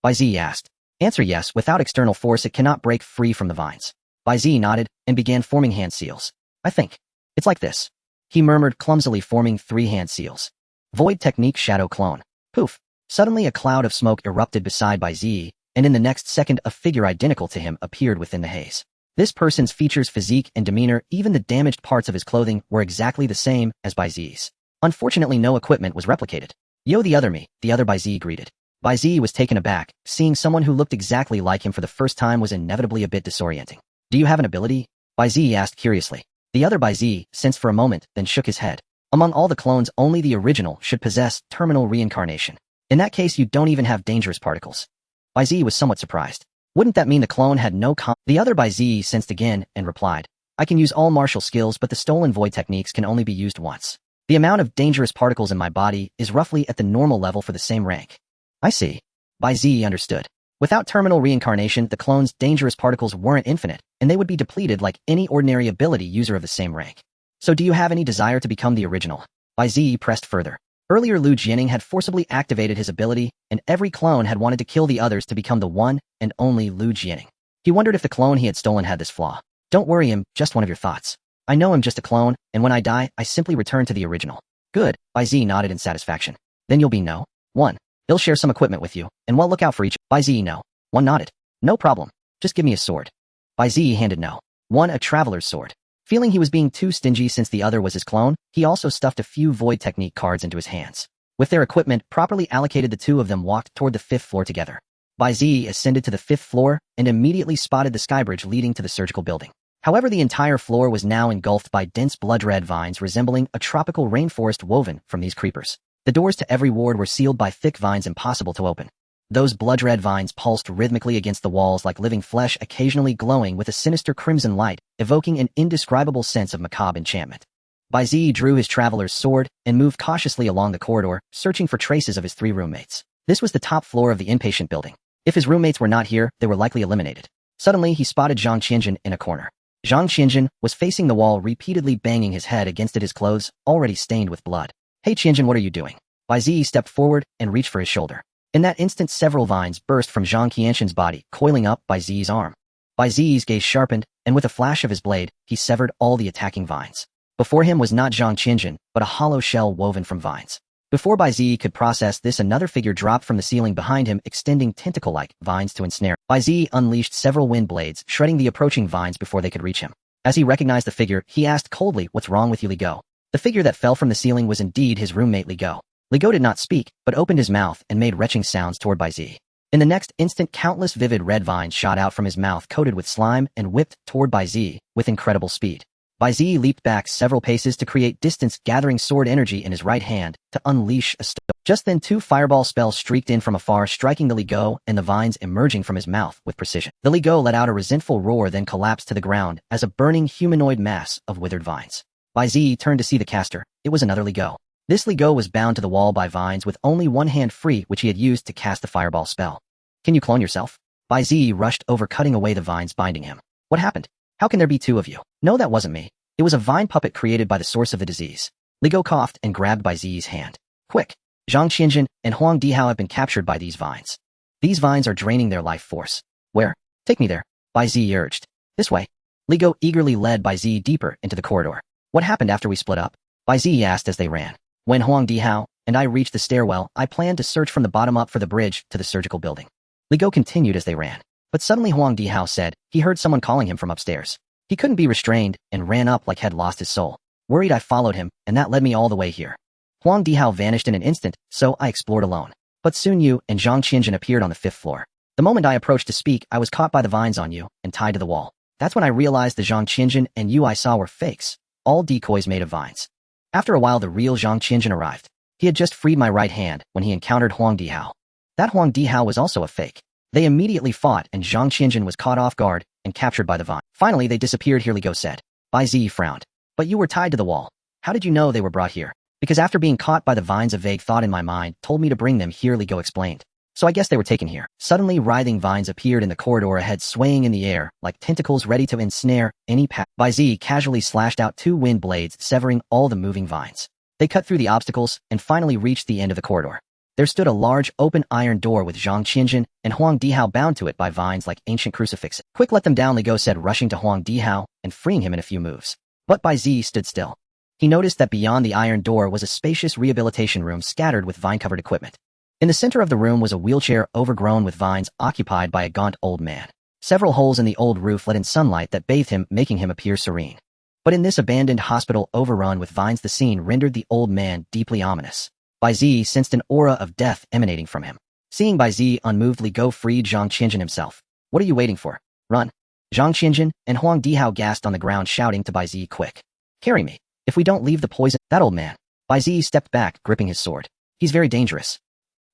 Bai Ziyi asked. Answer: yes. Without external force, it cannot break free from the vines. Bai Ziyi nodded and began forming hand seals. I think it's like this, he murmured, clumsily forming 3 hand seals. Void technique, shadow clone. Poof! Suddenly a cloud of smoke erupted beside Bai Ziyi, and in the next second a figure identical to him appeared within the haze. This person's features, physique, and demeanor, even the damaged parts of his clothing, were exactly the same as Bai Ziyi's. Unfortunately, no equipment was replicated. Yo, the other me, the other Bai Ziyi greeted. Bai Ziyi was taken aback. Seeing someone who looked exactly like him for the first time was inevitably a bit disorienting. Do you have an ability? Bai Ziyi asked curiously. The other Bai Ziyi sensed for a moment, then shook his head. Among all the clones, only the original should possess terminal reincarnation. In that case, you don't even have dangerous particles. Bai Ziyi was somewhat surprised. Wouldn't that mean the clone had no The other Bai Ziyi sensed again and replied, I can use all martial skills, but the stolen void techniques can only be used once. The amount of dangerous particles in my body is roughly at the normal level for the same rank. I see. Bai Ziyi understood. Without terminal reincarnation, the clone's dangerous particles weren't infinite, and they would be depleted like any ordinary ability user of the same rank. So do you have any desire to become the original? Bai Ziyi pressed further. Earlier, Lu Jianing had forcibly activated his ability, and every clone had wanted to kill the others to become the one and only Lu Jianing. He wondered if the clone he had stolen had this flaw. Don't worry, him, just one of your thoughts. I know I'm just a clone, and when I die, I simply return to the original. Good, Bai Ziyi nodded in satisfaction. Then you'll be no. 1. He'll share some equipment with you, and we'll look out for each. Bai Ziyi no. 1 nodded. No problem. Just give me a sword. Bai Ziyi handed no. 1 a traveler's sword. Feeling he was being too stingy since the other was his clone, he also stuffed a few void technique cards into his hands. With their equipment properly allocated, the two of them walked toward the 5th floor together. Bai Ziyi ascended to the 5th floor and immediately spotted the skybridge leading to the surgical building. However, the entire floor was now engulfed by dense blood-red vines resembling a tropical rainforest woven from these creepers. The doors to every ward were sealed by thick vines impossible to open. Those blood-red vines pulsed rhythmically against the walls like living flesh, occasionally glowing with a sinister crimson light, evoking an indescribable sense of macabre enchantment. Bai Ziyi drew his traveler's sword and moved cautiously along the corridor, searching for traces of his 3 roommates. This was the top floor of the inpatient building. If his roommates were not here, they were likely eliminated. Suddenly, he spotted Zhang Qianjun in a corner. Zhang Qianjun was facing the wall, repeatedly banging his head against it, his clothes already stained with blood. Hey Qianjun, what are you doing? Bai Ziyi stepped forward and reached for his shoulder. In that instant, several vines burst from Zhang Qianjun's body, coiling up Bai Ziyi's arm. Bai Ziyi's gaze sharpened, and with a flash of his blade, he severed all the attacking vines. Before him was not Zhang Qianjun, but a hollow shell woven from vines. Before Bai Ziyi could process this, another figure dropped from the ceiling behind him, extending tentacle-like vines to ensnare. Bai Ziyi unleashed several wind blades, shredding the approaching vines before they could reach him. As he recognized the figure, he asked coldly, "What's wrong with you, Li Go?" The figure that fell from the ceiling was indeed his roommate Li Go. Li Go did not speak, but opened his mouth and made retching sounds toward Bai Ziyi. In the next instant, countless vivid red vines shot out from his mouth coated with slime and whipped toward Bai Ziyi with incredible speed. Bai Ziyi leaped back several paces to create distance, gathering sword energy in his right hand to unleash a storm. Just then 2 fireball spells streaked in from afar, striking the Ligo and the vines emerging from his mouth with precision. The Ligo let out a resentful roar, then collapsed to the ground as a burning humanoid mass of withered vines. Bai Ziyi turned to see the caster. It was another Ligo. This Ligo was bound to the wall by vines with only one hand free, which he had used to cast the fireball spell. Can you clone yourself? Bai Ziyi rushed over, cutting away the vines binding him. What happened? How can there be 2 of you? No, that wasn't me. It was a vine puppet created by the source of the disease. Ligo coughed and grabbed Bai Ziyi's hand. Quick! Zhang Qianjun and Huang Dihao have been captured by these vines. These vines are draining their life force. Where? Take me there, Bai Ziyi urged. This way. Ligo eagerly led Bai Ziyi deeper into the corridor. What happened after we split up? Bai Ziyi asked as they ran. When Huang Dihao and I reached the stairwell, I planned to search from the bottom up for the bridge to the surgical building. Ligo continued as they ran. But suddenly Huang Dihao said he heard someone calling him from upstairs. He couldn't be restrained and ran up like had lost his soul. Worried, I followed him, and that led me all the way here. Huang Dihao vanished in an instant, so I explored alone. But soon you and Zhang Qianjun appeared on the 5th floor. The moment I approached to speak, I was caught by the vines on you and tied to the wall. That's when I realized the Zhang Qianjun and you I saw were fakes, all decoys made of vines. After a while, the real Zhang Qianjun arrived. He had just freed my right hand when he encountered Huang Dihao. That Huang Dihao was also a fake. They immediately fought, and Zhang Qianjun was caught off guard and captured by the vine. Finally, they disappeared here, Ligo said. Bai Ziyi frowned. But you were tied to the wall. How did you know they were brought here? Because after being caught by the vines, a vague thought in my mind told me to bring them here, Ligo explained. So I guess they were taken here. Suddenly, writhing vines appeared in the corridor ahead, swaying in the air like tentacles ready to ensnare any path. Bai Ziyi casually slashed out 2 wind blades, severing all the moving vines. They cut through the obstacles and finally reached the end of the corridor. There stood a large open iron door with Zhang Qianjun and Huang Dihao bound to it by vines like ancient crucifixes. Quick, let them down, Ligo said, rushing to Huang Dihao and freeing him in a few moves. But Bai Ziyi stood still. He noticed that beyond the iron door was a spacious rehabilitation room scattered with vine-covered equipment. In the center of the room was a wheelchair overgrown with vines occupied by a gaunt old man. Several holes in the old roof let in sunlight that bathed him, making him appear serene. But in this abandoned hospital overrun with vines, the scene rendered the old man deeply ominous. Bai Ziyi sensed an aura of death emanating from him. Seeing Bai Ziyi unmoved, Ligo freed Zhang Qianjun himself. What are you waiting for? Run. Zhang Qianjun and Huang Dihao gasped on the ground, shouting to Bai Ziyi, quick. Carry me. If we don't leave the poison... That old man. Bai Ziyi stepped back, gripping his sword. He's very dangerous.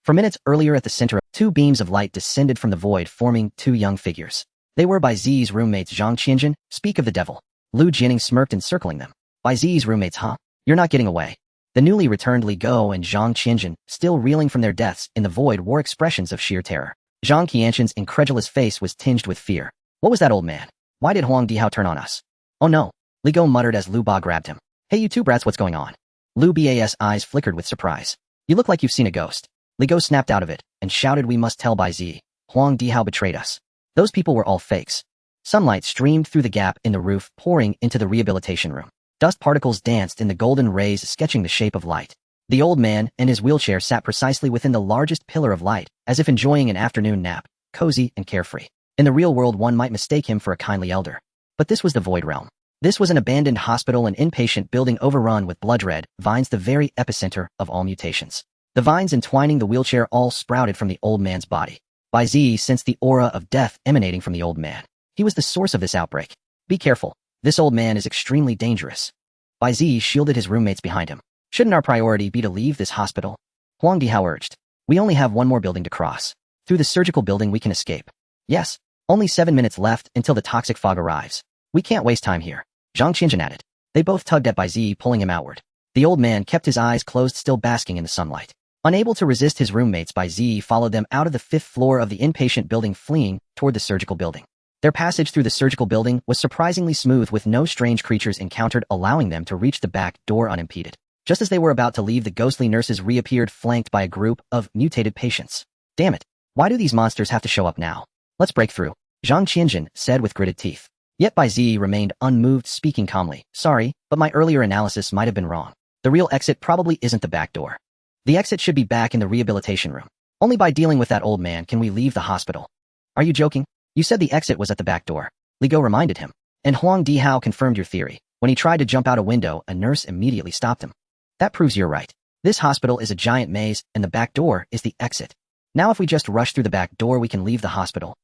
For minutes earlier at the center, 2 beams of light descended from the void, forming 2 young figures. They were Bai Ziyi's roommates, Zhang Qianjun, speak of the devil. Lu Jianing smirked, encircling them. Bai Ziyi's roommates, huh? You're not getting away. The newly returned Ligo and Zhang Qianjun, still reeling from their deaths in the void, wore expressions of sheer terror. Zhang Qianjun's incredulous face was tinged with fear. What was that, old man? Why did Huang Dihao turn on us? Oh no. Ligo muttered as Lu Ba grabbed him. Hey, you 2 brats, what's going on? Lu Ba's eyes flickered with surprise. You look like you've seen a ghost. Ligo snapped out of it and shouted, we must tell Bai Ziyi. Huang Dihao betrayed us. Those people were all fakes. Sunlight streamed through the gap in the roof, pouring into the rehabilitation room. Dust particles danced in the golden rays, sketching the shape of light. The old man and his wheelchair sat precisely within the largest pillar of light, as if enjoying an afternoon nap, cozy and carefree. In the real world, one might mistake him for a kindly elder. But this was the void realm. This was an abandoned hospital, an inpatient building overrun with blood-red vines, the very epicenter of all mutations. The vines entwining the wheelchair all sprouted from the old man's body. Bai Ziyi sensed the aura of death emanating from the old man. He was the source of this outbreak. Be careful. This old man is extremely dangerous. Bai Ziyi shielded his roommates behind him. Shouldn't our priority be to leave this hospital? Huang Dihao urged. We only have one more building to cross. Through the surgical building we can escape. Yes. Only 7 minutes left until the toxic fog arrives. We can't waste time here. Zhang Qianjun added. They both tugged at Bai Ziyi, pulling him outward. The old man kept his eyes closed, still basking in the sunlight. Unable to resist his roommates, Bai Ziyi followed them out of the 5th floor of the inpatient building, fleeing toward the surgical building. Their passage through the surgical building was surprisingly smooth, with no strange creatures encountered, allowing them to reach the back door unimpeded. Just as they were about to leave, the ghostly nurses reappeared, flanked by a group of mutated patients. Damn it. Why do these monsters have to show up now? Let's break through, Zhang Qianjun said with gritted teeth. Yet Bai Ziyi remained unmoved, speaking calmly. Sorry, but my earlier analysis might have been wrong. The real exit probably isn't the back door. The exit should be back in the rehabilitation room. Only by dealing with that old man can we leave the hospital. Are you joking? You said the exit was at the back door. Ligo reminded him. And Huang Dihao confirmed your theory. When he tried to jump out a window, a nurse immediately stopped him. That proves you're right. This hospital is a giant maze, and the back door is the exit. Now if we just rush through the back door, we can leave the hospital.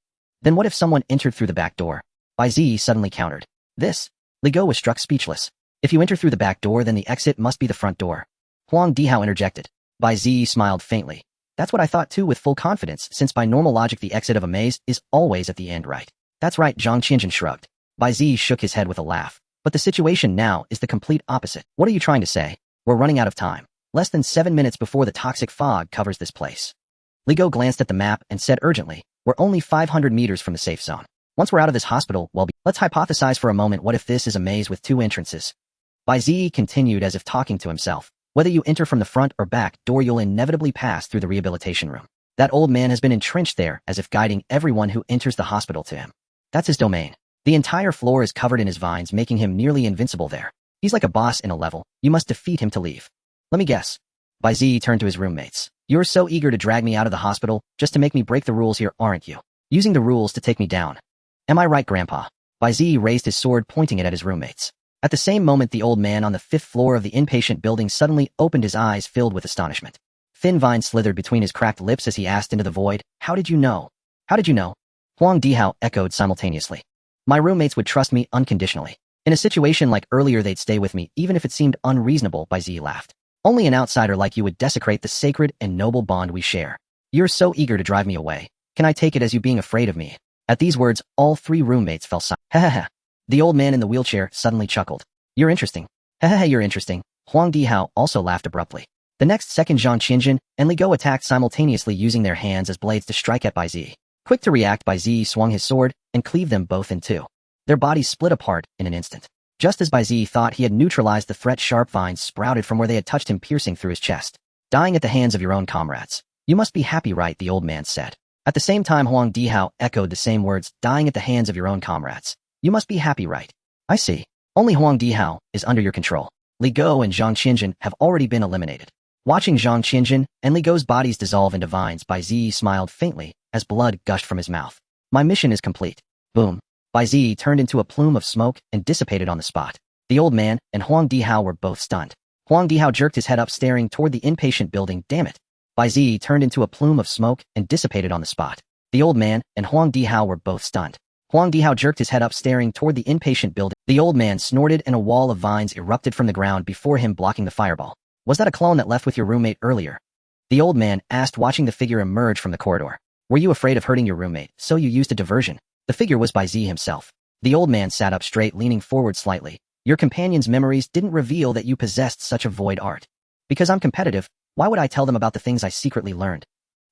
Then what if someone entered through the back door? Bai Ziyi suddenly countered. This. Li Go was struck speechless. If you enter through the back door, then the exit must be the front door. Huang Dihao interjected. Bai Ziyi smiled faintly. That's what I thought too, with full confidence, since by normal logic the exit of a maze is always at the end, right? That's right, Zhang Qianjun shrugged. Bai Ziyi shook his head with a laugh. But the situation now is the complete opposite. What are you trying to say? We're running out of time. Less than 7 minutes before the toxic fog covers this place. Li Go glanced at the map and said urgently, we're only 500 meters from the safe zone. Once we're out of this hospital, let's hypothesize for a moment, what if this is a maze with 2 entrances? Bai Ziyi continued as if talking to himself. Whether you enter from the front or back door, you'll inevitably pass through the rehabilitation room. That old man has been entrenched there, as if guiding everyone who enters the hospital to him. That's his domain. The entire floor is covered in his vines, making him nearly invincible there. He's like a boss in a level. You must defeat him to leave. Let me guess. Bai Ziyi turned to his roommates. You're so eager to drag me out of the hospital, just to make me break the rules here, aren't you? Using the rules to take me down. Am I right, Grandpa? Bai Ziyi raised his sword, pointing it at his roommates. At the same moment, the old man on the 5th floor of the inpatient building suddenly opened his eyes, filled with astonishment. Thin vines slithered between his cracked lips as he asked into the void, How did you know? How did you know? Huang Dihao echoed simultaneously. My roommates would trust me unconditionally. In a situation like earlier, they'd stay with me, even if it seemed unreasonable, Bai Ziyi laughed. Only an outsider like you would desecrate the sacred and noble bond we share. You're so eager to drive me away. Can I take it as you being afraid of me? At these words, all 3 roommates fell silent. Ha. The old man in the wheelchair suddenly chuckled. You're interesting. Ha, you're interesting. Huang Dihao also laughed abruptly. The next second, Zhang Qianjun and Li Go attacked simultaneously, using their hands as blades to strike at Bai Ziyi. Quick to react, Bai Ziyi swung his sword and cleaved them both in 2. Their bodies split apart in an instant. Just as Bai Ziyi thought he had neutralized the threat, sharp vines sprouted from where they had touched him, piercing through his chest. Dying at the hands of your own comrades. You must be happy, right? The old man said. At the same time, Huang Dihao echoed the same words, dying at the hands of your own comrades. You must be happy, right? I see. Only Huang Dihao is under your control. Li Go and Zhang Qianjun have already been eliminated. Watching Zhang Qianjun and Li Go's bodies dissolve into vines, Bai Ziyi smiled faintly as blood gushed from his mouth. My mission is complete. Boom. Bai Ziyi turned into a plume of smoke and dissipated on the spot. The old man and Huang Dihao were both stunned. Huang Dihao jerked his head up, staring toward the inpatient building. Damn it. Bai Ziyi turned into a plume of smoke and dissipated on the spot. The old man and Huang Dihao were both stunned. Huang Dihao jerked his head up, staring toward the inpatient building. The old man snorted and a wall of vines erupted from the ground before him, blocking the fireball. Was that a clone that left with your roommate earlier? The old man asked, watching the figure emerge from the corridor. Were you afraid of hurting your roommate, so you used a diversion? The figure was Bai Ziyi himself. The old man sat up straight, leaning forward slightly. Your companion's memories didn't reveal that you possessed such a void art. Because I'm competitive, why would I tell them about the things I secretly learned?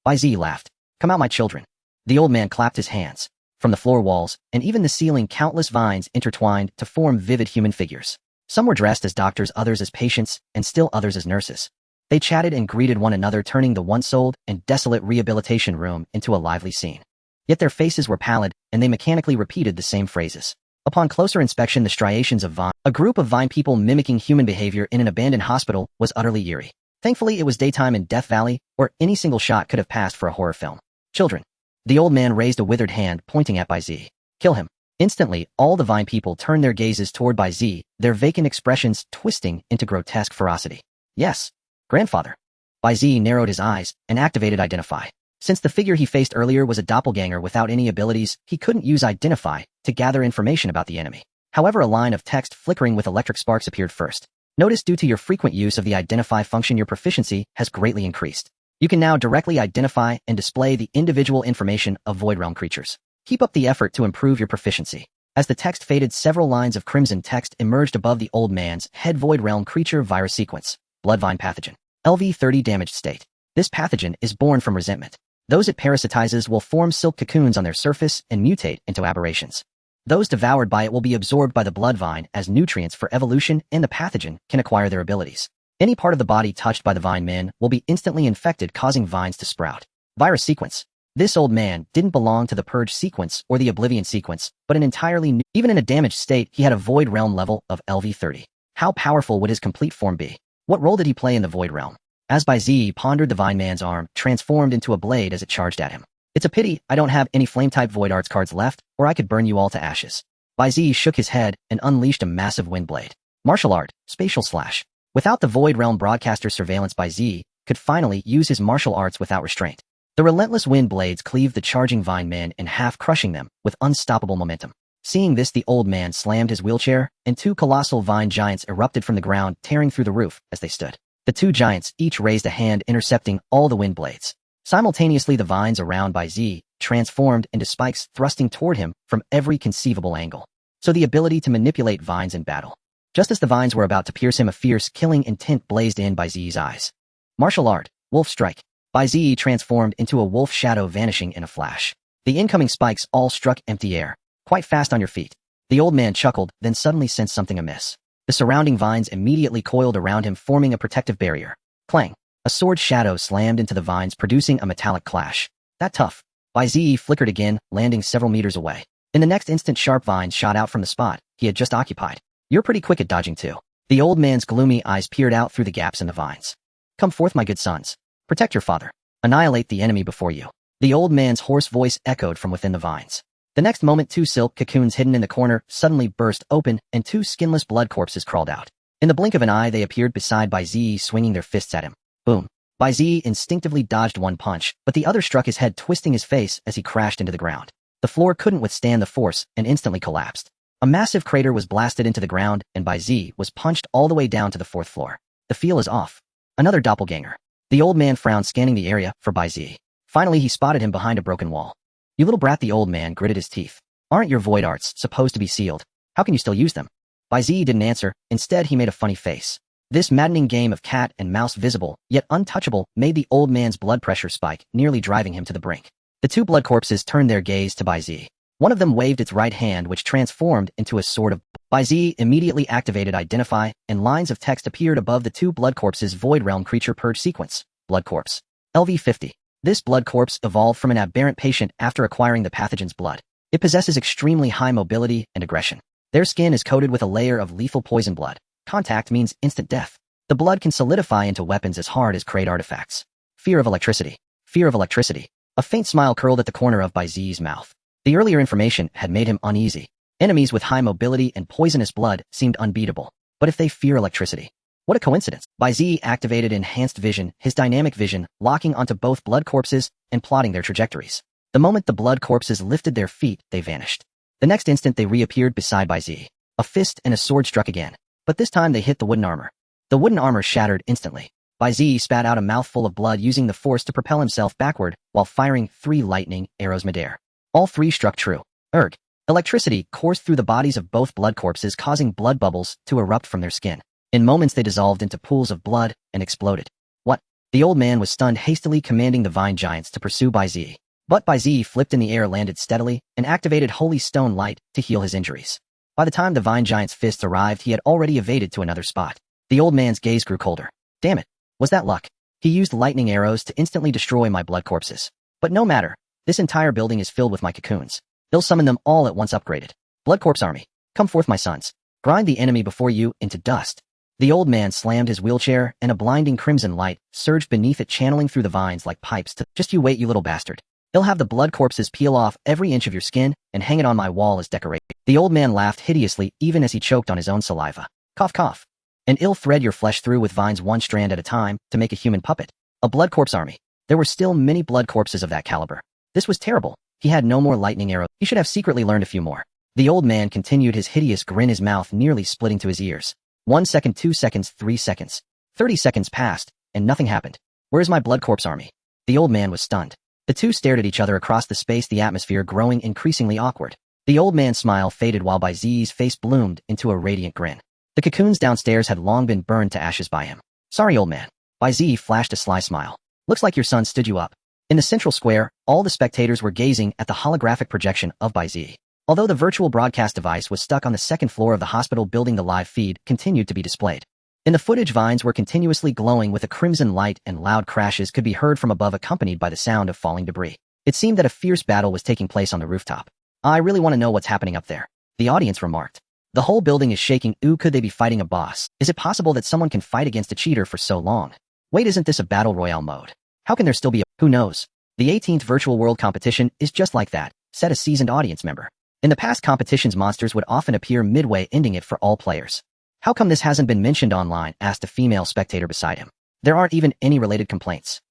Bai Ziyi laughed. Come out, my children. The old man clapped his hands. From the floor walls, and even the ceiling, countless vines intertwined to form vivid human figures. Some were dressed as doctors, others as patients, and still others as nurses. They chatted and greeted one another, turning the once old and desolate rehabilitation room into a lively scene. Yet their faces were pallid, and they mechanically repeated the same phrases. Upon closer inspection, the striations of vine, a group of vine people mimicking human behavior in an abandoned hospital, was utterly eerie. Thankfully, it was daytime in Death Valley, or any single shot could have passed for a horror film. Children. The old man raised a withered hand, pointing at Bai Ziyi. Kill him. Instantly, all the vine people turned their gazes toward Bai Ziyi, their vacant expressions twisting into grotesque ferocity. Yes, grandfather. Bai Ziyi narrowed his eyes and activated Identify. Since the figure he faced earlier was a doppelganger without any abilities, he couldn't use Identify to gather information about the enemy. However, a line of text flickering with electric sparks appeared first. Notice, due to your frequent use of the Identify function, your proficiency has greatly increased. You can now directly identify and display the individual information of Void Realm creatures. Keep up the effort to improve your proficiency. As the text faded, several lines of crimson text emerged above the old man's head. Void Realm creature virus sequence. Bloodvine pathogen. LV30 damaged state. This pathogen is born from resentment. Those it parasitizes will form silk cocoons on their surface and mutate into aberrations. Those devoured by it will be absorbed by the bloodvine as nutrients for evolution, and the pathogen can acquire their abilities. Any part of the body touched by the vine man will be instantly infected, causing vines to sprout. Virus sequence. This old man didn't belong to the Purge sequence or the Oblivion sequence, but an entirely new. Even in a damaged state, he had a Void Realm level of LV30. How powerful would his complete form be? What role did he play in the Void Realm? As Bai Ziyi pondered, the vine man's arm transformed into a blade as it charged at him. It's a pity I don't have any flame-type Void Arts cards left, or I could burn you all to ashes. Bai Ziyi shook his head and unleashed a massive wind blade. Martial art, spatial slash. Without the Void Realm broadcaster surveillance, Bai Ziyi could finally use his martial arts without restraint. The relentless wind blades cleaved the charging vine man in half, crushing them with unstoppable momentum. Seeing this, the old man slammed his wheelchair, and two colossal vine giants erupted from the ground, tearing through the roof as they stood. The two giants each raised a hand, intercepting all the wind blades. Simultaneously, the vines around Bai Ziyi transformed into spikes, thrusting toward him from every conceivable angle. So the ability to manipulate vines in battle. Just as the vines were about to pierce him, a fierce, killing intent blazed in Bai Ziyi's eyes. Martial art, wolf strike. Bai Ziyi transformed into a wolf shadow, vanishing in a flash. The incoming spikes all struck empty air, quite fast on your feet. The old man chuckled, then suddenly sensed something amiss. The surrounding vines immediately coiled around him, forming a protective barrier. Clang! A sword shadow slammed into the vines, producing a metallic clash. That tough. Bai Ziyi flickered again, landing several meters away. In the next instant, sharp vines shot out from the spot he had just occupied. You're pretty quick at dodging too. The old man's gloomy eyes peered out through the gaps in the vines. Come forth, my good sons. Protect your father. Annihilate the enemy before you. The old man's hoarse voice echoed from within the vines. The next moment, two silk cocoons hidden in the corner suddenly burst open, and two skinless blood corpses crawled out. In the blink of an eye, they appeared beside Bai Ziyi, swinging their fists at him. Boom. Bai Ziyi instinctively dodged one punch, but the other struck his head, twisting his face as he crashed into the ground. The floor couldn't withstand the force and instantly collapsed. A massive crater was blasted into the ground, and Bai Ziyi was punched all the way down to the 4th floor. The feel is off. Another doppelganger. The old man frowned, scanning the area for Bai Ziyi. Finally, he spotted him behind a broken wall. You little brat, the old man gritted his teeth. Aren't your void arts supposed to be sealed? How can you still use them? Bai Ziyi didn't answer. Instead, he made a funny face. This maddening game of cat and mouse, visible, yet untouchable, made the old man's blood pressure spike, nearly driving him to the brink. The two blood corpses turned their gaze to Bai Ziyi. One of them waved its right hand, which transformed into a sword of... Bai Ziyi immediately activated Identify, and lines of text appeared above the two blood corpses. Void Realm Creature Purge Sequence. Blood Corpse. LV50. This blood corpse evolved from an aberrant patient after acquiring the pathogen's blood. It possesses extremely high mobility and aggression. Their skin is coated with a layer of lethal poison blood. Contact means instant death. The blood can solidify into weapons as hard as crate artifacts. Fear of electricity. Fear of electricity. A faint smile curled at the corner of Bai Ziyi's mouth. The earlier information had made him uneasy. Enemies with high mobility and poisonous blood seemed unbeatable. But if they fear electricity? What a coincidence. Bai Ziyi activated Enhanced Vision, his dynamic vision, locking onto both blood corpses and plotting their trajectories. The moment the blood corpses lifted their feet, they vanished. The next instant, they reappeared beside Bai Ziyi. A fist and a sword struck again. But this time they hit the wooden armor. The wooden armor shattered instantly. Bai Ziyi spat out a mouthful of blood, using the force to propel himself backward while firing 3 lightning arrows midair. All 3 struck true. Erg. Electricity coursed through the bodies of both blood corpses, causing blood bubbles to erupt from their skin. In moments, they dissolved into pools of blood and exploded. What? The old man was stunned, hastily commanding the vine giants to pursue Bai Ziyi. But Bai Ziyi flipped in the air, landed steadily, and activated Holy Stone Light to heal his injuries. By the time the vine giant's fists arrived, he had already evaded to another spot. The old man's gaze grew colder. Damn it. Was that luck? He used lightning arrows to instantly destroy my blood corpses. But no matter. This entire building is filled with my cocoons. He'll summon them all at once. Upgraded. Blood Corpse Army. Come forth, my sons. Grind the enemy before you into dust. The old man slammed his wheelchair, and a blinding crimson light surged beneath it, channeling through the vines like pipes to... Just you wait, you little bastard. He'll have the blood corpses peel off every inch of your skin and hang it on my wall as decoration. The old man laughed hideously, even as he choked on his own saliva. Cough, cough. And he'll thread your flesh through with vines, one strand at a time, to make a human puppet. A blood corpse army. There were still many blood corpses of that caliber. This was terrible. He had no more lightning arrows. He should have secretly learned a few more. The old man continued, his hideous grin, his mouth nearly splitting to his ears. 1 second, 2 seconds, 3 seconds. 30 seconds passed, and nothing happened. Where is my blood corpse army? The old man was stunned. The two stared at each other across the space, the atmosphere growing increasingly awkward. The old man's smile faded while Bai Ziyi's face bloomed into a radiant grin. The cocoons downstairs had long been burned to ashes by him. Sorry, old man. Bai Ziyi flashed a sly smile. Looks like your son stood you up. In the central square, all the spectators were gazing at the holographic projection of Bai Ziyi. Although the virtual broadcast device was stuck on the 2nd floor of the hospital building, the live feed continued to be displayed. In the footage, vines were continuously glowing with a crimson light, and loud crashes could be heard from above, accompanied by the sound of falling debris. It seemed that a fierce battle was taking place on the rooftop. I really want to know what's happening up there, the audience remarked. The whole building is shaking. Ooh, could they be fighting a boss? Is it possible that someone can fight against a cheater for so long? Wait, isn't this a battle royale mode? How can there still be a... Who knows? The 18th Virtual World Competition is just like that, said a seasoned audience member. In the past competitions, monsters would often appear midway, ending it for all players. How come this hasn't been mentioned online? Asked a female spectator beside him. There aren't even any related complaints.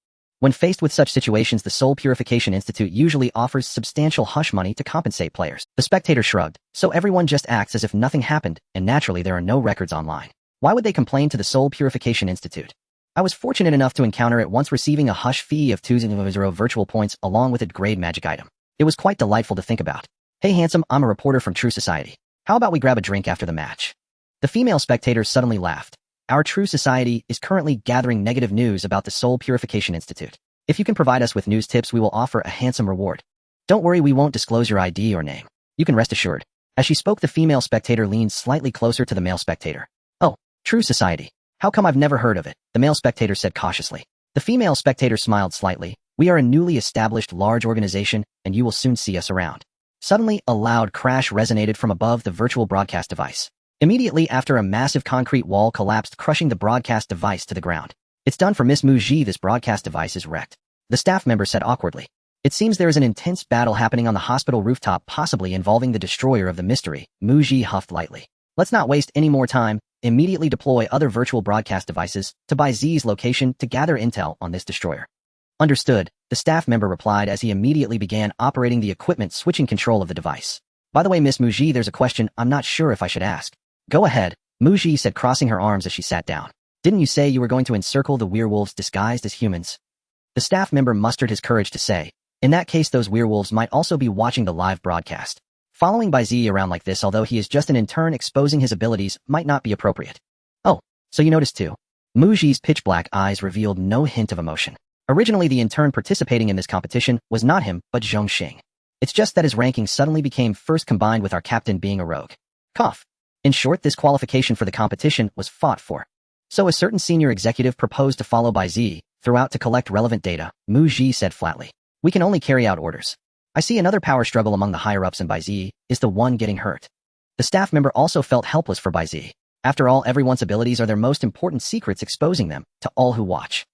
When faced with such situations, the Soul Purification Institute usually offers substantial hush money to compensate players. The spectator shrugged, so everyone just acts as if nothing happened, and naturally there are no records online. Why would they complain to the Soul Purification Institute? I was fortunate enough to encounter it once, receiving a hush fee of 200 virtual points along with a grade magic item. It was quite delightful to think about. Hey handsome, I'm a reporter from True Society. How about we grab a drink after the match? The female spectator suddenly laughed. Our True Society is currently gathering negative news about the Soul Purification Institute. If you can provide us with news tips, we will offer a handsome reward. Don't worry, we won't disclose your ID or name. You can rest assured. As she spoke, the female spectator leaned slightly closer to the male spectator. Oh, True Society. How come I've never heard of it? The male spectator said cautiously. The female spectator smiled slightly. We are a newly established large organization, and you will soon see us around. Suddenly, a loud crash resonated from above the virtual broadcast device. Immediately after, a massive concrete wall collapsed, crushing the broadcast device to the ground. It's done for Miss Muji. This broadcast device is wrecked. The staff member said awkwardly. It seems there is an intense battle happening on the hospital rooftop, possibly involving the destroyer of the mystery. Muji huffed lightly. Let's not waste any more time. Immediately deploy other virtual broadcast devices to Bai Ziyi's location to gather intel on this destroyer. Understood, the staff member replied as he immediately began operating the equipment, switching control of the device. By the way, Miss Muji, there's a question I'm not sure if I should ask. Go ahead, Muji said, crossing her arms as she sat down. Didn't you say you were going to encircle the werewolves disguised as humans? The staff member mustered his courage to say, in that case those werewolves might also be watching the live broadcast. Following Bai Ziyi around like this, although he is just an intern, exposing his abilities might not be appropriate. Oh, so you noticed too. Muji's pitch-black eyes revealed no hint of emotion. Originally the intern participating in this competition was not him, but Zhong Xing. It's just that his ranking suddenly became first, combined with our captain being a rogue. Cough. In short, this qualification for the competition was fought for. So a certain senior executive proposed to follow Bai Ziyi throughout to collect relevant data, Muji said flatly. We can only carry out orders. I see another power struggle among the higher-ups, and Bai Ziyi is the one getting hurt. The staff member also felt helpless for Bai Ziyi. After all, everyone's abilities are their most important secrets, exposing them to all who watch.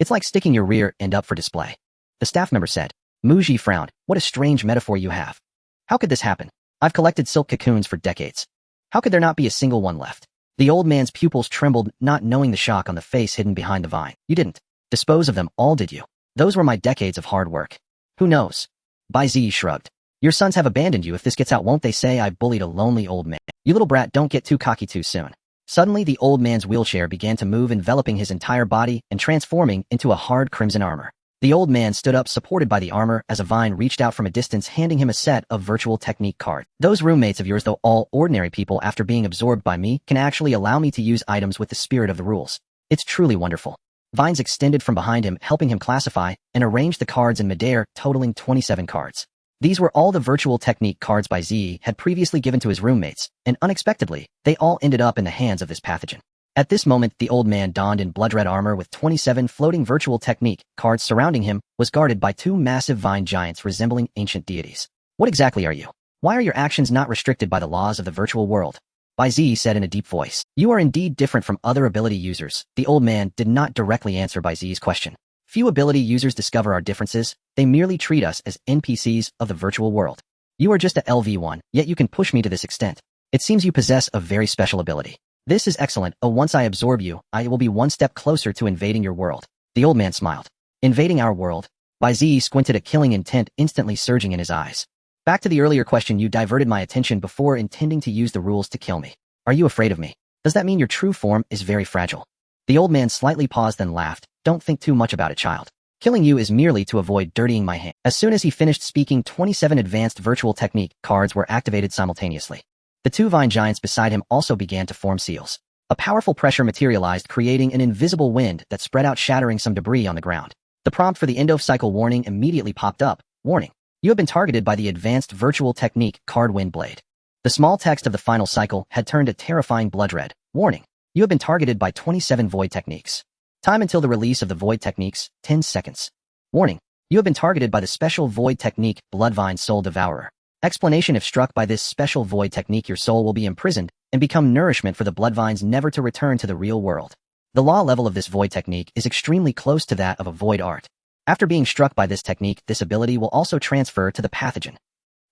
It's like sticking your rear end up for display. The staff member said. Muji frowned. What a strange metaphor you have. How could this happen? I've collected silk cocoons for decades. How could there not be a single one left? The old man's pupils trembled, not knowing the shock on the face hidden behind the vine. You didn't dispose of them all, did you? Those were my decades of hard work. Who knows? Bai Ziyi shrugged. Your sons have abandoned you. If this gets out, won't they say I bullied a lonely old man? You little brat, don't get too cocky too soon. Suddenly, the old man's wheelchair began to move, enveloping his entire body and transforming into a hard crimson armor. The old man stood up, supported by the armor, as a vine reached out from a distance, handing him a set of virtual technique cards. Those roommates of yours, though all ordinary people, after being absorbed by me, can actually allow me to use items with the spirit of the rules. It's truly wonderful. Vines extended from behind him, helping him classify and arrange the cards in midair, totaling 27 cards. These were all the virtual technique cards Bai Ziyi had previously given to his roommates, and unexpectedly, they all ended up in the hands of this pathogen. At this moment, the old man, donned in blood-red armor with 27 floating virtual technique cards surrounding him, was guarded by two massive vine giants resembling ancient deities. What exactly are you? Why are your actions not restricted by the laws of the virtual world? Bai Ziyi said in a deep voice. You are indeed different from other ability users. The old man did not directly answer Bai Ziyi's question. Few ability users discover our differences. They merely treat us as NPCs of the virtual world. You are just a LV1, yet you can push me to this extent. It seems you possess a very special ability. This is excellent. Oh, once I absorb you, I will be one step closer to invading your world. The old man smiled. Invading our world? Bai Ziyi squinted, a killing intent instantly surging in his eyes. Back to the earlier question, you diverted my attention before intending to use the rules to kill me. Are you afraid of me? Does that mean your true form is very fragile? The old man slightly paused, then laughed. Don't think too much about it, child. Killing you is merely to avoid dirtying my hand. As soon as he finished speaking, 27 advanced virtual technique cards were activated simultaneously. The two vine giants beside him also began to form seals. A powerful pressure materialized, creating an invisible wind that spread out, shattering some debris on the ground. The prompt for the end of cycle warning immediately popped up. Warning. You have been targeted by the advanced virtual technique card Wind Blade. The small text of the final cycle had turned a terrifying blood red. Warning. You have been targeted by 27 void techniques. Time until the release of the void techniques, 10 seconds. Warning. You have been targeted by the special void technique Bloodvine Soul Devourer. Explanation. If struck by this special void technique, your soul will be imprisoned and become nourishment for the bloodvines, never to return to the real world. The law level of this void technique is extremely close to that of a void art. After being struck by this technique, this ability will also transfer to the pathogen.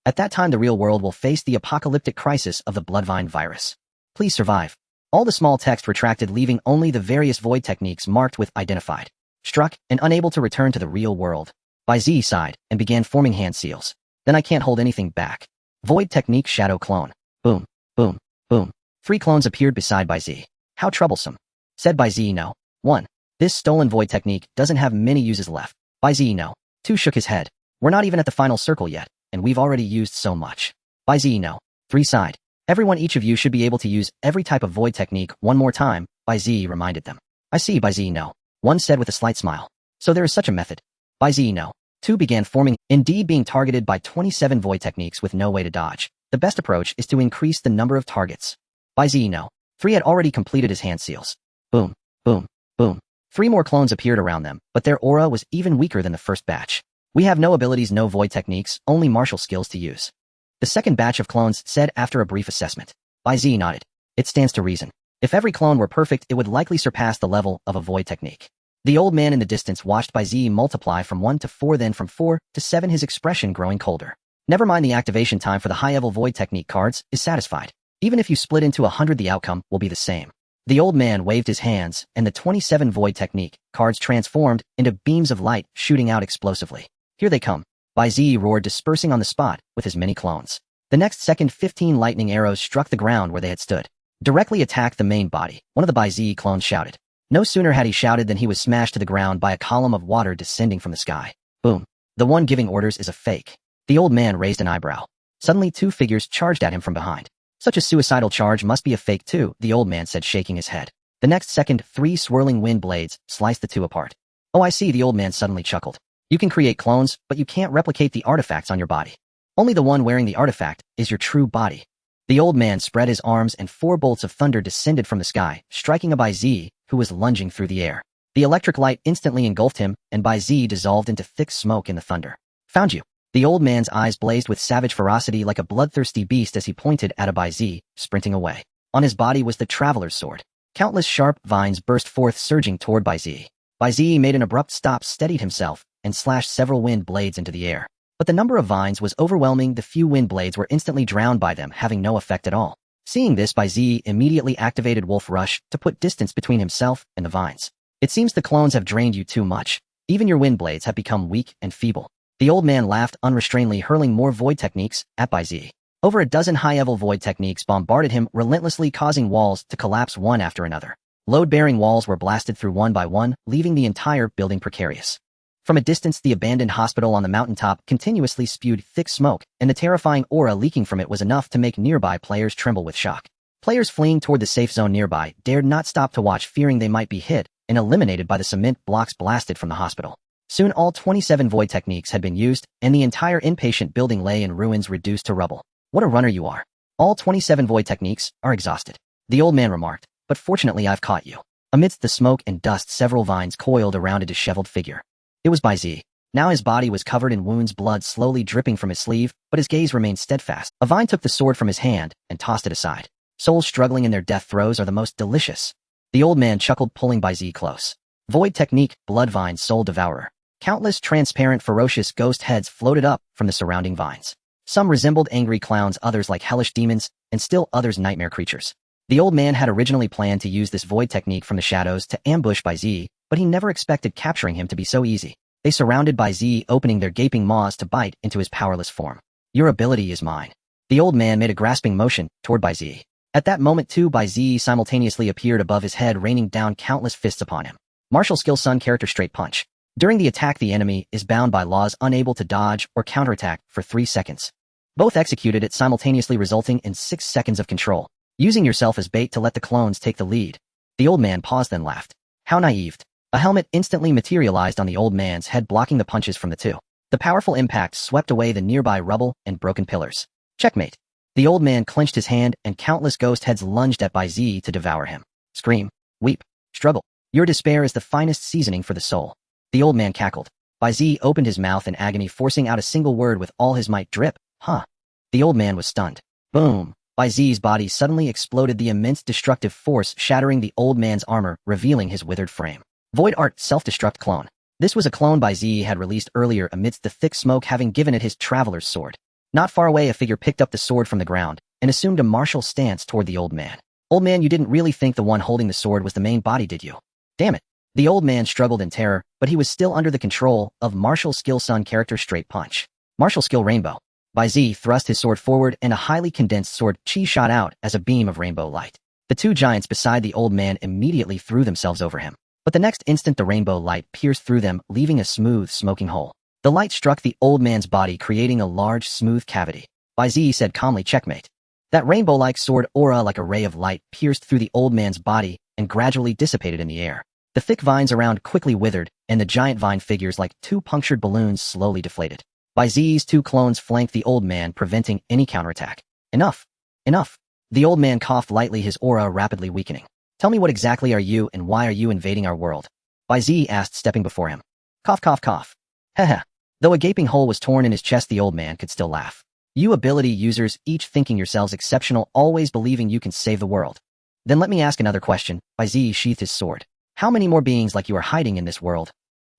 At that time, the real world will face the apocalyptic crisis of the bloodvine virus. Please survive. All the small text retracted, leaving only the various void techniques marked with identified. struck, and unable to return to the real world. Bai Ziyi sighed and began forming hand seals. Then I can't hold anything back. Void technique shadow clone. Boom, boom, boom. 3 clones appeared beside Bai Ziyi. How troublesome. Said Bai Ziyi no. 1. This stolen void technique doesn't have many uses left. Bai Ziyi no. 2 shook his head. We're not even at the final circle yet, and we've already used so much. Bai Ziyi no. 3 sighed. Everyone, each of you should be able to use every type of void technique one more time, Bai Ziyi reminded them. I see, Bai Ziyi no. 1 said with a slight smile. So there is such a method. Bai Ziyi no. 2 began forming, indeed being targeted by 27 void techniques with no way to dodge. The best approach is to increase the number of targets. Bai Ziyi no. 3 had already completed his hand seals. Boom, boom, boom. 3 more clones appeared around them, but their aura was even weaker than the first batch. We have no abilities, no void techniques, only martial skills to use. The second batch of clones said after a brief assessment. Bai Ziyi nodded. It stands to reason. If every clone were perfect, it would likely surpass the level of a void technique. The old man in the distance watched Bai Ziyi multiply from 1 to 4, then from 4 to 7, his expression growing colder. Never mind, the activation time for the high-level void technique cards is satisfied. Even if you split into 100, the outcome will be the same. The old man waved his hands, and the 27 void technique cards transformed into beams of light shooting out explosively. Here they come. Bai Ziyi roared, dispersing on the spot with his many clones. The next second, 15 lightning arrows struck the ground where they had stood. Directly attacked the main body, one of the Bai Ziyi clones shouted. No sooner had he shouted than he was smashed to the ground by a column of water descending from the sky. Boom. The one giving orders is a fake. The old man raised an eyebrow. Suddenly 2 figures charged at him from behind. Such a suicidal charge must be a fake too, the old man said, shaking his head. The next second, 3 swirling wind blades sliced the 2 apart. Oh, I see, the old man suddenly chuckled. You can create clones, but you can't replicate the artifacts on your body. Only the one wearing the artifact is your true body. The old man spread his arms and 4 bolts of thunder descended from the sky, striking a Bai Ziyi, who was lunging through the air. The electric light instantly engulfed him, and Bai Ziyi dissolved into thick smoke in the thunder. Found you. The old man's eyes blazed with savage ferocity like a bloodthirsty beast as he pointed at a Bai Ziyi, sprinting away. On his body was the traveler's sword. Countless sharp vines burst forth, surging toward Bai Ziyi. Bai Ziyi made an abrupt stop, steadied himself, and slashed several wind blades into the air. But the number of vines was overwhelming. The few wind blades were instantly drowned by them, having no effect at all. Seeing this, Bai Ziyi immediately activated Wolf Rush to put distance between himself and the vines. It seems the clones have drained you too much. Even your wind blades have become weak and feeble. The old man laughed unrestrainedly, hurling more void techniques at Bai Ziyi. Over a dozen high-level void techniques bombarded him relentlessly, causing walls to collapse one after another. Load-bearing walls were blasted through one by one, leaving the entire building precarious. From a distance, the abandoned hospital on the mountaintop continuously spewed thick smoke, and the terrifying aura leaking from it was enough to make nearby players tremble with shock. Players fleeing toward the safe zone nearby dared not stop to watch, fearing they might be hit and eliminated by the cement blocks blasted from the hospital. Soon all 27 void techniques had been used, and the entire inpatient building lay in ruins, reduced to rubble. What a runner you are. All 27 void techniques are exhausted, the old man remarked, but fortunately I've caught you. Amidst the smoke and dust, several vines coiled around a disheveled figure. It was Bai Ziyi. Now his body was covered in wounds, blood slowly dripping from his sleeve, but his gaze remained steadfast. A vine took the sword from his hand and tossed it aside. Souls struggling in their death throes are the most delicious. The old man chuckled, pulling Bai Ziyi close. Void technique, blood vine, soul devourer. Countless transparent, ferocious ghost heads floated up from the surrounding vines. Some resembled angry clowns, others like hellish demons, and still others nightmare creatures. The old man had originally planned to use this void technique from the shadows to ambush Bai Ziyi, but he never expected capturing him to be so easy. They surrounded Bai Ziyi, opening their gaping maws to bite into his powerless form. Your ability is mine. The old man made a grasping motion toward Bai Ziyi. At that moment, 2 Bai Ziyi simultaneously appeared above his head, raining down countless fists upon him. Martial skill Sun character straight punch. During the attack, the enemy is bound by laws, unable to dodge or counterattack for 3 seconds. Both executed it simultaneously, resulting in 6 seconds of control. Using yourself as bait to let the clones take the lead. The old man paused, then laughed. How naive. A helmet instantly materialized on the old man's head, blocking the punches from the 2. The powerful impact swept away the nearby rubble and broken pillars. Checkmate. The old man clenched his hand, and countless ghost heads lunged at Bai Ziyi to devour him. Scream, weep, struggle. Your despair is the finest seasoning for the soul. The old man cackled. Bai Ziyi opened his mouth in agony, forcing out a single word with all his might. Drip, huh? The old man was stunned. Boom. Bai Ziyi's body suddenly exploded, the immense destructive force shattering the old man's armor, revealing his withered frame. Void Art self-destruct clone. This was a clone Bai Ziyi had released earlier amidst the thick smoke, having given it his traveler's sword. Not far away, a figure picked up the sword from the ground and assumed a martial stance toward the old man. Old man, you didn't really think the one holding the sword was the main body, did you? Damn it. The old man struggled in terror, but he was still under the control of martial skill Sun character Straight Punch. Martial skill Rainbow. Bai Ziyi thrust his sword forward and a highly condensed sword chi shot out as a beam of rainbow light. The two giants beside the old man immediately threw themselves over him. But the next instant the rainbow light pierced through them, leaving a smooth, smoking hole. The light struck the old man's body, creating a large, smooth cavity. Bai Ziyi said calmly, checkmate. That rainbow-like sword aura like a ray of light pierced through the old man's body and gradually dissipated in the air. The thick vines around quickly withered, and the giant vine figures like two punctured balloons slowly deflated. Bai Ziyi's two clones flanked the old man, preventing any counterattack. Enough. Enough. The old man coughed lightly, his aura rapidly weakening. Tell me, what exactly are you and why are you invading our world? Bai Ziyi asked, stepping before him. Cough, cough, cough. Heh. Though a gaping hole was torn in his chest, the old man could still laugh. You ability users, each thinking yourselves exceptional, always believing you can save the world. Then let me ask another question. Bai Ziyi sheathed his sword. How many more beings like you are hiding in this world?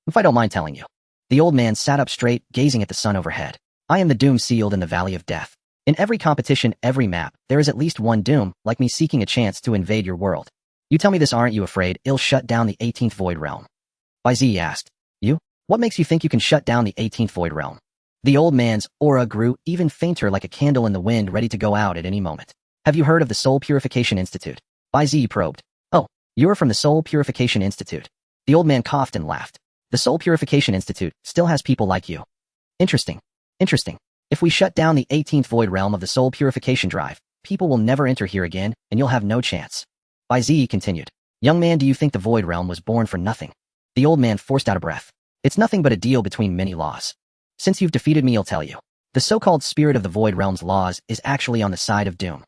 If I don't mind telling you. The old man sat up straight, gazing at the sun overhead. I am the doom sealed in the valley of death. In every competition, every map, there is at least one doom, like me, seeking a chance to invade your world. You tell me this, aren't you afraid it'll shut down the 18th Void Realm? Bai Ziyi asked. You? What makes you think you can shut down the 18th Void Realm? The old man's aura grew even fainter, like a candle in the wind, ready to go out at any moment. Have you heard of the Soul Purification Institute? Bai Ziyi probed. Oh, you're from the Soul Purification Institute. The old man coughed and laughed. The Soul Purification Institute still has people like you. Interesting. Interesting. If we shut down the 18th Void Realm of the Soul Purification Drive, people will never enter here again, and you'll have no chance. Bai Ziyi continued. Young man, do you think the Void Realm was born for nothing? The old man forced out a breath. It's nothing but a deal between many laws. Since you've defeated me, I'll tell you. The so-called spirit of the Void Realm's laws is actually on the side of doom.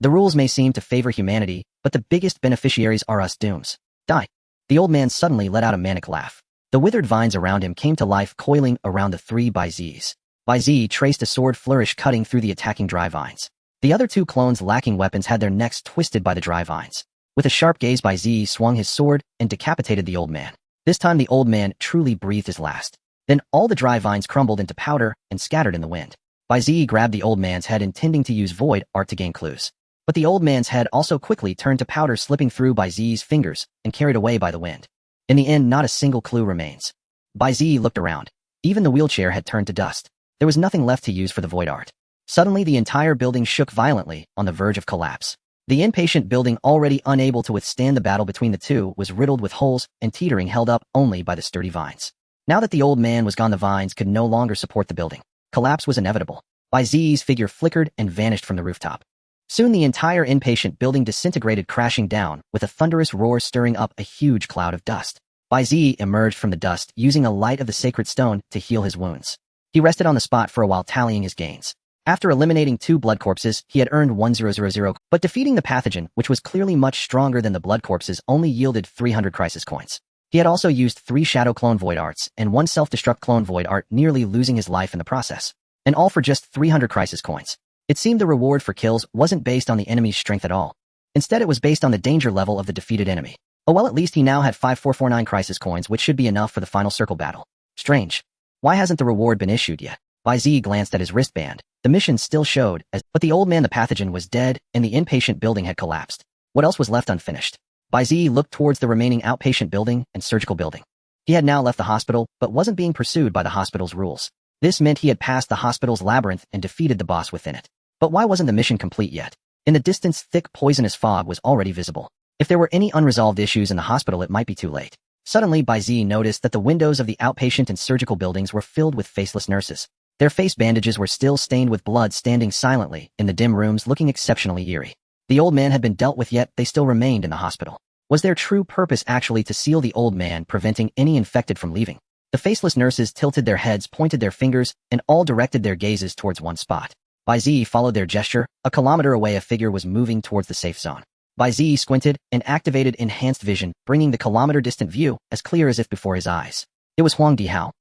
The rules may seem to favor humanity, but the biggest beneficiaries are us dooms. Die. The old man suddenly let out a manic laugh. The withered vines around him came to life, coiling around the three Bai Ziyis. Bai Ziyi traced a sword flourish, cutting through the attacking dry vines. The other two clones, lacking weapons, had their necks twisted by the dry vines. With a sharp gaze, Bai Ziyi swung his sword and decapitated the old man. This time the old man truly breathed his last. Then all the dry vines crumbled into powder and scattered in the wind. Bai Ziyi grabbed the old man's head, intending to use void art to gain clues. But the old man's head also quickly turned to powder, slipping through Bai Ziyi's fingers and carried away by the wind. In the end, not a single clue remains. Bai Ziyi looked around. Even the wheelchair had turned to dust. There was nothing left to use for the void art. Suddenly, the entire building shook violently, on the verge of collapse. The impatient building, already unable to withstand the battle between the two, was riddled with holes and teetering, held up only by the sturdy vines. Now that the old man was gone, the vines could no longer support the building. Collapse was inevitable. Bai Ziyi's figure flickered and vanished from the rooftop. Soon the entire impatient building disintegrated, crashing down, with a thunderous roar stirring up a huge cloud of dust. Bai Ziyi emerged from the dust, using a light of the sacred stone to heal his wounds. He rested on the spot for a while, tallying his gains. After eliminating 2 blood corpses, he had earned 1000, but defeating the pathogen, which was clearly much stronger than the blood corpses, only yielded 300 crisis coins. He had also used 3 shadow clone void arts and 1 self-destruct clone void art, nearly losing his life in the process. And all for just 300 crisis coins. It seemed the reward for kills wasn't based on the enemy's strength at all. Instead, it was based on the danger level of the defeated enemy. Oh well, at least he now had 5449 crisis coins, which should be enough for the final circle battle. Strange. Why hasn't the reward been issued yet? Bai Ziyi glanced at his wristband. The mission still showed but the old man, the pathogen, was dead, and the inpatient building had collapsed. What else was left unfinished? Bai Ziyi looked towards the remaining outpatient building and surgical building. He had now left the hospital, but wasn't being pursued by the hospital's rules. This meant he had passed the hospital's labyrinth and defeated the boss within it. But why wasn't the mission complete yet? In the distance, thick poisonous fog was already visible. If there were any unresolved issues in the hospital, it might be too late. Suddenly, Bai Ziyi noticed that the windows of the outpatient and surgical buildings were filled with faceless nurses. Their face bandages were still stained with blood, standing silently in the dim rooms, looking exceptionally eerie. The old man had been dealt with, yet they still remained in the hospital. Was their true purpose actually to seal the old man, preventing any infected from leaving? The faceless nurses tilted their heads, pointed their fingers, and all directed their gazes towards one spot. Bai Ziyi followed their gesture. A kilometer away, a figure was moving towards the safe zone. Bai Ziyi squinted and activated enhanced vision, bringing the kilometer-distant view as clear as if before his eyes. It was Huang Dihao.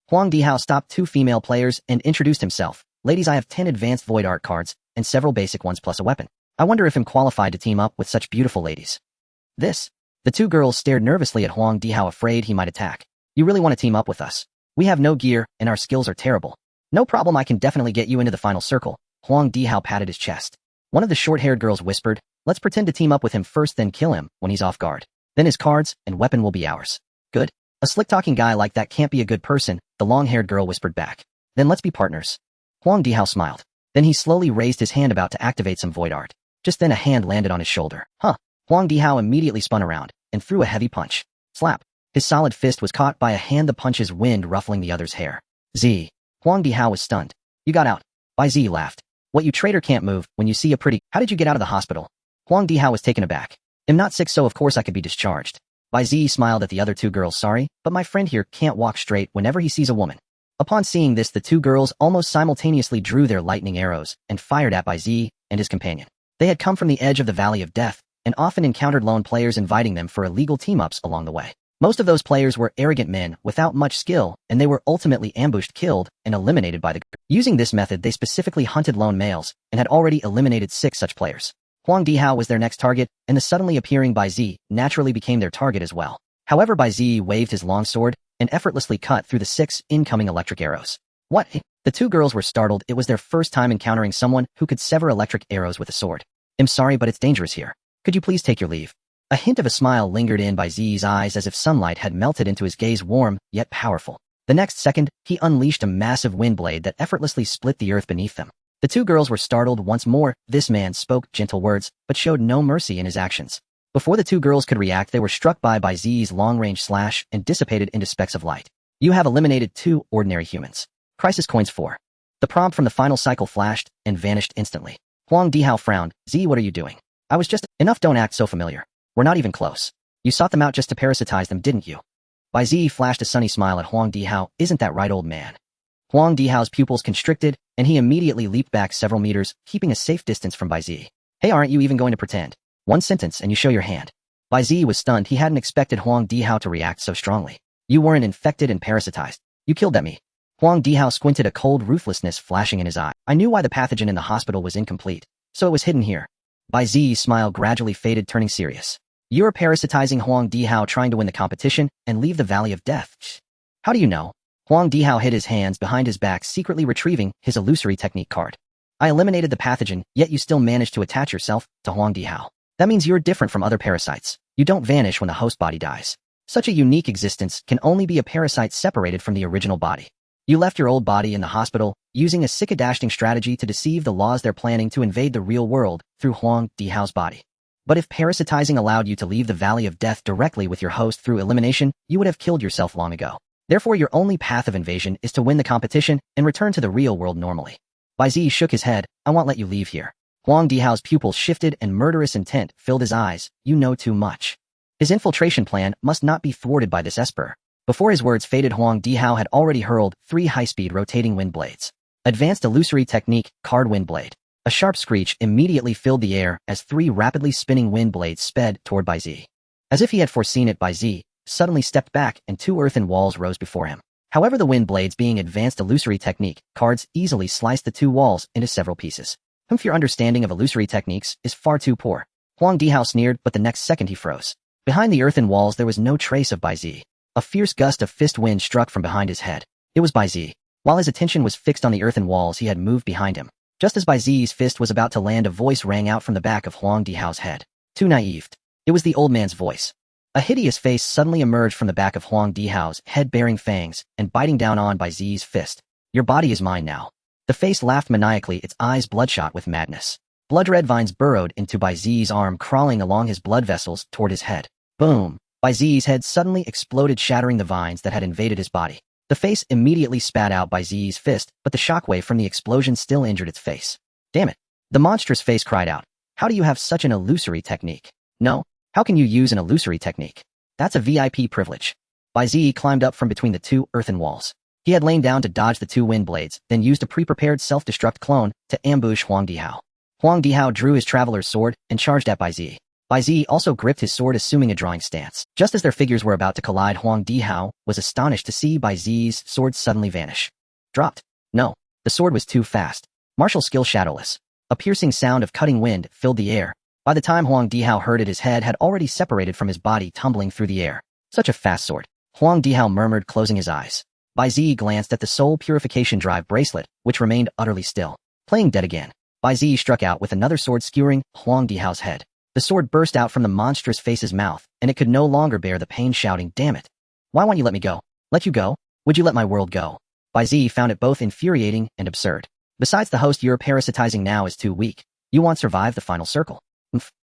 Huang Dihao stopped 2 female players and introduced himself. Ladies, I have 10 advanced void art cards and several basic ones plus a weapon. I wonder if I'm qualified to team up with such beautiful ladies. This. The 2 girls stared nervously at Huang Dihao, afraid he might attack. You really want to team up with us? We have no gear and our skills are terrible. No problem, I can definitely get you into the final circle. Huang Dihao patted his chest. One of the short-haired girls whispered, let's pretend to team up with him first, then kill him when he's off guard. Then his cards and weapon will be ours. Good. A slick-talking guy like that can't be a good person, the long-haired girl whispered back. Then let's be partners. Huang Dihao smiled. Then he slowly raised his hand about to activate some void art. Just then a hand landed on his shoulder. Huh. Huang Dihao immediately spun around and threw a heavy punch. Slap. His solid fist was caught by a hand, the punch's wind ruffling the other's hair. Z. Huang Dihao was stunned. You got out. Bai Ziyi laughed. What, you traitor can't move when you see a pretty— How did you get out of the hospital? Huang Dihao was taken aback. I'm not sick, so of course I could be discharged. Bai Ziyi smiled at the other two girls. Sorry, but my friend here can't walk straight whenever he sees a woman. Upon seeing this, the two girls almost simultaneously drew their lightning arrows and fired at Bai Ziyi and his companion. They had come from the edge of the Valley of Death and often encountered lone players inviting them for illegal team-ups along the way. Most of those players were arrogant men without much skill, and they were ultimately ambushed, killed, and eliminated by the group. Using this method, they specifically hunted lone males and had already eliminated 6 such players. Huang Dihao was their next target, and the suddenly appearing Bai Ziyi naturally became their target as well. However, Bai Ziyi waved his long sword and effortlessly cut through the 6 incoming electric arrows. What? The two girls were startled. It was their first time encountering someone who could sever electric arrows with a sword. I'm sorry, but it's dangerous here. Could you please take your leave? A hint of a smile lingered in Bai Ziyi's eyes as if sunlight had melted into his gaze, warm, yet powerful. The next second, he unleashed a massive wind blade that effortlessly split the earth beneath them. The two girls were startled once more. This man spoke gentle words, but showed no mercy in his actions. Before the two girls could react, they were struck by Bai Ziyi's long-range slash and dissipated into specks of light. You have eliminated 2 ordinary humans. Crisis coins 4. The prompt from the final cycle flashed and vanished instantly. Huang Dihao frowned. Z, what are you doing? I was just— Enough, don't act so familiar. We're not even close. You sought them out just to parasitize them, didn't you? Bai Ziyi flashed a sunny smile at Huang Dihao. Isn't that right, old man? Huang Dihao's pupils constricted, and he immediately leaped back several meters, keeping a safe distance from Bai Ziyi. Hey, aren't you even going to pretend? One sentence and you show your hand. Bai Ziyi was stunned. He hadn't expected Huang Dihao to react so strongly. You weren't infected and parasitized. You killed at me. Huang Dihao squinted, a cold ruthlessness flashing in his eye. I knew why the pathogen in the hospital was incomplete, so it was hidden here. Bai Ziyi's smile gradually faded, turning serious. You're parasitizing Huang Dihao, trying to win the competition and leave the Valley of Death. How do you know? Huang Dihao hid his hands behind his back, secretly retrieving his illusory technique card. I eliminated the pathogen, yet you still managed to attach yourself to Huang Dihao. That means you're different from other parasites. You don't vanish when the host body dies. Such a unique existence can only be a parasite separated from the original body. You left your old body in the hospital, using a sick-a-dashing strategy to deceive the laws. They're planning to invade the real world through Huang Dihao's body. But if parasitizing allowed you to leave the Valley of Death directly with your host through elimination, you would have killed yourself long ago. Therefore, your only path of invasion is to win the competition and return to the real world normally. Bai Ziyi shook his head. I won't let you leave here. Huang Dihao's pupils shifted and murderous intent filled his eyes. You know too much. His infiltration plan must not be thwarted by this esper. Before his words faded, Huang Dihao had already hurled 3 high-speed rotating wind blades. Advanced illusory technique, card wind blade. A sharp screech immediately filled the air as 3 rapidly spinning wind blades sped toward Bai Ziyi. As if he had foreseen it, Bai Ziyi suddenly stepped back and 2 earthen walls rose before him. However, the wind blades, being advanced illusory technique, cards easily sliced the 2 walls into several pieces. Your understanding of illusory techniques is far too poor. Huang Dihao sneered, but the next second he froze. Behind the earthen walls there was no trace of Bai Ziyi. A fierce gust of fist wind struck from behind his head. It was Bai Ziyi. While his attention was fixed on the earthen walls, he had moved behind him. Just as Bai Ziyi's fist was about to land, a voice rang out from the back of Huang Dihao's head. Too naive. It was the old man's voice. A hideous face suddenly emerged from the back of Huang Dihao's head, bearing fangs and biting down on Bai Ziyi's fist. Your body is mine now. The face laughed maniacally, its eyes bloodshot with madness. Blood-red vines burrowed into Bai Ziyi's arm, crawling along his blood vessels toward his head. Boom! Bai Ziyi's head suddenly exploded, shattering the vines that had invaded his body. The face immediately spat out Bai Ziyi's fist, but the shockwave from the explosion still injured its face. Damn it! The monstrous face cried out. How do you have such an illusory technique? No. How can you use an illusory technique? That's a VIP privilege. Bai Ziyi climbed up from between the 2 earthen walls. He had lain down to dodge the 2 wind blades, then used a pre-prepared self-destruct clone to ambush Huang Dihao. Huang Dihao drew his traveler's sword and charged at Bai Ziyi. Bai Ziyi also gripped his sword, assuming a drawing stance. Just as their figures were about to collide, Huang Dihao was astonished to see Bai Ziyi's sword suddenly vanish. Dropped. No, the sword was too fast. Martial skill shadowless. A piercing sound of cutting wind filled the air. By the time Huang Dihao heard it, his head had already separated from his body, tumbling through the air. Such a fast sword. Huang Dihao murmured, closing his eyes. Bai Ziyi glanced at the soul purification drive bracelet, which remained utterly still. Playing dead again. Bai Ziyi struck out with another sword, skewering Huang Dihao's head. The sword burst out from the monstrous face's mouth, and it could no longer bear the pain, shouting, "Damn it! Why won't you let me go? Let you go? Would you let my world go?" Bai Ziyi found it both infuriating and absurd. Besides, the host you're parasitizing now is too weak. You won't survive the final circle.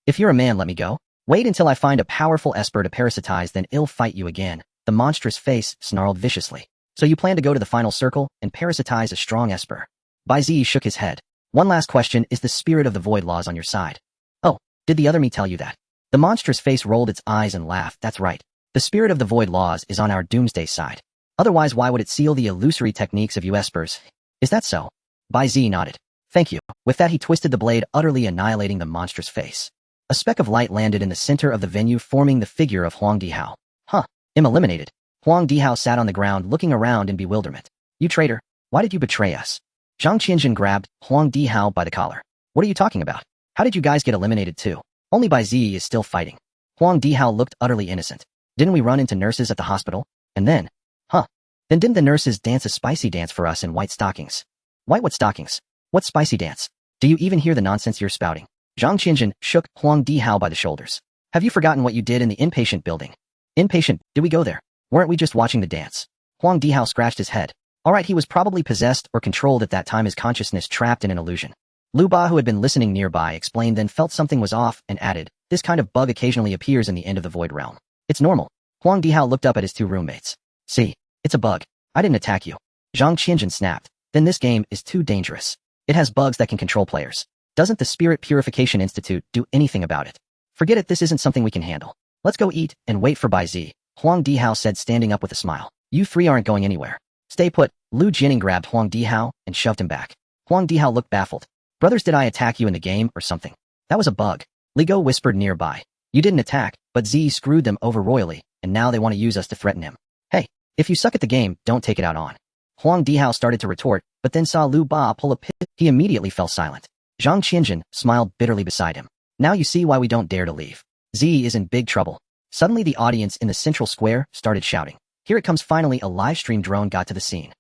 If you're a man, let me go. Wait until I find a powerful esper to parasitize, then I'll fight you again. The monstrous face snarled viciously. So you plan to go to the final circle and parasitize a strong esper? Bai Ziyi shook his head. One last question, is the spirit of the void laws on your side? Oh, did the other me tell you that? The monstrous face rolled its eyes and laughed. That's right. The spirit of the void laws is on our doomsday side. Otherwise, why would it seal the illusory techniques of you espers? Is that so? Bai Ziyi nodded. Thank you. With that, he twisted the blade, utterly annihilating the monstrous face. A speck of light landed in the center of the venue, forming the figure of Huang Dihao. Huh. I'm eliminated. Huang Dihao sat on the ground, looking around in bewilderment. You traitor. Why did you betray us? Zhang Qianjun grabbed Huang Dihao by the collar. What are you talking about? How did you guys get eliminated too? Only Bai Ziyi is still fighting. Huang Dihao looked utterly innocent. Didn't we run into nurses at the hospital? And then? Huh. Then didn't the nurses dance a spicy dance for us in white stockings? White what stockings? What spicy dance? Do you even hear the nonsense you're spouting? Zhang Qianjun shook Huang Dihao by the shoulders. Have you forgotten what you did in the inpatient building? Inpatient? Did we go there? Weren't we just watching the dance? Huang Dihao scratched his head. Alright, he was probably possessed or controlled at that time, his consciousness trapped in an illusion. Lu Ba, who had been listening nearby, explained, then felt something was off and added, this kind of bug occasionally appears in the end of the void realm. It's normal. Huang Dihao looked up at his two roommates. See, it's a bug. I didn't attack you. Zhang Qianjun snapped. Then this game is too dangerous. It has bugs that can control players. Doesn't the Spirit Purification Institute do anything about it? Forget it, this isn't something we can handle. Let's go eat and wait for Bai Ziyi, Huang Dihao said, standing up with a smile. You three aren't going anywhere. Stay put. Lu Jining grabbed Huang Dihao and shoved him back. Huang Dihao looked baffled. Brothers, did I attack you in the game or something? That was a bug. Li Go whispered nearby. You didn't attack, but Ziyi screwed them over royally, and now they want to use us to threaten him. Hey, if you suck at the game, don't take it out on. Huang Dihao started to retort, but then saw Lu Ba pull a pit. He immediately fell silent. Zhang Qianjun smiled bitterly beside him. Now you see why we don't dare to leave. Ziyi is in big trouble. Suddenly the audience in the central square started shouting. Here it comes, finally a live stream drone got to the scene.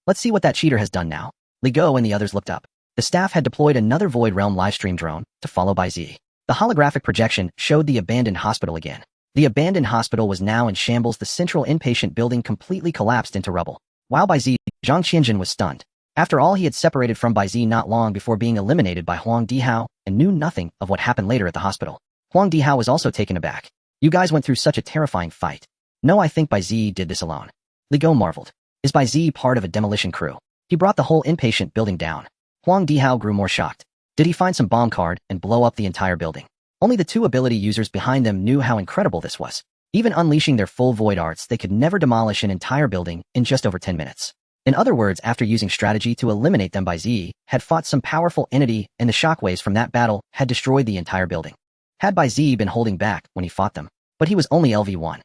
Let's see what that cheater has done now. Li Go and the others looked up. The staff had deployed another Void Realm livestream drone to follow Bai Ziyi. The holographic projection showed the abandoned hospital again. The abandoned hospital was now in shambles, the central inpatient building completely collapsed into rubble. While Bai Ziyi, Zhang Qianjun was stunned. After all, he had separated from Bai Ziyi not long before being eliminated by Huang Dihao and knew nothing of what happened later at the hospital. Huang Dihao was also taken aback. You guys went through such a terrifying fight. No, I think Bai Ziyi did this alone. Li Go marveled. Is Bai Ziyi part of a demolition crew? He brought the whole inpatient building down. Huang Dihao grew more shocked. Did he find some bomb card and blow up the entire building? Only the two ability users behind them knew how incredible this was. Even unleashing their full void arts, they could never demolish an entire building in just over 10 minutes. In other words, after using strategy to eliminate them, Bai Ziyi had fought some powerful entity, and the shockwaves from that battle had destroyed the entire building. Had Bai Ziyi been holding back when he fought them? But he was only LV1.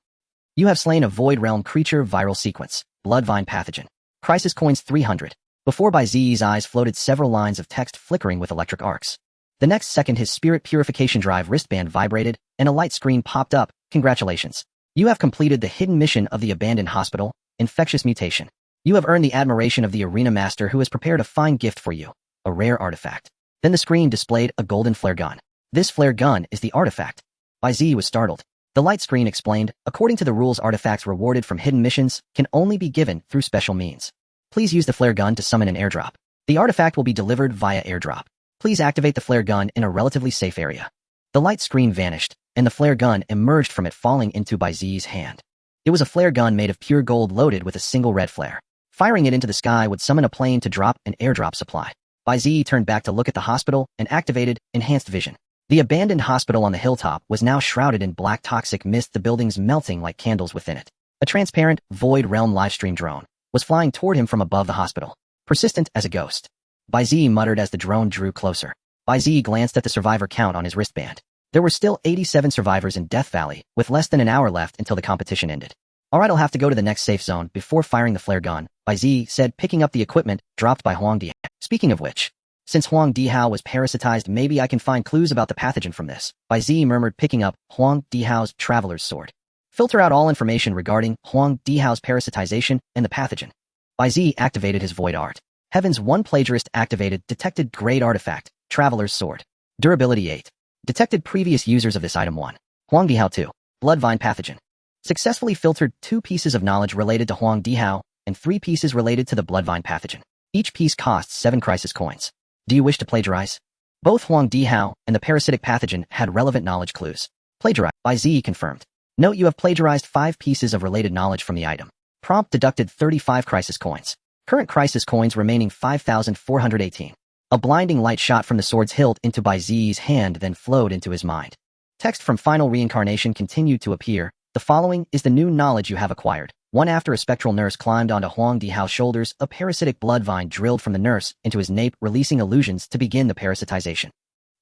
You have slain a Void Realm creature, viral sequence, Bloodvine pathogen. Crisis coins 300. Before Bai Ziyi's eyes floated several lines of text flickering with electric arcs. The next second his spirit purification drive wristband vibrated, and a light screen popped up. Congratulations. You have completed the hidden mission of the abandoned hospital, infectious mutation. You have earned the admiration of the arena master, who has prepared a fine gift for you, a rare artifact. Then the screen displayed a golden flare gun. This flare gun is the artifact. Bai Ziyi was startled. The light screen explained, according to the rules, artifacts rewarded from hidden missions can only be given through special means. Please use the flare gun to summon an airdrop. The artifact will be delivered via airdrop. Please activate the flare gun in a relatively safe area. The light screen vanished, and the flare gun emerged from it, falling into Bai Ziyi's hand. It was a flare gun made of pure gold loaded with a single red flare. Firing it into the sky would summon a plane to drop an airdrop supply. Bai Ziyi turned back to look at the hospital and activated enhanced vision. The abandoned hospital on the hilltop was now shrouded in black toxic mist, the buildings melting like candles within it. A transparent, Void Realm livestream drone was flying toward him from above the hospital, persistent as a ghost. Bai Ziyi muttered as the drone drew closer. Bai Ziyi glanced at the survivor count on his wristband. There were still 87 survivors in Death Valley, with less than an hour left until the competition ended. Alright, I'll have to go to the next safe zone before firing the flare gun, Bai Ziyi said, picking up the equipment dropped by Huang Dihao. Speaking of which, since Huang Dihao was parasitized, maybe I can find clues about the pathogen from this, Bai Ziyi murmured, picking up Huang Dihao's traveler's sword. Filter out all information regarding Huang Dihao's parasitization and the pathogen. Bai Ziyi activated his void art. Heavens, one plagiarist activated, detected, great artifact, traveler's sword. Durability 8. Detected previous users of this item 1. Huang Dihao 2. Bloodvine pathogen. Successfully filtered 2 pieces of knowledge related to Huang Dihao and 3 pieces related to the bloodvine pathogen. Each piece costs 7 crisis coins. Do you wish to plagiarize? Both Huang Dihao and the parasitic pathogen had relevant knowledge clues. Plagiarize. Bai Ziyi confirmed. Note you have plagiarized 5 pieces of related knowledge from the item. Prompt deducted 35 crisis coins. Current crisis coins remaining 5,418. A blinding light shot from the sword's hilt into Bai Ziyi's hand then flowed into his mind. Text from Final Reincarnation continued to appear. The following is the new knowledge you have acquired. 1. After a spectral nurse climbed onto Huang Dihao's shoulders, a parasitic blood vine drilled from the nurse into his nape, releasing illusions to begin the parasitization.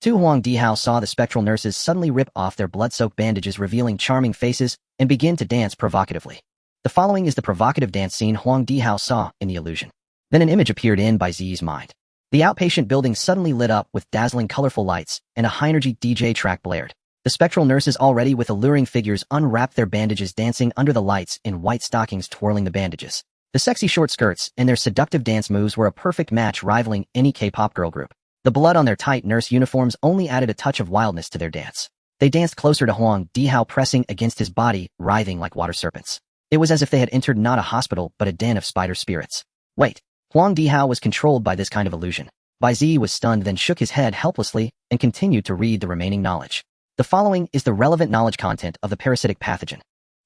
2. Huang Dihao saw the spectral nurses suddenly rip off their blood-soaked bandages, revealing charming faces, and begin to dance provocatively. The following is the provocative dance scene Huang Dihao saw in the illusion. Then an image appeared in Bai Ziyi's mind. The outpatient building suddenly lit up with dazzling colorful lights, and a high-energy DJ track blared. The spectral nurses, already with alluring figures, unwrapped their bandages, dancing under the lights in white stockings, twirling the bandages. The sexy short skirts and their seductive dance moves were a perfect match, rivaling any K-pop girl group. The blood on their tight nurse uniforms only added a touch of wildness to their dance. They danced closer to Huang Dihao, pressing against his body, writhing like water serpents. It was as if they had entered not a hospital but a den of spider spirits. Wait. Huang Dihao was controlled by this kind of illusion. Bai Ziyi was stunned, then shook his head helplessly and continued to read the remaining knowledge. The following is the relevant knowledge content of the parasitic pathogen.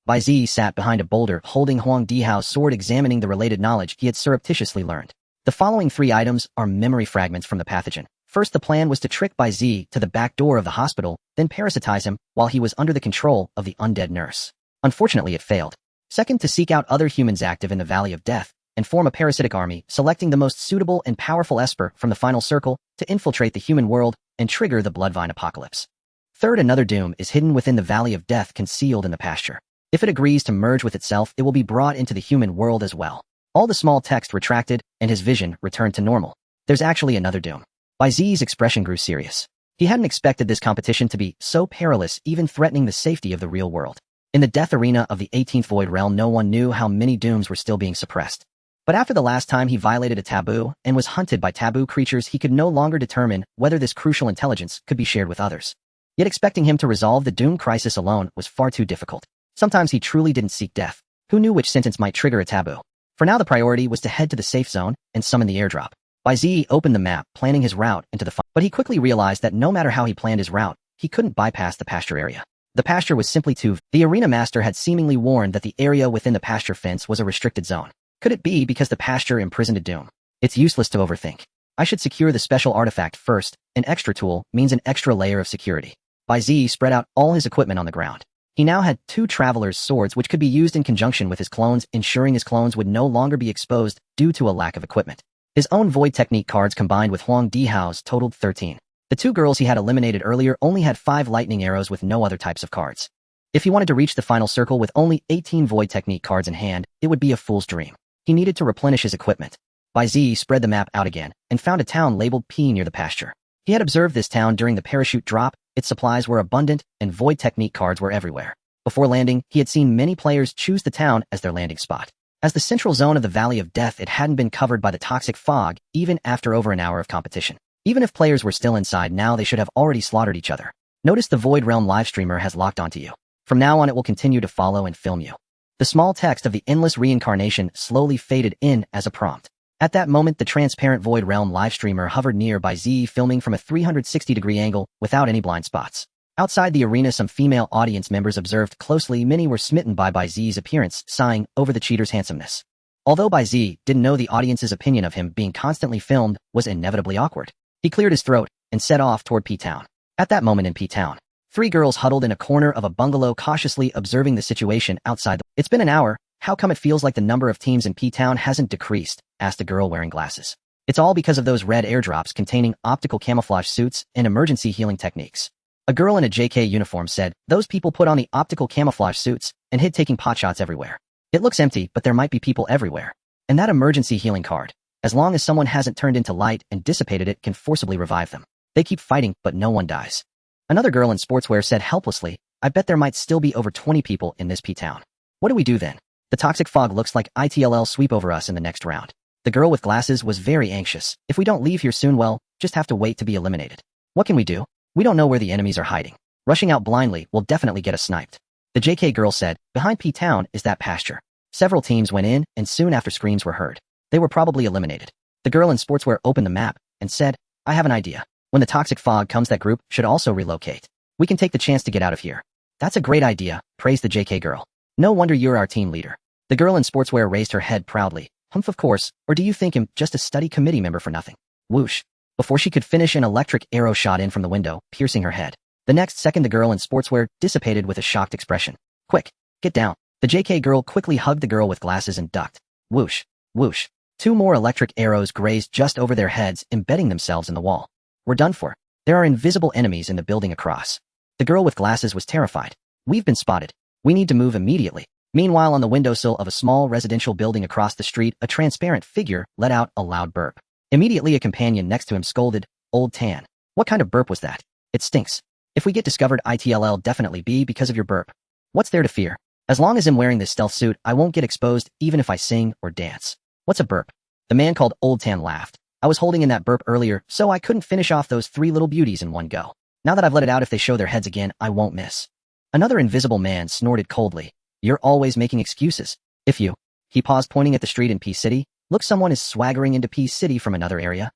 Bai Ziyi sat behind a boulder, holding Huang Dihao's sword, examining the related knowledge he had surreptitiously learned. The following 3 items are memory fragments from the pathogen. First, the plan was to trick Bai Ziyi to the back door of the hospital, then parasitize him while he was under the control of the undead nurse. Unfortunately, it failed. Second, to seek out other humans active in the Valley of Death and form a parasitic army, selecting the most suitable and powerful Esper from the final circle to infiltrate the human world and trigger the bloodvine apocalypse. Third, another doom is hidden within the Valley of Death, concealed in the pasture. If it agrees to merge with itself, it will be brought into the human world as well. All the small text retracted, and his vision returned to normal. There's actually another doom. Bai Ziyi's expression grew serious. He hadn't expected this competition to be so perilous, even threatening the safety of the real world. In the death arena of the 18th Void Realm, no one knew how many dooms were still being suppressed. But after the last time he violated a taboo and was hunted by taboo creatures, he could no longer determine whether this crucial intelligence could be shared with others. Yet expecting him to resolve the doom crisis alone was far too difficult. Sometimes he truly didn't seek death. Who knew which sentence might trigger a taboo? For now, the priority was to head to the safe zone and summon the airdrop. Bai Ziyi opened the map, planning his route into the fire. But he quickly realized that no matter how he planned his route, he couldn't bypass the pasture area. The pasture was simply too... The arena master had seemingly warned that the area within the pasture fence was a restricted zone. Could it be because the pasture imprisoned a doom? It's useless to overthink. I should secure the special artifact first. An extra tool means an extra layer of security. Bai Ziyi spread out all his equipment on the ground. He now had 2 traveler's swords which could be used in conjunction with his clones, ensuring his clones would no longer be exposed due to a lack of equipment. His own void technique cards combined with Huang Dihao's totaled 13. The 2 girls he had eliminated earlier only had 5 lightning arrows with no other types of cards. If he wanted to reach the final circle with only 18 void technique cards in hand, it would be a fool's dream. He needed to replenish his equipment. Bai Ziyi spread the map out again and found a town labeled P near the pasture. He had observed this town during the parachute drop. Its supplies were abundant, and void technique cards were everywhere. Before landing, he had seen many players choose the town as their landing spot. As the central zone of the Valley of Death, it hadn't been covered by the toxic fog, even after over an hour of competition. Even if players were still inside now, they should have already slaughtered each other. Notice the Void Realm livestreamer has locked onto you. From now on, it will continue to follow and film you. The small text of the endless reincarnation slowly faded in as a prompt. At that moment, the transparent Void Realm livestreamer hovered near Bai Ziyi, filming from a 360-degree angle without any blind spots. Outside the arena, some female audience members observed closely. Many were smitten by Bai Ziyi's appearance, sighing over the cheater's handsomeness. Although Bai Ziyi didn't know, the audience's opinion of him being constantly filmed was inevitably awkward. He cleared his throat and set off toward P-Town. At that moment in P-Town, 3 girls huddled in a corner of a bungalow, cautiously observing the situation outside. It's been an hour. How come it feels like the number of teams in P-Town hasn't decreased? Asked a girl wearing glasses. It's all because of those red airdrops containing optical camouflage suits and emergency healing techniques. A girl in a JK uniform said, those people put on the optical camouflage suits and hid, taking potshots everywhere. It looks empty, but there might be people everywhere. And that emergency healing card, as long as someone hasn't turned into light and dissipated it, can forcibly revive them. They keep fighting, but no one dies. Another girl in sportswear said helplessly, I bet there might still be over 20 people in this P-Town. What do we do then? The toxic fog looks like it'll sweep over us in the next round. The girl with glasses was very anxious. If we don't leave here soon, well, just have to wait to be eliminated. What can we do? We don't know where the enemies are hiding. Rushing out blindly will definitely get us sniped. The JK girl said, behind P-Town is that pasture. Several teams went in, and soon after screams were heard. They were probably eliminated. The girl in sportswear opened the map and said, I have an idea. When the toxic fog comes, that group should also relocate. We can take the chance to get out of here. That's a great idea, praised the JK girl. No wonder you're our team leader. The girl in sportswear raised her head proudly. Humph, of course, or do you think I'm just a study committee member for nothing? Whoosh. Before she could finish, an electric arrow shot in from the window, piercing her head. The next second, the girl in sportswear dissipated with a shocked expression. Quick, get down. The JK girl quickly hugged the girl with glasses and ducked. Whoosh, whoosh. 2 more electric arrows grazed just over their heads, embedding themselves in the wall. We're done for. There are invisible enemies in the building across. The girl with glasses was terrified. We've been spotted. We need to move immediately. Meanwhile, on the windowsill of a small residential building across the street, a transparent figure let out a loud burp. Immediately, a companion next to him scolded, Old Tan. What kind of burp was that? It stinks. If we get discovered, it'll definitely be because of your burp. What's there to fear? As long as I'm wearing this stealth suit, I won't get exposed even if I sing or dance. What's a burp? The man called Old Tan laughed. I was holding in that burp earlier, so I couldn't finish off those 3 little beauties in one go. Now that I've let it out, if they show their heads again, I won't miss. Another invisible man snorted coldly. You're always making excuses. If you... He paused, pointing at the street in Peace City. Look, someone is swaggering into Peace City from another area.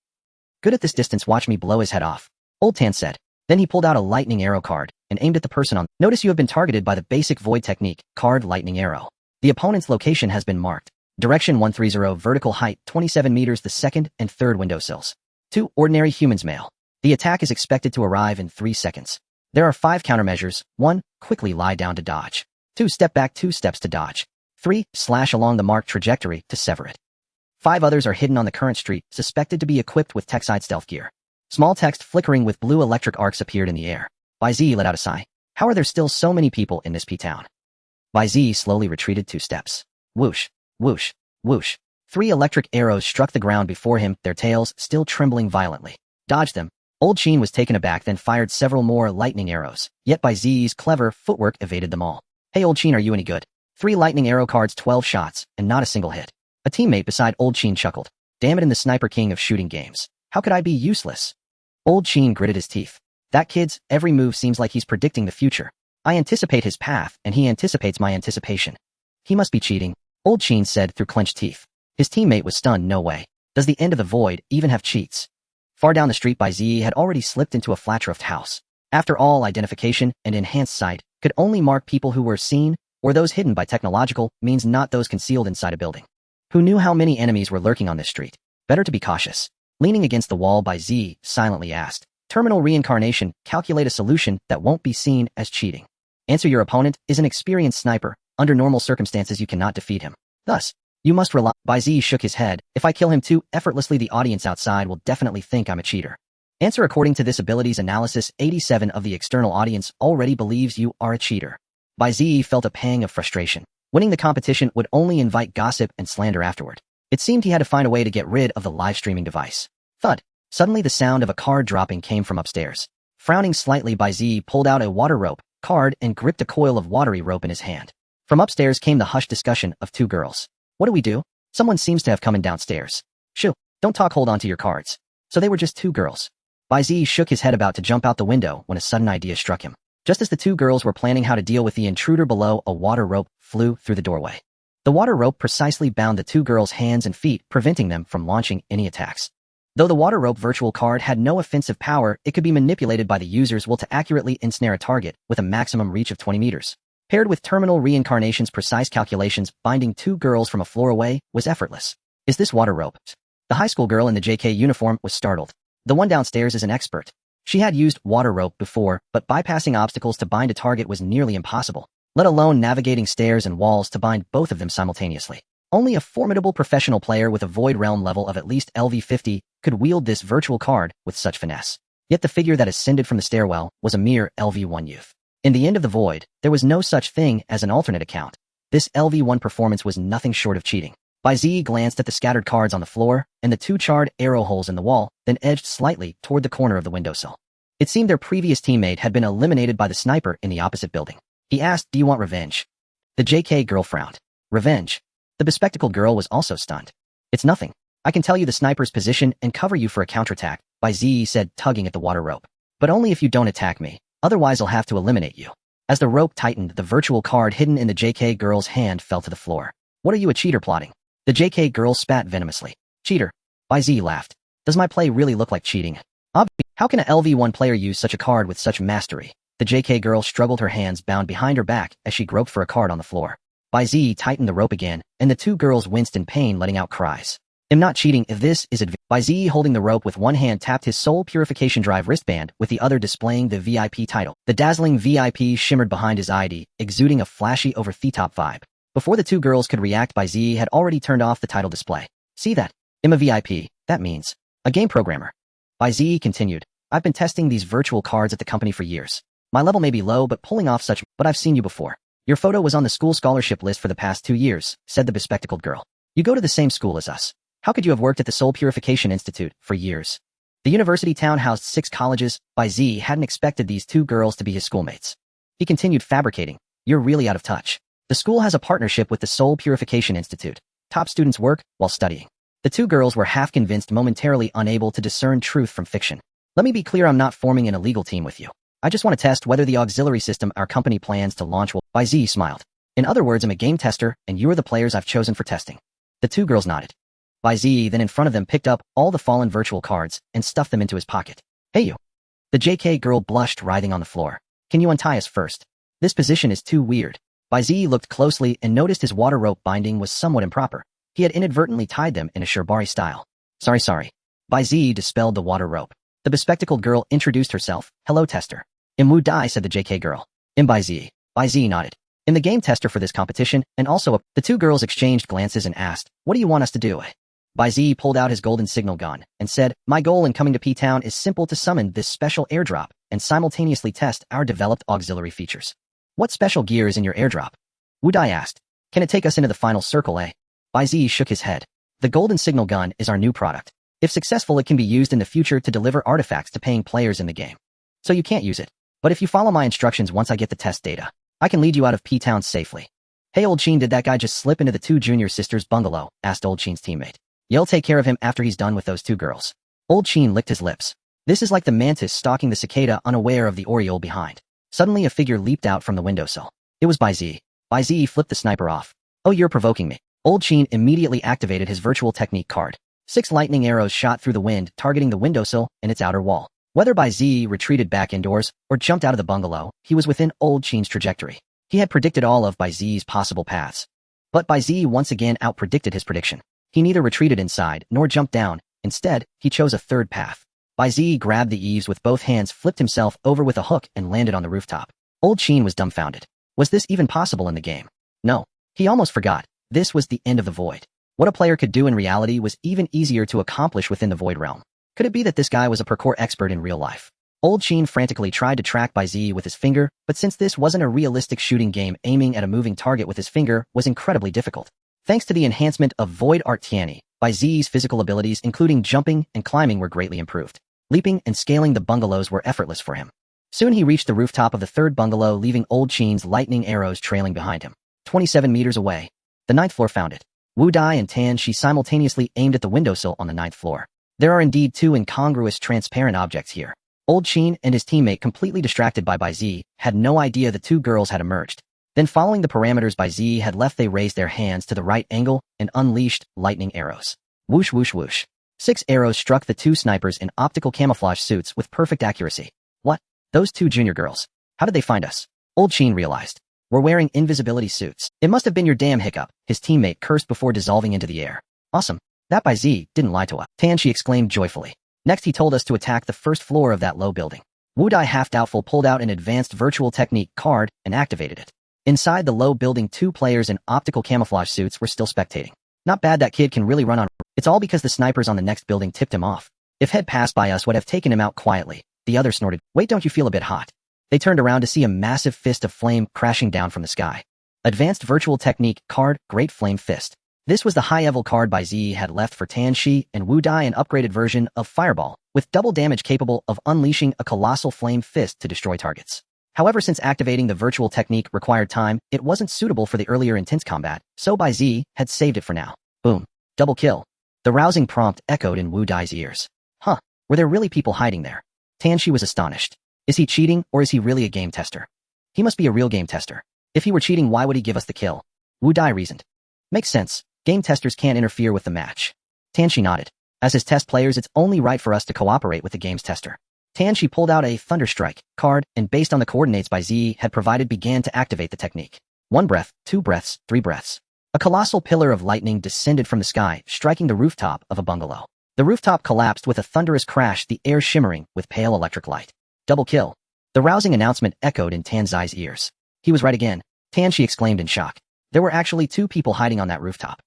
Good at this distance, watch me blow his head off. Old Tan said. Then he pulled out a lightning arrow card and aimed at the person on. Notice you have been targeted by the basic void technique, card lightning arrow. The opponent's location has been marked. Direction 130, vertical height 27 meters, the second and third windowsills. 2. Ordinary humans male. The attack is expected to arrive in 3 seconds. There are 5 countermeasures. 1. Quickly lie down to dodge. 2. Step back 2 steps to dodge. 3. Slash along the marked trajectory to sever it. 5 others are hidden on the current street, suspected to be equipped with tech-side stealth gear. Small text flickering with blue electric arcs appeared in the air. Bai Ziyi let out a sigh. How are there still so many people in this P-Town? Bai Ziyi slowly retreated 2 steps. Whoosh, whoosh, whoosh. 3 electric arrows struck the ground before him, their tails still trembling violently. Dodged them. Old Sheen was taken aback, then fired several more lightning arrows, yet Bai Ziyi's clever footwork evaded them all. Hey Old Sheen, are you any good? 3 lightning arrow cards, 12 shots, and not a single hit. A teammate beside Old Sheen chuckled. Damn it, in the sniper king of shooting games. How could I be useless? Old Sheen gritted his teeth. That kid's every move seems like he's predicting the future. I anticipate his path, and he anticipates my anticipation. He must be cheating, Old Sheen said through clenched teeth. His teammate was stunned. No way. Does the end of the void even have cheats? Far down the street, Bai Ziyi had already slipped into a flat-roofed house. After all, identification and enhanced sight could only mark people who were seen, or those hidden by technological means, not those concealed inside a building. Who knew how many enemies were lurking on this street? Better to be cautious. Leaning against the wall, Bai Ziyi silently asked, Terminal Reincarnation, calculate a solution that won't be seen as cheating. Answer: your opponent is an experienced sniper. Under normal circumstances, you cannot defeat him. Thus, you must rely. Bai Ziyi shook his head. If I kill him too effortlessly, the audience outside will definitely think I'm a cheater. Answer: according to this abilities analysis, 87% of the external audience already believes you are a cheater. Bai Ziyi felt a pang of frustration. Winning the competition would only invite gossip and slander afterward. It seemed he had to find a way to get rid of the live streaming device. Thud. Suddenly the sound of a card dropping came from upstairs. Frowning slightly, Bai Ziyi pulled out a water rope card and gripped a coil of watery rope in his hand. From upstairs came the hushed discussion of 2 girls. What do we do? Someone seems to have come in downstairs. Shoo, don't talk, hold on to your cards. So they were just 2 girls. Bai Ziyi shook his head about to jump out the window when a sudden idea struck him. Just as the 2 girls were planning how to deal with the intruder below, a water rope flew through the doorway. The water rope precisely bound the 2 girls' hands and feet, preventing them from launching any attacks. Though the water rope virtual card had no offensive power, it could be manipulated by the user's will to accurately ensnare a target with a maximum reach of 20 meters. Paired with Terminal Reincarnation's precise calculations, binding 2 girls from a floor away was effortless. Is this water rope? The high school girl in the JK uniform was startled. The one downstairs is an expert. She had used water rope before, but bypassing obstacles to bind a target was nearly impossible, let alone navigating stairs and walls to bind both of them simultaneously. Only a formidable professional player with a Void Realm level of at least LV50 could wield this virtual card with such finesse. Yet the figure that ascended from the stairwell was a mere LV1 youth. In the end of the void, there was no such thing as an alternate account. This LV1 performance was nothing short of cheating. Bai Ziyi glanced at the scattered cards on the floor and the 2 charred arrow holes in the wall, then edged slightly toward the corner of the windowsill. It seemed their previous teammate had been eliminated by the sniper in the opposite building. He asked, do you want revenge? The JK girl frowned. Revenge? The bespectacled girl was also stunned. It's nothing. I can tell you the sniper's position and cover you for a counterattack, Bai Ziyi said, tugging at the water rope. But only if you don't attack me, otherwise I'll have to eliminate you. As the rope tightened, the virtual card hidden in the JK girl's hand fell to the floor. What are you a cheater plotting? The JK girl spat venomously. Cheater. Bai Ziyi laughed. Does my play really look like cheating? How can a LV1 player use such a card with such mastery? The JK girl struggled, her hands bound behind her back as she groped for a card on the floor. Bai Ziyi tightened the rope again, and the two girls winced in pain, letting out cries. I'm not cheating if this is Bai Ziyi, holding the rope with one hand, tapped his Soul Purification Drive wristband, with the other displaying the VIP title. The dazzling VIP shimmered behind his ID, exuding a flashy over-the-top vibe. Before the two girls could react, Bai Ziyi had already turned off the title display. See that? I'm a VIP. That means a game programmer. Bai Ziyi continued. I've been testing these virtual cards at the company for years. My level may be low, but pulling off such, but I've seen you before. Your photo was on the school scholarship list for the past 2 years, said the bespectacled girl. You go to the same school as us. How could you have worked at the Soul Purification Institute for years? The university town housed 6 colleges. Bai Ziyi hadn't expected these two girls to be his schoolmates. He continued fabricating. You're really out of touch. The school has a partnership with the Soul Purification Institute. Top students work while studying. The two girls were half convinced, momentarily unable to discern truth from fiction. Let me be clear, I'm not forming an illegal team with you. I just want to test whether the auxiliary system our company plans to launch will. Bai Ziyi smiled. In other words, I'm a game tester, and you are the players I've chosen for testing. The two girls nodded. Bai Ziyi then in front of them picked up all the fallen virtual cards and stuffed them into his pocket. Hey you. The JK girl blushed, writhing on the floor. Can you untie us first? This position is too weird. Bai Ziyi looked closely and noticed his water rope binding was somewhat improper. He had inadvertently tied them in a Shibari style. Sorry. Bai Ziyi dispelled the water rope. The bespectacled girl introduced herself. Hello, tester. I'm Wu Dai, said the JK girl. I'm Bai Ziyi. Bai Ziyi nodded. I'm the game tester for this competition, and also the two girls exchanged glances and asked, what do you want us to do? Bai Ziyi pulled out his golden signal gun and said, my goal in coming to P-Town is simple, to summon this special airdrop and simultaneously test our developed auxiliary features. What special gear is in your airdrop? Wu Dai asked. Can it take us into the final circle, Bai Ziyi shook his head. The golden signal gun is our new product. If successful, it can be used in the future to deliver artifacts to paying players in the game. So you can't use it. But if you follow my instructions once I get the test data, I can lead you out of P-Town safely. Hey Old Sheen, did that guy just slip into the two junior sisters' bungalow? Asked Old Sheen's teammate. You'll take care of him after he's done with those two girls. Old Sheen licked his lips. This is like the mantis stalking the cicada, unaware of the oriole behind. Suddenly a figure leaped out from the windowsill. It was Bai Ziyi. Bai Ziyi flipped the sniper off. Oh, you're provoking me. Old Sheen immediately activated his virtual technique card. 6 lightning arrows shot through the wind, targeting the windowsill and its outer wall. Whether Bai Ziyi retreated back indoors or jumped out of the bungalow, he was within Old Sheen's trajectory. He had predicted all of Bai Ziyi's possible paths. But Bai Ziyi once again outpredicted his prediction. He neither retreated inside nor jumped down. Instead, he chose a third path. Bai Ziyi grabbed the eaves with both hands, flipped himself over with a hook, and landed on the rooftop. Old Sheen was dumbfounded. Was this even possible in the game? No. He almost forgot. This was the end of the void. What a player could do in reality was even easier to accomplish within the void realm. Could it be that this guy was a parkour expert in real life? Old Sheen frantically tried to track Bai Ziyi with his finger, but since this wasn't a realistic shooting game, aiming at a moving target with his finger was incredibly difficult. Thanks to the enhancement of Void Art Tiani, Bai Ziyi's physical abilities, including jumping and climbing, were greatly improved. Leaping and scaling the bungalows were effortless for him. Soon he reached the rooftop of the third bungalow, leaving Old Sheen's lightning arrows trailing behind him. 27 meters away, the 9th floor found it. Wu Dai and Tan Shi simultaneously aimed at the windowsill on the 9th floor. There are indeed 2 incongruous transparent objects here. Old Sheen and his teammate, completely distracted by Bai Ziyi, had no idea the two girls had emerged. Then, following the parameters Bai Ziyi had left, they raised their hands to the right angle and unleashed lightning arrows. Whoosh, whoosh, whoosh. 6 arrows struck the 2 snipers in optical camouflage suits with perfect accuracy. What? Those 2 junior girls. How did they find us? Old Sheen realized. We're wearing invisibility suits. It must have been your damn hiccup, his teammate cursed before dissolving into the air. Awesome. That Bai Ziyi didn't lie to us, Tan Shi exclaimed joyfully. Next he told us to attack the first floor of that low building. Wu Dai, half doubtful, pulled out an advanced virtual technique card and activated it. Inside the low building, 2 players in optical camouflage suits were still spectating. Not bad, that kid can really run on. It's all because the snipers on the next building tipped him off. If he'd passed by us, would have taken him out quietly. The other snorted. Wait, don't you feel a bit hot? They turned around to see a massive fist of flame crashing down from the sky. Advanced virtual technique card, Great Flame Fist. This was the high-level card Bai Ziyi had left for Tan Shi and Wu Dai, an upgraded version of Fireball, with double damage capable of unleashing a colossal flame fist to destroy targets. However, since activating the virtual technique required time, it wasn't suitable for the earlier intense combat, so Bai Ziyi had saved it for now. Boom. Double kill. The rousing prompt echoed in Wu Dai's ears. Huh. Were there really people hiding there? Tianxi was astonished. Is he cheating, or is he really a game tester? He must be a real game tester. If he were cheating, why would he give us the kill? Wu Dai reasoned. Makes sense. Game testers can't interfere with the match. Tianxi nodded. As his test players, it's only right for us to cooperate with the game's tester. Tianxi pulled out a Thunderstrike card, and based on the coordinates Bai Ziyi had provided, began to activate the technique. 1 breath, 2 breaths, 3 breaths. A colossal pillar of lightning descended from the sky, striking the rooftop of a bungalow. The rooftop collapsed with a thunderous crash, the air shimmering with pale electric light. Double kill. The rousing announcement echoed in Tianxi's ears. He was right again, Tianxi exclaimed in shock. There were actually 2 people hiding on that rooftop.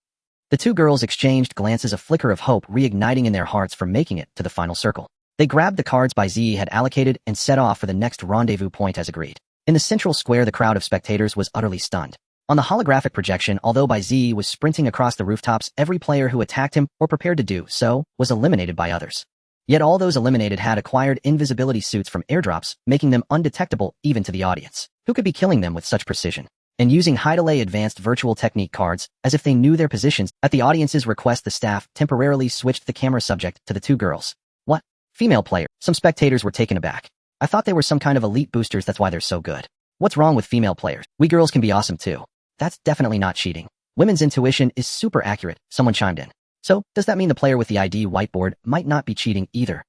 The 2 girls exchanged glances, a flicker of hope reigniting in their hearts for making it to the final circle. They grabbed the cards Bai Ziyi had allocated and set off for the next rendezvous point as agreed. In the central square, the crowd of spectators was utterly stunned. On the holographic projection, although Bai Ziyi was sprinting across the rooftops, every player who attacked him, or prepared to do so, was eliminated by others. Yet all those eliminated had acquired invisibility suits from airdrops, making them undetectable even to the audience. Who could be killing them with such precision? And using high-delay advanced virtual technique cards, as if they knew their positions. At the audience's request, the staff temporarily switched the camera subject to the 2 girls. What? Female player. Some spectators were taken aback. I thought they were some kind of elite boosters, that's why they're so good. What's wrong with female players? We girls can be awesome too. That's definitely not cheating. Women's intuition is super accurate, someone chimed in. So, does that mean the player with the ID whiteboard might not be cheating either?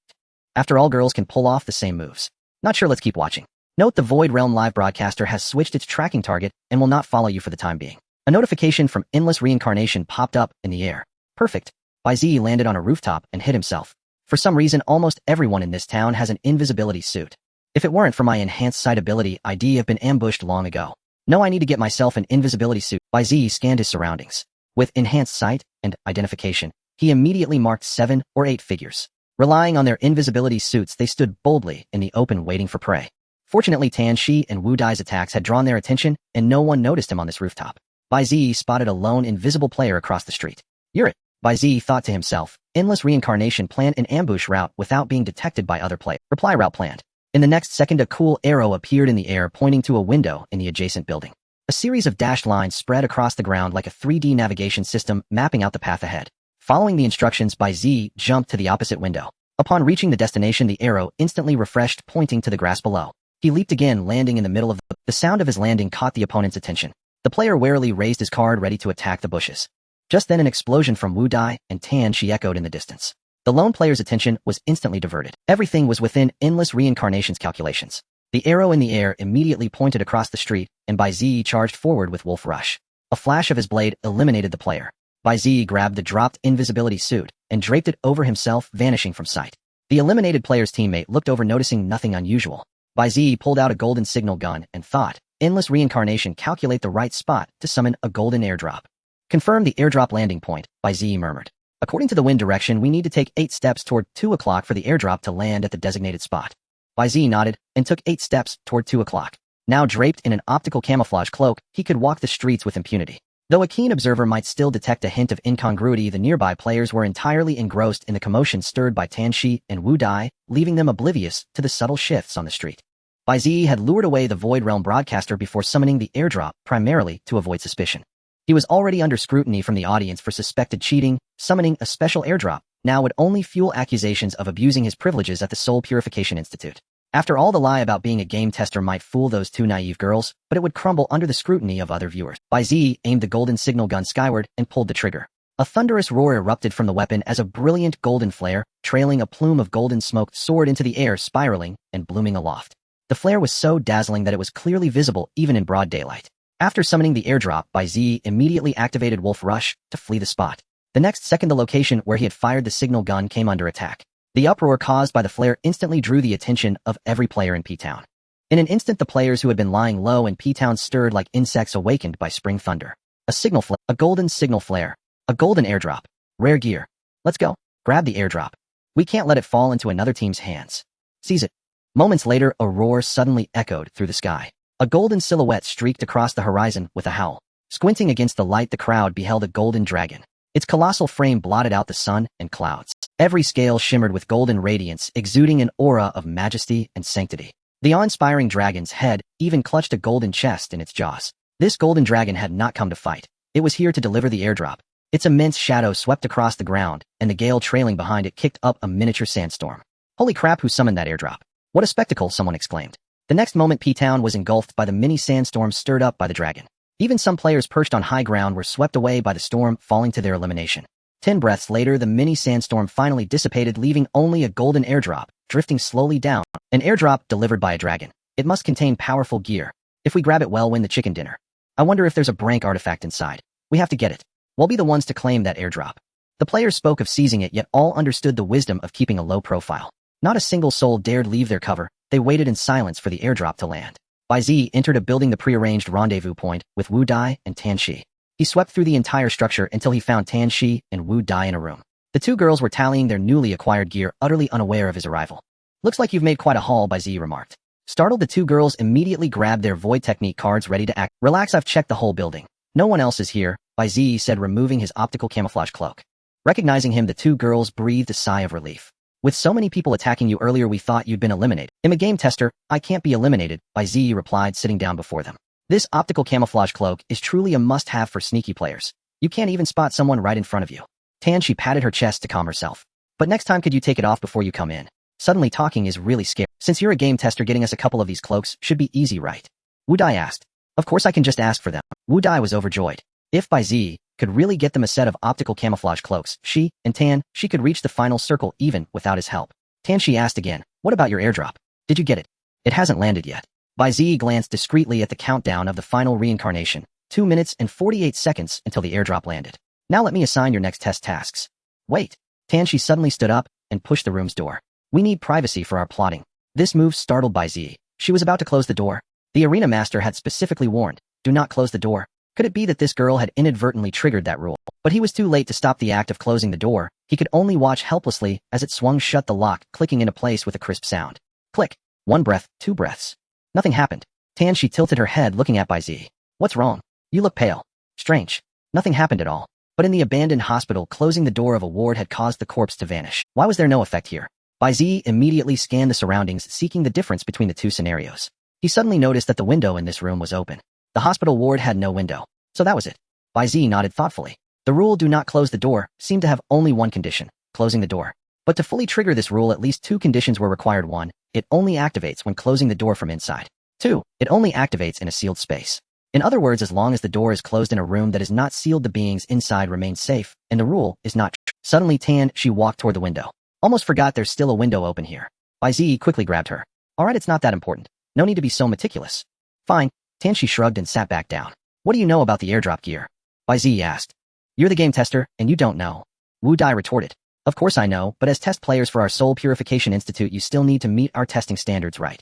After all, girls can pull off the same moves. Not sure, let's keep watching. Note the Void Realm live broadcaster has switched its tracking target and will not follow you for the time being. A notification from Endless Reincarnation popped up in the air. Perfect. Bai Ziyi landed on a rooftop and hit himself. For some reason, almost everyone in this town has an invisibility suit. If it weren't for my enhanced sight ability, I'd have been ambushed long ago. No, I need to get myself an invisibility suit. Bai Ziyi scanned his surroundings. With enhanced sight and identification, he immediately marked 7 or 8 figures. Relying on their invisibility suits, they stood boldly in the open waiting for prey. Fortunately, Tianxi and Wu Dai's attacks had drawn their attention, and no one noticed him on this rooftop. Bai Ziyi spotted a lone invisible player across the street. You're it, Bai Ziyi thought to himself. Endless Reincarnation planned an ambush route without being detected by other players. Reply route planned. In the next second, a cool arrow appeared in the air, pointing to a window in the adjacent building. A series of dashed lines spread across the ground like a 3D navigation system, mapping out the path ahead. Following the instructions, Bai Ziyi jumped to the opposite window. Upon reaching the destination, the arrow instantly refreshed, pointing to the grass below. He leaped again, landing in the middle of the sound of his landing caught the opponent's attention. The player warily raised his card, ready to attack the bushes. Just then, an explosion from Wu Dai and Tianxi echoed in the distance. The lone player's attention was instantly diverted. Everything was within Endless Reincarnation's calculations. The arrow in the air immediately pointed across the street, and Bai Ziyi charged forward with Wolf Rush. A flash of his blade eliminated the player. Bai Ziyi grabbed the dropped invisibility suit and draped it over himself, vanishing from sight. The eliminated player's teammate looked over, noticing nothing unusual. Bai Ziyi pulled out a golden signal gun and thought, Endless Reincarnation, calculate the right spot to summon a golden airdrop. Confirm the airdrop landing point, Bai Ziyi murmured. According to the wind direction, we need to take 8 steps toward 2 o'clock for the airdrop to land at the designated spot. Bai Ziyi nodded and took 8 steps toward 2 o'clock. Now draped in an optical camouflage cloak, he could walk the streets with impunity. Though a keen observer might still detect a hint of incongruity, the nearby players were entirely engrossed in the commotion stirred by Tianxi and Wu Dai, leaving them oblivious to the subtle shifts on the street. Bai Ziyi had lured away the Void Realm broadcaster before summoning the airdrop, primarily to avoid suspicion. He was already under scrutiny from the audience for suspected cheating. Summoning a special airdrop now would only fuel accusations of abusing his privileges at the Soul Purification Institute. After all, the lie about being a game tester might fool those 2 naive girls, but it would crumble under the scrutiny of other viewers. Bai Ziyi aimed the golden signal gun skyward and pulled the trigger. A thunderous roar erupted from the weapon as a brilliant golden flare, trailing a plume of golden smoke, soared into the air, spiraling and blooming aloft. The flare was so dazzling that it was clearly visible even in broad daylight. After summoning the airdrop, Bai Ziyi immediately activated Wolf Rush to flee the spot. The next second, the location where he had fired the signal gun came under attack. The uproar caused by the flare instantly drew the attention of every player in P-Town. In an instant, the players who had been lying low in P-Town stirred like insects awakened by spring thunder. A signal flare, a golden signal flare, a golden airdrop. Rare gear. Let's go. Grab the airdrop. We can't let it fall into another team's hands. Seize it. Moments later, a roar suddenly echoed through the sky. A golden silhouette streaked across the horizon with a howl. Squinting against the light, the crowd beheld a golden dragon. Its colossal frame blotted out the sun and clouds. Every scale shimmered with golden radiance, exuding an aura of majesty and sanctity. The awe-inspiring dragon's head even clutched a golden chest in its jaws. This golden dragon had not come to fight. It was here to deliver the airdrop. Its immense shadow swept across the ground, and the gale trailing behind it kicked up a miniature sandstorm. Holy crap, who summoned that airdrop? What a spectacle, someone exclaimed. The next moment P-Town was engulfed by the mini sandstorm stirred up by the dragon. Even some players perched on high ground were swept away by the storm, falling to their elimination. 10 breaths later, the mini sandstorm finally dissipated, leaving only a golden airdrop, drifting slowly down. An airdrop delivered by a dragon. It must contain powerful gear. If we grab it, we'll win the chicken dinner. I wonder if there's a brank artifact inside. We have to get it. We'll be the ones to claim that airdrop. The players spoke of seizing it, yet all understood the wisdom of keeping a low profile. Not a single soul dared leave their cover. They waited in silence for the airdrop to land. Bai Ziyi entered a building, the prearranged rendezvous point, with Wu Dai and Tan Shi. He swept through the entire structure until he found Tan Shi and Wu Dai in a room. The two girls were tallying their newly acquired gear, utterly unaware of his arrival. Looks like you've made quite a haul, Bai Ziyi remarked. Startled, the two girls immediately grabbed their void technique cards, ready to act. Relax, I've checked the whole building. No one else is here, Bai Ziyi said, removing his optical camouflage cloak. Recognizing him, the two girls breathed a sigh of relief. With so many people attacking you earlier, we thought you'd been eliminated. I'm a game tester, I can't be eliminated, Bai Ziyi replied, sitting down before them. This optical camouflage cloak is truly a must-have for sneaky players. You can't even spot someone right in front of you. Tan Shi patted her chest to calm herself. But next time, could you take it off before you come in? Suddenly talking is really scary. Since you're a game tester, getting us a couple of these cloaks should be easy, right? Wu Dai asked. Of course I can just ask for them. Wu Dai was overjoyed. If Bai Ziyi could really get them a set of optical camouflage cloaks, she could reach the final circle even without his help. Tan Shi asked again, what about your airdrop? Did you get it? It hasn't landed yet. Bai Ziyi glanced discreetly at the countdown of the final reincarnation. 2 minutes and 48 seconds until the airdrop landed. Now let me assign your next test tasks. Wait. Tan Shi suddenly stood up and pushed the room's door. We need privacy for our plotting. This move startled Bai Ziyi. She was about to close the door. The arena master had specifically warned, do not close the door. Could it be that this girl had inadvertently triggered that rule? But he was too late to stop the act of closing the door. He could only watch helplessly as it swung shut, the lock clicking into place with a crisp sound. Click. 1 breath, 2 breaths. Nothing happened. Tan Shi tilted her head, looking at Bai Ziyi. What's wrong? You look pale. Strange. Nothing happened at all. But in the abandoned hospital, closing the door of a ward had caused the corpse to vanish. Why was there no effect here? Bai Ziyi immediately scanned the surroundings, seeking the difference between the two scenarios. He suddenly noticed that the window in this room was open. The hospital ward had no window. So that was it. Bai Ziyi nodded thoughtfully. The rule "do not close the door" seemed to have only one condition, closing the door. But to fully trigger this rule, at least 2 conditions were required. 1, it only activates when closing the door from inside. 2, it only activates in a sealed space. In other words, as long as the door is closed in a room that is not sealed, the beings inside remain safe, and the rule is not triggered. Suddenly Tan Shi walked toward the window. Almost forgot there's still a window open here. Bai Ziyi quickly grabbed her. Alright, it's not that important. No need to be so meticulous. Fine. Tan Shi shrugged and sat back down. What do you know about the airdrop gear? Bai Ziyi asked. You're the game tester, and you don't know. Wu Dai retorted. Of course I know, but as test players for our Soul Purification Institute, you still need to meet our testing standards, right?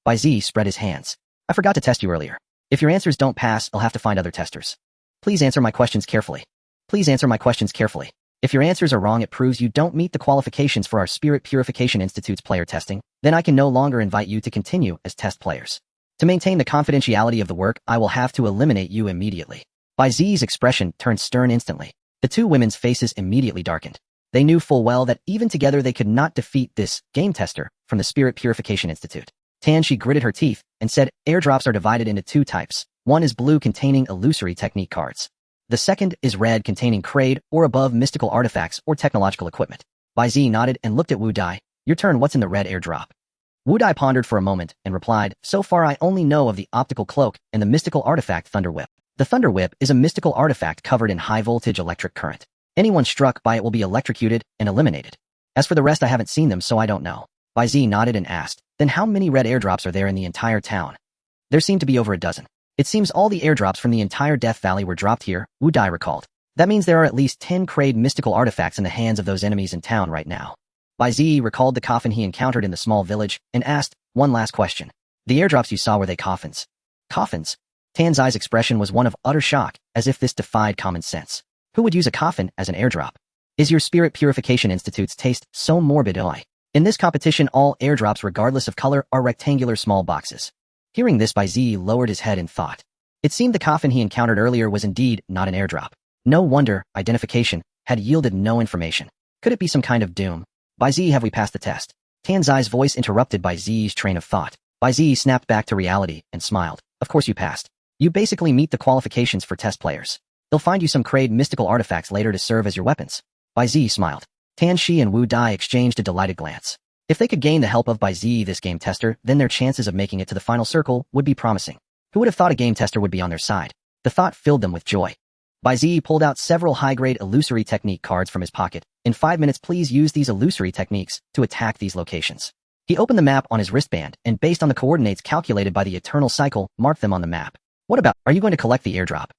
Bai Ziyi spread his hands. I forgot to test you earlier. If your answers don't pass, I'll have to find other testers. Please answer my questions carefully. Please answer my questions carefully. If your answers are wrong, it proves you don't meet the qualifications for our Spirit Purification Institute's player testing. Then I can no longer invite you to continue as test players. To maintain the confidentiality of the work, I will have to eliminate you immediately. Bai Ziyi's expression turned stern instantly. The two women's faces immediately darkened. They knew full well that even together they could not defeat this game tester from the Spirit Purification Institute. Tan Shi gritted her teeth and said, airdrops are divided into 2 types. One is blue, containing illusory technique cards. The second is red, containing crade or above mystical artifacts or technological equipment. Bai Ziyi nodded and looked at Wu Dai. Your turn, what's in the red airdrop? Wu Dai pondered for a moment and replied, so far I only know of the optical cloak and the mystical artifact Thunder Whip. The Thunder Whip is a mystical artifact covered in high-voltage electric current. Anyone struck by it will be electrocuted and eliminated. As for the rest, I haven't seen them, so I don't know. Bai Ziyi nodded and asked, then how many red airdrops are there in the entire town? There seem to be over a dozen. It seems all the airdrops from the entire Death Valley were dropped here, Wu Dai recalled. That means there are at least 10 crade mystical artifacts in the hands of those enemies in town right now. Bai Ziyi recalled the coffin he encountered in the small village and asked, one last question. The airdrops you saw, were they coffins? Coffins? Tan Zai's expression was one of utter shock, as if this defied common sense. Who would use a coffin as an airdrop? Is your Spirit Purification Institute's taste so morbid, oi? In this competition, all airdrops, regardless of color, are rectangular small boxes. Hearing this, Bai Ziyi lowered his head in thought. It seemed the coffin he encountered earlier was indeed not an airdrop. No wonder identification had yielded no information. Could it be some kind of doom? Bai Ziyi, have we passed the test? Tan Zai's voice interrupted Bai Ziyi's train of thought. Bai Ziyi snapped back to reality and smiled. Of course you passed. You basically meet the qualifications for test players. They'll find you some crade mystical artifacts later to serve as your weapons. Bai Ziyi smiled. Tan Shi and Wu Dai exchanged a delighted glance. If they could gain the help of Bai Ziyi, this game tester, then their chances of making it to the final circle would be promising. Who would have thought a game tester would be on their side? The thought filled them with joy. Bai Ziyi pulled out several high-grade illusory technique cards from his pocket. In 5 minutes, please use these illusory techniques to attack these locations. He opened the map on his wristband and, based on the coordinates calculated by the eternal cycle, marked them on the map. What about, are you going to collect the airdrop?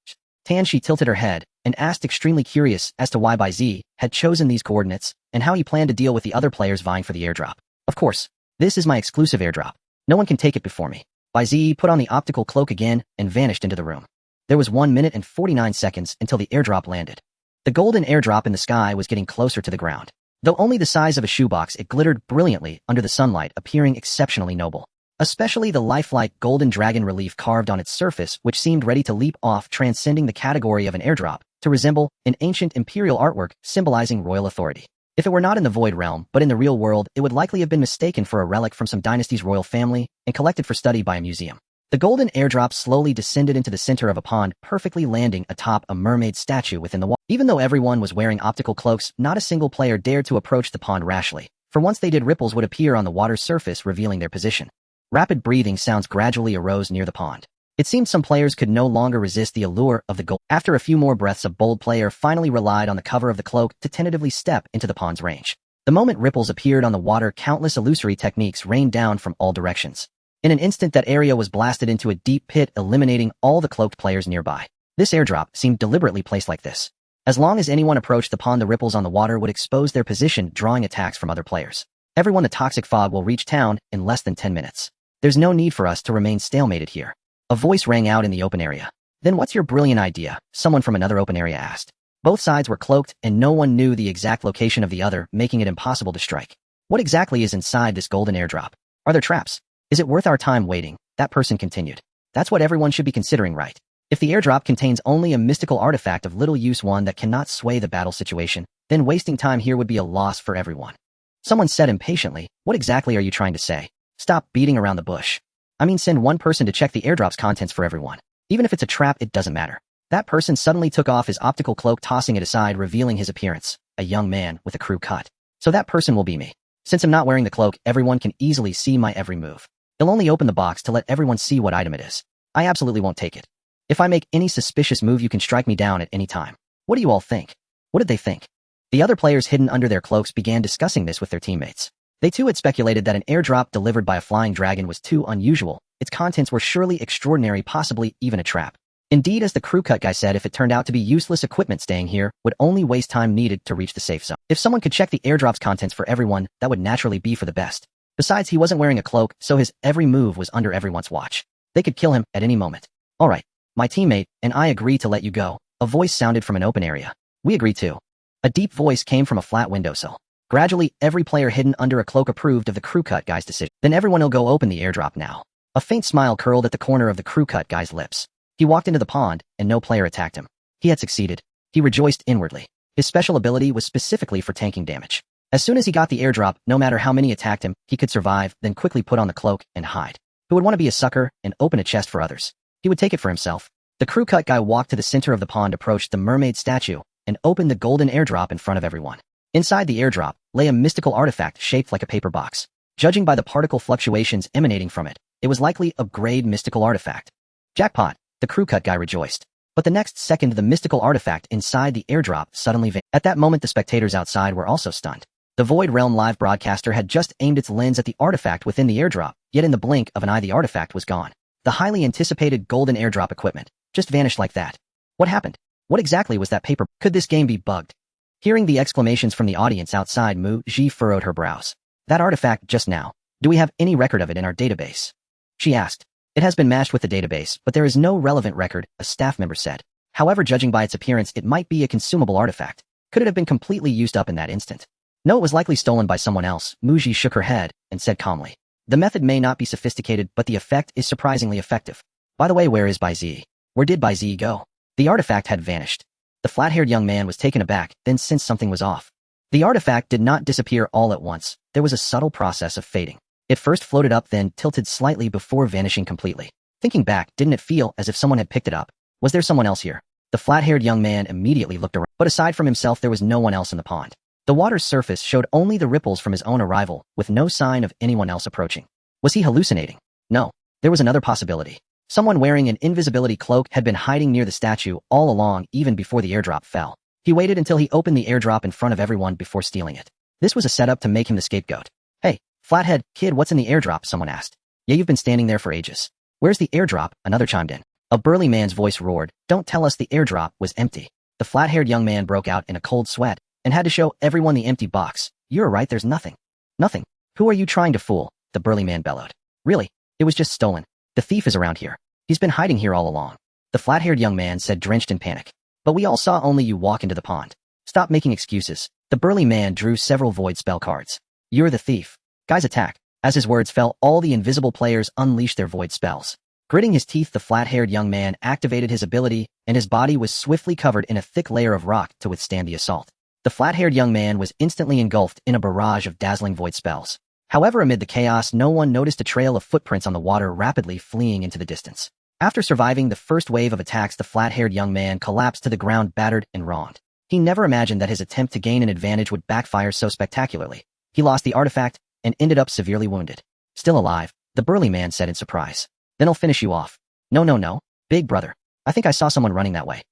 She tilted her head and asked, extremely curious as to why Bai Ziyi had chosen these coordinates and how he planned to deal with the other players vying for the airdrop. Of course, this is my exclusive airdrop. No one can take it before me. Bai Ziyi put on the optical cloak again and vanished into the room. There was 1 minute and 49 seconds until the airdrop landed. The golden airdrop in the sky was getting closer to the ground. Though only the size of a shoebox, it glittered brilliantly under the sunlight, appearing exceptionally noble. Especially the lifelike golden dragon relief carved on its surface, which seemed ready to leap off, transcending the category of an airdrop, to resemble an ancient imperial artwork symbolizing royal authority. If it were not in the void realm, but in the real world, it would likely have been mistaken for a relic from some dynasty's royal family and collected for study by a museum. The golden airdrop slowly descended into the center of a pond, perfectly landing atop a mermaid statue within the water. Even though everyone was wearing optical cloaks, not a single player dared to approach the pond rashly. For once they did, ripples would appear on the water's surface, revealing their position. Rapid breathing sounds gradually arose near the pond. It seemed some players could no longer resist the allure of the gold. After a few more breaths, a bold player finally relied on the cover of the cloak to tentatively step into the pond's range. The moment ripples appeared on the water, countless illusory techniques rained down from all directions. In an instant, that area was blasted into a deep pit, eliminating all the cloaked players nearby. This airdrop seemed deliberately placed like this. As long as anyone approached the pond, the ripples on the water would expose their position, drawing attacks from other players. Everyone, the toxic fog will reach town in less than 10 minutes. There's no need for us to remain stalemated here. A voice rang out in the open area. Then what's your brilliant idea? Someone from another open area asked. Both sides were cloaked, and no one knew the exact location of the other, making it impossible to strike. What exactly is inside this golden airdrop? Are there traps? Is it worth our time waiting? That person continued. That's what everyone should be considering, right? If the airdrop contains only a mystical artifact of little use, one that cannot sway the battle situation, then wasting time here would be a loss for everyone. Someone said impatiently, what exactly are you trying to say? Stop beating around the bush. I mean, send one person to check the airdrop's contents for everyone. Even if it's a trap, it doesn't matter. That person suddenly took off his optical cloak, tossing it aside, revealing his appearance, a young man with a crew cut. So that person will be me. Since I'm not wearing the cloak, everyone can easily see my every move. He'll only open the box to let everyone see what item it is. I absolutely won't take it. If I make any suspicious move, you can strike me down at any time. What do you all think? What did they think? The other players hidden under their cloaks began discussing this with their teammates. They too had speculated that an airdrop delivered by a flying dragon was too unusual. Its contents were surely extraordinary, possibly even a trap. Indeed, as the crew cut guy said, if it turned out to be useless equipment, staying here would only waste time needed to reach the safe zone. If someone could check the airdrop's contents for everyone, that would naturally be for the best. Besides, he wasn't wearing a cloak, so his every move was under everyone's watch. They could kill him at any moment. All right, my teammate and I agree to let you go. A voice sounded from an open area. We agree too. A deep voice came from a flat windowsill. Gradually, every player hidden under a cloak approved of the crew cut guy's decision. Then everyone will go open the airdrop now. A faint smile curled at the corner of the crew cut guy's lips. He walked into the pond, and no player attacked him. He had succeeded. He rejoiced inwardly. His special ability was specifically for tanking damage. As soon as he got the airdrop, no matter how many attacked him, he could survive, then quickly put on the cloak and hide. Who would want to be a sucker and open a chest for others? He would take it for himself. The crew cut guy walked to the center of the pond, approached the mermaid statue, and opened the golden airdrop in front of everyone. Inside the airdrop lay a mystical artifact shaped like a paper box. Judging by the particle fluctuations emanating from it, it was likely a grade mystical artifact. Jackpot, the crew cut guy rejoiced. But the next second, the mystical artifact inside the airdrop suddenly vanished. At that moment, the spectators outside were also stunned. The Void Realm live broadcaster had just aimed its lens at the artifact within the airdrop, yet in the blink of an eye the artifact was gone. The highly anticipated golden airdrop equipment just vanished like that. What happened? What exactly was that paper? Could this game be bugged? Hearing the exclamations from the audience outside, Mu Ji furrowed her brows. That artifact just now. Do we have any record of it in our database? She asked. It has been matched with the database, but there is no relevant record, a staff member said. However, judging by its appearance, it might be a consumable artifact. Could it have been completely used up in that instant? No, it was likely stolen by someone else. Mu Ji shook her head and said calmly. The method may not be sophisticated, but the effect is surprisingly effective. By the way, where is Bai Ziyi? Where did Bai Ziyi go? The artifact had vanished. The flat-haired young man was taken aback, then sensed something was off. The artifact did not disappear all at once. There was a subtle process of fading. It first floated up, then tilted slightly before vanishing completely. Thinking back, didn't it feel as if someone had picked it up? Was there someone else here? The flat-haired young man immediately looked around, but aside from himself, there was no one else in the pond. The water's surface showed only the ripples from his own arrival, with no sign of anyone else approaching. Was he hallucinating? No. There was another possibility. Someone wearing an invisibility cloak had been hiding near the statue all along, even before the airdrop fell. He waited until he opened the airdrop in front of everyone before stealing it. This was a setup to make him the scapegoat. Hey, flathead, kid, what's in the airdrop? Someone asked. Yeah, you've been standing there for ages. Where's the airdrop? Another chimed in. A burly man's voice roared. Don't tell us the airdrop was empty. The flat-haired young man broke out in a cold sweat and had to show everyone the empty box. You're right, there's nothing. Nothing. Who are you trying to fool? The burly man bellowed. Really? It was just stolen. The thief is around here. He's been hiding here all along. The flat-haired young man said, drenched in panic. But we all saw only you walk into the pond. Stop making excuses. The burly man drew several void spell cards. You're the thief. Guys, attack. As his words fell, all the invisible players unleashed their void spells. Gritting his teeth, the flat-haired young man activated his ability, and his body was swiftly covered in a thick layer of rock to withstand the assault. The flat-haired young man was instantly engulfed in a barrage of dazzling void spells. However, amid the chaos, no one noticed a trail of footprints on the water rapidly fleeing into the distance. After surviving the first wave of attacks, the flat-haired young man collapsed to the ground, battered and wronged. He never imagined that his attempt to gain an advantage would backfire so spectacularly. He lost the artifact and ended up severely wounded. Still alive, the burly man said in surprise. Then I'll finish you off. No, big brother. I think I saw someone running that way.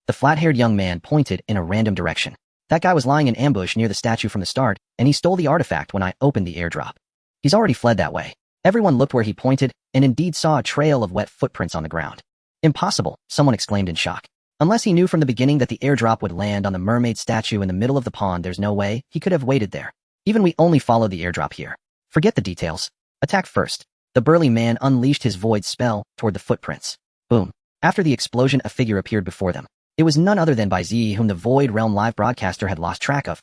The flat-haired young man pointed in a random direction. That guy was lying in ambush near the statue from the start, and he stole the artifact when I opened the airdrop. He's already fled that way. Everyone looked where he pointed, and indeed saw a trail of wet footprints on the ground. Impossible, someone exclaimed in shock. Unless he knew from the beginning that the airdrop would land on the mermaid statue in the middle of the pond, there's no way he could have waited there. Even we only followed the airdrop here. Forget the details. Attack first. The burly man unleashed his void spell toward the footprints. Boom. After the explosion, a figure appeared before them. It was none other than Bai Ziyi, whom the Void Realm live broadcaster had lost track of.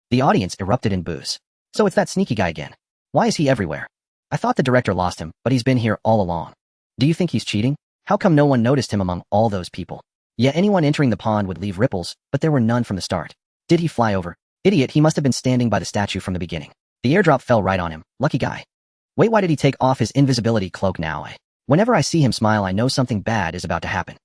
The audience erupted in boos. So it's that sneaky guy again. Why is he everywhere? I thought the director lost him, but he's been here all along. Do you think he's cheating? How come no one noticed him among all those people? Yeah, anyone entering the pond would leave ripples, but there were none from the start. Did he fly over? Idiot, he must have been standing by the statue from the beginning. The airdrop fell right on him. Lucky guy. Wait, why did he take off his invisibility cloak now? Whenever I see him smile, I know something bad is about to happen.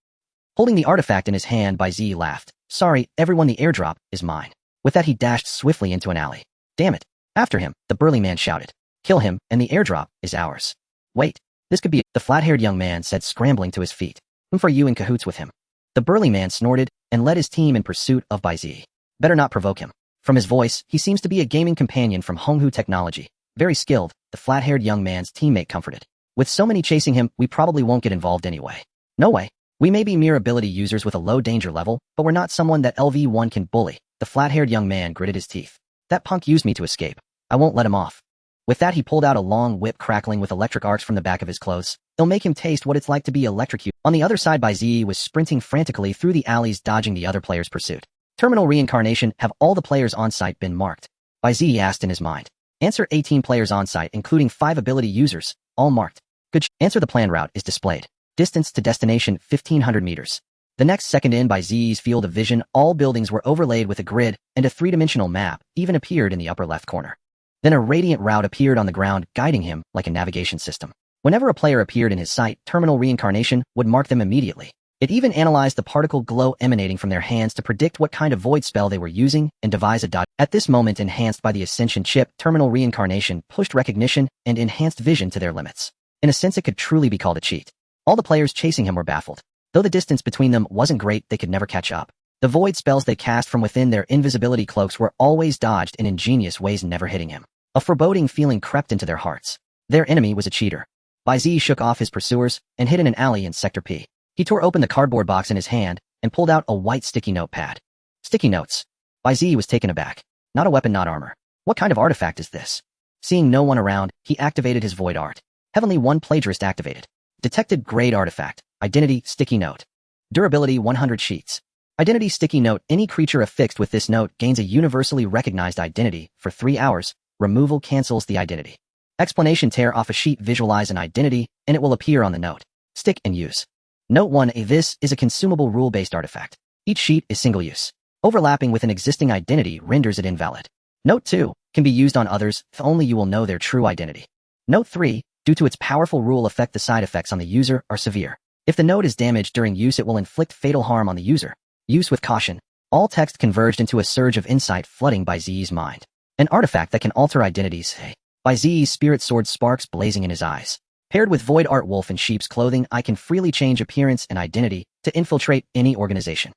Holding the artifact in his hand, Bai Ziyi laughed. Sorry, everyone, the airdrop is mine. With that, he dashed swiftly into an alley. Damn it. After him, the burly man shouted. Kill him, and the airdrop is ours. Wait, this could be it. The flat-haired young man said, scrambling to his feet. Whom for you in cahoots with him? The burly man snorted and led his team in pursuit of Bai Ziyi. Better not provoke him. From his voice, he seems to be a gaming companion from Honghu Technology. Very skilled, the flat-haired young man's teammate comforted. With so many chasing him, we probably won't get involved anyway. No way. We may be mere ability users with a low danger level, but we're not someone that LV1 can bully. The flat-haired young man gritted his teeth. That punk used me to escape. I won't let him off. With that, he pulled out a long whip crackling with electric arcs from the back of his clothes. It'll make him taste what it's like to be electrocuted. On the other side, Bai Ziyi was sprinting frantically through the alleys, dodging the other players' pursuit. Terminal reincarnation. Have all the players on site been marked? Bai Ziyi asked in his mind. Answer: 18 players on site, including 5 ability users, all marked. Good. Answer: the plan route is displayed. Distance to destination 1500 meters. The next second, in Bai Ziyi's field of vision, all buildings were overlaid with a grid, and a 3-dimensional map even appeared in the upper left corner. Then a radiant route appeared on the ground, guiding him like a navigation system. Whenever a player appeared in his sight, terminal reincarnation would mark them immediately. It even analyzed the particle glow emanating from their hands to predict what kind of void spell they were using and devise a dodge. At this moment, enhanced by the Ascension chip, terminal reincarnation pushed recognition and enhanced vision to their limits. In a sense, it could truly be called a cheat. All the players chasing him were baffled. Though the distance between them wasn't great, they could never catch up. The void spells they cast from within their invisibility cloaks were always dodged in ingenious ways, never hitting him. A foreboding feeling crept into their hearts. Their enemy was a cheater. Bai Ziyi shook off his pursuers and hid in an alley in Sector P. He tore open the cardboard box in his hand and pulled out a white sticky notepad. Sticky notes. Bai Ziyi was taken aback. Not a weapon, not armor. What kind of artifact is this? Seeing no one around, he activated his void art. Heavenly 1 plagiarist activated. Detected grade artifact. Identity sticky note. Durability 100 sheets. Identity sticky note. Any creature affixed with this note gains a universally recognized identity for 3 hours. Removal cancels the identity. Explanation: tear off a sheet, visualize an identity, and it will appear on the note. Stick and use. Note 1A. This is a consumable rule-based artifact. Each sheet is single-use. Overlapping with an existing identity renders it invalid. Note 2. Can be used on others if only you will know their true identity. Note 3. Due to its powerful rule effect, the side effects on the user are severe. If the note is damaged during use, it will inflict fatal harm on the user. Use with caution. All text converged into a surge of insight flooding Bai Ziyi's mind. An artifact that can alter identities. Bai Ziyi's spirit sword sparks blazing in his eyes. Paired with void art wolf in sheep's clothing, I can freely change appearance and identity to infiltrate any organization.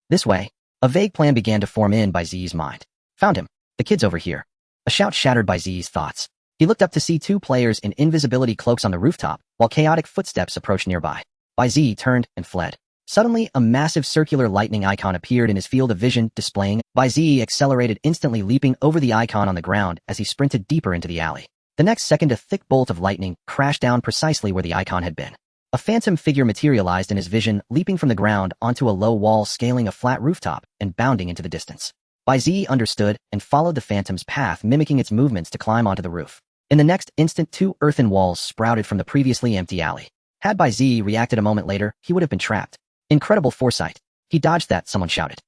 This way, a vague plan began to form in Bai Ziyi's mind. Found him. The kid's over here. A shout shattered Bai Ziyi's thoughts. He looked up to see two players in invisibility cloaks on the rooftop, while chaotic footsteps approached nearby. Bai Ziyi turned and fled. Suddenly, a massive circular lightning icon appeared in his field of vision, displaying. Bai Ziyi accelerated, instantly leaping over the icon on the ground as he sprinted deeper into the alley. The next second, a thick bolt of lightning crashed down precisely where the icon had been. A phantom figure materialized in his vision, leaping from the ground onto a low wall, scaling a flat rooftop, and bounding into the distance. Bai Ziyi understood and followed the phantom's path, mimicking its movements to climb onto the roof. In the next instant, two earthen walls sprouted from the previously empty alley. Had Bai Ziyi reacted a moment later, he would have been trapped. Incredible foresight. He dodged that, someone shouted.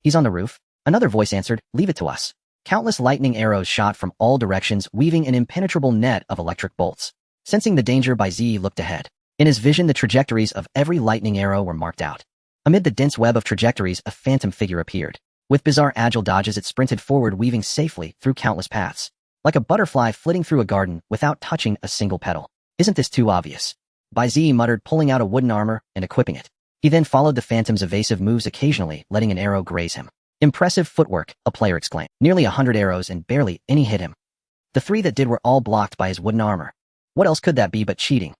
He's on the roof. Another voice answered, leave it to us. Countless lightning arrows shot from all directions, weaving an impenetrable net of electric bolts. Sensing the danger, Bai Ziyi looked ahead. In his vision, the trajectories of every lightning arrow were marked out. Amid the dense web of trajectories, a phantom figure appeared. With bizarre agile dodges, it sprinted forward, weaving safely through countless paths. Like a butterfly flitting through a garden without touching a single petal. Isn't this too obvious? Bai Ziyi muttered, pulling out a wooden armor and equipping it. He then followed the phantom's evasive moves, occasionally letting an arrow graze him. Impressive footwork, a player exclaimed. Nearly 100 arrows and barely any hit him. The 3 that did were all blocked by his wooden armor. What else could that be but cheating?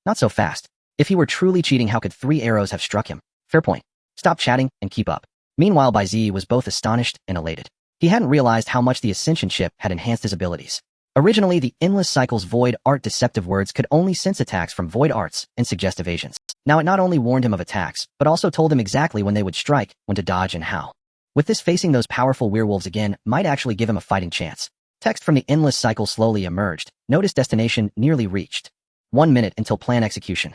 Not so fast. If he were truly cheating, how could 3 arrows have struck him? Fair point. Stop chatting and keep up. Meanwhile, Bai Ziyi was both astonished and elated. He hadn't realized how much the Ascension chip had enhanced his abilities. Originally, the Endless Cycle's void art deceptive words could only sense attacks from void arts and suggest evasions. Now it not only warned him of attacks, but also told him exactly when they would strike, when to dodge and how. With this, facing those powerful werewolves again might actually give him a fighting chance. Text from the Endless Cycle slowly emerged. Notice destination nearly reached. 1 minute until plan execution.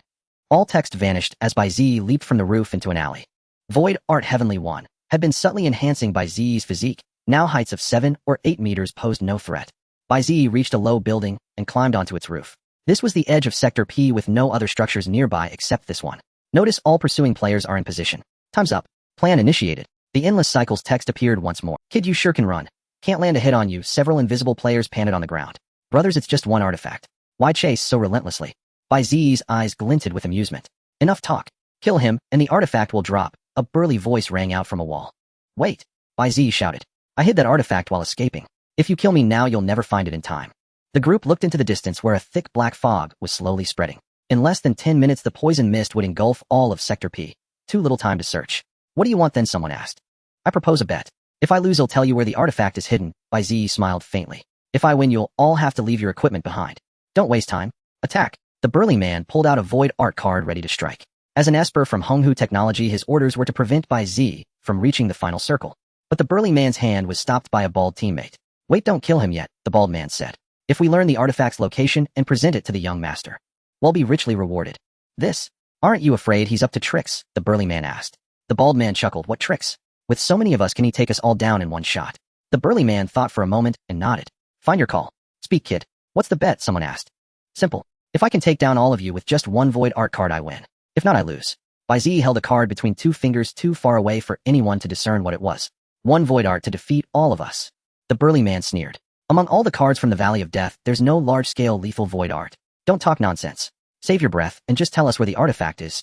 All text vanished as Bai Ziyi leaped from the roof into an alley. Void Art Heavenly One had been subtly enhancing Bai Ziyi's physique. Now heights of 7 or 8 meters posed no threat. Bai Ziyi reached a low building and climbed onto its roof. This was the edge of Sector P with no other structures nearby except this one. Notice all pursuing players are in position. Time's up. Plan initiated. The Endless Cycle's text appeared once more. Kid, you sure can run. Can't land a hit on you. Several invisible players panted on the ground. Brothers, it's just one artifact. Why chase so relentlessly? Bai Ziyi's eyes glinted with amusement. Enough talk. Kill him, and the artifact will drop. A burly voice rang out from a wall. Wait, Bai Ziyi shouted. I hid that artifact while escaping. If you kill me now, you'll never find it in time. The group looked into the distance where a thick black fog was slowly spreading. In less than 10 minutes, the poison mist would engulf all of Sector P. Too little time to search. What do you want then? Someone asked. I propose a bet. If I lose, I'll tell you where the artifact is hidden. Bai Ziyi smiled faintly. If I win, you'll all have to leave your equipment behind. Don't waste time. Attack. The burly man pulled out a void art card ready to strike. As an esper from Honghu Technology, his orders were to prevent Bai Ziyi from reaching the final circle. But the burly man's hand was stopped by a bald teammate. Wait, don't kill him yet, the bald man said. If we learn the artifact's location and present it to the young master, we'll be richly rewarded. This? Aren't you afraid he's up to tricks? The burly man asked. The bald man chuckled. What tricks? With so many of us, can he take us all down in one shot? The burly man thought for a moment and nodded. Find your call. Speak, kid. What's the bet? Someone asked. Simple. If I can take down all of you with just one void art card, I win. If not, I lose. Bai Ziyi held a card between 2 fingers, too far away for anyone to discern what it was. 1 void art to defeat all of us. The burly man sneered. Among all the cards from the Valley of Death, there's no large-scale lethal void art. Don't talk nonsense. Save your breath and just tell us where the artifact is.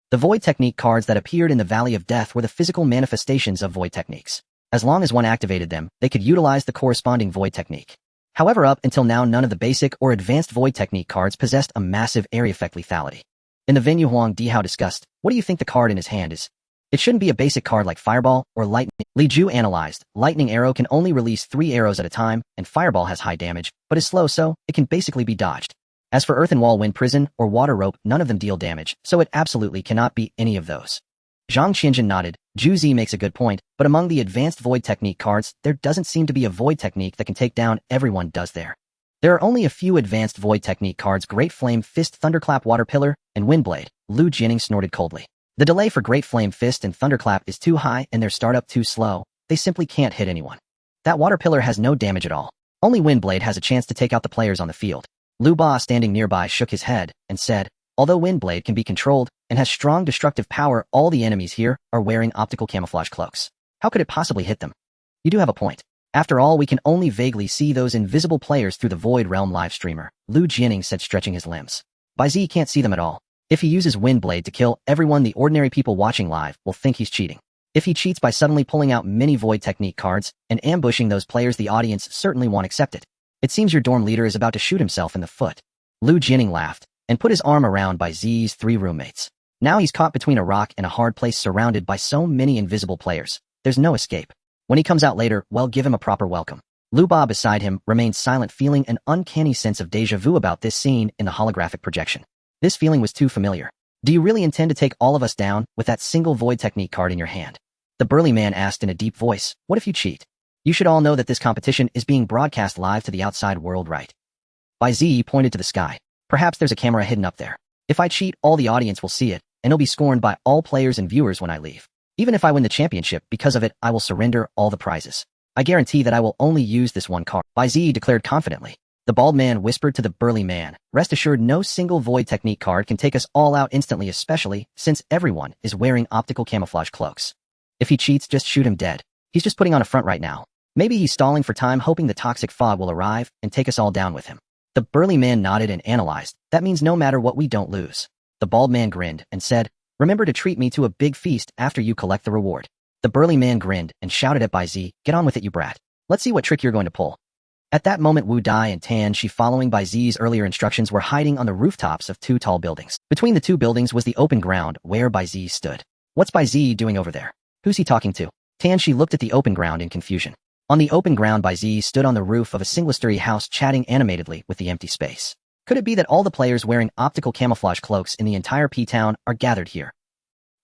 The void technique cards that appeared in the Valley of Death were the physical manifestations of void techniques. As long as one activated them, they could utilize the corresponding void technique. However, up until now, none of the basic or advanced void technique cards possessed a massive area effect lethality. In the venue, Huang Dihao discussed, what do you think the card in his hand is? It shouldn't be a basic card like Fireball or Lightning. Li Ju analyzed, Lightning Arrow can only release 3 arrows at a time, and Fireball has high damage, but is slow, so it can basically be dodged. As for Earthen Wall, Wind Prison, or Water Rope, none of them deal damage, so it absolutely cannot be any of those. Zhang Qianjin nodded. Zhu Zi makes a good point, but among the advanced void technique cards, there doesn't seem to be a void technique that can take down everyone, does there? There are only a few advanced void technique cards: Great Flame Fist, Thunderclap, Water Pillar, and Windblade. Lu Jianing snorted coldly. The delay for Great Flame Fist and Thunderclap is too high and their startup too slow. They simply can't hit anyone. That Water Pillar has no damage at all. Only Windblade has a chance to take out the players on the field. Lu Ba, standing nearby, shook his head and said, although Windblade can be controlled and has strong destructive power, all the enemies here are wearing optical camouflage cloaks. How could it possibly hit them? You do have a point. After all, we can only vaguely see those invisible players through the Void Realm live streamer, Lu Jianing said, stretching his limbs. Bai Ziyi can't see them at all. If he uses Windblade to kill everyone, the ordinary people watching live will think he's cheating. If he cheats by suddenly pulling out many Void Technique cards and ambushing those players, the audience certainly won't accept it. It seems your dorm leader is about to shoot himself in the foot. Lu Jianing laughed and put his arm around Bai Ziyi's 3 roommates. Now he's caught between a rock and a hard place, surrounded by so many invisible players. There's no escape. When he comes out later, well, give him a proper welcome. Lu Ba beside him remained silent, feeling an uncanny sense of deja vu about this scene in the holographic projection. This feeling was too familiar. Do you really intend to take all of us down with that single Void Technique card in your hand? The burly man asked in a deep voice. What if you cheat? You should all know that this competition is being broadcast live to the outside world, right? Bai Ziyi pointed to the sky. Perhaps there's a camera hidden up there. If I cheat, all the audience will see it, and it'll be scorned by all players and viewers when I leave. Even if I win the championship because of it, I will surrender all the prizes. I guarantee that I will only use this one card, Bai Ziyi declared confidently. The bald man whispered to the burly man, rest assured no single Void Technique card can take us all out instantly, especially since everyone is wearing optical camouflage cloaks. If he cheats, just shoot him dead. He's just putting on a front right now. Maybe he's stalling for time, hoping the toxic fog will arrive and take us all down with him. The burly man nodded and analyzed. That means no matter what, we don't lose. The bald man grinned and said, remember to treat me to a big feast after you collect the reward. The burly man grinned and shouted at Bai Ziyi, get on with it, you brat. Let's see what trick you're going to pull. At that moment, Wu Dai and Tan Shi, following Bai Ziyi's earlier instructions, were hiding on the rooftops of 2 tall buildings. Between the 2 buildings was the open ground where Bai Ziyi stood. What's Bai Ziyi doing over there? Who's he talking to? Tan Shi looked at the open ground in confusion. On the open ground, Bai Ziyi stood on the roof of a single-story house, chatting animatedly with the empty space. Could it be that all the players wearing optical camouflage cloaks in the entire P-town are gathered here?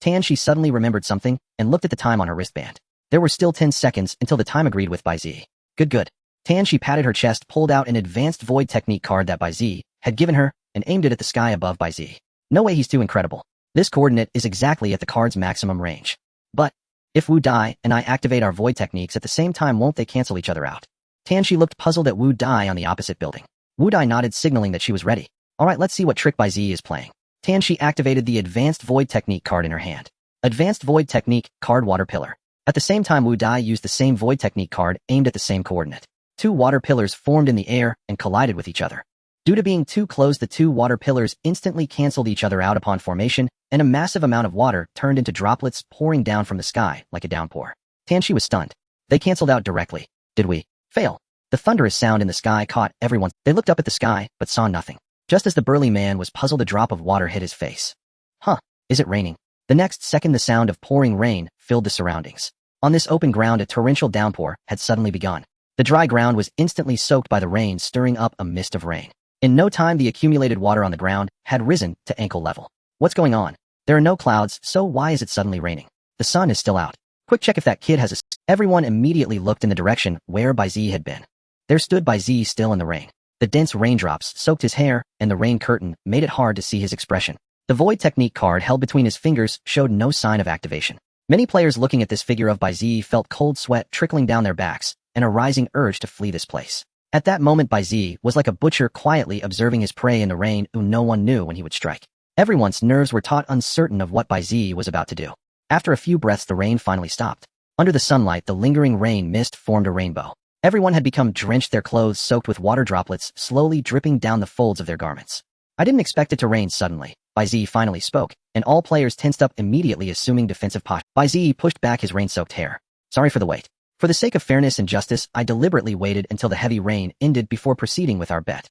Tan Shi suddenly remembered something and looked at the time on her wristband. There were still 10 seconds until the time agreed with Bai Ziyi. Good. Tan Shi patted her chest, pulled out an advanced Void Technique card that Bai Ziyi had given her, and aimed it at the sky above Bai Ziyi. No way, he's too incredible. This coordinate is exactly at the card's maximum range. But if Wu Dai and I activate our Void Techniques at the same time, won't they cancel each other out? Tan Shi looked puzzled at Wu Dai on the opposite building. Wu Dai nodded, signaling that she was ready. Alright, let's see what trick Bai Ziyi is playing. Tan Shi activated the Advanced Void Technique card in her hand. Advanced Void Technique, card Water Pillar. At the same time, Wu Dai used the same Void Technique card aimed at the same coordinate. 2 water pillars formed in the air and collided with each other. Due to being too close, the 2 water pillars instantly canceled each other out upon formation, and a massive amount of water turned into droplets pouring down from the sky like a downpour. Tan Shi was stunned. They canceled out directly. Did we fail? The thunderous sound in the sky caught everyone. They looked up at the sky, but saw nothing. Just as the burly man was puzzled, a drop of water hit his face. Huh, is it raining? The next second, the sound of pouring rain filled the surroundings. On this open ground, a torrential downpour had suddenly begun. The dry ground was instantly soaked by the rain, stirring up a mist of rain. In no time, the accumulated water on the ground had risen to ankle level. What's going on? There are no clouds, so why is it suddenly raining? The sun is still out. Quick check if that kid has a... Everyone immediately looked in the direction where Bai Ziyi had been. There stood Bai Ziyi still in the rain. The dense raindrops soaked his hair, and the rain curtain made it hard to see his expression. The Void Technique card held between his fingers showed no sign of activation. Many players looking at this figure of Bai Ziyi felt cold sweat trickling down their backs and a rising urge to flee this place. At that moment, Bai Ziyi was like a butcher quietly observing his prey in the rain, who no one knew when he would strike. Everyone's nerves were taut, uncertain of what Bai Ziyi was about to do. After a few breaths, the rain finally stopped. Under the sunlight, the lingering rain mist formed a rainbow. Everyone had become drenched, their clothes soaked with water droplets slowly dripping down the folds of their garments. I didn't expect it to rain suddenly. Bai Ziyi finally spoke, and all players tensed up immediately, assuming defensive posture. Bai Ziyi pushed back his rain-soaked hair. Sorry for the wait. For the sake of fairness and justice, I deliberately waited until the heavy rain ended before proceeding with our bet.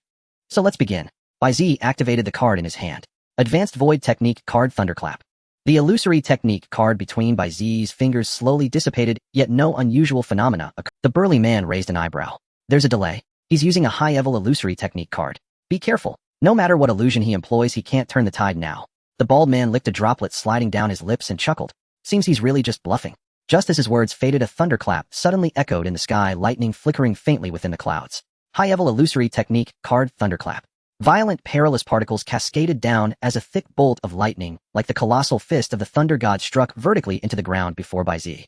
So let's begin. Bai Ziyi activated the card in his hand. Advanced Void Technique card Thunderclap. The illusory technique card between Bai Ziyi's fingers slowly dissipated, yet no unusual phenomena occurred. The burly man raised an eyebrow. There's a delay. He's using a high-level illusory technique card. Be careful. No matter what illusion he employs, he can't turn the tide now. The bald man licked a droplet sliding down his lips and chuckled. Seems he's really just bluffing. Just as his words faded, a thunderclap suddenly echoed in the sky, lightning flickering faintly within the clouds. High-level illusory technique card Thunderclap. Violent, perilous particles cascaded down as a thick bolt of lightning, like the colossal fist of the thunder god, struck vertically into the ground before Bai Ziyi.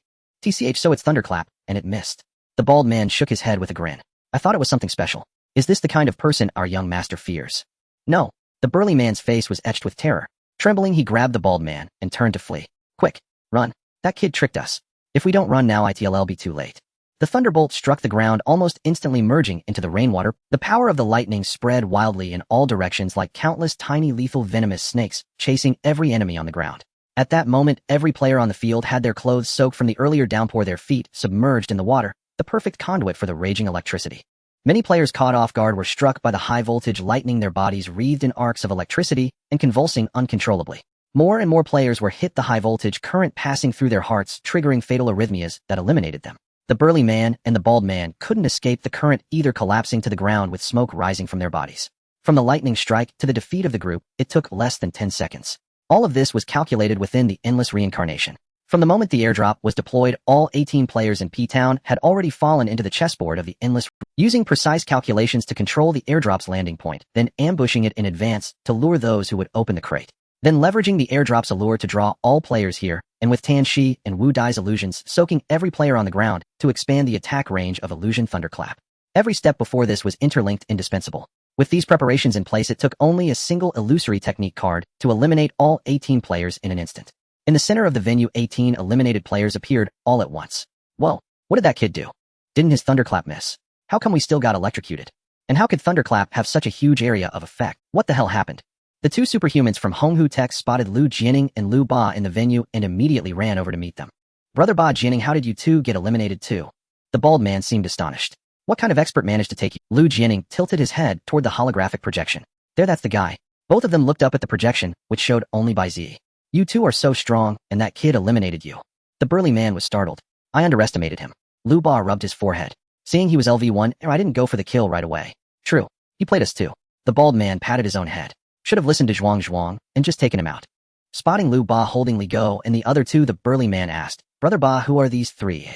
So it's Thunderclap, and it missed. The bald man shook his head with a grin. I thought it was something special. Is this the kind of person our young master fears? No. The burly man's face was etched with terror. Trembling, he grabbed the bald man and turned to flee. Quick, run. That kid tricked us. If we don't run now, it'll be too late. The thunderbolt struck the ground, almost instantly merging into the rainwater. The power of the lightning spread wildly in all directions like countless tiny lethal venomous snakes, chasing every enemy on the ground. At that moment, every player on the field had their clothes soaked from the earlier downpour, their feet submerged in the water, the perfect conduit for the raging electricity. Many players caught off guard were struck by the high-voltage lightning, their bodies wreathed in arcs of electricity and convulsing uncontrollably. More and more players were hit, the high-voltage current passing through their hearts, triggering fatal arrhythmias that eliminated them. The burly man and the bald man couldn't escape the current, either collapsing to the ground with smoke rising from their bodies. From the lightning strike to the defeat of the group, it took less than 10 seconds. All of this was calculated within the endless reincarnation. From the moment the airdrop was deployed, all 18 players in P-Town had already fallen into the chessboard of the endless, using precise calculations to control the airdrop's landing point, then ambushing it in advance to lure those who would open the crate. Then leveraging the airdrop's allure to draw all players here, and with Tan Shi and Wu Dai's illusions soaking every player on the ground to expand the attack range of illusion Thunderclap. Every step before this was interlinked, indispensable. With these preparations in place, it took only a single illusory technique card to eliminate all 18 players in an instant. In the center of the venue, 18 eliminated players appeared all at once. Whoa, what did that kid do? Didn't his Thunderclap miss? How come we still got electrocuted? And how could Thunderclap have such a huge area of effect? What the hell happened? The two superhumans from Honghu Tech spotted Lu Jianing and Lu Ba in the venue and immediately ran over to meet them. Brother Ba Jianing, how did you two get eliminated too? The bald man seemed astonished. What kind of expert managed to take you? Lu Jianing tilted his head toward the holographic projection. There, that's the guy. Both of them looked up at the projection, which showed only Bai Ziyi. You two are so strong, and that kid eliminated you. The burly man was startled. I underestimated him. Lu Ba rubbed his forehead. Seeing he was LV1, I didn't go for the kill right away. True. He played us too. The bald man patted his own head. Should have listened to Zhuang and just taken him out. Spotting Lu Ba holding Li Go and the other two, the burly man asked, Brother Ba, who are these three?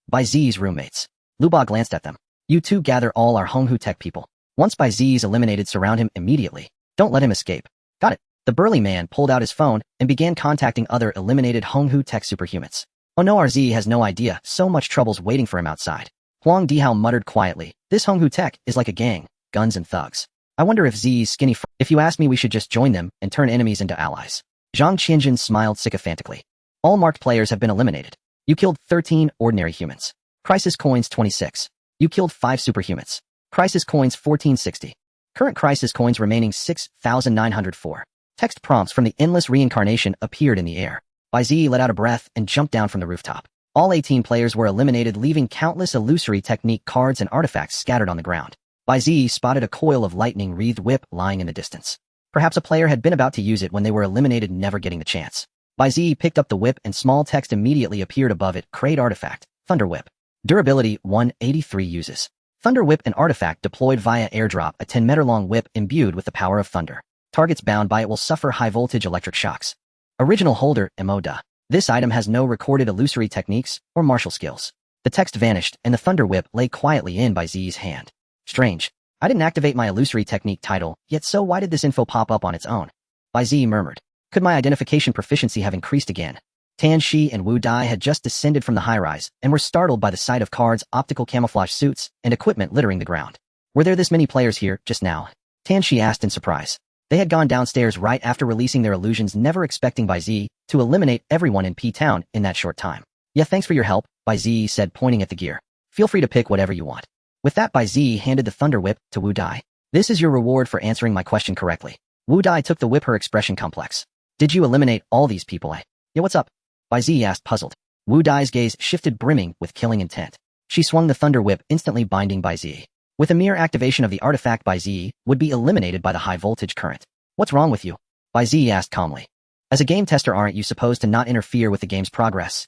Bai Ziyi's roommates. Lu Ba glanced at them. You two gather all our Honghu Tech people. Once Bai Ziyi's eliminated, surround him immediately. Don't let him escape. Got it. The burly man pulled out his phone and began contacting other eliminated Honghu Tech superhumans. Oh no, RZ has no idea, so much trouble's waiting for him outside. Huang Dihao muttered quietly, this Honghu Tech is like a gang, guns and thugs. I wonder if Ziyi's skinny if you ask me, we should just join them and turn enemies into allies. Zhang Qianjun smiled sycophantically. All marked players have been eliminated. You killed 13 ordinary humans. Crisis coins 26. You killed 5 superhumans. Crisis coins 1460. Current crisis coins remaining 6,904. Text prompts from the endless reincarnation appeared in the air. Bai Ziyi let out a breath and jumped down from the rooftop. All 18 players were eliminated, leaving countless illusory technique cards and artifacts scattered on the ground. Bai Ziyi spotted a coil of lightning-wreathed whip lying in the distance. Perhaps a player had been about to use it when they were eliminated, never getting the chance. Bai Ziyi picked up the whip and small text immediately appeared above it. Crate artifact, Thunder Whip. Durability 183 uses. Thunder Whip, an artifact deployed via airdrop, a 10-meter-long whip imbued with the power of thunder. Targets bound by it will suffer high-voltage electric shocks. Original holder, Emoda. This item has no recorded illusory techniques or martial skills. The text vanished and the Thunder Whip lay quietly in Bai Ziyi's hand. Strange. I didn't activate my illusory technique title, yet so why did this info pop up on its own? Bai Ziyi murmured. Could my identification proficiency have increased again? Tan Shi and Wu Dai had just descended from the high-rise and were startled by the sight of cards, optical camouflage suits, and equipment littering the ground. Were there this many players here just now? Tan Shi asked in surprise. They had gone downstairs right after releasing their illusions, never expecting Bai Ziyi to eliminate everyone in P-Town in that short time. Yeah, thanks for your help, Bai Ziyi said, pointing at the gear. Feel free to pick whatever you want. With that, Bai Ziyi handed the Thunder Whip to Wu Dai. This is your reward for answering my question correctly. Wu Dai took the whip, her expression complex. Did you eliminate all these people? Yeah, what's up? Bai Ziyi asked, puzzled. Wu Dai's gaze shifted, brimming with killing intent. She swung the Thunder Whip, instantly binding Bai Ziyi. With a mere activation of the artifact, Bai Ziyi would be eliminated by the high-voltage current. What's wrong with you? Bai Ziyi asked calmly. As a game tester, aren't you supposed to not interfere with the game's progress?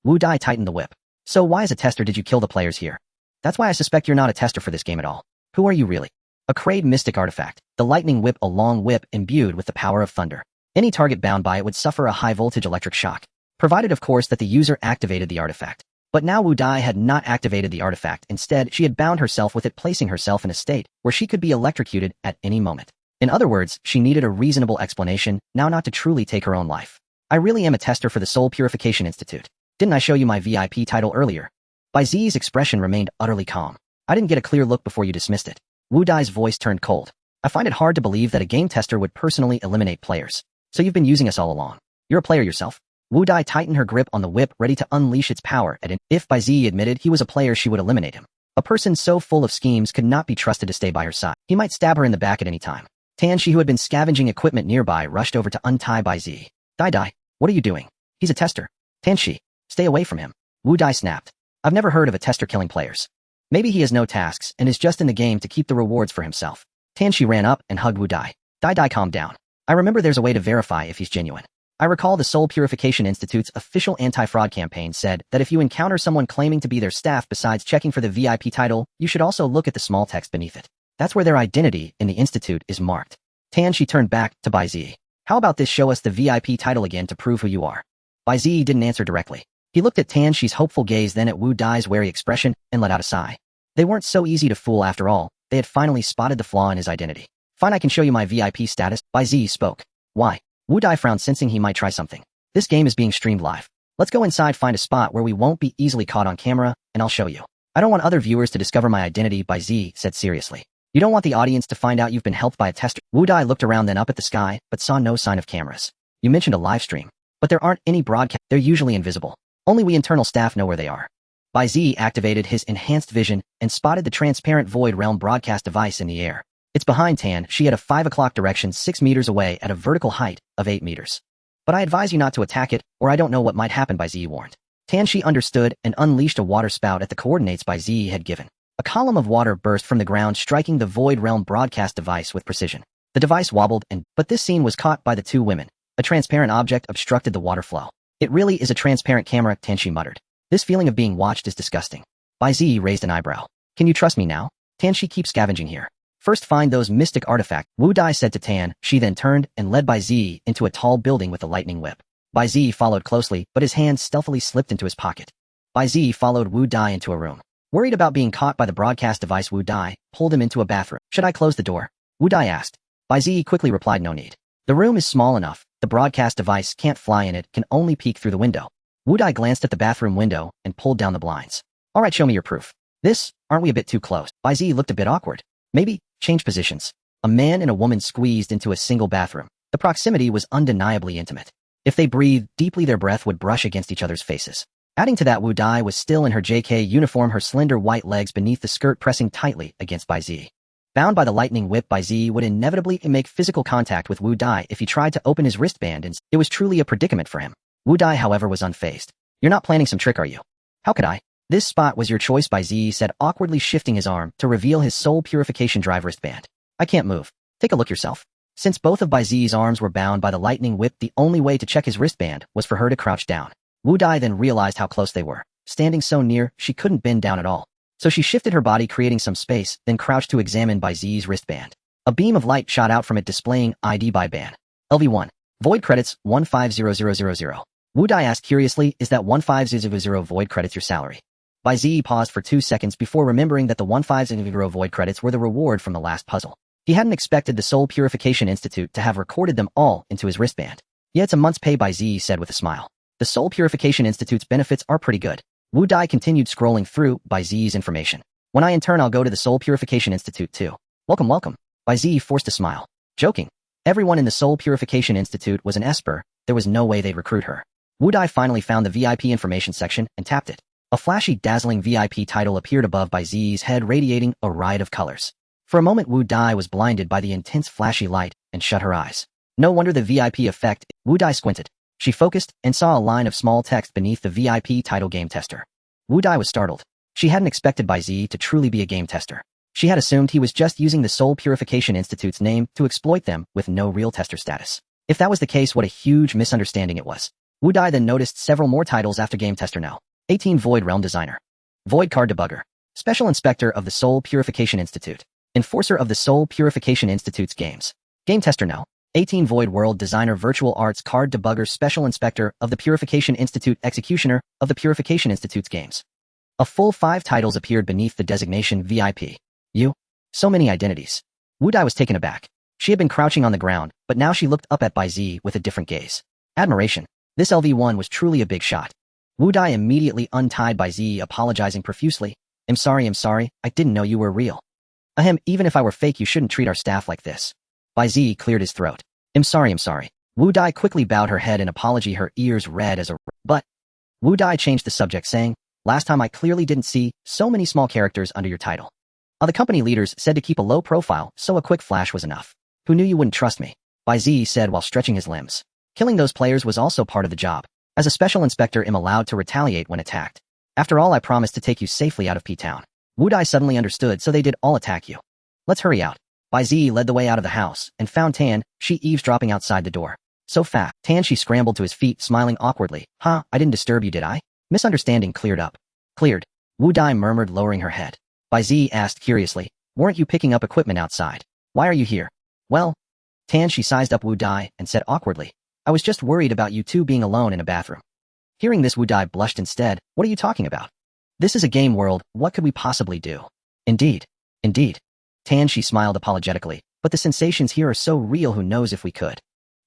Wu Dai tightened the whip. So why as a tester did you kill the players here? That's why I suspect you're not a tester for this game at all. Who are you really? A Crade mystic artifact, the lightning whip, a long whip imbued with the power of thunder. Any target bound by it would suffer a high-voltage electric shock, provided of course that the user activated the artifact. But now Wu Dai had not activated the artifact. Instead, she had bound herself with it, placing herself in a state where she could be electrocuted at any moment. In other words, she needed a reasonable explanation now not to truly take her own life. I really am a tester for the Soul Purification Institute. Didn't I show you my VIP title earlier? Bai Ziyi's expression remained utterly calm. I didn't get a clear look before you dismissed it. Wu Dai's voice turned cold. I find it hard to believe that a game tester would personally eliminate players. So you've been using us all along. You're a player yourself? Wu Dai tightened her grip on the whip, ready to unleash its power at if Bai Ziyi admitted he was a player, she would eliminate him. A person so full of schemes could not be trusted to stay by her side. He might stab her in the back at any time. Tanshi, who had been scavenging equipment nearby, rushed over to untie Bai Ziyi. Dai, what are you doing? He's a tester. Tanshi, stay away from him. Wu Dai snapped. I've never heard of a tester killing players. Maybe he has no tasks and is just in the game to keep the rewards for himself. Tanshi ran up and hugged Wu Dai. Dai, calm down. I remember there's a way to verify if he's genuine. I recall the Soul Purification Institute's official anti-fraud campaign said that if you encounter someone claiming to be their staff, besides checking for the VIP title, you should also look at the small text beneath it. That's where their identity in the Institute is marked. Tanshi turned back to Bai Ziyi. How about this, show us the VIP title again to prove who you are? Bai Ziyi didn't answer directly. He looked at Tanshi's hopeful gaze, then at Wu Dai's wary expression, and let out a sigh. They weren't so easy to fool after all. They had finally spotted the flaw in his identity. Fine, I can show you my VIP status. Bai Ziyi spoke. Why? Wu Dai frowned, sensing he might try something. This game is being streamed live. Let's go inside, find a spot where we won't be easily caught on camera, and I'll show you. I don't want other viewers to discover my identity, Bai Ziyi said seriously. You don't want the audience to find out you've been helped by a tester. Wu Dai looked around, then up at the sky, but saw no sign of cameras. You mentioned a live stream, but there aren't any broadcasts. They're usually invisible. Only we internal staff know where they are. Bai Ziyi activated his enhanced vision and spotted the transparent Void Realm broadcast device in the air. It's behind Tan. She at a 5 o'clock direction, 6 meters away at a vertical height of 8 meters. But I advise you not to attack it, or I don't know what might happen, Bai Ziyi warned. Tanshi understood and unleashed a water spout at the coordinates Bai Ziyi had given. A column of water burst from the ground, striking the Void Realm broadcast device with precision. The device wobbled, but this scene was caught by the two women. A transparent object obstructed the water flow. It really is a transparent camera, Tanshi muttered. This feeling of being watched is disgusting. Bai Ziyi raised an eyebrow. Can you trust me now? Tanshi, keep scavenging here. First find those mystic artifacts, Wu Dai said to Tan. She then turned and led Bai Ziyi into a tall building with a lightning whip. Bai Ziyi followed closely, but his hand stealthily slipped into his pocket. Bai Ziyi followed Wu Dai into a room. Worried about being caught by the broadcast device, Wu Dai pulled him into a bathroom. Should I close the door? Wu Dai asked. Bai Ziyi quickly replied, no need. The room is small enough. The broadcast device can't fly in it, can only peek through the window. Wu Dai glanced at the bathroom window and pulled down the blinds. All right, show me your proof. Aren't we a bit too close? Bai Ziyi looked a bit awkward. Maybe, change positions. A man and a woman squeezed into a single bathroom. The proximity was undeniably intimate. If they breathed deeply, their breath would brush against each other's faces. Adding to that, Wu Dai was still in her JK uniform, her slender white legs beneath the skirt pressing tightly against Bai Ziyi. Bound by the lightning whip, Bai Ziyi would inevitably make physical contact with Wu Dai if he tried to open his wristband, and it was truly a predicament for him. Wu Dai, however, was unfazed. You're not planning some trick, are you? How could I? This spot was your choice, Bai Ziyi said, awkwardly shifting his arm to reveal his Soul Purification Drive wristband. I can't move. Take a look yourself. Since both of Bai Ziyi's arms were bound by the lightning whip, the only way to check his wristband was for her to crouch down. Wu Dai then realized how close they were. Standing so near, she couldn't bend down at all. So she shifted her body, creating some space, then crouched to examine Bai Ziyi's wristband. A beam of light shot out from it, displaying ID by ban. LV1. Void credits, 150000. Wu Dai asked curiously, is that 1500 void credits your salary? Bai Ziyi paused for 2 seconds before remembering that the 1500 void credits were the reward from the last puzzle. He hadn't expected the Soul Purification Institute to have recorded them all into his wristband. Yeah, it's a month's pay, Bai Ziyi said with a smile. The Soul Purification Institute's benefits are pretty good. Wu Dai continued scrolling through Bai Ziyi's information. When I in turn, I'll go to the Soul Purification Institute too. Welcome. Bai Ziyi forced a smile. Joking. Everyone in the Soul Purification Institute was an esper. There was no way they'd recruit her. Wu Dai finally found the VIP information section and tapped it. A flashy, dazzling VIP title appeared above Bai Ziyi's head, radiating a riot of colors. For a moment, Wu Dai was blinded by the intense flashy light and shut her eyes. No wonder the VIP effect. Wu Dai squinted. She focused and saw a line of small text beneath the VIP title, game tester. Wu Dai was startled. She hadn't expected Bai Ziyi to truly be a game tester. She had assumed he was just using the Soul Purification Institute's name to exploit them with no real tester status. If that was the case, what a huge misunderstanding it was. Wu Dai then noticed several more titles after game tester now. 18 Void Realm Designer. Void Card Debugger. Special Inspector of the Soul Purification Institute. Enforcer of the Soul Purification Institute's games. Game Tester No. 18 Void World Designer, Virtual Arts Card Debugger, Special Inspector of the Purification Institute, Executioner of the Purification Institute's games. A full 5 titles appeared beneath the designation VIP. So many identities. Wu Dai was taken aback. She had been crouching on the ground, but now she looked up at Bai Ziyi with a different gaze. Admiration. This LV1 was truly a big shot. Wu Dai immediately untied Bai Ziyi, apologizing profusely. I'm sorry, I didn't know you were real. Ahem, even if I were fake, you shouldn't treat our staff like this. Bai Ziyi cleared his throat. I'm sorry. Wu Dai quickly bowed her head in apology, her ears red as a but. Wu Dai changed the subject, saying, last time I clearly didn't see so many small characters under your title. The company leaders said to keep a low profile, so a quick flash was enough. Who knew you wouldn't trust me? Bai Ziyi said while stretching his limbs. Killing those players was also part of the job. As a special inspector, I'm allowed to retaliate when attacked. After all, I promised to take you safely out of P-Town. Wu Dai suddenly understood, so they did all attack you. Let's hurry out. Bai Ziyi led the way out of the house and found Tan, she eavesdropping outside the door. So fast. Tan, she scrambled to his feet, smiling awkwardly. I didn't disturb you, did I? Misunderstanding cleared up. Cleared. Wu Dai murmured, lowering her head. Bai Ziyi asked curiously, weren't you picking up equipment outside? Why are you here? Well, Tan, she sized up Wu Dai and said awkwardly, I was just worried about you two being alone in a bathroom. Hearing this, Wu Dai blushed instead. What are you talking about? This is a game world, what could we possibly do? Indeed. Indeed. Tan, she smiled apologetically, but the sensations here are so real, who knows if we could.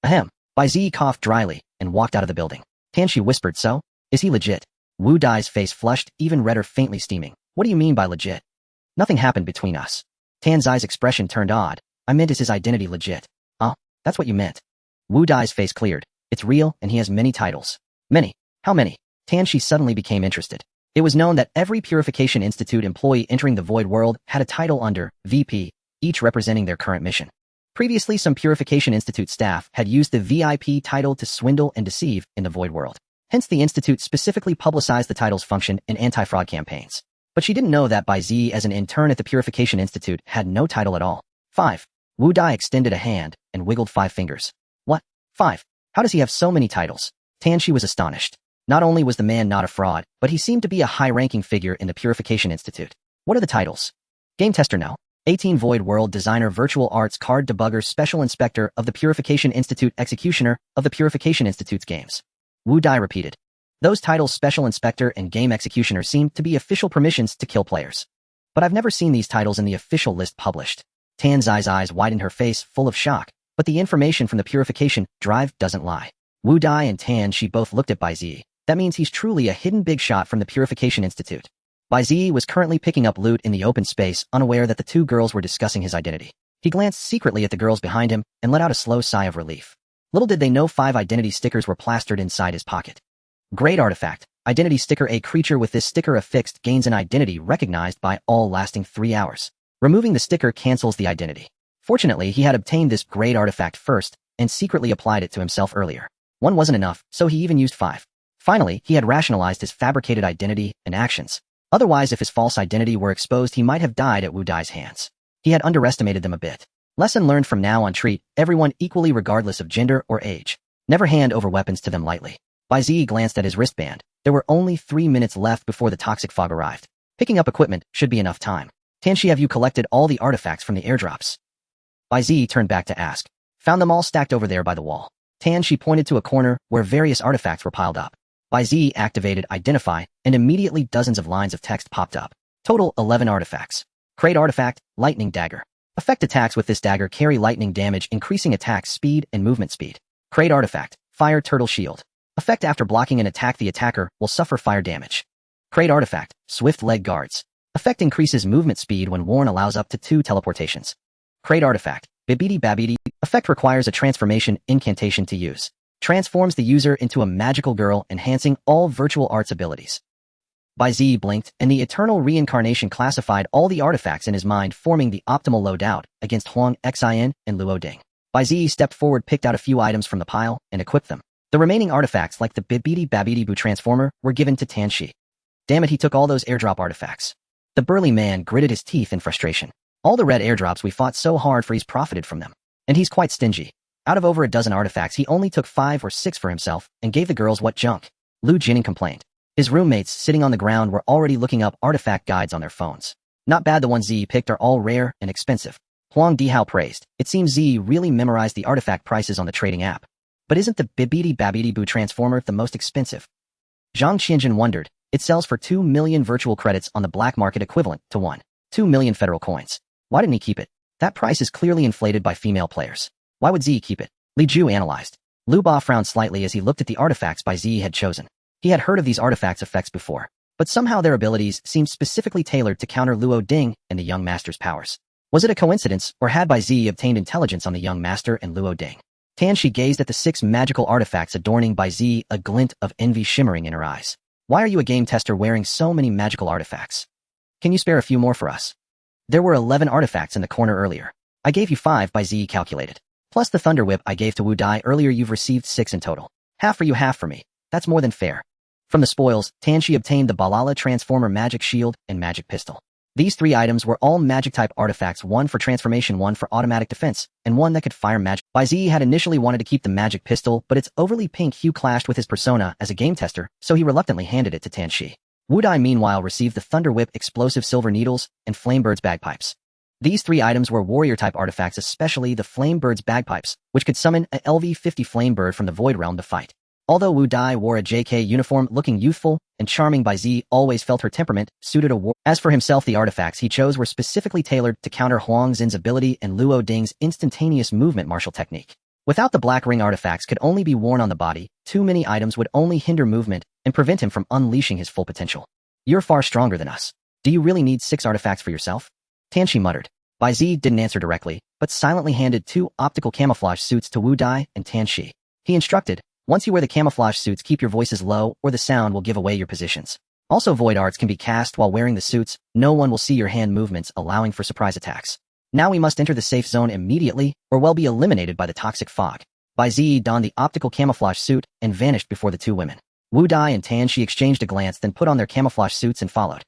Ahem. Bai Ziyi coughed dryly and walked out of the building. Tan, she whispered, so? Is he legit? Wu Dai's face flushed, even redder, faintly steaming. What do you mean by legit? Nothing happened between us. Tan's eyes expression turned odd. I meant, is his identity legit? Oh, that's what you meant. Wu Dai's face cleared. It's real, and he has many titles. Many. How many? Tan, she suddenly became interested. It was known that every Purification Institute employee entering the Void World had a title under VP, each representing their current mission. Previously, some Purification Institute staff had used the VIP title to swindle and deceive in the Void World. Hence, the Institute specifically publicized the title's function in anti-fraud campaigns. But she didn't know that Bai Ziyi, as an intern at the Purification Institute, had no title at all. 5. Wu Dai extended a hand and wiggled 5 fingers. What? 5? How does he have so many titles? Tan, she was astonished. Not only was the man not a fraud, but he seemed to be a high-ranking figure in the Purification Institute. What are the titles? Game Tester No. 18 Void World Designer, Virtual Arts Card Debugger, Special Inspector of the Purification Institute, Executioner of the Purification Institute's games. Wu Dai repeated. Those titles, Special Inspector and Game Executioner, seem to be official permissions to kill players. But I've never seen these titles in the official list published. Tan's eyes widened, her face full of shock, but the information from the Purification Drive doesn't lie. Wu Dai and Tan, she both looked at Bai Ziyi. That means he's truly a hidden big shot from the Purification Institute. Bai Ziyi was currently picking up loot in the open space, unaware that the two girls were discussing his identity. He glanced secretly at the girls behind him and let out a slow sigh of relief. Little did they know 5 identity stickers were plastered inside his pocket. Great artifact. Identity sticker. A creature with this sticker affixed gains an identity recognized by all lasting 3 hours. Removing the sticker cancels the identity. Fortunately, he had obtained this great artifact first and secretly applied it to himself earlier. 1 wasn't enough, so he even used 5. Finally, he had rationalized his fabricated identity and actions. Otherwise, if his false identity were exposed, he might have died at Wu Dai's hands. He had underestimated them a bit. Lesson learned from now on: treat everyone equally regardless of gender or age. Never hand over weapons to them lightly. Bai Ziyi glanced at his wristband. There were only 3 minutes left before the toxic fog arrived. Picking up equipment should be enough time. Tanshi, have you collected all the artifacts from the airdrops? Bai Ziyi turned back to ask. Found them all stacked over there by the wall. Tanshi pointed to a corner where various artifacts were piled up. Bai Ziyi activated Identify, and immediately dozens of lines of text popped up. Total 11 artifacts. Crate artifact, Lightning Dagger. Effect: attacks with this dagger carry lightning damage, increasing attack speed and movement speed. Crate artifact, Fire Turtle Shield. Effect: after blocking an attack, the attacker will suffer fire damage. Crate artifact, Swift Leg Guards. Effect: increases movement speed when worn, allows up to 2 teleportations. Crate artifact, Bibidi Babidi. Effect: requires a transformation incantation to use. Transforms the user into a magical girl, enhancing all virtual arts abilities. Bai Ziyi blinked, and the eternal reincarnation classified all the artifacts in his mind, forming the optimal loadout against Huang Xin and Luo Ding. Bai Ziyi stepped forward, picked out a few items from the pile, and equipped them. The remaining artifacts, like the Bibidi Babidi Boo transformer, were given to Tanshi. Damn it, he took all those airdrop artifacts. The burly man gritted his teeth in frustration. All the red airdrops we fought so hard for, he's profited from them. And he's quite stingy. Out of over a dozen artifacts, he only took 5 or 6 for himself and gave the girls what junk. Lu Jining complained. His roommates, sitting on the ground, were already looking up artifact guides on their phones. Not bad, the ones Ziyi picked are all rare and expensive. Huang Dihao praised. It seems Ziyi really memorized the artifact prices on the trading app. But isn't the Bibidi Babidi Boo transformer the most expensive? Zhang Qianjun wondered. It sells for 2 million virtual credits on the black market, equivalent to 2 million federal coins. Why didn't he keep it? That price is clearly inflated by female players. Why would Ziyi keep it? Li Ju analyzed. Lu Ba frowned slightly as he looked at the artifacts Bai Ziyi had chosen. He had heard of these artifacts' effects before, but somehow their abilities seemed specifically tailored to counter Luo Ding and the young master's powers. Was it a coincidence, or had Bai Ziyi obtained intelligence on the young master and Luo Ding? Tianxi gazed at the 6 magical artifacts adorning Bai Ziyi, a glint of envy shimmering in her eyes. Why are you a game tester wearing so many magical artifacts? Can you spare a few more for us? There were 11 artifacts in the corner earlier. I gave you 5, Bai Ziyi calculated. Plus the thunder whip I gave to Wu Dai earlier, you've received 6 in total. Half for you, half for me. That's more than fair. From the spoils, Tianxi obtained the Balala Transformer Magic Shield and Magic Pistol. These 3 items were all magic-type artifacts, 1 for transformation, 1 for automatic defense, and 1 that could fire magic. Bai Ziyi had initially wanted to keep the Magic Pistol, but its overly pink hue clashed with his persona as a game tester, so he reluctantly handed it to Tianxi. Wu Dai meanwhile received the Thunder Whip, explosive silver needles, and Flamebird's bagpipes. These 3 items were warrior-type artifacts, especially the Flamebird's bagpipes, which could summon a LV-50 Flamebird from the Void Realm to fight. Although Wu Dai wore a JK uniform looking youthful and charming, Bai Ziyi always felt her temperament suited a war. As for himself, the artifacts he chose were specifically tailored to counter Huang Xin's ability and Luo Ding's instantaneous movement martial technique. Without the Black Ring, artifacts could only be worn on the body. Too many items would only hinder movement and prevent him from unleashing his full potential. You're far stronger than us. Do you really need 6 artifacts for yourself? Tianxi muttered. Bai Ziyi didn't answer directly, but silently handed 2 optical camouflage suits to Wu Dai and Tianxi. He instructed, once you wear the camouflage suits, keep your voices low or the sound will give away your positions. Also, void arts can be cast while wearing the suits. No one will see your hand movements, allowing for surprise attacks. Now we must enter the safe zone immediately or we'll be eliminated by the toxic fog. Bai Ziyi donned the optical camouflage suit and vanished before the 2 women. Wu Dai and Tianxi exchanged a glance, then put on their camouflage suits and followed.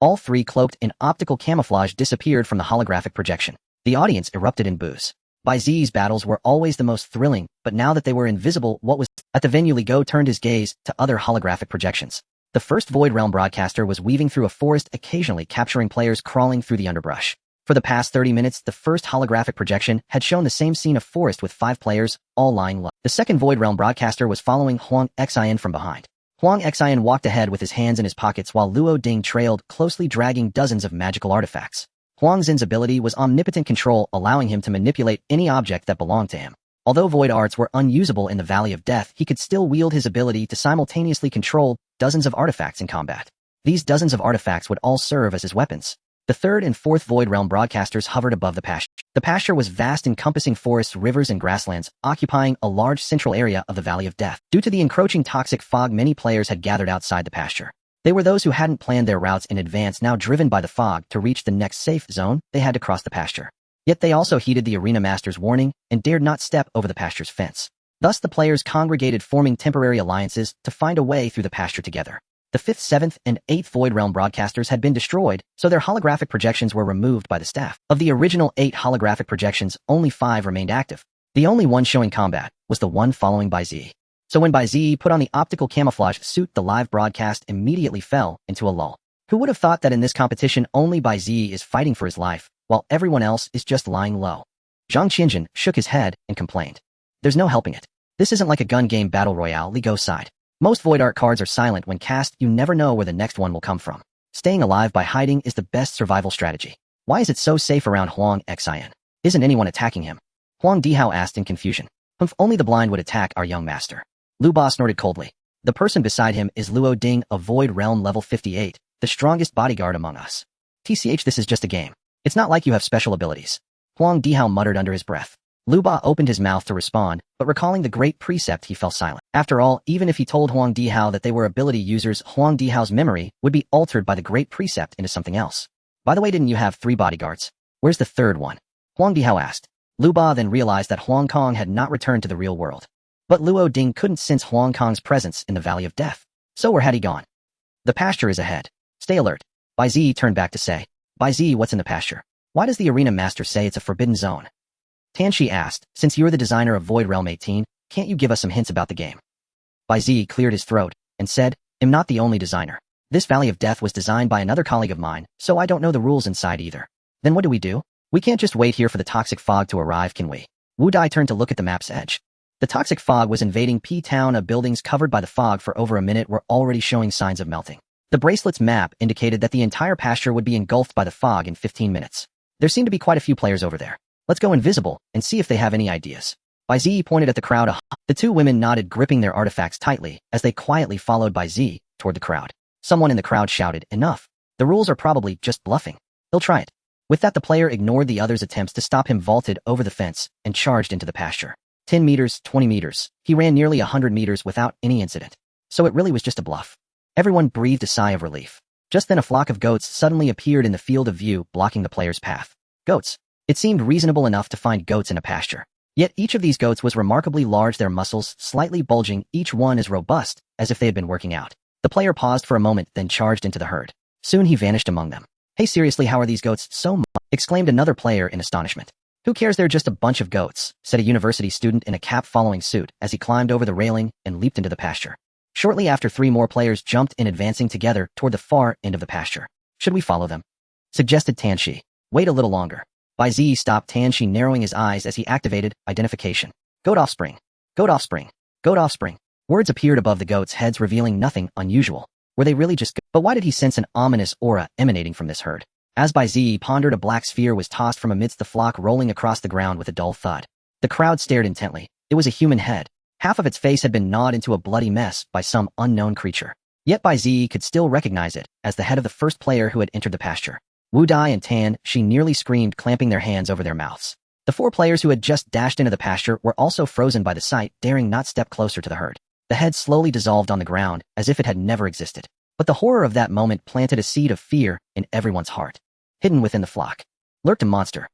All 3 cloaked in optical camouflage disappeared from the holographic projection. The audience erupted in boos. Bai Ziyi's battles were always the most thrilling, but now that they were invisible, what was at the venue? Li Go turned his gaze to other holographic projections. The first Void Realm broadcaster was weaving through a forest, occasionally capturing players crawling through the underbrush. For the past 30 minutes, the first holographic projection had shown the same scene of forest with 5 players, all lying low. The second Void Realm broadcaster was following Huang Xian from behind. Huang Xian walked ahead with his hands in his pockets while Luo Ding trailed, closely dragging dozens of magical artifacts. Huang Xin's ability was omnipotent control, allowing him to manipulate any object that belonged to him. Although void arts were unusable in the Valley of Death, he could still wield his ability to simultaneously control dozens of artifacts in combat. These dozens of artifacts would all serve as his weapons. The third and fourth Void Realm broadcasters hovered above the pasture. The pasture was vast, encompassing forests, rivers, and grasslands, occupying a large central area of the Valley of Death. Due to the encroaching toxic fog, many players had gathered outside the pasture. They were those who hadn't planned their routes in advance, now driven by the fog. To reach the next safe zone, they had to cross the pasture. Yet they also heeded the arena master's warning and dared not step over the pasture's fence. Thus the players congregated, forming temporary alliances to find a way through the pasture together. The 5th, 7th, and 8th Void Realm broadcasters had been destroyed, so their holographic projections were removed by the staff. Of the original 8 holographic projections, only 5 remained active. The only one showing combat was the one following Bai Ziyi. So when Bai Ziyi put on the optical camouflage suit, the live broadcast immediately fell into a lull. Who would have thought that in this competition only Bai Ziyi is fighting for his life, while everyone else is just lying low? Zhang Qianjun shook his head and complained. There's no helping it. This isn't like a gun game battle royale. Li Go sighed. Most void art cards are silent when cast. You never know where the next one will come from. Staying alive by hiding is the best survival strategy. Why is it so safe around Huang Xian? Isn't anyone attacking him? Huang Dihao asked in confusion. If only the blind would attack our young master. Lu Ba snorted coldly. The person beside him is Luo Ding of Void Realm level 58, the strongest bodyguard among us. TCH, this is just a game. It's not like you have special abilities. Huang Dihao muttered under his breath. Lu Ba opened his mouth to respond, but recalling the great precept, he fell silent. After all, even if he told Huang Dihao that they were ability users, Huang Dihao's memory would be altered by the great precept into something else. By the way, didn't you have 3 bodyguards? Where's the third one? Huang Dihao asked. Lu Ba then realized that Huang Kong had not returned to the real world. But Luo Ding couldn't sense Huang Kong's presence in the Valley of Death. So where had he gone? The pasture is ahead. Stay alert. Bai Ziyi turned back to say. Bai Ziyi, what's in the pasture? Why does the arena master say it's a forbidden zone? Tianxi asked, since you're the designer of Void Realm 18, can't you give us some hints about the game? Bai Ziyi cleared his throat and said, I'm not the only designer. This Valley of Death was designed by another colleague of mine, so I don't know the rules inside either. Then what do? We can't just wait here for the toxic fog to arrive, can we? Wu Dai turned to look at the map's edge. The toxic fog was invading P-Town. Buildings covered by the fog for over a minute were already showing signs of melting. The bracelet's map indicated that the entire pasture would be engulfed by the fog in 15 minutes. There seemed to be quite a few players over there. Let's go invisible and see if they have any ideas. Bai Ziyi pointed at the crowd. The 2 women nodded, gripping their artifacts tightly as they quietly followed Bai Ziyi toward the crowd. Someone in the crowd shouted, enough. The rules are probably just bluffing. He'll try it. With that, the player ignored the others' attempts to stop him, vaulted over the fence, and charged into the pasture. 10 meters, 20 meters. He ran nearly 100 meters without any incident. So it really was just a bluff. Everyone breathed a sigh of relief. Just then a flock of goats suddenly appeared in the field of view, blocking the player's path. Goats. It seemed reasonable enough to find goats in a pasture. Yet each of these goats was remarkably large, their muscles slightly bulging, each one as robust as if they had been working out. The player paused for a moment, then charged into the herd. Soon he vanished among them. Hey, seriously, how are these goats so much? Exclaimed another player in astonishment. Who cares, they're just a bunch of goats, said a university student in a cap following suit as he climbed over the railing and leaped into the pasture. Shortly after, 3 more players jumped in, advancing together toward the far end of the pasture. Should we follow them? Suggested Tanshi. Wait a little longer. Bai Ziyi stopped Tanshi, narrowing his eyes as he activated identification. Goat offspring. Goat offspring. Goat offspring. Words appeared above the goats' heads, revealing nothing unusual. Were they really just But why did he sense an ominous aura emanating from this herd? As Bai Ziyi pondered, a black sphere was tossed from amidst the flock, rolling across the ground with a dull thud. The crowd stared intently. It was a human head. Half of its face had been gnawed into a bloody mess by some unknown creature. Yet Bai Ziyi could still recognize it as the head of the first player who had entered the pasture. Wu Dai and Tan Shi nearly screamed, clamping their hands over their mouths. The 4 players who had just dashed into the pasture were also frozen by the sight, daring not step closer to the herd. The head slowly dissolved on the ground as if it had never existed. But the horror of that moment planted a seed of fear in everyone's heart. Hidden within the flock lurked a monster.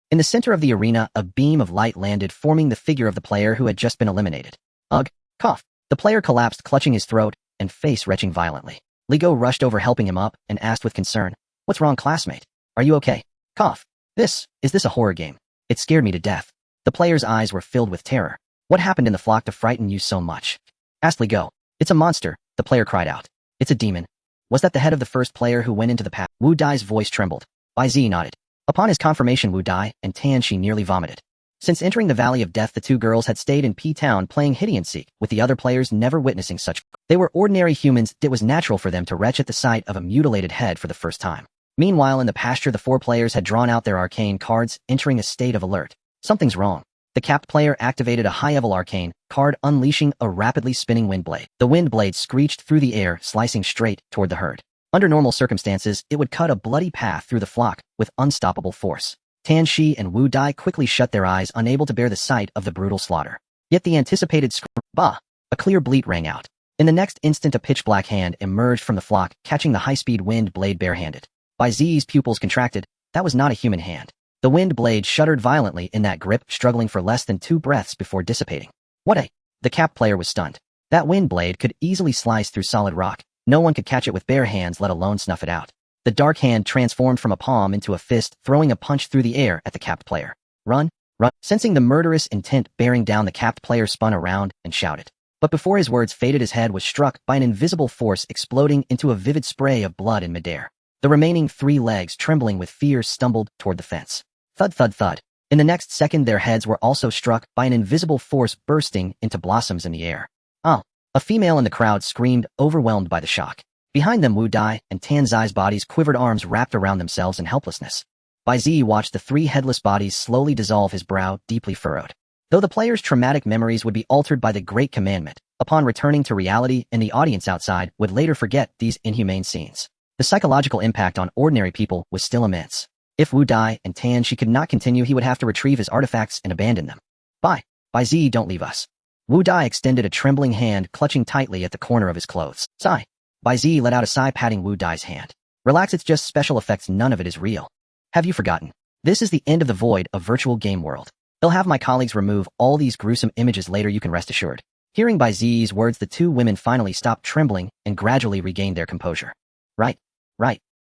In the center of the arena, a beam of light landed, forming the figure of the player who had just been eliminated. Ugh! Cough! The player collapsed, clutching his throat and face retching violently. Li Go rushed over, helping him up, and asked with concern, "What's wrong, classmate? Are you okay?" Cough. Is this a horror game? It scared me to death." The player's eyes were filled with terror. "What happened in the flock to frighten you so much?" asked Li Go. "It's a monster," the player cried out. "It's a demon." Was that the head of the first player who went into the path? Wu Dai's voice trembled. Bai Ziyi nodded. Upon his confirmation, Wu Dai and Tan Shi nearly vomited. Since entering the Valley of Death, the 2 girls had stayed in P-Town playing hide and seek, with the other players never witnessing such. They were ordinary humans. It was natural for them to retch at the sight of a mutilated head for the first time. Meanwhile, in the pasture, the 4 players had drawn out their arcane cards, entering a state of alert. Something's wrong. The capped player activated a high-level arcane card, unleashing a rapidly spinning wind blade. The wind blade screeched through the air, slicing straight toward the herd. Under normal circumstances, it would cut a bloody path through the flock with unstoppable force. Tan Shi and Wu Dai quickly shut their eyes, unable to bear the sight of the brutal slaughter. Yet the anticipated bah! A clear bleat rang out. In the next instant, a pitch-black hand emerged from the flock, catching the high-speed wind blade barehanded. Bai Ziyi's pupils contracted. That was not a human hand. The wind blade shuddered violently in that grip, struggling for less than 2 breaths before dissipating. The cap player was stunned. That wind blade could easily slice through solid rock. No one could catch it with bare hands, let alone snuff it out. The dark hand transformed from a palm into a fist, throwing a punch through the air at the capped player. Run! Run! Sensing the murderous intent bearing down, the capped player spun around and shouted. But before his words faded, his head was struck by an invisible force, exploding into a vivid spray of blood in midair. The remaining 3 legs, trembling with fear, stumbled toward the fence. Thud, thud, thud. In the next second, their heads were also struck by an invisible force, bursting into blossoms in the air. Oh! A female in the crowd screamed, overwhelmed by the shock. Behind them, Wu Dai and Tan Zai's bodies quivered, arms wrapped around themselves in helplessness. Bai Ziyi watched the 3 headless bodies slowly dissolve, his brow deeply furrowed. Though the player's traumatic memories would be altered by the Great Commandment, upon returning to reality, and the audience outside would later forget these inhumane scenes, the psychological impact on ordinary people was still immense. If Wu Dai and Tan Shi could not continue, he would have to retrieve his artifacts and abandon them. Bai Ziyi, don't leave us. Wu Dai extended a trembling hand, clutching tightly at the corner of his clothes. Sigh. Bai Ziyi let out a sigh, patting Wu Dai's hand. Relax, it's just special effects, none of it is real. Have you forgotten? This is the end of the void, a virtual game world. They'll have my colleagues remove all these gruesome images later, you can rest assured. Hearing Bai Ziyi's words, the 2 women finally stopped trembling and gradually regained their composure. Right.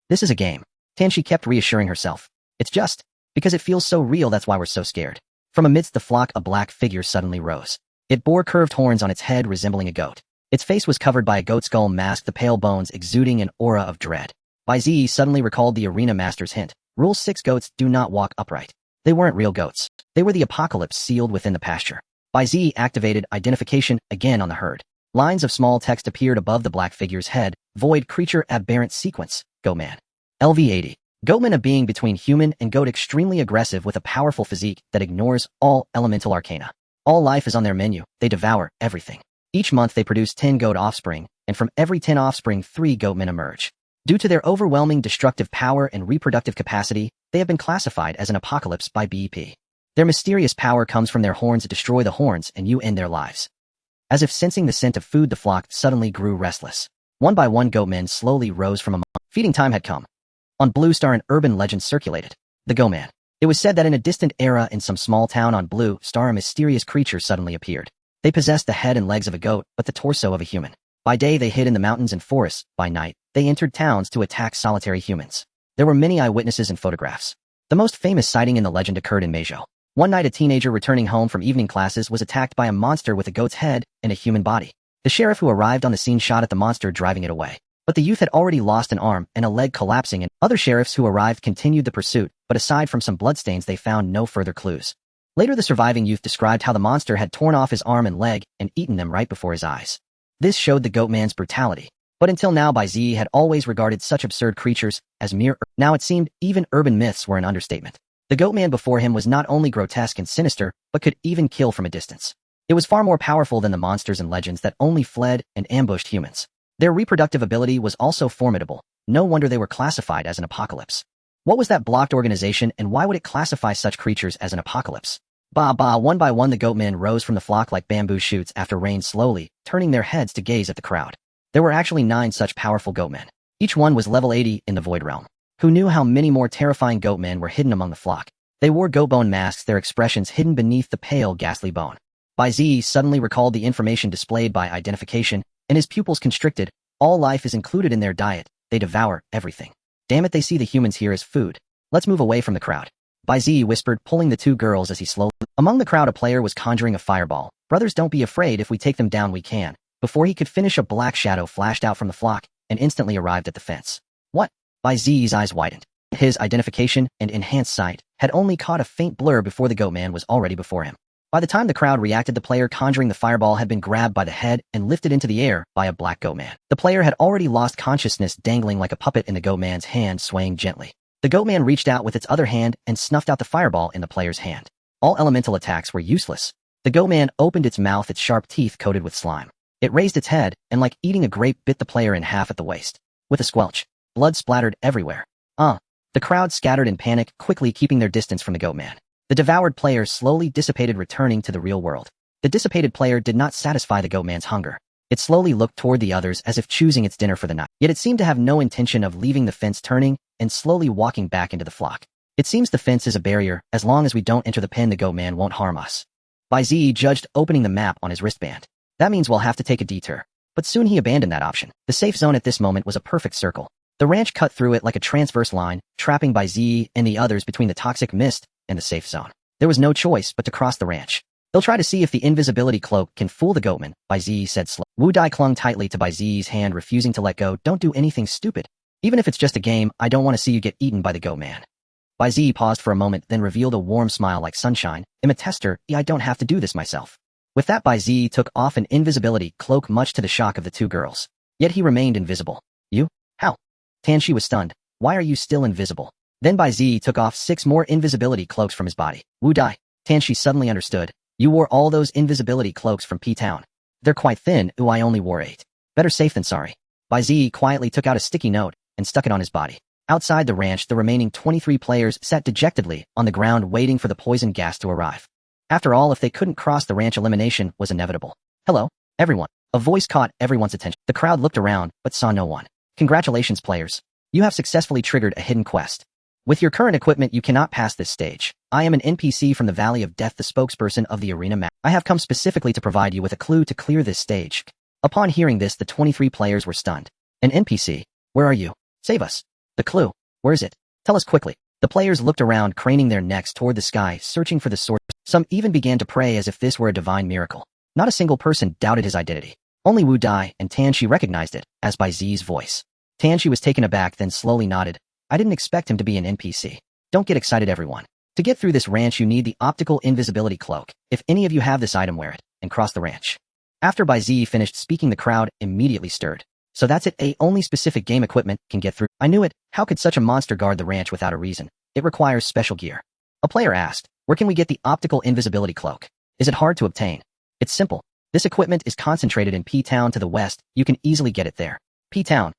This is a game. Tan Shi kept reassuring herself. It's just because it feels so real, that's why we're so scared. From amidst the flock, a black figure suddenly rose. It bore curved horns on its head, resembling a goat. Its face was covered by a goat skull mask, the pale bones exuding an aura of dread. Bai Ziyi suddenly recalled the arena master's hint. Rule 6: goats do not walk upright. They weren't real goats. They were the apocalypse sealed within the pasture. Bai Ziyi activated identification again on the herd. Lines of small text appeared above the black figure's head. Void creature aberrant sequence. Goatman. LV80. Goatman, a being between human and goat, extremely aggressive with a powerful physique that ignores all elemental arcana. All life is on their menu. They devour everything. Each month they produce 10 goat offspring, and from every 10 offspring, 3 goatmen emerge. Due to their overwhelming destructive power and reproductive capacity, they have been classified as an apocalypse by BEP. Their mysterious power comes from their horns that destroy the horns and you end their lives. As if sensing the scent of food, the flock suddenly grew restless. One by one, goatmen slowly rose from among. Feeding time had come. On Blue Star, an urban legend circulated. The Goatman. It was said that in a distant era in some small town on Blue Star, a mysterious creature suddenly appeared. They possessed the head and legs of a goat, but the torso of a human. By day, they hid in the mountains and forests. By night, they entered towns to attack solitary humans. There were many eyewitnesses and photographs. The most famous sighting in the legend occurred in Meizhou. One night, a teenager returning home from evening classes was attacked by a monster with a goat's head and a human body. The sheriff who arrived on the scene shot at the monster, driving it away. But the youth had already lost an arm and a leg, collapsing, and other sheriffs who arrived continued the pursuit, but aside from some bloodstains, they found no further clues. Later, the surviving youth described how the monster had torn off his arm and leg and eaten them right before his eyes. This showed the Goatman's brutality. But until now, Bai Ziyi had always regarded such absurd creatures as mere. Now it seemed even urban myths were an understatement. The Goatman before him was not only grotesque and sinister, but could even kill from a distance. It was far more powerful than the monsters and legends that only fled and ambushed humans. Their reproductive ability was also formidable. No wonder they were classified as an apocalypse. What was that blocked organization, and why would it classify such creatures as an apocalypse? One by one, the Goatmen rose from the flock like bamboo shoots after rain, slowly turning their heads to gaze at the crowd. There were actually 9 such powerful Goatmen. Each one was level 80 in the Void Realm. Who knew how many more terrifying Goatmen were hidden among the flock? They wore goat bone masks, their expressions hidden beneath the pale, ghastly bone. Bai Ziyi suddenly recalled the information displayed by identification, and his pupils constricted. All life is included in their diet. They devour everything. Damn it, they see the humans here as food. Let's move away from the crowd. Bai Ziyi whispered, pulling the 2 girls as he slowly. Among the crowd, a player was conjuring a fireball. Brothers, don't be afraid. If we take them down, we can. Before he could finish, a black shadow flashed out from the flock and instantly arrived at the fence. What? Bai Ziyi's eyes widened. His identification and enhanced sight had only caught a faint blur before the Goatman was already before him. By the time the crowd reacted, the player conjuring the fireball had been grabbed by the head and lifted into the air by a black Goatman. The player had already lost consciousness, dangling like a puppet in the Goatman's hand, swaying gently. The Goatman reached out with its other hand and snuffed out the fireball in the player's hand. All elemental attacks were useless. The Goatman opened its mouth, its sharp teeth coated with slime. It raised its head and, like eating a grape, bit the player in half at the waist. With a squelch, blood splattered everywhere. The crowd scattered in panic, quickly keeping their distance from the Goatman. The devoured player slowly dissipated, returning to the real world. The dissipated player did not satisfy the Goatman's hunger. It slowly looked toward the others as if choosing its dinner for the night. Yet it seemed to have no intention of leaving the fence, turning and slowly walking back into the flock. It seems the fence is a barrier. As long as we don't enter the pen, the Goatman won't harm us. Bai Ziyi judged, opening the map on his wristband. That means we'll have to take a detour. But soon he abandoned that option. The safe zone at this moment was a perfect circle. The ranch cut through it like a transverse line, trapping Bai Ziyi and the others between the toxic mist and the safe zone. There was no choice but to cross the ranch. They'll try to see if the invisibility cloak can fool the Goatman, Bai Ziyi said slowly. Wu Dai clung tightly to Bai Ziyi's hand, refusing to let go. Don't do anything stupid. Even if it's just a game, I don't want to see you get eaten by the Goatman. Bai Ziyi paused for a moment, then revealed a warm smile like sunshine. I'm a tester. I don't have to do this myself. With that, Bai Ziyi took off an invisibility cloak, much to the shock of the 2 girls. Yet he remained invisible. You? How? Tanshi was stunned. Why are you still invisible? Then Bai Ziyi took off 6 more invisibility cloaks from his body. Wu Dai. Tanshi suddenly understood. You wore all those invisibility cloaks from P-Town. They're quite thin. I only wore 8. Better safe than sorry. Bai Ziyi quietly took out a sticky note and stuck it on his body. Outside the ranch, the remaining 23 players sat dejectedly on the ground, waiting for the poison gas to arrive. After all, if they couldn't cross the ranch, elimination was inevitable. Hello, everyone. A voice caught everyone's attention. The crowd looked around, but saw no one. Congratulations, players. You have successfully triggered a hidden quest. With your current equipment, you cannot pass this stage. I am an NPC from the Valley of Death, the spokesperson of the arena map. I have come specifically to provide you with a clue to clear this stage. Upon hearing this, the 23 players were stunned. An NPC? Where are you? Save us. The clue. Where is it? Tell us quickly. The players looked around, craning their necks toward the sky, searching for the source. Some even began to pray as if this were a divine miracle. Not a single person doubted his identity. Only Wu Dai and Tanshi recognized it as Bai Ziyi's voice. Tanshi was taken aback, then slowly nodded. I didn't expect him to be an NPC. Don't get excited, everyone. To get through this ranch, you need the optical invisibility cloak. If any of you have this item, wear it and cross the ranch. After Bai Ziyi finished speaking, the crowd immediately stirred. So that's it. Only specific game equipment can get through. I knew it. How could such a monster guard the ranch without a reason? It requires special gear. A player asked, where can we get the optical invisibility cloak? Is it hard to obtain? It's simple. This equipment is concentrated in P-Town to the west. You can easily get it there. P-Town.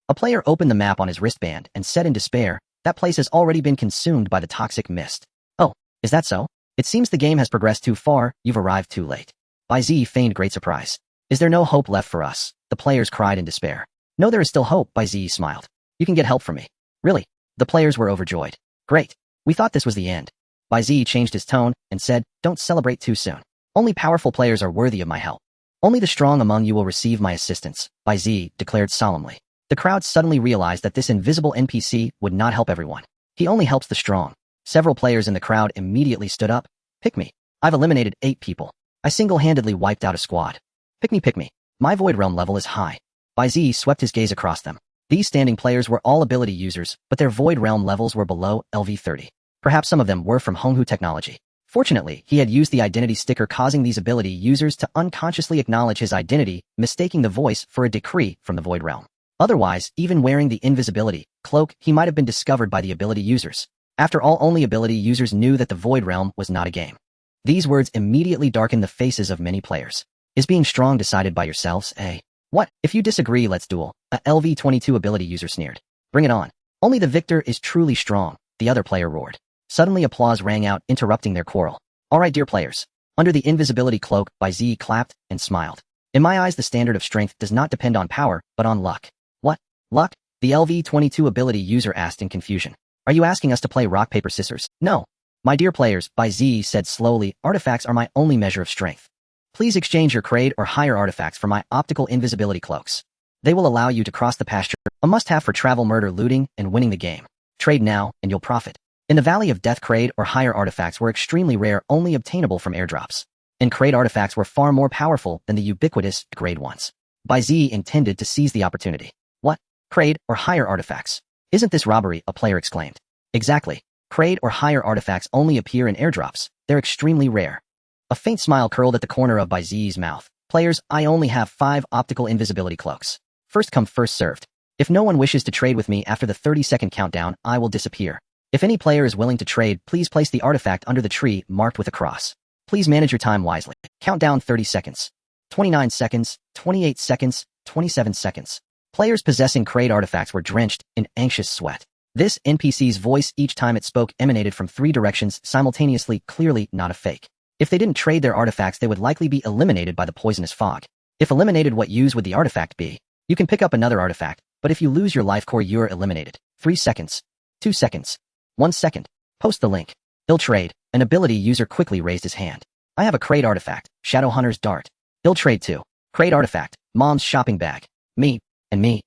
A player opened the map on his wristband and said in despair, that place has already been consumed by the toxic mist. Oh, is that so? It seems the game has progressed too far, you've arrived too late. Bai Ziyi feigned great surprise. Is there no hope left for us? The players cried in despair. No, there is still hope, Bai Ziyi smiled. You can get help from me. Really? The players were overjoyed. Great. We thought this was the end. Bai Ziyi changed his tone and said, don't celebrate too soon. Only powerful players are worthy of my help. Only the strong among you will receive my assistance, Bai Ziyi declared solemnly. The crowd suddenly realized that this invisible NPC would not help everyone. He only helps the strong. Several players in the crowd immediately stood up. Pick me. I've eliminated 8 people. I single-handedly wiped out a squad. Pick me, pick me. My Void Realm level is high. Bai Ziyi swept his gaze across them. These standing players were all ability users, but their Void Realm levels were below LV30. Perhaps some of them were from Honghu technology. Fortunately, he had used the identity sticker, causing these ability users to unconsciously acknowledge his identity, mistaking the voice for a decree from the Void Realm. Otherwise, even wearing the invisibility cloak, he might have been discovered by the ability users. After all, only ability users knew that the Void Realm was not a game. These words immediately darkened the faces of many players. Is being strong decided by yourselves, eh? What? If you disagree, let's duel. A LV22 ability user sneered. Bring it on. Only the victor is truly strong, the other player roared. Suddenly applause rang out, interrupting their quarrel. All right, dear players. Under the invisibility cloak, Bai Ziyi clapped and smiled. In my eyes, the standard of strength does not depend on power, but on luck. What? Luck? The LV22 ability user asked in confusion. Are you asking us to play rock, paper, scissors? No. My dear players, Bai Ziyi said slowly, artifacts are my only measure of strength. Please exchange your grade or higher artifacts for my optical invisibility cloaks. They will allow you to cross the pasture, a must-have for travel, murder, looting, and winning the game. Trade now, and you'll profit. In the Valley of Death, grade or higher artifacts were extremely rare, only obtainable from airdrops. And grade artifacts were far more powerful than the ubiquitous grade ones. Bai Ziyi intended to seize the opportunity. What? Grade or higher artifacts? Isn't this robbery? A player exclaimed. Exactly. Grade or higher artifacts only appear in airdrops. They're extremely rare. A faint smile curled at the corner of Bai Ziyi's mouth. Players, I only have 5 optical invisibility cloaks. First come, first served. If no one wishes to trade with me after the 30-second countdown, I will disappear. If any player is willing to trade, please place the artifact under the tree marked with a cross. Please manage your time wisely. Countdown 30 seconds. 29 seconds, 28 seconds, 27 seconds. Players possessing grade artifacts were drenched in anxious sweat. This NPC's voice each time it spoke emanated from 3 directions simultaneously, clearly not a fake. If they didn't trade their artifacts, they would likely be eliminated by the poisonous fog. If eliminated, what use would the artifact be? You can pick up another artifact, but if you lose your life core, you're eliminated. 3 seconds. 2 seconds. 1 second. Post the link. Ill trade. An ability user quickly raised his hand. I have a crate artifact, Shadowhunter's Dart. Ill trade 2. Crate artifact, Mom's shopping bag. Me. And me.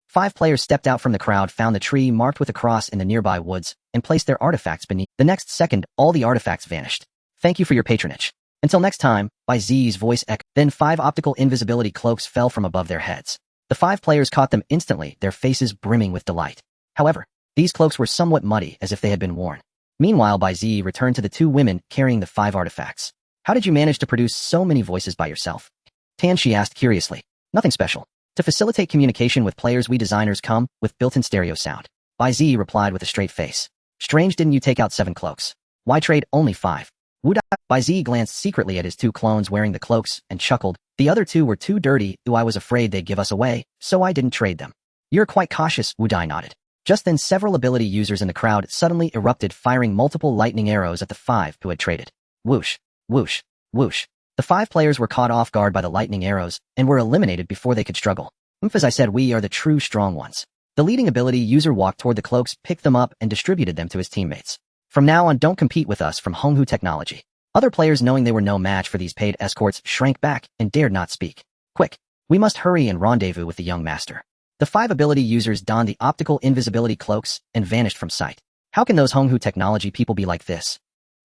5 players stepped out from the crowd, found the tree marked with a cross in the nearby woods, and placed their artifacts beneath. The next second, all the artifacts vanished. Thank you for your patronage. Until next time, Bai Ziyi's voice echoed. Then 5 optical invisibility cloaks fell from above their heads. The 5 players caught them instantly, their faces brimming with delight. However, these cloaks were somewhat muddy, as if they had been worn. Meanwhile, Bai Ziyi returned to the 2 women carrying the 5 artifacts. How did you manage to produce so many voices by yourself? Tanshi asked curiously. Nothing special. To facilitate communication with players, we designers come with built-in stereo sound. Bai Ziyi replied with a straight face. Strange, didn't you take out 7 cloaks? Why trade only 5? Would I? Bai Ziyi glanced secretly at his 2 clones wearing the cloaks and chuckled. The other 2 were too dirty, I was afraid they'd give us away, so I didn't trade them. You're quite cautious, Wudai nodded. Just then several ability users in the crowd suddenly erupted, firing multiple lightning arrows at the 5 who had traded. Whoosh, whoosh, whoosh. The 5 players were caught off guard by the lightning arrows and were eliminated before they could struggle. As I said, we are the true strong ones. The leading ability user walked toward the cloaks, picked them up, and distributed them to his teammates. From now on, don't compete with us from Honghu Technology. Other players, knowing they were no match for these paid escorts, shrank back and dared not speak. Quick! We must hurry and rendezvous with the young master. The 5 ability users donned the optical invisibility cloaks and vanished from sight. How can those Honghu Technology people be like this?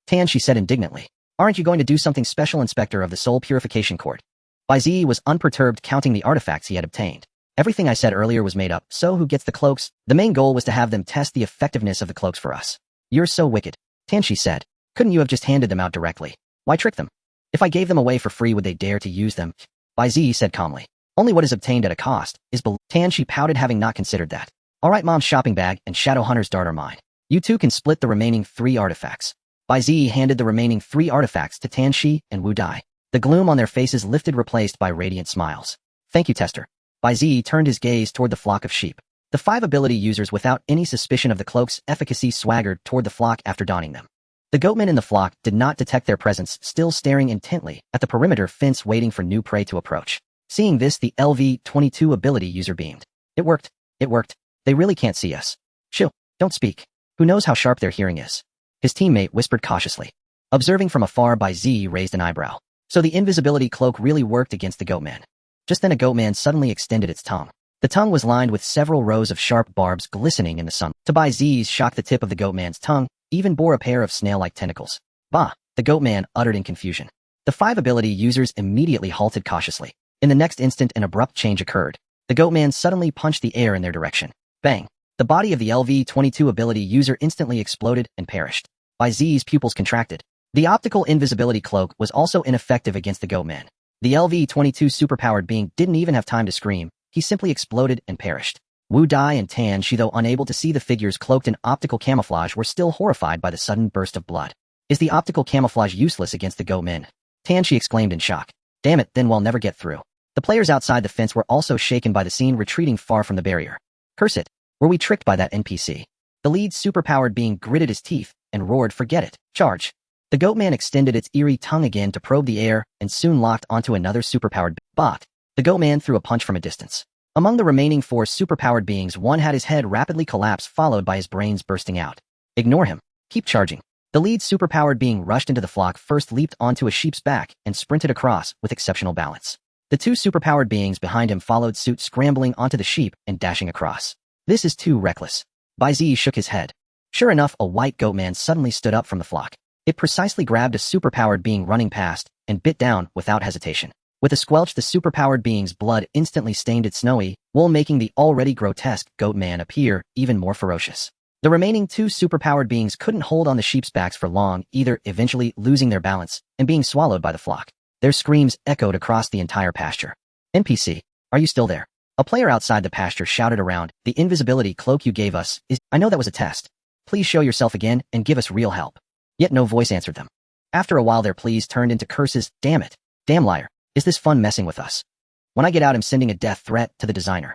Tanshi said indignantly. Aren't you going to do something special, Inspector of the Soul Purification Court? Bai Ziyi was unperturbed, counting the artifacts he had obtained. Everything I said earlier was made up, so who gets the cloaks? The main goal was to have them test the effectiveness of the cloaks for us. You're so wicked, Tanshi said. Couldn't you have just handed them out directly? Why trick them? If I gave them away for free, would they dare to use them? Bai Ziyi said calmly. Only what is obtained at a cost is Tanshi pouted, having not considered that. Alright, Mom's shopping bag and Shadowhunter's Dart are mine. You 2 can split the remaining 3 artifacts. Bai Ziyi handed the remaining 3 artifacts to Tanshi and Wudai. The gloom on their faces lifted, replaced by radiant smiles. Thank you, Tester. Bai Ziyi turned his gaze toward the flock of sheep. The 5 ability users, without any suspicion of the cloak's efficacy, swaggered toward the flock after donning them. The goatmen in the flock did not detect their presence, still staring intently at the perimeter fence waiting for new prey to approach. Seeing this, the LV-22 ability user beamed. It worked. It worked. They really can't see us. Chill. Don't speak. Who knows how sharp their hearing is? His teammate whispered cautiously. Observing from afar, Bai Ziyi raised an eyebrow. So the invisibility cloak really worked against the goatman. Just then a goatman suddenly extended its tongue. The tongue was lined with several rows of sharp barbs glistening in the sun. To Bai Ziyi's shock, the tip of the goatman's tongue even bore a pair of snail-like tentacles. Bah! The goatman uttered in confusion. The 5 ability users immediately halted cautiously. In the next instant, an abrupt change occurred. The goatman suddenly punched the air in their direction. Bang! The body of the LV-22 ability user instantly exploded and perished. Bai Ziyi's pupils contracted. The optical invisibility cloak was also ineffective against the goatman. The LV-22 superpowered being didn't even have time to scream. He simply exploded and perished. Wu Dai and Tan Shi, though unable to see the figures cloaked in optical camouflage, were still horrified by the sudden burst of blood. Is the optical camouflage useless against the goatmen? Tan Shi exclaimed in shock. Damn it, then we'll never get through. The players outside the fence were also shaken by the scene, retreating far from the barrier. Curse it. Were we tricked by that NPC? The lead superpowered being gritted his teeth and roared, forget it. Charge. The goatman extended its eerie tongue again to probe the air and soon locked onto another superpowered bot. The goatman threw a punch from a distance. Among the remaining 4 superpowered beings, one had his head rapidly collapse, followed by his brains bursting out. Ignore him. Keep charging. The lead superpowered being rushed into the flock, first leaped onto a sheep's back and sprinted across with exceptional balance. The 2 superpowered beings behind him followed suit, scrambling onto the sheep and dashing across. This is too reckless. Bai Ziyi shook his head. Sure enough, a white goatman suddenly stood up from the flock. It precisely grabbed a superpowered being running past and bit down without hesitation. With a squelch, the superpowered being's blood instantly stained its snowy wool, making the already grotesque goatman appear even more ferocious. The remaining 2 superpowered beings couldn't hold on the sheep's backs for long either, eventually losing their balance and being swallowed by the flock. Their screams echoed across the entire pasture. NPC, are you still there? A player outside the pasture shouted around. The invisibility cloak you gave us is... I know that was a test. Please show yourself again and give us real help. Yet no voice answered them. After a while, their pleas turned into curses. Damn it. Damn liar. Is this fun messing with us? When I get out, I'm sending a death threat to the designer.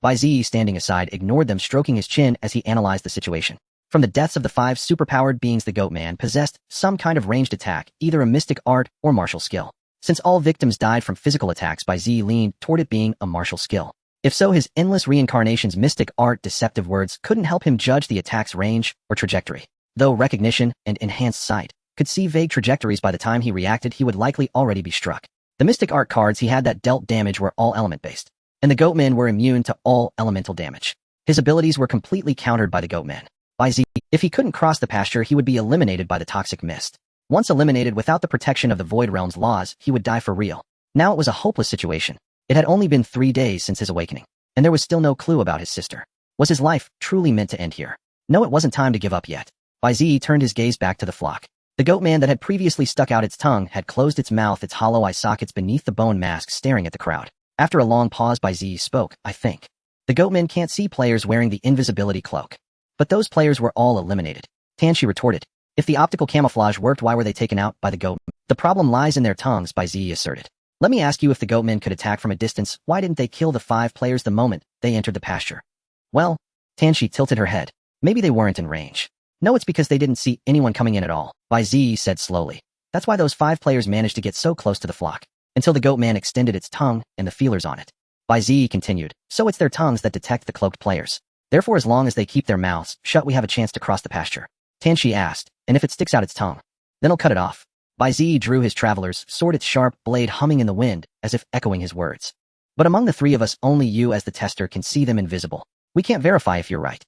Bai Ziyi, standing aside, ignored them, stroking his chin as he analyzed the situation. From the deaths of the 5 superpowered beings, the goatman possessed some kind of ranged attack, either a mystic art or martial skill. Since all victims died from physical attacks, Bai Ziyi leaned toward it being a martial skill. If so, his endless reincarnation's mystic art deceptive words couldn't help him judge the attack's range or trajectory. Though recognition and enhanced sight could see vague trajectories, by the time he reacted, he would likely already be struck. The mystic art cards he had that dealt damage were all element-based, and the goatmen were immune to all elemental damage. His abilities were completely countered by the goatman. Bai Ziyi, if he couldn't cross the pasture, he would be eliminated by the toxic mist. Once eliminated without the protection of the Void Realm's laws, he would die for real. Now it was a hopeless situation. It had only been 3 days since his awakening, and there was still no clue about his sister. Was his life truly meant to end here? No, it wasn't time to give up yet. Bai Ziyi turned his gaze back to the flock. The goatman that had previously stuck out its tongue had closed its mouth, its hollow eye sockets beneath the bone mask staring at the crowd. After a long pause, Bai Ziyi spoke. I think the goatmen can't see players wearing the invisibility cloak. But those players were all eliminated. Tan Shi retorted. If the optical camouflage worked, why were they taken out by the goatmen? The problem lies in their tongues, Bai Ziyi asserted. Let me ask you, if the goatmen could attack from a distance, why didn't they kill the 5 players the moment they entered the pasture? Well, Tan Shi tilted her head. Maybe they weren't in range. No, it's because they didn't see anyone coming in at all, Bai Ziyi said slowly. That's why those 5 players managed to get so close to the flock, until the goatman extended its tongue and the feelers on it. Bai Ziyi continued. So it's their tongues that detect the cloaked players. Therefore, as long as they keep their mouths shut, we have a chance to cross the pasture. Tan Shi asked, and if it sticks out its tongue, then I'll cut it off. Bai Ziyi drew his traveler's sword, its sharp blade humming in the wind, as if echoing his words. But among the 3 of us, only you as the tester can see them invisible. We can't verify if you're right.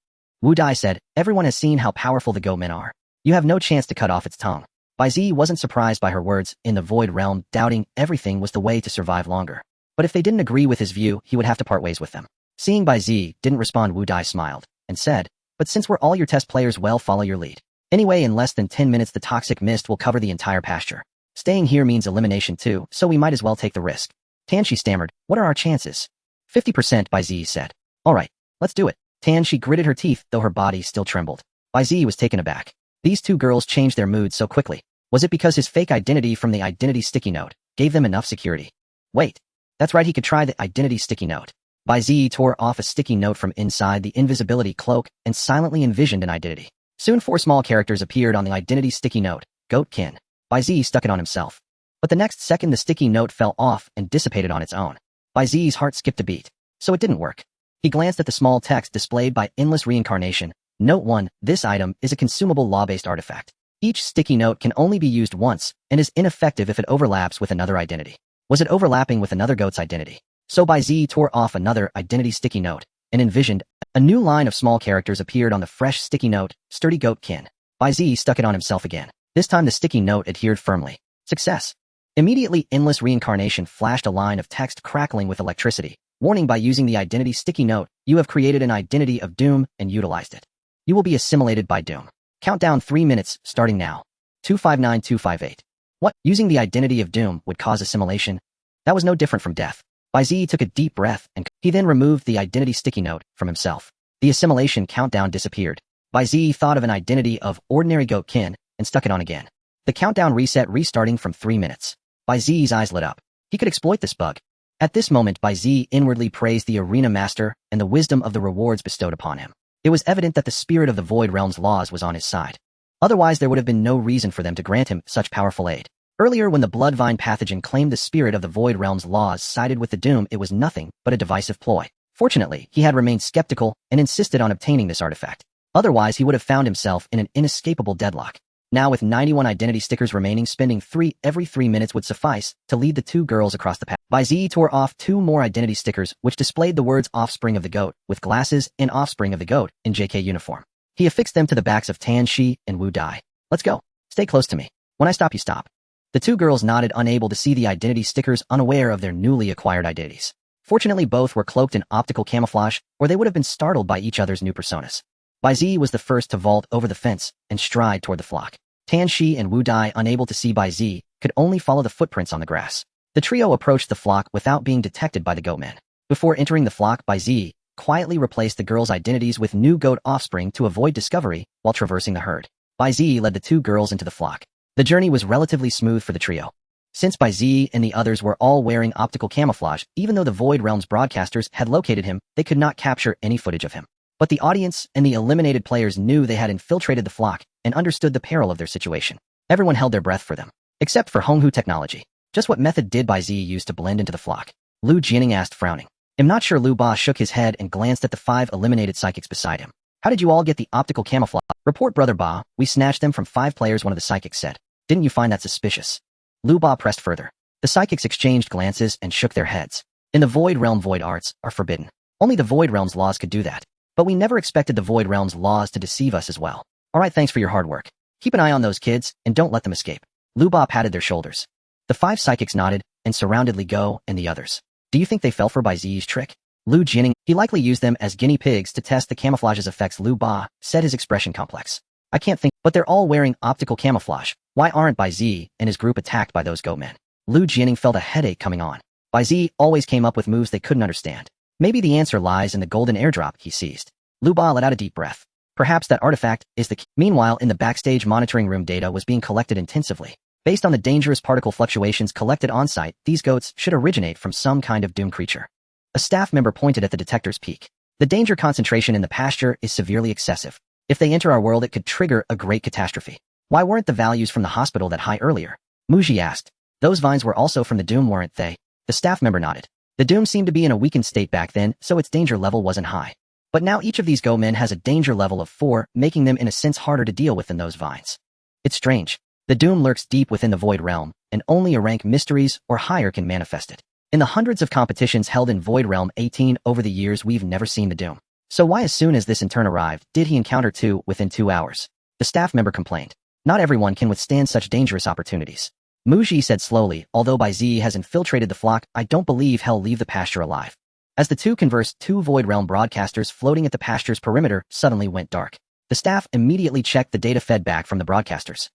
Wu Dai said, everyone has seen how powerful the goatmen are. You have no chance to cut off its tongue. Bai Ziyi wasn't surprised by her words. In the Void Realm, doubting everything was the way to survive longer. But if they didn't agree with his view, he would have to part ways with them. Seeing Bai Ziyi didn't respond, Wu Dai smiled and said, but since we're all your test players, well, follow your lead. Anyway, in less than 10 minutes, the toxic mist will cover the entire pasture. Staying here means elimination too, so we might as well take the risk. Tan Shi stammered, what are our chances? 50%, Bai Ziyi said. All right, let's do it. Tan Shi gritted her teeth, though her body still trembled. Bai Ziyi was taken aback. These 2 girls changed their mood so quickly. Was it because his fake identity from the identity sticky note gave them enough security? Wait, that's right, he could try the identity sticky note. Bai Ziyi tore off a sticky note from inside the invisibility cloak and silently envisioned an identity Soon 4 small characters appeared on the identity sticky note, Goatkin. Bai Ziyi stuck it on himself. But the next second the sticky note fell off and dissipated on its own. Bai Ziyi's heart skipped a beat. So it didn't work. He glanced at the small text displayed by Endless Reincarnation. Note 1, this item is a consumable law-based artifact. Each sticky note can only be used once and is ineffective if it overlaps with another identity. Was it overlapping with another goat's identity? So Bai Ziyi tore off another identity sticky note and envisioned a new line of small characters appeared on the fresh sticky note, Sturdy Goatkin. Bai Ziyi stuck it on himself again. This time the sticky note adhered firmly. Success. Immediately Endless Reincarnation flashed a line of text crackling with electricity. Warning: by using the identity sticky note, you have created an identity of Doom and utilized it. You will be assimilated by Doom. Countdown 3 minutes, starting now. 259258. What? Using the identity of Doom would cause assimilation? That was no different from death. Bai Ziyi took a deep breath and he then removed the identity sticky note from himself. The assimilation countdown disappeared. Bai Ziyi thought of an identity of ordinary Goatkin and stuck it on again. The countdown reset, restarting from 3 minutes. Bai Ziyi's eyes lit up. He could exploit this bug. At this moment Bai Ziyi inwardly praised the arena master and the wisdom of the rewards bestowed upon him. It was evident that the spirit of the Void Realm's laws was on his side. Otherwise there would have been no reason for them to grant him such powerful aid. Earlier, when the Bloodvine pathogen claimed the spirit of the Void Realm's laws sided with the Doom, it was nothing but a divisive ploy. Fortunately, he had remained skeptical and insisted on obtaining this artifact. Otherwise, he would have found himself in an inescapable deadlock. Now, with 91 identity stickers remaining, spending 3 every 3 minutes would suffice to lead the 2 girls across the path. Bai Ziyi tore off 2 more identity stickers, which displayed the words Offspring of the Goat, with glasses, and Offspring of the Goat, in JK uniform. He affixed them to the backs of Tan Shi and Wu Dai. Let's go. Stay close to me. When I stop, you stop. The 2 girls nodded, unable to see the identity stickers, unaware of their newly acquired identities. Fortunately, both were cloaked in optical camouflage, or they would have been startled by each other's new personas. Bai Ziyi was the first to vault over the fence and stride toward the flock. Tan Shi and Wu Dai, unable to see Bai Ziyi, could only follow the footprints on the grass. The trio approached the flock without being detected by the goatmen. Before entering the flock, Bai Ziyi quietly replaced the girls' identities with new goat offspring to avoid discovery while traversing the herd. Bai Ziyi led the 2 girls into the flock. The journey was relatively smooth for the trio. Since Bai Ziyi and the others were all wearing optical camouflage, even though the Void Realm's broadcasters had located him, they could not capture any footage of him. But the audience and the eliminated players knew they had infiltrated the flock and understood the peril of their situation. Everyone held their breath for them. Except for Honghu technology. Just what method did Bai Ziyi use to blend into the flock? Lu Jianing asked, frowning. I'm not sure. Lu Ba shook his head and glanced at the 5 eliminated psychics beside him. How did you all get the optical camouflage? Report, Brother Ba. We snatched them from 5 players, one of the psychics said. Didn't you find that suspicious? Lu Ba pressed further. The psychics exchanged glances and shook their heads. In the Void Realm, void arts are forbidden. Only the Void Realm's laws could do that. But we never expected the Void Realm's laws to deceive us as well. Alright, thanks for your hard work. Keep an eye on those kids, and don't let them escape. Lu Ba patted their shoulders. The 5 psychics nodded, and surrounded Li Go and the others. Do you think they fell for Bai Ziyi's trick? Lu Jianing, he likely used them as guinea pigs to test the camouflage's effects. Lu Ba said, his expression complex. I can't think, but they're all wearing optical camouflage. Why aren't Bai Ziyi and his group attacked by those goatmen? Lu Jianing felt a headache coming on. Bai Ziyi always came up with moves they couldn't understand. Maybe the answer lies in the golden airdrop he seized. Lu Ba let out a deep breath. Perhaps that artifact is the key. Meanwhile, in the backstage monitoring room, data was being collected intensively. Based on the dangerous particle fluctuations collected on-site, these goats should originate from some kind of doom creature. A staff member pointed at the detector's peak. The danger concentration in the pasture is severely excessive. If they enter our world, it could trigger a great catastrophe. Why weren't the values from the hospital that high earlier? Muji asked. Those vines were also from the Doom, weren't they? The staff member nodded. The Doom seemed to be in a weakened state back then, so its danger level wasn't high. But now each of these goatmen has a danger level of 4, making them in a sense harder to deal with than those vines. It's strange. The Doom lurks deep within the Void Realm, and only a rank mysteries or higher can manifest it. In the hundreds of competitions held in Void Realm 18 over the years, we've never seen the Doom. So why, as soon as this intern arrived, did he encounter 2 within 2 hours? The staff member complained. Not everyone can withstand such dangerous opportunities. Muji said slowly, although Bai Ziyi has infiltrated the flock, I don't believe he'll leave the pasture alive. As the 2 conversed, 2 Void Realm broadcasters floating at the pasture's perimeter suddenly went dark. The staff immediately checked the data fed back from the broadcasters.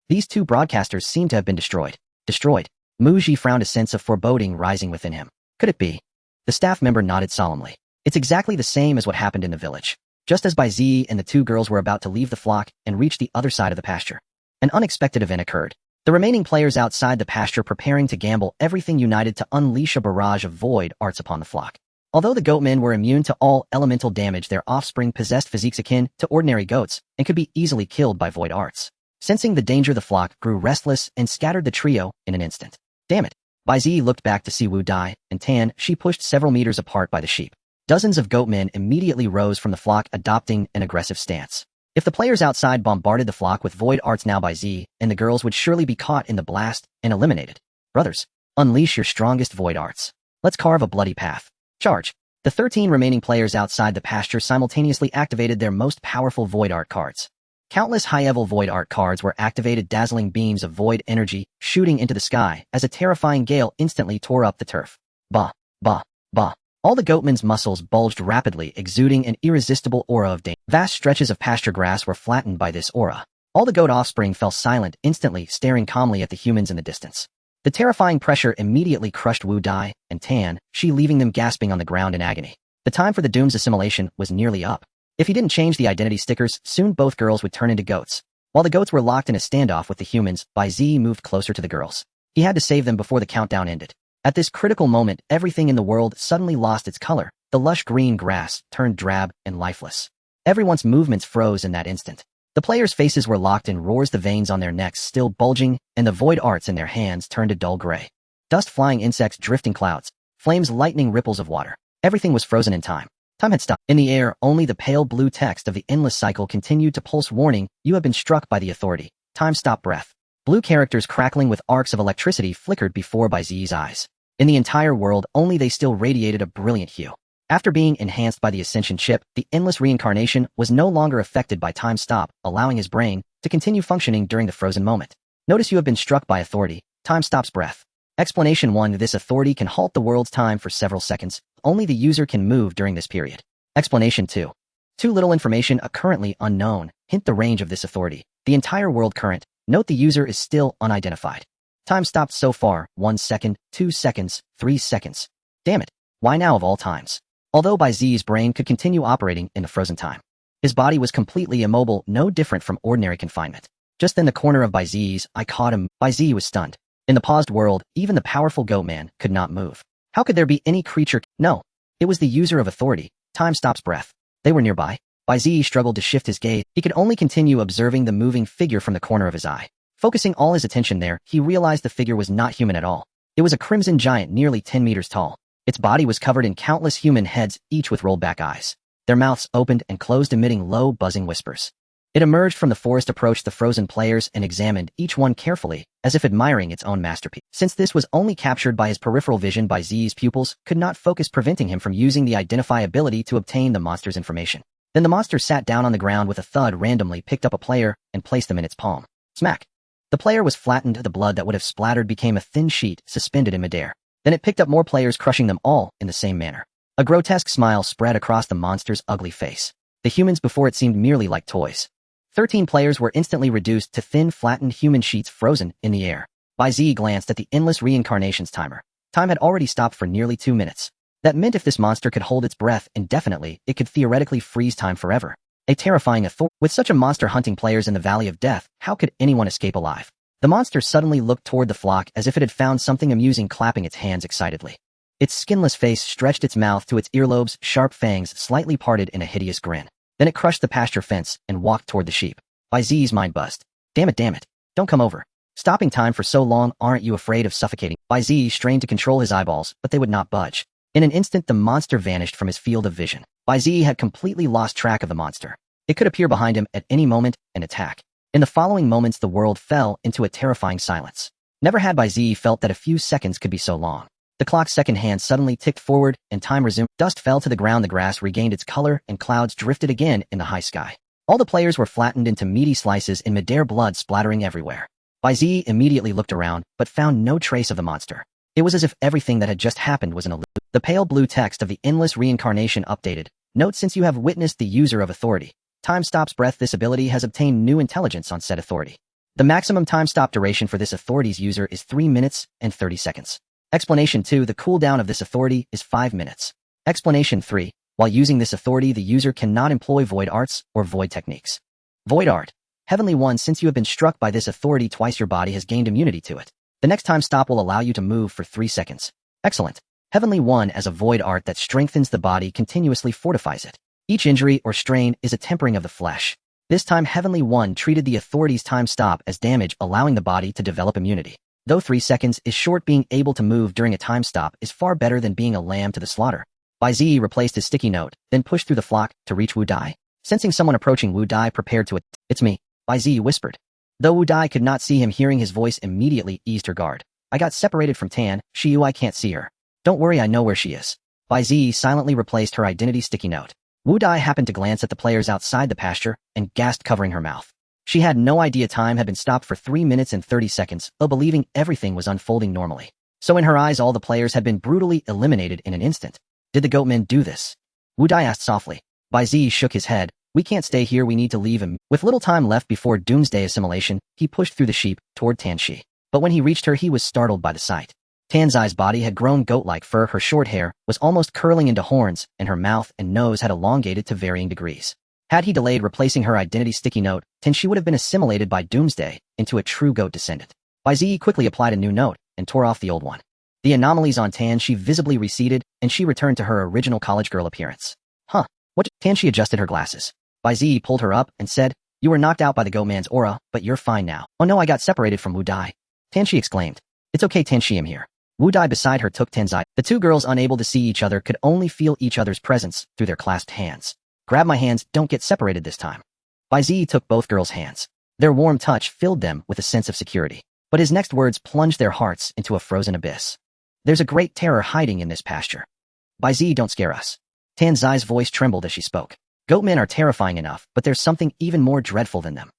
These 2 broadcasters seem to have been destroyed. Destroyed? Muji frowned, a sense of foreboding rising within him. Could it be? The staff member nodded solemnly. It's exactly the same as what happened in the village. Just as Bai Ziyi and the 2 girls were about to leave the flock and reach the other side of the pasture, an unexpected event occurred. The remaining players outside the pasture, preparing to gamble everything, united to unleash a barrage of void arts upon the flock. Although the goatmen were immune to all elemental damage, their offspring possessed physiques akin to ordinary goats and could be easily killed by void arts. Sensing the danger, the flock grew restless and scattered the trio in an instant. Damn it. Bai Ziyi looked back to see Wu Dai and Tan. She pushed several meters apart by the sheep. Dozens of goatmen immediately rose from the flock, adopting an aggressive stance. If the players outside bombarded the flock with void arts now, Bai Ziyi and the girls would surely be caught in the blast and eliminated. Brothers, unleash your strongest void arts. Let's carve a bloody path. Charge. The 13 remaining players outside the pasture simultaneously activated their most powerful void art cards. Countless high-level void art cards were activated, dazzling beams of void energy shooting into the sky as a terrifying gale instantly tore up the turf. Bah, bah, bah. All the goatmen's muscles bulged rapidly, exuding an irresistible aura of danger. Vast stretches of pasture grass were flattened by this aura. All the goat offspring fell silent instantly, staring calmly at the humans in the distance. The terrifying pressure immediately crushed Wu Dai and Tan, she leaving them gasping on the ground in agony. The time for the Doom's assimilation was nearly up. If he didn't change the identity stickers, soon both girls would turn into goats. While the goats were locked in a standoff with the humans, Bai Ziyi moved closer to the girls. He had to save them before the countdown ended. At this critical moment, everything in the world suddenly lost its color. The lush green grass turned drab and lifeless. Everyone's movements froze in that instant. The players' faces were locked in roars, the veins on their necks still bulging, and the void arts in their hands turned a dull gray. Dust flying, insects drifting, clouds, flames, lightning, ripples of water. Everything was frozen in time. Time had stopped. In the air, only the pale blue text of the endless cycle continued to pulse. Warning, you have been struck by the authority. Time stop. Breath. Blue characters crackling with arcs of electricity flickered before Bai Ziyi's eyes. In the entire world, only they still radiated a brilliant hue. After being enhanced by the Ascension chip, the endless reincarnation was no longer affected by time stop, allowing his brain to continue functioning during the frozen moment. Notice you have been struck by authority. Time stops. Breath. Explanation 1. This authority can halt the world's time for several seconds. Only the user can move during this period. Explanation 2. Too little information, currently unknown. Hint the range of this authority. The entire world current. Note the user is still unidentified. Time stopped so far. 1 second, 2 seconds, 3 seconds. Damn it. Why now of all times? Although Bai Ziyi's brain could continue operating in the frozen time, his body was completely immobile, no different from ordinary confinement. Just in the corner of Bai Ziyi's eye caught him. Bai Ziyi was stunned. In the paused world, even the powerful goatman could not move. How could there be any creature? No. It was the user of authority. Time stops. Breath. They were nearby. Bai Ziyi struggled to shift his gaze. He could only continue observing the moving figure from the corner of his eye. Focusing all his attention there, he realized the figure was not human at all. It was a crimson giant nearly 10 meters tall. Its body was covered in countless human heads, each with rolled-back eyes. Their mouths opened and closed, emitting low, buzzing whispers. It emerged from the forest, approached the frozen players, and examined each one carefully, as if admiring its own masterpiece. Since this was only captured by his peripheral vision, Bai Ziyi's pupils could not focus, preventing him from using the identify ability to obtain the monster's information. Then the monster sat down on the ground with a thud, randomly picked up a player, and placed them in its palm. Smack! The player was flattened. The blood that would have splattered became a thin sheet, suspended in midair. Then it picked up more players, crushing them all in the same manner. A grotesque smile spread across the monster's ugly face. The humans before it seemed merely like toys. 13 players were instantly reduced to thin, flattened human sheets frozen in the air. Bai Ziyi glanced at the endless reincarnations timer. Time had already stopped for nearly 2 minutes. That meant if this monster could hold its breath indefinitely, it could theoretically freeze time forever. A terrifying authority. With such a monster hunting players in the Valley of Death, how could anyone escape alive? The monster suddenly looked toward the flock as if it had found something amusing, clapping its hands excitedly. Its skinless face stretched its mouth to its earlobes, sharp fangs slightly parted in a hideous grin. Then it crushed the pasture fence and walked toward the sheep. Bai Ziyi's mind buzzed. Damn it. Don't come over. Stopping time for so long, aren't you afraid of suffocating? Bai Ziyi strained to control his eyeballs, but they would not budge. In an instant, the monster vanished from his field of vision. Bai Ziyi had completely lost track of the monster. It could appear behind him at any moment and attack. In the following moments, the world fell into a terrifying silence. Never had Bai Ziyi felt that a few seconds could be so long. The clock's second hand suddenly ticked forward, and time resumed. Dust fell to the ground, the grass regained its color, and clouds drifted again in the high sky. All the players were flattened into meaty slices in midair, blood splattering everywhere. Bai Ziyi immediately looked around, but found no trace of the monster. It was as if everything that had just happened was an illusion. The pale blue text of the endless reincarnation updated. Note: since you have witnessed the user of authority, time stops. Breath. This ability has obtained new intelligence on said authority. The maximum time stop duration for this authority's user is 3 minutes and 30 seconds. Explanation 2. The cooldown of this authority is 5 minutes. Explanation 3. While using this authority, the user cannot employ void arts or void techniques. Void art. Heavenly One, since you have been struck by this authority twice, your body has gained immunity to it. The next time stop will allow you to move for 3 seconds. Excellent. Heavenly One as a void art that strengthens the body continuously fortifies it. Each injury or strain is a tempering of the flesh. This time Heavenly One treated the authorities' time stop as damage, allowing the body to develop immunity. Though 3 seconds is short, being able to move during a time stop is far better than being a lamb to the slaughter. Bai Ziyi replaced his sticky note, then pushed through the flock to reach Wu Dai. Sensing someone approaching, Wu Dai prepared to "It's me," Bai Ziyi whispered. Though Wu Dai could not see him, hearing his voice immediately eased her guard. "I got separated from Tan, I can't see her. Don't worry, I know where she is." Bai Ziyi silently replaced her identity sticky note. Wu Dai happened to glance at the players outside the pasture and gasped, covering her mouth. She had no idea time had been stopped for 3 minutes and 30 seconds, believing everything was unfolding normally. So in her eyes, all the players had been brutally eliminated in an instant. Did the goatmen do this? Wu Dai asked softly. Bai Ziyi shook his head. "We can't stay here, we need to leave him." With little time left before Doomsday assimilation, he pushed through the sheep toward Tan Shi. But when he reached her, he was startled by the sight. Tan Zai's body had grown goat-like fur, her short hair was almost curling into horns, and her mouth and nose had elongated to varying degrees. Had he delayed replacing her identity sticky note, Tan Shi would have been assimilated by Doomsday into a true goat descendant. Bai Ziyi quickly applied a new note and tore off the old one. The anomalies on Tan Shi visibly receded, and she returned to her original college girl appearance. "Huh, what?" Tan Shi adjusted her glasses. Bai Ziyi pulled her up and said, "You were knocked out by the goatman's aura, but you're fine now." "Oh no, I got separated from Wu Dai," Tan Shi exclaimed. "It's okay, Tan Shi, I'm here." Wu Dai beside her took Tan Zai. The two girls, unable to see each other, could only feel each other's presence through their clasped hands. "Grab my hands, don't get separated this time." Bai Ziyi took both girls' hands. Their warm touch filled them with a sense of security. But his next words plunged their hearts into a frozen abyss. "There's a great terror hiding in this pasture. Bai Ziyi, don't scare us." Tan Zai's voice trembled as she spoke. "Goatmen are terrifying enough, but there's something even more dreadful than them.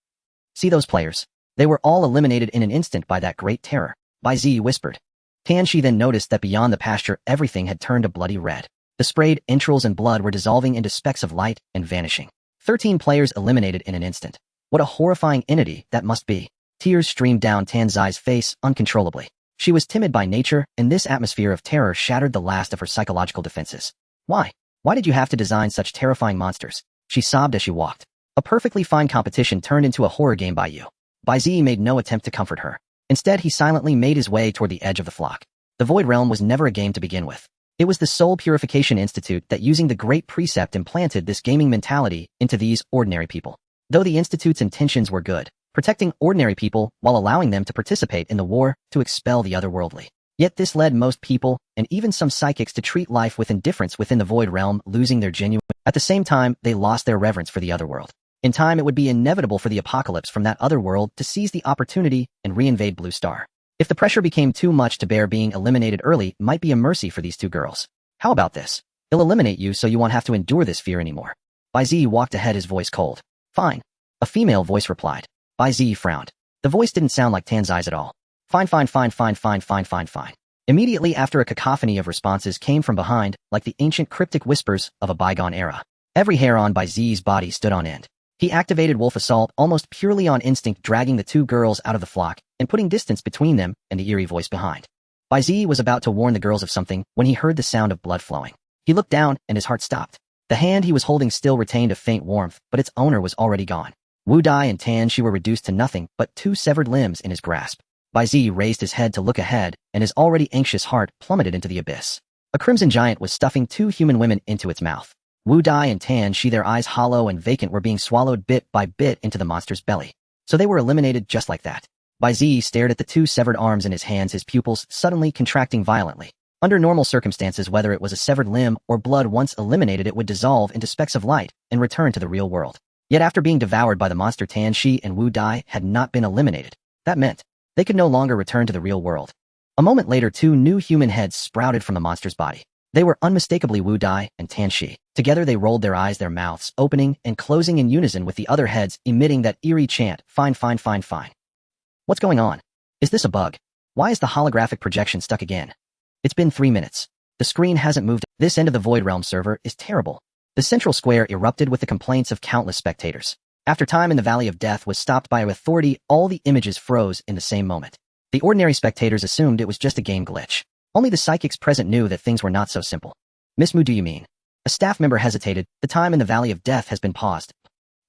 See those players? They were all eliminated in an instant by that great terror," Bai Ziyi whispered. Tan Shi then noticed that beyond the pasture everything had turned a bloody red. The sprayed entrails and blood were dissolving into specks of light and vanishing. 13 players eliminated in an instant. What a horrifying entity that must be. Tears streamed down Tan Zai's face uncontrollably. She was timid by nature, and this atmosphere of terror shattered the last of her psychological defenses. Why? Why did you have to design such terrifying monsters?" She sobbed as she walked. "A perfectly fine competition turned into a horror game by you." Bai Ziyi made no attempt to comfort her. Instead, he silently made his way toward the edge of the flock. The Void Realm was never a game to begin with. It was the Soul Purification Institute that, using the Great Precept, implanted this gaming mentality into these ordinary people. Though the Institute's intentions were good, protecting ordinary people while allowing them to participate in the war to expel the otherworldly. Yet this led most people, and even some psychics, to treat life with indifference within the Void Realm, losing their genuine. At the same time, they lost their reverence for the otherworld. In time, it would be inevitable for the apocalypse from that other world to seize the opportunity and reinvade Blue Star. If the pressure became too much to bear, being eliminated early might be a mercy for these two girls. "How about this? They'll eliminate you so you won't have to endure this fear anymore." Bai Ziyi walked ahead, his voice cold. "Fine," a female voice replied. Bai Ziyi frowned. The voice didn't sound like Tan Zai's at all. "Fine, fine, fine, fine, fine, fine, fine, fine." Immediately after, a cacophony of responses came from behind, like the ancient cryptic whispers of a bygone era. Every hair on Bai Ziyi's body stood on end. He activated Wolf Assault almost purely on instinct, dragging the two girls out of the flock and putting distance between them and the eerie voice behind. Bai Ziyi was about to warn the girls of something when he heard the sound of blood flowing. He looked down and his heart stopped. The hand he was holding still retained a faint warmth, but its owner was already gone. Wu Dai and Tan Shi were reduced to nothing but 2 severed limbs in his grasp. Bai Ziyi raised his head to look ahead, and his already anxious heart plummeted into the abyss. A crimson giant was stuffing 2 human women into its mouth. Wu Dai and Tan Shi, their eyes hollow and vacant, were being swallowed bit by bit into the monster's belly. So they were eliminated just like that. Bai Ziyi stared at the 2 severed arms in his hands, his pupils suddenly contracting violently. Under normal circumstances, whether it was a severed limb or blood, once eliminated, it would dissolve into specks of light and return to the real world. Yet after being devoured by the monster, Tan Shi and Wu Dai had not been eliminated. That meant they could no longer return to the real world. A moment later, 2 new human heads sprouted from the monster's body. They were unmistakably Wu Dai and Tan Shi. Together they rolled their eyes, their mouths opening and closing in unison with the other heads, emitting that eerie chant, "Fine, fine, fine, fine." What's going on? Is this a bug? Why is the holographic projection stuck again? It's been 3 minutes. The screen hasn't moved. This end of the Void Realm server is terrible. The central square erupted with the complaints of countless spectators. After time in the Valley of Death was stopped by authority, all the images froze in the same moment. The ordinary spectators assumed it was just a game glitch. Only the psychics present knew that things were not so simple. "Miss Mu, do you mean?" A staff member hesitated. "The time in the Valley of Death has been paused."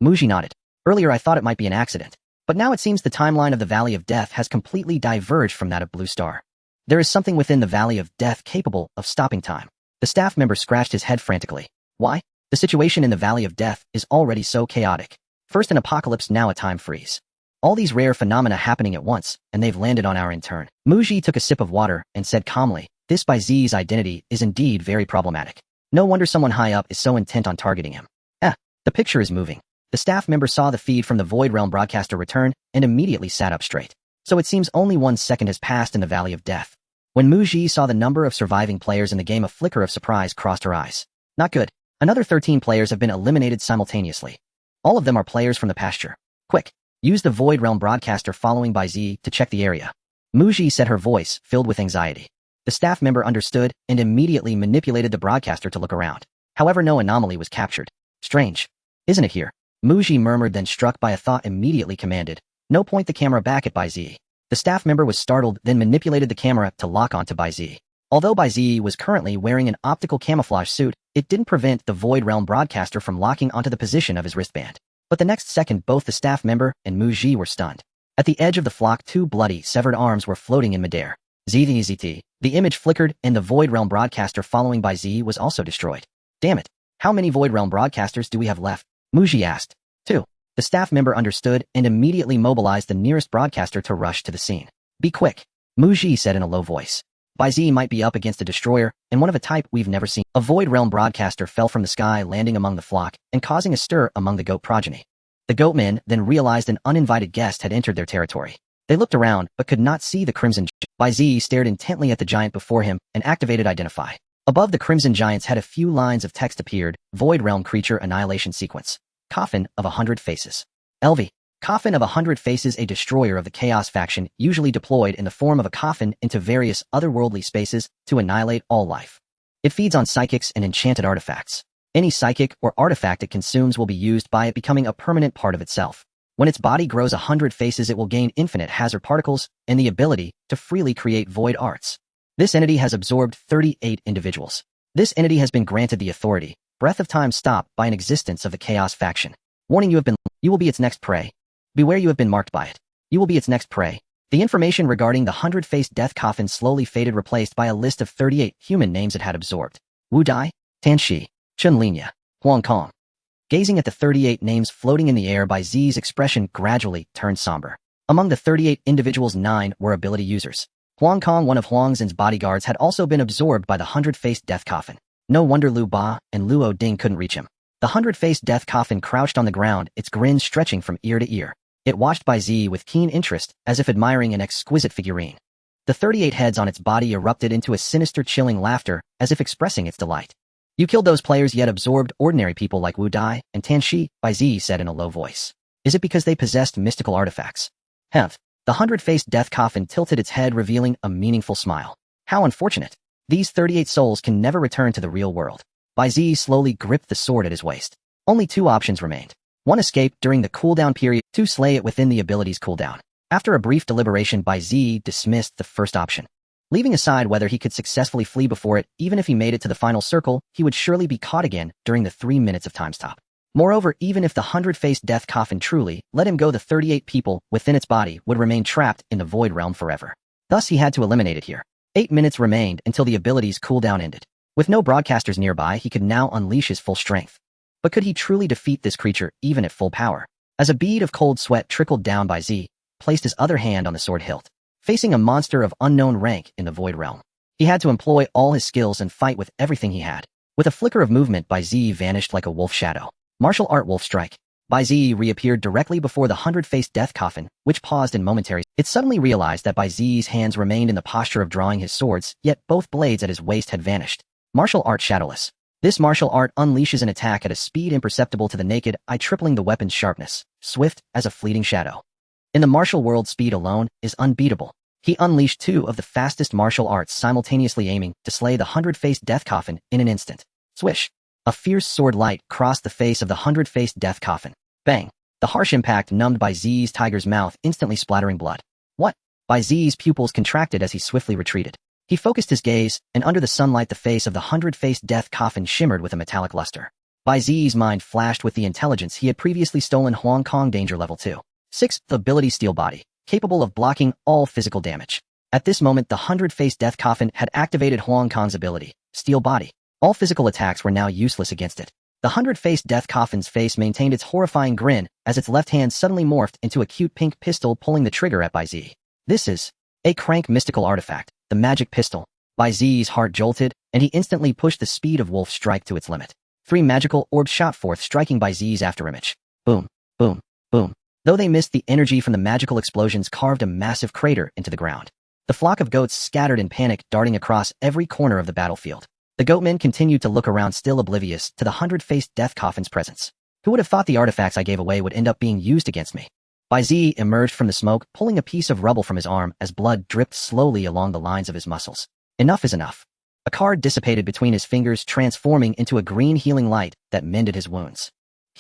Muji nodded. "Earlier I thought it might be an accident, but now it seems the timeline of the Valley of Death has completely diverged from that of Blue Star." There is something within the Valley of Death capable of stopping time. The staff member scratched his head frantically. Why? The situation in the Valley of Death is already so chaotic. First an apocalypse, now a time freeze. All these rare phenomena happening at once, and they've landed on our intern. Muji took a sip of water and said calmly, this Bai Ziyi's identity is indeed very problematic. No wonder someone high up is so intent on targeting him. The picture is moving. The staff member saw the feed from the Void Realm broadcaster return and immediately sat up straight. So it seems only 1 second has passed in the Valley of Death. When Muji saw the number of surviving players in the game, a flicker of surprise crossed her eyes. Not good. Another 13 players have been eliminated simultaneously. All of them are players from the pasture. Quick, use the Void Realm broadcaster following Bai Ziyi to check the area. Muji said, her voice filled with anxiety. The staff member understood and immediately manipulated the broadcaster to look around. However, no anomaly was captured. Strange. Isn't it here? Muji murmured, then struck by a thought immediately commanded, no, point the camera back at Bai Ziyi. The staff member was startled, then manipulated the camera to lock onto Bai Ziyi. Although Bai Ziyi was currently wearing an optical camouflage suit, it didn't prevent the Void Realm broadcaster from locking onto the position of his wristband. But the next second, both the staff member and Muji were stunned. At the edge of the flock, 2 bloody, severed arms were floating in midair. ZZT. The image flickered, and the Void Realm broadcaster following Bai Ziyi was also destroyed. Damn it. How many Void Realm broadcasters do we have left? Muji asked. 2. The staff member understood and immediately mobilized the nearest broadcaster to rush to the scene. Be quick, Muji said in a low voice. Bai Ziyi might be up against a destroyer, and one of a type we've never seen. A Void Realm broadcaster fell from the sky, landing among the flock and causing a stir among the goat progeny. The goatmen then realized an uninvited guest had entered their territory. They looked around but could not see the Crimson Giant. Bai Ziyi stared intently at the giant before him and activated Identify. Above the Crimson Giant's head, a few lines of text appeared. Void Realm Creature Annihilation Sequence. Coffin of 100 Faces. LV. Coffin of 100 Faces, a destroyer of the Chaos faction, usually deployed in the form of a coffin into various otherworldly spaces to annihilate all life. It feeds on psychics and enchanted artifacts. Any psychic or artifact it consumes will be used by it, becoming a permanent part of itself. When its body grows 100 faces, it will gain infinite hazard particles and the ability to freely create void arts. This entity has absorbed 38 individuals. This entity has been granted the authority, Breath of Time Stop, by an existence of the Chaos faction. Warning, you will be its next prey. Beware, you have been marked by it. You will be its next prey. The information regarding the 100-faced death coffin slowly faded, replaced by a list of 38 human names it had absorbed. Wu Dai, Tan Shi, Chun Linya, Huang Kong. Gazing at the 38 names floating in the air, Bai Ziyi's expression gradually turned somber. Among the 38 individuals, 9 were ability users. Huang Kong, one of Huang Zhen's bodyguards, had also been absorbed by the 100-faced death coffin. No wonder Lu Ba and Luo Ding couldn't reach him. The 100-faced death coffin crouched on the ground, its grin stretching from ear to ear. It watched Bai Ziyi with keen interest, as if admiring an exquisite figurine. The 38 heads on its body erupted into a sinister, chilling laughter, as if expressing its delight. You killed those players, yet absorbed ordinary people like Wu Dai and Tan Shi, Bai Ziyi said in a low voice. Is it because they possessed mystical artifacts? Hev. The 100-faced death coffin tilted its head, revealing a meaningful smile. How unfortunate. These 38 souls can never return to the real world. Bai Ziyi slowly gripped the sword at his waist. Only 2 options remained. 1, escape during the cooldown period. 2, slay it within the ability's cooldown. After a brief deliberation, Bai Ziyi dismissed the first option. Leaving aside whether he could successfully flee before it, even if he made it to the final circle, he would surely be caught again during the 3 minutes of time stop. Moreover, even if the 100-faced death coffin truly let him go, the 38 people within its body would remain trapped in the Void Realm forever. Thus, he had to eliminate it here. 8 minutes remained until the ability's cooldown ended. With no broadcasters nearby, he could now unleash his full strength. But could he truly defeat this creature even at full power? As a bead of cold sweat trickled down, Bai Ziyi placed his other hand on the sword hilt. Facing a monster of unknown rank in the Void Realm, he had to employ all his skills and fight with everything he had. With a flicker of movement, Bai Ziyi vanished like a wolf shadow. Martial art wolf strike. Bai Ziyi reappeared directly before the 100-faced death coffin, which paused in momentary. It suddenly realized that Bai Ziyi's hands remained in the posture of drawing his swords, yet both blades at his waist had vanished. Martial art shadowless. This martial art unleashes an attack at a speed imperceptible to the naked eye, tripling the weapon's sharpness, swift as a fleeting shadow. In the martial world, speed alone is unbeatable. He unleashed 2 of the fastest martial arts simultaneously, aiming to slay the 100-faced death coffin in an instant. Swish! A fierce sword light crossed the face of the 100-faced death coffin. Bang! The harsh impact numbed Bai Ziyi's tiger's mouth, instantly splattering blood. What? Bai Ziyi's pupils contracted as he swiftly retreated. He focused his gaze, and under the sunlight the face of the 100-faced death coffin shimmered with a metallic luster. Bai Ziyi's mind flashed with the intelligence he had previously stolen. Huang Kong, danger level 2. 6. The ability Steel Body, capable of blocking all physical damage. At this moment, the 100-faced death coffin had activated Huang Kang's ability, Steel Body. All physical attacks were now useless against it. The 100-faced death coffin's face maintained its horrifying grin as its left hand suddenly morphed into a cute pink pistol, pulling the trigger at Bai Ziyi. This is a crank mystical artifact, the magic pistol. Bai Ziyi's heart jolted, and he instantly pushed the speed of Wolf Strike to its limit. 3 magical orbs shot forth, striking Bai Ziyi's afterimage. Boom, boom, boom. Though they missed, the energy from the magical explosions carved a massive crater into the ground. The flock of goats scattered in panic, darting across every corner of the battlefield. The goatmen continued to look around, still oblivious to the 100-faced death coffin's presence. Who would have thought the artifacts I gave away would end up being used against me? Bai Ziyi emerged from the smoke, pulling a piece of rubble from his arm as blood dripped slowly along the lines of his muscles. Enough is enough. A card dissipated between his fingers, transforming into a green healing light that mended his wounds.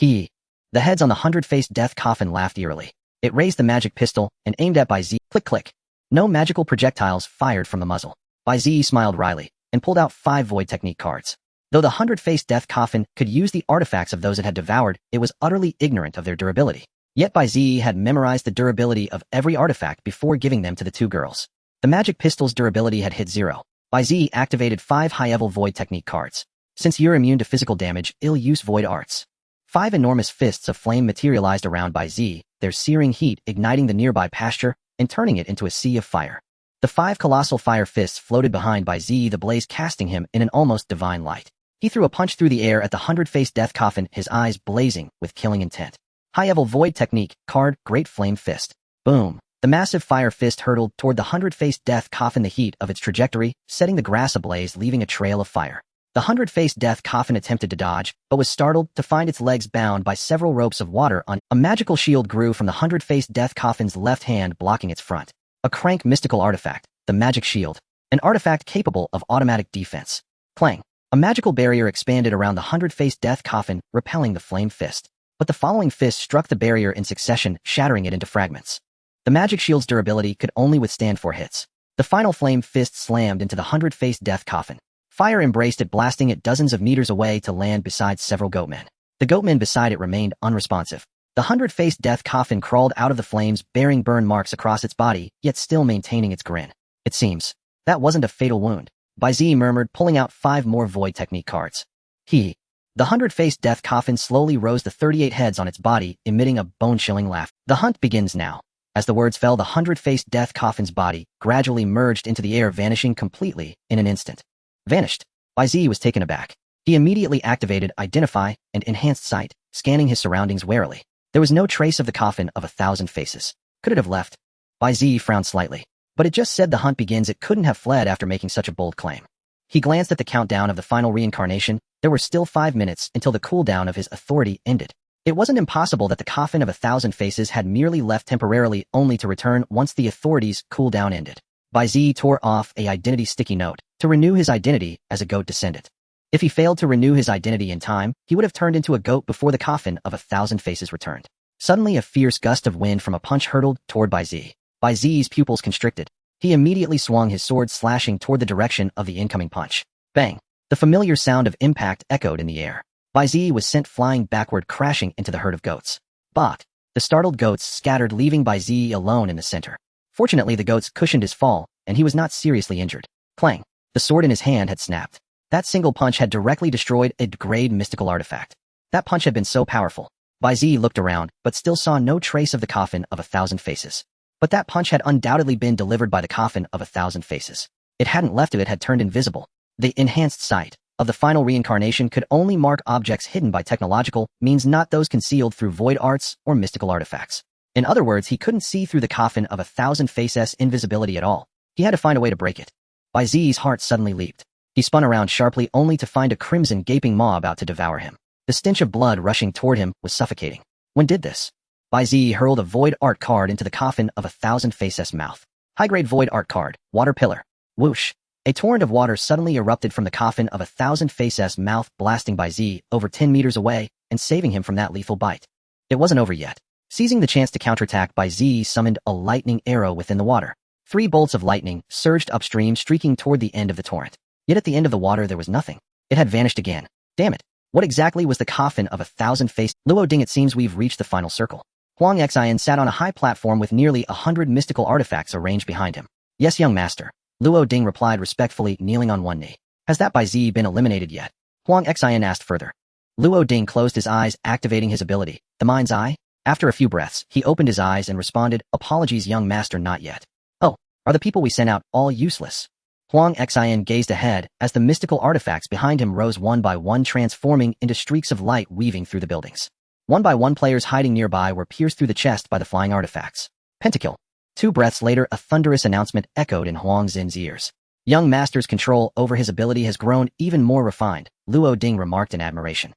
The heads on the 100-faced death coffin laughed eerily. It raised the magic pistol and aimed at Bai Ziyi. Click, click. No magical projectiles fired from the muzzle. Bai Ziyi smiled wryly and pulled out 5 void technique cards. Though the 100-faced death coffin could use the artifacts of those it had devoured, it was utterly ignorant of their durability. Yet Bai Ziyi had memorized the durability of every artifact before giving them to the 2 girls. The magic pistol's durability had hit 0. Bai Ziyi activated 5 high-level void technique cards. Since you're immune to physical damage, use void arts. 5 enormous fists of flame materialized around Bai Ziyi, their searing heat igniting the nearby pasture and turning it into a sea of fire. The 5 colossal fire fists floated behind Bai Ziyi, the blaze casting him in an almost divine light. He threw a punch through the air at the 100-faced death coffin, his eyes blazing with killing intent. High-level void technique card, Great Flame Fist. Boom. The massive fire fist hurtled toward the 100-faced death coffin, the heat of its trajectory setting the grass ablaze, leaving a trail of fire. The 100-faced death coffin attempted to dodge, but was startled to find its legs bound by several ropes of water. A magical shield grew from the 100-faced death coffin's left hand, blocking its front. A crank mystical artifact, the magic shield. An artifact capable of automatic defense. Clang. A magical barrier expanded around the 100-faced death coffin, repelling the flame fist. But the following fist struck the barrier in succession, shattering it into fragments. The magic shield's durability could only withstand 4 hits. The final flame fist slammed into the 100-faced death coffin. Fire embraced it, blasting it dozens of meters away to land beside several goatmen. The goatmen beside it remained unresponsive. The 100-faced death coffin crawled out of the flames, bearing burn marks across its body, yet still maintaining its grin. It seems that wasn't a fatal wound, Bai Ziyi murmured, pulling out 5 more void technique cards. The 100-faced death coffin slowly rose to 38 heads on its body, emitting a bone-chilling laugh. The hunt begins now. As the words fell, the 100-faced death coffin's body gradually merged into the air, vanishing completely in an instant. Vanished. Bai Ziyi was taken aback. He immediately activated Identify and Enhanced Sight, scanning his surroundings warily. There was no trace of the coffin of 1,000 faces. Could it have left? Bai Ziyi frowned slightly. But it just said the hunt begins. It couldn't have fled after making such a bold claim. He glanced at the countdown of the final reincarnation. There were still 5 minutes until the cooldown of his authority ended. It wasn't impossible that the coffin of 1,000 faces had merely left temporarily, only to return once the authority's cooldown ended. Bai Ziyi tore off a identity sticky note to renew his identity as a goat descendant. If he failed to renew his identity in time, he would have turned into a goat before the coffin of 1,000 faces returned. Suddenly, a fierce gust of wind from a punch hurtled toward Bai Ziyi. Bai Ziyi's pupils constricted. He immediately swung his sword, slashing toward the direction of the incoming punch. Bang! The familiar sound of impact echoed in the air. Bai Ziyi was sent flying backward, crashing into the herd of goats. But the startled goats scattered, leaving Bai Ziyi alone in the center. Fortunately, the goats cushioned his fall, and he was not seriously injured. Clang! The sword in his hand had snapped. That single punch had directly destroyed a great mystical artifact. That punch had been so powerful. Bai Ziyi looked around, but still saw no trace of the coffin of 1,000 faces. But that punch had undoubtedly been delivered by the coffin of 1,000 faces. It hadn't left it had turned invisible. The enhanced sight of the final reincarnation could only mark objects hidden by technological means, not those concealed through void arts or mystical artifacts. In other words, he couldn't see through the coffin of 1,000 faces' invisibility at all. He had to find a way to break it. Bai Ziyi's heart suddenly leaped. He spun around sharply, only to find a crimson gaping maw about to devour him. The stench of blood rushing toward him was suffocating. When did this? Bai Ziyi hurled a void art card into the coffin of 1,000 faces' mouth. High-grade void art card, Water Pillar. Whoosh! A torrent of water suddenly erupted from the coffin of 1,000 faces' mouth, blasting Bai Ziyi over 10 meters away and saving him from that lethal bite. It wasn't over yet. Seizing the chance to counterattack, Bai Ziyi summoned a lightning arrow within the water. 3 bolts of lightning surged upstream, streaking toward the end of the torrent. Yet at the end of the water there was nothing. It had vanished again. Damn it! What exactly was the coffin of 1,000 faces? Luo Ding, it seems we've reached the final circle. Huang Xian sat on a high platform with nearly 100 mystical artifacts arranged behind him. Yes, young master. Luo Ding replied respectfully, kneeling on one knee. Has that Bai Ziyi been eliminated yet? Huang Xian asked further. Luo Ding closed his eyes, activating his ability, the mind's eye. After a few breaths, he opened his eyes and responded, apologies young master, not yet. Oh, are the people we sent out all useless? Huang Xian gazed ahead as the mystical artifacts behind him rose one by one, transforming into streaks of light weaving through the buildings. One by one, players hiding nearby were pierced through the chest by the flying artifacts. Pentakill. 2 breaths later, a thunderous announcement echoed in Huang Xin's ears. Young master's control over his ability has grown even more refined, Luo Ding remarked in admiration.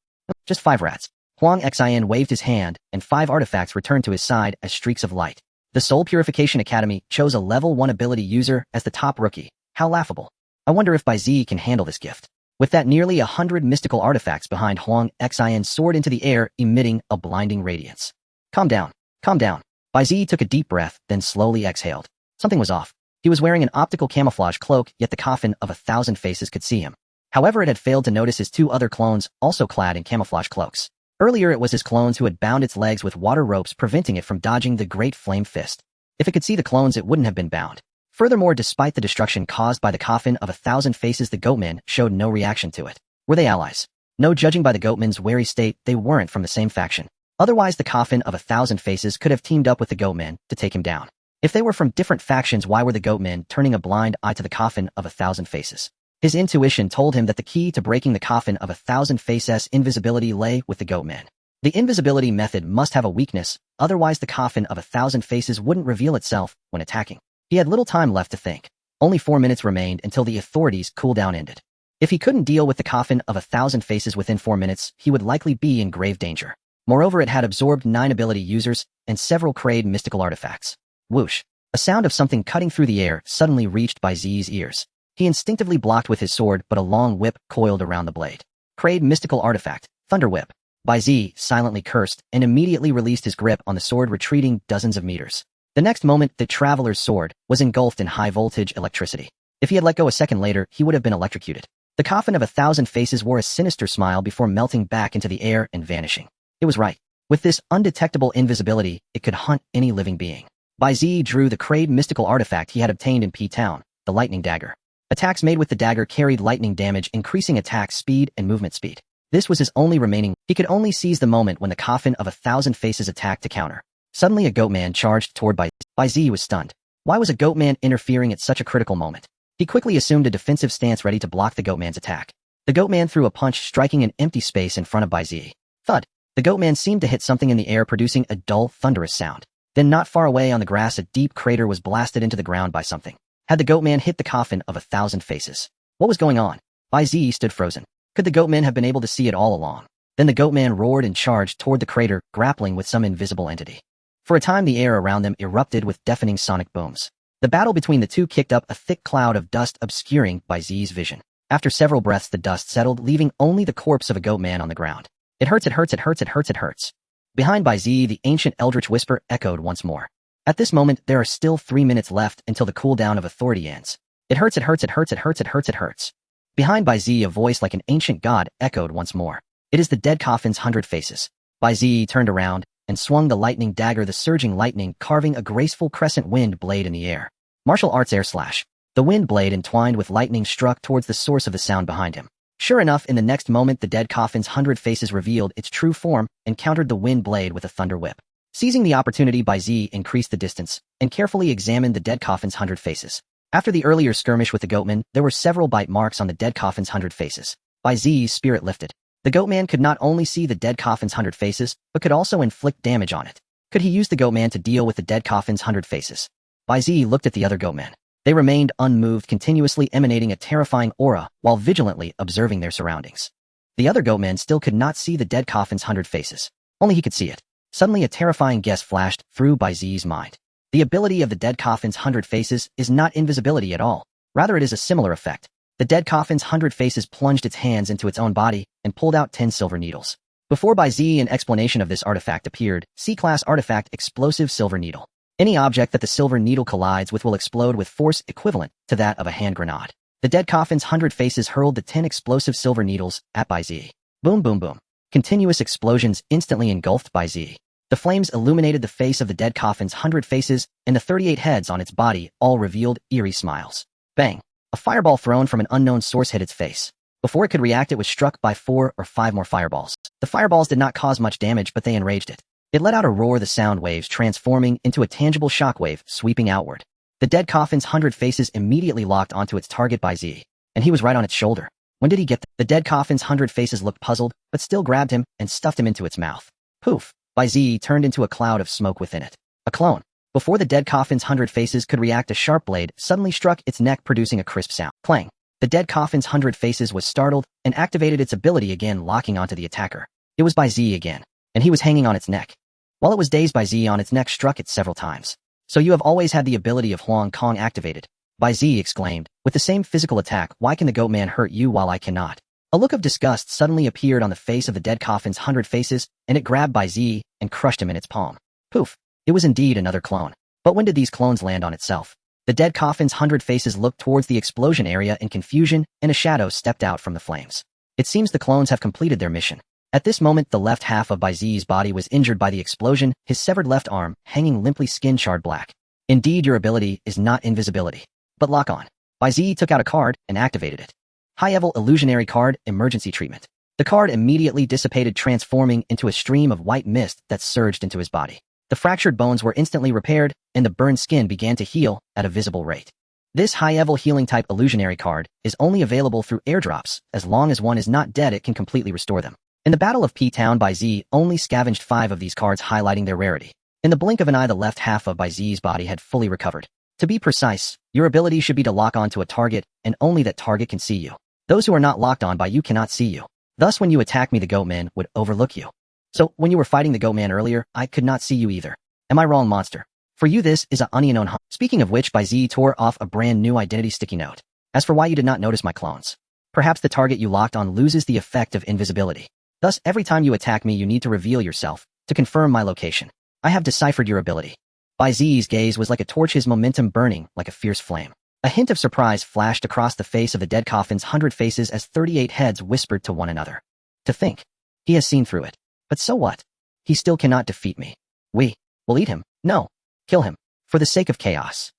Just 5 rats. Huang Xian waved his hand, and 5 artifacts returned to his side as streaks of light. The Soul Purification Academy chose a level 1 ability user as the top rookie. How laughable. I wonder if Bai Ziyi can handle this gift. With that, nearly 100 mystical artifacts behind Huang Xian soared into the air, emitting a blinding radiance. Calm down. Calm down. Bai Ziyi took a deep breath, then slowly exhaled. Something was off. He was wearing an optical camouflage cloak, yet the coffin of 1,000 faces could see him. However, it had failed to notice his 2 other clones, also clad in camouflage cloaks. Earlier, it was his clones who had bound its legs with water ropes, preventing it from dodging the Great Flame Fist. If it could see the clones, it wouldn't have been bound. Furthermore, despite the destruction caused by the coffin of 1,000 faces, the goatmen showed no reaction to it. Were they allies? No, judging by the goatmen's wary state, they weren't from the same faction. Otherwise, the coffin of 1,000 faces could have teamed up with the goatmen to take him down. If they were from different factions, why were the goatmen turning a blind eye to the coffin of 1,000 faces? His intuition told him that the key to breaking the coffin of 1,000 faces' invisibility lay with the goatmen. The invisibility method must have a weakness, otherwise the coffin of 1,000 faces wouldn't reveal itself when attacking. He had little time left to think. Only 4 minutes remained until the authorities' cooldown ended. If he couldn't deal with the coffin of 1,000 faces within 4 minutes, he would likely be in grave danger. Moreover, it had absorbed 9 ability users and several crayed mystical artifacts. Whoosh! A sound of something cutting through the air suddenly reached Bai Ziyi's ears. He instinctively blocked with his sword, but a long whip coiled around the blade. Crayed mystical artifact, Thunder Whip. Bai Ziyi silently cursed and immediately released his grip on the sword, retreating dozens of meters. The next moment, the traveler's sword was engulfed in high-voltage electricity. If he had let go a second later, he would have been electrocuted. The coffin of 1,000 faces wore a sinister smile before melting back into the air and vanishing. It was right. With this undetectable invisibility, it could hunt any living being. Bai Ziyi drew the crayed mystical artifact he had obtained in P-Town, the lightning dagger. Attacks made with the dagger carried lightning damage, increasing attack speed and movement speed. This was his only remaining. He could only seize the moment when the coffin of 1,000 faces attacked to counter. Suddenly, a goatman charged toward Bai Ziyi. Bai Ziyi was stunned. Why was a goatman interfering at such a critical moment? He quickly assumed a defensive stance, ready to block the goatman's attack. The goatman threw a punch, striking an empty space in front of Bai Ziyi. Thud! The goatman seemed to hit something in the air, producing a dull, thunderous sound. Then, not far away on the grass, a deep crater was blasted into the ground by something. Had the goatman hit the coffin of 1,000 faces? What was going on? Bai Ziyi stood frozen. Could the goatman have been able to see it all along? Then the goatman roared and charged toward the crater, grappling with some invisible entity. For a time, the air around them erupted with deafening sonic booms. The battle between the two kicked up a thick cloud of dust, obscuring Bai Ziyi's vision. After several breaths, the dust settled, leaving only the corpse of a goatman on the ground. It hurts, it hurts, it hurts, it hurts, it hurts. Behind Bai Ziyi, the ancient eldritch whisper echoed once more. At this moment, there are still 3 minutes left until the cooldown of authority ends. It hurts, it hurts, it hurts, it hurts, it hurts, it hurts. Behind Bai Ziyi, a voice like an ancient god echoed once more. It is the dead coffin's 100 faces. Bai Ziyi turned around and swung the lightning dagger, the surging lightning carving a graceful crescent wind blade in the air. Martial arts air slash. The wind blade, entwined with lightning, struck towards the source of the sound behind him. Sure enough, in the next moment, the dead coffin's 100 faces revealed its true form and countered the wind blade with a thunder whip. Seizing the opportunity, Bai Ziyi increased the distance and carefully examined the dead coffin's 100 faces. After the earlier skirmish with the goatman, there were several bite marks on the dead coffin's 100 faces. Bai Ziyi's spirit lifted. The goatman could not only see the dead coffin's 100 faces, but could also inflict damage on it. Could he use the goatman to deal with the dead coffin's 100 faces? Bai Ziyi looked at the other goatmen. They remained unmoved, continuously emanating a terrifying aura while vigilantly observing their surroundings. The other goatmen still could not see the dead coffin's 100 faces. Only he could see it. Suddenly, a terrifying guess flashed through Bai Ziyi's mind. The ability of the dead coffin's 100 faces is not invisibility at all. Rather, it is a similar effect. The dead coffin's 100 faces plunged its hands into its own body and pulled out 10 silver needles. Before Bai Ziyi, an explanation of this artifact appeared. C-class artifact, explosive silver needle. Any object that the silver needle collides with will explode with force equivalent to that of a hand grenade. The dead coffin's 100 faces hurled the 10 explosive silver needles at Bai Ziyi. Boom, boom, boom. Continuous explosions instantly engulfed Bai Ziyi. The The flames illuminated the face of the dead coffin's 100 faces, and the 38 heads on its body all revealed eerie smiles. Bang! A fireball thrown from an unknown source hit its face. Before it could react, it was struck by 4 or 5 more fireballs. The fireballs did not cause much damage, but they enraged it. It let out a roar, the sound waves transforming into a tangible shockwave sweeping outward. The dead coffin's 100 faces immediately locked onto its target, Bai Ziyi, and he was right on its shoulder. When did he get the dead coffin's 100 faces looked puzzled, but still grabbed him and stuffed him into its mouth. Poof! Bai Ziyi turned into a cloud of smoke within it. A clone. Before the dead coffin's 100 faces could react, a sharp blade suddenly struck its neck, producing a crisp sound. Clang! The dead coffin's 100 faces was startled and activated its ability again, locking onto the attacker. It was Bai Ziyi again, and he was hanging on its neck. While it was dazed, Bai Ziyi on its neck struck it several times. So you have always had the ability of Huang Kong activated, Bai Ziyi exclaimed. With the same physical attack, why can the goat man hurt you while I cannot? A look of disgust suddenly appeared on the face of the dead coffin's 100 faces, and it grabbed Bai Ziyi and crushed him in its palm. Poof! It was indeed another clone. But when did these clones land on itself? The dead coffin's 100 faces looked towards the explosion area in confusion, and a shadow stepped out from the flames. It seems the clones have completed their mission. At this moment, the left half of Bai Ziyi's body was injured by the explosion, his severed left arm hanging limply, skin charred black. Indeed, your ability is not invisibility, but lock on. Bai Ziyi took out a card and activated it. High-level illusionary card, emergency treatment. The card immediately dissipated, transforming into a stream of white mist that surged into his body. The fractured bones were instantly repaired, and the burned skin began to heal at a visible rate. This high-level healing type illusionary card is only available through airdrops. As long as one is not dead, it can completely restore them. In the Battle of P-Town, Bai Ziyi only scavenged 5 of these cards, highlighting their rarity. In the blink of an eye, the left half of Bai Ziyi's body had fully recovered. To be precise, your ability should be to lock on to a target, and only that target can see you. Those who are not locked on by you cannot see you. Thus, when you attack me, the goatman would overlook you. So, when you were fighting the goatman earlier, I could not see you either. Am I wrong, monster? For you, this is a unknown hunt. Speaking of which, Bai Ziyi tore off a brand new identity sticky note. As for why you did not notice my clones, perhaps the target you locked on loses the effect of invisibility. Thus, every time you attack me, you need to reveal yourself to confirm my location. I have deciphered your ability. Bai Ziyi's gaze was like a torch, his momentum burning like a fierce flame. A hint of surprise flashed across the face of the dead coffin's 100 faces as 38 heads whispered to one another. To think, he has seen through it. But so what? He still cannot defeat me. We will eat him. No, kill him. For the sake of chaos.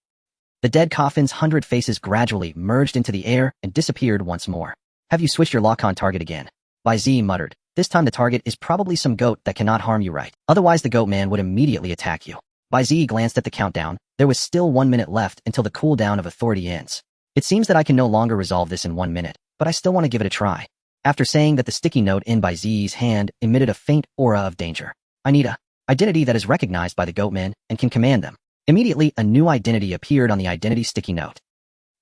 The dead coffin's 100 faces gradually merged into the air and disappeared once more. Have you switched your lock-on target again? Bai Ziyi muttered. This time the target is probably some goat that cannot harm you, right? Otherwise the goat man would immediately attack you. Bai Ziyi glanced at the countdown. There was still 1 minute left until the cooldown of authority ends. It seems that I can no longer resolve this in 1 minute, but I still want to give it a try. After saying that, the sticky note in Bai Ziyi's hand emitted a faint aura of danger. I need a identity that is recognized by the goatmen and can command them. Immediately, a new identity appeared on the identity sticky note.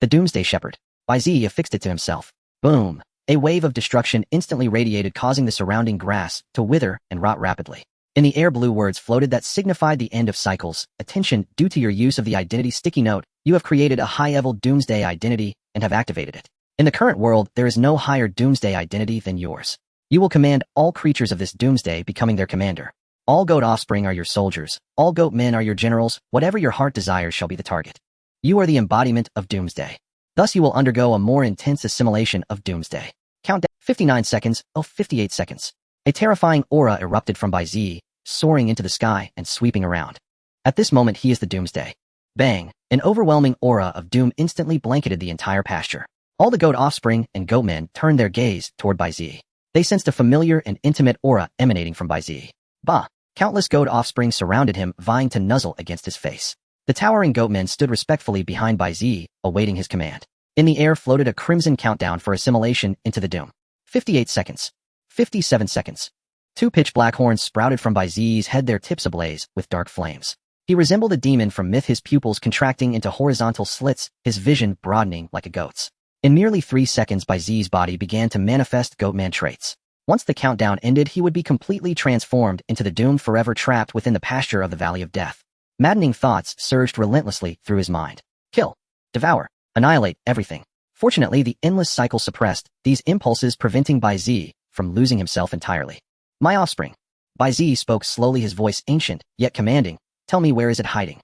The Doomsday Shepherd. Bai Ziyi affixed it to himself. Boom! A wave of destruction instantly radiated, causing the surrounding grass to wither and rot rapidly. In the air, blue words floated that signified the end of cycles. Attention, due to your use of the identity sticky note, you have created a high-level Doomsday identity and have activated it. In the current world, there is no higher Doomsday identity than yours. You will command all creatures of this Doomsday, becoming their commander. All goat offspring are your soldiers. All goat men are your generals. Whatever your heart desires shall be the target. You are the embodiment of Doomsday. Thus you will undergo a more intense assimilation of Doomsday. Countdown 59 seconds, 58 seconds. A terrifying aura erupted from Bai Ziyi, soaring into the sky and sweeping around. At this moment, he is the Doomsday. Bang! An overwhelming aura of doom instantly blanketed the entire pasture. All the goat offspring and goatmen turned their gaze toward Bai Ziyi. They sensed a familiar and intimate aura emanating from Bai Ziyi. Bah! Countless goat offspring surrounded him, vying to nuzzle against his face. The towering goatmen stood respectfully behind Bai Ziyi, awaiting his command. In the air floated a crimson countdown for assimilation into the doom. 58 seconds. 57 seconds. 2 pitch black horns sprouted from Bai Ziyi's head, their tips ablaze with dark flames. He resembled a demon from myth, his pupils contracting into horizontal slits, his vision broadening like a goat's. In merely 3 seconds, Bai Ziyi's body began to manifest goatman traits. Once the countdown ended, he would be completely transformed into the doomed, forever trapped within the pasture of the Valley of Death. Maddening thoughts surged relentlessly through his mind. Kill. Devour. Annihilate everything. Fortunately, the endless cycle suppressed these impulses, preventing Bai Ziyi from losing himself entirely. My offspring. Bai Ziyi spoke slowly, his voice ancient, yet commanding. Tell me, where is it hiding?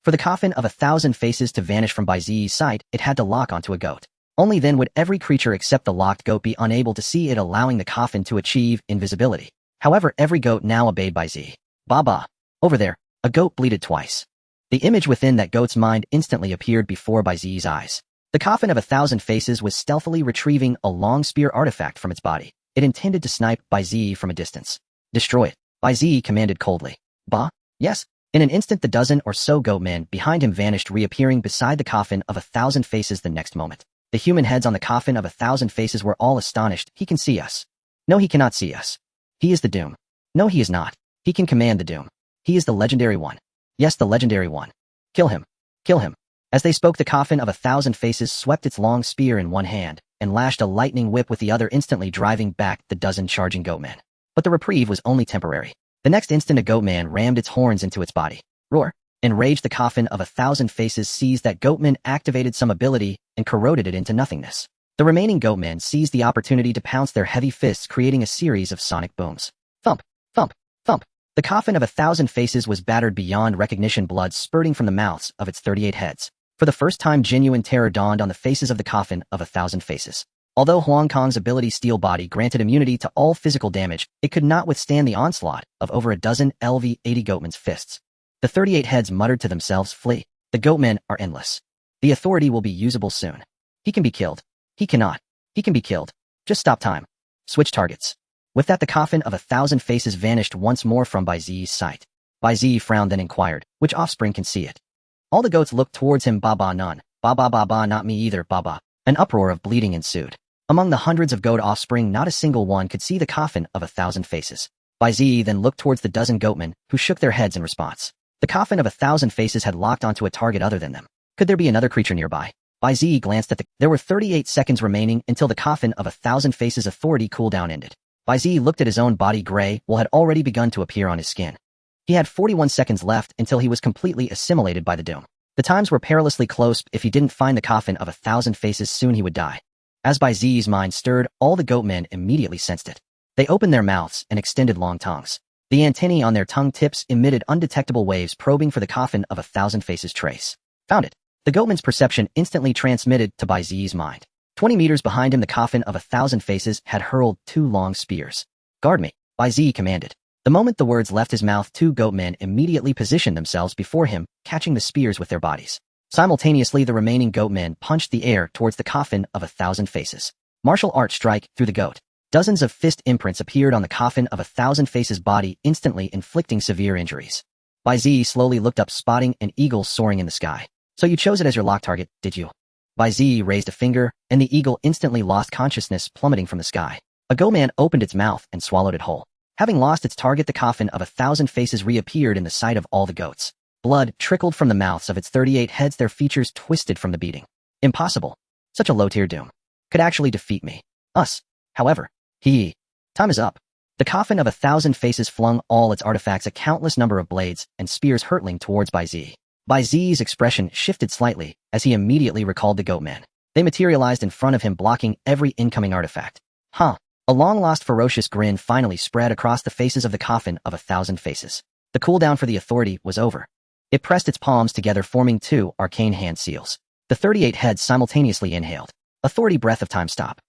For the coffin of 1,000 faces to vanish from Bai Ziyi's sight, it had to lock onto a goat. Only then would every creature except the locked goat be unable to see it, allowing the coffin to achieve invisibility. However, every goat now obeyed Bai Ziyi. Baba. Over there, a goat bleated twice. The image within that goat's mind instantly appeared before Bai Ziyi's eyes. The coffin of 1,000 faces was stealthily retrieving a long spear artifact from its body. It intended to snipe Bai Ziyi from a distance. Destroy it, Bai Ziyi commanded coldly. Bah? Yes. In an instant the dozen or so goat men behind him vanished, reappearing beside the coffin of 1,000 faces the next moment. The human heads on the coffin of 1,000 faces were all astonished. He can see us. No, he cannot see us. He is the Doom. No, he is not. He can command the Doom. He is the legendary one. Yes, the legendary one. Kill him. Kill him. As they spoke, the coffin of 1,000 faces swept its long spear in one hand and lashed a lightning whip with the other, instantly driving back the dozen charging goatmen. But the reprieve was only temporary. The next instant a goatman rammed its horns into its body. Roar. Enraged, the coffin of 1,000 faces seized that goatman, activated some ability, and corroded it into nothingness. The remaining goatmen seized the opportunity to pounce their heavy fists, creating a series of sonic booms. Thump, thump, thump. The coffin of 1,000 faces was battered beyond recognition, blood spurting from the mouths of its 38 heads. For the first time, genuine terror dawned on the faces of the coffin of 1,000 faces. Although Huang Kong's ability Steel Body granted immunity to all physical damage, it could not withstand the onslaught of over a dozen LV-80 goatmen's fists. The 38 heads muttered to themselves, flee. The goatmen are endless. The authority will be usable soon. He can be killed. He cannot. He can be killed. Just stop time. Switch targets. With that, the coffin of 1,000 faces vanished once more from Bai Ziyi's sight. Bai Ziyi frowned, then inquired, which offspring can see it? All the goats looked towards him. Ba, none. Ba, not me either, ba. An uproar of bleating ensued. Among the hundreds of goat offspring, not a single one could see the coffin of 1,000 faces. Bai Ziyi then looked towards the dozen goatmen, who shook their heads in response. The coffin of 1,000 faces had locked onto a target other than them. Could there be another creature nearby? Bai Ziyi glanced at There were 38 seconds remaining until the coffin of 1,000 faces' authority cooldown ended. Bai Ziyi looked at his own body. Gray wool had already begun to appear on his skin. He had 41 seconds left until he was completely assimilated by the Doom. The times were perilously close. If he didn't find the coffin of 1,000 faces, soon he would die. As Bai Ziyi's mind stirred, all the goatmen immediately sensed it. They opened their mouths and extended long tongues. The antennae on their tongue tips emitted undetectable waves, probing for the coffin of 1,000 faces trace. Found it. The goatman's perception instantly transmitted to Bai Ziyi's mind. 20 meters behind him, the coffin of 1,000 faces had hurled 2 long spears. Guard me, Bai Ziyi commanded. The moment the words left his mouth, 2 goatmen immediately positioned themselves before him, catching the spears with their bodies. Simultaneously, the remaining goatmen punched the air towards the coffin of 1,000 faces. Martial art strike through the goat. Dozens of fist imprints appeared on the coffin of 1,000 faces' body, instantly inflicting severe injuries. Bai Ziyi slowly looked up, spotting an eagle soaring in the sky. So you chose it as your lock target, did you? Bai Ziyi raised a finger, and the eagle instantly lost consciousness, plummeting from the sky. A goatman opened its mouth and swallowed it whole. Having lost its target, the coffin of 1,000 faces reappeared in the sight of all the goats. Blood trickled from the mouths of its 38 heads, their features twisted from the beating. Impossible. Such a low-tier Doom could actually defeat me. Us. However, time is up. The coffin of 1,000 faces flung all its artifacts, a countless number of blades and spears hurtling towards Bai Ziyi. Bai Ziyi's expression shifted slightly as he immediately recalled the goatmen. They materialized in front of him, blocking every incoming artifact. A long-lost ferocious grin finally spread across the faces of the coffin of 1,000 faces. The cooldown for the authority was over. It pressed its palms together, forming 2 arcane hand seals. The 38 heads simultaneously inhaled. Authority breath of time stop.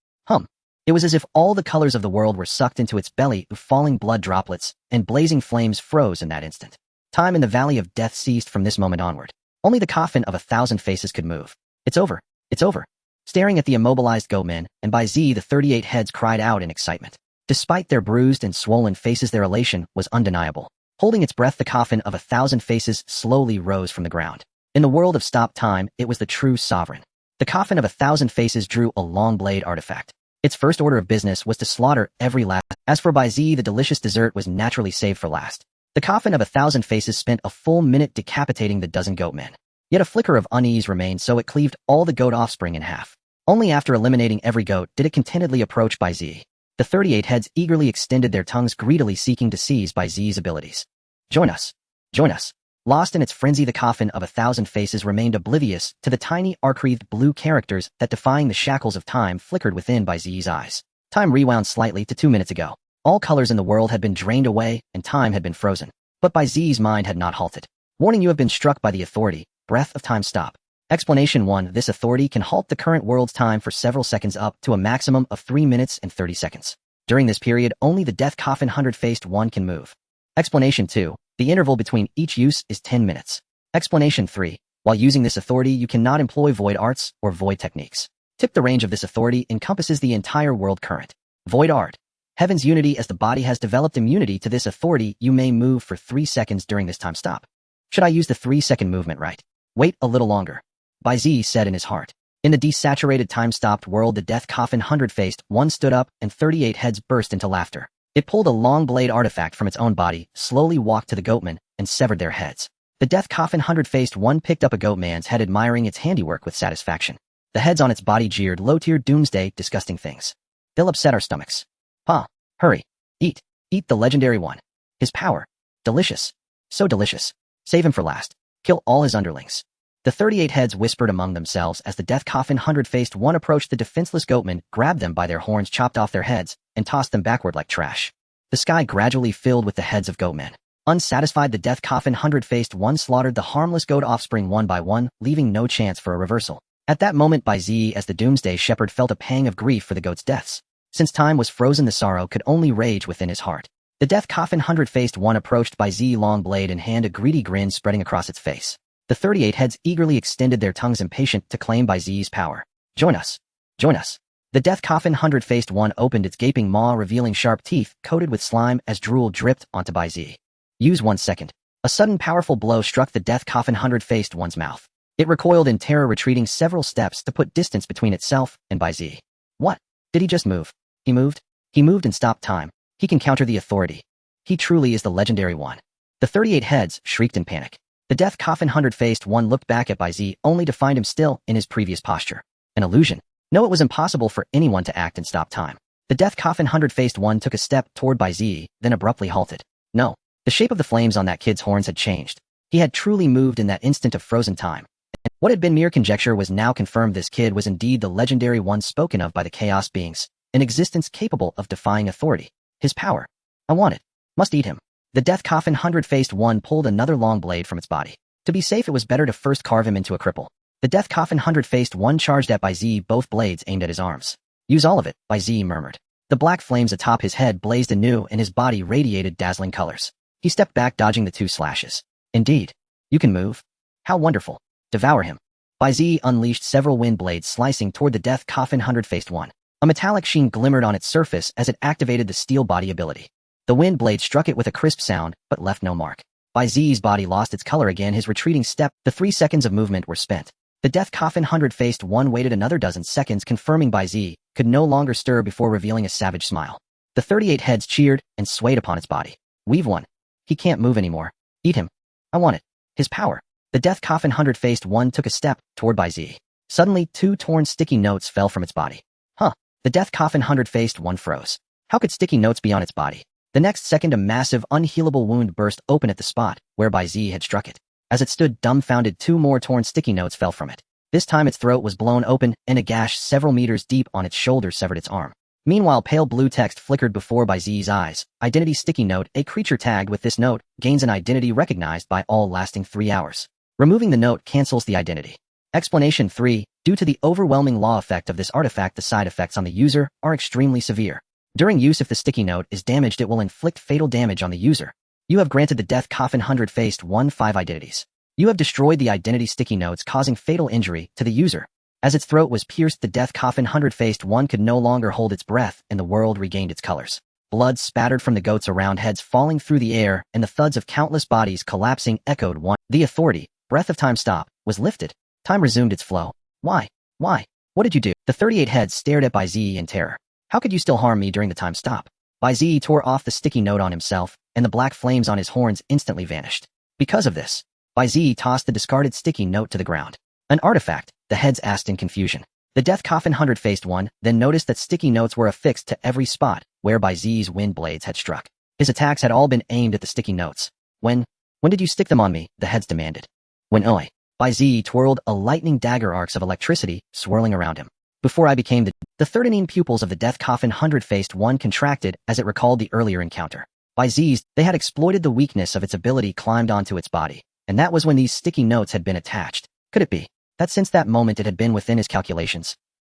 It was as if all the colors of the world were sucked into its belly, falling blood droplets and blazing flames froze in that instant. Time in the Valley of Death ceased from this moment onward. Only the coffin of 1,000 faces could move. It's over. It's over. Staring at the immobilized goatmen and Bai Ziyi, the 38 heads cried out in excitement. Despite their bruised and swollen faces, their elation was undeniable. Holding its breath, the coffin of 1,000 faces slowly rose from the ground. In the world of stop time, it was the true sovereign. The coffin of 1,000 faces drew a long blade artifact. Its first order of business was to slaughter every last. As for Bai Ziyi, the delicious dessert was naturally saved for last. The coffin of 1,000 faces spent a full minute decapitating the dozen goatmen. Yet a flicker of unease remained, so it cleaved all the goat offspring in half. Only after eliminating every goat did it contentedly approach Bai Ziyi. The 38 heads eagerly extended their tongues, greedily seeking to seize Bai Ziyi's abilities. Join us. Join us. Lost in its frenzy, the coffin of 1,000 faces remained oblivious to the tiny arc-wreathed blue characters that, defying the shackles of time, flickered within Bai Ziyi's eyes. Time rewound slightly to 2 minutes ago. All colors in the world had been drained away, and time had been frozen. But Bai Ziyi's mind had not halted. Warning: you have been struck by the authority. Breath of time stop. Explanation 1. This authority can halt the current world's time for several seconds, up to a maximum of 3 minutes and 30 seconds. During this period, only the death coffin 100-faced one can move. Explanation 2. The interval between each use is 10 minutes. Explanation 3. While using this authority, you cannot employ void arts or void techniques. Tip: the range of this authority encompasses the entire world current. Void art. Heaven's unity. As the body has developed immunity to this authority, you may move for 3 seconds during this time stop. Should I use the 3-second movement right? Wait a little longer. Bai Ziyi said in his heart. In the desaturated time-stopped world, the death coffin 100-faced one stood up and 38 heads burst into laughter. It pulled a long blade artifact from its own body, slowly walked to the goatmen, and severed their heads. The death coffin 100-faced one picked up a goatman's head, admiring its handiwork with satisfaction. The heads on its body jeered, low-tier doomsday, disgusting things. They'll upset our stomachs. Pa, hurry. Eat. Eat the legendary one. His power. Delicious. So delicious. Save him for last. Kill all his underlings. The 38 heads whispered among themselves as the death coffin 100-faced one approached the defenseless goatmen, grabbed them by their horns, chopped off their heads, and tossed them backward like trash. The sky gradually filled with the heads of goatmen. Unsatisfied, the death coffin 100-faced one slaughtered the harmless goat offspring one by one, leaving no chance for a reversal. At that moment, Bai Ziyi, as the doomsday shepherd, felt a pang of grief for the goats' deaths. Since time was frozen, the sorrow could only rage within his heart. The death coffin 100-faced one approached Bai Ziyi, long blade in hand, a greedy grin spreading across its face. The 38 heads eagerly extended their tongues, impatient to claim Bai Ziyi's power. Join us. Join us. The death coffin 100-faced one opened its gaping maw, revealing sharp teeth coated with slime as drool dripped onto Bai Ziyi. Use 1 second. A sudden powerful blow struck the death coffin 100-faced one's mouth. It recoiled in terror, retreating several steps to put distance between itself and Bai Ziyi. What? Did he just move? He moved? He moved and stopped time. He can counter the authority. He truly is the legendary one. The 38 heads shrieked in panic. The death coffin 100-faced one looked back at Bai Ziyi, only to find him still in his previous posture. An illusion. No, it was impossible for anyone to act and stop time. The death coffin 100-faced one took a step toward Bai Ziyi, then abruptly halted. No. The shape of the flames on that kid's horns had changed. He had truly moved in that instant of frozen time. And what had been mere conjecture was now confirmed. This kid was indeed the legendary one spoken of by the chaos beings, an existence capable of defying authority. His power. I want it. Must eat him. The death coffin 100-faced one pulled another long blade from its body. To be safe, it was better to first carve him into a cripple. The death coffin 100-faced one charged at Bai Ziyi, both blades aimed at his arms. Use all of it, Bai Ziyi murmured. The black flames atop his head blazed anew and his body radiated dazzling colors. He stepped back, dodging the 2 slashes. Indeed. You can move? How wonderful. Devour him. Bai Ziyi unleashed several wind blades, slicing toward the death coffin 100-faced one. A metallic sheen glimmered on its surface as it activated the steel body ability. The wind blade struck it with a crisp sound, but left no mark. Bai Ziyi's body lost its color again, his retreating step. The 3 seconds of movement were spent. The death coffin 100-faced one waited another dozen seconds, confirming Bai Ziyi could no longer stir before revealing a savage smile. The 38 heads cheered and swayed upon its body. We've won. He can't move anymore. Eat him. I want it. His power. The death coffin 100-faced one took a step toward Bai Ziyi. Suddenly, 2 torn sticky notes fell from its body. Huh. The death coffin 100-faced one froze. How could sticky notes be on its body? The next second, a massive, unhealable wound burst open at the spot where Bai Ziyi had struck it. As it stood dumbfounded, 2 more torn sticky notes fell from it. This time its throat was blown open, and a gash several meters deep on its shoulder severed its arm. Meanwhile, pale blue text flickered before Bai Ziyi's eyes. Identity sticky note. A creature tagged with this note gains an identity recognized by all lasting 3 hours. Removing the note cancels the identity. Explanation 3. Due to the overwhelming law effect of this artifact, the side effects on the user are extremely severe. During use, if the sticky note is damaged, it will inflict fatal damage on the user. You have granted the death coffin 100-faced one 5 identities. You have destroyed the identity sticky notes, causing fatal injury to the user. As its throat was pierced, the death coffin 100-faced one could no longer hold its breath, and the world regained its colors. Blood spattered from the goats around, heads falling through the air, and the thuds of countless bodies collapsing echoed. One. The authority, breath of time stop, was lifted. Time resumed its flow. Why? Why? What did you do? The 38 heads stared at Bai Ziyi in terror. How could you still harm me during the time stop? Bai Ziyi tore off the sticky note on himself, and the black flames on his horns instantly vanished. Because of this, Bai Ziyi tossed the discarded sticky note to the ground. An artifact, the heads asked in confusion. The death coffin 100-faced one then noticed that sticky notes were affixed to every spot where Bai Ziyi's wind blades had struck. His attacks had all been aimed at the sticky notes. When did you stick them on me? The heads demanded. When Bai Ziyi twirled a lightning dagger, arcs of electricity swirling around him. Before I became the 13 pupils of the death coffin 100-faced one contracted as it recalled the earlier encounter. Bai Ziyi's, they had exploited the weakness of its ability, climbed onto its body, and that was when these sticky notes had been attached. Could it be that since that moment it had been within his calculations?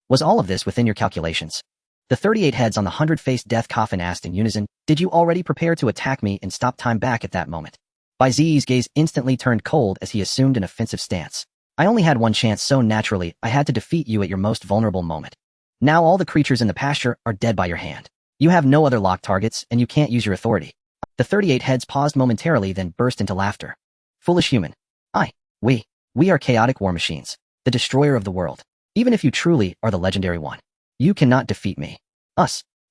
Was all of this within your calculations? The 38 heads on the 100-faced death coffin asked in unison. Did you already prepare to attack me and stop time back at that moment? Bai Ziyi's gaze instantly turned cold as he assumed an offensive stance. I only had one chance, so naturally, I had to defeat you at your most vulnerable moment. Now all the creatures in the pasture are dead by your hand. You have no other locked targets, and you can't use your authority. The 38 heads paused momentarily, then burst into laughter. Foolish human. We are chaotic war machines, the destroyer of the world. Even if you truly are the legendary one, you cannot defeat me.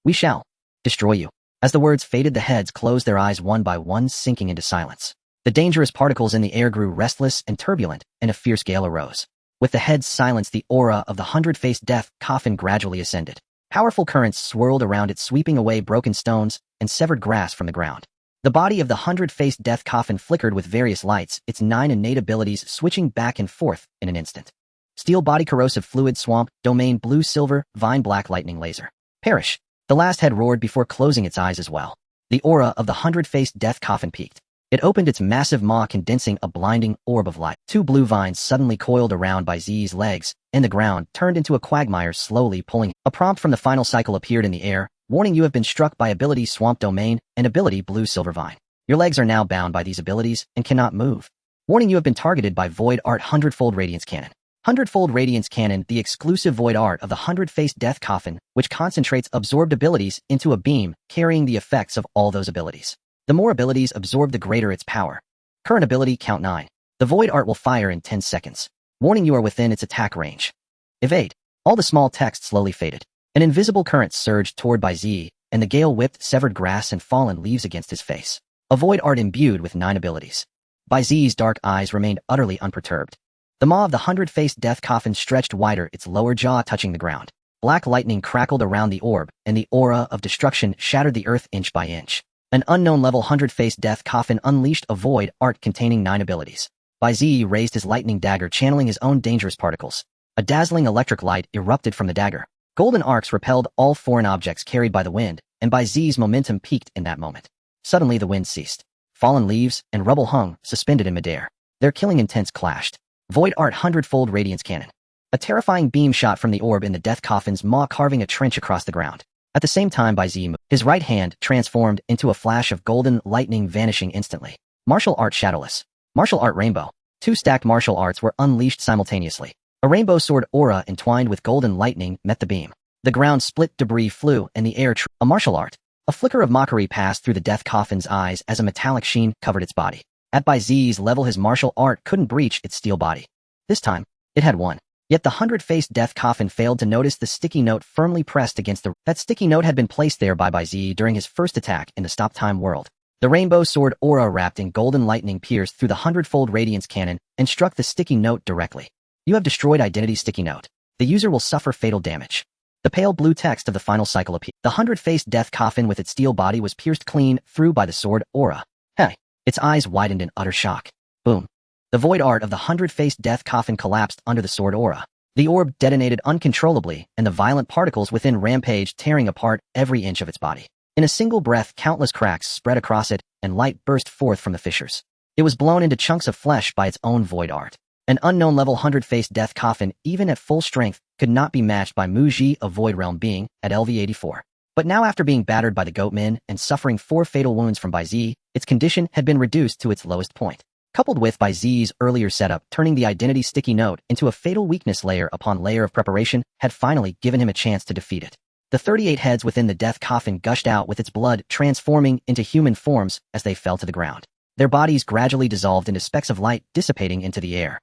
We shall destroy you. As the words faded, the heads closed their eyes one by one, sinking into silence. The dangerous particles in the air grew restless and turbulent, and a fierce gale arose. With the heads silenced, the aura of the 100-faced death coffin gradually ascended. Powerful currents swirled around it, sweeping away broken stones and severed grass from the ground. The body of the 100-faced death coffin flickered with various lights, its 9 innate abilities switching back and forth in an instant. Steel body, corrosive fluid, swamp, domain, blue silver, vine, black lightning, laser. Perish. The last head roared before closing its eyes as well. The aura of the 100-faced death coffin peaked. It opened its massive maw, condensing a blinding orb of light. 2 blue vines suddenly coiled around Bai Ziyi's legs, and the ground turned into a quagmire, slowly pulling. A prompt from the final cycle appeared in the air, warning: you have been struck by ability Swamp Domain and ability Blue Silver Vine. Your legs are now bound by these abilities and cannot move. Warning: you have been targeted by Void Art Hundredfold Radiance Cannon. Hundredfold Radiance Cannon, the exclusive void art of the 100-faced death coffin, which concentrates absorbed abilities into a beam, carrying the effects of all those abilities. The more abilities absorbed, the greater its power. Current ability, count 9. The void art will fire in 10 seconds. Warning: you are within its attack range. Evade. All the small text slowly faded. An invisible current surged toward Bai Ziyi, and the gale whipped severed grass and fallen leaves against his face. A void art imbued with 9 abilities. Bai Ziyi's dark eyes remained utterly unperturbed. The maw of the 100-faced death coffin stretched wider, its lower jaw touching the ground. Black lightning crackled around the orb, and the aura of destruction shattered the earth inch by inch. An unknown level 100-faced death coffin unleashed a void art containing 9 abilities. Bai Ziyi raised his lightning dagger, channeling his own dangerous particles. A dazzling electric light erupted from the dagger. Golden arcs repelled all foreign objects carried by the wind, and Bai Ziyi's momentum peaked in that moment. Suddenly the wind ceased. Fallen leaves and rubble hung, suspended in midair. Their killing intents clashed. Void Art Hundredfold Radiance Cannon. A terrifying beam shot from the orb in the death coffin's maw, carving a trench across the ground. At the same time, Bai Ziyi moved. His right hand transformed into a flash of golden lightning, vanishing instantly. Martial Art Shadowless. Martial Art Rainbow. 2 stacked martial arts were unleashed simultaneously. A rainbow sword aura entwined with golden lightning met the beam. The ground split, debris flew, and the air a martial art. A flicker of mockery passed through the death coffin's eyes as a metallic sheen covered its body. At Bai Ziyi's level, his martial art couldn't breach its steel body. This time, it had won. Yet the 100-faced death coffin failed to notice the sticky note firmly pressed against the... That sticky note had been placed there by Bai Ziyi during his first attack in the stop-time world. The rainbow sword aura wrapped in golden lightning pierced through the 100-fold radiance cannon and struck the sticky note directly. You have destroyed Identity Sticky Note. The user will suffer fatal damage. The pale blue text of the final cycle appeared. The 100-faced death coffin with its steel body was pierced clean through by the sword aura. Hey! Its eyes widened in utter shock. Boom. The void art of the 100-faced death coffin collapsed under the sword aura. The orb detonated uncontrollably, and the violent particles within rampaged, tearing apart every inch of its body. In a single breath, countless cracks spread across it, and light burst forth from the fissures. It was blown into chunks of flesh by its own void art. An unknown level 100-faced death coffin, even at full strength, could not be matched by Mu Ji, a Void Realm being, at LV-84. But now, after being battered by the Goatmen and suffering 4 fatal wounds from Bai Ziyi, its condition had been reduced to its lowest point. Coupled with Bai Ziyi's earlier setup, turning the Identity Sticky Note into a fatal weakness layer upon layer of preparation, had finally given him a chance to defeat it. The 38 heads within the death coffin gushed out with its blood, transforming into human forms as they fell to the ground. Their bodies gradually dissolved into specks of light, dissipating into the air.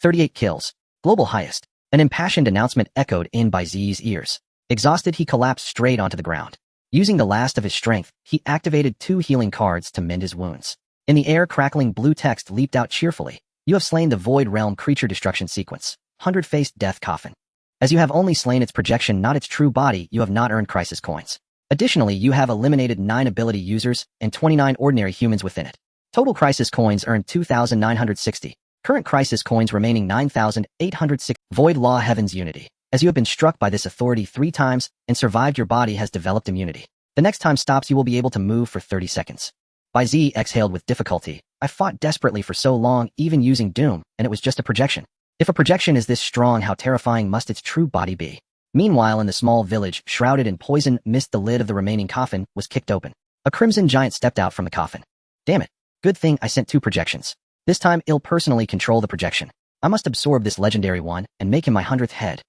38 kills. Global highest. An impassioned announcement echoed in Bai Ziyi's ears. Exhausted, he collapsed straight onto the ground. Using the last of his strength, he activated 2 healing cards to mend his wounds. In the air, crackling blue text leaped out cheerfully. You have slain the Void Realm creature destruction sequence. 100-faced death coffin. As you have only slain its projection, not its true body, you have not earned crisis coins. Additionally, you have eliminated 9 ability users and 29 ordinary humans within it. Total crisis coins earned 2,960. Current crisis coins remaining 9,806. Void Law Heaven's Unity. As you have been struck by this authority 3 times and survived, your body has developed immunity. The next time stops, you will be able to move for 30 seconds. Bai Ziyi exhaled with difficulty. I fought desperately for so long, even using Doom, and it was just a projection. If a projection is this strong, how terrifying must its true body be? Meanwhile, in the small village, shrouded in poison mist, the lid of the remaining coffin was kicked open. A crimson giant stepped out from the coffin. Damn it. Good thing I sent 2 projections. This time I'll personally control the projection. I must absorb this legendary one and make him my 100th head.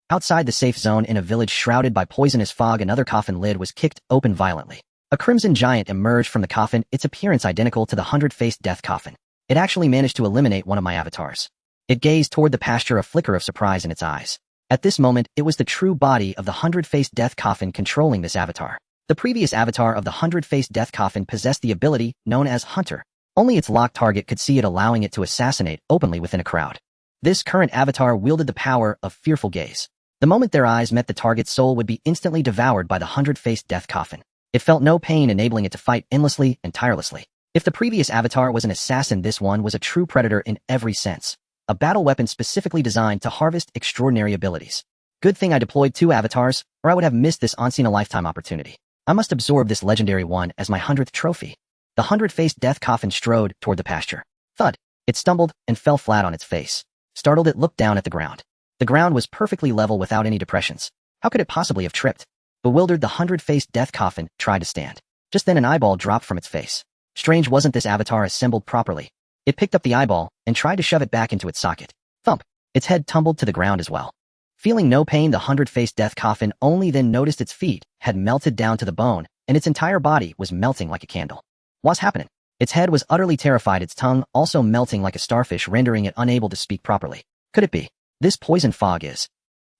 Outside the safe zone in a village shrouded by poisonous fog, another coffin lid was kicked open violently. A crimson giant emerged from the coffin, its appearance identical to the 100-faced death coffin. It actually managed to eliminate one of my avatars. It gazed toward the pasture, a flicker of surprise in its eyes. At this moment, it was the true body of the 100-faced death coffin controlling this avatar. The previous avatar of the 100-faced death coffin possessed the ability known as Hunter. Only its locked target could see it, allowing it to assassinate openly within a crowd. This current avatar wielded the power of fearful gaze. The moment their eyes met the target's soul would be instantly devoured by the 100-faced death coffin. It felt no pain, enabling it to fight endlessly and tirelessly. If the previous avatar was an assassin, this one was a true predator in every sense. A battle weapon specifically designed to harvest extraordinary abilities. Good thing I deployed 2 avatars, or I would have missed this once-in-a-lifetime opportunity. I must absorb this legendary one as my 100th trophy. The 100-faced death coffin strode toward the pasture. Thud! It stumbled and fell flat on its face. Startled, it looked down at the ground. The ground was perfectly level without any depressions. How could it possibly have tripped? Bewildered, the 100-faced death coffin tried to stand. Just then an eyeball dropped from its face. Strange, wasn't this avatar assembled properly? It picked up the eyeball and tried to shove it back into its socket. Thump! Its head tumbled to the ground as well. Feeling no pain, the 100-faced death coffin only then noticed its feet had melted down to the bone, and its entire body was melting like a candle. What's happening? Its head was utterly terrified, its tongue also melting like a starfish, rendering it unable to speak properly. Could it be? This poison fog is...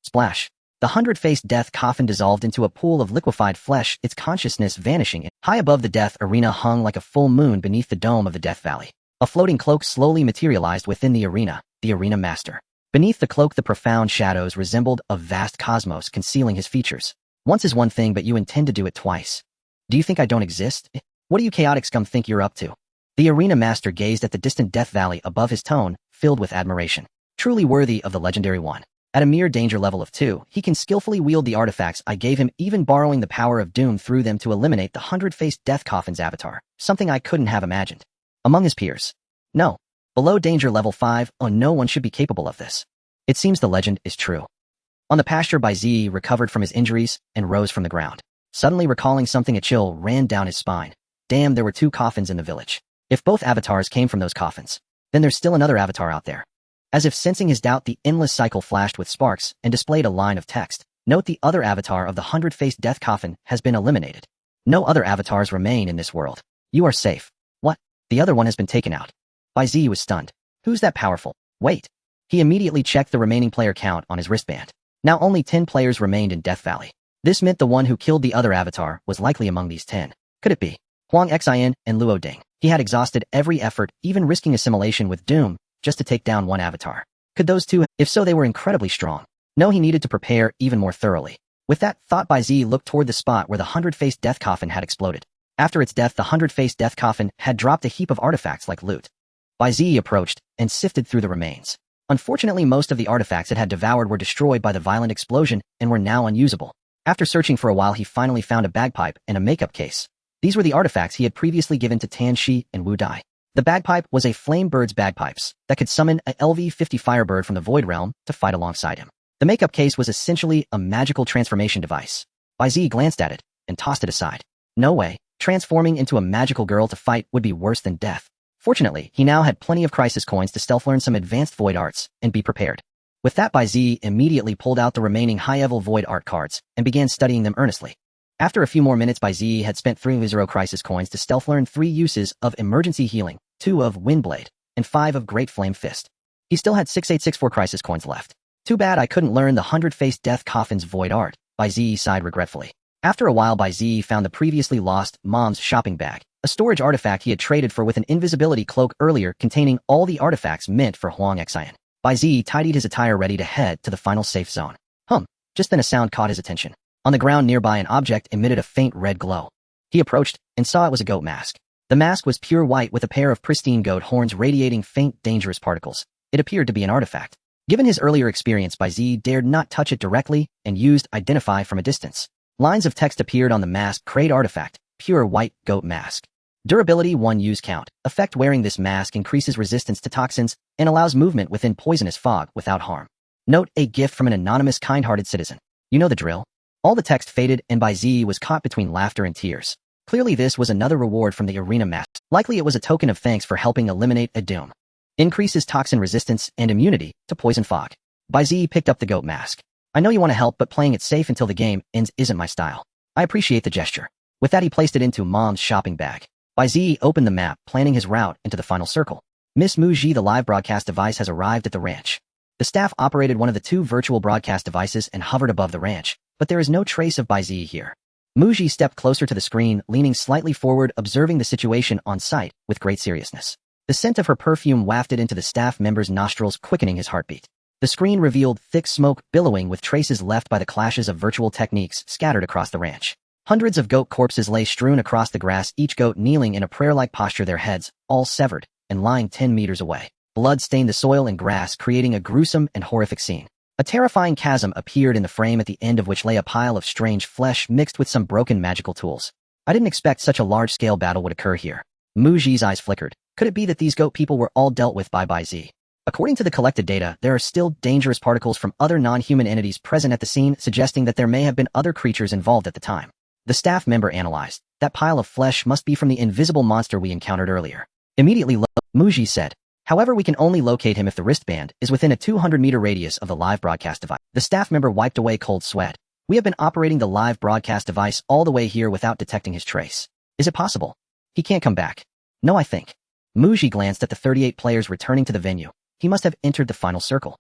Splash! The 100-faced death coffin dissolved into a pool of liquefied flesh, its consciousness vanishing. High above the death arena hung like a full moon beneath the dome of the Death Valley. A floating cloak slowly materialized within the arena master. Beneath the cloak, the profound shadows resembled a vast cosmos concealing his features. Once is one thing, but you intend to do it twice. Do you think I don't exist? What do you chaotic scum think you're up to? The arena master gazed at the distant Death Valley above, his tone filled with admiration. Truly worthy of the legendary one. At a mere danger level of 2, he can skillfully wield the artifacts I gave him, even borrowing the power of doom through them to eliminate the 100-faced death coffin's avatar, something I couldn't have imagined. Among his peers. No. Below danger level 5, no one should be capable of this. It seems the legend is true. On the pasture, Bai Ziyi recovered from his injuries and rose from the ground. Suddenly recalling something, a chill ran down his spine. Damn, there were 2 coffins in the village. If both avatars came from those coffins, then there's still another avatar out there. As if sensing his doubt, the endless cycle flashed with sparks and displayed a line of text. Note: the other avatar of the 100-faced death coffin has been eliminated. No other avatars remain in this world. You are safe. What? The other one has been taken out. Bai Ziyi was stunned. Who's that powerful? Wait. He immediately checked the remaining player count on his wristband. Now only 10 players remained in Death Valley. This meant the one who killed the other avatar was likely among these 10. Could it be Huang Xin and Luo Ding? He had exhausted every effort, even risking assimilation with Doom, just to take down one avatar. Could those 2? If so, they were incredibly strong. No, he needed to prepare even more thoroughly. With that thought, Bai Ziyi looked toward the spot where the 100-faced death coffin had exploded. After its death, the 100-faced death coffin had dropped a heap of artifacts like loot. Bai Ziyi approached and sifted through the remains. Unfortunately, most of the artifacts it had devoured were destroyed by the violent explosion and were now unusable. After searching for a while, he finally found a bagpipe and a makeup case. These were the artifacts he had previously given to Tan Shi and Wu Dai. The bagpipe was a flame bird's bagpipes that could summon a LV-50 firebird from the Void Realm to fight alongside him. The makeup case was essentially a magical transformation device. Bai Ziyi glanced at it and tossed it aside. No way. Transforming into a magical girl to fight would be worse than death. Fortunately, he now had plenty of crisis coins to stealth learn some advanced void arts and be prepared. With that, Bai Ziyi immediately pulled out the remaining high-level void art cards and began studying them earnestly. After a few more minutes, Bai Ziyi had spent 3 0 crisis coins to stealth learn 3 uses of emergency healing, 2 of Windblade, and 5 of Great Flame Fist. He still had 6864 crisis coins left. Too bad I couldn't learn the 100-faced death coffin's void art, Bai Ziyi sighed regretfully. After a while, Bai Ziyi found the previously lost mom's shopping bag, a storage artifact he had traded for with an invisibility cloak earlier containing all the artifacts meant for Huang Xin. Bai Ziyi tidied his attire ready to head to the final safe zone. Just then a sound caught his attention. On the ground nearby, an object emitted a faint red glow. He approached and saw it was a goat mask. The mask was pure white with a pair of pristine goat horns radiating faint, dangerous particles. It appeared to be an artifact. Given his earlier experience, Bai Ziyi dared not touch it directly and used Identify from a distance. Lines of text appeared on the mask: Crate artifact, pure white goat mask. Durability 1 use count. Effect: wearing this mask increases resistance to toxins and allows movement within poisonous fog without harm. Note: a gift from an anonymous kind-hearted citizen. You know the drill. All the text faded and Bai Ziyi was caught between laughter and tears. Clearly this was another reward from the arena master. Likely it was a token of thanks for helping eliminate a doom. Increases toxin resistance and immunity to poison fog. Bai Ziyi picked up the goat mask. I know you want to help, but playing it safe until the game ends isn't my style. I appreciate the gesture. With that he placed it into Mom's shopping bag. Bai Ziyi opened the map, planning his route into the final circle. Miss Mu Ji, the live broadcast device, has arrived at the ranch. The staff operated one of the 2 virtual broadcast devices and hovered above the ranch, but there is no trace of Bai Ziyi here. Mu Ji stepped closer to the screen, leaning slightly forward, observing the situation on site with great seriousness. The scent of her perfume wafted into the staff member's nostrils, quickening his heartbeat. The screen revealed thick smoke billowing with traces left by the clashes of virtual techniques scattered across the ranch. Hundreds of goat corpses lay strewn across the grass, each goat kneeling in a prayer-like posture, their heads all severed and lying 10 meters away. Blood stained the soil and grass, creating a gruesome and horrific scene. A terrifying chasm appeared in the frame, at the end of which lay a pile of strange flesh mixed with some broken magical tools. I didn't expect such a large-scale battle would occur here. Mu Ji's eyes flickered. Could it be that these goat people were all dealt with by Bai Ziyi? According to the collected data, there are still dangerous particles from other non-human entities present at the scene, suggesting that there may have been other creatures involved at the time. The staff member analyzed. That pile of flesh must be from the invisible monster we encountered earlier. Immediately, Mu Ji said. However, we can only locate him if the wristband is within a 200-meter radius of the live broadcast device. The staff member wiped away cold sweat. We have been operating the live broadcast device all the way here without detecting his trace. Is it possible? He can't come back. No, I think. Mu Ji glanced at the 38 players returning to the venue. He must have entered the final circle.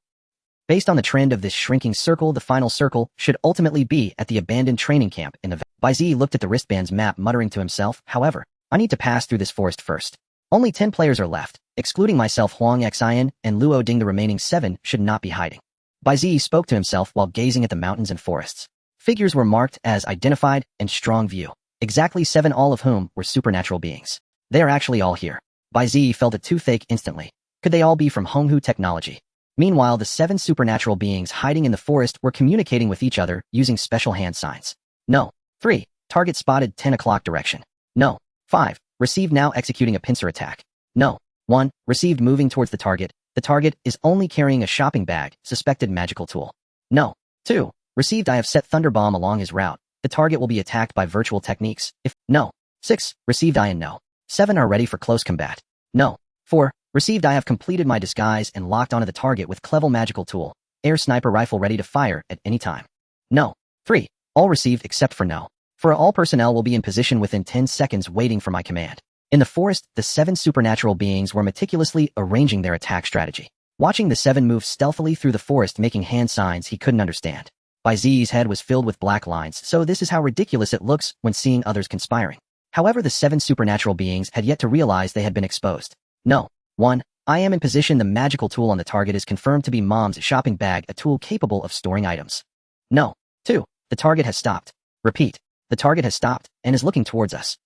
Based on the trend of this shrinking circle, the final circle should ultimately be at the abandoned training camp in the Bai Ziyi looked at the wristband's map, muttering to himself, however, I need to pass through this forest first. Only 10 players are left, excluding myself, Huang Xian, and Luo Ding. The remaining 7 should not be hiding. Bai Ziyi spoke to himself while gazing at the mountains and forests. Figures were marked as identified and strong view. Exactly 7, all of whom were supernatural beings. They are actually all here. Bai Ziyi felt a toothache instantly. Could they all be from Honghu technology? Meanwhile, the 7 supernatural beings hiding in the forest were communicating with each other using special hand signs. No. 3. Target spotted 10 o'clock direction. No. 5. Received now executing a pincer attack. No. 1. Received moving towards the target. The target is only carrying a shopping bag, suspected magical tool. No. 2. Received I have set thunder bomb along his route. The target will be attacked by virtual techniques. If no. 6. Received I and no. 7 are ready for close combat. No. 4. Received I have completed my disguise and locked onto the target with clever magical tool. Air sniper rifle ready to fire at any time. No. 3. All received except for no. For all personnel will be in position within 10 seconds waiting for my command. In the forest, the 7 supernatural beings were meticulously arranging their attack strategy. Watching the 7 move stealthily through the forest making hand signs he couldn't understand. Bai Ziyi's head was filled with black lines, so this is how ridiculous it looks when seeing others conspiring. However, the 7 supernatural beings had yet to realize they had been exposed. No. 1. I am in position. The magical tool on the target is confirmed to be Mom's shopping bag, a tool capable of storing items. No. 2. The target has stopped. Repeat. The target has stopped and is looking towards us.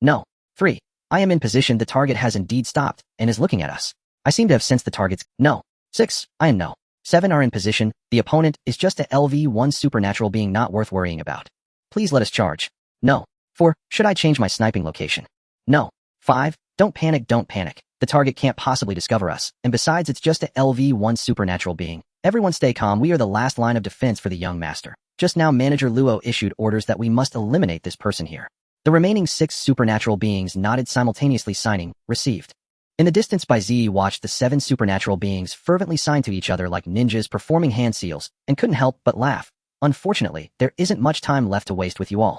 No. 3. I am in position. The target has indeed stopped and is looking at us. I seem to have sensed the target's. No. 6. I am no. 7 are in position. The opponent is just a LV1 supernatural being not worth worrying about. Please let us charge. No. 4. Should I change my sniping location? No. 5. Don't panic, don't panic. The target can't possibly discover us, and besides it's just a LV1 supernatural being. Everyone stay calm, we are the last line of defense for the young master. Just now Manager Luo issued orders that we must eliminate this person here. The remaining 6 supernatural beings nodded simultaneously, signing, received. In the distance, Bai Ziyi watched the 7 supernatural beings fervently sign to each other like ninjas performing hand seals, and couldn't help but laugh. Unfortunately, there isn't much time left to waste with you all.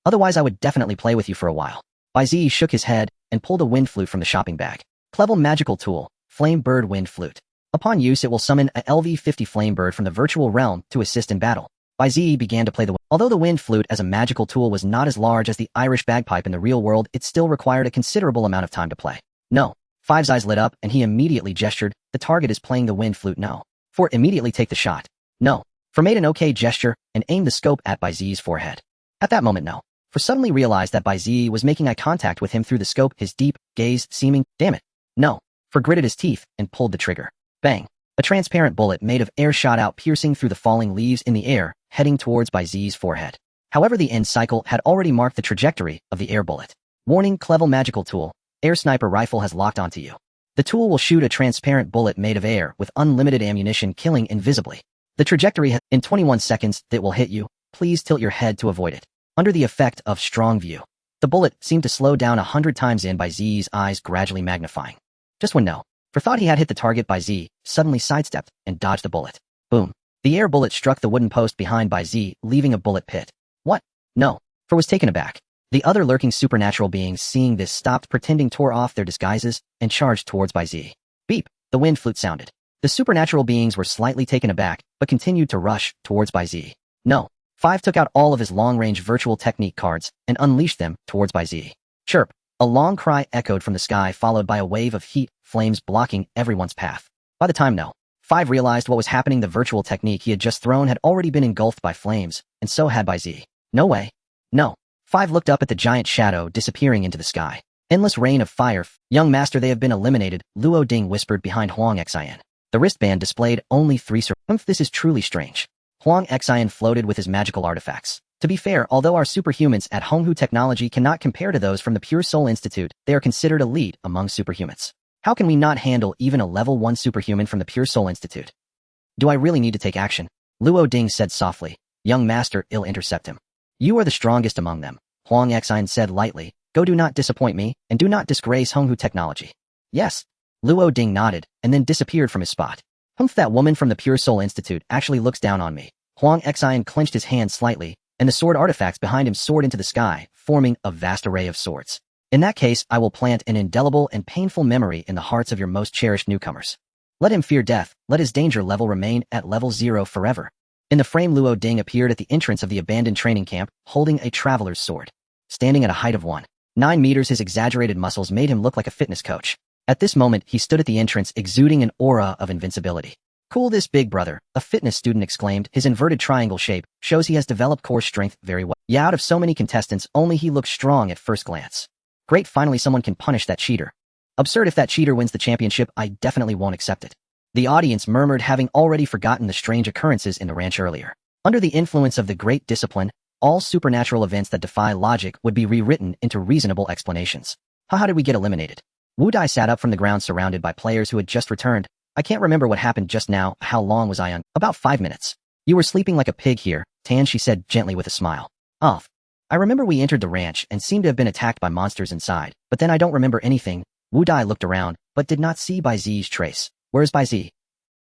Otherwise I would definitely play with you for a while. Bai Ziyi shook his head and pulled a wind flute from the shopping bag. Clever magical tool, Flame Bird Wind Flute. Upon use it will summon a LV50 flame bird from the virtual realm to assist in battle. Bai Ziyi began to play the wind. Although the wind flute as a magical tool was not as large as the Irish bagpipe in the real world, it still required a considerable amount of time to play. No. 5's eyes lit up and he immediately gestured, the target is playing the wind flute. No. 4. Immediately take the shot. No. 4 made an okay gesture and aimed the scope at Bai Ziyi's forehead. At that moment No. 4 suddenly realized that Bai Ziyi was making eye contact with him through the scope, his deep gaze seeming, damn it. No. 4 gritted his teeth and pulled the trigger. Bang. A transparent bullet made of air shot out, piercing through the falling leaves in the air, heading towards Bai Ziyi's forehead. However, the end cycle had already marked the trajectory of the air bullet. Warning, clever magical tool. Air sniper rifle has locked onto you. The tool will shoot a transparent bullet made of air with unlimited ammunition, killing invisibly. The trajectory in 21 seconds that will hit you. Please tilt your head to avoid it. Under the effect of strong view. The bullet seemed to slow down 100 times in Bai Ziyi's eyes gradually magnifying. Just when no. For thought he had hit the target, Bai Ziyi suddenly sidestepped and dodged the bullet. Boom. The air bullet struck the wooden post behind Bai Ziyi, leaving a bullet pit. What? No. For was taken aback. The other lurking supernatural beings seeing this stopped pretending, tore off their disguises, and charged towards Bai Ziyi. Beep. The wind flute sounded. The supernatural beings were slightly taken aback, but continued to rush towards Bai Ziyi. No. 5 took out all of his long-range virtual technique cards and unleashed them towards Bai Ziyi. Chirp. A long cry echoed from the sky, followed by a wave of heat, flames blocking everyone's path. By the time No. 5 realized what was happening, the virtual technique he had just thrown had already been engulfed by flames, and so had Bai Ziyi. No way. No. 5 looked up at the giant shadow disappearing into the sky. Endless rain of fire. Young master, they have been eliminated, Luo Ding whispered behind Huang Xian. The wristband displayed only 3 This is truly strange. Huang Xian floated with his magical artifacts. To be fair, although our superhumans at Honghu Technology cannot compare to those from the Pure Soul Institute, they are considered elite among superhumans. How can we not handle even a level 1 superhuman from the Pure Soul Institute? Do I really need to take action? Luo Ding said softly. Young master, I'll intercept him. You are the strongest among them, Huang Xian said lightly. Go, do not disappoint me, and do not disgrace Honghu Technology. Yes. Luo Ding nodded, and then disappeared from his spot. Humph, that woman from the Pure Soul Institute actually looks down on me. Huang Xian clenched his hand slightly, and the sword artifacts behind him soared into the sky, forming a vast array of swords. In that case, I will plant an indelible and painful memory in the hearts of your most cherished newcomers. Let him fear death, let his danger level remain at level 0 forever. In the frame, Luo Ding appeared at the entrance of the abandoned training camp, holding a traveler's sword. Standing at a height of 1.9 meters, his exaggerated muscles made him look like a fitness coach. At this moment, he stood at the entrance, exuding an aura of invincibility. Cool, this big brother, a fitness student exclaimed. His inverted triangle shape shows he has developed core strength very well. Yeah, out of so many contestants, only he looks strong at first glance. Great, finally someone can punish that cheater. Absurd, if that cheater wins the championship, I definitely won't accept it. The audience murmured, having already forgotten the strange occurrences in the ranch earlier. Under the influence of the great discipline, all supernatural events that defy logic would be rewritten into reasonable explanations. How did we get eliminated? Wu Dai sat up from the ground surrounded by players who had just returned. I can't remember what happened just now. How long was I on? About 5 minutes. You were sleeping like a pig here, Tan, she said gently with a smile. Off. I remember we entered the ranch and seemed to have been attacked by monsters inside, but then I don't remember anything. Wu Dai looked around, but did not see Bai Ziyi's trace. Where is Bai Ziyi?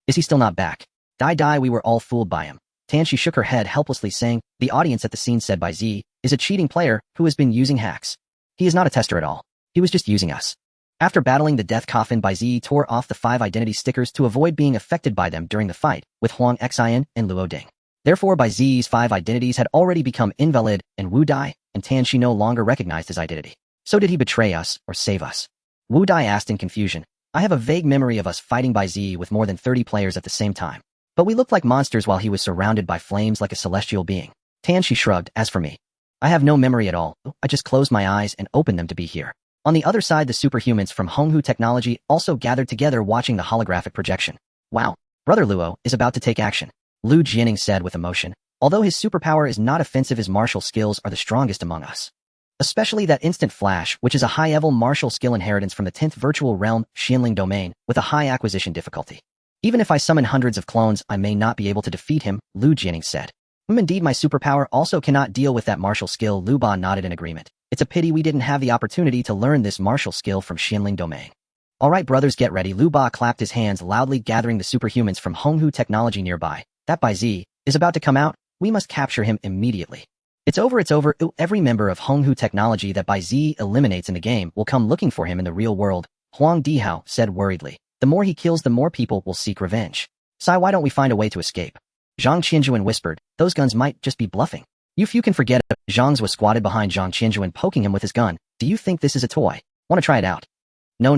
Is he still not back? Die, we were all fooled by him. Tan, she shook her head helplessly, saying, the audience at the scene said Bai Ziyi is a cheating player who has been using hacks. He is not a tester at all. He was just using us. After battling the death coffin, Bai Ziyi tore off the 5 identity stickers to avoid being affected by them during the fight with Huang Xian and Luo Ding. Therefore, Bai Ziyi's 5 identities had already become invalid, and Wu Dai and Tan Shi no longer recognized his identity. So did he betray us or save us? Wu Dai asked in confusion. I have a vague memory of us fighting Bai Ziyi with more than 30 players at the same time. But we looked like monsters while he was surrounded by flames like a celestial being. Tan Shi shrugged. As for me, I have no memory at all. I just closed my eyes and opened them to be here. On the other side, the superhumans from Honghu Technology also gathered together, watching the holographic projection. Wow, Brother Luo is about to take action, Lu Jianing said with emotion. Although his superpower is not offensive, his martial skills are the strongest among us. Especially that instant flash, which is a high-level martial skill inheritance from the 10th virtual realm, Xianling domain, with a high acquisition difficulty. Even if I summon hundreds of clones, I may not be able to defeat him, Lu Jianing said. Indeed, my superpower also cannot deal with that martial skill. Lu Ba nodded in agreement. It's a pity we didn't have the opportunity to learn this martial skill from Xianling domain. All right, brothers, get ready. Lu Ba clapped his hands loudly, gathering the superhumans from Honghu Technology nearby. That Bai Ziyi is about to come out. We must capture him immediately. It's over. Ooh, every member of Honghu Technology that Bai Ziyi eliminates in the game will come looking for him in the real world, Huang Dihao said worriedly. The more he kills, the more people will seek revenge. Sai, why don't we find a way to escape? Zhang Qianjuan whispered. Those guns might just be bluffing. You few can forget it. Zhang's was squatted behind Zhang Qianjuan, poking him with his gun. Do you think this is a toy? Want to try it out? No.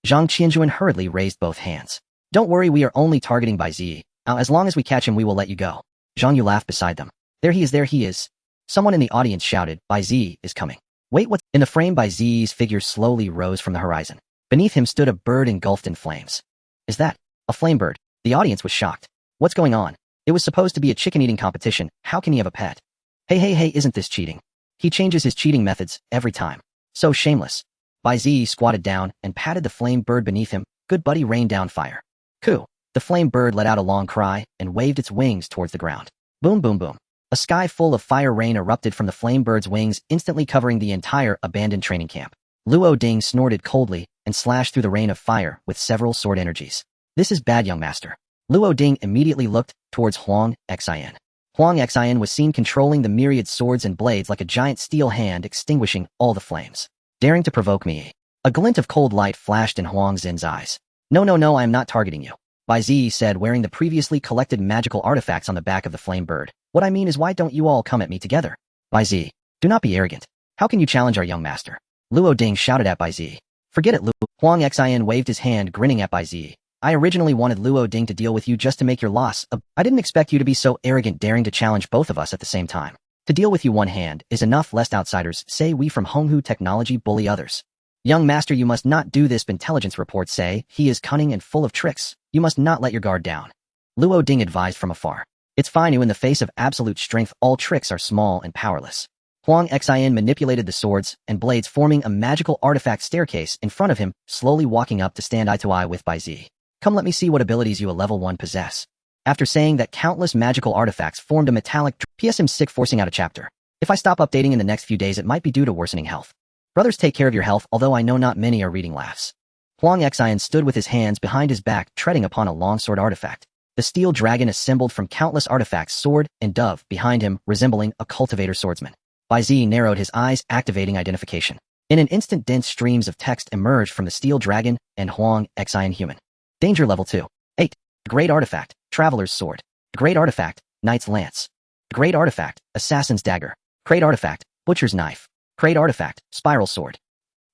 Zhang Qianjuan hurriedly raised both hands. Don't worry, we are only targeting Bai Ziyi. Now, as long as we catch him, we will let you go. Zhang Yu laughed beside them. There he is. Someone in the audience shouted, Bai Ziyi is coming. Wait, what? In the frame, Bai Ziyi's figure slowly rose from the horizon. Beneath him stood a bird engulfed in flames. Is that a flame bird? The audience was shocked. What's going on? It was supposed to be a chicken-eating competition. How can he have a pet? Hey, isn't this cheating? He changes his cheating methods every time. So shameless. Bai Ziyi squatted down and patted the flame bird beneath him. Good buddy, rained down fire. Coo. The flame bird let out a long cry and waved its wings towards the ground. Boom, boom, boom. A sky full of fire rain erupted from the flame bird's wings, instantly covering the entire abandoned training camp. Luo Ding snorted coldly and slashed through the rain of fire with several sword energies. This is bad, young master. Luo Ding immediately looked towards Huang Xian. Huang Xian was seen controlling the myriad swords and blades like a giant steel hand, extinguishing all the flames. Daring to provoke me. A glint of cold light flashed in Huang Xin's eyes. No, I am not targeting you. Bai Ziyi said, wearing the previously collected magical artifacts on the back of the flame bird. What I mean is, why don't you all come at me together? Bai Ziyi, do not be arrogant. How can you challenge our young master? Luo Ding shouted at Bai Ziyi. Forget it, Luo. Huang Xian waved his hand, grinning at Bai Ziyi. I originally wanted Luo Ding to deal with you just to make your loss. I didn't expect you to be so arrogant, daring to challenge both of us at the same time. To deal with you one hand is enough, lest outsiders say we from Honghu Technology bully others. Young master, you must not do this. Intelligence reports say he is cunning and full of tricks. You must not let your guard down. Luo Ding advised from afar. It's fine, you, in the face of absolute strength, all tricks are small and powerless. Huang Xian manipulated the swords and blades, forming a magical artifact staircase in front of him, slowly walking up to stand eye to eye with Bai Ziyi. Come, let me see what abilities you, a level 1, possess. After saying that, countless magical artifacts formed a metallic PSM sick, forcing out a chapter. If I stop updating in the next few days, it might be due to worsening health. Brothers, take care of your health, although I know not many are reading laughs. Huang Xian stood with his hands behind his back, treading upon a longsword artifact. The steel dragon assembled from countless artifacts, sword and dove, behind him, resembling a cultivator swordsman. Bai Ziyi narrowed his eyes, activating identification. In an instant, dense streams of text emerged from the steel dragon and Huang Xian human. Danger level 2. 8. Great artifact, traveler's sword. Great artifact, knight's lance. Great artifact, assassin's dagger. Great artifact, butcher's knife. Great artifact, spiral sword.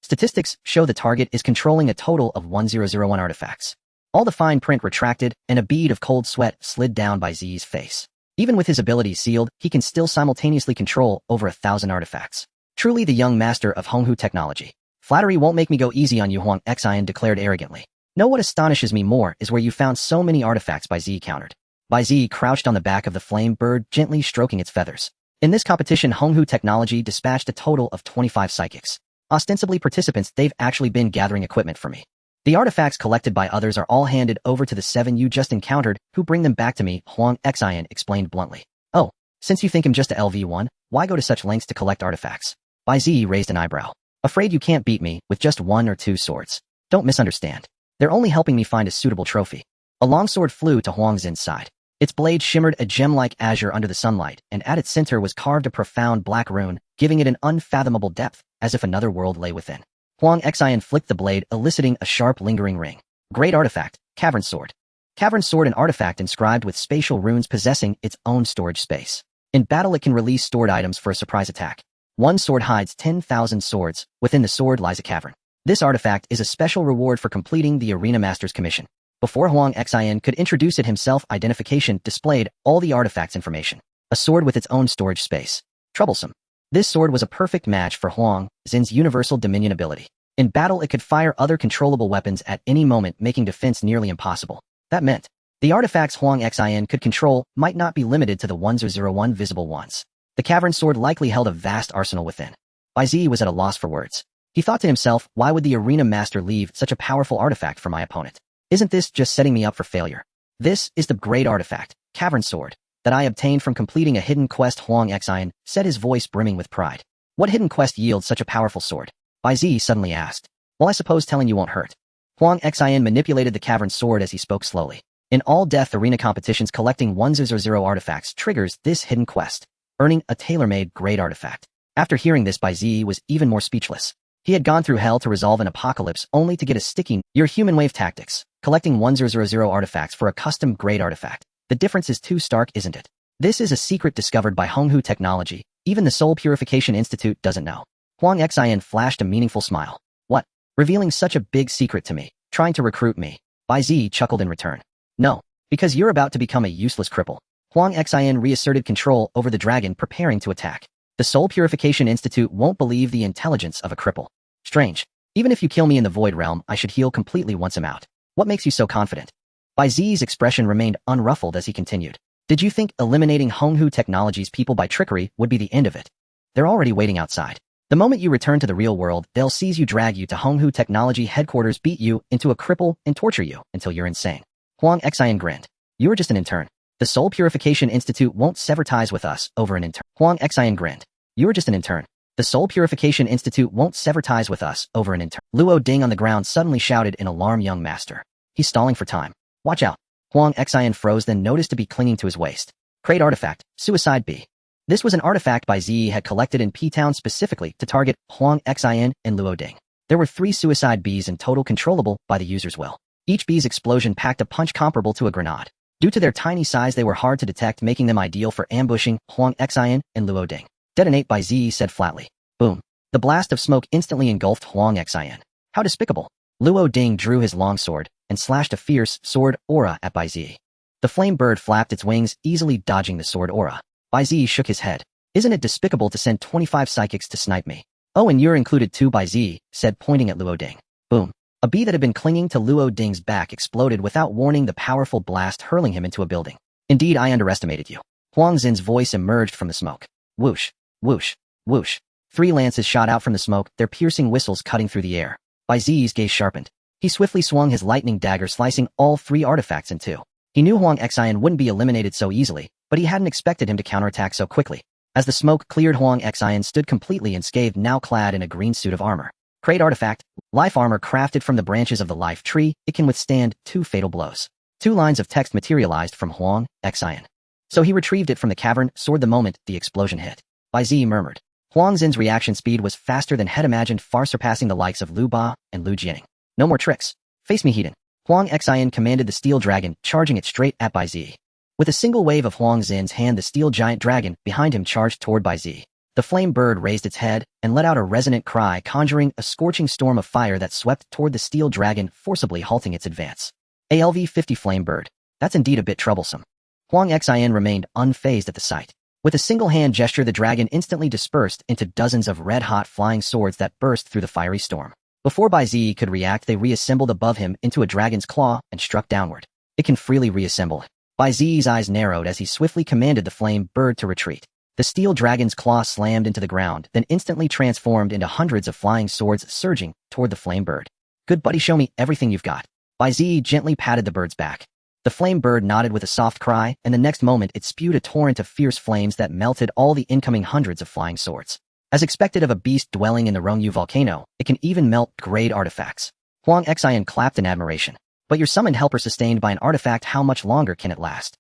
Statistics show the target is controlling a total of 1001 artifacts. All the fine print retracted, and a bead of cold sweat slid down Bai Ziyi's face. Even with his abilities sealed, he can still simultaneously control over 1,000 artifacts. Truly the young master of Honghu Technology. Flattery won't make me go easy on you, Huang Xian declared arrogantly. No, what astonishes me more is where you found so many artifacts, Bai Ziyi countered. Bai Ziyi crouched on the back of the flame bird, gently stroking its feathers. In this competition, Honghu Technology dispatched a total of 25 psychics. Ostensibly participants, they've actually been gathering equipment for me. The artifacts collected by others are all handed over to the 7 you just encountered, who bring them back to me, Huang Xian explained bluntly. Oh, since you think I'm just a LV1, why go to such lengths to collect artifacts? Bai Ziyi raised an eyebrow. Afraid you can't beat me with just 1 or 2 swords. Don't misunderstand. They're only helping me find a suitable trophy. A longsword flew to Huang Xin's side. Its blade shimmered a gem-like azure under the sunlight, and at its center was carved a profound black rune, giving it an unfathomable depth, as if another world lay within. Huang Xian flicked the blade, eliciting a sharp, lingering ring. Great artifact, cavern sword. Cavern sword, an artifact inscribed with spatial runes possessing its own storage space. In battle, it can release stored items for a surprise attack. One sword hides 10,000 swords. Within the sword lies a cavern. This artifact is a special reward for completing the Arena Master's commission. Before Huang Xian could introduce it himself, identification displayed all the artifact's information. A sword with its own storage space. Troublesome. This sword was a perfect match for Huang Xin's universal dominion ability. In battle, it could fire other controllable weapons at any moment, making defense nearly impossible. That meant the artifacts Huang Xian could control might not be limited to the 1001 visible ones. The cavern sword likely held a vast arsenal within. Bai Ziyi was at a loss for words. He thought to himself, why would the Arena Master leave such a powerful artifact for my opponent? Isn't this just setting me up for failure? This is the great artifact, cavern sword, that I obtained from completing a hidden quest, Huang Xian said, his voice brimming with pride. What hidden quest yields such a powerful sword? Bai Ziyi suddenly asked. Well, I suppose telling you won't hurt. Huang Xian manipulated the cavern sword as he spoke slowly. In all death arena competitions, collecting 100 artifacts triggers this hidden quest, earning a tailor-made great artifact. After hearing this, Bai Ziyi was even more speechless. He had gone through hell to resolve an apocalypse only to get a sticking, your human wave tactics, collecting 100 artifacts for a custom great artifact. The difference is too stark, isn't it? This is a secret discovered by Honghu Technology. Even the Soul Purification Institute doesn't know. Huang Xian flashed a meaningful smile. What? Revealing such a big secret to me? Trying to recruit me? Bai Ziyi chuckled in return. No. Because you're about to become a useless cripple. Huang Xian reasserted control over the dragon, preparing to attack. The Soul Purification Institute won't believe the intelligence of a cripple. Strange. Even if you kill me in the Void Realm, I should heal completely once I'm out. What makes you so confident? Bai Ziyi's expression remained unruffled as he continued. Did you think eliminating Honghu Technology's people by trickery would be the end of it? They're already waiting outside. The moment you return to the real world, they'll seize you, drag you to Honghu Technology headquarters, beat you into a cripple, and torture you until you're insane. Huang Xian grinned. You were just an intern. The Soul Purification Institute won't sever ties with us over an intern. Huang Xian grinned. You're just an intern. The Soul Purification Institute won't sever ties with us over an intern. Luo Ding on the ground suddenly shouted in alarm, young master. He's stalling for time. Watch out. Huang Xian froze, then noticed to be clinging to his waist. Crate artifact, Suicide Bee. This was an artifact Bai Ziyi had collected in P-Town specifically to target Huang Xian and Luo Ding. There were 3 suicide bees in total, controllable by the user's will. Each bee's explosion packed a punch comparable to a grenade. Due to their tiny size, they were hard to detect, making them ideal for ambushing Huang Xian and Luo Ding. Detonate, Bai Ziyi said flatly. Boom. The blast of smoke instantly engulfed Huang Xian. How despicable. Luo Ding drew his long sword and slashed a fierce sword aura at Bai Ziyi. The flame bird flapped its wings, easily dodging the sword aura. Bai Ziyi shook his head. Isn't it despicable to send 25 psychics to snipe me? Oh, and you're included too, Bai Ziyi said, pointing at Luo Ding. Boom. A bee that had been clinging to Luo Ding's back exploded without warning, the powerful blast hurling him into a building. Indeed, I underestimated you. Huang Xin's voice emerged from the smoke. Whoosh, whoosh, whoosh. 3 lances shot out from the smoke, their piercing whistles cutting through the air. Bai Ziyi's gaze sharpened. He swiftly swung his lightning dagger, slicing all 3 artifacts in 2. He knew Huang Xian wouldn't be eliminated so easily, but he hadn't expected him to counterattack so quickly. As the smoke cleared, Huang Xian stood completely unscathed, now clad in a green suit of armor. Crate artifact, life armor crafted from the branches of the life tree. It can withstand 2 fatal blows. 2 lines of text materialized from Huang Xian. So he retrieved it from the cavern sword the moment the explosion hit. Bai Ziyi murmured. Huang Xin's reaction speed was faster than had imagined, far surpassing the likes of Lu Ba and Lu Jianing. No more tricks. Face me, Heathen. Huang Xian commanded the steel dragon, charging it straight at Bai Ziyi. With a single wave of Huang Xin's hand, the steel giant dragon behind him charged toward Bai Ziyi. The flame bird raised its head and let out a resonant cry, conjuring a scorching storm of fire that swept toward the steel dragon, forcibly halting its advance. ALV-50 flame bird. That's indeed a bit troublesome. Huang Xian remained unfazed at the sight. With a single hand gesture, the dragon instantly dispersed into dozens of red-hot flying swords that burst through the fiery storm. Before Bai Ziyi could react, they reassembled above him into a dragon's claw and struck downward. It can freely reassemble. Bai Ziyi's eyes narrowed as he swiftly commanded the flame bird to retreat. The steel dragon's claw slammed into the ground, then instantly transformed into hundreds of flying swords surging toward the flame bird. Good buddy, show me everything you've got. Bai Ziyi gently patted the bird's back. The flame bird nodded with a soft cry, and the next moment it spewed a torrent of fierce flames that melted all the incoming hundreds of flying swords. As expected of a beast dwelling in the Rongyu volcano, it can even melt grade artifacts. Huang Xian clapped in admiration. But your summoned helper sustained by an artifact, how much longer can it last?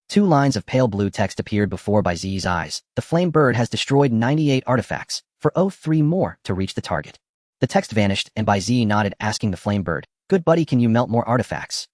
2 lines of pale blue text appeared before Bai Ziyi's eyes. The flame bird has destroyed 98 artifacts, for 3 more to reach the target. The text vanished, and Bai Ziyi nodded, asking the flame bird, good buddy, can you melt more artifacts?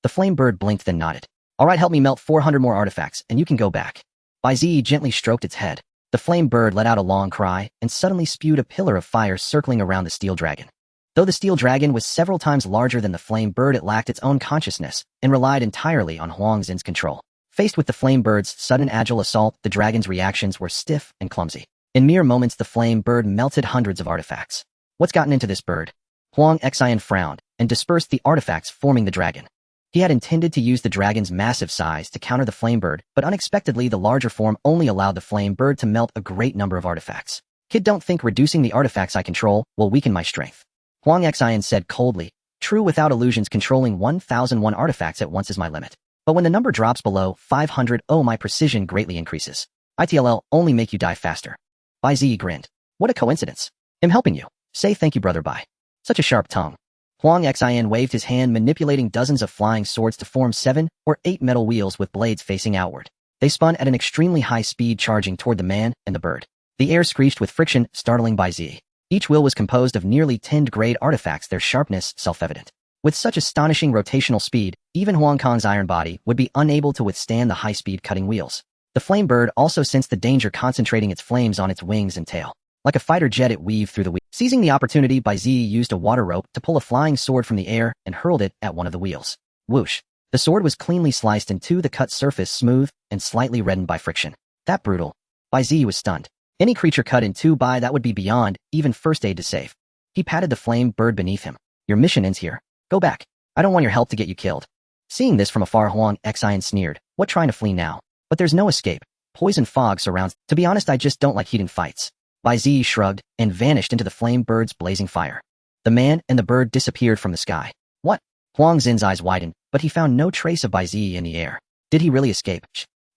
The flame bird blinked, then nodded. All right, help me melt 400 more artifacts, and you can go back. Bai Ziyi gently stroked its head. The flame bird let out a long cry, and suddenly spewed a pillar of fire circling around the steel dragon. Though the steel dragon was several times larger than the flame bird, it lacked its own consciousness, and relied entirely on Huang Xin's control. Faced with the flame bird's sudden agile assault, the dragon's reactions were stiff and clumsy. In mere moments, the flame bird melted hundreds of artifacts. What's gotten into this bird? Huang Xian frowned, and dispersed the artifacts forming the dragon. He had intended to use the dragon's massive size to counter the flame bird, but unexpectedly the larger form only allowed the flame bird to melt a great number of artifacts. Kid, don't think reducing the artifacts I control will weaken my strength. Huang Xian said coldly. True, without illusions, controlling 1001 artifacts at once is my limit. But when the number drops below 500, my precision greatly increases. ITLL only make you die faster. Bai Ziyi grinned. What a coincidence. I'm helping you. Say thank you, brother Bai. Such a sharp tongue. Huang Xian waved his hand, manipulating dozens of flying swords to form 7 or 8 metal wheels with blades facing outward. They spun at an extremely high speed, charging toward the man and the bird. The air screeched with friction, startling Bai Ziyi. Each wheel was composed of nearly 10 grade artifacts, their sharpness self-evident. With such astonishing rotational speed, even Huang Kong's iron body would be unable to withstand the high-speed cutting wheels. The flame bird also sensed the danger, concentrating its flames on its wings and tail. Like a fighter jet, it weaved through the wheels. Seizing the opportunity, Bai Ziyi used a water rope to pull a flying sword from the air and hurled it at one of the wheels. Whoosh! The sword was cleanly sliced in 2, the cut surface smooth and slightly reddened by friction. That brutal. Bai Ziyi was stunned. Any creature cut in 2 by that would be beyond even first aid to save. He patted the flame bird beneath him. Your mission ends here. Go back. I don't want your help to get you killed. Seeing this from afar, Huang Xian sneered. What, trying to flee now? But there's no escape. Poison fog surrounds. To be honest, I just don't like heated fights. Bai Ziyi shrugged and vanished into the flame bird's blazing fire. The man and the bird disappeared from the sky. What? Huang Xin's eyes widened, but he found no trace of Bai Ziyi in the air. Did he really escape?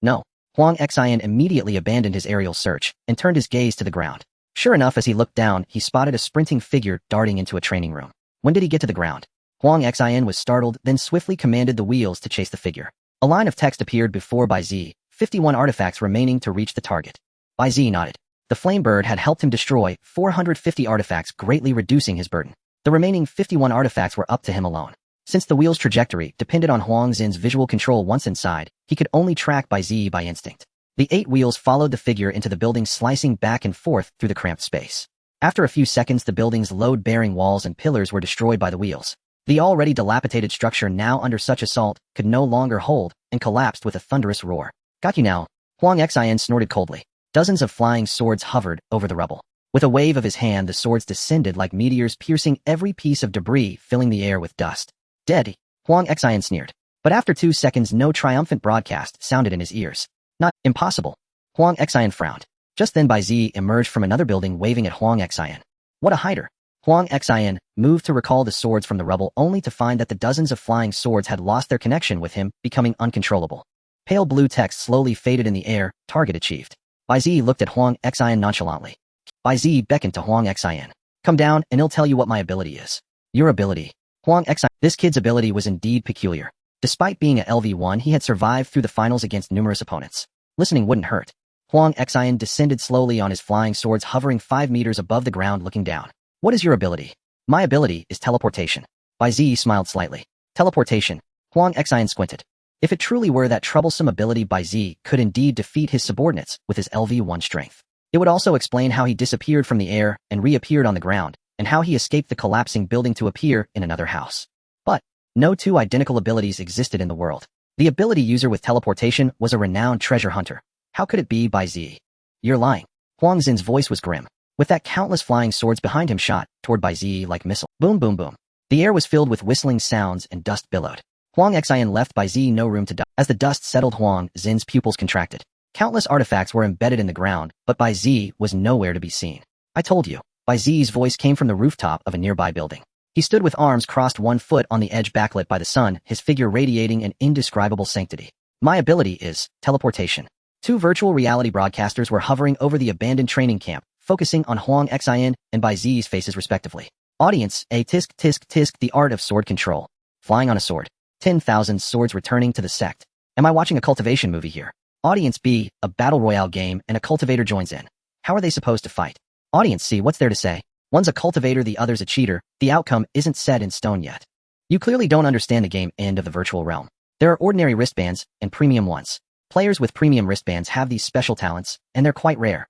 No. Huang Xian immediately abandoned his aerial search and turned his gaze to the ground. Sure enough, as he looked down, he spotted a sprinting figure darting into a training room. When did he get to the ground? Huang Xian was startled, then swiftly commanded the wheels to chase the figure. A line of text appeared before Bai Ziyi, 51 artifacts remaining to reach the target. Bai Ziyi nodded. The flame bird had helped him destroy 450 artifacts, greatly reducing his burden. The remaining 51 artifacts were up to him alone. Since the wheel's trajectory depended on Huang Xin's visual control once inside, he could only track Bai Ziyi by instinct. The 8 wheels followed the figure into the building, slicing back and forth through the cramped space. After a few seconds, the building's load-bearing walls and pillars were destroyed by the wheels. The already dilapidated structure, now under such assault, could no longer hold and collapsed with a thunderous roar. Got you now. Huang Xian snorted coldly. Dozens of flying swords hovered over the rubble. With a wave of his hand, the swords descended like meteors, piercing every piece of debris, filling the air with dust. Dead, Huang Xian sneered. But after 2 seconds, no triumphant broadcast sounded in his ears. Not impossible. Huang Xian frowned. Just then Bai Ziyi emerged from another building, waving at Huang Xian. What a hider. Huang Xian moved to recall the swords from the rubble, only to find that the dozens of flying swords had lost their connection with him, becoming uncontrollable. Pale blue text slowly faded in the air, target achieved. Bai Ziyi looked at Huang Xian nonchalantly. Bai Ziyi beckoned to Huang Xian. Come down and he'll tell you what my ability is. Your ability. Huang Xian. This kid's ability was indeed peculiar. Despite being a LV1, he had survived through the finals against numerous opponents. Listening wouldn't hurt. Huang Xian descended slowly on his flying swords, hovering 5 meters above the ground, looking down. What is your ability? My ability is teleportation. Bai Ziyi smiled slightly. Teleportation. Huang Xian squinted. If it truly were that troublesome ability, Bai Ziyi could indeed defeat his subordinates with his LV1 strength. It would also explain how he disappeared from the air and reappeared on the ground, and how he escaped the collapsing building to appear in another house. But no 2 identical abilities existed in the world. The ability user with teleportation was a renowned treasure hunter. How could it be Bai Ziyi? You're lying. Huang Xin's voice was grim. With that, countless flying swords behind him shot toward Bai Ziyi like missile. Boom, boom, boom. The air was filled with whistling sounds and dust billowed. Huang Xian left Bai Ziyi no room to die. As the dust settled, Huang Xin's pupils contracted. Countless artifacts were embedded in the ground, but Bai Ziyi was nowhere to be seen. I told you. Bai Ziyi's voice came from the rooftop of a nearby building. He stood with arms crossed, 1 foot on the edge, backlit by the sun, his figure radiating an indescribable sanctity. My ability is teleportation. 2 virtual reality broadcasters were hovering over the abandoned training camp, focusing on Huang Xian and Bai Ziyi's faces respectively. Audience A. Tisk, tisk, tisk. The art of sword control. Flying on a sword. 10,000 swords returning to the sect. Am I watching a cultivation movie here? Audience B. A battle royale game and a cultivator joins in. How are they supposed to fight? Audience C. What's there to say? One's a cultivator, the other's a cheater. The outcome isn't set in stone yet. You clearly don't understand the game end of the virtual realm. There are ordinary wristbands and premium ones. Players with premium wristbands have these special talents, and they're quite rare.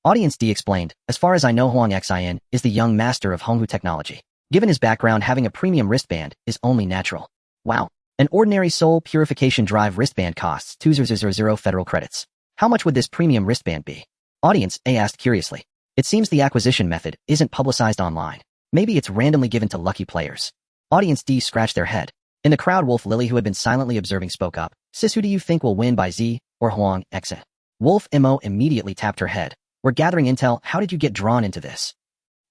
Audience D explained, as far as I know, Huang Xian is the young master of Honghu technology. Given his background, having a premium wristband is only natural. Wow. An ordinary soul purification drive wristband costs 2,000 federal credits. How much would this premium wristband be? Audience A asked curiously. It seems the acquisition method isn't publicized online. Maybe it's randomly given to lucky players. Audience D scratched their head. In the crowd, Wolf Lily, who had been silently observing, spoke up. Sis, who do you think will win, Bai Ziyi or Huang Xian? Wolf Mo immediately tapped her head. We're gathering intel. How did you get drawn into this?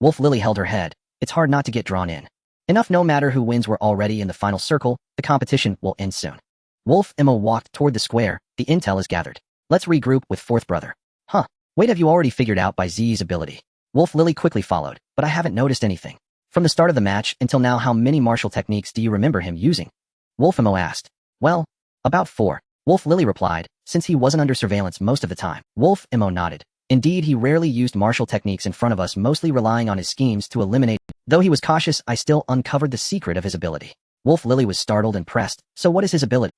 Wolf Lily held her head. It's hard not to get drawn in. Enough, no matter who wins, we're already in the final circle. The competition will end soon. Wolf Mo walked toward the square. The intel is gathered. Let's regroup with fourth brother. Huh. Wait, have you already figured out Bai Ziyi's ability? Wolf Lily quickly followed, but I haven't noticed anything. From the start of the match until now, how many martial techniques do you remember him using? Wolf Mo asked. Well, about 4. Wolf Lily replied, since he wasn't under surveillance most of the time. Wolf Mo nodded. Indeed, he rarely used martial techniques in front of us, mostly relying on his schemes to eliminate. Though he was cautious, I still uncovered the secret of his ability. Wolf Lily was startled and pressed. So what is his ability?